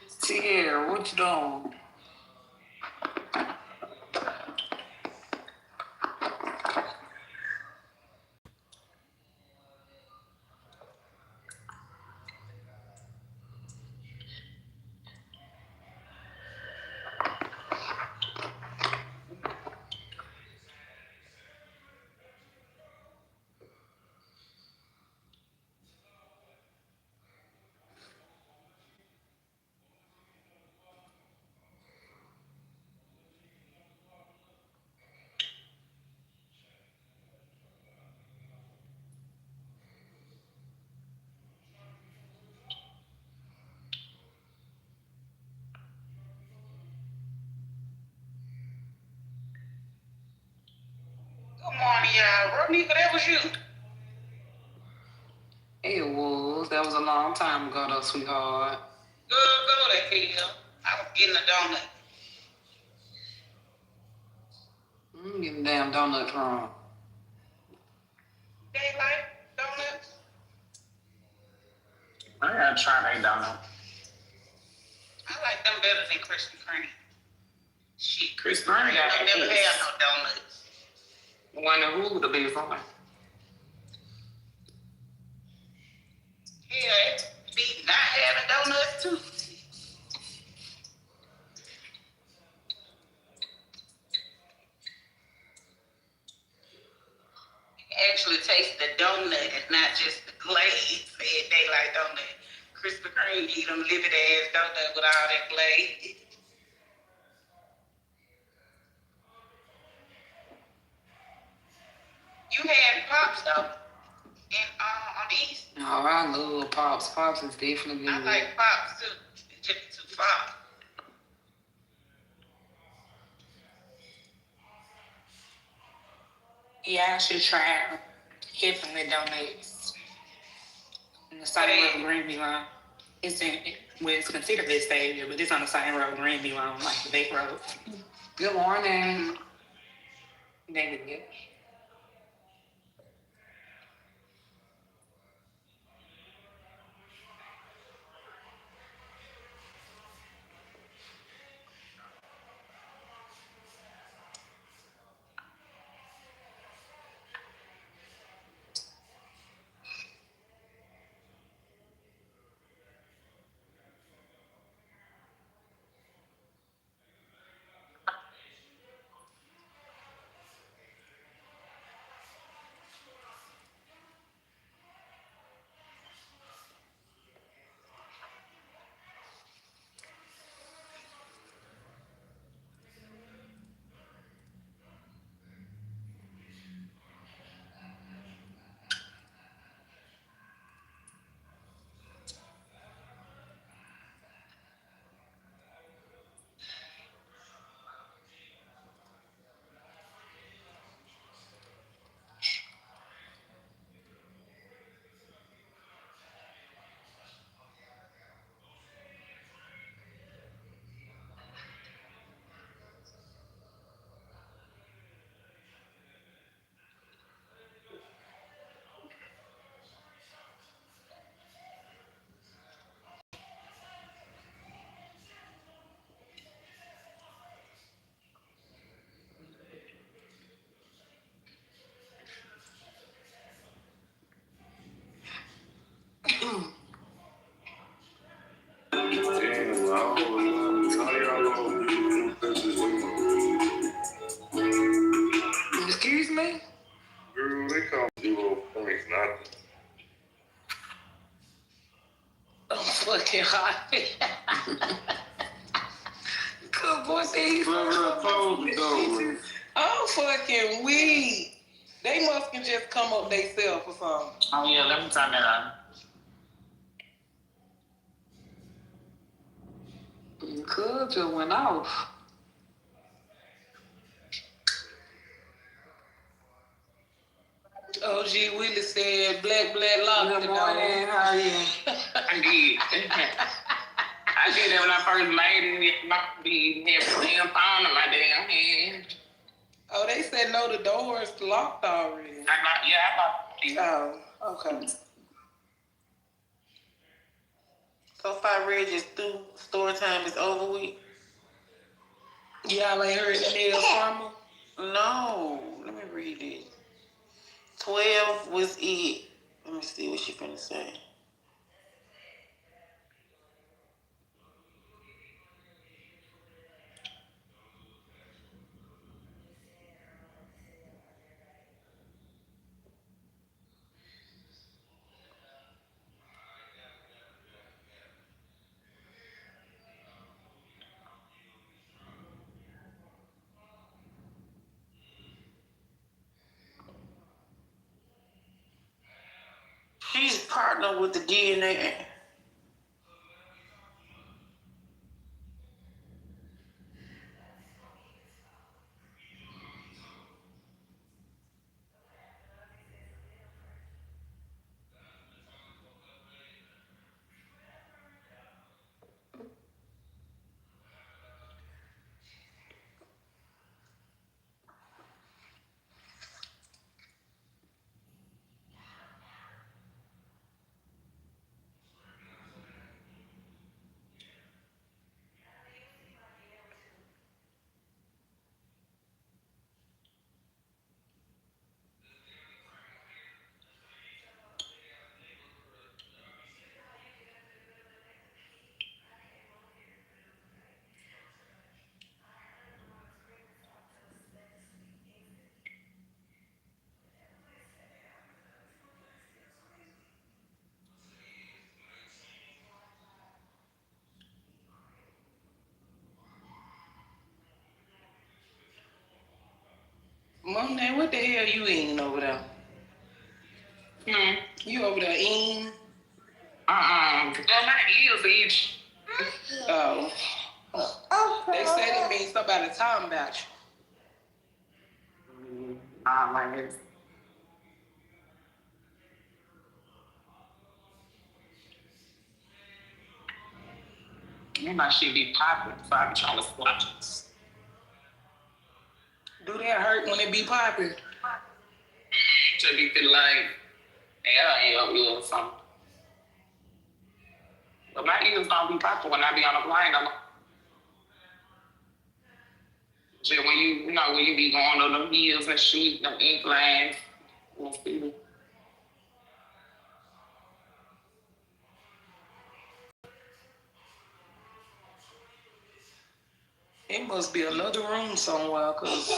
Sierra, what you doing? Good morning, y'all. Rodney, that was you. It was. That was a long time ago, though, sweetheart. Go to hell. I was getting a donut. I'm getting damn donut from. They like donuts? I gotta try that donut. I like them better than Krispy Kreme. Shit, Krispy Kreme I got never ass. had no donuts. Wonder who the best one. Hell, it be not having donuts too. Actually taste the donut and not just the glaze. Said they like donut. Krispy Kreme eat them livid ass donut with all that glaze. You had Pops though on the East. Oh, I love Pops. Pops is definitely good. I like Pops too. It's just too far. Yeah, I should try Heavenly Donuts. On the side road Greenview line. It's it's considered this area, but it's on the side road Greenview line, like the big road. Good morning. Thank you. Good boy said he's I'm fucking weak. They must can just come up themselves or something. Oh yeah, let me turn that on. Good just went off. OG Willie said black lobster. Good morning, how are you? I did. I did that when I first made it. My be had damn pound in my damn hand. Oh, they said no, the door is locked already. I Oh, okay. So far, Reggie's through. Store time is over with. Y'all ain't heard the else from her? No, let me read it. 12 was it. Let me see what she finna say. She's partnered with the DNA. Monet, what the hell you eating over there? You over there eating? Well, my ears itch. Oh. They said it means somebody talking about you. My ears. My shit be popping, so I be trying to squat it. Do that hurt when it be popping? Just be feeling like, hey, I ain't or something. But my ears don't be popping when I be on a plane. Just when when you be going on them hills and shit, them inclines, we'll see. It must be another room somewhere, cause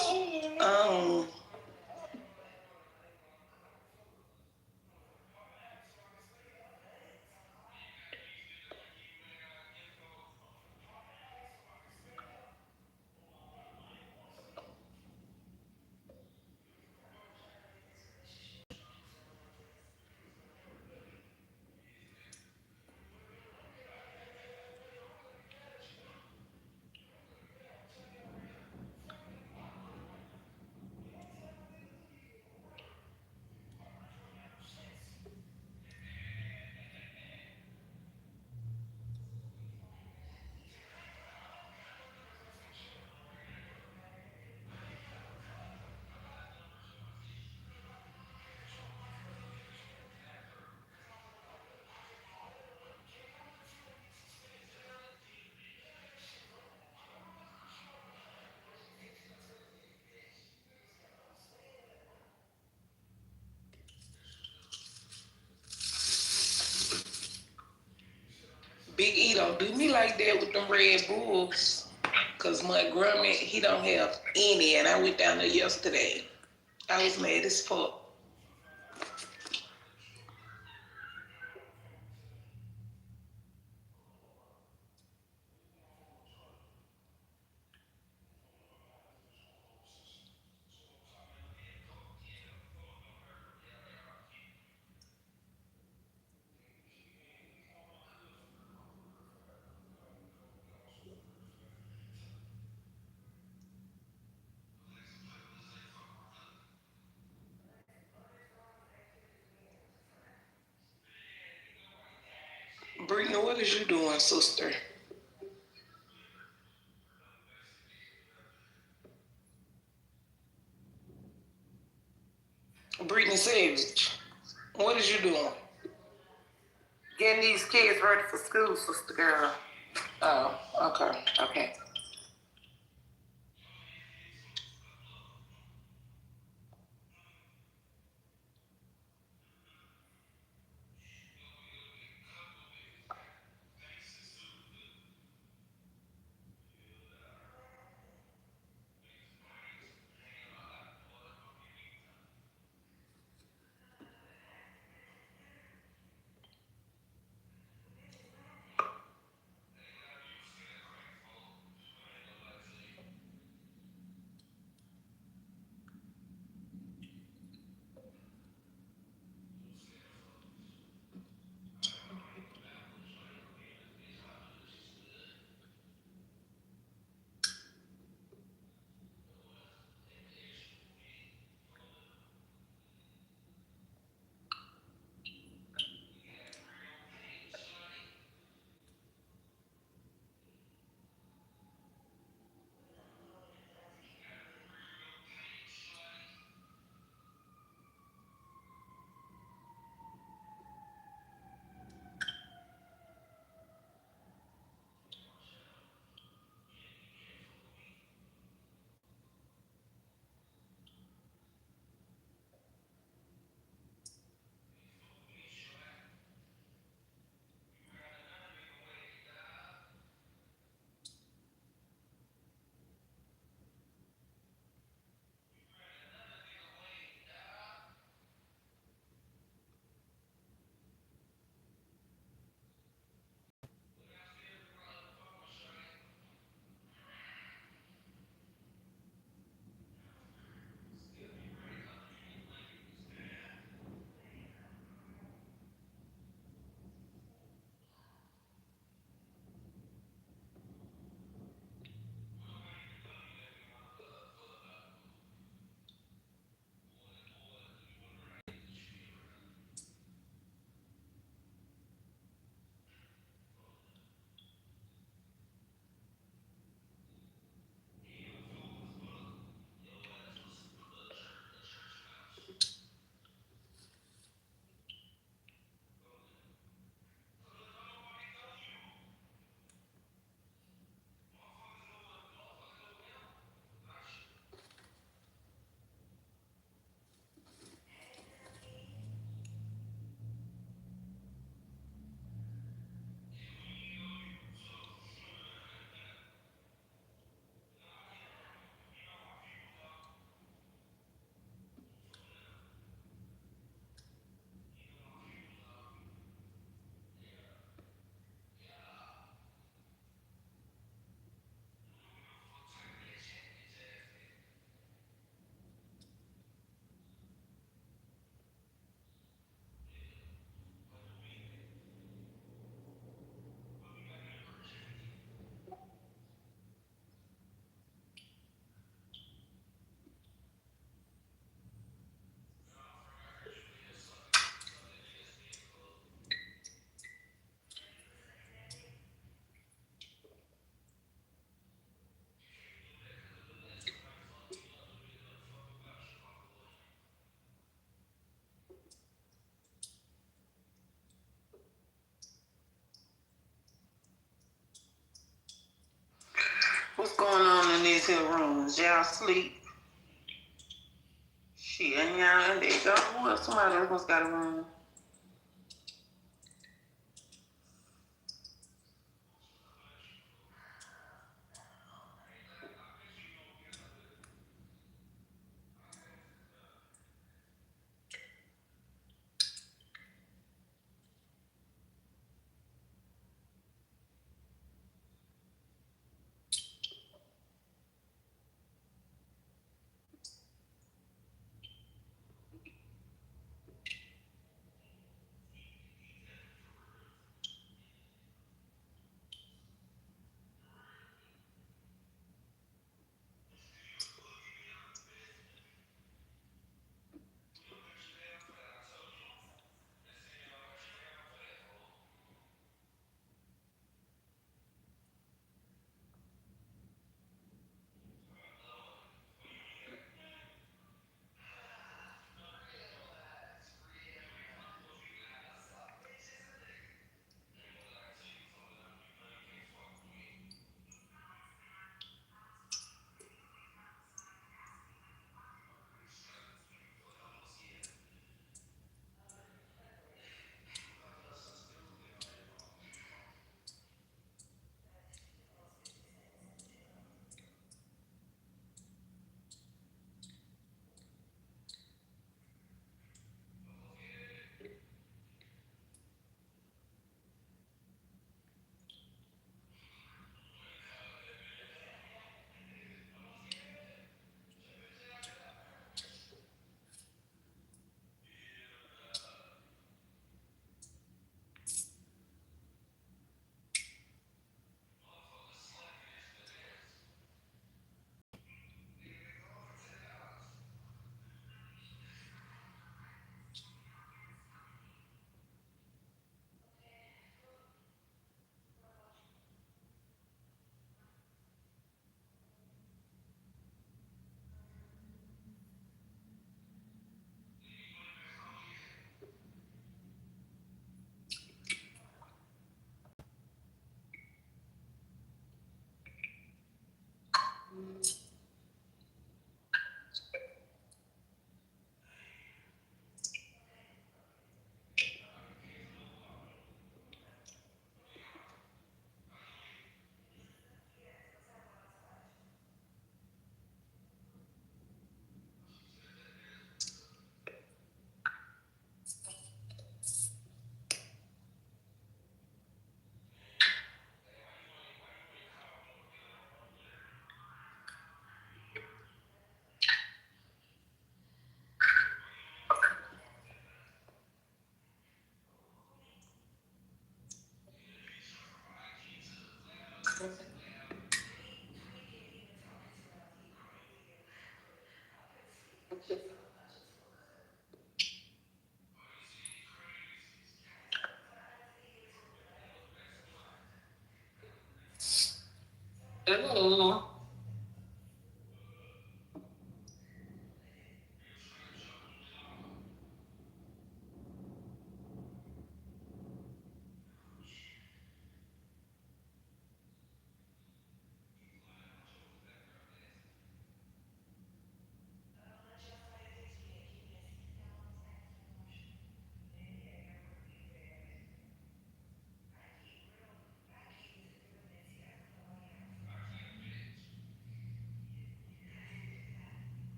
Big E don't do me like that with them Red Bulls. Cause my grandma, he don't have any, and I went down there yesterday. I was mad as fuck. Brittany, what is you doing, sister? Brittany Savage, what is you doing? Getting these kids ready for school, sister girl. Oh, okay, okay. What's going on in these here rooms? Y'all sleep? Shit, and y'all in there go. Well, somebody else must got a room.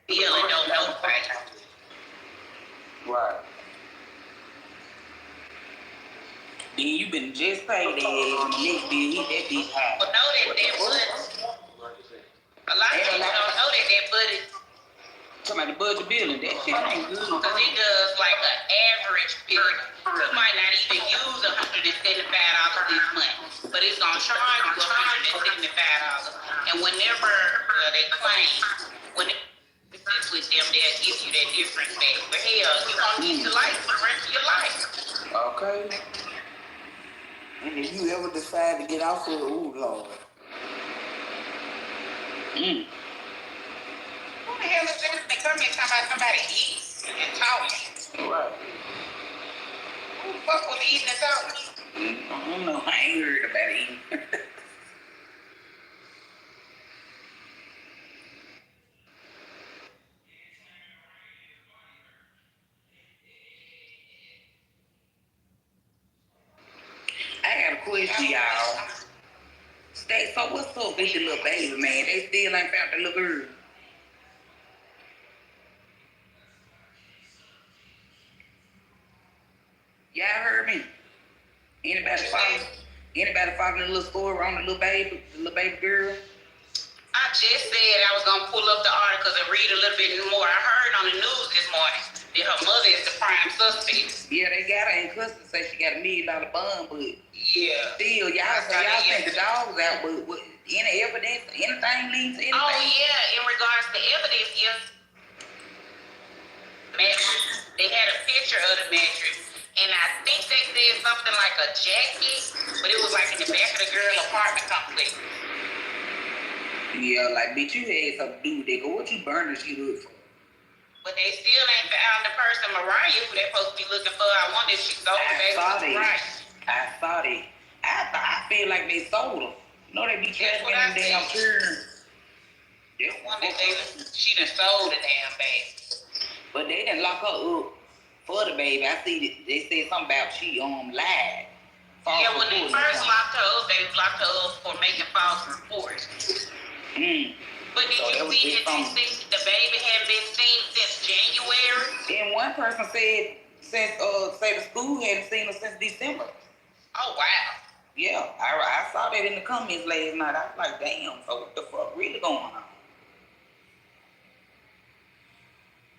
Bill and don't notify you. Right. Then you been just paid that on the next bill, hit that bitch high. But know that budget. A lot of people don't know that budget. Talking about the budget billing, that shit ain't good. Because it does like an average bill. You might not even use $175 this month, but it's gonna charge you $175. And whenever they claim, when it's with them, they'll give you that difference back. But hell, you gonna use the light for the rest of your life. Okay. And if you ever decide to get off of it, ooh, Lord. Who the hell is this? They come here talking about somebody eating and talking. Right. Who the fuck was eating and talking? I don't know. I ain't heard about eating. I got a question, y'all. Stay, so what's up with the little baby, man? They still ain't found the little girl. Y'all heard me? Anybody Anybody following the little story on the little baby girl? I just said I was gonna pull up the articles and read a little bit more. I heard on the news this morning that her mother is the prime suspect. Yeah, they got her in custody. Say she got $1 million bond, but yeah, still, y'all think the dog was out, but any evidence, anything leads to anything? Oh yeah, in regards to evidence, yes. Mattress. They had a picture of the mattress, and I think they said something like a jacket, but it was like in the back of the girl apartment complex. Yeah, like, bitch, you had something to do with that. Go, what you burning shit up for? But they still ain't found the person, Mariah, who they supposed to be looking for. I wonder if she sold the baby to Mariah. I saw that. I feel like they sold her. You know they be trashing them damn children. She done sold the damn baby. But they didn't lock her up for the baby. I see that they said something about she lied. Yeah, when they first locked her up, they locked her up for making false reports. But did you see that the baby had been seen since January? And one person said say the school hadn't seen her since December. Oh wow. Yeah, I saw that in the comments last night. I was like, damn, so what the fuck really going on?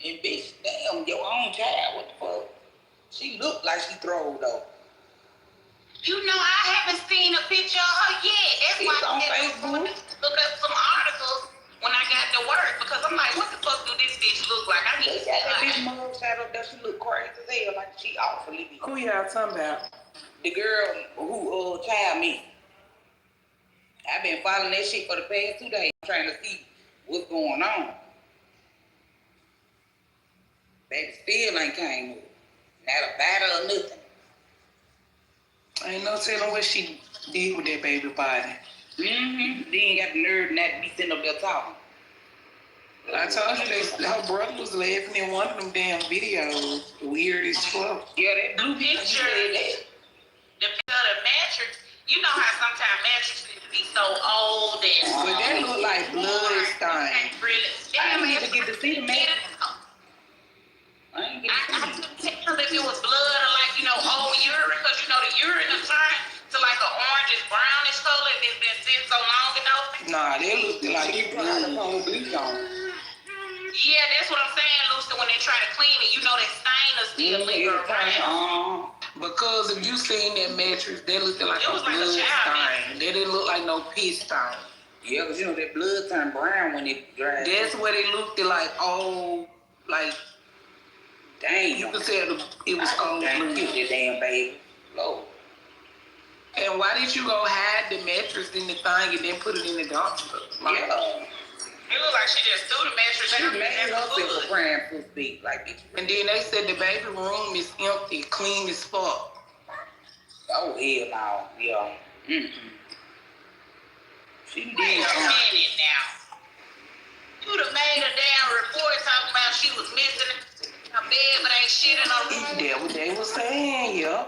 And bitch, damn, your own child, what the fuck? She looked like she throwed though. You know, I haven't seen a picture of her yet. That's why I had to look up some articles when I got to work, because I'm like, what the fuck do this bitch look like? I need to see that bitch mug shot up there. She look crazy as hell, like she awfully big. Who y'all talking about? The girl who child me. I've been following that shit for the past 2 days, trying to see what's going on. Baby still ain't came up. Not a battle or nothing. Ain't no telling what she did with that baby body. Then got the nerve not to be sitting up there talking. I told you her brother was laughing in one of them damn videos. Weird as fuck. Yeah, that blue picture. The picture of the mattress. You know how sometimes mattresses be so old and. But that look like blood stain. I didn't even get to see the mattress. I couldn't tell if it was blood or like, old urine, because the urine is turned to like an orangish brownish color if it's been sitting so long enough. Nah, they look like you put the whole bleach on. Yeah, that's what I'm saying, Lucy. When they try to clean it, that stain is still linger around. Because if you seen that mattress, that looked like a blood stain. That didn't look like no piss stain. Yeah, because that blood turned brown when it dried. That's what it looked like. Oh, like. Damn. You could tell it was old blue. That damn baby. Lord. And why did you go hide the mattress in the thing and then put it in the dumpster? Yeah. It looked like she just threw the mattress out. She made herself a prime food speak. And then they said the baby room is empty, clean as fuck. Oh, hell no. Yeah. She did. Wait a minute now. You done made a damn report talking about she was missing her bed, but ain't shit in her room. That's what they was saying, yeah.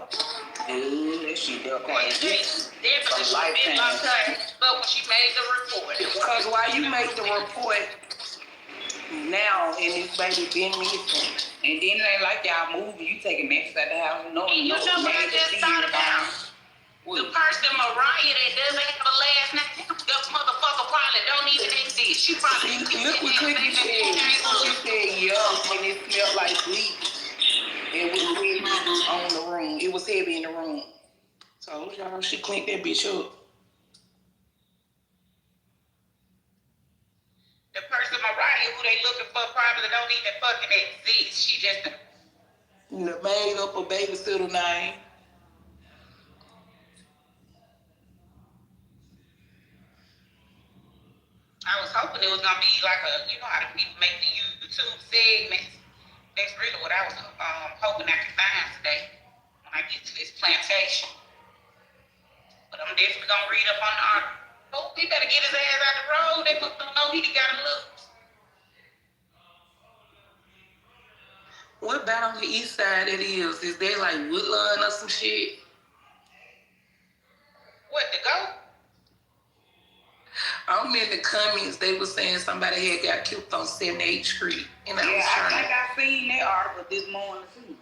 Dude, that shit there crazy. Definitely should have been locked up when she made the report. Because why you make the report now and this baby been missing? And then it ain't like y'all moving, you taking matches out the house. No, and you know what I just thought about? The person, Mariah, that doesn't have a last name, the motherfucker probably don't even exist. She probably look what Cookie said. She said, yuck, and it smelled like bleach. It was heavy on the room. It was heavy in the room. So y'all, she cleaned that bitch up. The person, Mariah, who they looking for probably don't even fucking exist. She just made up a babysitter name. I was hoping it was gonna be like how people make the YouTube segments. That's really what I was hoping I could find today when I get to this plantation. But I'm definitely gonna read up on the article. Oh, he better get his ass out the road. They must know he got him loose. What about on the east side it is? Is there like Woodlawn or some shit? What, to go? I'm in the comments, they were saying somebody had got killed on 78th Street. And I think I seen that article this morning too.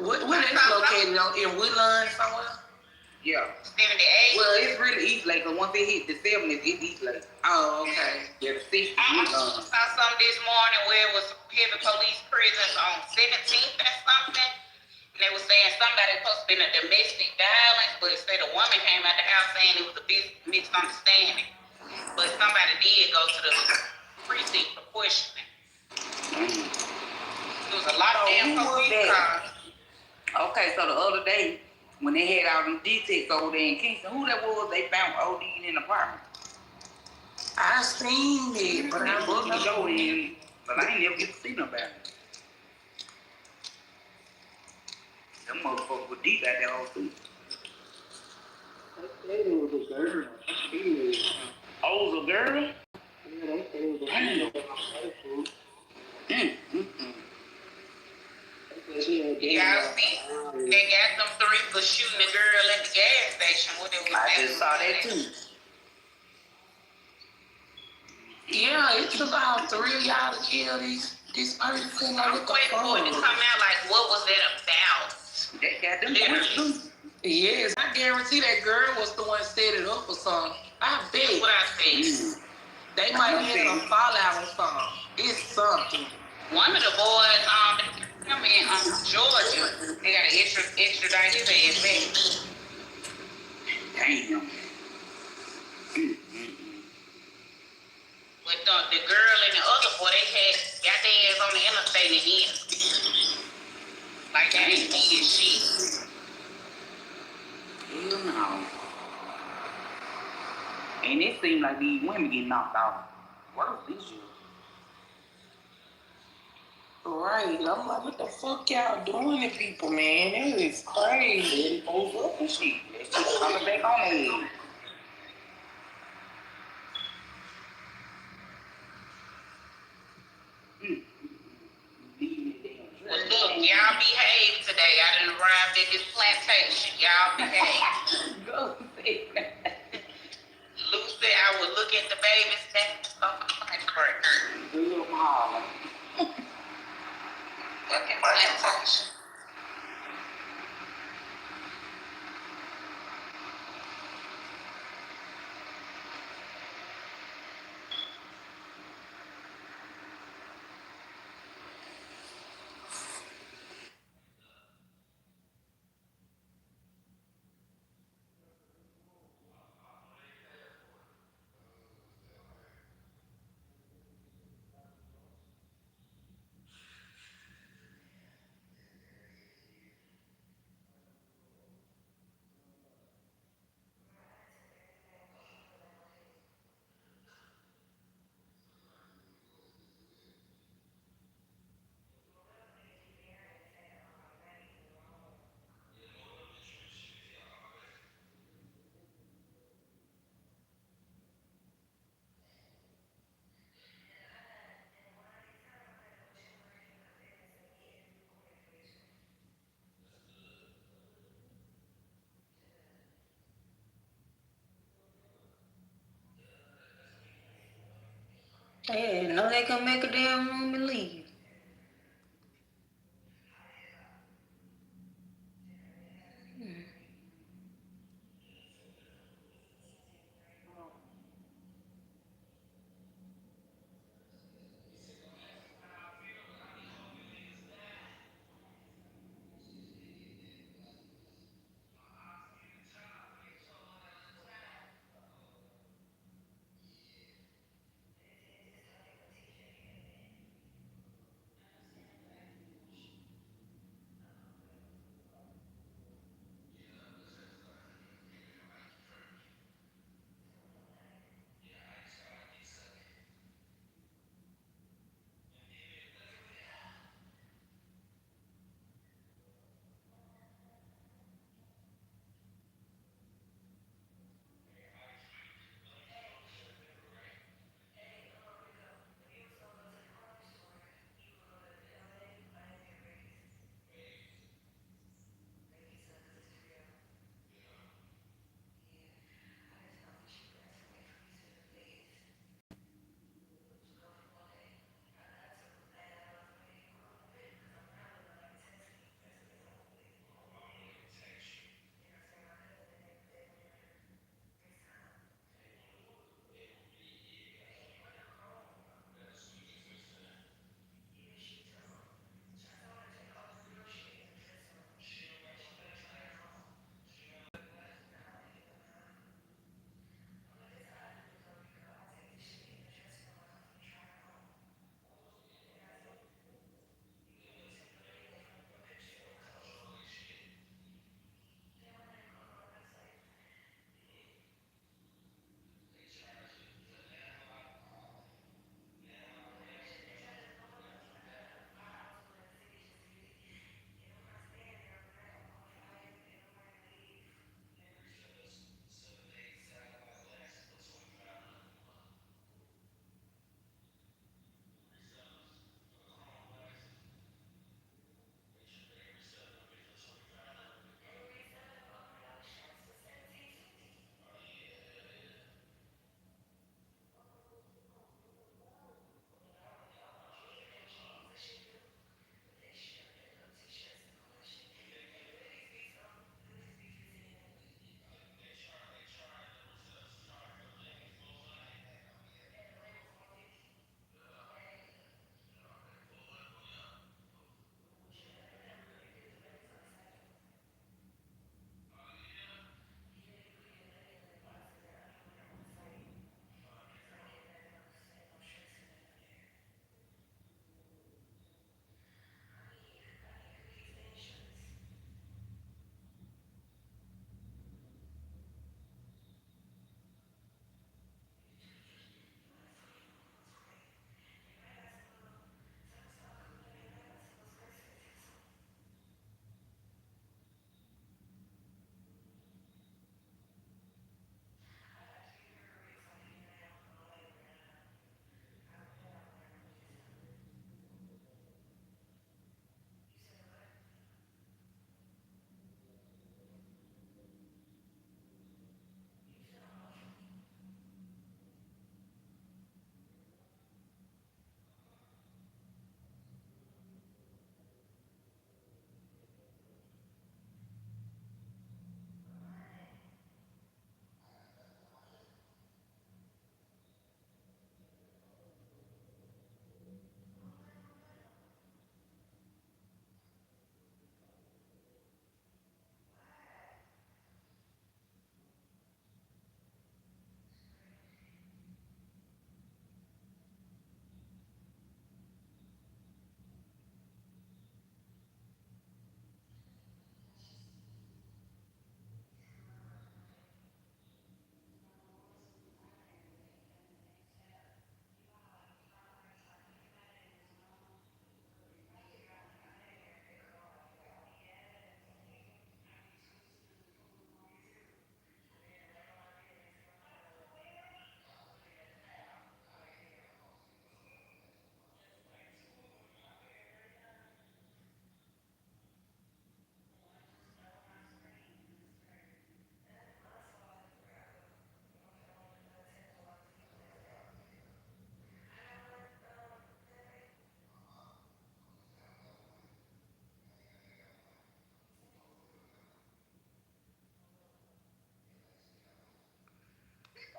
Where that's located? In Woodlawn somewhere? Yeah. 78. Well, it's really East Lake, because once it hit the 70s, it's East Lake. Oh, okay. Yeah, the 60s. I saw something this morning where it was heavy police presence on 17th or something. And they were saying somebody supposed to be in a domestic violence, but it said a woman came out the house saying it was a misunderstanding. But somebody did go to the precinct for questioning. There was a lot of damn police cars. Okay, so the other day, when they had all them details over there in Kingston, who that was they found OD in an apartment? I seen it, but I booked to go in, but I ain't never get to see nobody. Them motherfuckers were deep out there all too. They said it was a girl. Oh, it was a girl? Yeah, they said it was a female on Facebook. They said she had Y'all see, they got them 3 for shooting the girl at the gas station. What it was I just saw that too. Yeah, it took all 3 of y'all to kill this person. I'm waiting for it to come out, like, what was that about? They got them too. Yes, I guarantee that girl was the one set it up or something. I bet. That's what I said. They might have had a fallout or something. It's something. One of the boys, him in Georgia, they got an extradite his ass back. Damn. But the girl and the other boy, they got their ass on the interstate and in. Like they ain't did shit. Hell no. And it seemed like these women get knocked off worse this year. Right. I'm like, what the fuck y'all doing to people, man? That is crazy. They pose up and shit. That shit coming back on their head. Well, look, y'all behave today. I done arrived at this plantation. Y'all behave. Go see. Lucy, I will look at the babies next. Oh, my God. Good mama. Fucking plantation. Yeah, know they can make a damn room and leave.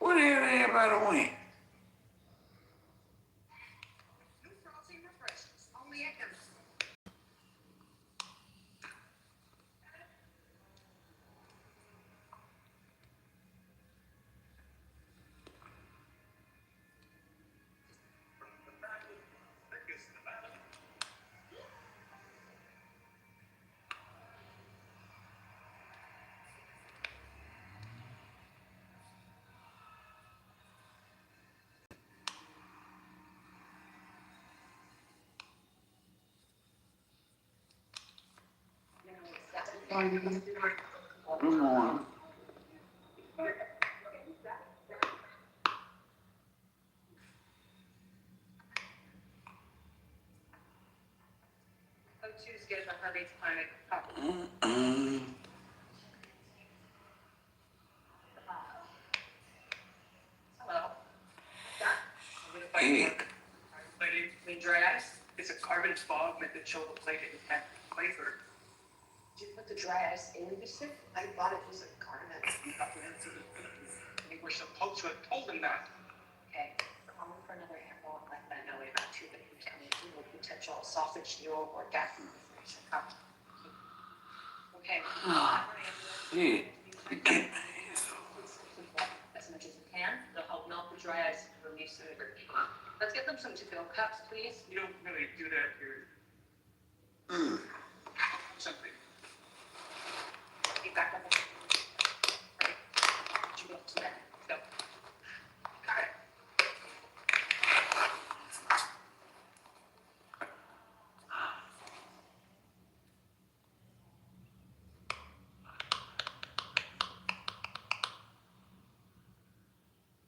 Where the hell everybody went? Good morning. Hey. Dry ice. It's a carbon fog meant to chill the plate and have flavor. Did you put the dry ice in the soup? I thought it was a carbon. We're supposed to have told him that. Okay, calling for another animal and let that know about two that you can do with potential sausage, eel, or gas. Okay. Shit. As much as you can, they'll help melt the dry ice and release the sugar. Let's get them some to-go cups, please. You don't really do that here. Something. You got that? Right. You go to that. Go. Got it.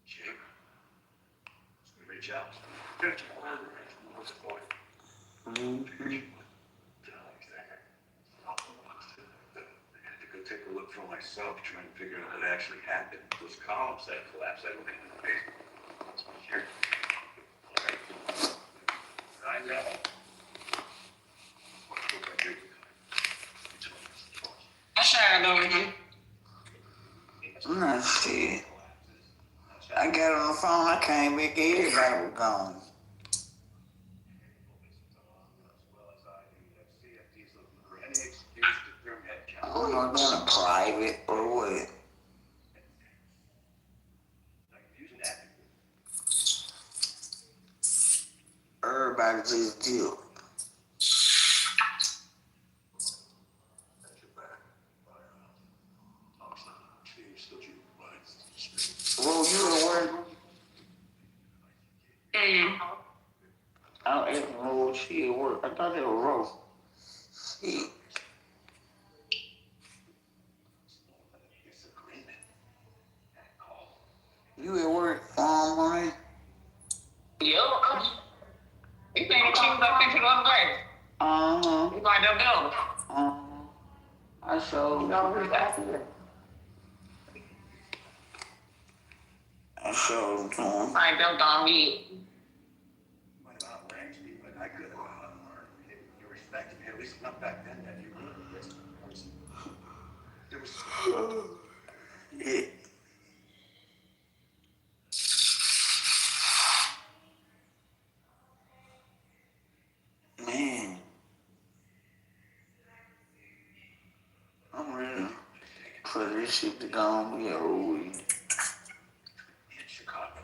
Jake. Reach out. Good. What's the point? I had to go take a look for myself, trying to figure out what actually happened. Those columns that collapsed, I don't think in the basement. Here. I know. I shine over here. Nah, shit. I got on the phone, I came back, everybody was gone. I don't know if they're in a private or what. Everybody just do. Well, you at work? I don't even know what she at work. I thought they were Rose. Shit. You at work, honey? Yep. You think the chief up into the other day? You like them building? I showed. You know who's after it? I showed them to him. Like them down here. I could have you respected me, at least not back then, that you really listened to the person. There was Man. I'm ready for this shit to go on me over with. in Chicago.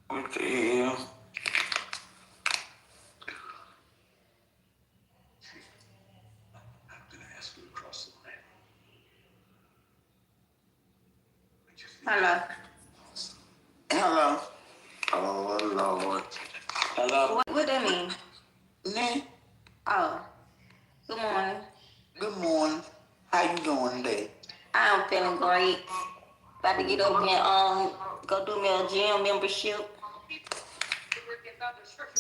What the hell? I'm gonna ask you to cross the line. Hello. Hello. Oh, Lord. Hello. What that mean? Nah. Oh. Good morning. Good morning. How you doing today? I'm feeling great. About to get over here go do me a gym membership.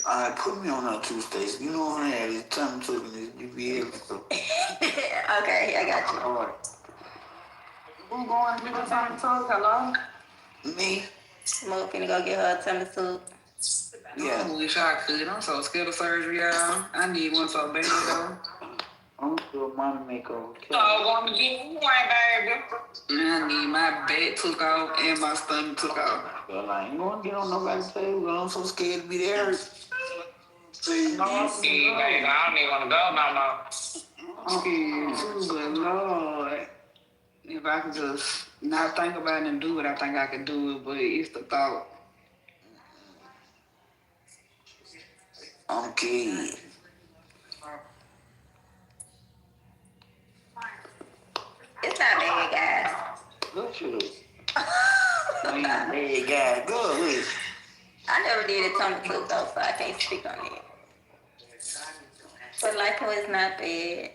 Alright, put me on that Tuesday. You know what I had this time to me, you be able to. Okay, I got you. Alright. Who going to get a tummy tuck? Hello? Me? Smoke finna go get her a tummy soup. Yeah. I wish I could. I'm so scared of surgery, y'all. I need one so bad though. I'm sure mama makeover. So I'm gonna get one, baby. I need my back took off and my stomach took off. Well, I ain't gonna get on nobody's table. I'm so scared to be there. No, I'm scared, baby. I don't even want to go no more. I'm scared too, but Lord, if I could just not think about it and do it, I think I could do it. But it's the thought. I'm scared. It's not bad, guys. Good shit. Hey, guys, good. I never did a tummy tuck though, so I can't speak on it. But lipo is not bad.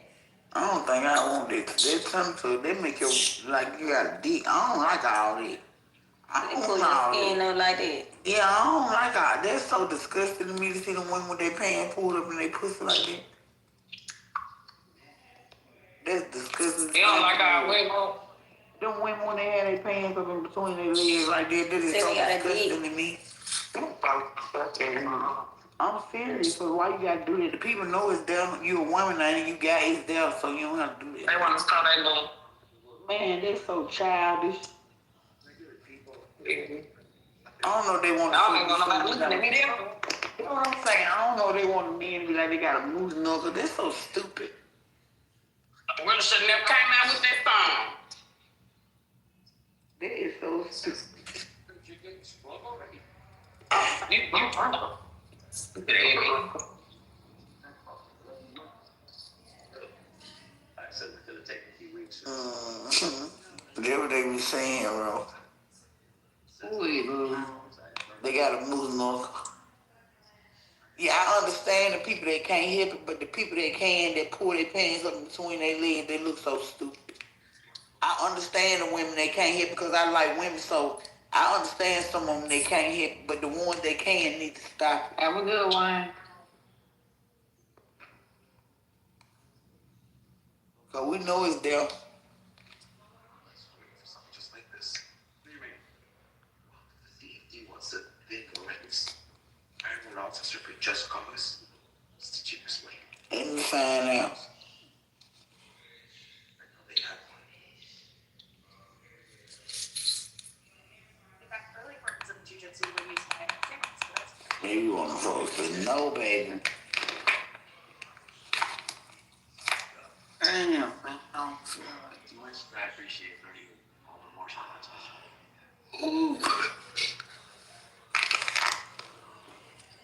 I don't think I want it. There's something to they make you like you got a dick. I don't like all that. I don't Pull your skin up like that. Yeah, I don't like all. That's so disgusting to me to see them women with their pants pulled up and they pussy like that. That's disgusting. You don't like our women? Them women when they have their pants up in between their legs like that, that is so disgusting to me. I'm serious, so why you gotta do that? The people know it's there. You a woman and you got it's there, so you don't have to do that. They want to start their little. Man, they're so childish. I don't know if they want to. I don't even want nobody looking at me there. You know what I'm saying? I don't know if they want men to be like they got a moose nose, because they're so stupid. Really should never came out with that phone. That is so stupid. You stupid ass. I said it's gonna take a few weeks. That's what they be saying, bro. They got a moose nose. Yeah, I understand the people that can't help it, but the people that can, that pull their pants up between their legs, they look so stupid. I understand the women that can't help it because I like women, so I understand some of them that can't help it, but the ones that can need to stop it. Have a good one. Because we know it's there. Just like this. What do you mean? The DFD wants to make arrests. I'm an officer for just cause. It's the cheapest way. Let me find out. They have one. Maybe you want to vote for no, baby. Damn, man. I appreciate learning all the martial arts.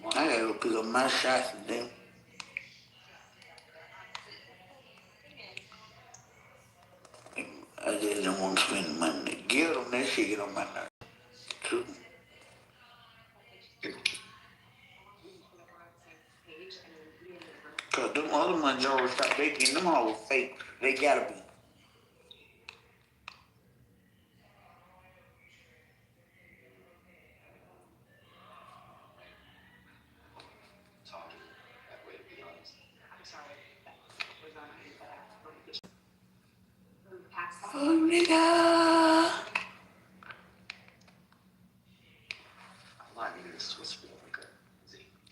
I gotta go pick up my shots today. I just don't want to spend the money. Give them that shit, get on my nerves. True. Cause them other ones always stop baking. Them all fake. They gotta be. Oh, nigga.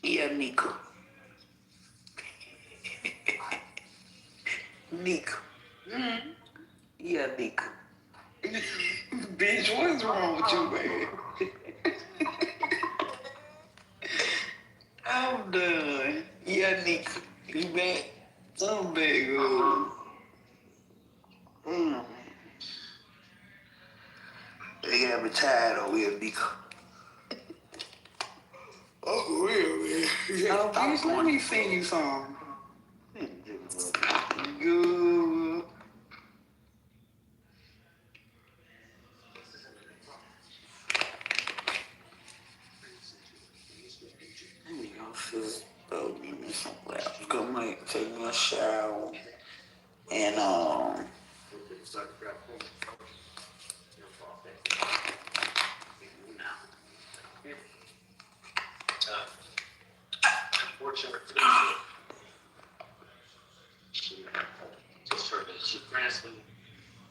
Yeah, Nico. Nico. Yeah, Nico. Bitch, what's wrong with you, man? I'm done. Yeah, Nico. You back? I'm back, They got me tired over here, Nico. Oh, really? Oh, bitch, let me sing you something. Good. So give me some laps. Go make take me a shower and Unfortunately, she just heard that she Bransley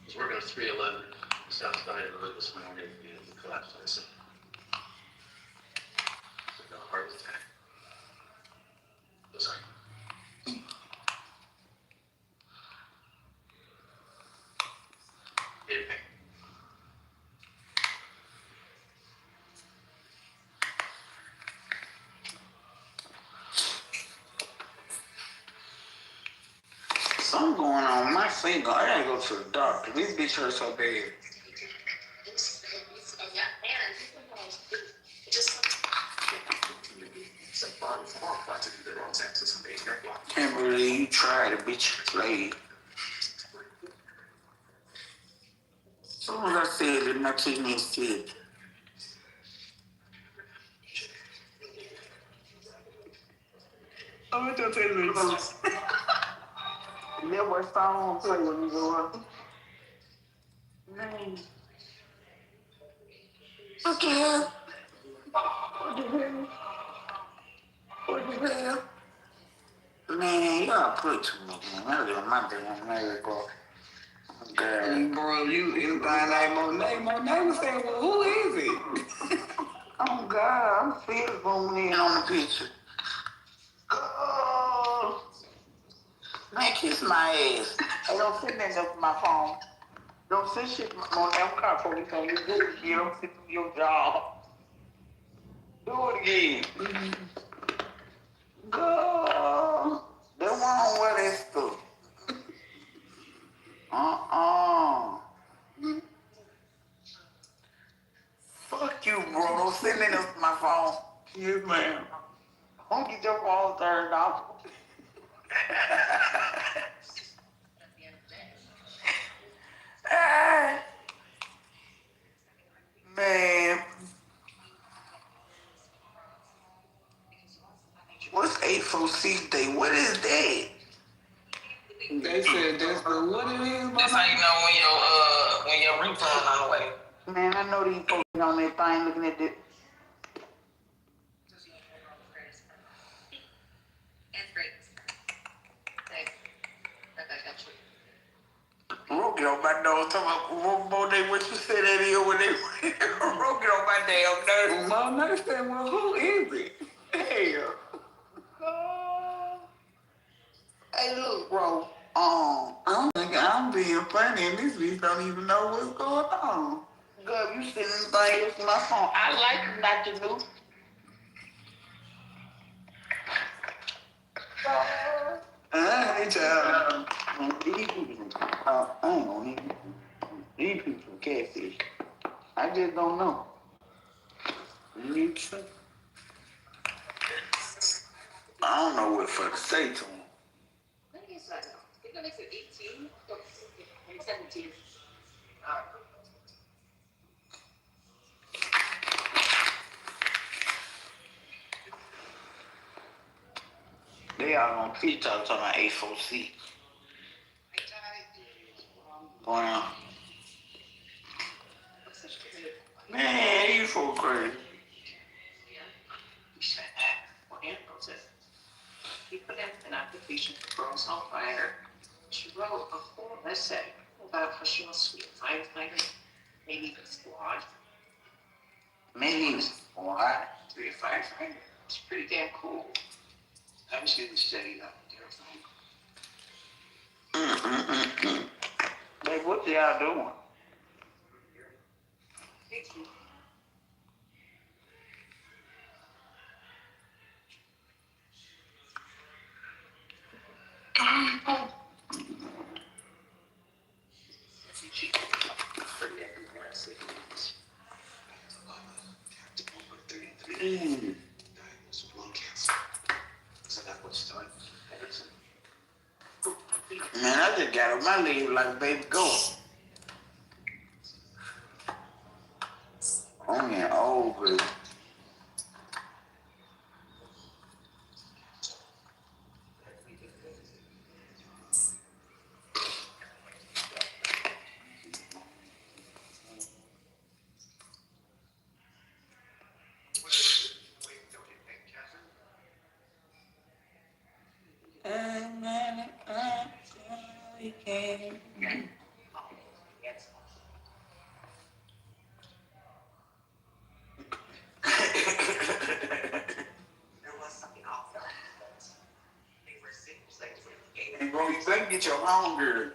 was working at 311 south side of the road this morning and collapsed on herself. going on with my finger? I gotta go to the doctor. This bitch hurts so bad. Can't believe you tried it, bitch. Played. As soon as I said it, my kidney said. I'm gonna tell you this. That was song play when you go up. Man. Okay. What the hell? What the hell? Man, y'all put too much in. I got my damn name, bro. Girl. Bro, you anything like Monet was saying, well, who is it? Oh, God, I'm still zooming in on the picture. Oh, man, kiss my ass. Hey, don't sit there with my phone. Don't say shit on that car for me, because you do it again. Don't sit through your job. Do it again. Girl, they won't wear that stuff. Fuck you, bro. Don't send me this my phone. Yes, ma'am. Don't get your phone turned off. Man. What's A4C Day? What is that? They said that's the what it is. That's how you know when your refund on the way. Man, I know these folks on that thing looking at this. Roll get on my nose. Talking about Monet, what you said that is when they roll get on my damn nerves. Monet said, well, who is it? Hell. Hey, look, bro. I don't think I'm being funny, and this bitch don't even know what's going on. Girl, you sitting things on my phone. I like you not to do. I hate y'all. These people, I ain't gonna even. These people catfish. I just don't know. I don't know what fuck to say to them. They all on TikTok talking about A4C. Wow. Man, you so crazy. He put in an application for Girls on Fire. She wrote a whole essay about how she wants to be a firefighter, maybe even squad. Maybe even squad. To be a firefighter. It's pretty damn cool. I was getting studied up there. Like, what y'all doing? Man, I just got on my leg like baby go. I'm getting old, but bro, you better get your hunger.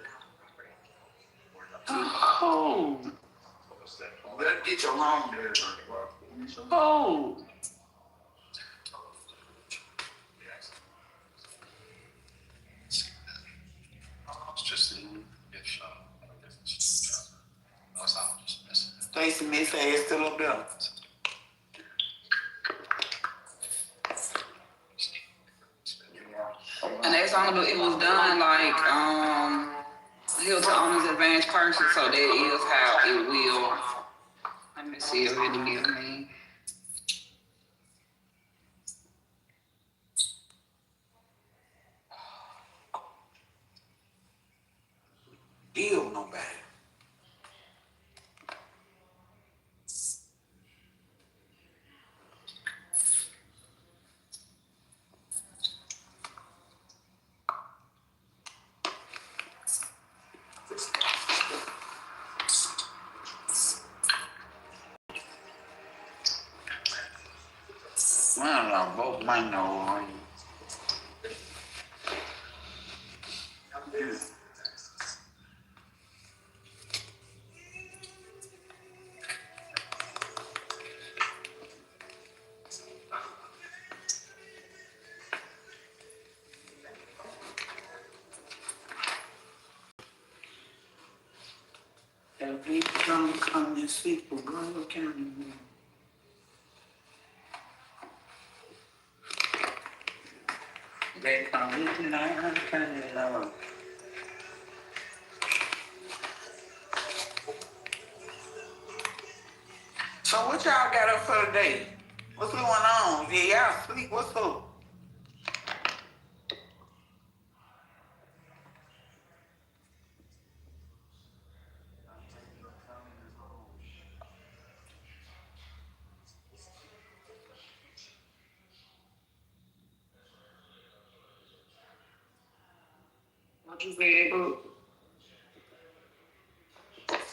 Oh. You better get your hunger. Oh. nice and they say it's still up there. And as long as it was done like Hilton Owners Advanced Purchase, so that is how it will. Let me see if it'll give me. Deal nobody. Well, both might know. And we don't come and sleep for Grove County. They come in our county love. So what y'all got up for today? What's going on? Yeah, y'all sleep. What's up? What you said, bro?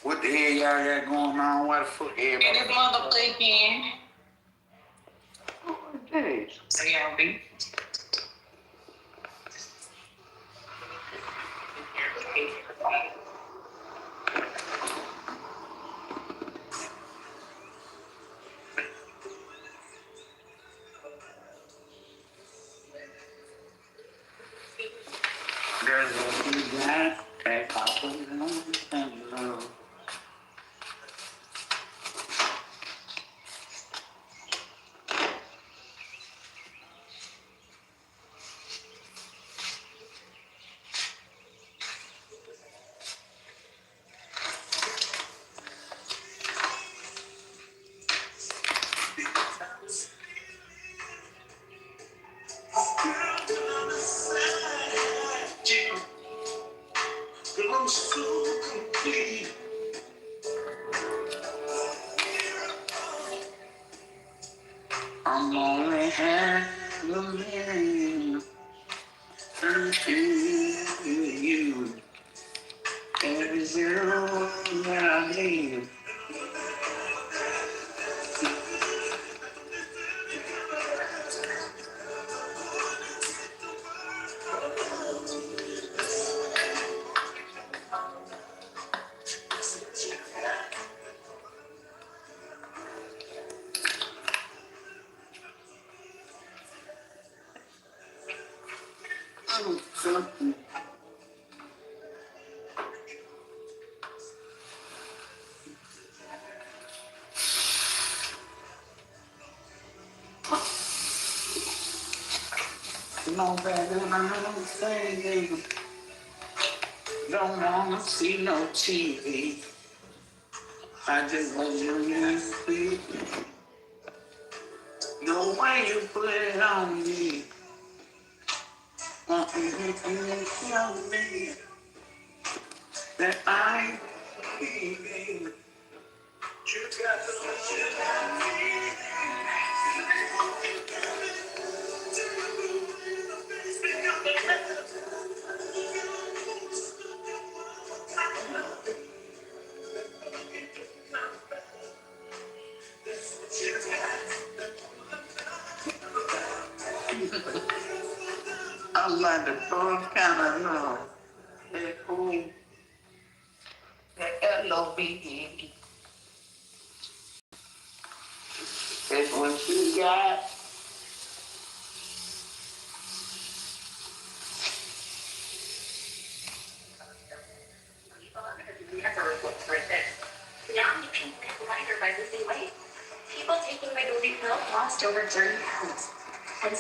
What the hell y'all got going on? Why the fuck everybody? And it's motherfucking. What the CLB. There's a guy that popping and love. I'm so complete. I'm only half a man until you. Every zero that I leave. No better than I'm saying. Don't wanna see no TV. I just want you to see the way you put it on me. Want you to tell me that I believe. You got the I'm like the first kind of love. That cool. That L-O-V-E. That's what you got. lost over 30 pounds. And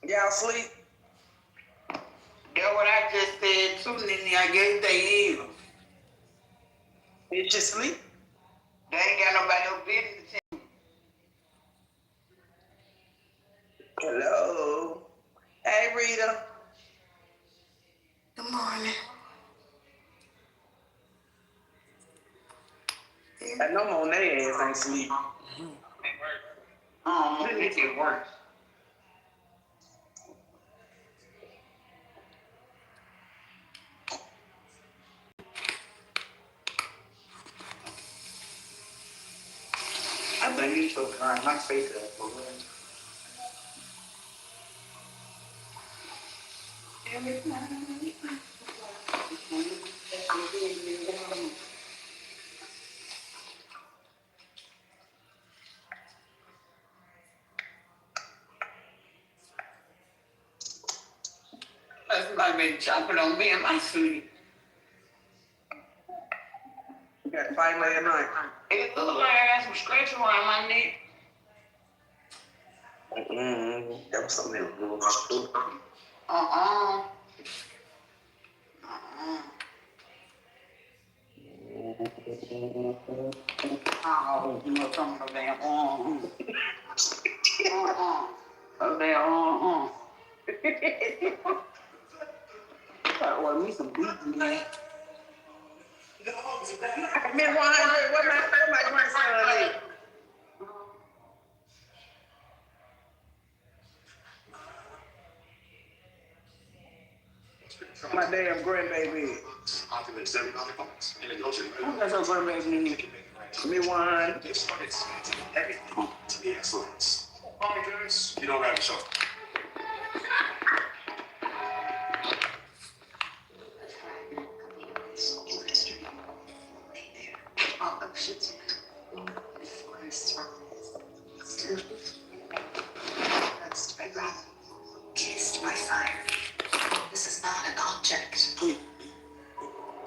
Y'all sleep? That's what I just said too, Nene. I guess they is. Did you sleep? They ain't got nobody no business. Hello. Hey, Rita. good morning. I know Monet ass ain't sleep. Let me get work. I think you should turn my face up for real. That's like been jumping on me in my sleep. You got to fight last night. It looked like I got some scratch around my neck. That was something else. Uh-uh. Oh, you know something of damn Oh, damn, gotta order me some beef again. Miss 100, where my grandson is? My damn grandbaby. Who got your grandbaby? Me 100. You don't have to show. Kissed by fire. This is not an object.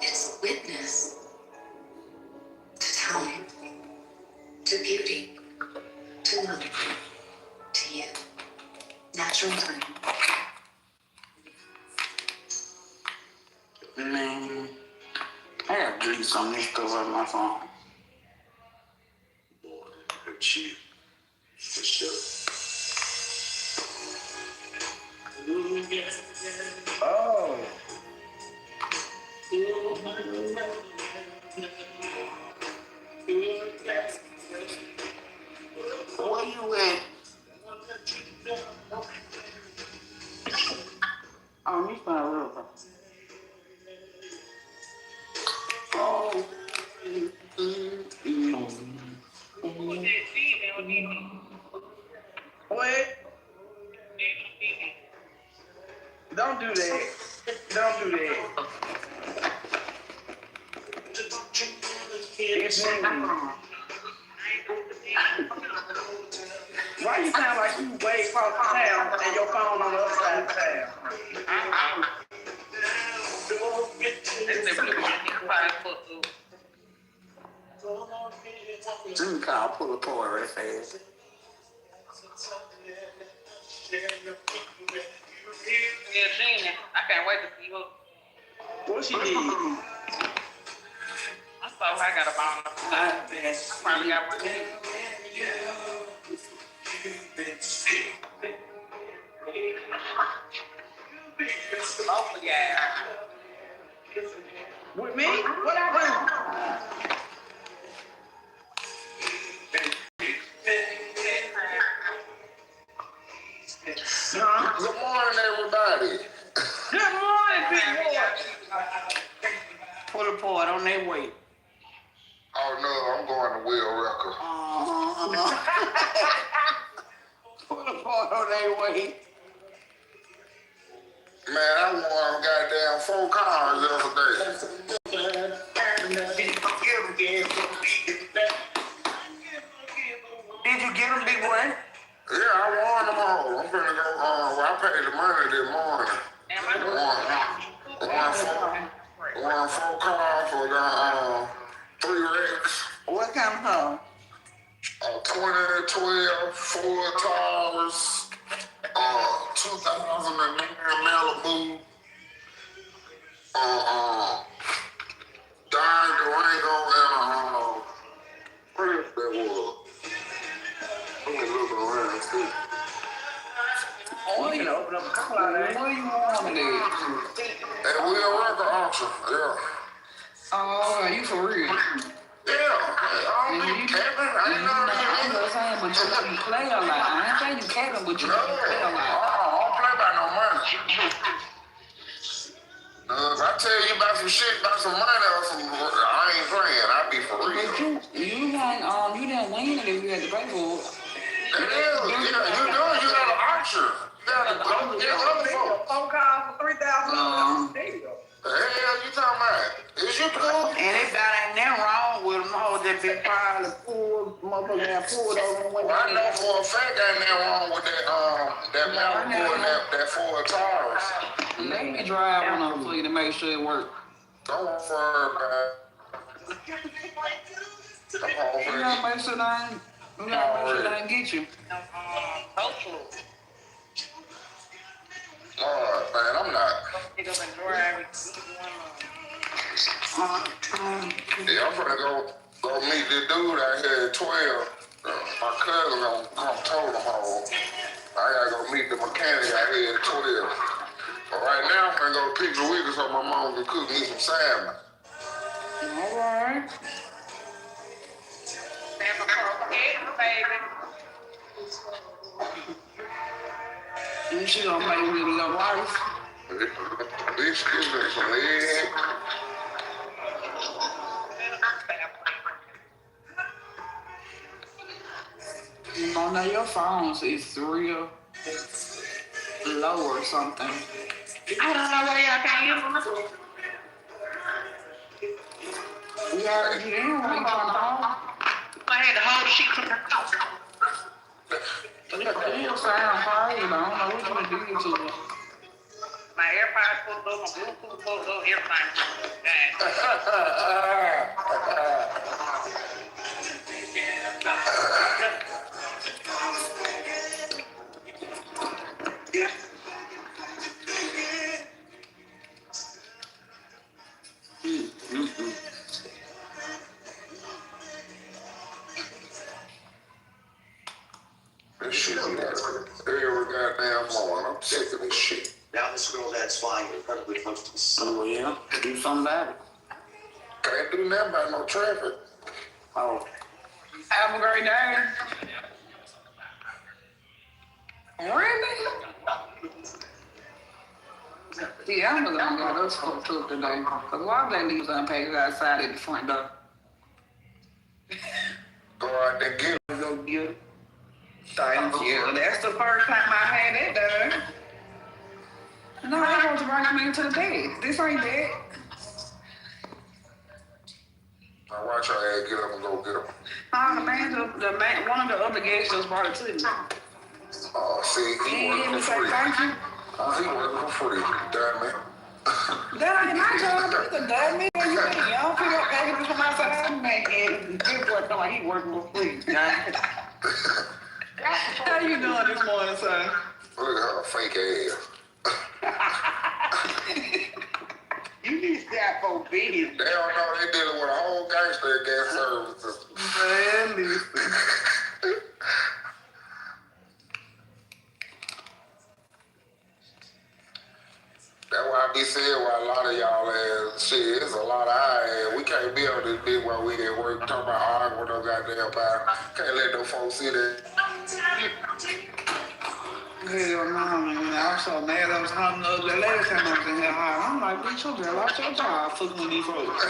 It's a witness to time, to beauty, to love, to you. Natural time. Man, I gotta delete some of this stuff on my phone. Hurt you. For sure. Oh. Where you at? Oh, you found real. Oh. What? Don't do that. Don't do that. It's me. Why you sound like you way across the town and your phone on the other side of the town? Let me call pull a pole right fast. Yeah, Gina, I can't wait to see her. What she did? I saw her, I got a bone. I probably got one. Oh, yeah. With me? What I do? Good morning, everybody. Good morning, big boy. Pull a port on their way. Oh no, I'm going to Will Record. Pull a port on their way. Man, I won goddamn 4 cars the other day. Did you get them, big boy? Yeah, I won them all. I'm gonna go. I paid the money this morning. Won 4 cars for the 3 wrecks. What kind of car? 2012 Ford Taurus, 2009 Malibu, Dodge Durango, and what else that was? I'm looking around too. Oh, you can open up a couple of them. What do you want to do? At Will Record auction, yeah. Oh, are you for real? Yeah, I don't be capping. I ain't know that. I'm just saying, but you play a lot. I ain't saying you capping, but you play a lot. I don't play by no money. If I tell you about some shit, about some money or some, I ain't playing. I be for real. But you didn't win it if you had to pay for it. It is. You got an auction. You got to go get other folks. 4 cars for $3,000. There you go. The hell you talking about? Is you cool? And if that ain't nothing wrong with them, hold that big pile of food, motherfucker got pulled over and went I know for a fact ain't nothing wrong with that Malibu and that Ford Taurus. Let me drive one of them for you to make sure it works. Don't worry about it. You gotta make sure I ain't get you. Alright, man, I'm not. Pick up and drive. Yeah, I'm gonna go meet this dude out here at 12. My cousin gonna come tow them home. I gotta go meet the mechanic out here at 12. But right now, I'm gonna go to Piggly Wiggly so my mom can cook me some salmon. All right. And she gonna make me your rice. This is some egg. Oh, now your phone is real low or something. I don't know where y'all can hear from. You already in when you come home. I had the whole shit from the house. It still sound crazy. I don't know what you did to it. My AirPods fucked up, my Bluetooth fucked up, everything. This shit be like every goddamn morning. I'm sick of this shit. Now this girl that's flying incredibly close to the sun. Oh, yeah. Do something about it. Can't do nothing about no traffic. Oh. Have a great day. Really? See, Amazon got us fucked up today. Because why they leave unpacked outside at the front door? Go out there and get it. Go get it. Thank you. That's the first time I had that done. No, I want to bring them into the bed. This ain't that. Now watch your ass get up and go get them. One of the other guests just brought it to me. Oh, see, he working for free. Thank you. He working for free, damn it. That ain't my job, either, damn it. You think y'all pick up packages from outside and this boy talking like he working for free. How you doing this morning, son? Look at her fake ass. You need to stop for business. They don't know they dealing with a whole gangster at gas services. Man, listen. That's why I be saying why a lot of y'all ass shit, it's a lot of our ass. We can't be on this bitch while we at work talking about arguing with no goddamn body. Can't let no folks see that. Hell no, man. I was so mad I was hunting the other last time I was in here high. I'm like, bitch, your girl lost your job fucking with these folks.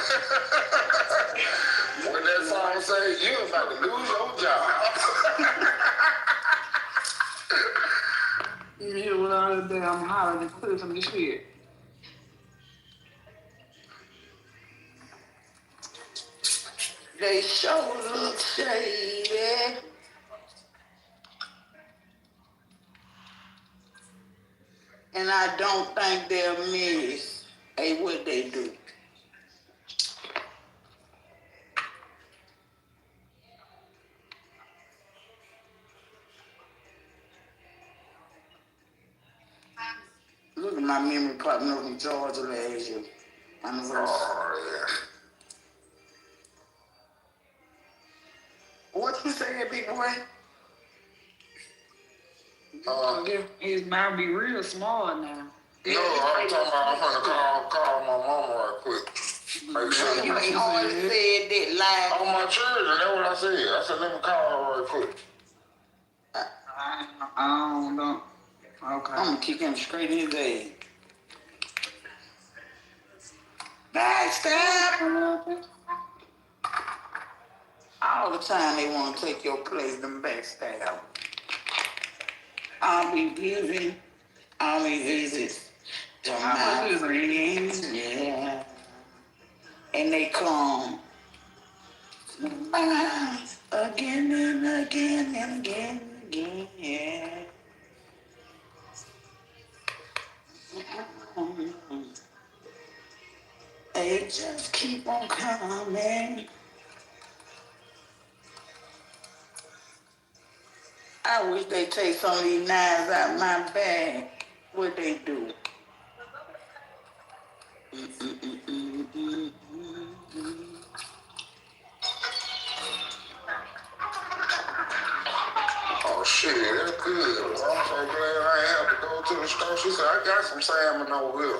When that song say, you about to lose your job. You hear what all the damn hollering and putting some of this shit. They sure look shady. And I don't think they'll miss what they do. Look at my memory popping up from Georgia last year. Anniversary. Oh, yeah. What you saying, big boy? His mouth be real small now. No, I'm talking about I'm gonna call my mama right quick. Make sure You ain't always said that lie. On my children, that's what I said. I said, let me call her right quick. I don't know. Okay. I'm gonna kick him straight in his ass. Backstab! All the time they want to take your place, them backstab. I'll be giving, I'll be visits to my friends, yeah. And they come again and again and again and again, yeah. They just keep on coming. I wish they take some of these knives out my bag. What they do? Oh, shit, that's good. Well, I'm so glad I ain't have to go to the store. She said, I got some salmon over here.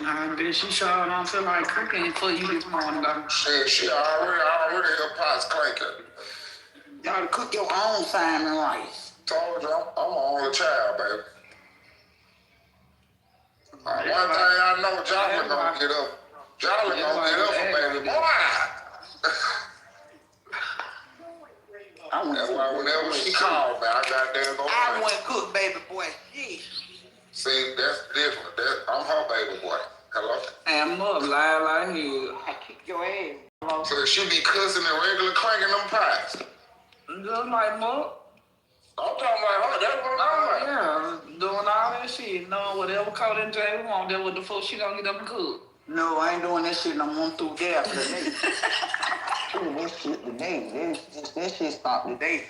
I bet she sure don't feel like cooking for you this morning, though. Shit, she already her pot's clanking. You ought to cook your own salmon rice. Told you, I'm an only child, baby. One thing I know, Jolly gonna get up. Jolly gonna get up for baby boy. That's why whenever she called me, I got there and go. I want to cook baby boy. Shit. See, that's different. I'm her baby boy. Hello? And mother lie like hell. I kick your ass. So she be cussing and regular cranking them pots. Just like mother. I'm talking about her. That's what I'm Yeah, doing all that shit. Knowing whatever caught in jail want, that what the fuck she gonna get up and cook. No, I ain't doing that shit no more through there after the day. Doing that shit today. That shit stopped today.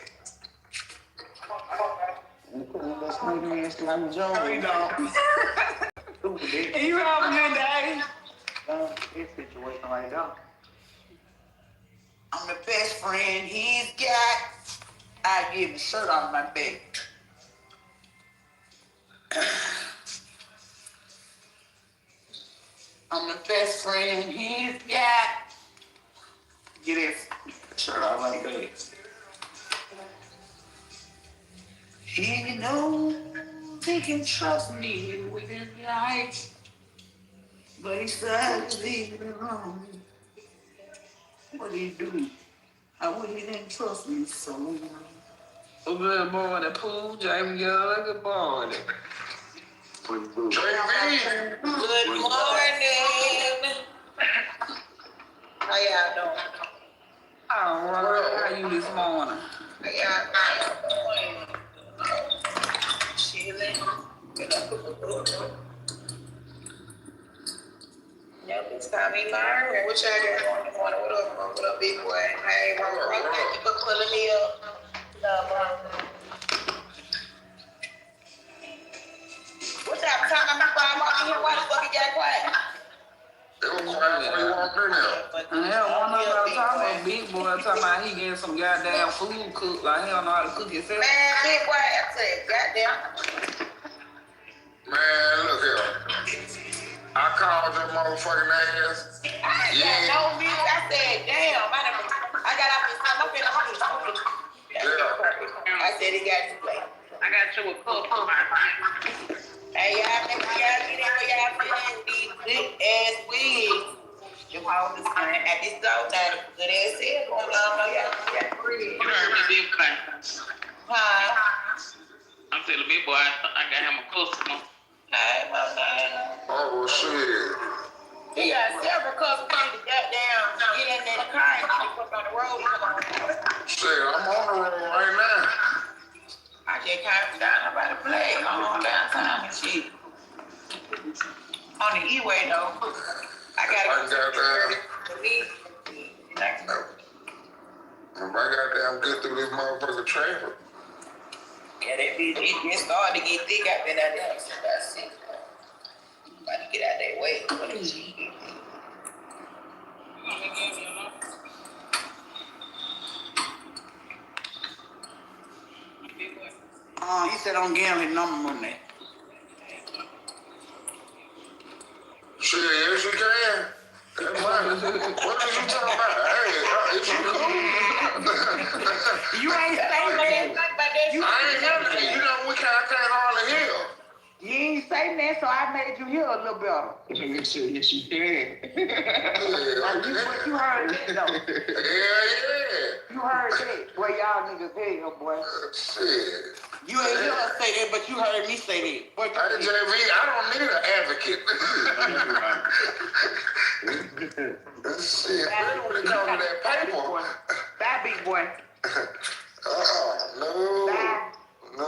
You put in that sneaky ass like Jones. No, you don't. You have a good day. This situation right now. I'm the best friend he's got. I give the shirt off my back. I'm the best friend he's got. Get his shirt off my back. He knows he can trust me with his life, but he started to leave me alone. What did he do? I wish he didn't trust me so much. Good morning, Pooh. Jamie, good morning. Good morning. How y'all doing? All right. How you this morning? How y'all doing? Chilling. Yep, it's time to learn. What y'all got going on? What up, big boy? Hey, thank you for pulling me up. What y'all talking about? I'm walking here. Why the fuck you got quiet? They were quiet before you walked in there. One of them talking about big boy talking about he getting some goddamn food cooked. Like he don't know how to cook himself. Man, big boy, I said, goddamn. Man, look here. I called your motherfucking ass. I ain't got no music. I said, damn. I got off this time. I'm finna do. Yeah. I said he got to play. I got you a cup for my friend. Hey, y'all, make sure y'all get in where y'all feeling these big ass wigs. You hold this thing at this door now. Good ass head going on. Y'all free. You heard me, big boy. Huh? I'm telling big boy, I got him a customer. Hey, my man. Oh, shit. He got several customers to goddamn get in that car and get up on the road. Shit, I'm on the road right now. I just came down about to play on downtown and shit. On the E-way though. I gotta go to me. If I goddamn get through this motherfucking traffic. Yeah, it just started to get thick out there. That's it. About to get out that way. He said don't give him his number on that. Shit, yes you can. That's right. What is you talking about? Hey, is you cool? You ain't saying nothing about that. I ain't nothing. You know, I can't hardly hear. You ain't saying that, so I made you hear a little better. Yes, you can. But you heard that, though. Yeah. You heard that. Boy, y'all niggas hell, boy. Shit. You ain't hear her say that, but you heard me say that. Boy, hey, JV, I don't need an advocate. Shit, really when it comes to that paper. Bye, big boy. No. Bye. No.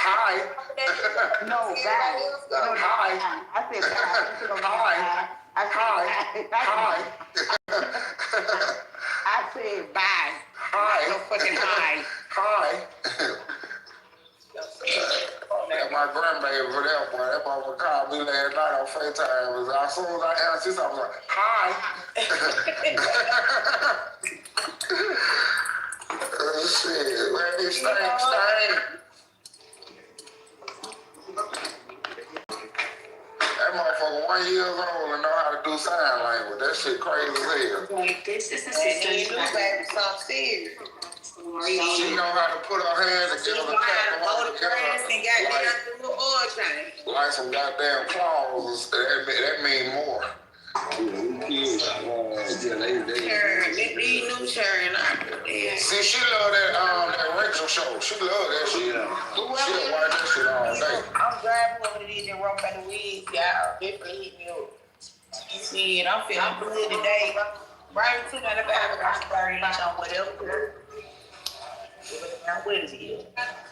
Hi. No, bye. No, hi. I said bye. Hi. Hi. I said bye. Hi. No fucking hi. Hi. That's my grandbaby for that boy. That motherfucker called me last night on FaceTime. As soon as I answered, I was like, hi. shit, man, these things. That motherfucker 1 year old and know how to do sign language. That shit crazy as hell. This is the system. You know, baby, something serious. She know how to put her hands together, clap her hands together, like some goddamn claws. That mean more. See, she love that Rachel show. She love that shit. She'll watch that shit all day. I'm driving over to these and rope in the weeds. Y'all definitely hit me up. Shit, I'm feeling good today. Right to the back of the 30 inch on whatever.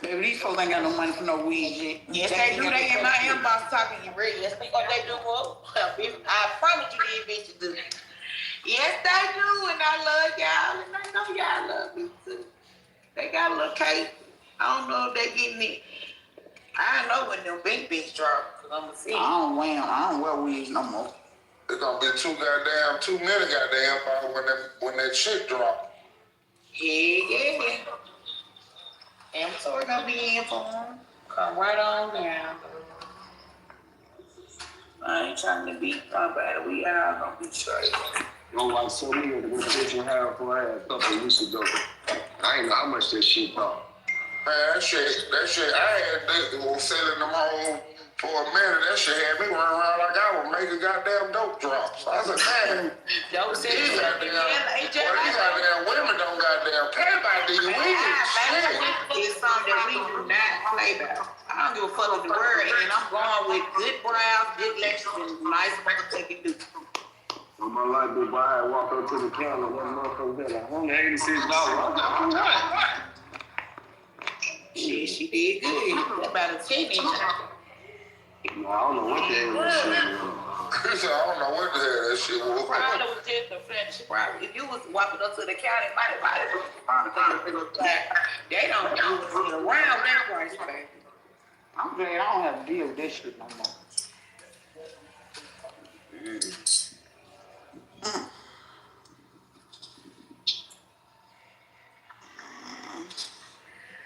Baby, these folks ain't got no money for no weed yet. Yes, they do. They in my inbox talking you real. Yes, they what they do. I promise you these bitches do. Yes, they do, and I love y'all, and I know y'all love me too. They got a little cake. I don't know if they getting it. I know when them big bitch drop, cause I'm gonna see. I don't wear weed no more. It's gonna be too many goddamn when that shit drop. Yeah. And so we're gonna be in for them. Come right on down. I ain't trying to beat nobody. We all gonna be straight. No, like so many of the bitch you have for a couple of weeks ago. I ain't know how much that shit cost. Man, that shit, I had was selling them home for a minute. That shit had me running around like I was making goddamn dope drops. I said, man, these goddamn women don't goddamn pay about these weeds. It's something that we do not play about. I don't give a fuck with the word, and I'm going with good brows, good lectures, and nice motherfucking dudes. On my life, dude, I walked up to the counter, one motherfucker had $186. Shit, she did good. About a 10-inch. No, I don't know what the hell that shit was. I don't know what the hell that shit was. Probably was just a friendship. Probably. If you was walking up to the county, they don't do it around that price, baby. I'm glad I don't have to deal with that shit no more.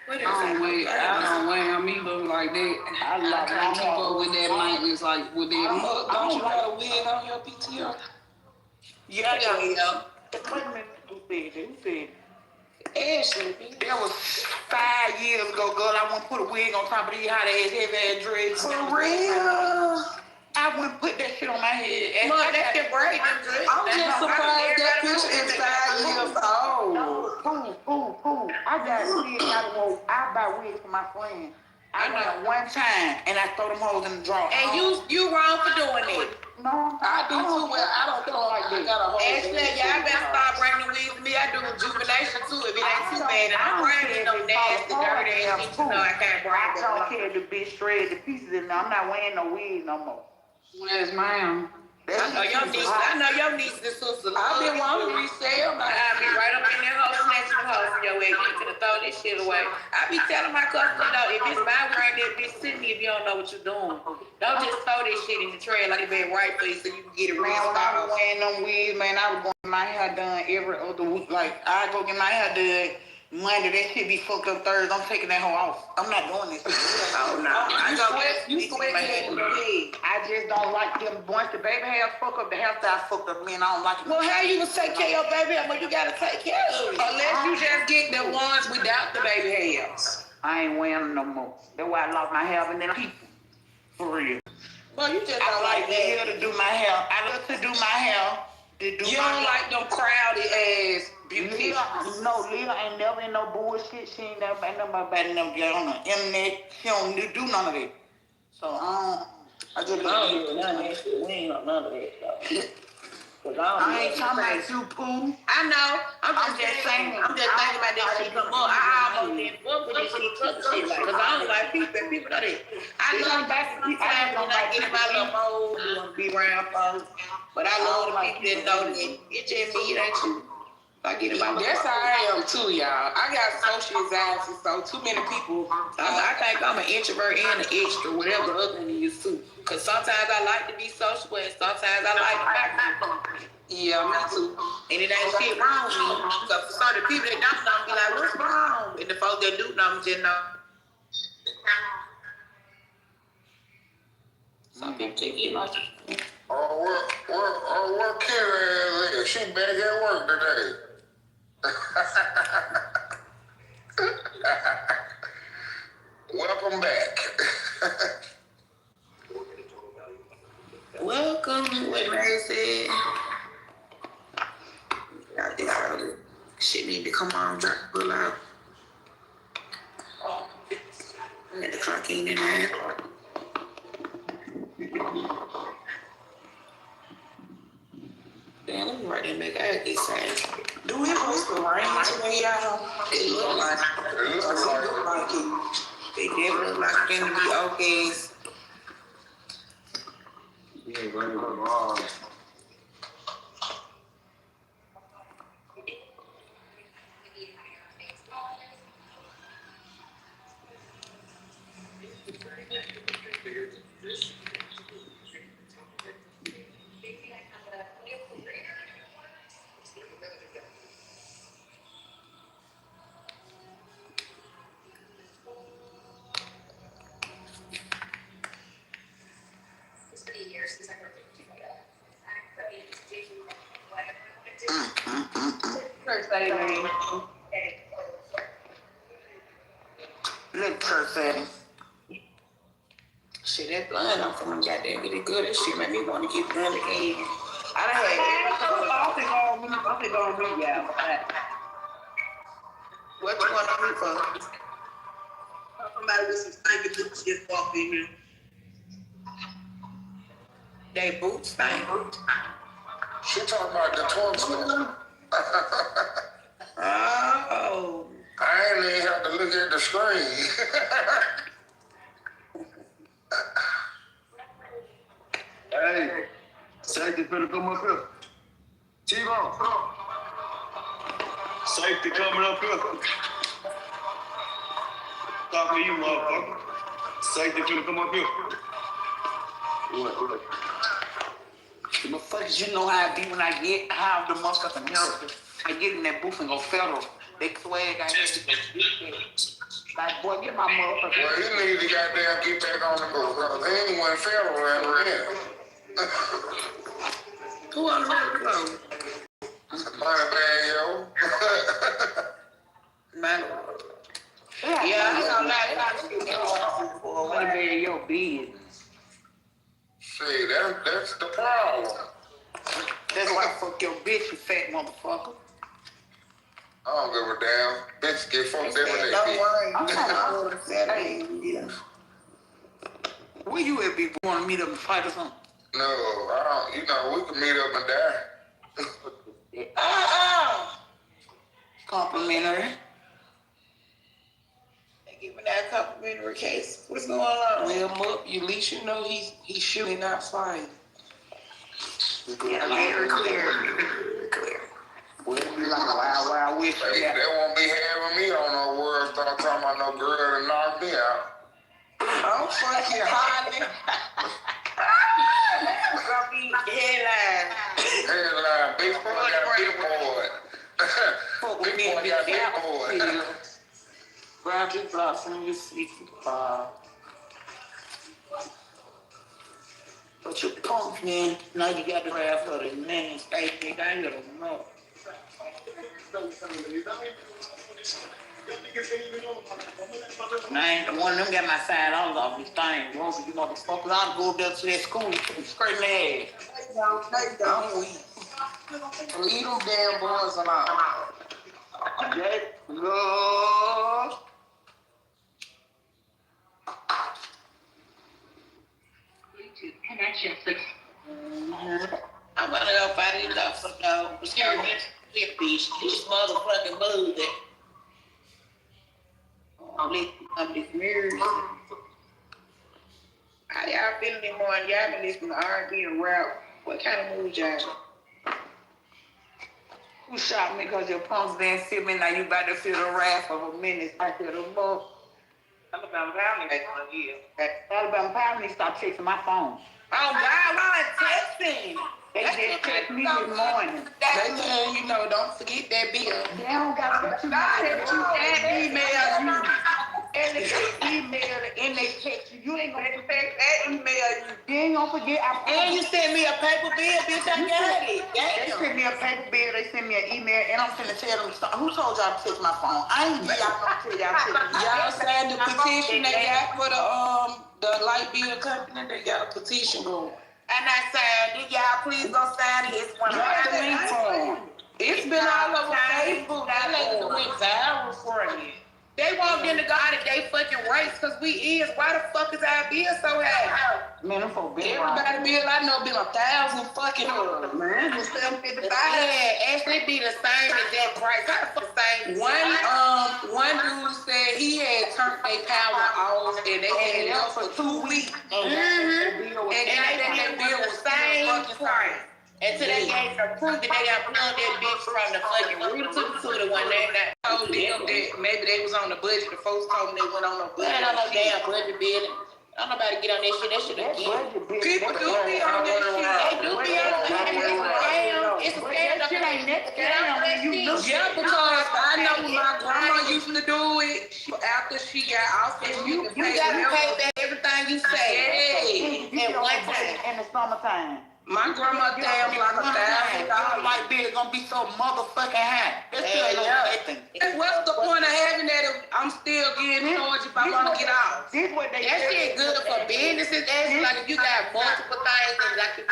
I don't wear me look like that. I can't keep up with that maintenance, like with that mug. Don't you got a wig on your PTO? Yeah, I got it. Who said? Ashley. That was 5 years ago, girl. I wouldn't put a wig on top of these hot ass heavy dreads. For real? I wouldn't put that shit on my head. Look, that shit braid them dreads. I'm just surprised that picture is 5 years old. Pooh. I got wigs. I buy wigs for my friend. I went one time and I throw them hoes in the drawer. And you wrong for doing it. No, I do too. Well, I don't feel like that. Ashley, y'all better start bringing the wigs to me. I do rejuvenation too if it ain't too bad. And I'm bringing no nasty, dirty ass shit. You know I can't bring it. I don't care if the bitch shred the pieces in there. I'm not wearing no wig no more. Yes, ma'am. I know your niece and sister. I've been wanting to resell, but I'll be right up in that house snatching the house in your way. You finna throw this shit away. I be telling my customers though, if it's my brand, that bitch sitting if you don't know what you're doing. Don't just throw this shit in the trash like it been right for you so you can get it restocked. When I was wearing them wigs, man, I was going to get my hair done every other week. Like, I go get my hair done Monday, that shit be fucked up Thursday. I'm taking that hoe off. I'm not doing this. Oh no. You sweat I just don't like them. Once the baby hair fuck up, the hairstyle fucked up. Man, I don't like it. Well, how you gonna take care of your baby hair when you gotta take care of it? Unless you just get the ones without the baby hairs. I ain't wearing them no more. That's why I lost my hair and then people. For real. Well, you just don't like that. To do my hair. I love to do my hair. You don't like them crowded ass beauticians. No, Leah ain't never in no bullshit. She ain't never nobody never get on the internet. She don't do none of that. So I just don't do none of that shit. We ain't on none of that stuff. I ain't talking about you, Pooh. I know. I'm just saying. I'm just thinking about that shit come up. I almost didn't fuck with this shit, because I don't like people. People know that. I love back to times when I get in my little mode, you want to be around folks. But I love the people that know that it's just me, it ain't you. That's how I am too, y'all. I got social anxiety, so too many people. I think I'm an introvert and an extra, whatever the other one is too. Cause sometimes I like to be social, and sometimes I like to back people. Yeah, me too. And it ain't shit wrong with me. So for certain people that don't know, be like, what's wrong your do numbers, just know. Some people take it like Where Kira is? She back at work today. Welcome back. welcome, what Mary said. I think shit need to come on, drop the pull out. Let the clock in there. Damn, let me write that back. I had this side. Do it supposed to rain today, y'all? It look like it. It never look like it's gonna be okay. Yeah, right. Look, person. Shit, that blind, I'm finna goddamn get it good. That shit make me want to get blind again. I done had I think on me, yeah. what you want on me for? Somebody with some stinking boots just walked in here. They boots stink. She talking about the Congressman. Oh. I ain't even have to look at the screen. Hey, safety finna come up here. T-Bone. Safety coming up here. Talking to you, motherfucker. Safety finna come up here. What? The motherfuckers, you know how I be when I get high of the motherfucking America. I get in that booth and go federal. They swag, I get to like, boy, get my motherfucker. Well, he need to goddamn get back on the move, because he ain't went federal ever in. Who on the road? Money bag, yo. Man. Yeah, I don't lie. Boy, what about your business? See, that's the problem. That's why I fuck your bitch, you fat motherfucker. I don't give a damn. Bitch get fucked every day. Don't worry. I'm trying to order Saturday. Yeah. Where you at, be want to meet up and fight or something? No, I don't. You know, we can meet up and die. Complimentary. They give me that complimentary case. What's going on? Well, Mup, at least you know he's shooting outside. Yeah, very clear. Very clear. Well, it'd be like a wild wish. They won't be having me on no world start talking about no girl to knock me out. I'm fucking hot. Gonna be headline. Headline, big boy got big boy. Big boy got big boy. Grab your blossom, you sleep. But you punk, man. Now you got to grab for the man. Stay big. I don't know. I ain't the one of them got my side all off this thing. You motherfuckers, I'll go up there to that school and straight in the ass. I'm weak. Leave them damn boys alone. Love. Bluetooth connection successful. I'm gonna go find it up some dog. Scary bitch. This motherfucking movie. I'm this mirrors. How y'all feeling this morning? Y'all been listening to R&B and rap. What kind of mood y'all? Who shot me because your punks didn't see me? Now you about to feel the wrath of a minute. I feel the most. Alabama Power next one year. Alabama Power needs to stop chasing my phone. Oh, God, why texting? They just text me this morning. They tell you know, don't forget that bill. They don't got to get you that email. don't forget. And you sent me a paper bill, bitch. I got it. They sent me a paper bill. They sent me an email, and I'm finna tell them something. Who told y'all to text my phone? I ain't give y'all no tell y'all text. Y'all signed the petition they got for the light bill company. They got a petition going. And I signed it. Y'all please go sign it. It's one of the link form. It's been all over Facebook. That lady went viral for it. They want them to go out of their fucking rights because we is. Why the fuck is our bill so high? Man, I'm for bill. Everybody bill I know been 1,000 fucking up. Man, just $7.55. Yeah, actually be the same exact price. How the fuck same? One dude said he had turned their power off and they had it up for 2 weeks. And that bill was the same price. Until they gave some proof that they got plugged that bitch from the fucking router to the one they not told them that maybe they was on the budget. The folks told them they went on no budget. Man, on no damn budget bill. Don't nobody get on that shit. That shit again. People do be on that shit. They do be on that shit. It's a scam. That shit ain't never scam. Yeah, because I know my grandma used to do it after she got off. You gotta pay back everything you say. At one time. In the summertime. My grandma damn like $1,000 light bill gonna be so motherfucking high. That's still nothing. What's the point of having that if I'm still getting charged if I wanna get out? That shit good for businesses. That's like if you got multiple things and like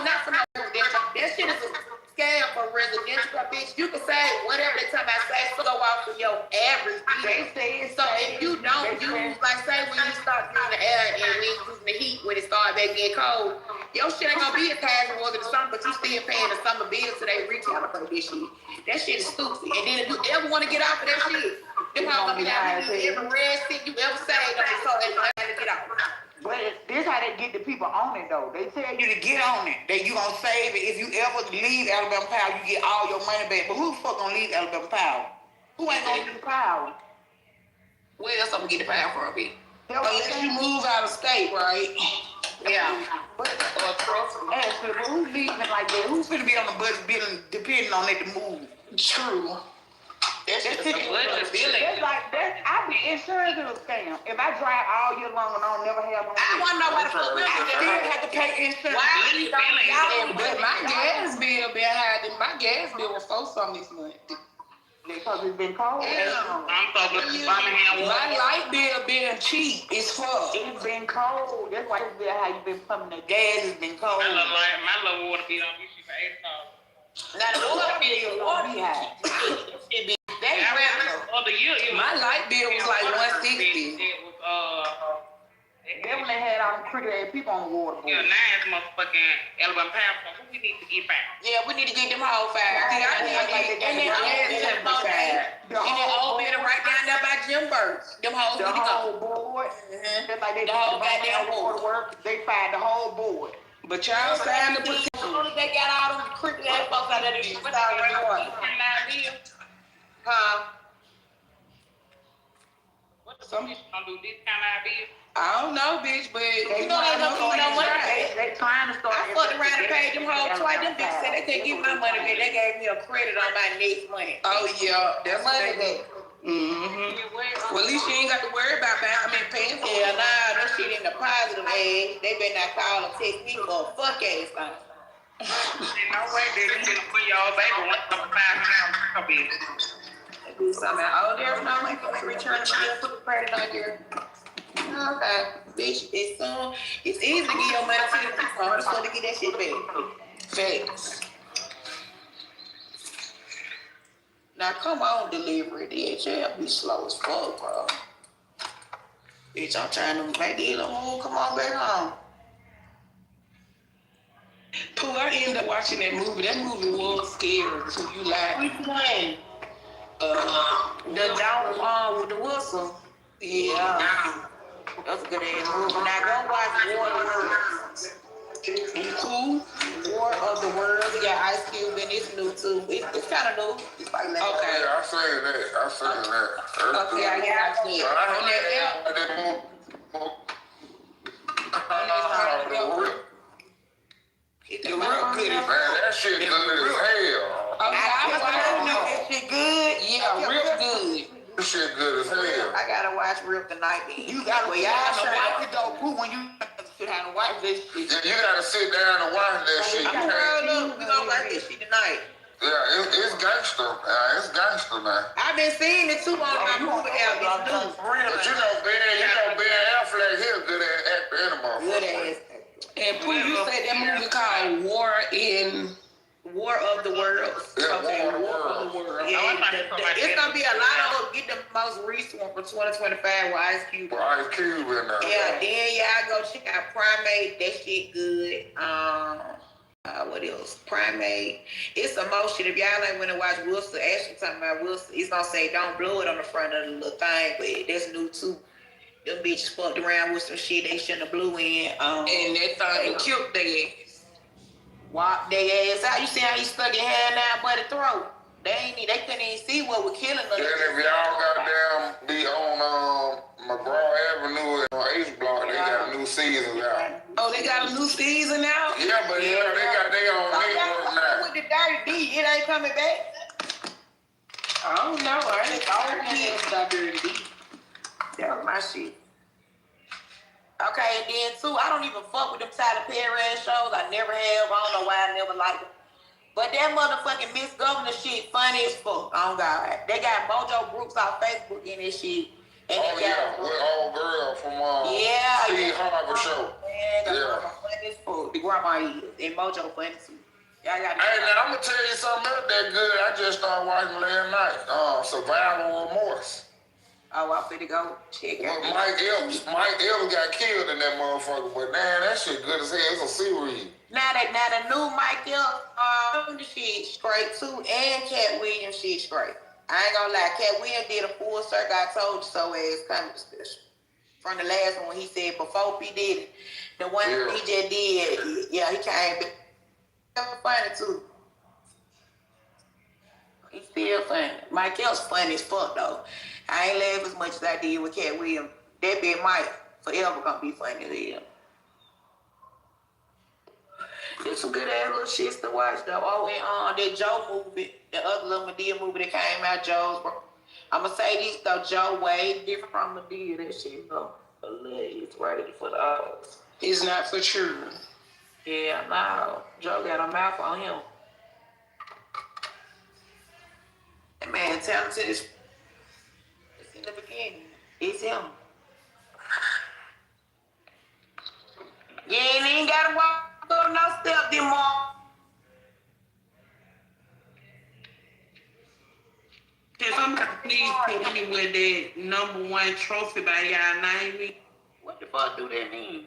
not for no residential. That shit is a scam for residential, bitch. You can say whatever they time I say, so go off of your average bill. So if you don't use, like say when you start using the air and we using the heat when it started back getting cold, your shit ain't gonna be as high as it was in the summer, but you still paying the summer bill so they recalibrate this shit. That shit is stupid. And then if you ever want to get off of that shit, them all gonna be like, every red shit you ever saved on it, so they gonna have to get off. But this how they get the people on it though. They tell you to get on it. That you gonna save it. If you ever leave Alabama Power, you get all your money back. But who the fuck gonna leave Alabama Power? Who ain't gonna leave the power? Where else I'm gonna get the power from, bitch? Unless you move out of state, right? Yeah. But who's leaving like that? Who's gonna be on the budget bill depending on it to move? True. That's like that. I be insurance is a scam. If I drive all year long and I don't never have one, I want to know why the fuck I still have to pay insurance. Why? But my gas bill been higher than my gas bill was $4 this month. Because it's been cold. Yeah. My light bill been cheap. It's full. It's been cold. That's why it's been how you been pumping the gas. It's been cold. My little water bill on this shit for $8. Now the water bill will be high. It be my light bill was like $160. They when they had all them pretty ass people on the water board. Yeah, now it's motherfucking Alabama Power. Who we need to get back? Yeah, we need to get them whole fired. And that old building right down there by Jim Burks. Them hoes need to go. The whole board. The whole goddamn board. They fired the whole board. But y'all signed the petition. As soon as they got all them creepy ass folks out there, they start running water. Huh? What some bitch gonna do this kind of idea? I don't know, bitch, but you know they don't do no money. They trying to start. I fucked around and paid them whole twice. Them bitches said they couldn't get my money back. They gave me a credit on my next month. Oh yeah, that's money back. Well, at least you ain't got to worry about paying for it. Yeah, nah, that shit in the positive ass. They better not call and text me for a fuck ass thing. No way they didn't put y'all baby $1,500 do something. Oh, there's no way for me return to put the credit on here. Okay, bitch, it's easy to get your money to the people. Hard as fuck to get that shit back. Facts. Now come on, delivery. DHL be slow as fuck, bro. Bitch, I'm trying to make the little move. Come on back home. Pooh, I ended up watching that movie. That movie was scary too. You like which one? The dog with the whistle. Yeah. That's a good ass movie. Now go watch Waterworld. Cool. War of the World. We got Ice Cube and it's new too. It's kind of new. It's like that. Okay. I say that. Okay, I got it. On that it's real good. Man, that shit good as hell. Oh, yeah, that shit good? Yeah, real good. That shit good as hell. I gotta watch Real tonight. You gotta watch it though, when you sit down and watch this shit. Yeah, you gotta sit down and watch that shit. I'm gonna roll up. We gonna watch this shit tonight. Yeah, it's gangster. It's gangster now. I've been seeing it too on my movie app. It's new. But you know, Ben Affleck, he a good ass actor in the motherfucker. Good ass. And Pooh, you said that movie called War of the Worlds. Yeah, okay, War of the Worlds. Yeah, it's gonna be a lot of get the most recent one for 2025 with Ice Cube. With Ice Cube in there. Yeah, then y'all go check out Primate. That shit good. What else? Primate. It's some more shit. If y'all ain't went to watch Wilson, actually talking about Wilson, it's gonna say don't blow it on the front of the little thing, but that's new too. Them bitches fucked around with some shit they shouldn't have blew in. And that thing killed their ass. Walk their ass out. You see how he stuck his hand down by the throat? They couldn't even see what was killing them. Then if y'all goddamn be on McGraw Avenue and on H Block, they got a new season out. Oh, they got a new season now? Yeah, but they got their own network now. With the Dirty D, it ain't coming back. I don't know. I ain't always about Dirty D. That was my shit. Okay, and then too, I don't even fuck with them Tyler Perry shows. I never have. I don't know why I never liked them. But that motherfucking Miss Governor shit funny as fuck. Oh God. They got Mojo Brooks on Facebook in this shit. And with old girl from Steve Harvey show. Man, that girl funny as fuck. The grandma is. And Mojo funny too. Hey, now I'm gonna tell you something else that good. I just started watching last night. Survival Remorse. Oh, I'm finna go check out. Well, Mike Epps got killed in that motherfucker, but damn, that shit good as hell. It's a series. Now the new Mike Epps, the shit straight too, and Cat Williams shit straight. I ain't gonna lie, Cat Williams did a full circle. I told you so as comedy special. From the last one, he said before he did it, the one he just did, yeah, he came back. Funny too. He's still funny. Mike Epps funny as fuck though. I ain't laugh as much as I did with Cat Williams. That bitch Mike forever gonna be funny as hell. There's some good ass little shits to watch though. Oh, and that Joe movie, the other little Medea movie that came out, Joe's. I'ma say this though, Joe way different from Medea. That shit though, it's rated for the odds. It's not for children. Yeah, no. Joe got a mouth on him. That man talented as in the beginning. It's him. You ain't even gotta walk up no step anymore. Can somebody please put me with that #1 trophy by y'all name? What the fuck do that mean?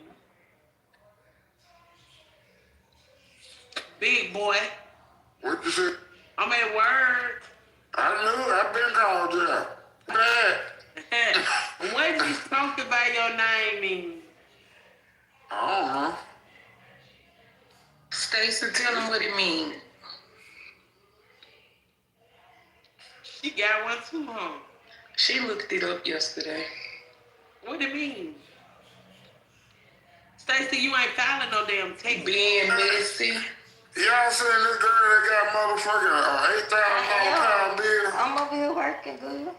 Big boy. What you say? I'm at work. I knew. I've been called you. What is trophy by your name mean? I don't know. Stacey, tell him what it means. She got one too, huh? She looked it up yesterday. What it mean? Stacey, you ain't filing no damn tape. Being messy. Y'all seen this girl that got motherfucking $8,000 bill? I'm over here working good.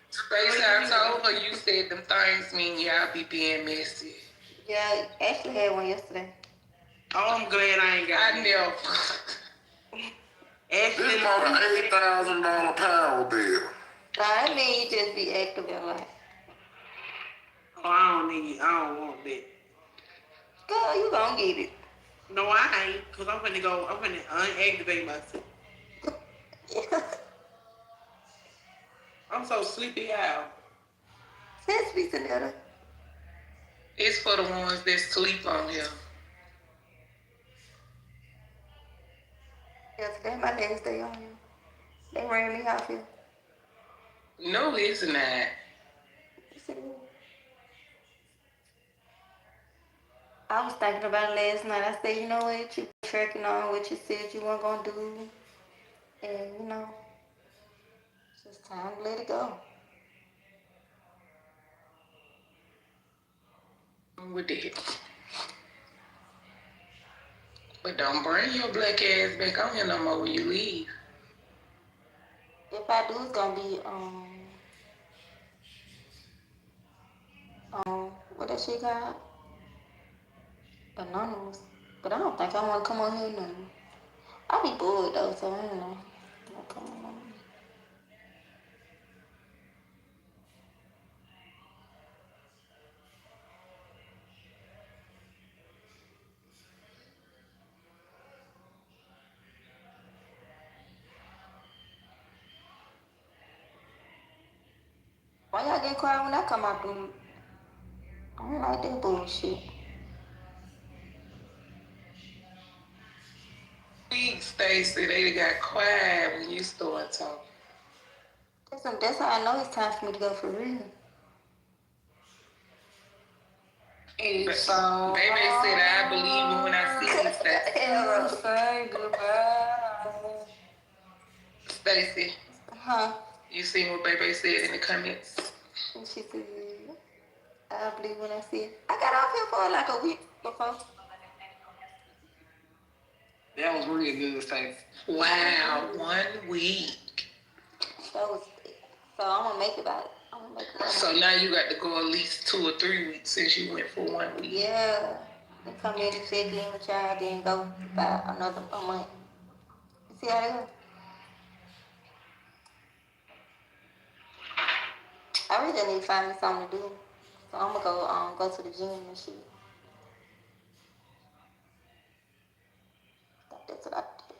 Stacey, I told her you said them things mean y'all be being messy. Yeah, Ashley had one yesterday. Oh, I'm glad I ain't got it. This mother $8,000 power bill. I mean, you just be active in life. Oh, I don't want that. Girl, you gonna get it. No, I ain't, because I'm finna unactivate myself. I'm so sleepy out. Let's be together. It's for the ones that sleep on here. Yeah, today my last day on here. They ran me off here. No, it's not. Yes, it is. I was thinking about it last night. I said, you know what? You tracking on what you said you weren't gonna do. And, you know, it's just time to let it go. With that. But don't bring your black ass back on here no more when you leave. If I do, it's gonna be, what that shit called? Anonymous. But I don't think I want to come on here anonymous. I be bored though, so I don't know. I'll come on anonymous. Why y'all get quiet when I come out the mute? I don't like that bullshit. Stacy, they got quiet when you start talking. That's how I know it's time for me to go for real. Baby said I believe it when I see it, Stacy. Say goodbye. Stacy. Huh? You see what Baby said in the comments? And she said, I believe when I see it. I got off here for like a week before. That was real good, Stacy. Wow, 1 week. So I'm gonna make it about it. So now you got to go at least 2 or 3 weeks since you went for 1 week. Yeah. They come in and check in with y'all, then go about another month. You see how they go? I really need to find me something to do. So I'm gonna go to the gym and shit. That's what I do.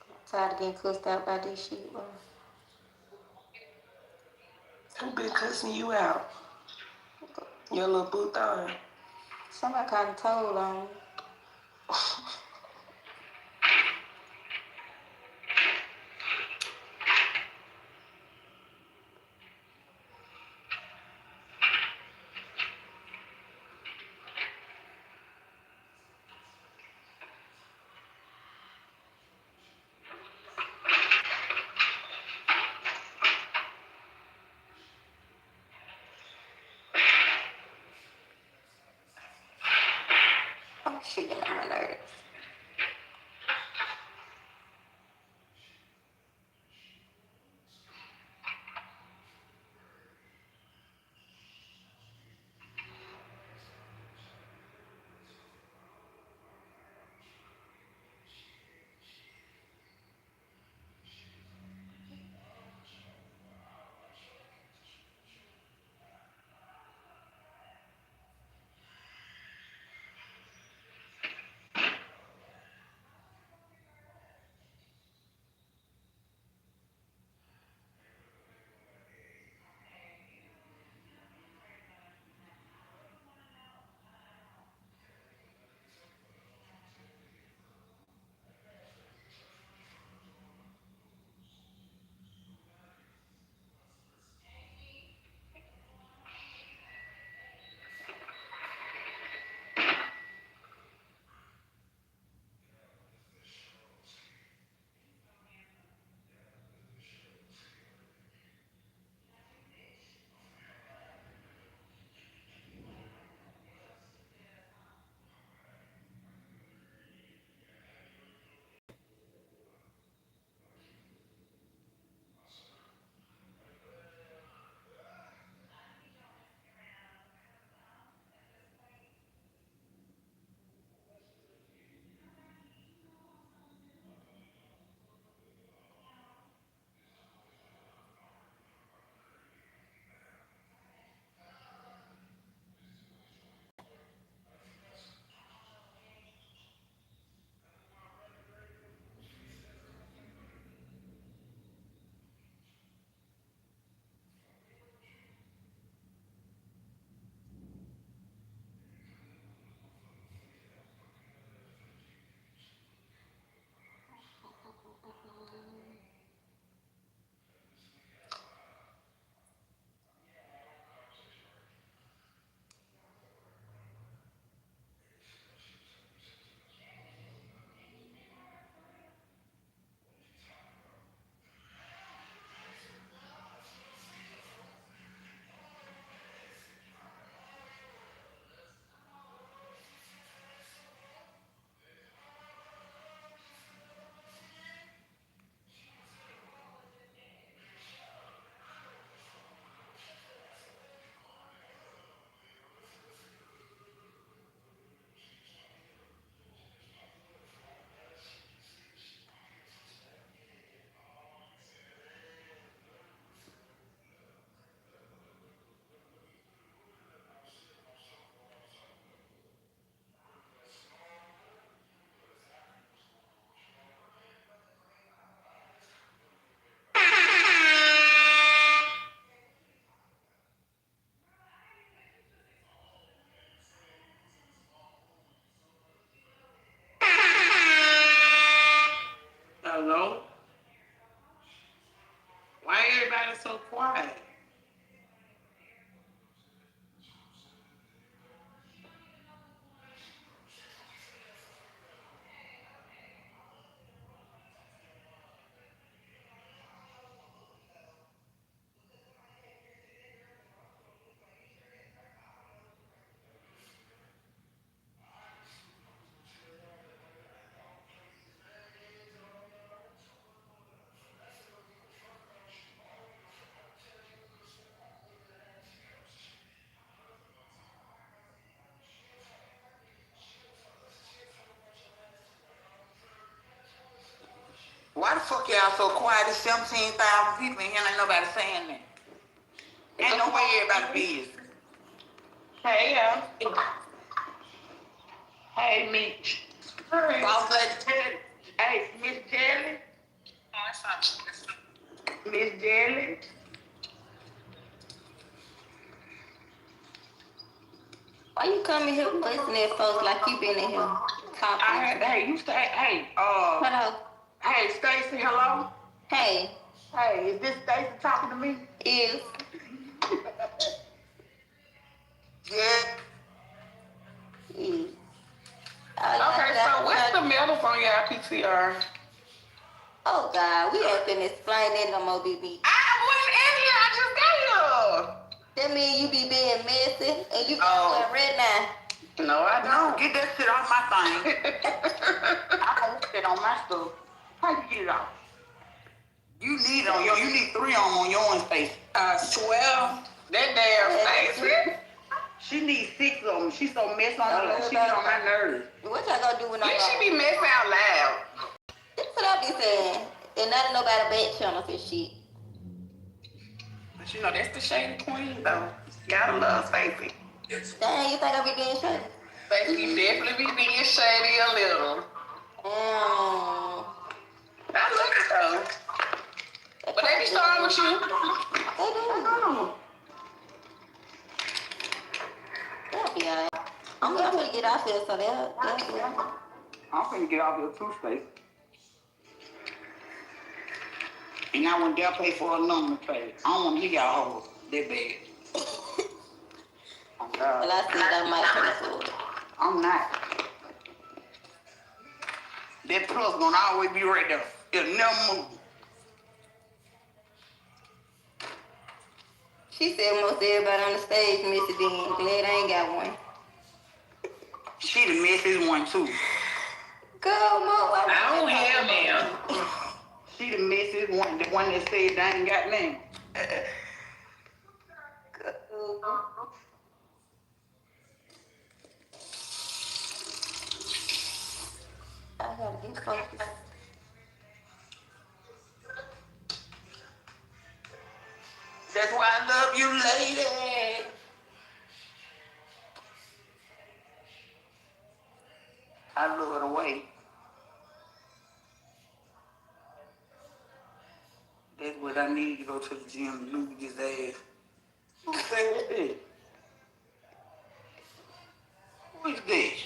I'm tired of getting cussed out by this shit, bro. Who been cussing you out? Your little boo thing. Somebody kind of told on me. Oh, shit, getting on my nerves. Why everybody so quiet? Why the fuck y'all so quiet? There's 17,000 people in here, ain't nobody saying that. Ain't no way everybody busy. Hey, hey, Mitch. Boss lady Jelly. Hey, Miss Jelly. Miss Jelly. Why you coming here fussing at folks like you been in here talking? Hey, you stay. Hey, Hello. Hey, Stacy. Hello. Hey. Hey, is this Stacy talking to me? Is. Yeah. Is. Okay, so what's the medals on your PCR? Oh God, we ain't finna explain that no more, BB. I wasn't in here. I just got here. That mean you be being messy and you got red now. No, I don't. Get that shit off my thing. I don't want that on my stuff. How you get it off? You need it on your. You need 3 on yours, Stacy. I swear, that damn Stacy. She needs 6 of them. She's so messy on her. She be on my nerves. What y'all gonna do when I'm She be messing out loud. That's what I be saying. And not nobody back channels and shit. But you know, that's the shady queen, though. Gotta love Stacey. Dang, you think I be being shady? Stacey definitely be being shady a little. I look at though. But they be starting with you. They do. They'll be alright. I'm gonna get off here so they'll be. I'm finna get off your too, Stacy. And I wouldn't dare pay for a number trade. I don't want to hear y'all hoes that bad. Oh, God. Well, I said I might pay for it. I'm not. That plus gonna always be right there. It'll never move. She said most everybody on the stage miss it then. Glad I ain't got one. She the messiest one too. Girl, Mo, I don't have them. She the messiest one. The one that said they ain't got name. I gotta get focused. That's why I love you, lady. I love the way. That's what I need to go to the gym and lose this ass. Who said that? Who is this?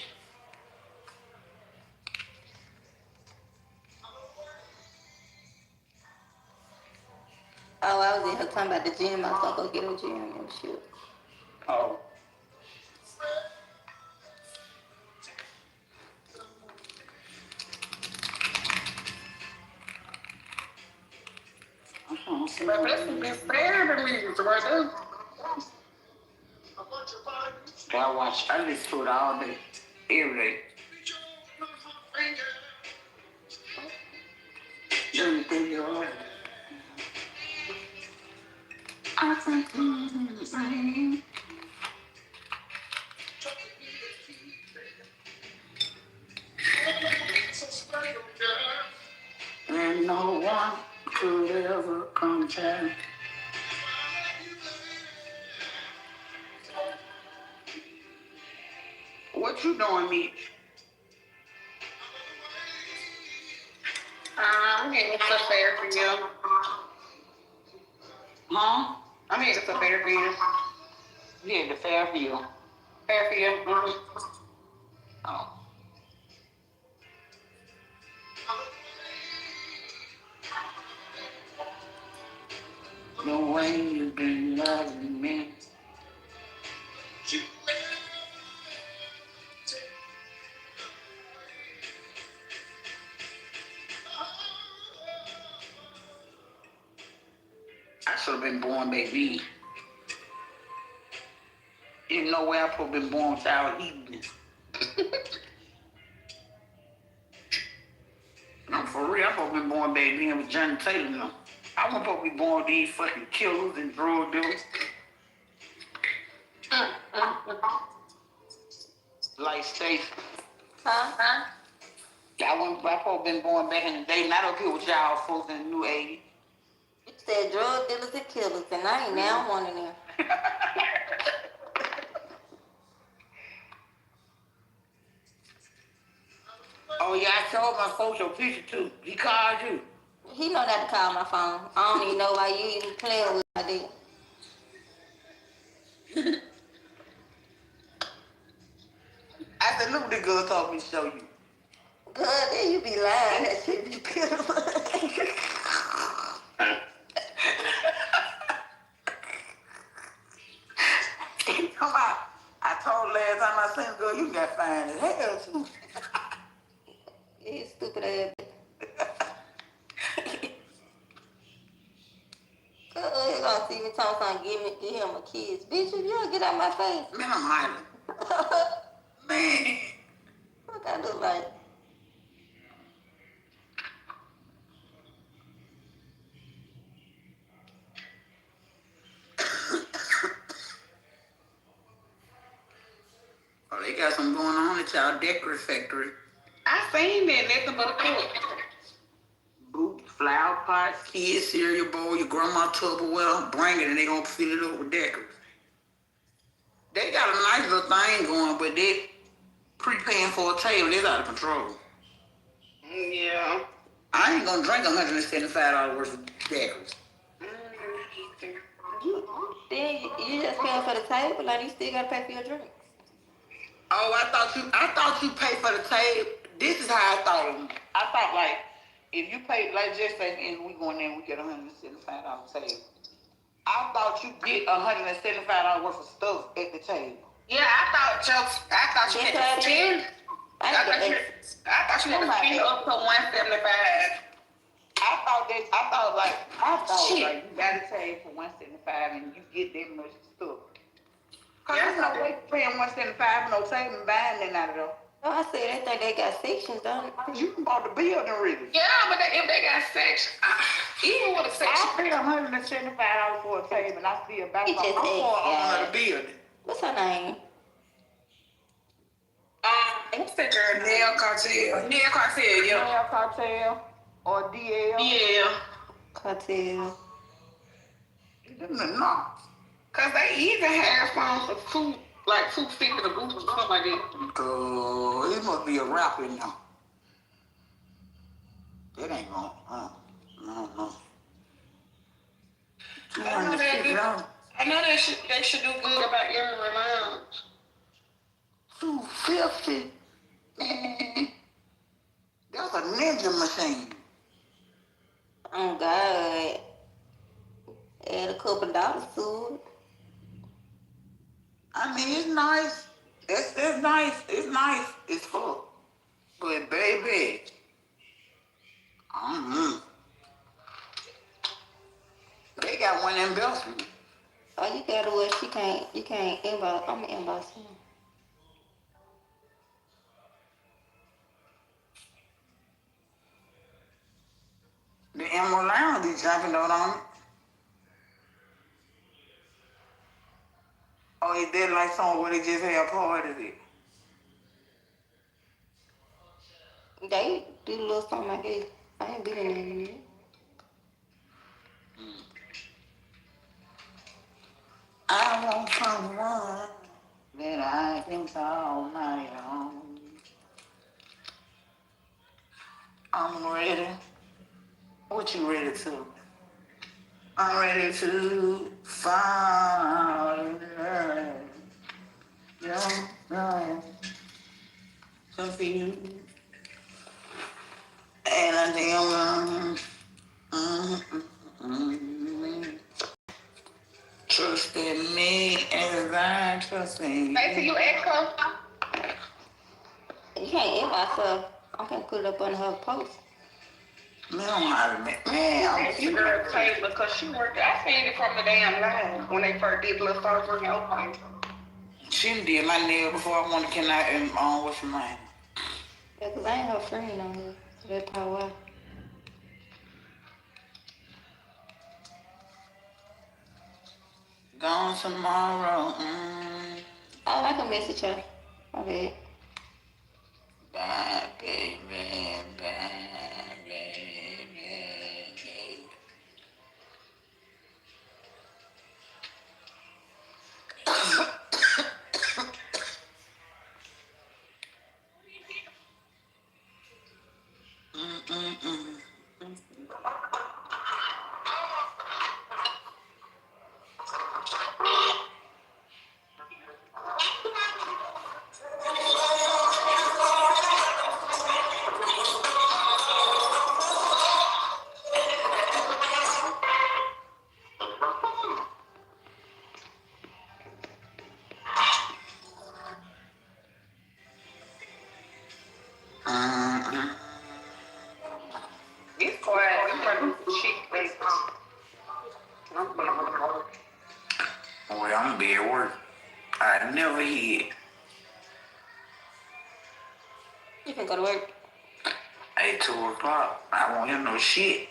Oh, I was in here talking about the gym. I was gonna go get a gym and shit. Oh. But that's some good therapy music right there. I listen to it all day, every day. Everything you're on. I think the same. And no one could ever compare. What you doing, Mitch? I'm here to fair for you. Huh? I'm here to fair for you. Yeah, the Fairfield. Fair for you. Oh. The way you've been loving me. I should have been born, baby. You know where I supposed to be born without eating. No, for real, I'm supposed to be born, baby, with Johnny Taylor now. I wasn't supposed to be born with these fucking killers and drug dealers. Like Stacey. Huh? I wasn't supposed to be born back in the day, not up here with y'all folks in the new 80s. You said drug dealers and killers, and I ain't now one of them. Oh yeah, I told my folks your picture too. He called you. He know not to call my phone. I don't even know why you even playing with my dick. I said, look what the girl told me to show you. Good, then you be lying. That shit be pitiful. Come on. I told last time I seen the girl, you got fine as hell too. You stupid ass. You gonna see me talking something, give him a kiss. Bitch, if you don't get out my face. Man, I'm hiding. Man. What I look like? Oh, they got something going on at y'all Decorative Factory. I seen that, nothing but a cook. Boots, flower pots, kids, cereal bowl, your grandma Tupperware, bring it and they gonna fill it up with decorative. They got a nice little thing going, but they prepaying for a table, it's out of control. Yeah. I ain't gonna drink $175 worth of decorative. Then you just paying for the table and you still gotta pay for your drinks. Oh, I thought you paid for the table. This is how I thought of it. I thought like if you pay, like just say and we going in, we get $175 table. I thought you get $175 worth of stuff at the table. Yeah, I thought you had to spend. I thought you had to spend up to $175. I thought like you got a table for $175 and you get that much stuff. Cause there's no way paying $175 for no table and buying that out of there. No, I said I think they got sections, don't it? You bought the building really. Yeah, but if they got sections, even with a section, I paid $175 for a table and I still back on the building. What's her name? What's that girl? Nail Cartel. Nail Cartel, yeah. Nail Cartel or DL. DL. Cartel. No. Cause they even have some for two, like $250 the booth or something like that. It must be a rapper now. That ain't gonna, no. I know they should do good about every lounge. $250, man. That's a ninja machine. Oh God. Add a couple dollars to it. I mean, it's nice. It's nice. It's nice. It's full. But baby, they got one in Belgium. Oh, you gotta do it. You can't inbox. I'm gonna inbox him. The Emerald Lounge be jumping out on it. Oh, is that like somewhere where they just have parties at? They do a little something like that. I ain't been in there in a minute. I want someone that I can call my own. I'm ready. What you ready to? I'm ready to fall in love. You're confused. And I think I'm trust me. Maybe you ask her. You can't inbox her. I can put it up on her post. Man, I don't know how to make. Man, That's the girl Taylor, because she worked. I seen it from the damn live when they first did Little Stars working on. she did my nail before I wanted to can what's her name? Yeah, because I ain't her friend on here. So that's probably why. Gone tomorrow. Oh, I can message her. My bad. Bye, baby, bye, baby. It's quiet. I'm running some shit, baby. Well, I'm gonna be at work. I never hit. You can go to work. At 2 o'clock. I won't hear no shit.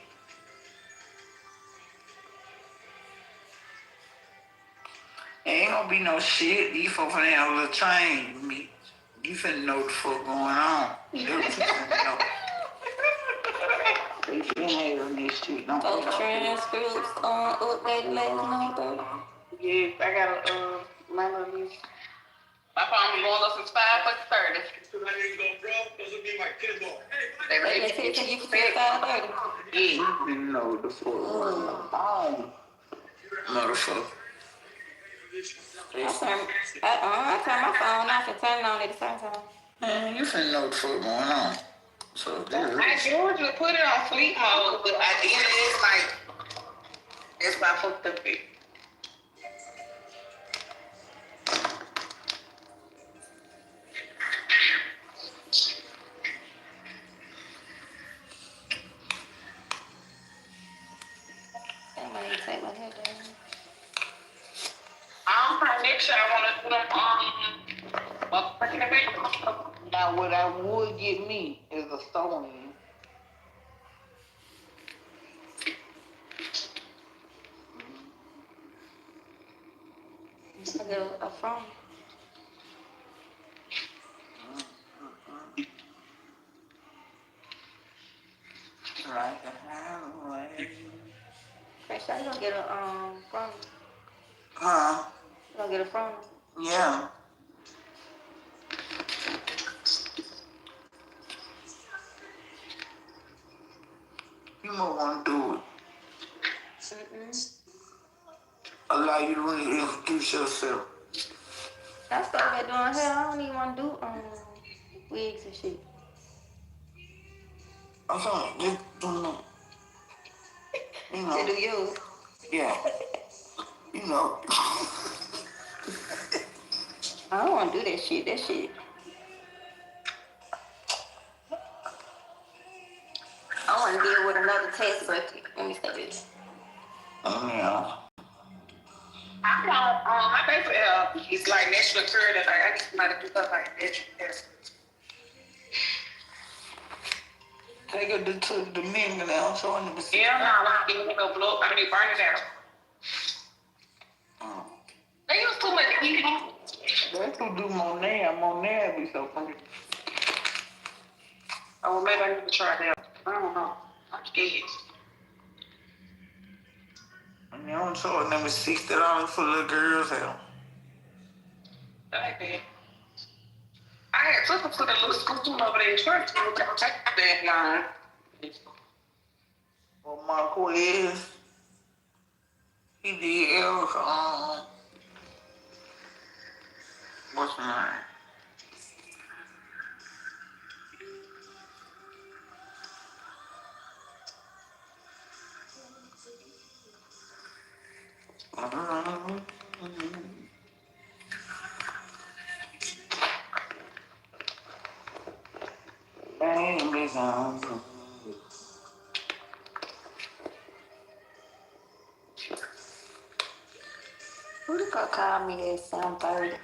Ain't gonna be no shit. You folks finna have a little change with me. You finna know what the fuck going on. That's what you finna know. They finna have this shit. Don't So transcripts updated last night, Yes, I got my little list. My phone was going up since 5:30. They been texting you for 5:30. Yeah, you know the fuck going on. Motherfucker. I turn my phone off and turn it on at the same time. Man, you finna know what the fuck going on. So, I usually put it on sleep mode, but I did it like that's why I fucked up it. That might take my hair down. I don't think next year I want to do them now what I would get me is a stone. I get a phone. Right the highway. Chris, you gonna get a phone? Huh? You gonna get a phone? Yeah. You might want to do it. Allow you to really introduce yourself. I started back doing hair. I don't even want to do wigs and shit. I'm sorry, just do you know. To do yours. Yeah. You know. I don't want to do that shit. That shit. I want to deal with another tax bracket. Let me stop it. Yeah. I want my favorite is like national credit. Like I need somebody to do stuff like that. Take it to the Dominican now, so I never see. Yeah, no, I don't even go blow. I mean, burn it out. They use too much heat. That's who do Monet. Monet be so funny. Oh, maybe I need to try that. I don't know. I'm scared. And you don't charge them $60 for little girls' hair. That ain't bad. I had took them to the little school over there in church. They were going to take that line. Well, Marquez, he did what's the name? Who the fuck called me at 7:30?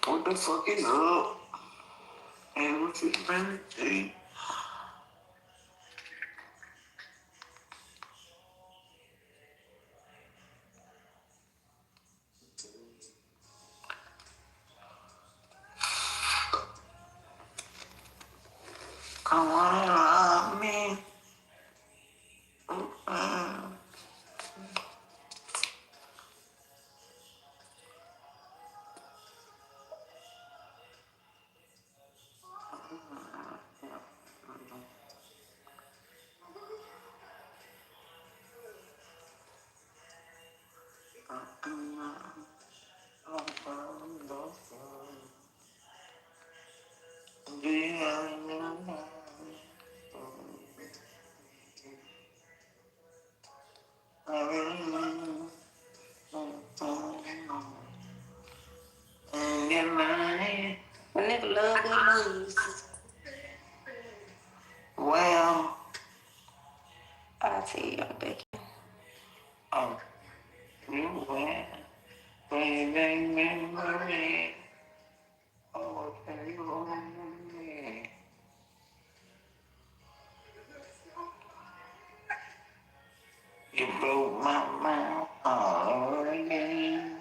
What the fuck is up? And what you been doing? Come on, love me. My nigga love good news. Well, I'll tell you, young Becky. oh, you went. Baby, oh, baby, you broke my mind all again.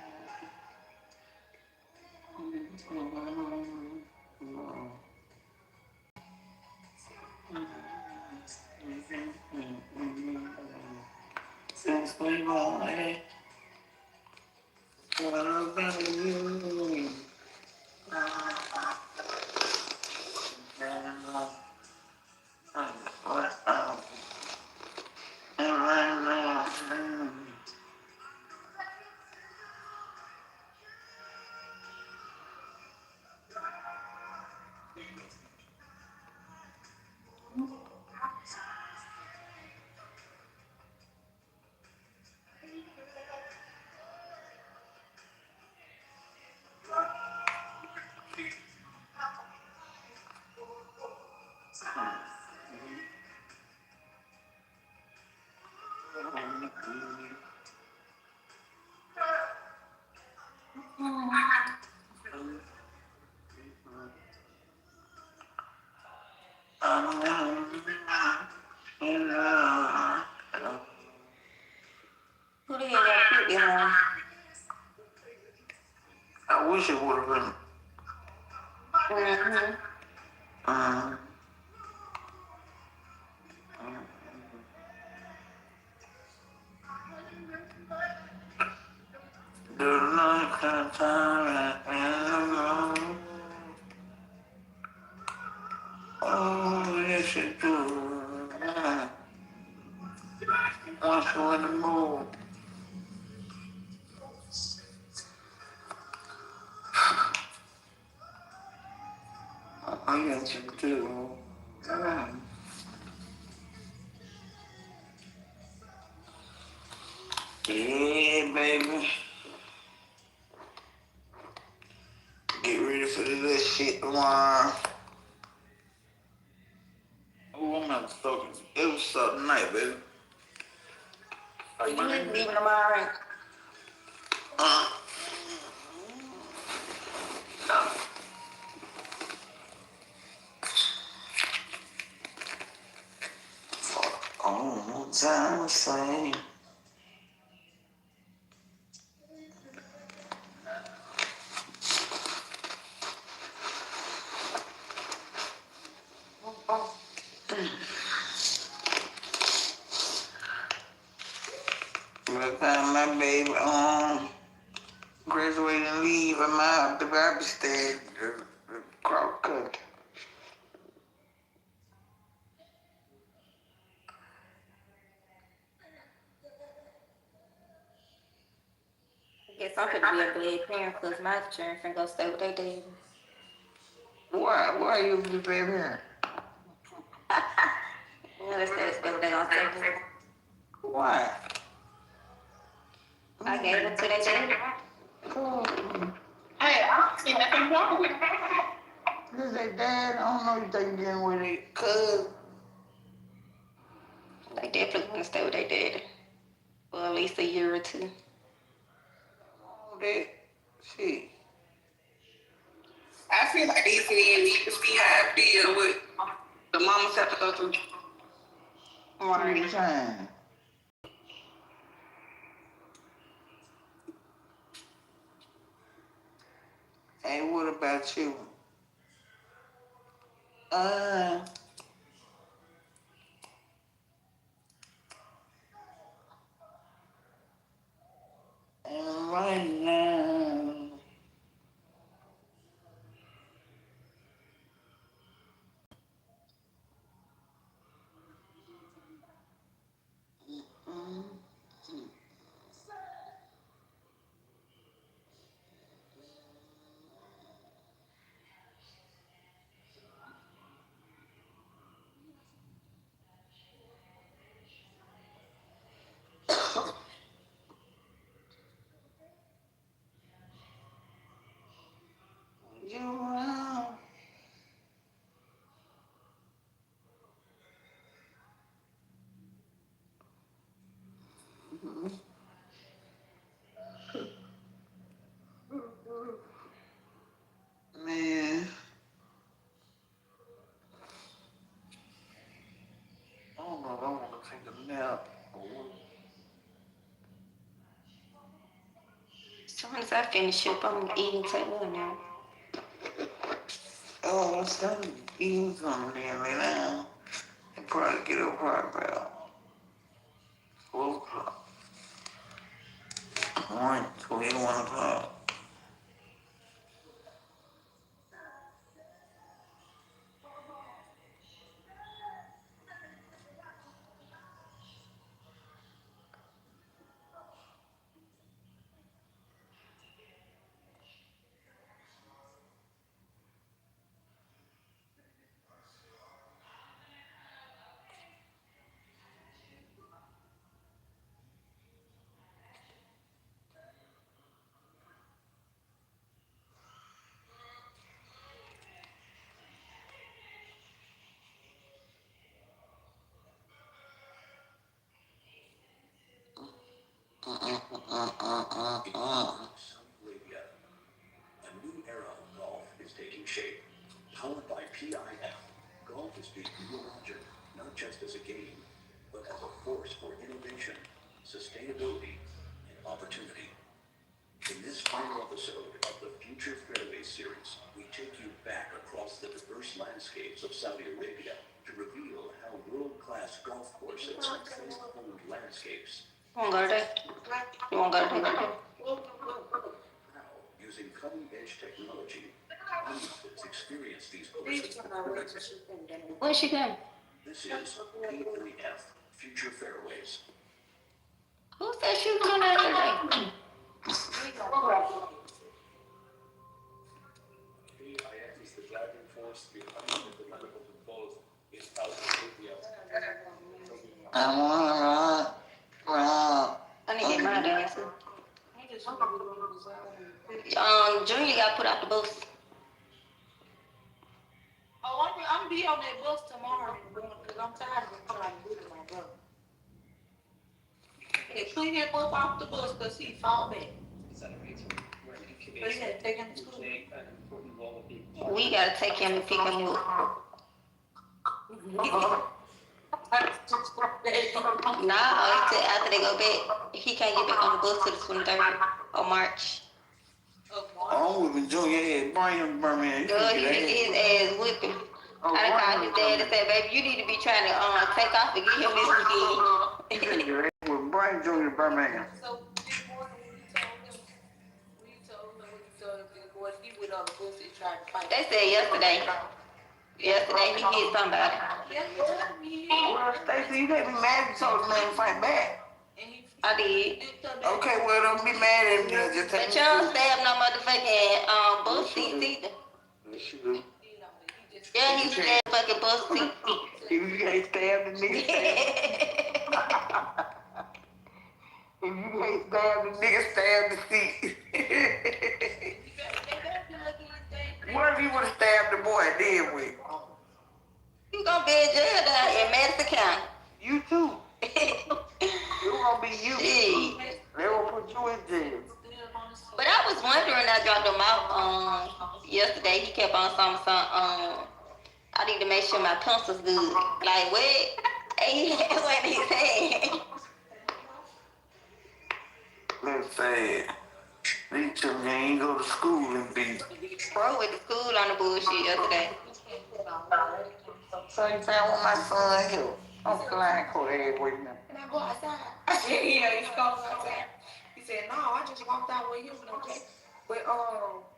Since we wanted, what about you? Who the hell got put them on? I wish it would have been. The night time and oh, yes, it do. Once you're in the mood, I get too. Yeah, baby. Get ready for the little shit tomorrow. Oh, I'm not talking. It was Sunday night, baby. Oh, you ain't leaving tomorrow. Oh, time same. By the time my baby graduate and leave, I'm out the Bible stage, cross country. I guess I'm gonna be a bad parent because my children finna go stay with their daddy. Why you be baby here? Yeah, that's what they gonna stay with. Why? I gave them to their daddy. Hey, I don't see nothing wrong with it. This is their dad. I don't know if they getting with it. Cuz. They definitely wanna stay with their daddy for at least a year or two. Oh, that shit. I feel like these men need to see how I deal with the mamas have to go through. Right. Time. Hey, what about you? And right now, you around. Man, I don't know if I want to take a nap. As soon as I finish up, I'm eating take one now. Oh, I started eating something there right now. And probably get up probably about 12 o'clock. 1 o'clock. A new era of golf is taking shape. Powered by PIF, golf is being reimagined, not just as a game, but as a force for innovation, sustainability, and opportunity. In this final episode of the Future Fairways series, we take you back across the diverse landscapes of Saudi Arabia to reveal how world-class golf courses and faith-owned landscapes You wanna go today? You wanna go today? using cutting-edge technology. Onlookers experience these courses. Where's she going? This is P3F, Future Fairways. Who said she was going out today? PIF is the driving force behind the I wanna rock. I need to get mine done too. Junior got put out the bus. Oh, I'm be on that bus tomorrow because I'm tired of trying to do it my brother. Hey, clean him up off the bus because he fall back. But you gotta take him to school. We gotta take him and pick him up. Nah, after they go back, he can't get back on the bus till the 23rd of March. Oh, we've been doing it. Bring him to Birmingham. Good, he can get his ass whipping. I done called his dad and said, baby, you need to be trying to take off and get him this weekend. We'll bring Junior to Birmingham. So this morning when you told him he went on the bus and tried to fight. They said yesterday. Yesterday he hit somebody. Well, Stacey, you can't be mad if you told the man to fight back. I did. Okay, well, don't be mad at me. Just take But you don't stab no motherfucking bus seats either. Yeah, he stabbed fucking bus seats. You can't stab the nigga. If you can't stab the nigga, stab the seat. What if you would have stabbed the boy then with? You gonna be in jail down in Madison County. You too. It gonna be you. Yeah. They gonna put you in jail. But I was wondering, I dropped him out yesterday. He kept on some I need to make sure my pencil's good. Like what? And he had one in his hand. That's sad. These children ain't go to school and be. Bro went to school on the bullshit yesterday. So you found what my son here. I'm flying for that with him. And I go outside. Yeah, he's going outside. He said, no, I just walked out with him. Okay. But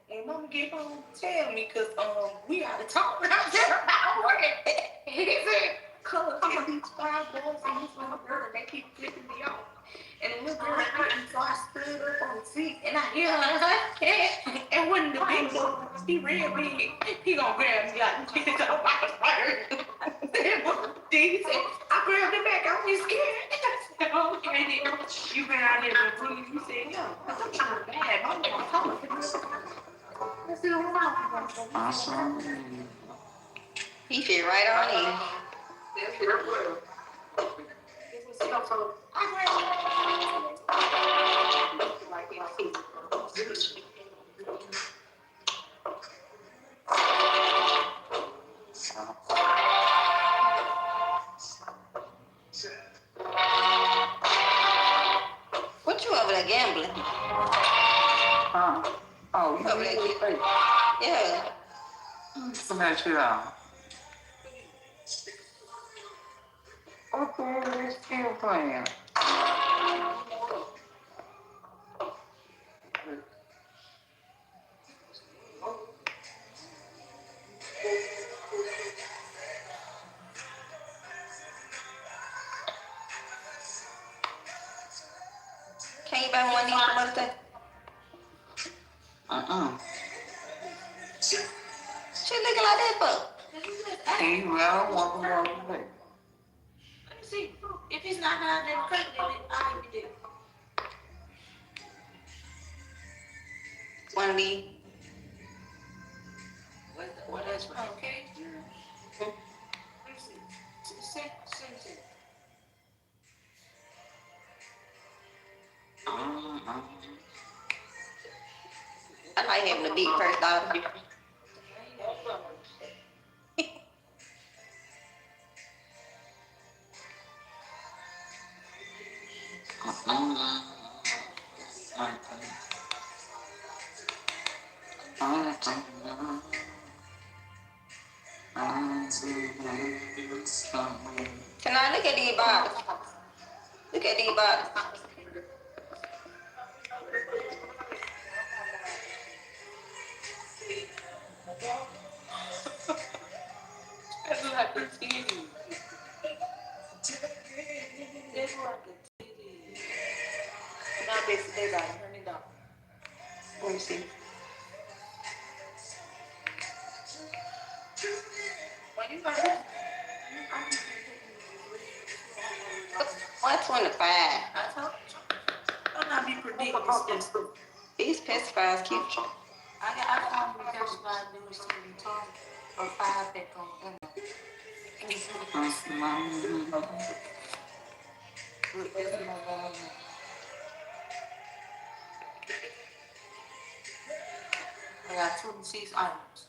when mama get home, tell me, cause we gotta talk. I said, I'm working. He said, cause these 5 boys and this little girl, they keep flipping me off. And the little girl, so I stood up on the seat and I hear her, and when the big boy, he real big, he gonna grab me out and get it out my fire. He said, I grabbed him back, I was scared. I said, okay, then you been out there and breathe. He said, yeah, I'm trying to bad. I'm gonna talk to him. Let's see what I'm Awesome. He fit right on in. What you over there gambling? Huh? Oh, you over there gambling? Yeah. Put that shit out. Okay, they're still playing. Can you buy me one of these for Mother's Day? She looking like that for? Hey, well, welcome to the day. Let me see. If it's not out there, I'll be there. One of these. What that's from? Okay. Let me see. Send. I like having a big purse, dog. Can I look at these bottles? Look at these bottles. That's like a TV. That's like a TV. Now they got it. Turn it down. Let me see. When you got it, $125. I told you. I'm not be predicting this. These pacifiers cute. I found the pesticide news to be told or 5 that go in there. Good, that's what I got on there. I got 26 items.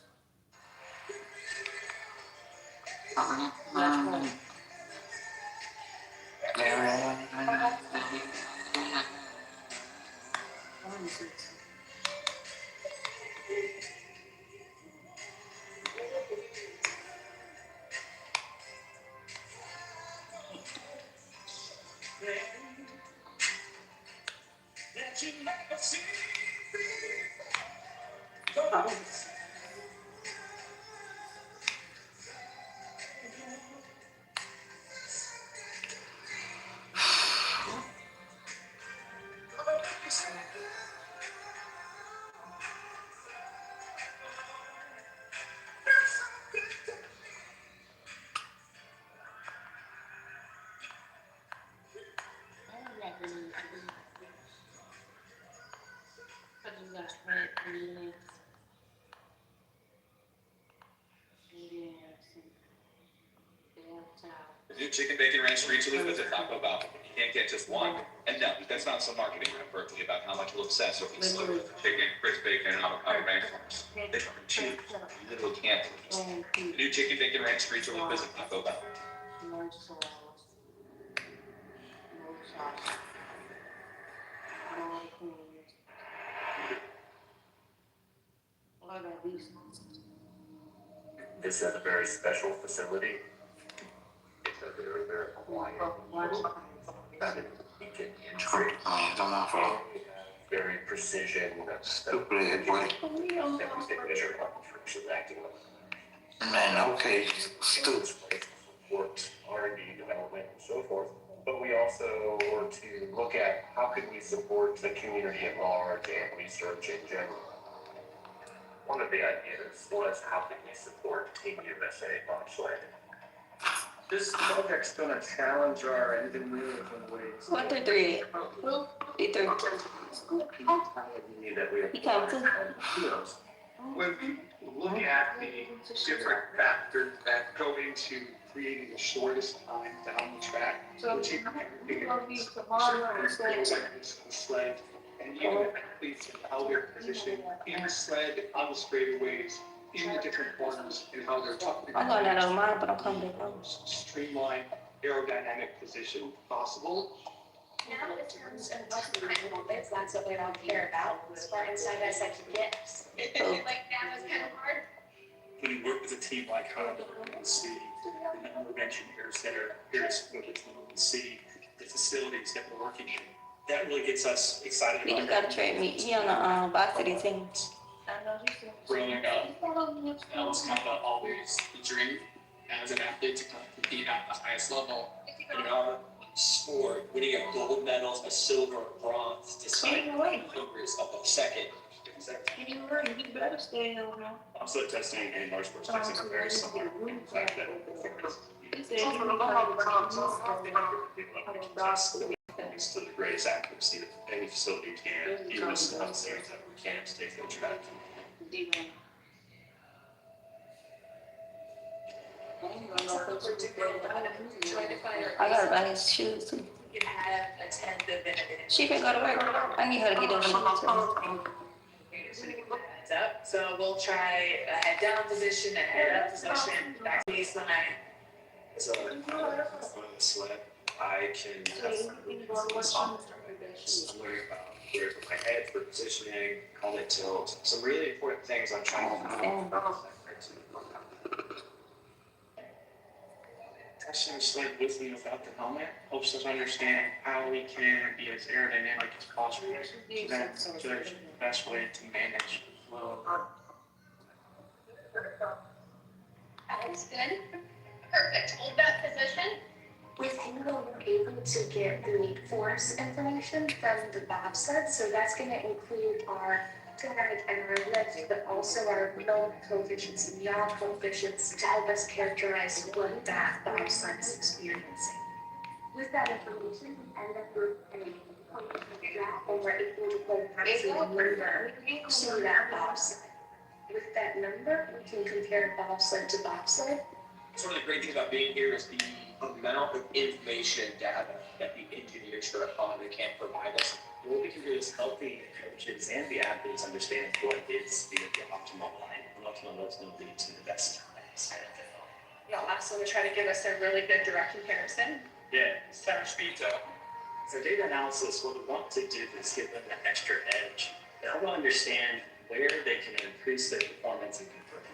That's right. The new chicken bacon ranch street is at Taco Bell. You can't get just one. And no, that's not some marketing hyperbole about how much we'll obsess over the chicken, crisp bacon, and avocado ranch. They come cheap. You literally can't. The new chicken bacon ranch street is at Taco Bell. This is a very special facility. It's a very, very quiet. Very precision. Man, okay, stupid. Support R&D development and so forth. But we also work to look at how can we support the community at large and research in general. One of the ideas was how can we support Team USA bobsled. This project's going to challenge our engineers in ways. What the three? D3. He come too. When we look at the different factors that go into creating the shortest time down the track, which includes things like this sled, and even athletes and how they're positioned in the sled, on the straightaways, in the different corners, and how they're talking I'm going out on mine, but I'm coming back home. Streamlined aerodynamic position possible. Now in terms of moments, that's what we don't care about. As far inside as I can get. Like that was kind of hard. When you work with a team like Honda and see the number of engineers that are here to support the team and see the facilities that we're working in, that really gets us excited You about gotta trade me. He on the varsity team. Growing up, that was kind of always the dream as an athlete to kind of compete at the highest level. in our sport, winning a gold medal, a silver, a bronze, despite numbers of a second. You better stay home now. Also, testing and our sports testing are very similar in the fact that it's to the greatest accuracy that any facility can, even if some things that we can't take the track. I gotta buy his shoes too. You have a 10th of it. She can go to work. I need her to get over here. Up. So we'll try a head down position, a head up position, back baseline. So on the sled, I can just learn about where to put my head for positioning, helmet tilt, some really important things I'm trying to Testing sled with me without the helmet helps us understand how we can be as aerodynamic as possible. So that's the best way to manage flow. That's good. Perfect. Hold that position. With Angle, we're able to get the force information from the bobsled, so that's going to include our drag and our lift, but also our load coefficients and yaw coefficients to help us characterize what that bobsled is experiencing. With that information, we end up with a draft, and we're able to put a number to that bobsled. With that number, we can compare bobsled to bobsled. So one of the great things about being here is the amount of information and data that the engineers for Honda can provide us. What we can do is help the coaches and the athletes understand what is the optimal line, and ultimately what's going to lead to the best times. Y'all also want to try to give us a really good direct comparison. Yeah, start speed up. For data analysis, what we want to do is give them that extra edge. They will understand where they can increase their performance and convert.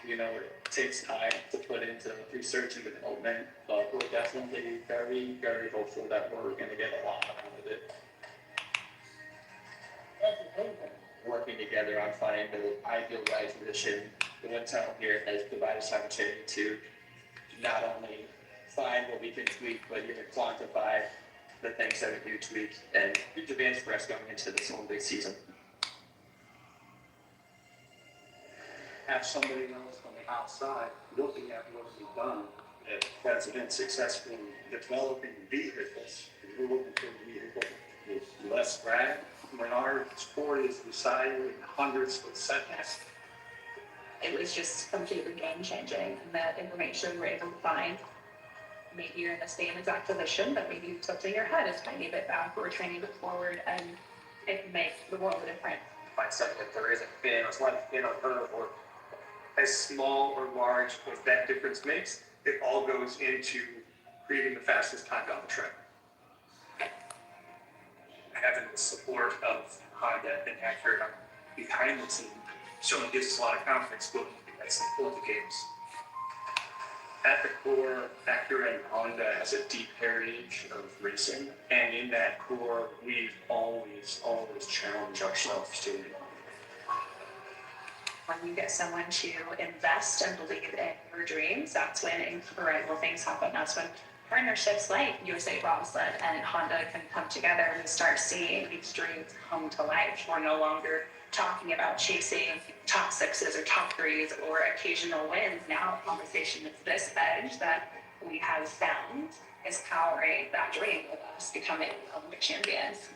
You know, it takes time to put into research and development, but we're definitely very, very hopeful that we're going to get a lot out of it. Working together on finding the ideal right position. The one town here has provided us opportunity to not only find what we can tweak, but even quantify the things that we do tweak, and huge advance for us going into this whole big season. Have somebody else on the outside looking at what we've done that has been successful in developing vehicles. We're looking for a vehicle with less drag. When our sport is decided in hundreds of seconds. It was just completely game changing, and that information we're able to find. Maybe you're in the same exact position, but maybe you tilting your head a tiny bit backward, trying to look forward, and it makes the world a difference. Find something that there is a fin, or slight fin on curve, or as small or large as that difference makes, it all goes into creating the fastest time down the track. Having the support of Honda and Accurate behind the scene certainly gives us a lot of confidence going into the games. At the core, Acura and Honda has a deep heritage of racing, and in that core, we've always challenged ourselves to. When you get someone to invest and believe in your dreams, that's when incredible things happen. That's when partnerships like USA Bobsled and Honda can come together and start seeing these dreams come to life. We're no longer talking about chasing top sixes or top threes or occasional wins. Now the conversation is this edge that we have found is powering that dream with us becoming Olympic champions.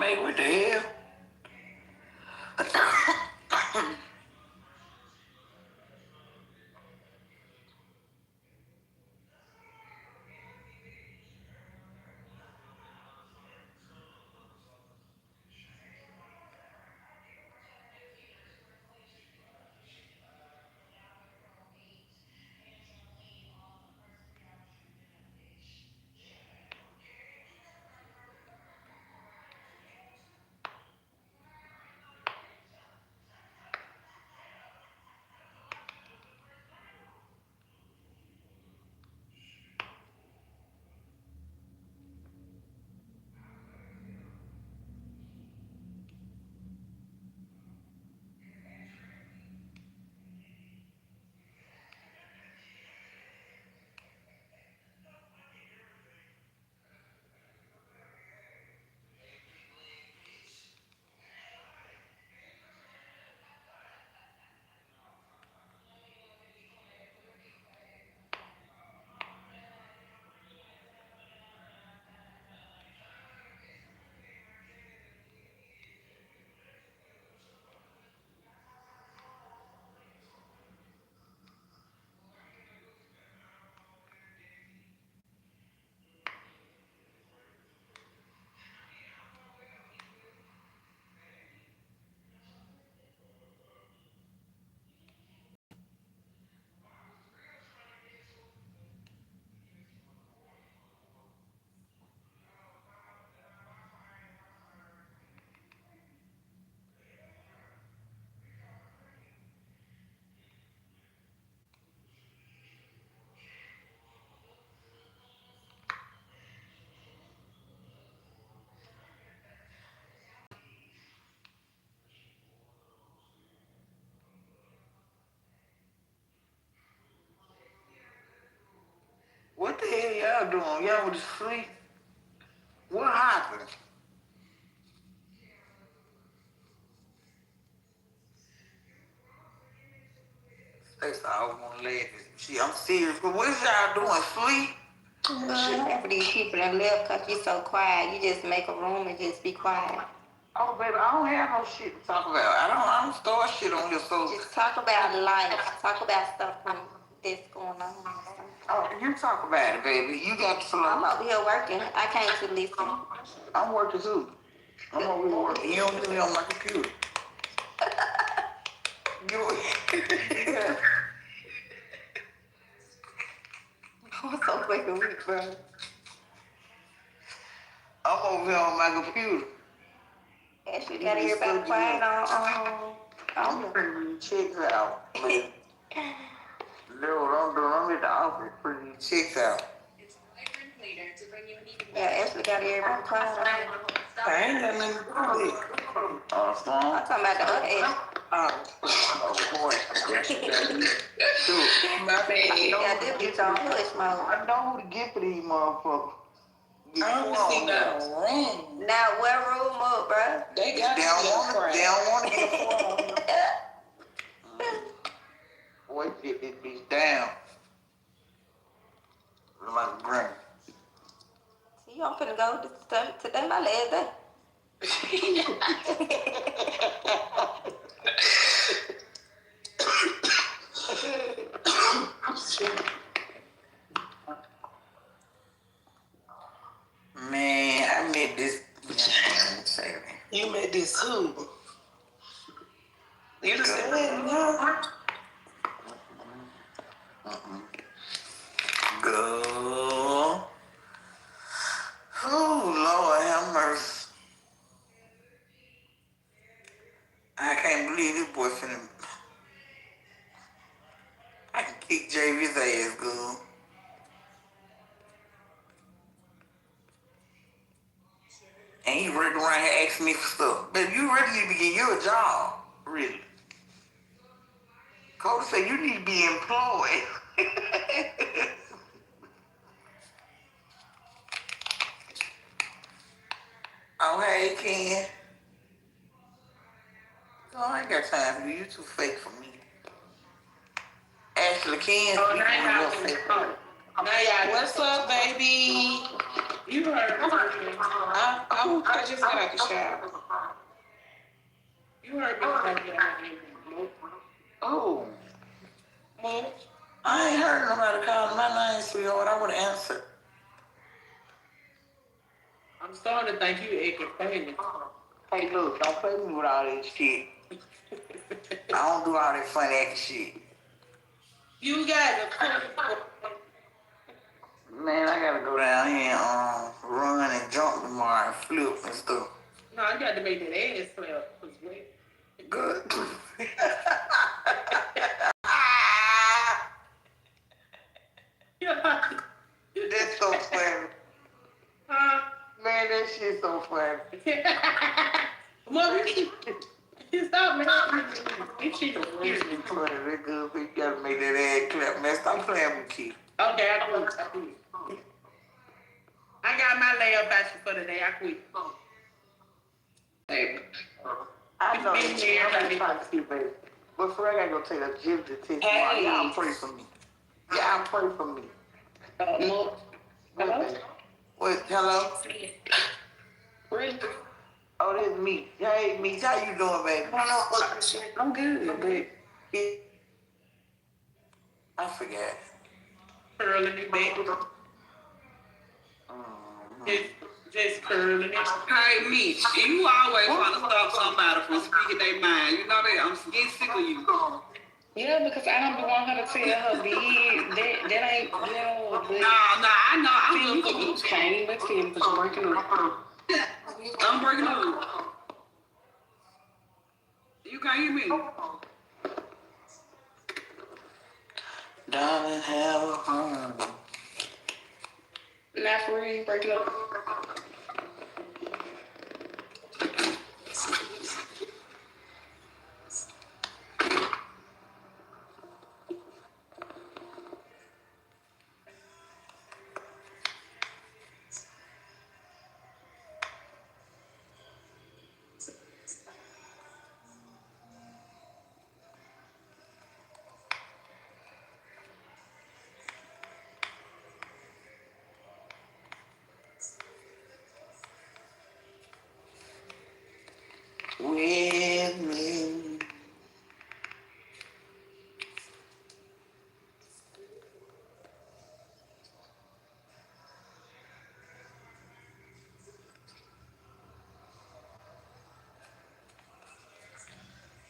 Man, what the hell? What the hell y'all doing? Y'all was asleep? What happened? That's all I want to laugh at. See, I'm serious, but what y'all doing? Sleep? Half of these people that left because you so quiet. You just make a room and just be quiet. Oh, baby, I don't have no shit to talk about. I don't start shit on your soul. Just talk about life. Talk about stuff that's going on. Oh, you talk about it, baby. You got the flow. I'm over here working. I came to listen. I'm working too. I'm over here working. You don't need me on my computer. I'm so fucking weak, bro. I'm over here on my computer. Ashley got everybody quiet on I'm printing these checks out. Lord, I'm doing. I'm at the office printing these checks out. Yeah, Ashley got everybody quiet on. I ain't got nothing to do with it. Strong. I'm talking about the other Ashley. Oh, boy. Shoot. My bad. Yeah, this bitch on hush mode. I know who to get for these motherfuckers. I don't see no room. Now, what room up, bro? They got They don't want to get boy, get this bitch down. Like granny. See, I'm finna go today my last day. Man, I met this. You met this who? You just said, no. Girl. Oh, Lord have mercy. I can't believe this boy finna. I can kick JV's ass, girl. And he running around here asking me for stuff. Baby, you really need to be getting you a job. Really. Cole said you need to be employed. Oh, hey, Ken. Oh, I ain't got time for you. You too fake for me. Ashley, Ken. Oh, now y'all. What's up, baby? You heard me. I just got out the shower. You heard me. Oh, Mo, I ain't heard nobody call my name, sweetheart. I would answer. I'm starting to think you acting funny. Hey, look, don't play me with all this shit. I don't do all that funny acting shit. You got to Man, I gotta go down here and run and jump tomorrow and flip and stuff. No, I got to make that ass clap. Good. That's so funny. Man, that shit's so funny. Mom, you stop me. This shit is weird. That good. You gotta make that ass clap. Man, stop playing with Keith. Okay, I quit. I got my layup action for today. I quit. Hey, I know you can't try to see, baby. But for I gotta go take a agility test. Hey. Y'all pray for me. Y'all pray for me. Hello? What? Hello? Really? Oh, this is me. Hey, me. How you doing, baby? I'm good, babe. I forgot. Curling it back. Just curling it. Hey, Mitch, you always want to stop somebody from speaking their mind. You know that? I'm getting sick of you. Yeah, because I don't want her to tell her that ain't, but... No, I know. I'm good for you. Can't even tell me because you're breaking up. I'm breaking up. You can't hear me. Darling, have a home. Not for real, breaking up. With me.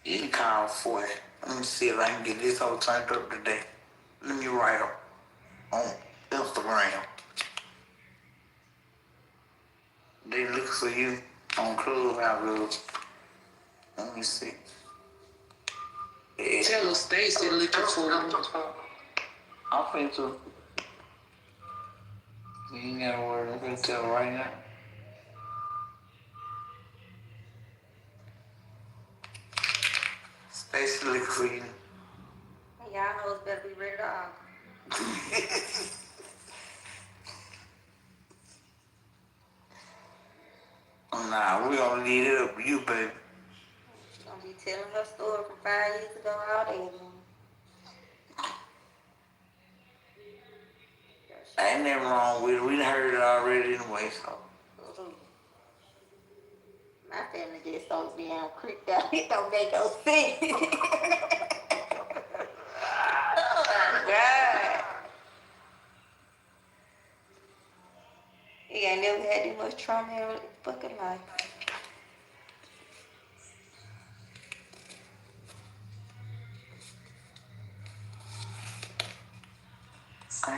You can call for it. Let me see if I can get this whole turned up today. Let me write them on Instagram. They look for you on Clubhouse. Let me see. Yeah. Tell her Stacy looking for her. I'm finna to. You ain't gotta worry. I'm finna tell her right now. Stacy looking for you. Y'all hoes better be ready to argue. Nah, we gonna leave it up to you, baby. She's gonna be telling her story from 5 years ago all day long. Ain't nothing wrong with it. We done heard it already anyway, so. My family just so damn creeped out. It don't make no sense. Oh my God. He ain't never had this much trauma in his fucking life. I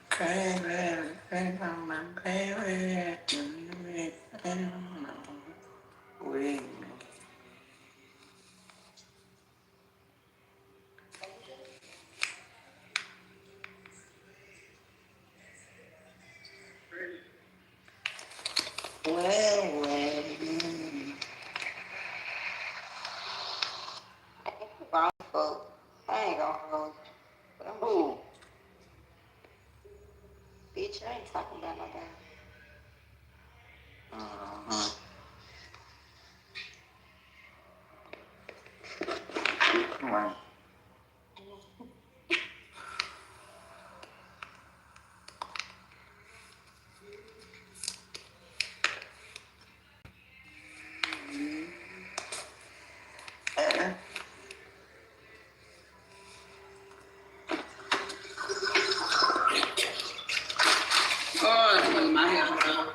crazy, my baby. Wrong folks. I ain't gonna hold you. But I'm Who? bitch, I ain't talking about nobody. Right. Oh, I need my hair done.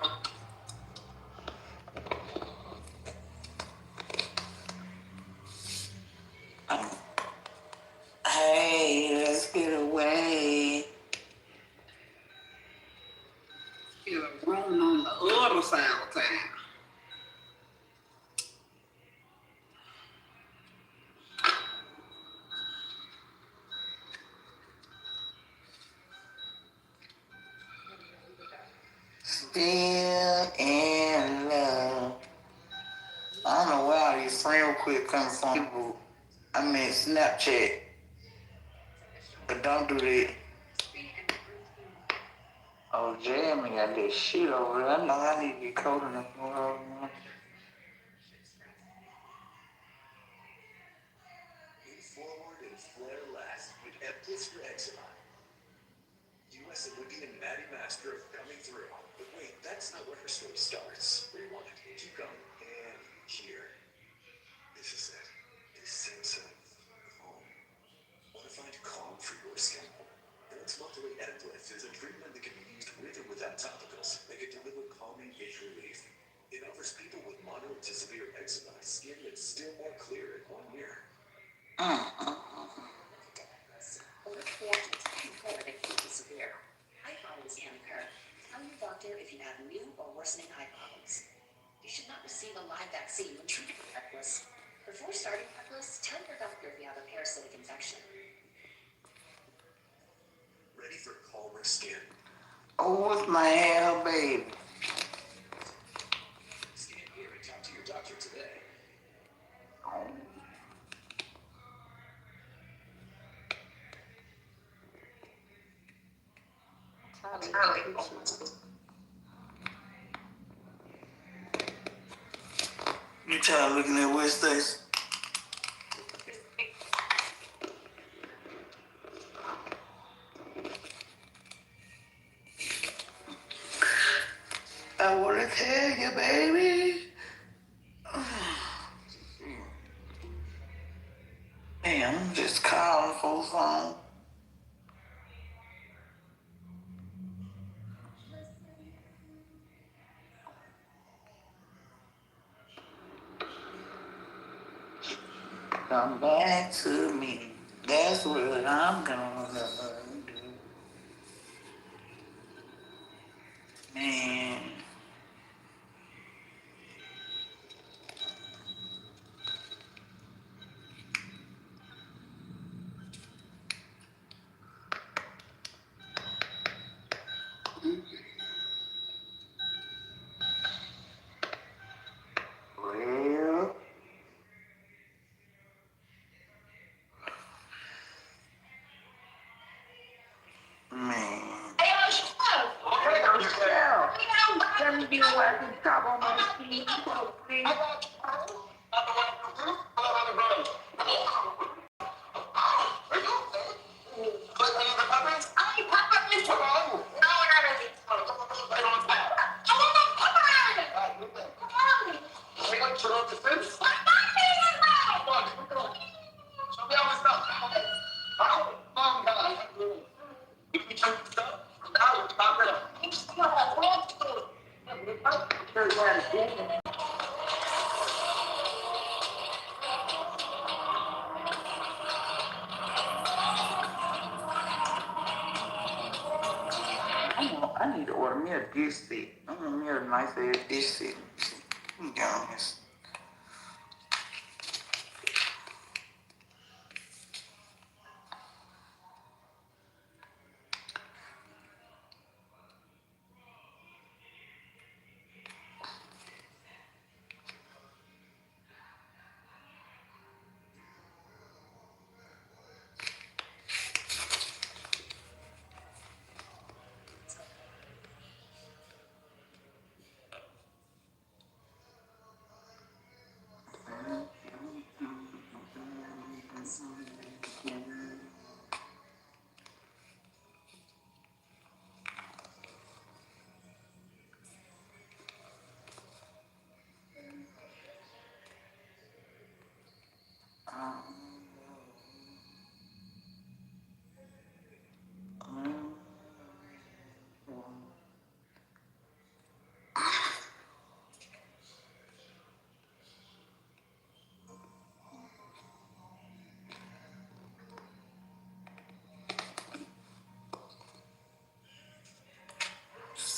Hey, let's get away. Get a room on the other side of town. Still in love. I don't know where all these friend requests come from. I mean, Snapchat. But don't do that. Oh, Jamie got that shit over there. I know I need to get cold enough. Move forward and flare last with Distrct. U.S. Olympian Maddie Master coming through. But wait, that's not where her story starts. Rewind. Keep going. And here. This is it. This sense of home. Want to find calm for your skin? Once monthly Uplift is a treatment that can be used with or without topicals. They can deliver calming itch relief. It offers people with moderate to severe eczema skin that's still more clear in 1 year. Or reactions before they become severe. Eye problems can occur. Tell your doctor if you have new or worsening eye problems. You should not receive a live vaccine when treating with Reckless. Before starting Reckless, tell your doctor if you have a parasitic infection. Ready for calmer skin? Oh, what's my hair, baby? Scan here and talk to your doctor today. You tired of looking at West States? I wanna tell you, baby. Man, I'm just calling for phone. Come back to me. That's what I'm gonna do. Man. Well, man. Let me be wiping top on my feet, please. I need to order me a dish set. I want me a nice ass dish set. Yes.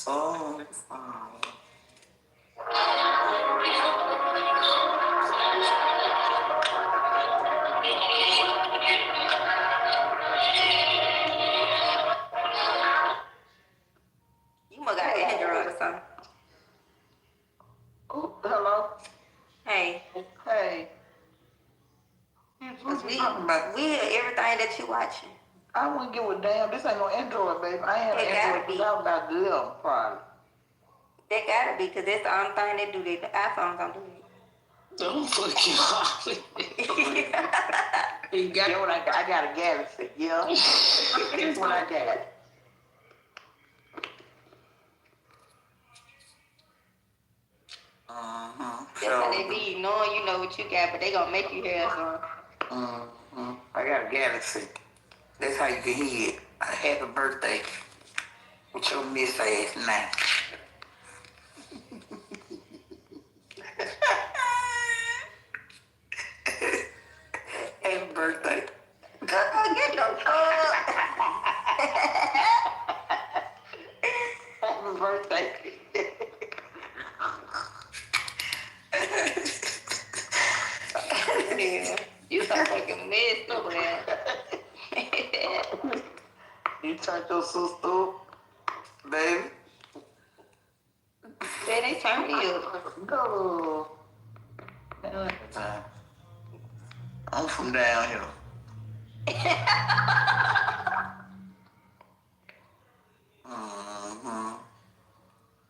Oh. You must got an Android or something. Oh, hello. Hey. Hey. Cause we hear everything that you watching. I wouldn't give a damn. This ain't no Android, baby. I ain't an Android because I was about to live, probably. That gotta be, because that's the only thing they do. The iPhones don't do it. Don't fucking lie. You got what I got a Galaxy. Yeah. That's what I got. That's how they be knowing you know what you got, but they gonna make you hear something. I got a Galaxy. That's how you can hear it. A happy birthday with your miss ass now. Happy birthday. Girl, get your Happy birthday. Yeah. You so fucking messed over there. You turned your sister up, baby. They turned me up. Go. I'm from down here.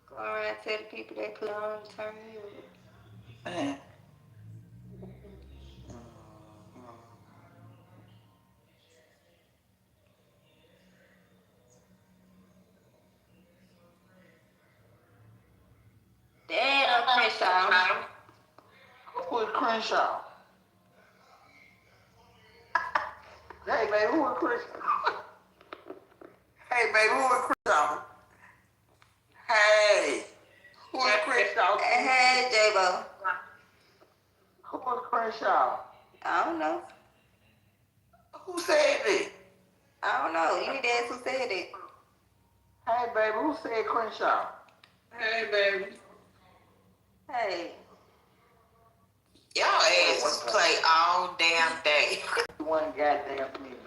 Go around and tell the people that put on and turn me up. Man. Damn, Crenshaw. Who is Crenshaw? Hey, baby, who is Crenshaw? Hey, baby, who is Crenshaw? Hey. Who is Crenshaw? Hey, J-Bo. Who is Crenshaw? I don't know. Who said it? I don't know. You need to ask who said it. Hey, baby, who said Crenshaw? Hey, baby. Hey. Y'all asses play all damn day. One goddamn minute.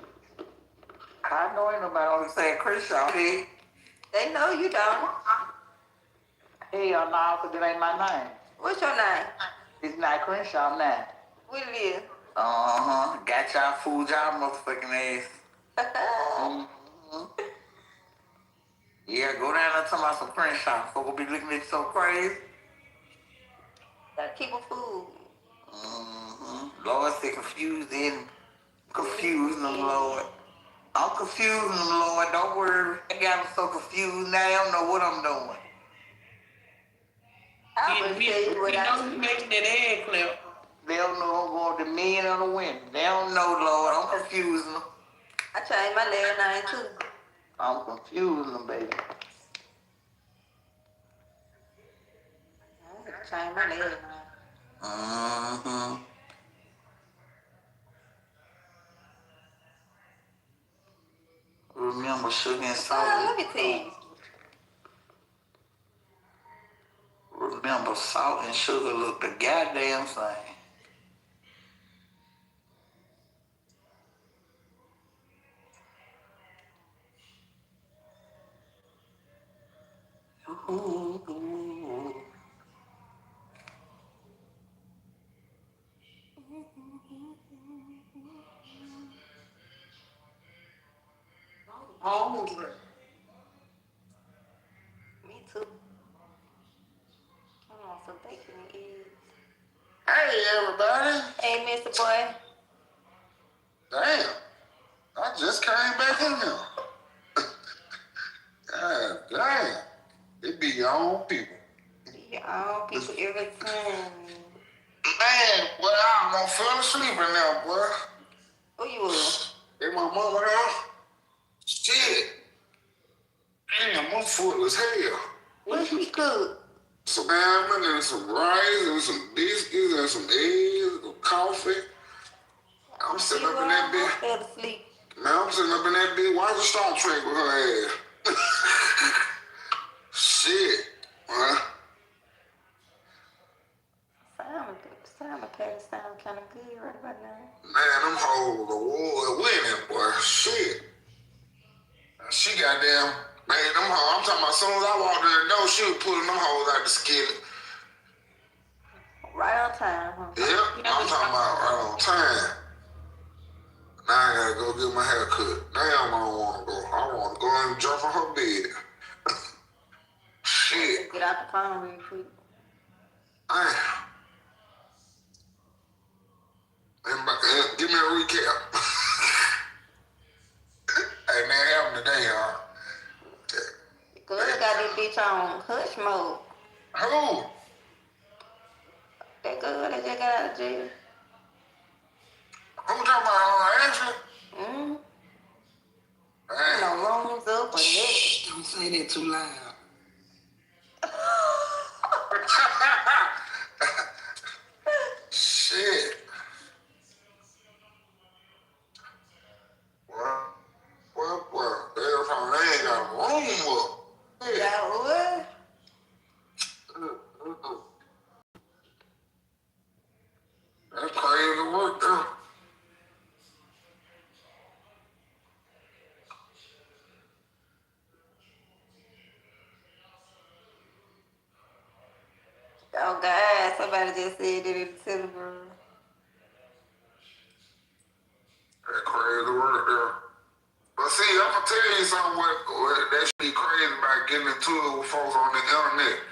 I know ain't nobody only saying Crenshaw. See? They know you don't. Hell no, because it ain't my name. What's your name? It's not Crenshaw now. What it is? Got y'all fooled y'all motherfucking ass. Yeah, go down there talking about some Crenshaw. Folk will be looking at you so crazy. Gotta keep them food. Lord said confusing them, Lord. I'm confusing them, Lord. Don't worry. I got them so confused now. I don't know what I'm doing. I will tell you what I know making that egg clip. They don't know I'm going to men or the women. They don't know, Lord. I'm confusing them. I changed my last name too. I'm confusing them, baby. I changed my last name. Remember sugar and salt. Let me tell you. Remember salt and sugar look the goddamn same. Hungry. Me too. I want some bacon and eggs. Hey, everybody. Hey, Mr. Boy. Damn. I just came back in here. God damn. It be your own people. Your own people every time. Man, boy, I almost fell asleep in there, boy. Who you was? In my mama house. Shit. Damn, my foot was hell. What you cook? Some salmon and some rice and some biscuits and some eggs and coffee. I'm sitting up in that bitch. I fell asleep. Man, I'm sitting up in that bitch watching Star Trek with her ass. Man, them hoes award winning, boy. Shit. She goddamn, man, them hoes. I'm talking about as soon as I walked in the door, she was pulling them hoes out the skillet. Right on time, huh? Yep, I'm talking about right on time. Now I gotta go get my hair cut. Now I don't want to go. I want to go and jump on her bed. Shit. Get out the phone real quick. Damn. And give me a recap. Hey man, happened today, y'all. Girl got this bitch on hush mode. Who? That girl that just got out of jail. Who talking about Ashley? Mm-hmm. Damn. No rooms up or nothing. Don't say that too loud. Shit. Well, they ain't got a room up. Yeah, what? That's crazy work, though. Oh God, somebody just said that in the telegram. That's crazy work, though. But see, I'm gonna tell you something what that should be crazy about getting into it with folks on the internet.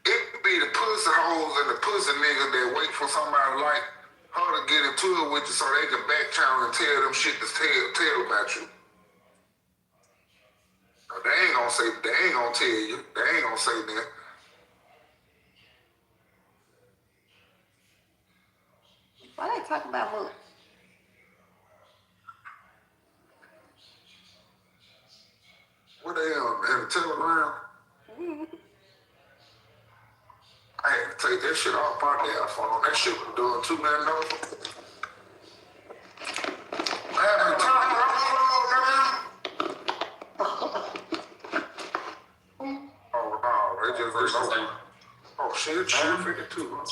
It could be the pussy hoes and the pussy niggas that wait for somebody like her to get into it with you so they can back channel and tell them shit to tell about you. They ain't gonna tell you. They ain't gonna say that. Why they talking about what? What they in the telegram? I had to take that shit off my damn phone. That shit was doing too many notifications. I had to turn it off. Oh no, they just over. Oh shit, it's 9:52. What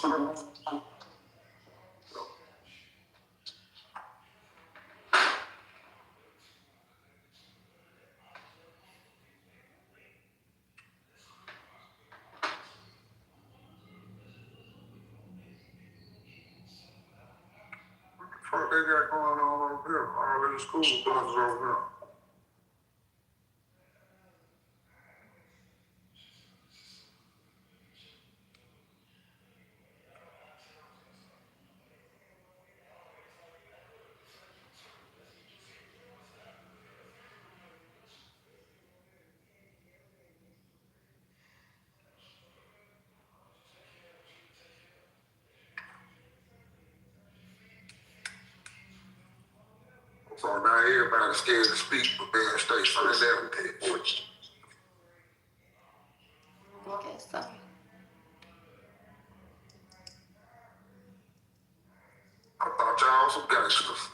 the fuck they got going on over here? All these school buses over here. So now everybody's scared to speak for being state for that bitch. Okay, so. I thought y'all some gangsters.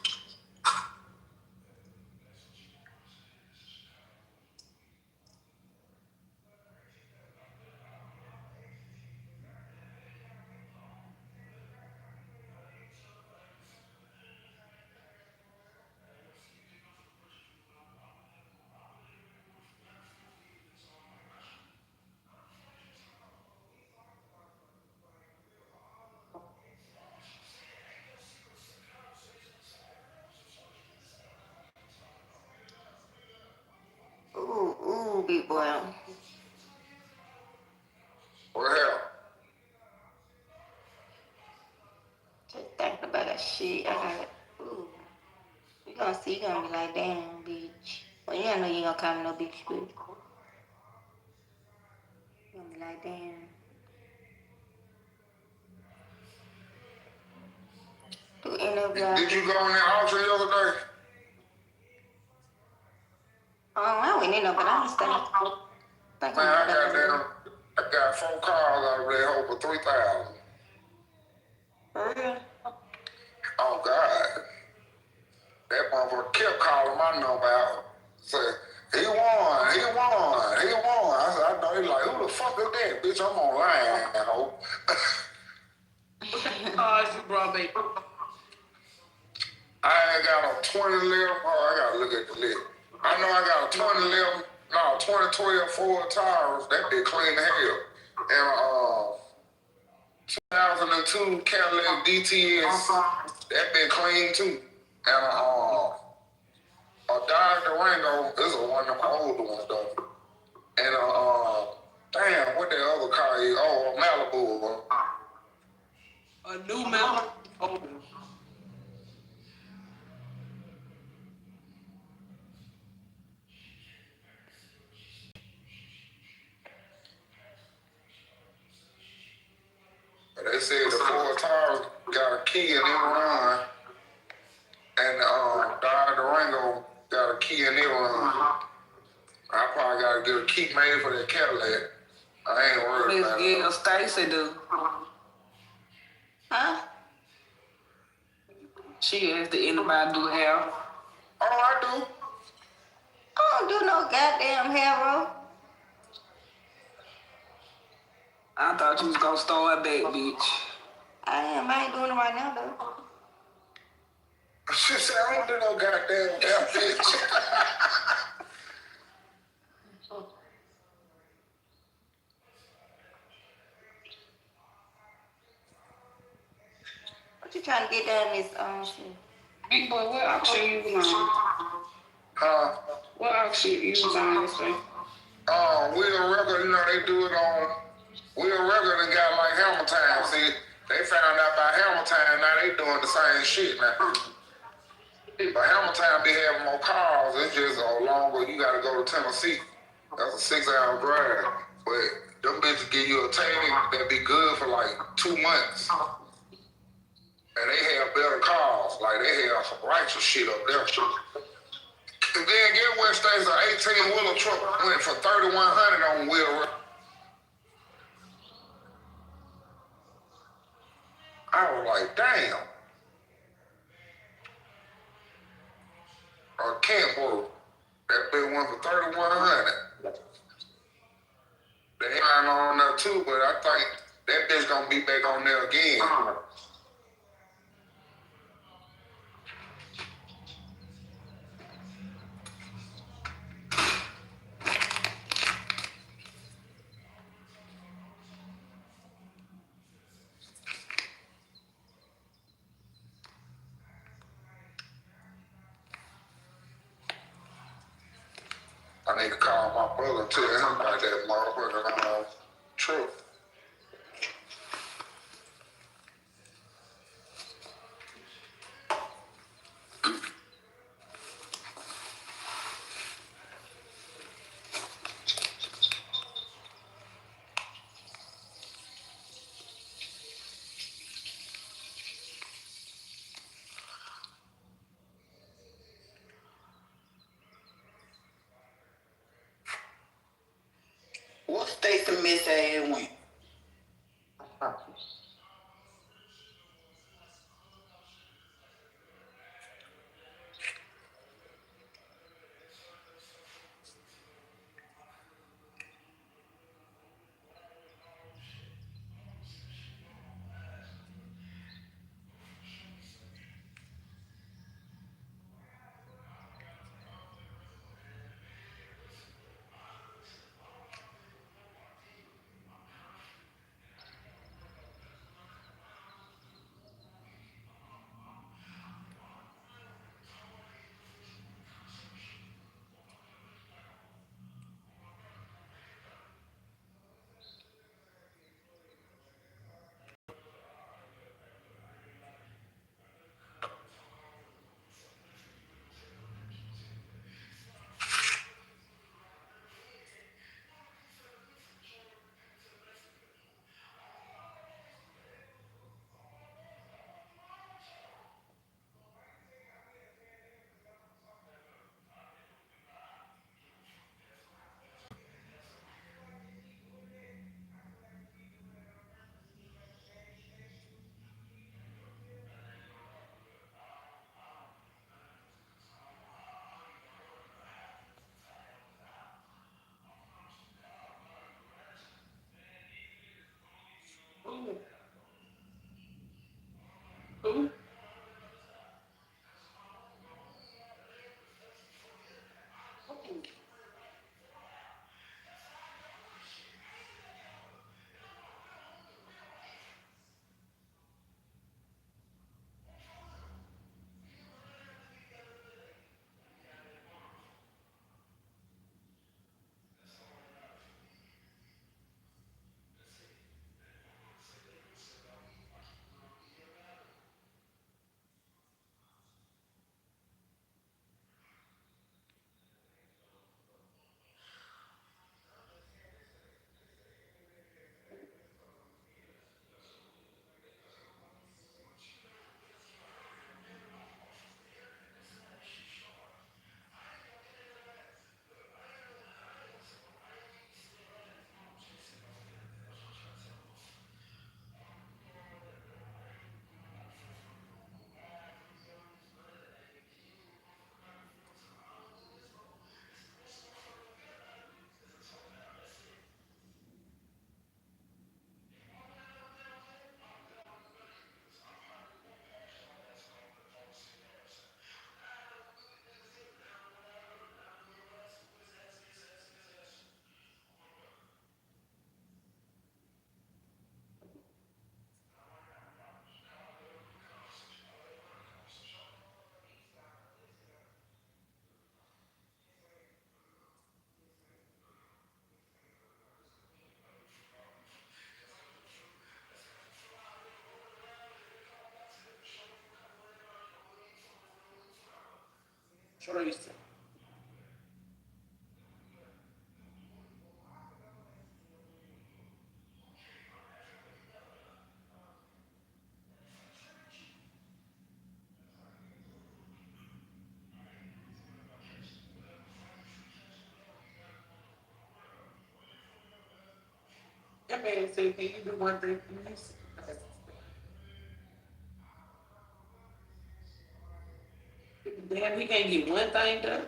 Ooh, big boy. What hell? Just thinking about that shit. I got it. Ooh. You gonna see, you gonna be like, damn, bitch. Well, you don't know you ain't gonna call me no bitch, bitch. You gonna be like, damn. Did you go on that auction the other day? I went in there, but I understand. Man, I got 4 cars out of there over 3,000. For real? Oh God. That motherfucker kept calling my number out. Said, he won. I said, I know. He like, who the fuck is that? Bitch, I'm online, ho. What cars you brought, baby? I ain't got a 2011. Oh, I gotta look at the list. I know I got a 2011, no, 2012 Ford Taurus. That bitch clean as hell. And 2002 Cadillac DTS. That bitch clean too. And a Dodge Durango. This is one of them older ones though. And damn, what that other car is? Oh, a Malibu. A new Malibu. Oh. They said the Ford Taurus got a key in it run, and Dodge Durango got a key in it run. I probably gotta get a key made for that Cadillac. I ain't worried about it. Yeah, Stacy do. Huh? She asked did anybody do hair. Oh, I do. I don't do no goddamn hair, bro. I thought you was gonna start that, bitch. I ain't doing it right now, though. She said, I don't do no goddamn hair, bitch. What you trying to get down this shit? Big boy, what auction you was on? Huh? What auction you was on yesterday? Will Record, you know, they do it on Will Record and got like Hammer Time. See, they found out about Hammer Time, now they doing the same shit now. But Hammer Time be having more cars, it's just longer, you gotta go to Tennessee. That's a 6-hour drive. But them bitches give you a tank that be good for like 2 months. And they have better cars, like they have some righteous shit up there. And then get what states an 18-wheeler truck went for $3,100 on Will Record. I was like, damn. Or Kentwood. That bitch went for $3,100. They ain't on there too, but I think that bitch gonna be back on there again. I need to call my brother and tell him about that motherfucking truck. What state the Miss ass went? Teresa. That man said, can you do one thing, please? Damn, he can't get one thing done.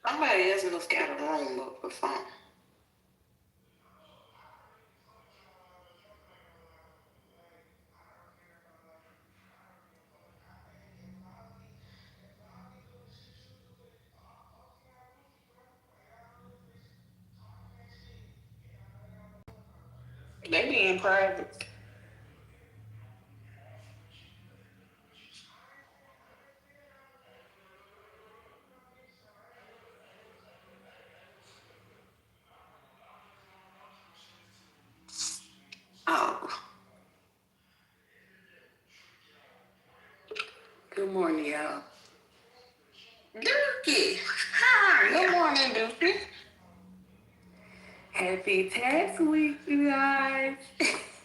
Somebody else must got a room up or something. They be in private. Oh. Good morning, y'all. Dookie. Hi. Good morning, Dookie. Happy tax week, you guys.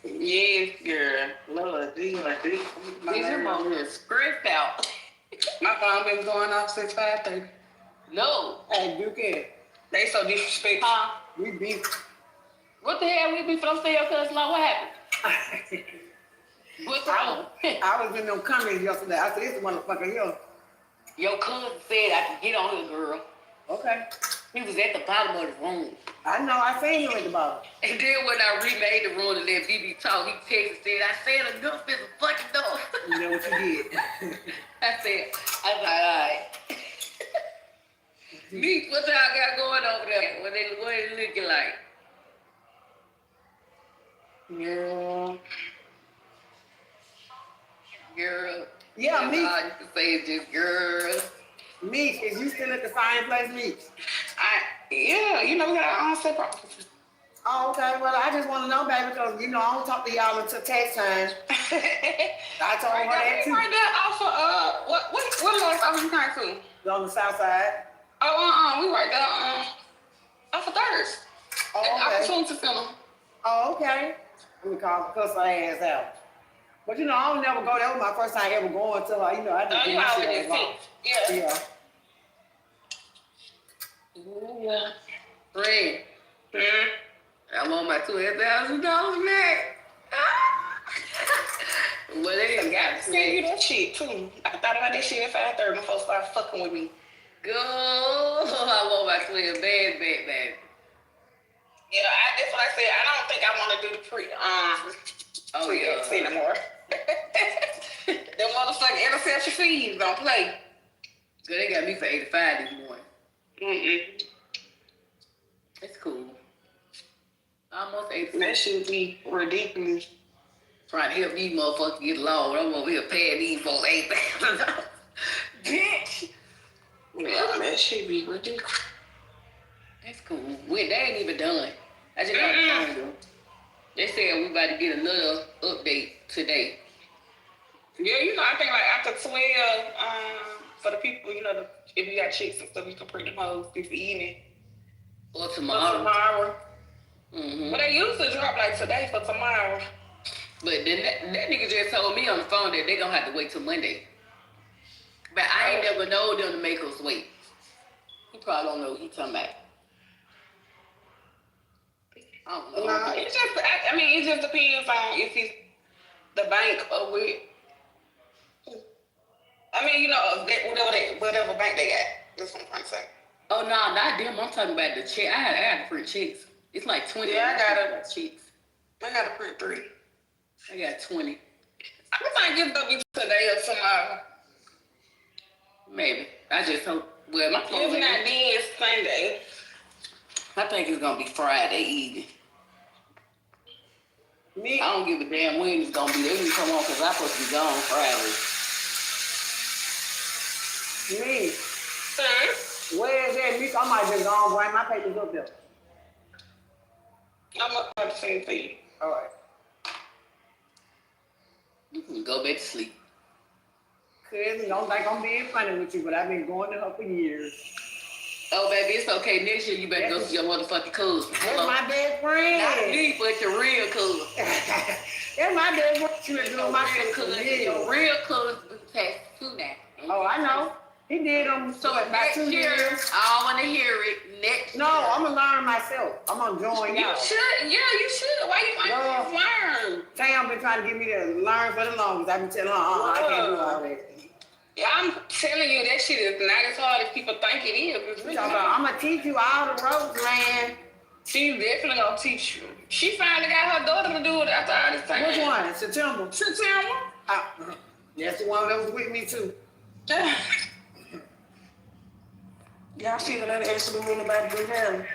Yes, girl. Lord, these These are over here stressed out. My phone been going off since 5:30. No. Hey, Dookie. They so disrespectful. Huh? We beef. What the hell we be from your cousin? Like, what happened? What's wrong? I was in them comments yesterday. I said, this motherfucker here. Your cousin said I could get on here, girl. Okay. He was at the bottom of the room. I know, I seen him at the bottom. And then when I remade the room and let BB talk, he texted said, I said enough is a fucking door. You know what you did. I was like, all right. Meek, what y'all got going over there? What it looking like? Girl. Yeah, Meek. All you can say is just girl. Meek, is you still at the same place, Meek? Yeah, you know, we got our own separate offices. Oh, okay. Well, I just want to know, baby, because, you know, I don't talk to y'all until tax time. I told her that, too. Right there off of, what last office you came to? On the south side. Oh, we right there, off of Thirds. Oh, okay. Opportunity Center. Oh, okay. Let me cuss her ass out. But, you know, I don't never go. That was my first time ever going to her. You know, I just do my shit alone. Yeah. Yeah. Fred. I'm on my $12,000 back. Well, they ain't got to send you that shit, too. I thought about that shit at 5:30 before start fucking with me. Go. I want my 12 bands back, baby. Yeah, that's what I said. I don't think I want to do the pre-X anymore. Them motherfucking interception fees don't play. Girl, they got me for $85 this morning. It's cool. Almost 85. That should be ridiculous. Trying to help these motherfuckers get along. I'm over here paying these folks $8,000. Bitch. Yeah, that should be ridiculous. That's cool. They ain't even done. I just got to phone them. They said we about to get another update today. Yeah, you know, I think like after 12, for the people, you know, if you got chicks and stuff, you can print them hoes this evening. Or tomorrow. But they used to drop like today for tomorrow. But then that nigga just told me on the phone that they gonna have to wait till Monday. But I ain't never know them to make us wait. He probably don't know what he talking about. I don't know. No, it's just, I mean, it just depends on if it's the bank or with. I mean, you know, whatever bank they got. That's what I'm trying to say. Oh no, not them. I'm talking about the check. I had print checks. It's like 20. Yeah, I got checks. I got to print 3. I got 20. I think it's gonna be today or tomorrow. Maybe. I just hope. Well, my phone. If not, then it's Sunday. I think it's gonna be Friday evening. Me? I don't give a damn when it's gonna be. They can come on because I'm supposed to be gone Friday. Me. Sir? Where is that? Me? I might just go and bring my papers up there. I'm up for the same thing. All right. You can go back to sleep. Cause don't think I'm being funny with you, but I've been going to her for years. Oh, baby, it's okay. Next year, you better go see your motherfucking cousin. That's my best friend. Not me, but your real cousin. That's my best friend. She was doing my real cousin. Your real cousin do taxes too now. Oh, I know. He did them so about next 2 year, years. I don't want to hear it. Next No, year. I'm gonna learn myself. I'm gonna join y'all. You should. Yeah, you should. Why you want to learn? Tam been trying to get me to learn for the longest. I've been telling her, I can't do all that. Yeah, I'm telling you, that shit is not as hard as people think it is. It's really I'm gonna teach you all the ropes, man. She's definitely gonna teach you. She finally got her daughter to do it after all this time. Which one? September. September. That's the one that was with me too. Y'all feel that actually anybody do hair?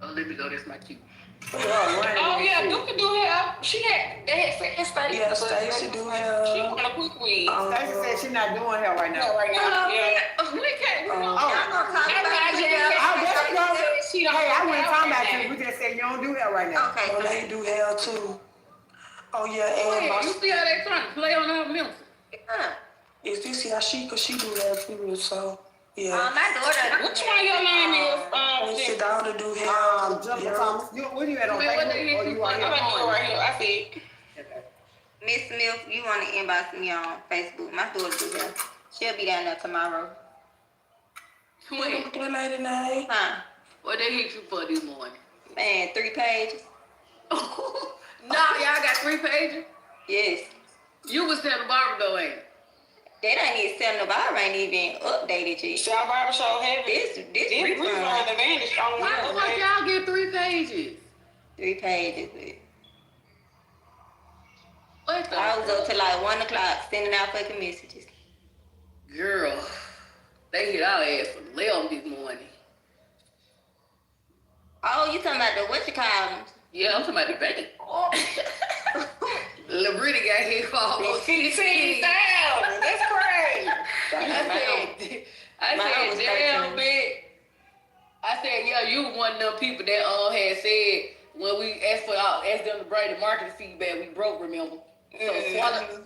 Oh, let me go. That's my cue. Oh yeah, Duke do hair. They had Stacey. Yeah, Stacey do hair. She want a quick wig. Stacey said she's not doing hair right now. Right now, yeah. We can't. Hey, I wasn't talking about you. We just said you don't do hair right now. Okay. Oh, they do hair too. Oh yeah, and you see how they trying to play on her music? Is this Yashika? She do hair too, so yeah. My daughter. Which one your name is? Your daughter do hair. Jennifer Thomas. Where you at on Facebook? Or you I'm right here. I see it. Miss Smith, you want to inbox me on Facebook? My daughter do that. She'll be down there tomorrow. Wait. What lady name? Huh? What they hit you for this morning? Man, 3 pages. No, y'all got 3 pages? Yes. You was Santa Barbara though, ain't it? That ain't even Santa Barbara ain't even updated yet. Santa Barbara show heavy. This refund advantage on why the fuck y'all get 3 pages? 3 pages. What the I was up till like 1 o'clock sending out fucking messages. Girl, they hit our ass for 11 this morning. Oh, you talking about the what you call them? Yeah, I'm talking about the bank. Liberty got hit for almost 15,000. That's crazy. I said, damn, bitch. I said, yeah, you one of them people that had said when we asked them to bring the marketing feedback, we broke, remember? So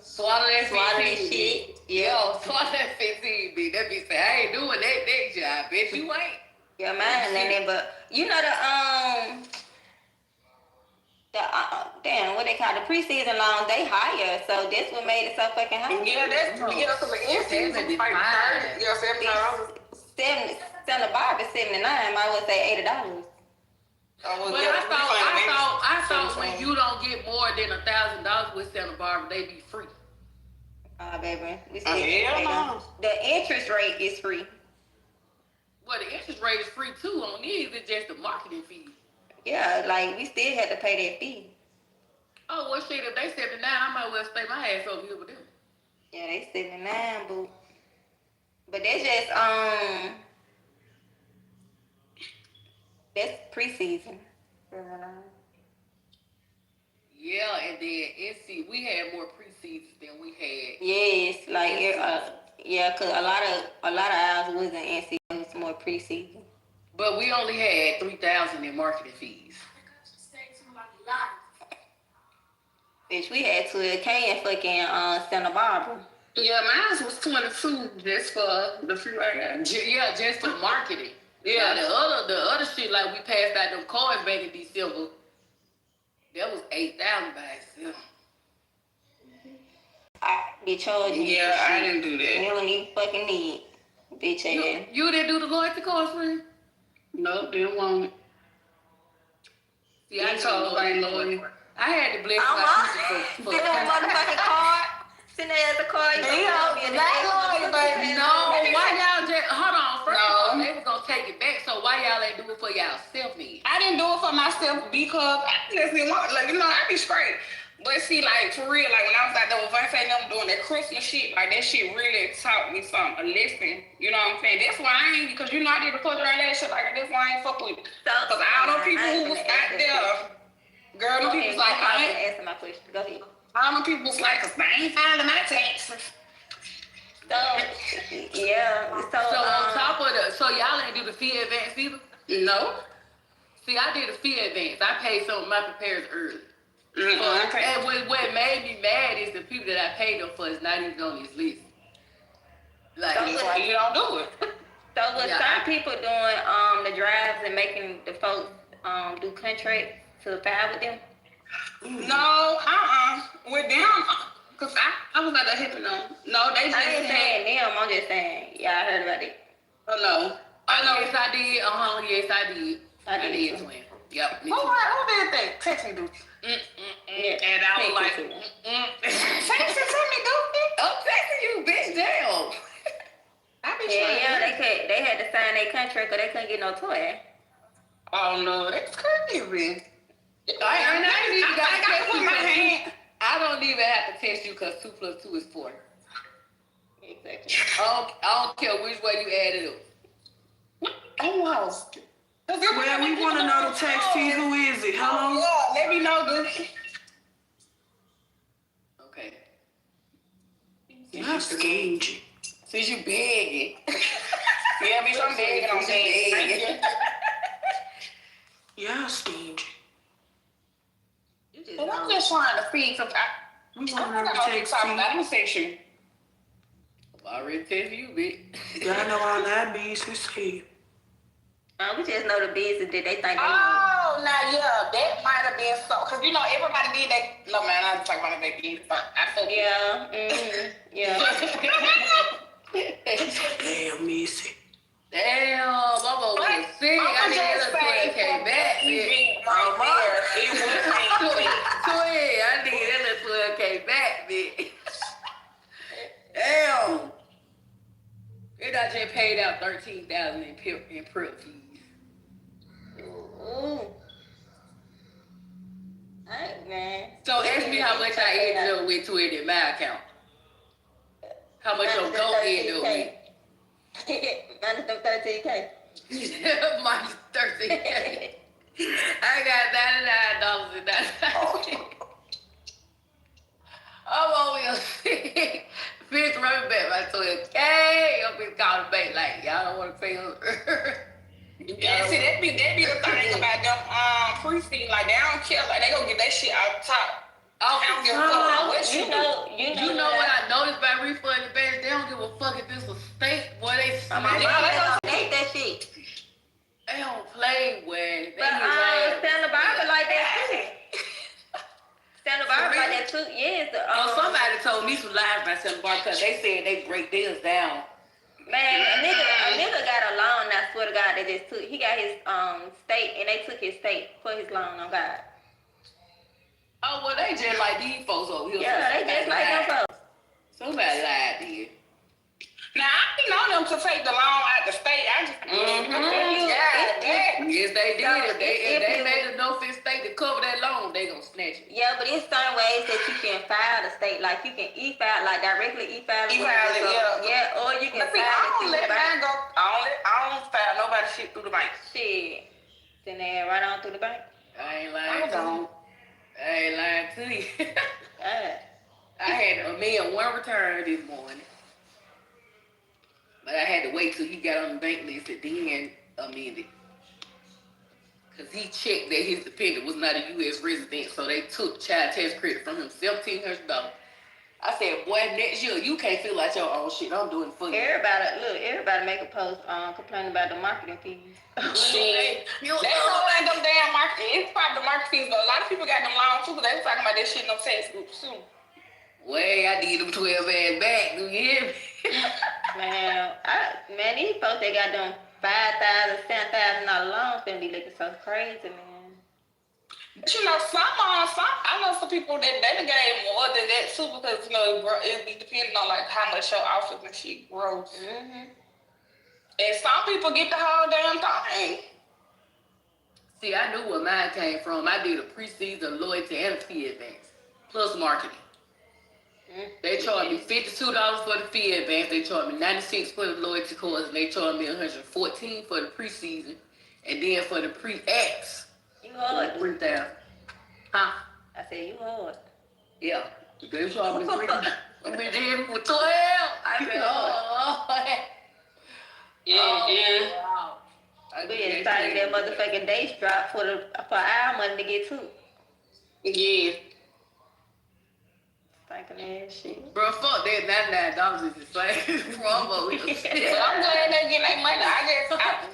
swallow that 15. Shit. Yeah, swallow that 15, bitch. That bitch said, I ain't doing that job, bitch. You ain't. Yeah, mine ain't that, but you know damn, what they call the preseason loans, they higher, so that's what made it so fucking high. Yeah, that's because the in-season like 30. Yeah, $70. Santa Barbara $79. I would say $80. But I thought when you don't get more than $1,000 with Santa Barbara, they be free. Baby, we still the interest rate is free. Well, the interest rate is free too. On these, it's just the marketing fee. Yeah, like we still had to pay that fee. Oh well, shit. If they 79, I might well stay my ass over here with them. Yeah, they 79, boo. But that's just that's preseason. Yeah, and then NC, we had more preseasons than we had. Yes, like yeah, cause a lot of ours wasn't NC, it was more preseason. But we only had 3,000 in marketing fees. Bitch, we had 12K in fucking Santa Barbara. Yeah, mine was 22 just for the free right. Yeah, just for marketing. Yeah, now, the other shit, like we passed out them cards back in December, that was 8,000 by itself. I be charging. Yeah, I didn't do that. You don't even fucking need. Bitch ass. You didn't do the loyalty cards, friend? Nope, didn't want it. See, I told I ain't loyal. I had to bless my sister for Send them a motherfucking card. Send that as a card. No, why y'all just hold on? First of all, they was gonna take it back. So why y'all ain't do it for y'allself? I didn't do it for myself because I just didn't want, like, you know, I be straight. But see, like, for real, like, when I was out there with Vontae and them doing that Christmas shit, like, that shit really taught me something, a lesson. You know what I'm saying? That's why I ain't, because, you know, I did the culture and that shit, like, that's why I ain't fuck with it. Because all them people who was out there, girl, them people was like, I ain't answer my question. Go ahead. All them people was like, 'cause I ain't filing my taxes. So, yeah. So on top of the, so y'all ain't do the fee advance either? No. See, I did a fee advance. I paid some of my prepares early. Okay. And what made me mad is the people that I paid them for is not even on this list. Like, that's why you don't do it. So was some people doing the drives and making the folks do contracts to file with them? No, with them, cause I was out there helping them. No, they just I ain't saying them. I'm just saying y'all heard about it. Oh no, I know. Yes, I did. Yes, I did. I did, twin. Yep. Who did that? Text me, dude. And I was like, text me, dude. I'm texting you, bitch. Damn. They had to sign their contract or they couldn't get no toy. Oh no, that's crazy. I don't even have to test you because 2 + 2 is 4. Exactly. I don't care which way you add it up. I'm lost. Well, we want to know the text fee. Who is it? Hello? Yeah, let me know, dude. Okay. Y'all stingy. Since you begging. Yeah, bitch, I'm begging on begging. Y'all stingy. Well, I'm just trying to feed some. We want to know the text fee. Let me text you. I already texted you, bitch. Y'all know all that bees who say. We just know the business that they think they now yeah, that might have been so. Because, you know, everybody did that. No, man, I'm talking about that business. I feel yeah. Damn, Missy. Damn, I'm over sick. I need that little came back, bitch. I need that little came back, bitch. Damn. And I just paid out $13,000 in prep fees. Ooh. Alright, man. So ask me how much I ended up with to it in my account. How much your goat ended up with? Minus them $13K. Minus $13K. I got $99.99. I'm over here. Bitch running back my $12K. I'm bitch calling back like, y'all don't want to pay them. Yeah, see, that be the thing about them pre-feed. Like, they don't care. Like, they gonna get that shit out top. You know what I noticed by refunding banks? They don't give a fuck if it's a state. Boy, they smash that shit. They don't play with. But Santa Barbara like that too. Santa Barbara like that too. Yes. Somebody told me some lies about Santa Barbara because they said they break deals down. Man, a nigga got a loan. I swear to God, they just took. He got his state, and they took his state for his loan. On God. Oh well, they just like these folks over here. Yeah, they just like them folks. Somebody lied to you. Now I didn't know them to take the loan out the state. I just yes, they did. If they made enough in state to cover that loan, they gonna snatch it. Yeah, but it's certain ways that you can file the state. Like you can e-file, like directly e-file it. Yeah, or you can file it through the bank. I don't file nobody shit through the bank. Shit. Then they right on through the bank. I ain't lying to you. I had $1,000,001 return this morning. But I had to wait till he got on the bank list and then amend it. Because he checked that his dependent was not a U.S. resident, so they took child tax credit from him, $1,700. I said, boy, next year you can't fill out your own shit. I'm doing it for you. Everybody make a post complaining about the marketing fees. Shit. They don't like them damn marketing. It's probably the marketing fees, but a lot of people got them loans too, because they was talking about that shit in them tax groups too. Way, I need them 12 ass back. Do you hear me? Man, these folks that got them $5,000, $7,000 loans gonna be looking so crazy, man. But you know, I know some people that they done gave more than that too, because you know it be depending on like how much your office and shit grows. Mm-hmm. And some people get the whole damn thing. See, I knew where mine came from. I did a preseason loyalty and a fee advance, plus marketing. They charged me $52 for the fee advance. They charged me $96 for the loyalty course, and they charged me $114 for the preseason, and then for the pre-X, You hard. $3,000. Huh? I said you hard. Yeah. They charged me $3,000. I mean, then for 12. I said, oh. Yeah. Wow. We excited that motherfucking dates drop for our money to get too. Yeah. Thinking that shit. Bro, fuck that $99 is the same promo. But I'm glad they getting their money.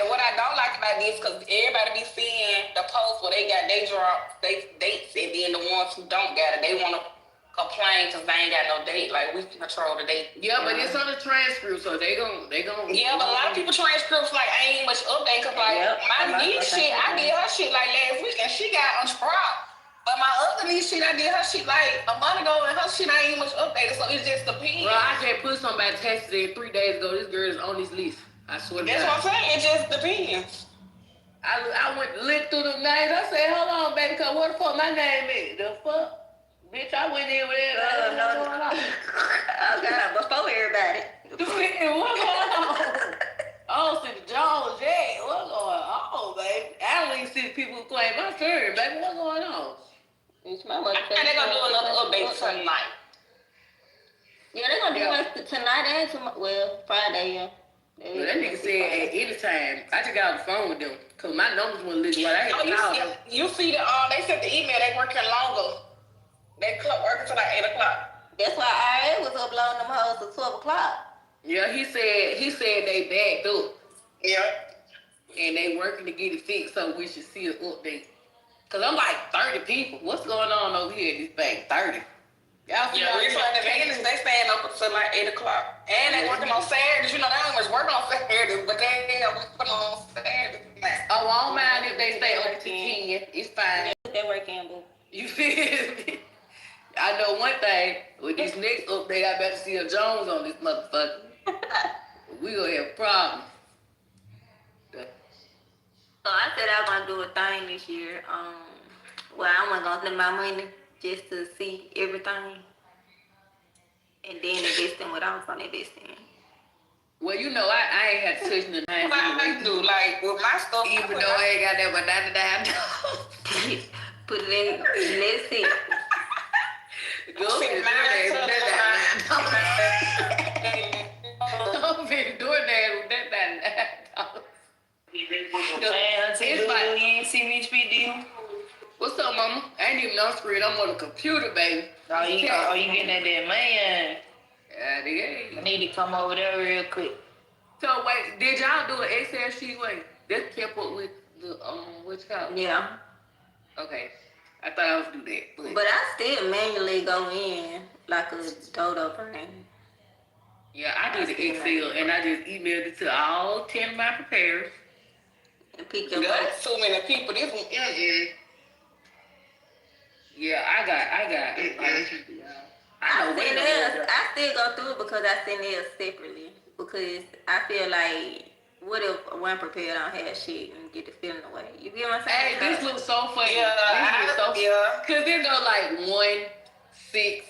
What I don't like about this, because everybody be seeing the posts where they drop they dates, and then the ones who don't got it, they want to complain because they ain't got no date. Like, we control the date. Yeah, but it's on the transcript, so they gon' Yeah, but a lot of people transcripts like ain't much update, because like my niece shit, I did her shit like last week and she got unsubscribed. But my other niece shit, I did her shit like a month ago and her shit ain't much updated, so it just depends. Well, I just put somebody texted in 3 days ago. This girl is on this list. I swear to God. That's what I'm saying. It just depends. I went lit through the names. I said, hold on, baby, because what the fuck my name is? The fuck? Bitch, I went in with it. Oh, God, before everybody. What's going on? I don't see the Jones yet. What's going on, baby? I don't even see the people who claim my turn, baby. What's going on? It's my I think they're going to do another update tonight. Yeah, they're going to do one tonight and tomorrow. Well, Friday, yeah. Well, that nigga said at any time. I just got on the phone with them because my numbers weren't listed. Right? I had to call them. You see they sent the email. They working longer. They working till like 8 o'clock. That's why RA was uploading them hoes till 12 o'clock. Yeah, he said they backed up. Yeah. And they working to get it fixed, so we should see an update. Cause I'm like 30 people. What's going on over here at this bank? 30. Y'all see refund advantage, they staying up until like 8 o'clock. And they working on Saturdays. You know, they don't much work on Saturdays, but they working on Saturdays. Oh, I don't mind if they stay up to 10. It's fine. They working, boo. You feel me? I know one thing. With this next update, I better see a Jones on this motherfucker. We gonna have problems. So I said I was gonna do a thing this year. Well, I wasn't gonna spend my money just to see everything, and then invest in what I was gonna invest in. Well, you know, I ain't had to touch nothing. I do like with my stuff, even though I ain't got that but $99. Put it in. Let's see. Go ahead, I'm finna DoorDash with that $99. It's like, you ain't see me speed deal. What's up, mama? I ain't even on screen. I'm on the computer, baby. Oh, you getting at that man? Yeah, they ain't. I need to come over there real quick. So wait, did y'all do an Excel sheet? Wait, that kept up with the what you call it? Yeah. Okay, I thought I was do that, but I still manually go in like a dodo brain. Yeah, I did the Excel and I just emailed it to all 10 of my preparers. And pick your That's too many people. This one, Yeah, I got. I still go through it because I send it separately because I feel like what if one prepared don't have shit and get the feeling away? You get what I'm saying? Hey, this looks so funny. Yeah, Cause it go like 1, 6,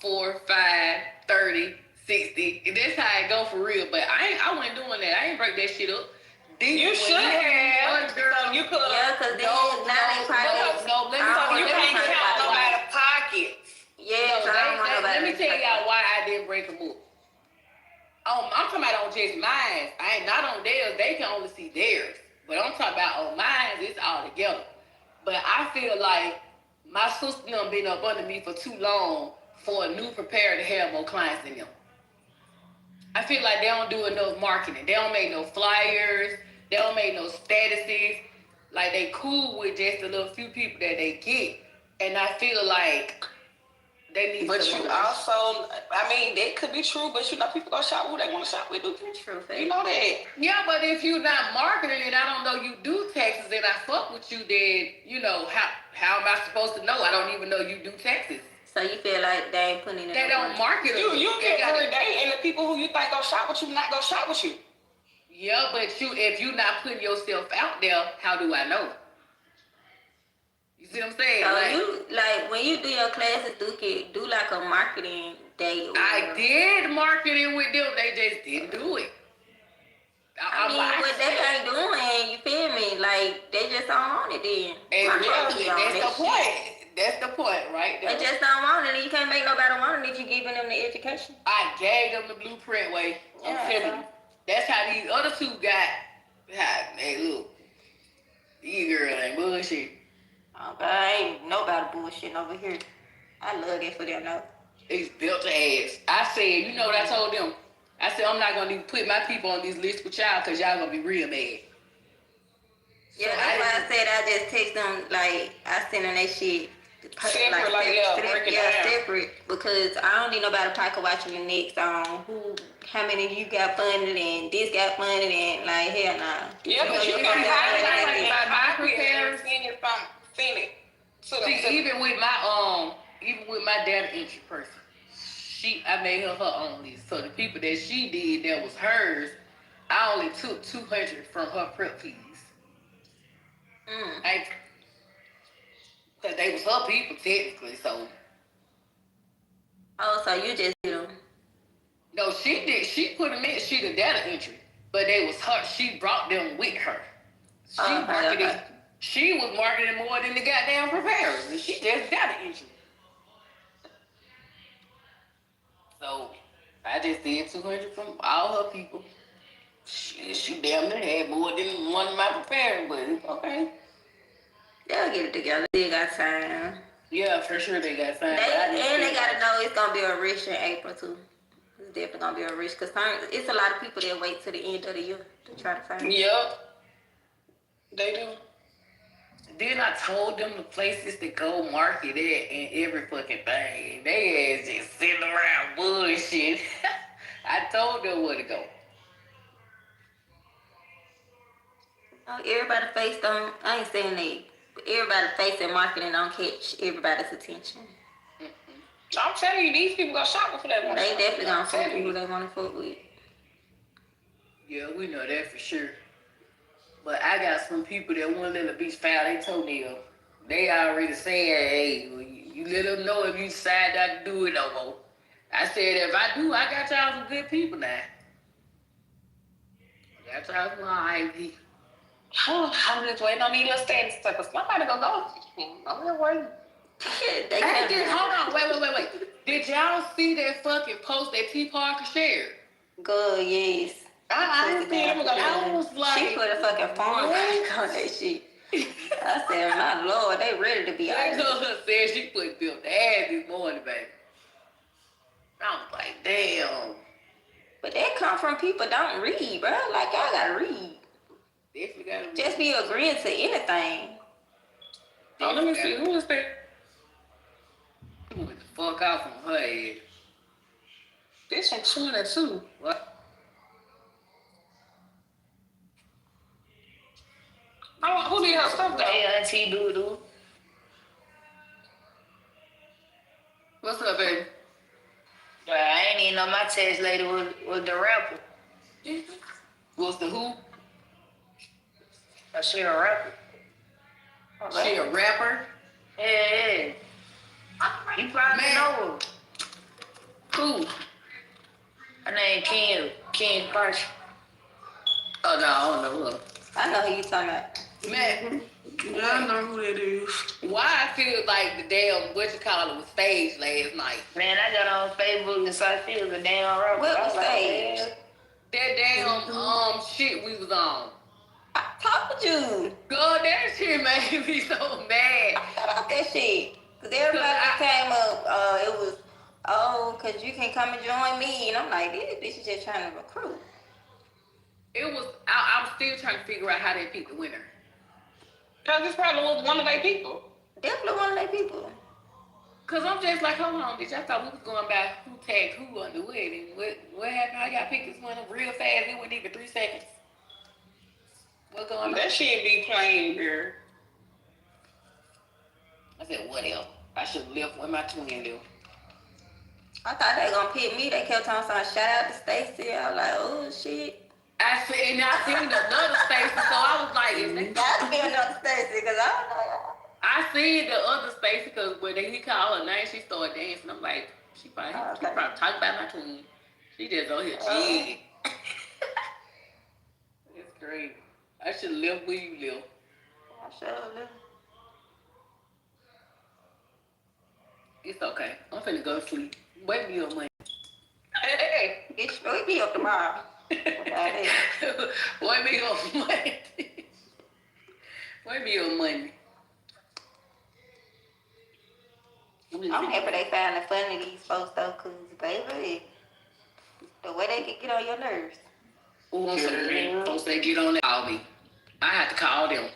4, 5, 30, 60. That's how it go for real. But I wasn't doing that. I ain't break that shit up. You should have. So you could. Yeah, cause then now they probably you can't count nobody's pockets. Yeah, let me tell y'all why I didn't break them up. I'm talking about on just mine. I ain't not on theirs. They can only see theirs. But I'm talking about on mine, it's all together. But I feel like my sister done been up under me for too long for a new preparer to have more clients than them. I feel like they don't do enough marketing. They don't make no flyers. They don't make no statuses. Like, they cool with just the little few people that they get. And I feel like They need But some you motivation. also, I mean, that could be true, but you know, people go shop who they want to shop with. True. You know that. Yeah, but if you're not marketing and I don't know you do taxes and I fuck with you, then, you know, how am I supposed to know? I don't even know you do taxes. So you feel like they ain't putting in They don't market them. You get every day, and the people who you think go shop with you not go shop with you. Yeah, but if you not putting yourself out there, how do I know? You see what I'm saying? So you like when you do your classes, do like a marketing day. I did marketing with them. They just didn't do it. I mean, what they ain't doing, you feel me? Like they just don't want it then. And that's the point. That's the point, right? They just don't want it, and you can't make nobody want it if you're giving them the education. I gave them the blueprint way. I'm telling you. That's how these other two got. Hey, look. These girls ain't bullshit. Okay, ain't nobody bullshitting over here. I love that for them, though. It's built to ass. I said, you know what I told them? I said, I'm not going to even put my people on this list with y'all because y'all going to be real mad. Yeah, so that's why I said I just text them, like, I send them that shit. Separate, because I don't need nobody pocket watching the next on how many of you got funded and this got funded and like hell nah. Yeah, but you can hide my preparers seen it. See, even with my data entry person, I made her own list. So the people that she did that was hers, I only took 200 from her prep fees. Because they was her people technically, so. Oh, so you just did them? No, she did. She put them in. She did data entry, but they was her. She brought them with her. She was marketing more than the goddamn preparers, and she just data entry. So I just did 200 from all her people. She damn near had more than one of my preparers, but it's okay. They'll get it together. They got time. Yeah, for sure they got time. They gotta know it's gonna be a rush in April too. It's definitely gonna be a rush because it's a lot of people that wait till the end of the year to try to find. Yep, they do. Then I told them the places to go market at and every fucking thing. They ass just sitting around bullshit. I told them where to go. Oh, everybody face don't. I ain't saying that. Everybody facing marketing don't catch everybody's attention. I'm telling you, these people go shopping for that one. They definitely gonna fuck with who they want to fuck with. Yeah, we know that for sure. But I got some people that won't let the beach file their toenail. They already saying, hey, you let them know if you decide not to do it no more. I said, if I do, I got y'all some good people now. I got y'all some alright people. I'm just waiting on me to stand stuff. Cause somebody gonna go. I'm just waiting. Hold on, wait. Did y'all see that fucking post that T. Parker shared? Good, yes. I was like, she put a fucking phone back on that shit. I said, my lord, they ready to be honest. That girl said she put built ass this morning, baby. I was like, damn. But that come from people don't read, bro. Like, y'all gotta read. Definitely gotta read. Just be agreeing to anything. Oh, let me see. Who is that? Who the fuck out from her head? This from 22. What? Oh, who did her stuff though? Hey, Auntie Doodoo. What's up, baby? I ain't even know my test lady was the rapper. What's the who? She a rapper. She a rapper? Yeah. You probably know her. Who? Her name Ken Parch. Oh, no, I don't know her. I know who you talking about. Man, I know who that is. Why I feel like the damn was staged last night. Man, I got on Facebook and saw she was a damn rapper. What was staged? That damn shit we was on. I told you. God, that shit made me so mad. I got off that shit. Cause everybody came up, it was, cause you can come and join me. And I'm like, this bitch is just trying to recruit. It was, I'm still trying to figure out how they picked the winner. Cause this probably was one of their people. Definitely one of their people. Cause I'm just like, hold on, bitch. I thought we was going by who tagged who on the wedding. What happened? How y'all picked this one up real fast? It wasn't even 3 seconds. What going on? That shit be playing, girl. I said, whatever. I should have left with my twin though. I thought they gonna pick me. They kept on saying, shout out to Stacy. I was like, oh shit. I seen another Stacy, so I was like, is they gotta be another Stacy, cause I don't know. I seen the other Stacy, cause when he called her name, she started dancing. I'm like, she probably talking about my twin. She just on here cheating. It's great. I should have left where you live. I should have left. It's okay. I'm finna go to sleep. Wake me up Monday. Hey, wake me up tomorrow. Wake me up Monday. Wake me up Monday. I'm happy they found the fun of these folks though, cause baby, the way they can get on your nerves. Folks they get on that, call me. I have to call them.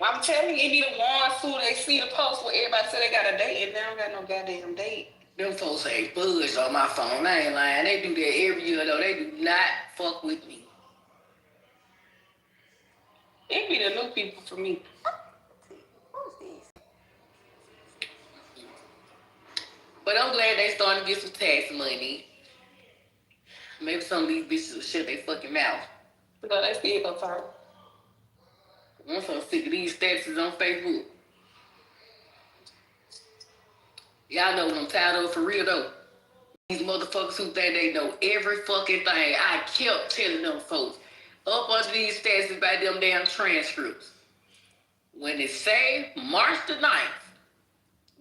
I'm telling you, it be the ones who they see the post where everybody say they got a date and they don't got no goddamn date. Them folks ain't budged on my phone. I ain't lying. They do that every year though. They do not fuck with me. It be the new people for me. Who's this? But I'm glad they starting to get some tax money. Maybe some of these bitches will shut their fucking mouth. No, they still gonna talk. I'm so sick of these statuses on Facebook. Y'all know what I'm tired of for real though. These motherfuckers who think they know every fucking thing. I kept telling them folks up under these statuses by them damn transcripts. When it say March the 9th,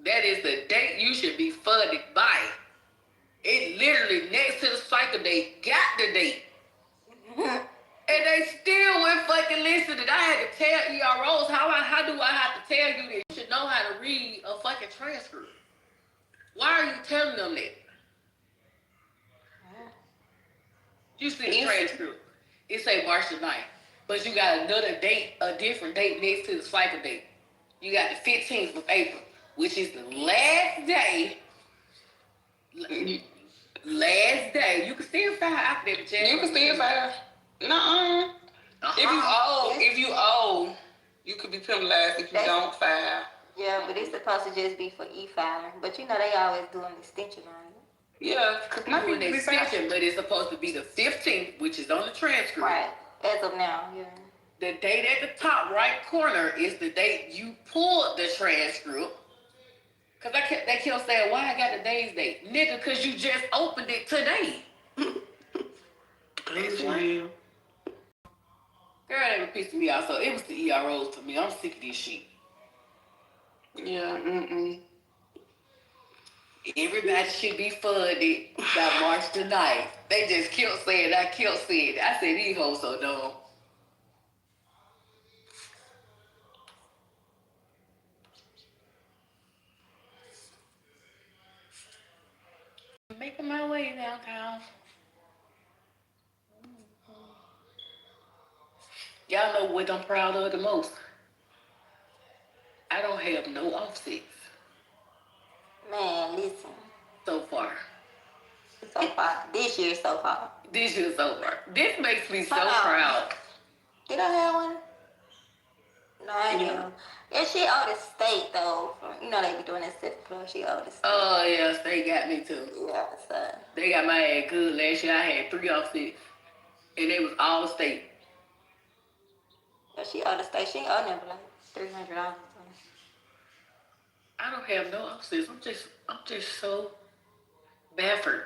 that is the date you should be funded by. It literally next to the cycle date got the date. And they still went fucking listen. I had to tell EROs how do I have to tell you that you should know how to read a fucking transcript? Why are you telling them that? You see the transcript. It say March the 9th. But you got another date, a different date next to the cycle date. You got the 15th of April, which is the last day. Last day. You can still file after that, Jack. You can still file. Nuh-uh. If you owe, you could be penalized if you don't file. Yeah, but it's supposed to just be for e-filing. But you know they always do an extension on it. Yeah, because my an extension, but it's supposed to be the 15th, which is on the transcript. Right. As of now, yeah. The date at the top right corner is the date you pulled the transcript. Cause they kept saying, why I got the day's date? Nigga, cause you just opened it today. That's right. Girl, they were pissing me off. So it was the EROs to me. I'm sick of this shit. Yeah, Everybody should be funded by March the 9th. They just kept saying, I kept saying it. I said, these hoes so dumb. Making my way downtown. Y'all know what I'm proud of the most. I don't have no offsets. Man, listen. So far. So far. This year so far. This year so far. This makes me so proud. Did I have one? No, I didn't. Yeah, she owed the state though. You know they be doing that second floor. She owed the state. Oh yeah, state got me too. Yeah, so. They got my ass good last year. I had 3 offsets. And they was all state. Yeah, she owed the state. She owed them like $300. I don't have no offsets. I'm just so baffled.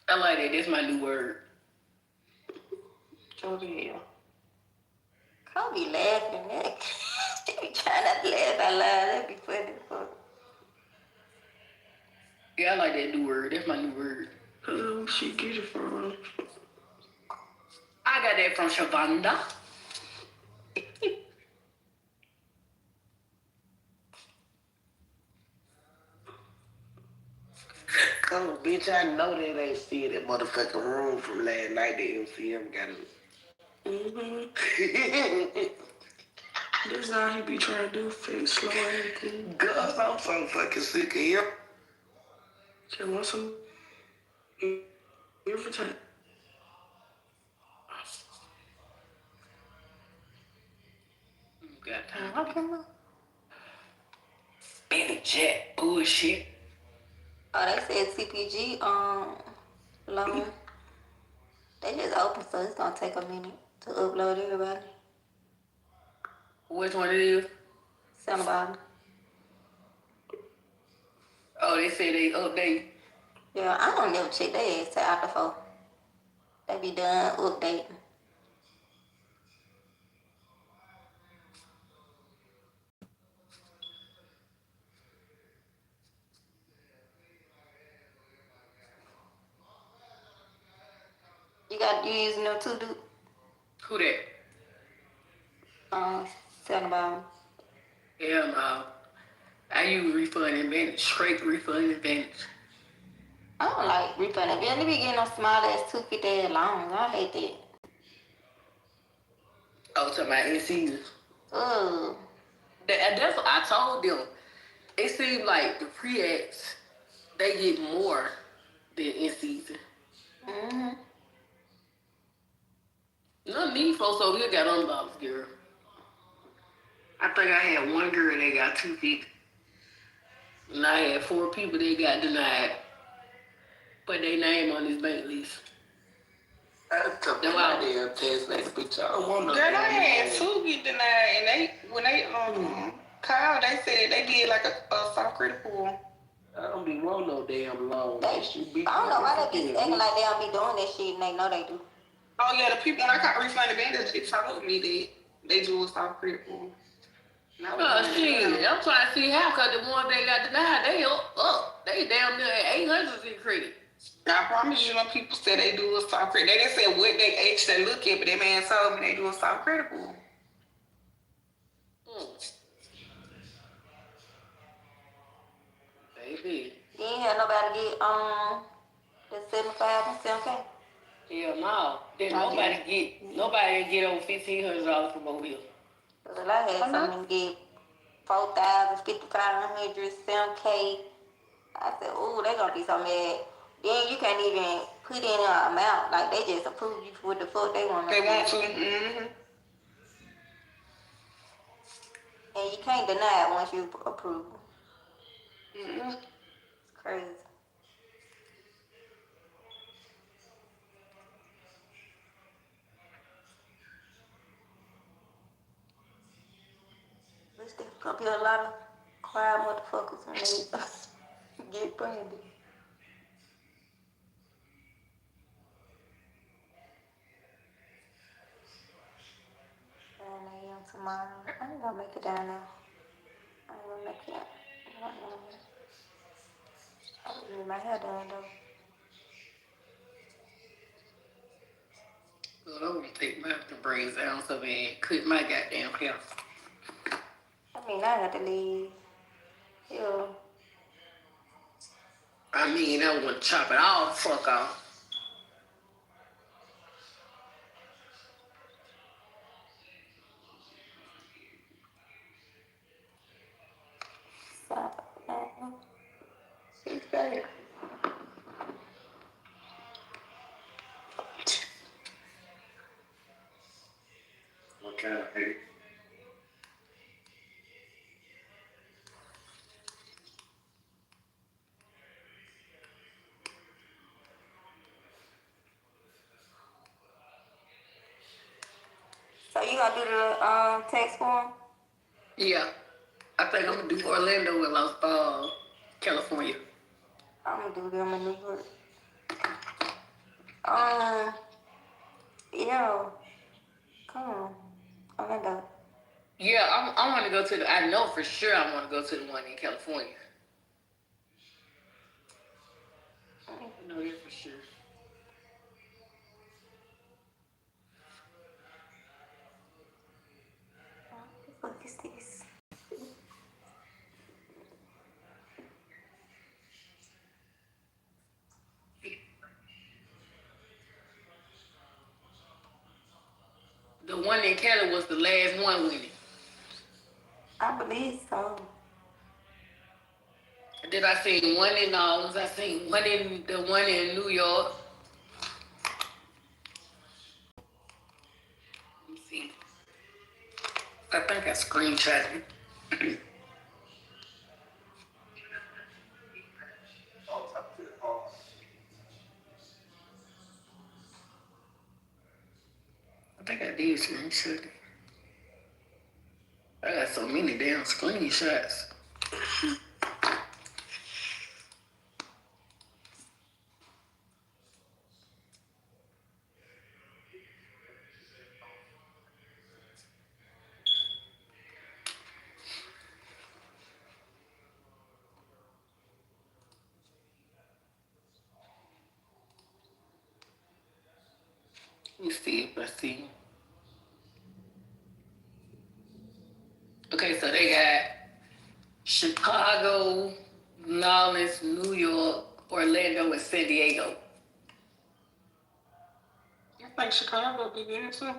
I like that. That's my new word. Kobe. Kobe laughing. She be trying not to laugh out loud. That'd be funny. Yeah, I like that new word. That's my new word. She get it from? I got that from Shavonda. Oh, bitch, I know they ain't see that motherfucking room from last night that MCM got it. This how he be trying to do fix slow everything. Gus, I'm so fucking sick of him. Just want some irritant. Got time. Benny Jet bullshit. Oh, they said CPG loan. They just open, so it's gonna take a minute to upload everybody. Which one it is? Santa Barbara. Oh, they say they update. Yeah, I don't never check their ass till after 4. They be done updating. You using them too, dude? Who that? Santa Barbara. Hell no. I use refund advantage, straight refund advantage. I don't like refund advantage. They be getting them small ass 250 loans. I hate that. Oh, to my in season. Ugh. That's what I told them. It seems like the pre-acts, they get more than in season. Mm-hmm. None of these folks over here got $100, girl. I think I had one girl that got $250. And I had 4 people that got denied. Put their name on this bank list. That's a damn test. Let's be talking. Girl, I had 2 get denied, and when they called, they said they did like a soft credit pool. I don't be want no damn loan. I don't know why they be acting like they don't be doing that shit, and they know they do. Oh yeah, the people when I got refund advantage, they told me that they do a soft credit pool. Shit, I'm trying to see how, because the ones they got denied, they up. They damn near at 800 in credit. I promise you, when people say they do a soft credit, they didn't say what they actually look at, but that man told me they do a soft credit pool. Baby. You ain't had nobody get the 75 and 7K? Hell no. Then nobody get over $1,500 from over here. Well, I had someone get 4,000, 5,500, 7K. I said, ooh, they gonna be so mad. Then you can't even put in an amount. Like, they just approve you for what the fuck they want to. They want to. Mm-hmm. And you can't deny it once you approve. Mm-hmm. It's crazy. There's gonna be a lot of quiet motherfuckers when they get branded. Tomorrow. I ain't gonna make it down there. I ain't gonna make it. I would leave my hair done though. Well, I want to take my braids down so and cut my goddamn hair. I mean, I got to leave. Yeah. I mean, I want to chop it all the fuck off. She's better. What kind of hate? So you gonna do the text form? Yeah. I think I'm going to do Orlando and California. I'm gonna do them in New York. Yeah. Come on. Orlando. Yeah, I want to go to I know for sure I want to go to the one in California. I know that for sure. What is this? the one in Cali was the last one winning. I believe so. Then I seen one in I seen one in the one in New York. Let me see. I think I screenshot it. I think I did screenshot it. I got so many damn screenshots. Let me see if I see. Okay, so they got Chicago, New Orleans, New York, Orlando, and San Diego. I think Chicago be good too.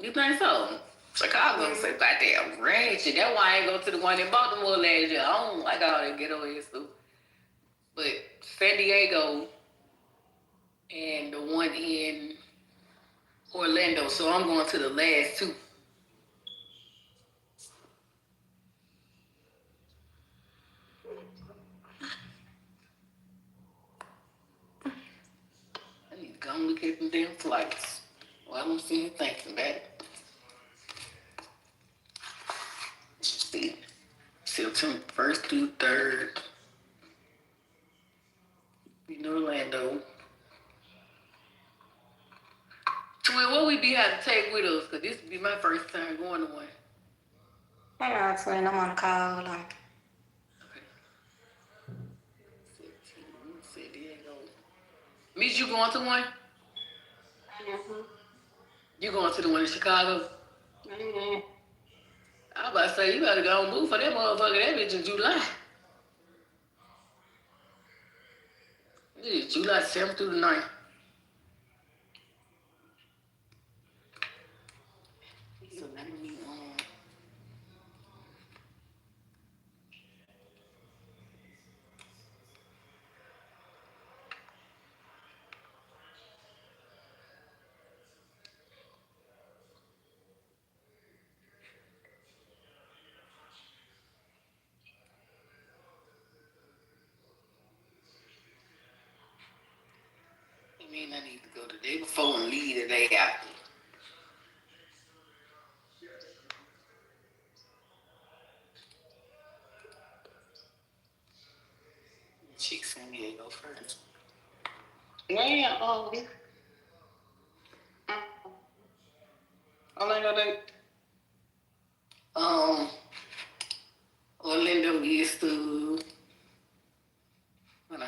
You think so? Chicago so goddamn ratchet. That's why I ain't go to the one in Baltimore last year. I don't like all that ghetto ass stuff. But San Diego and the one in Orlando, so I'm going to the last two. I need to go and look at them damn flights. Well, I don't see you thinking about it. See, September 1st through 3rd in Orlando. Twin, what we be have to take with us? Because this would be my first time going to one. Hang on, twin. I'm on the call. Hold on. San Diego. Miss, you going to one? Mm-hmm. You going to the one in Chicago? Mm-hmm. I was about to say, you better go and move for that motherfucker. That bitch in July. It is July 7th through the 9th. So let me, I need to go the day before and leave the day after. Check San Diego first. When Orlando date? Orlando is to, hold on,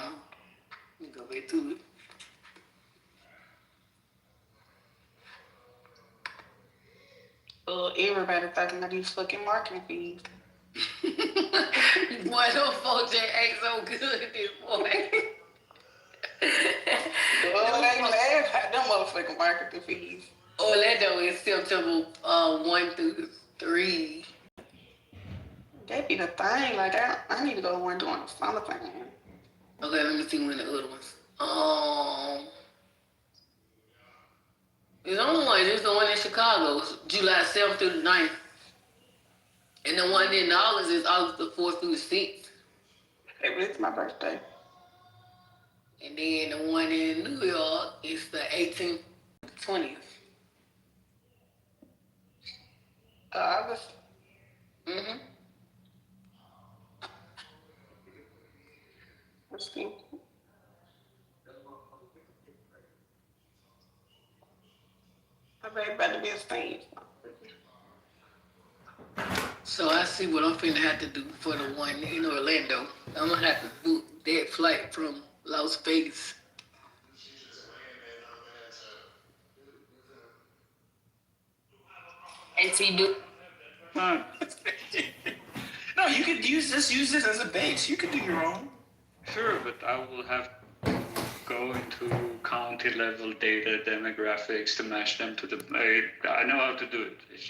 let me go back to it. Everybody talking about these fucking marketing fees. Boy, those folks that ain't so good this morning. They laugh at them motherfucking marketing fees. Orlando is September 1 through 3. That be the thing. Like, I need to go to one during the summertime. Okay, let me see when the other ones. There's only one. There's the one in Chicago, July 7th through the 9th. And the one in August is August the 4th through the 6th. Hey, but it's my birthday. And then the one in New York is the 18th, 20th. August. Mm-hmm. Let's see. I bet about to be a stage. So I see what I'm finna have to do for the one in Orlando. I'm gonna have to book that flight from Las Vegas. ATV. No, you could use this as a base. You could do your own. Sure, but I will have to go into county level data demographics to match them to the. I know how to do it. It's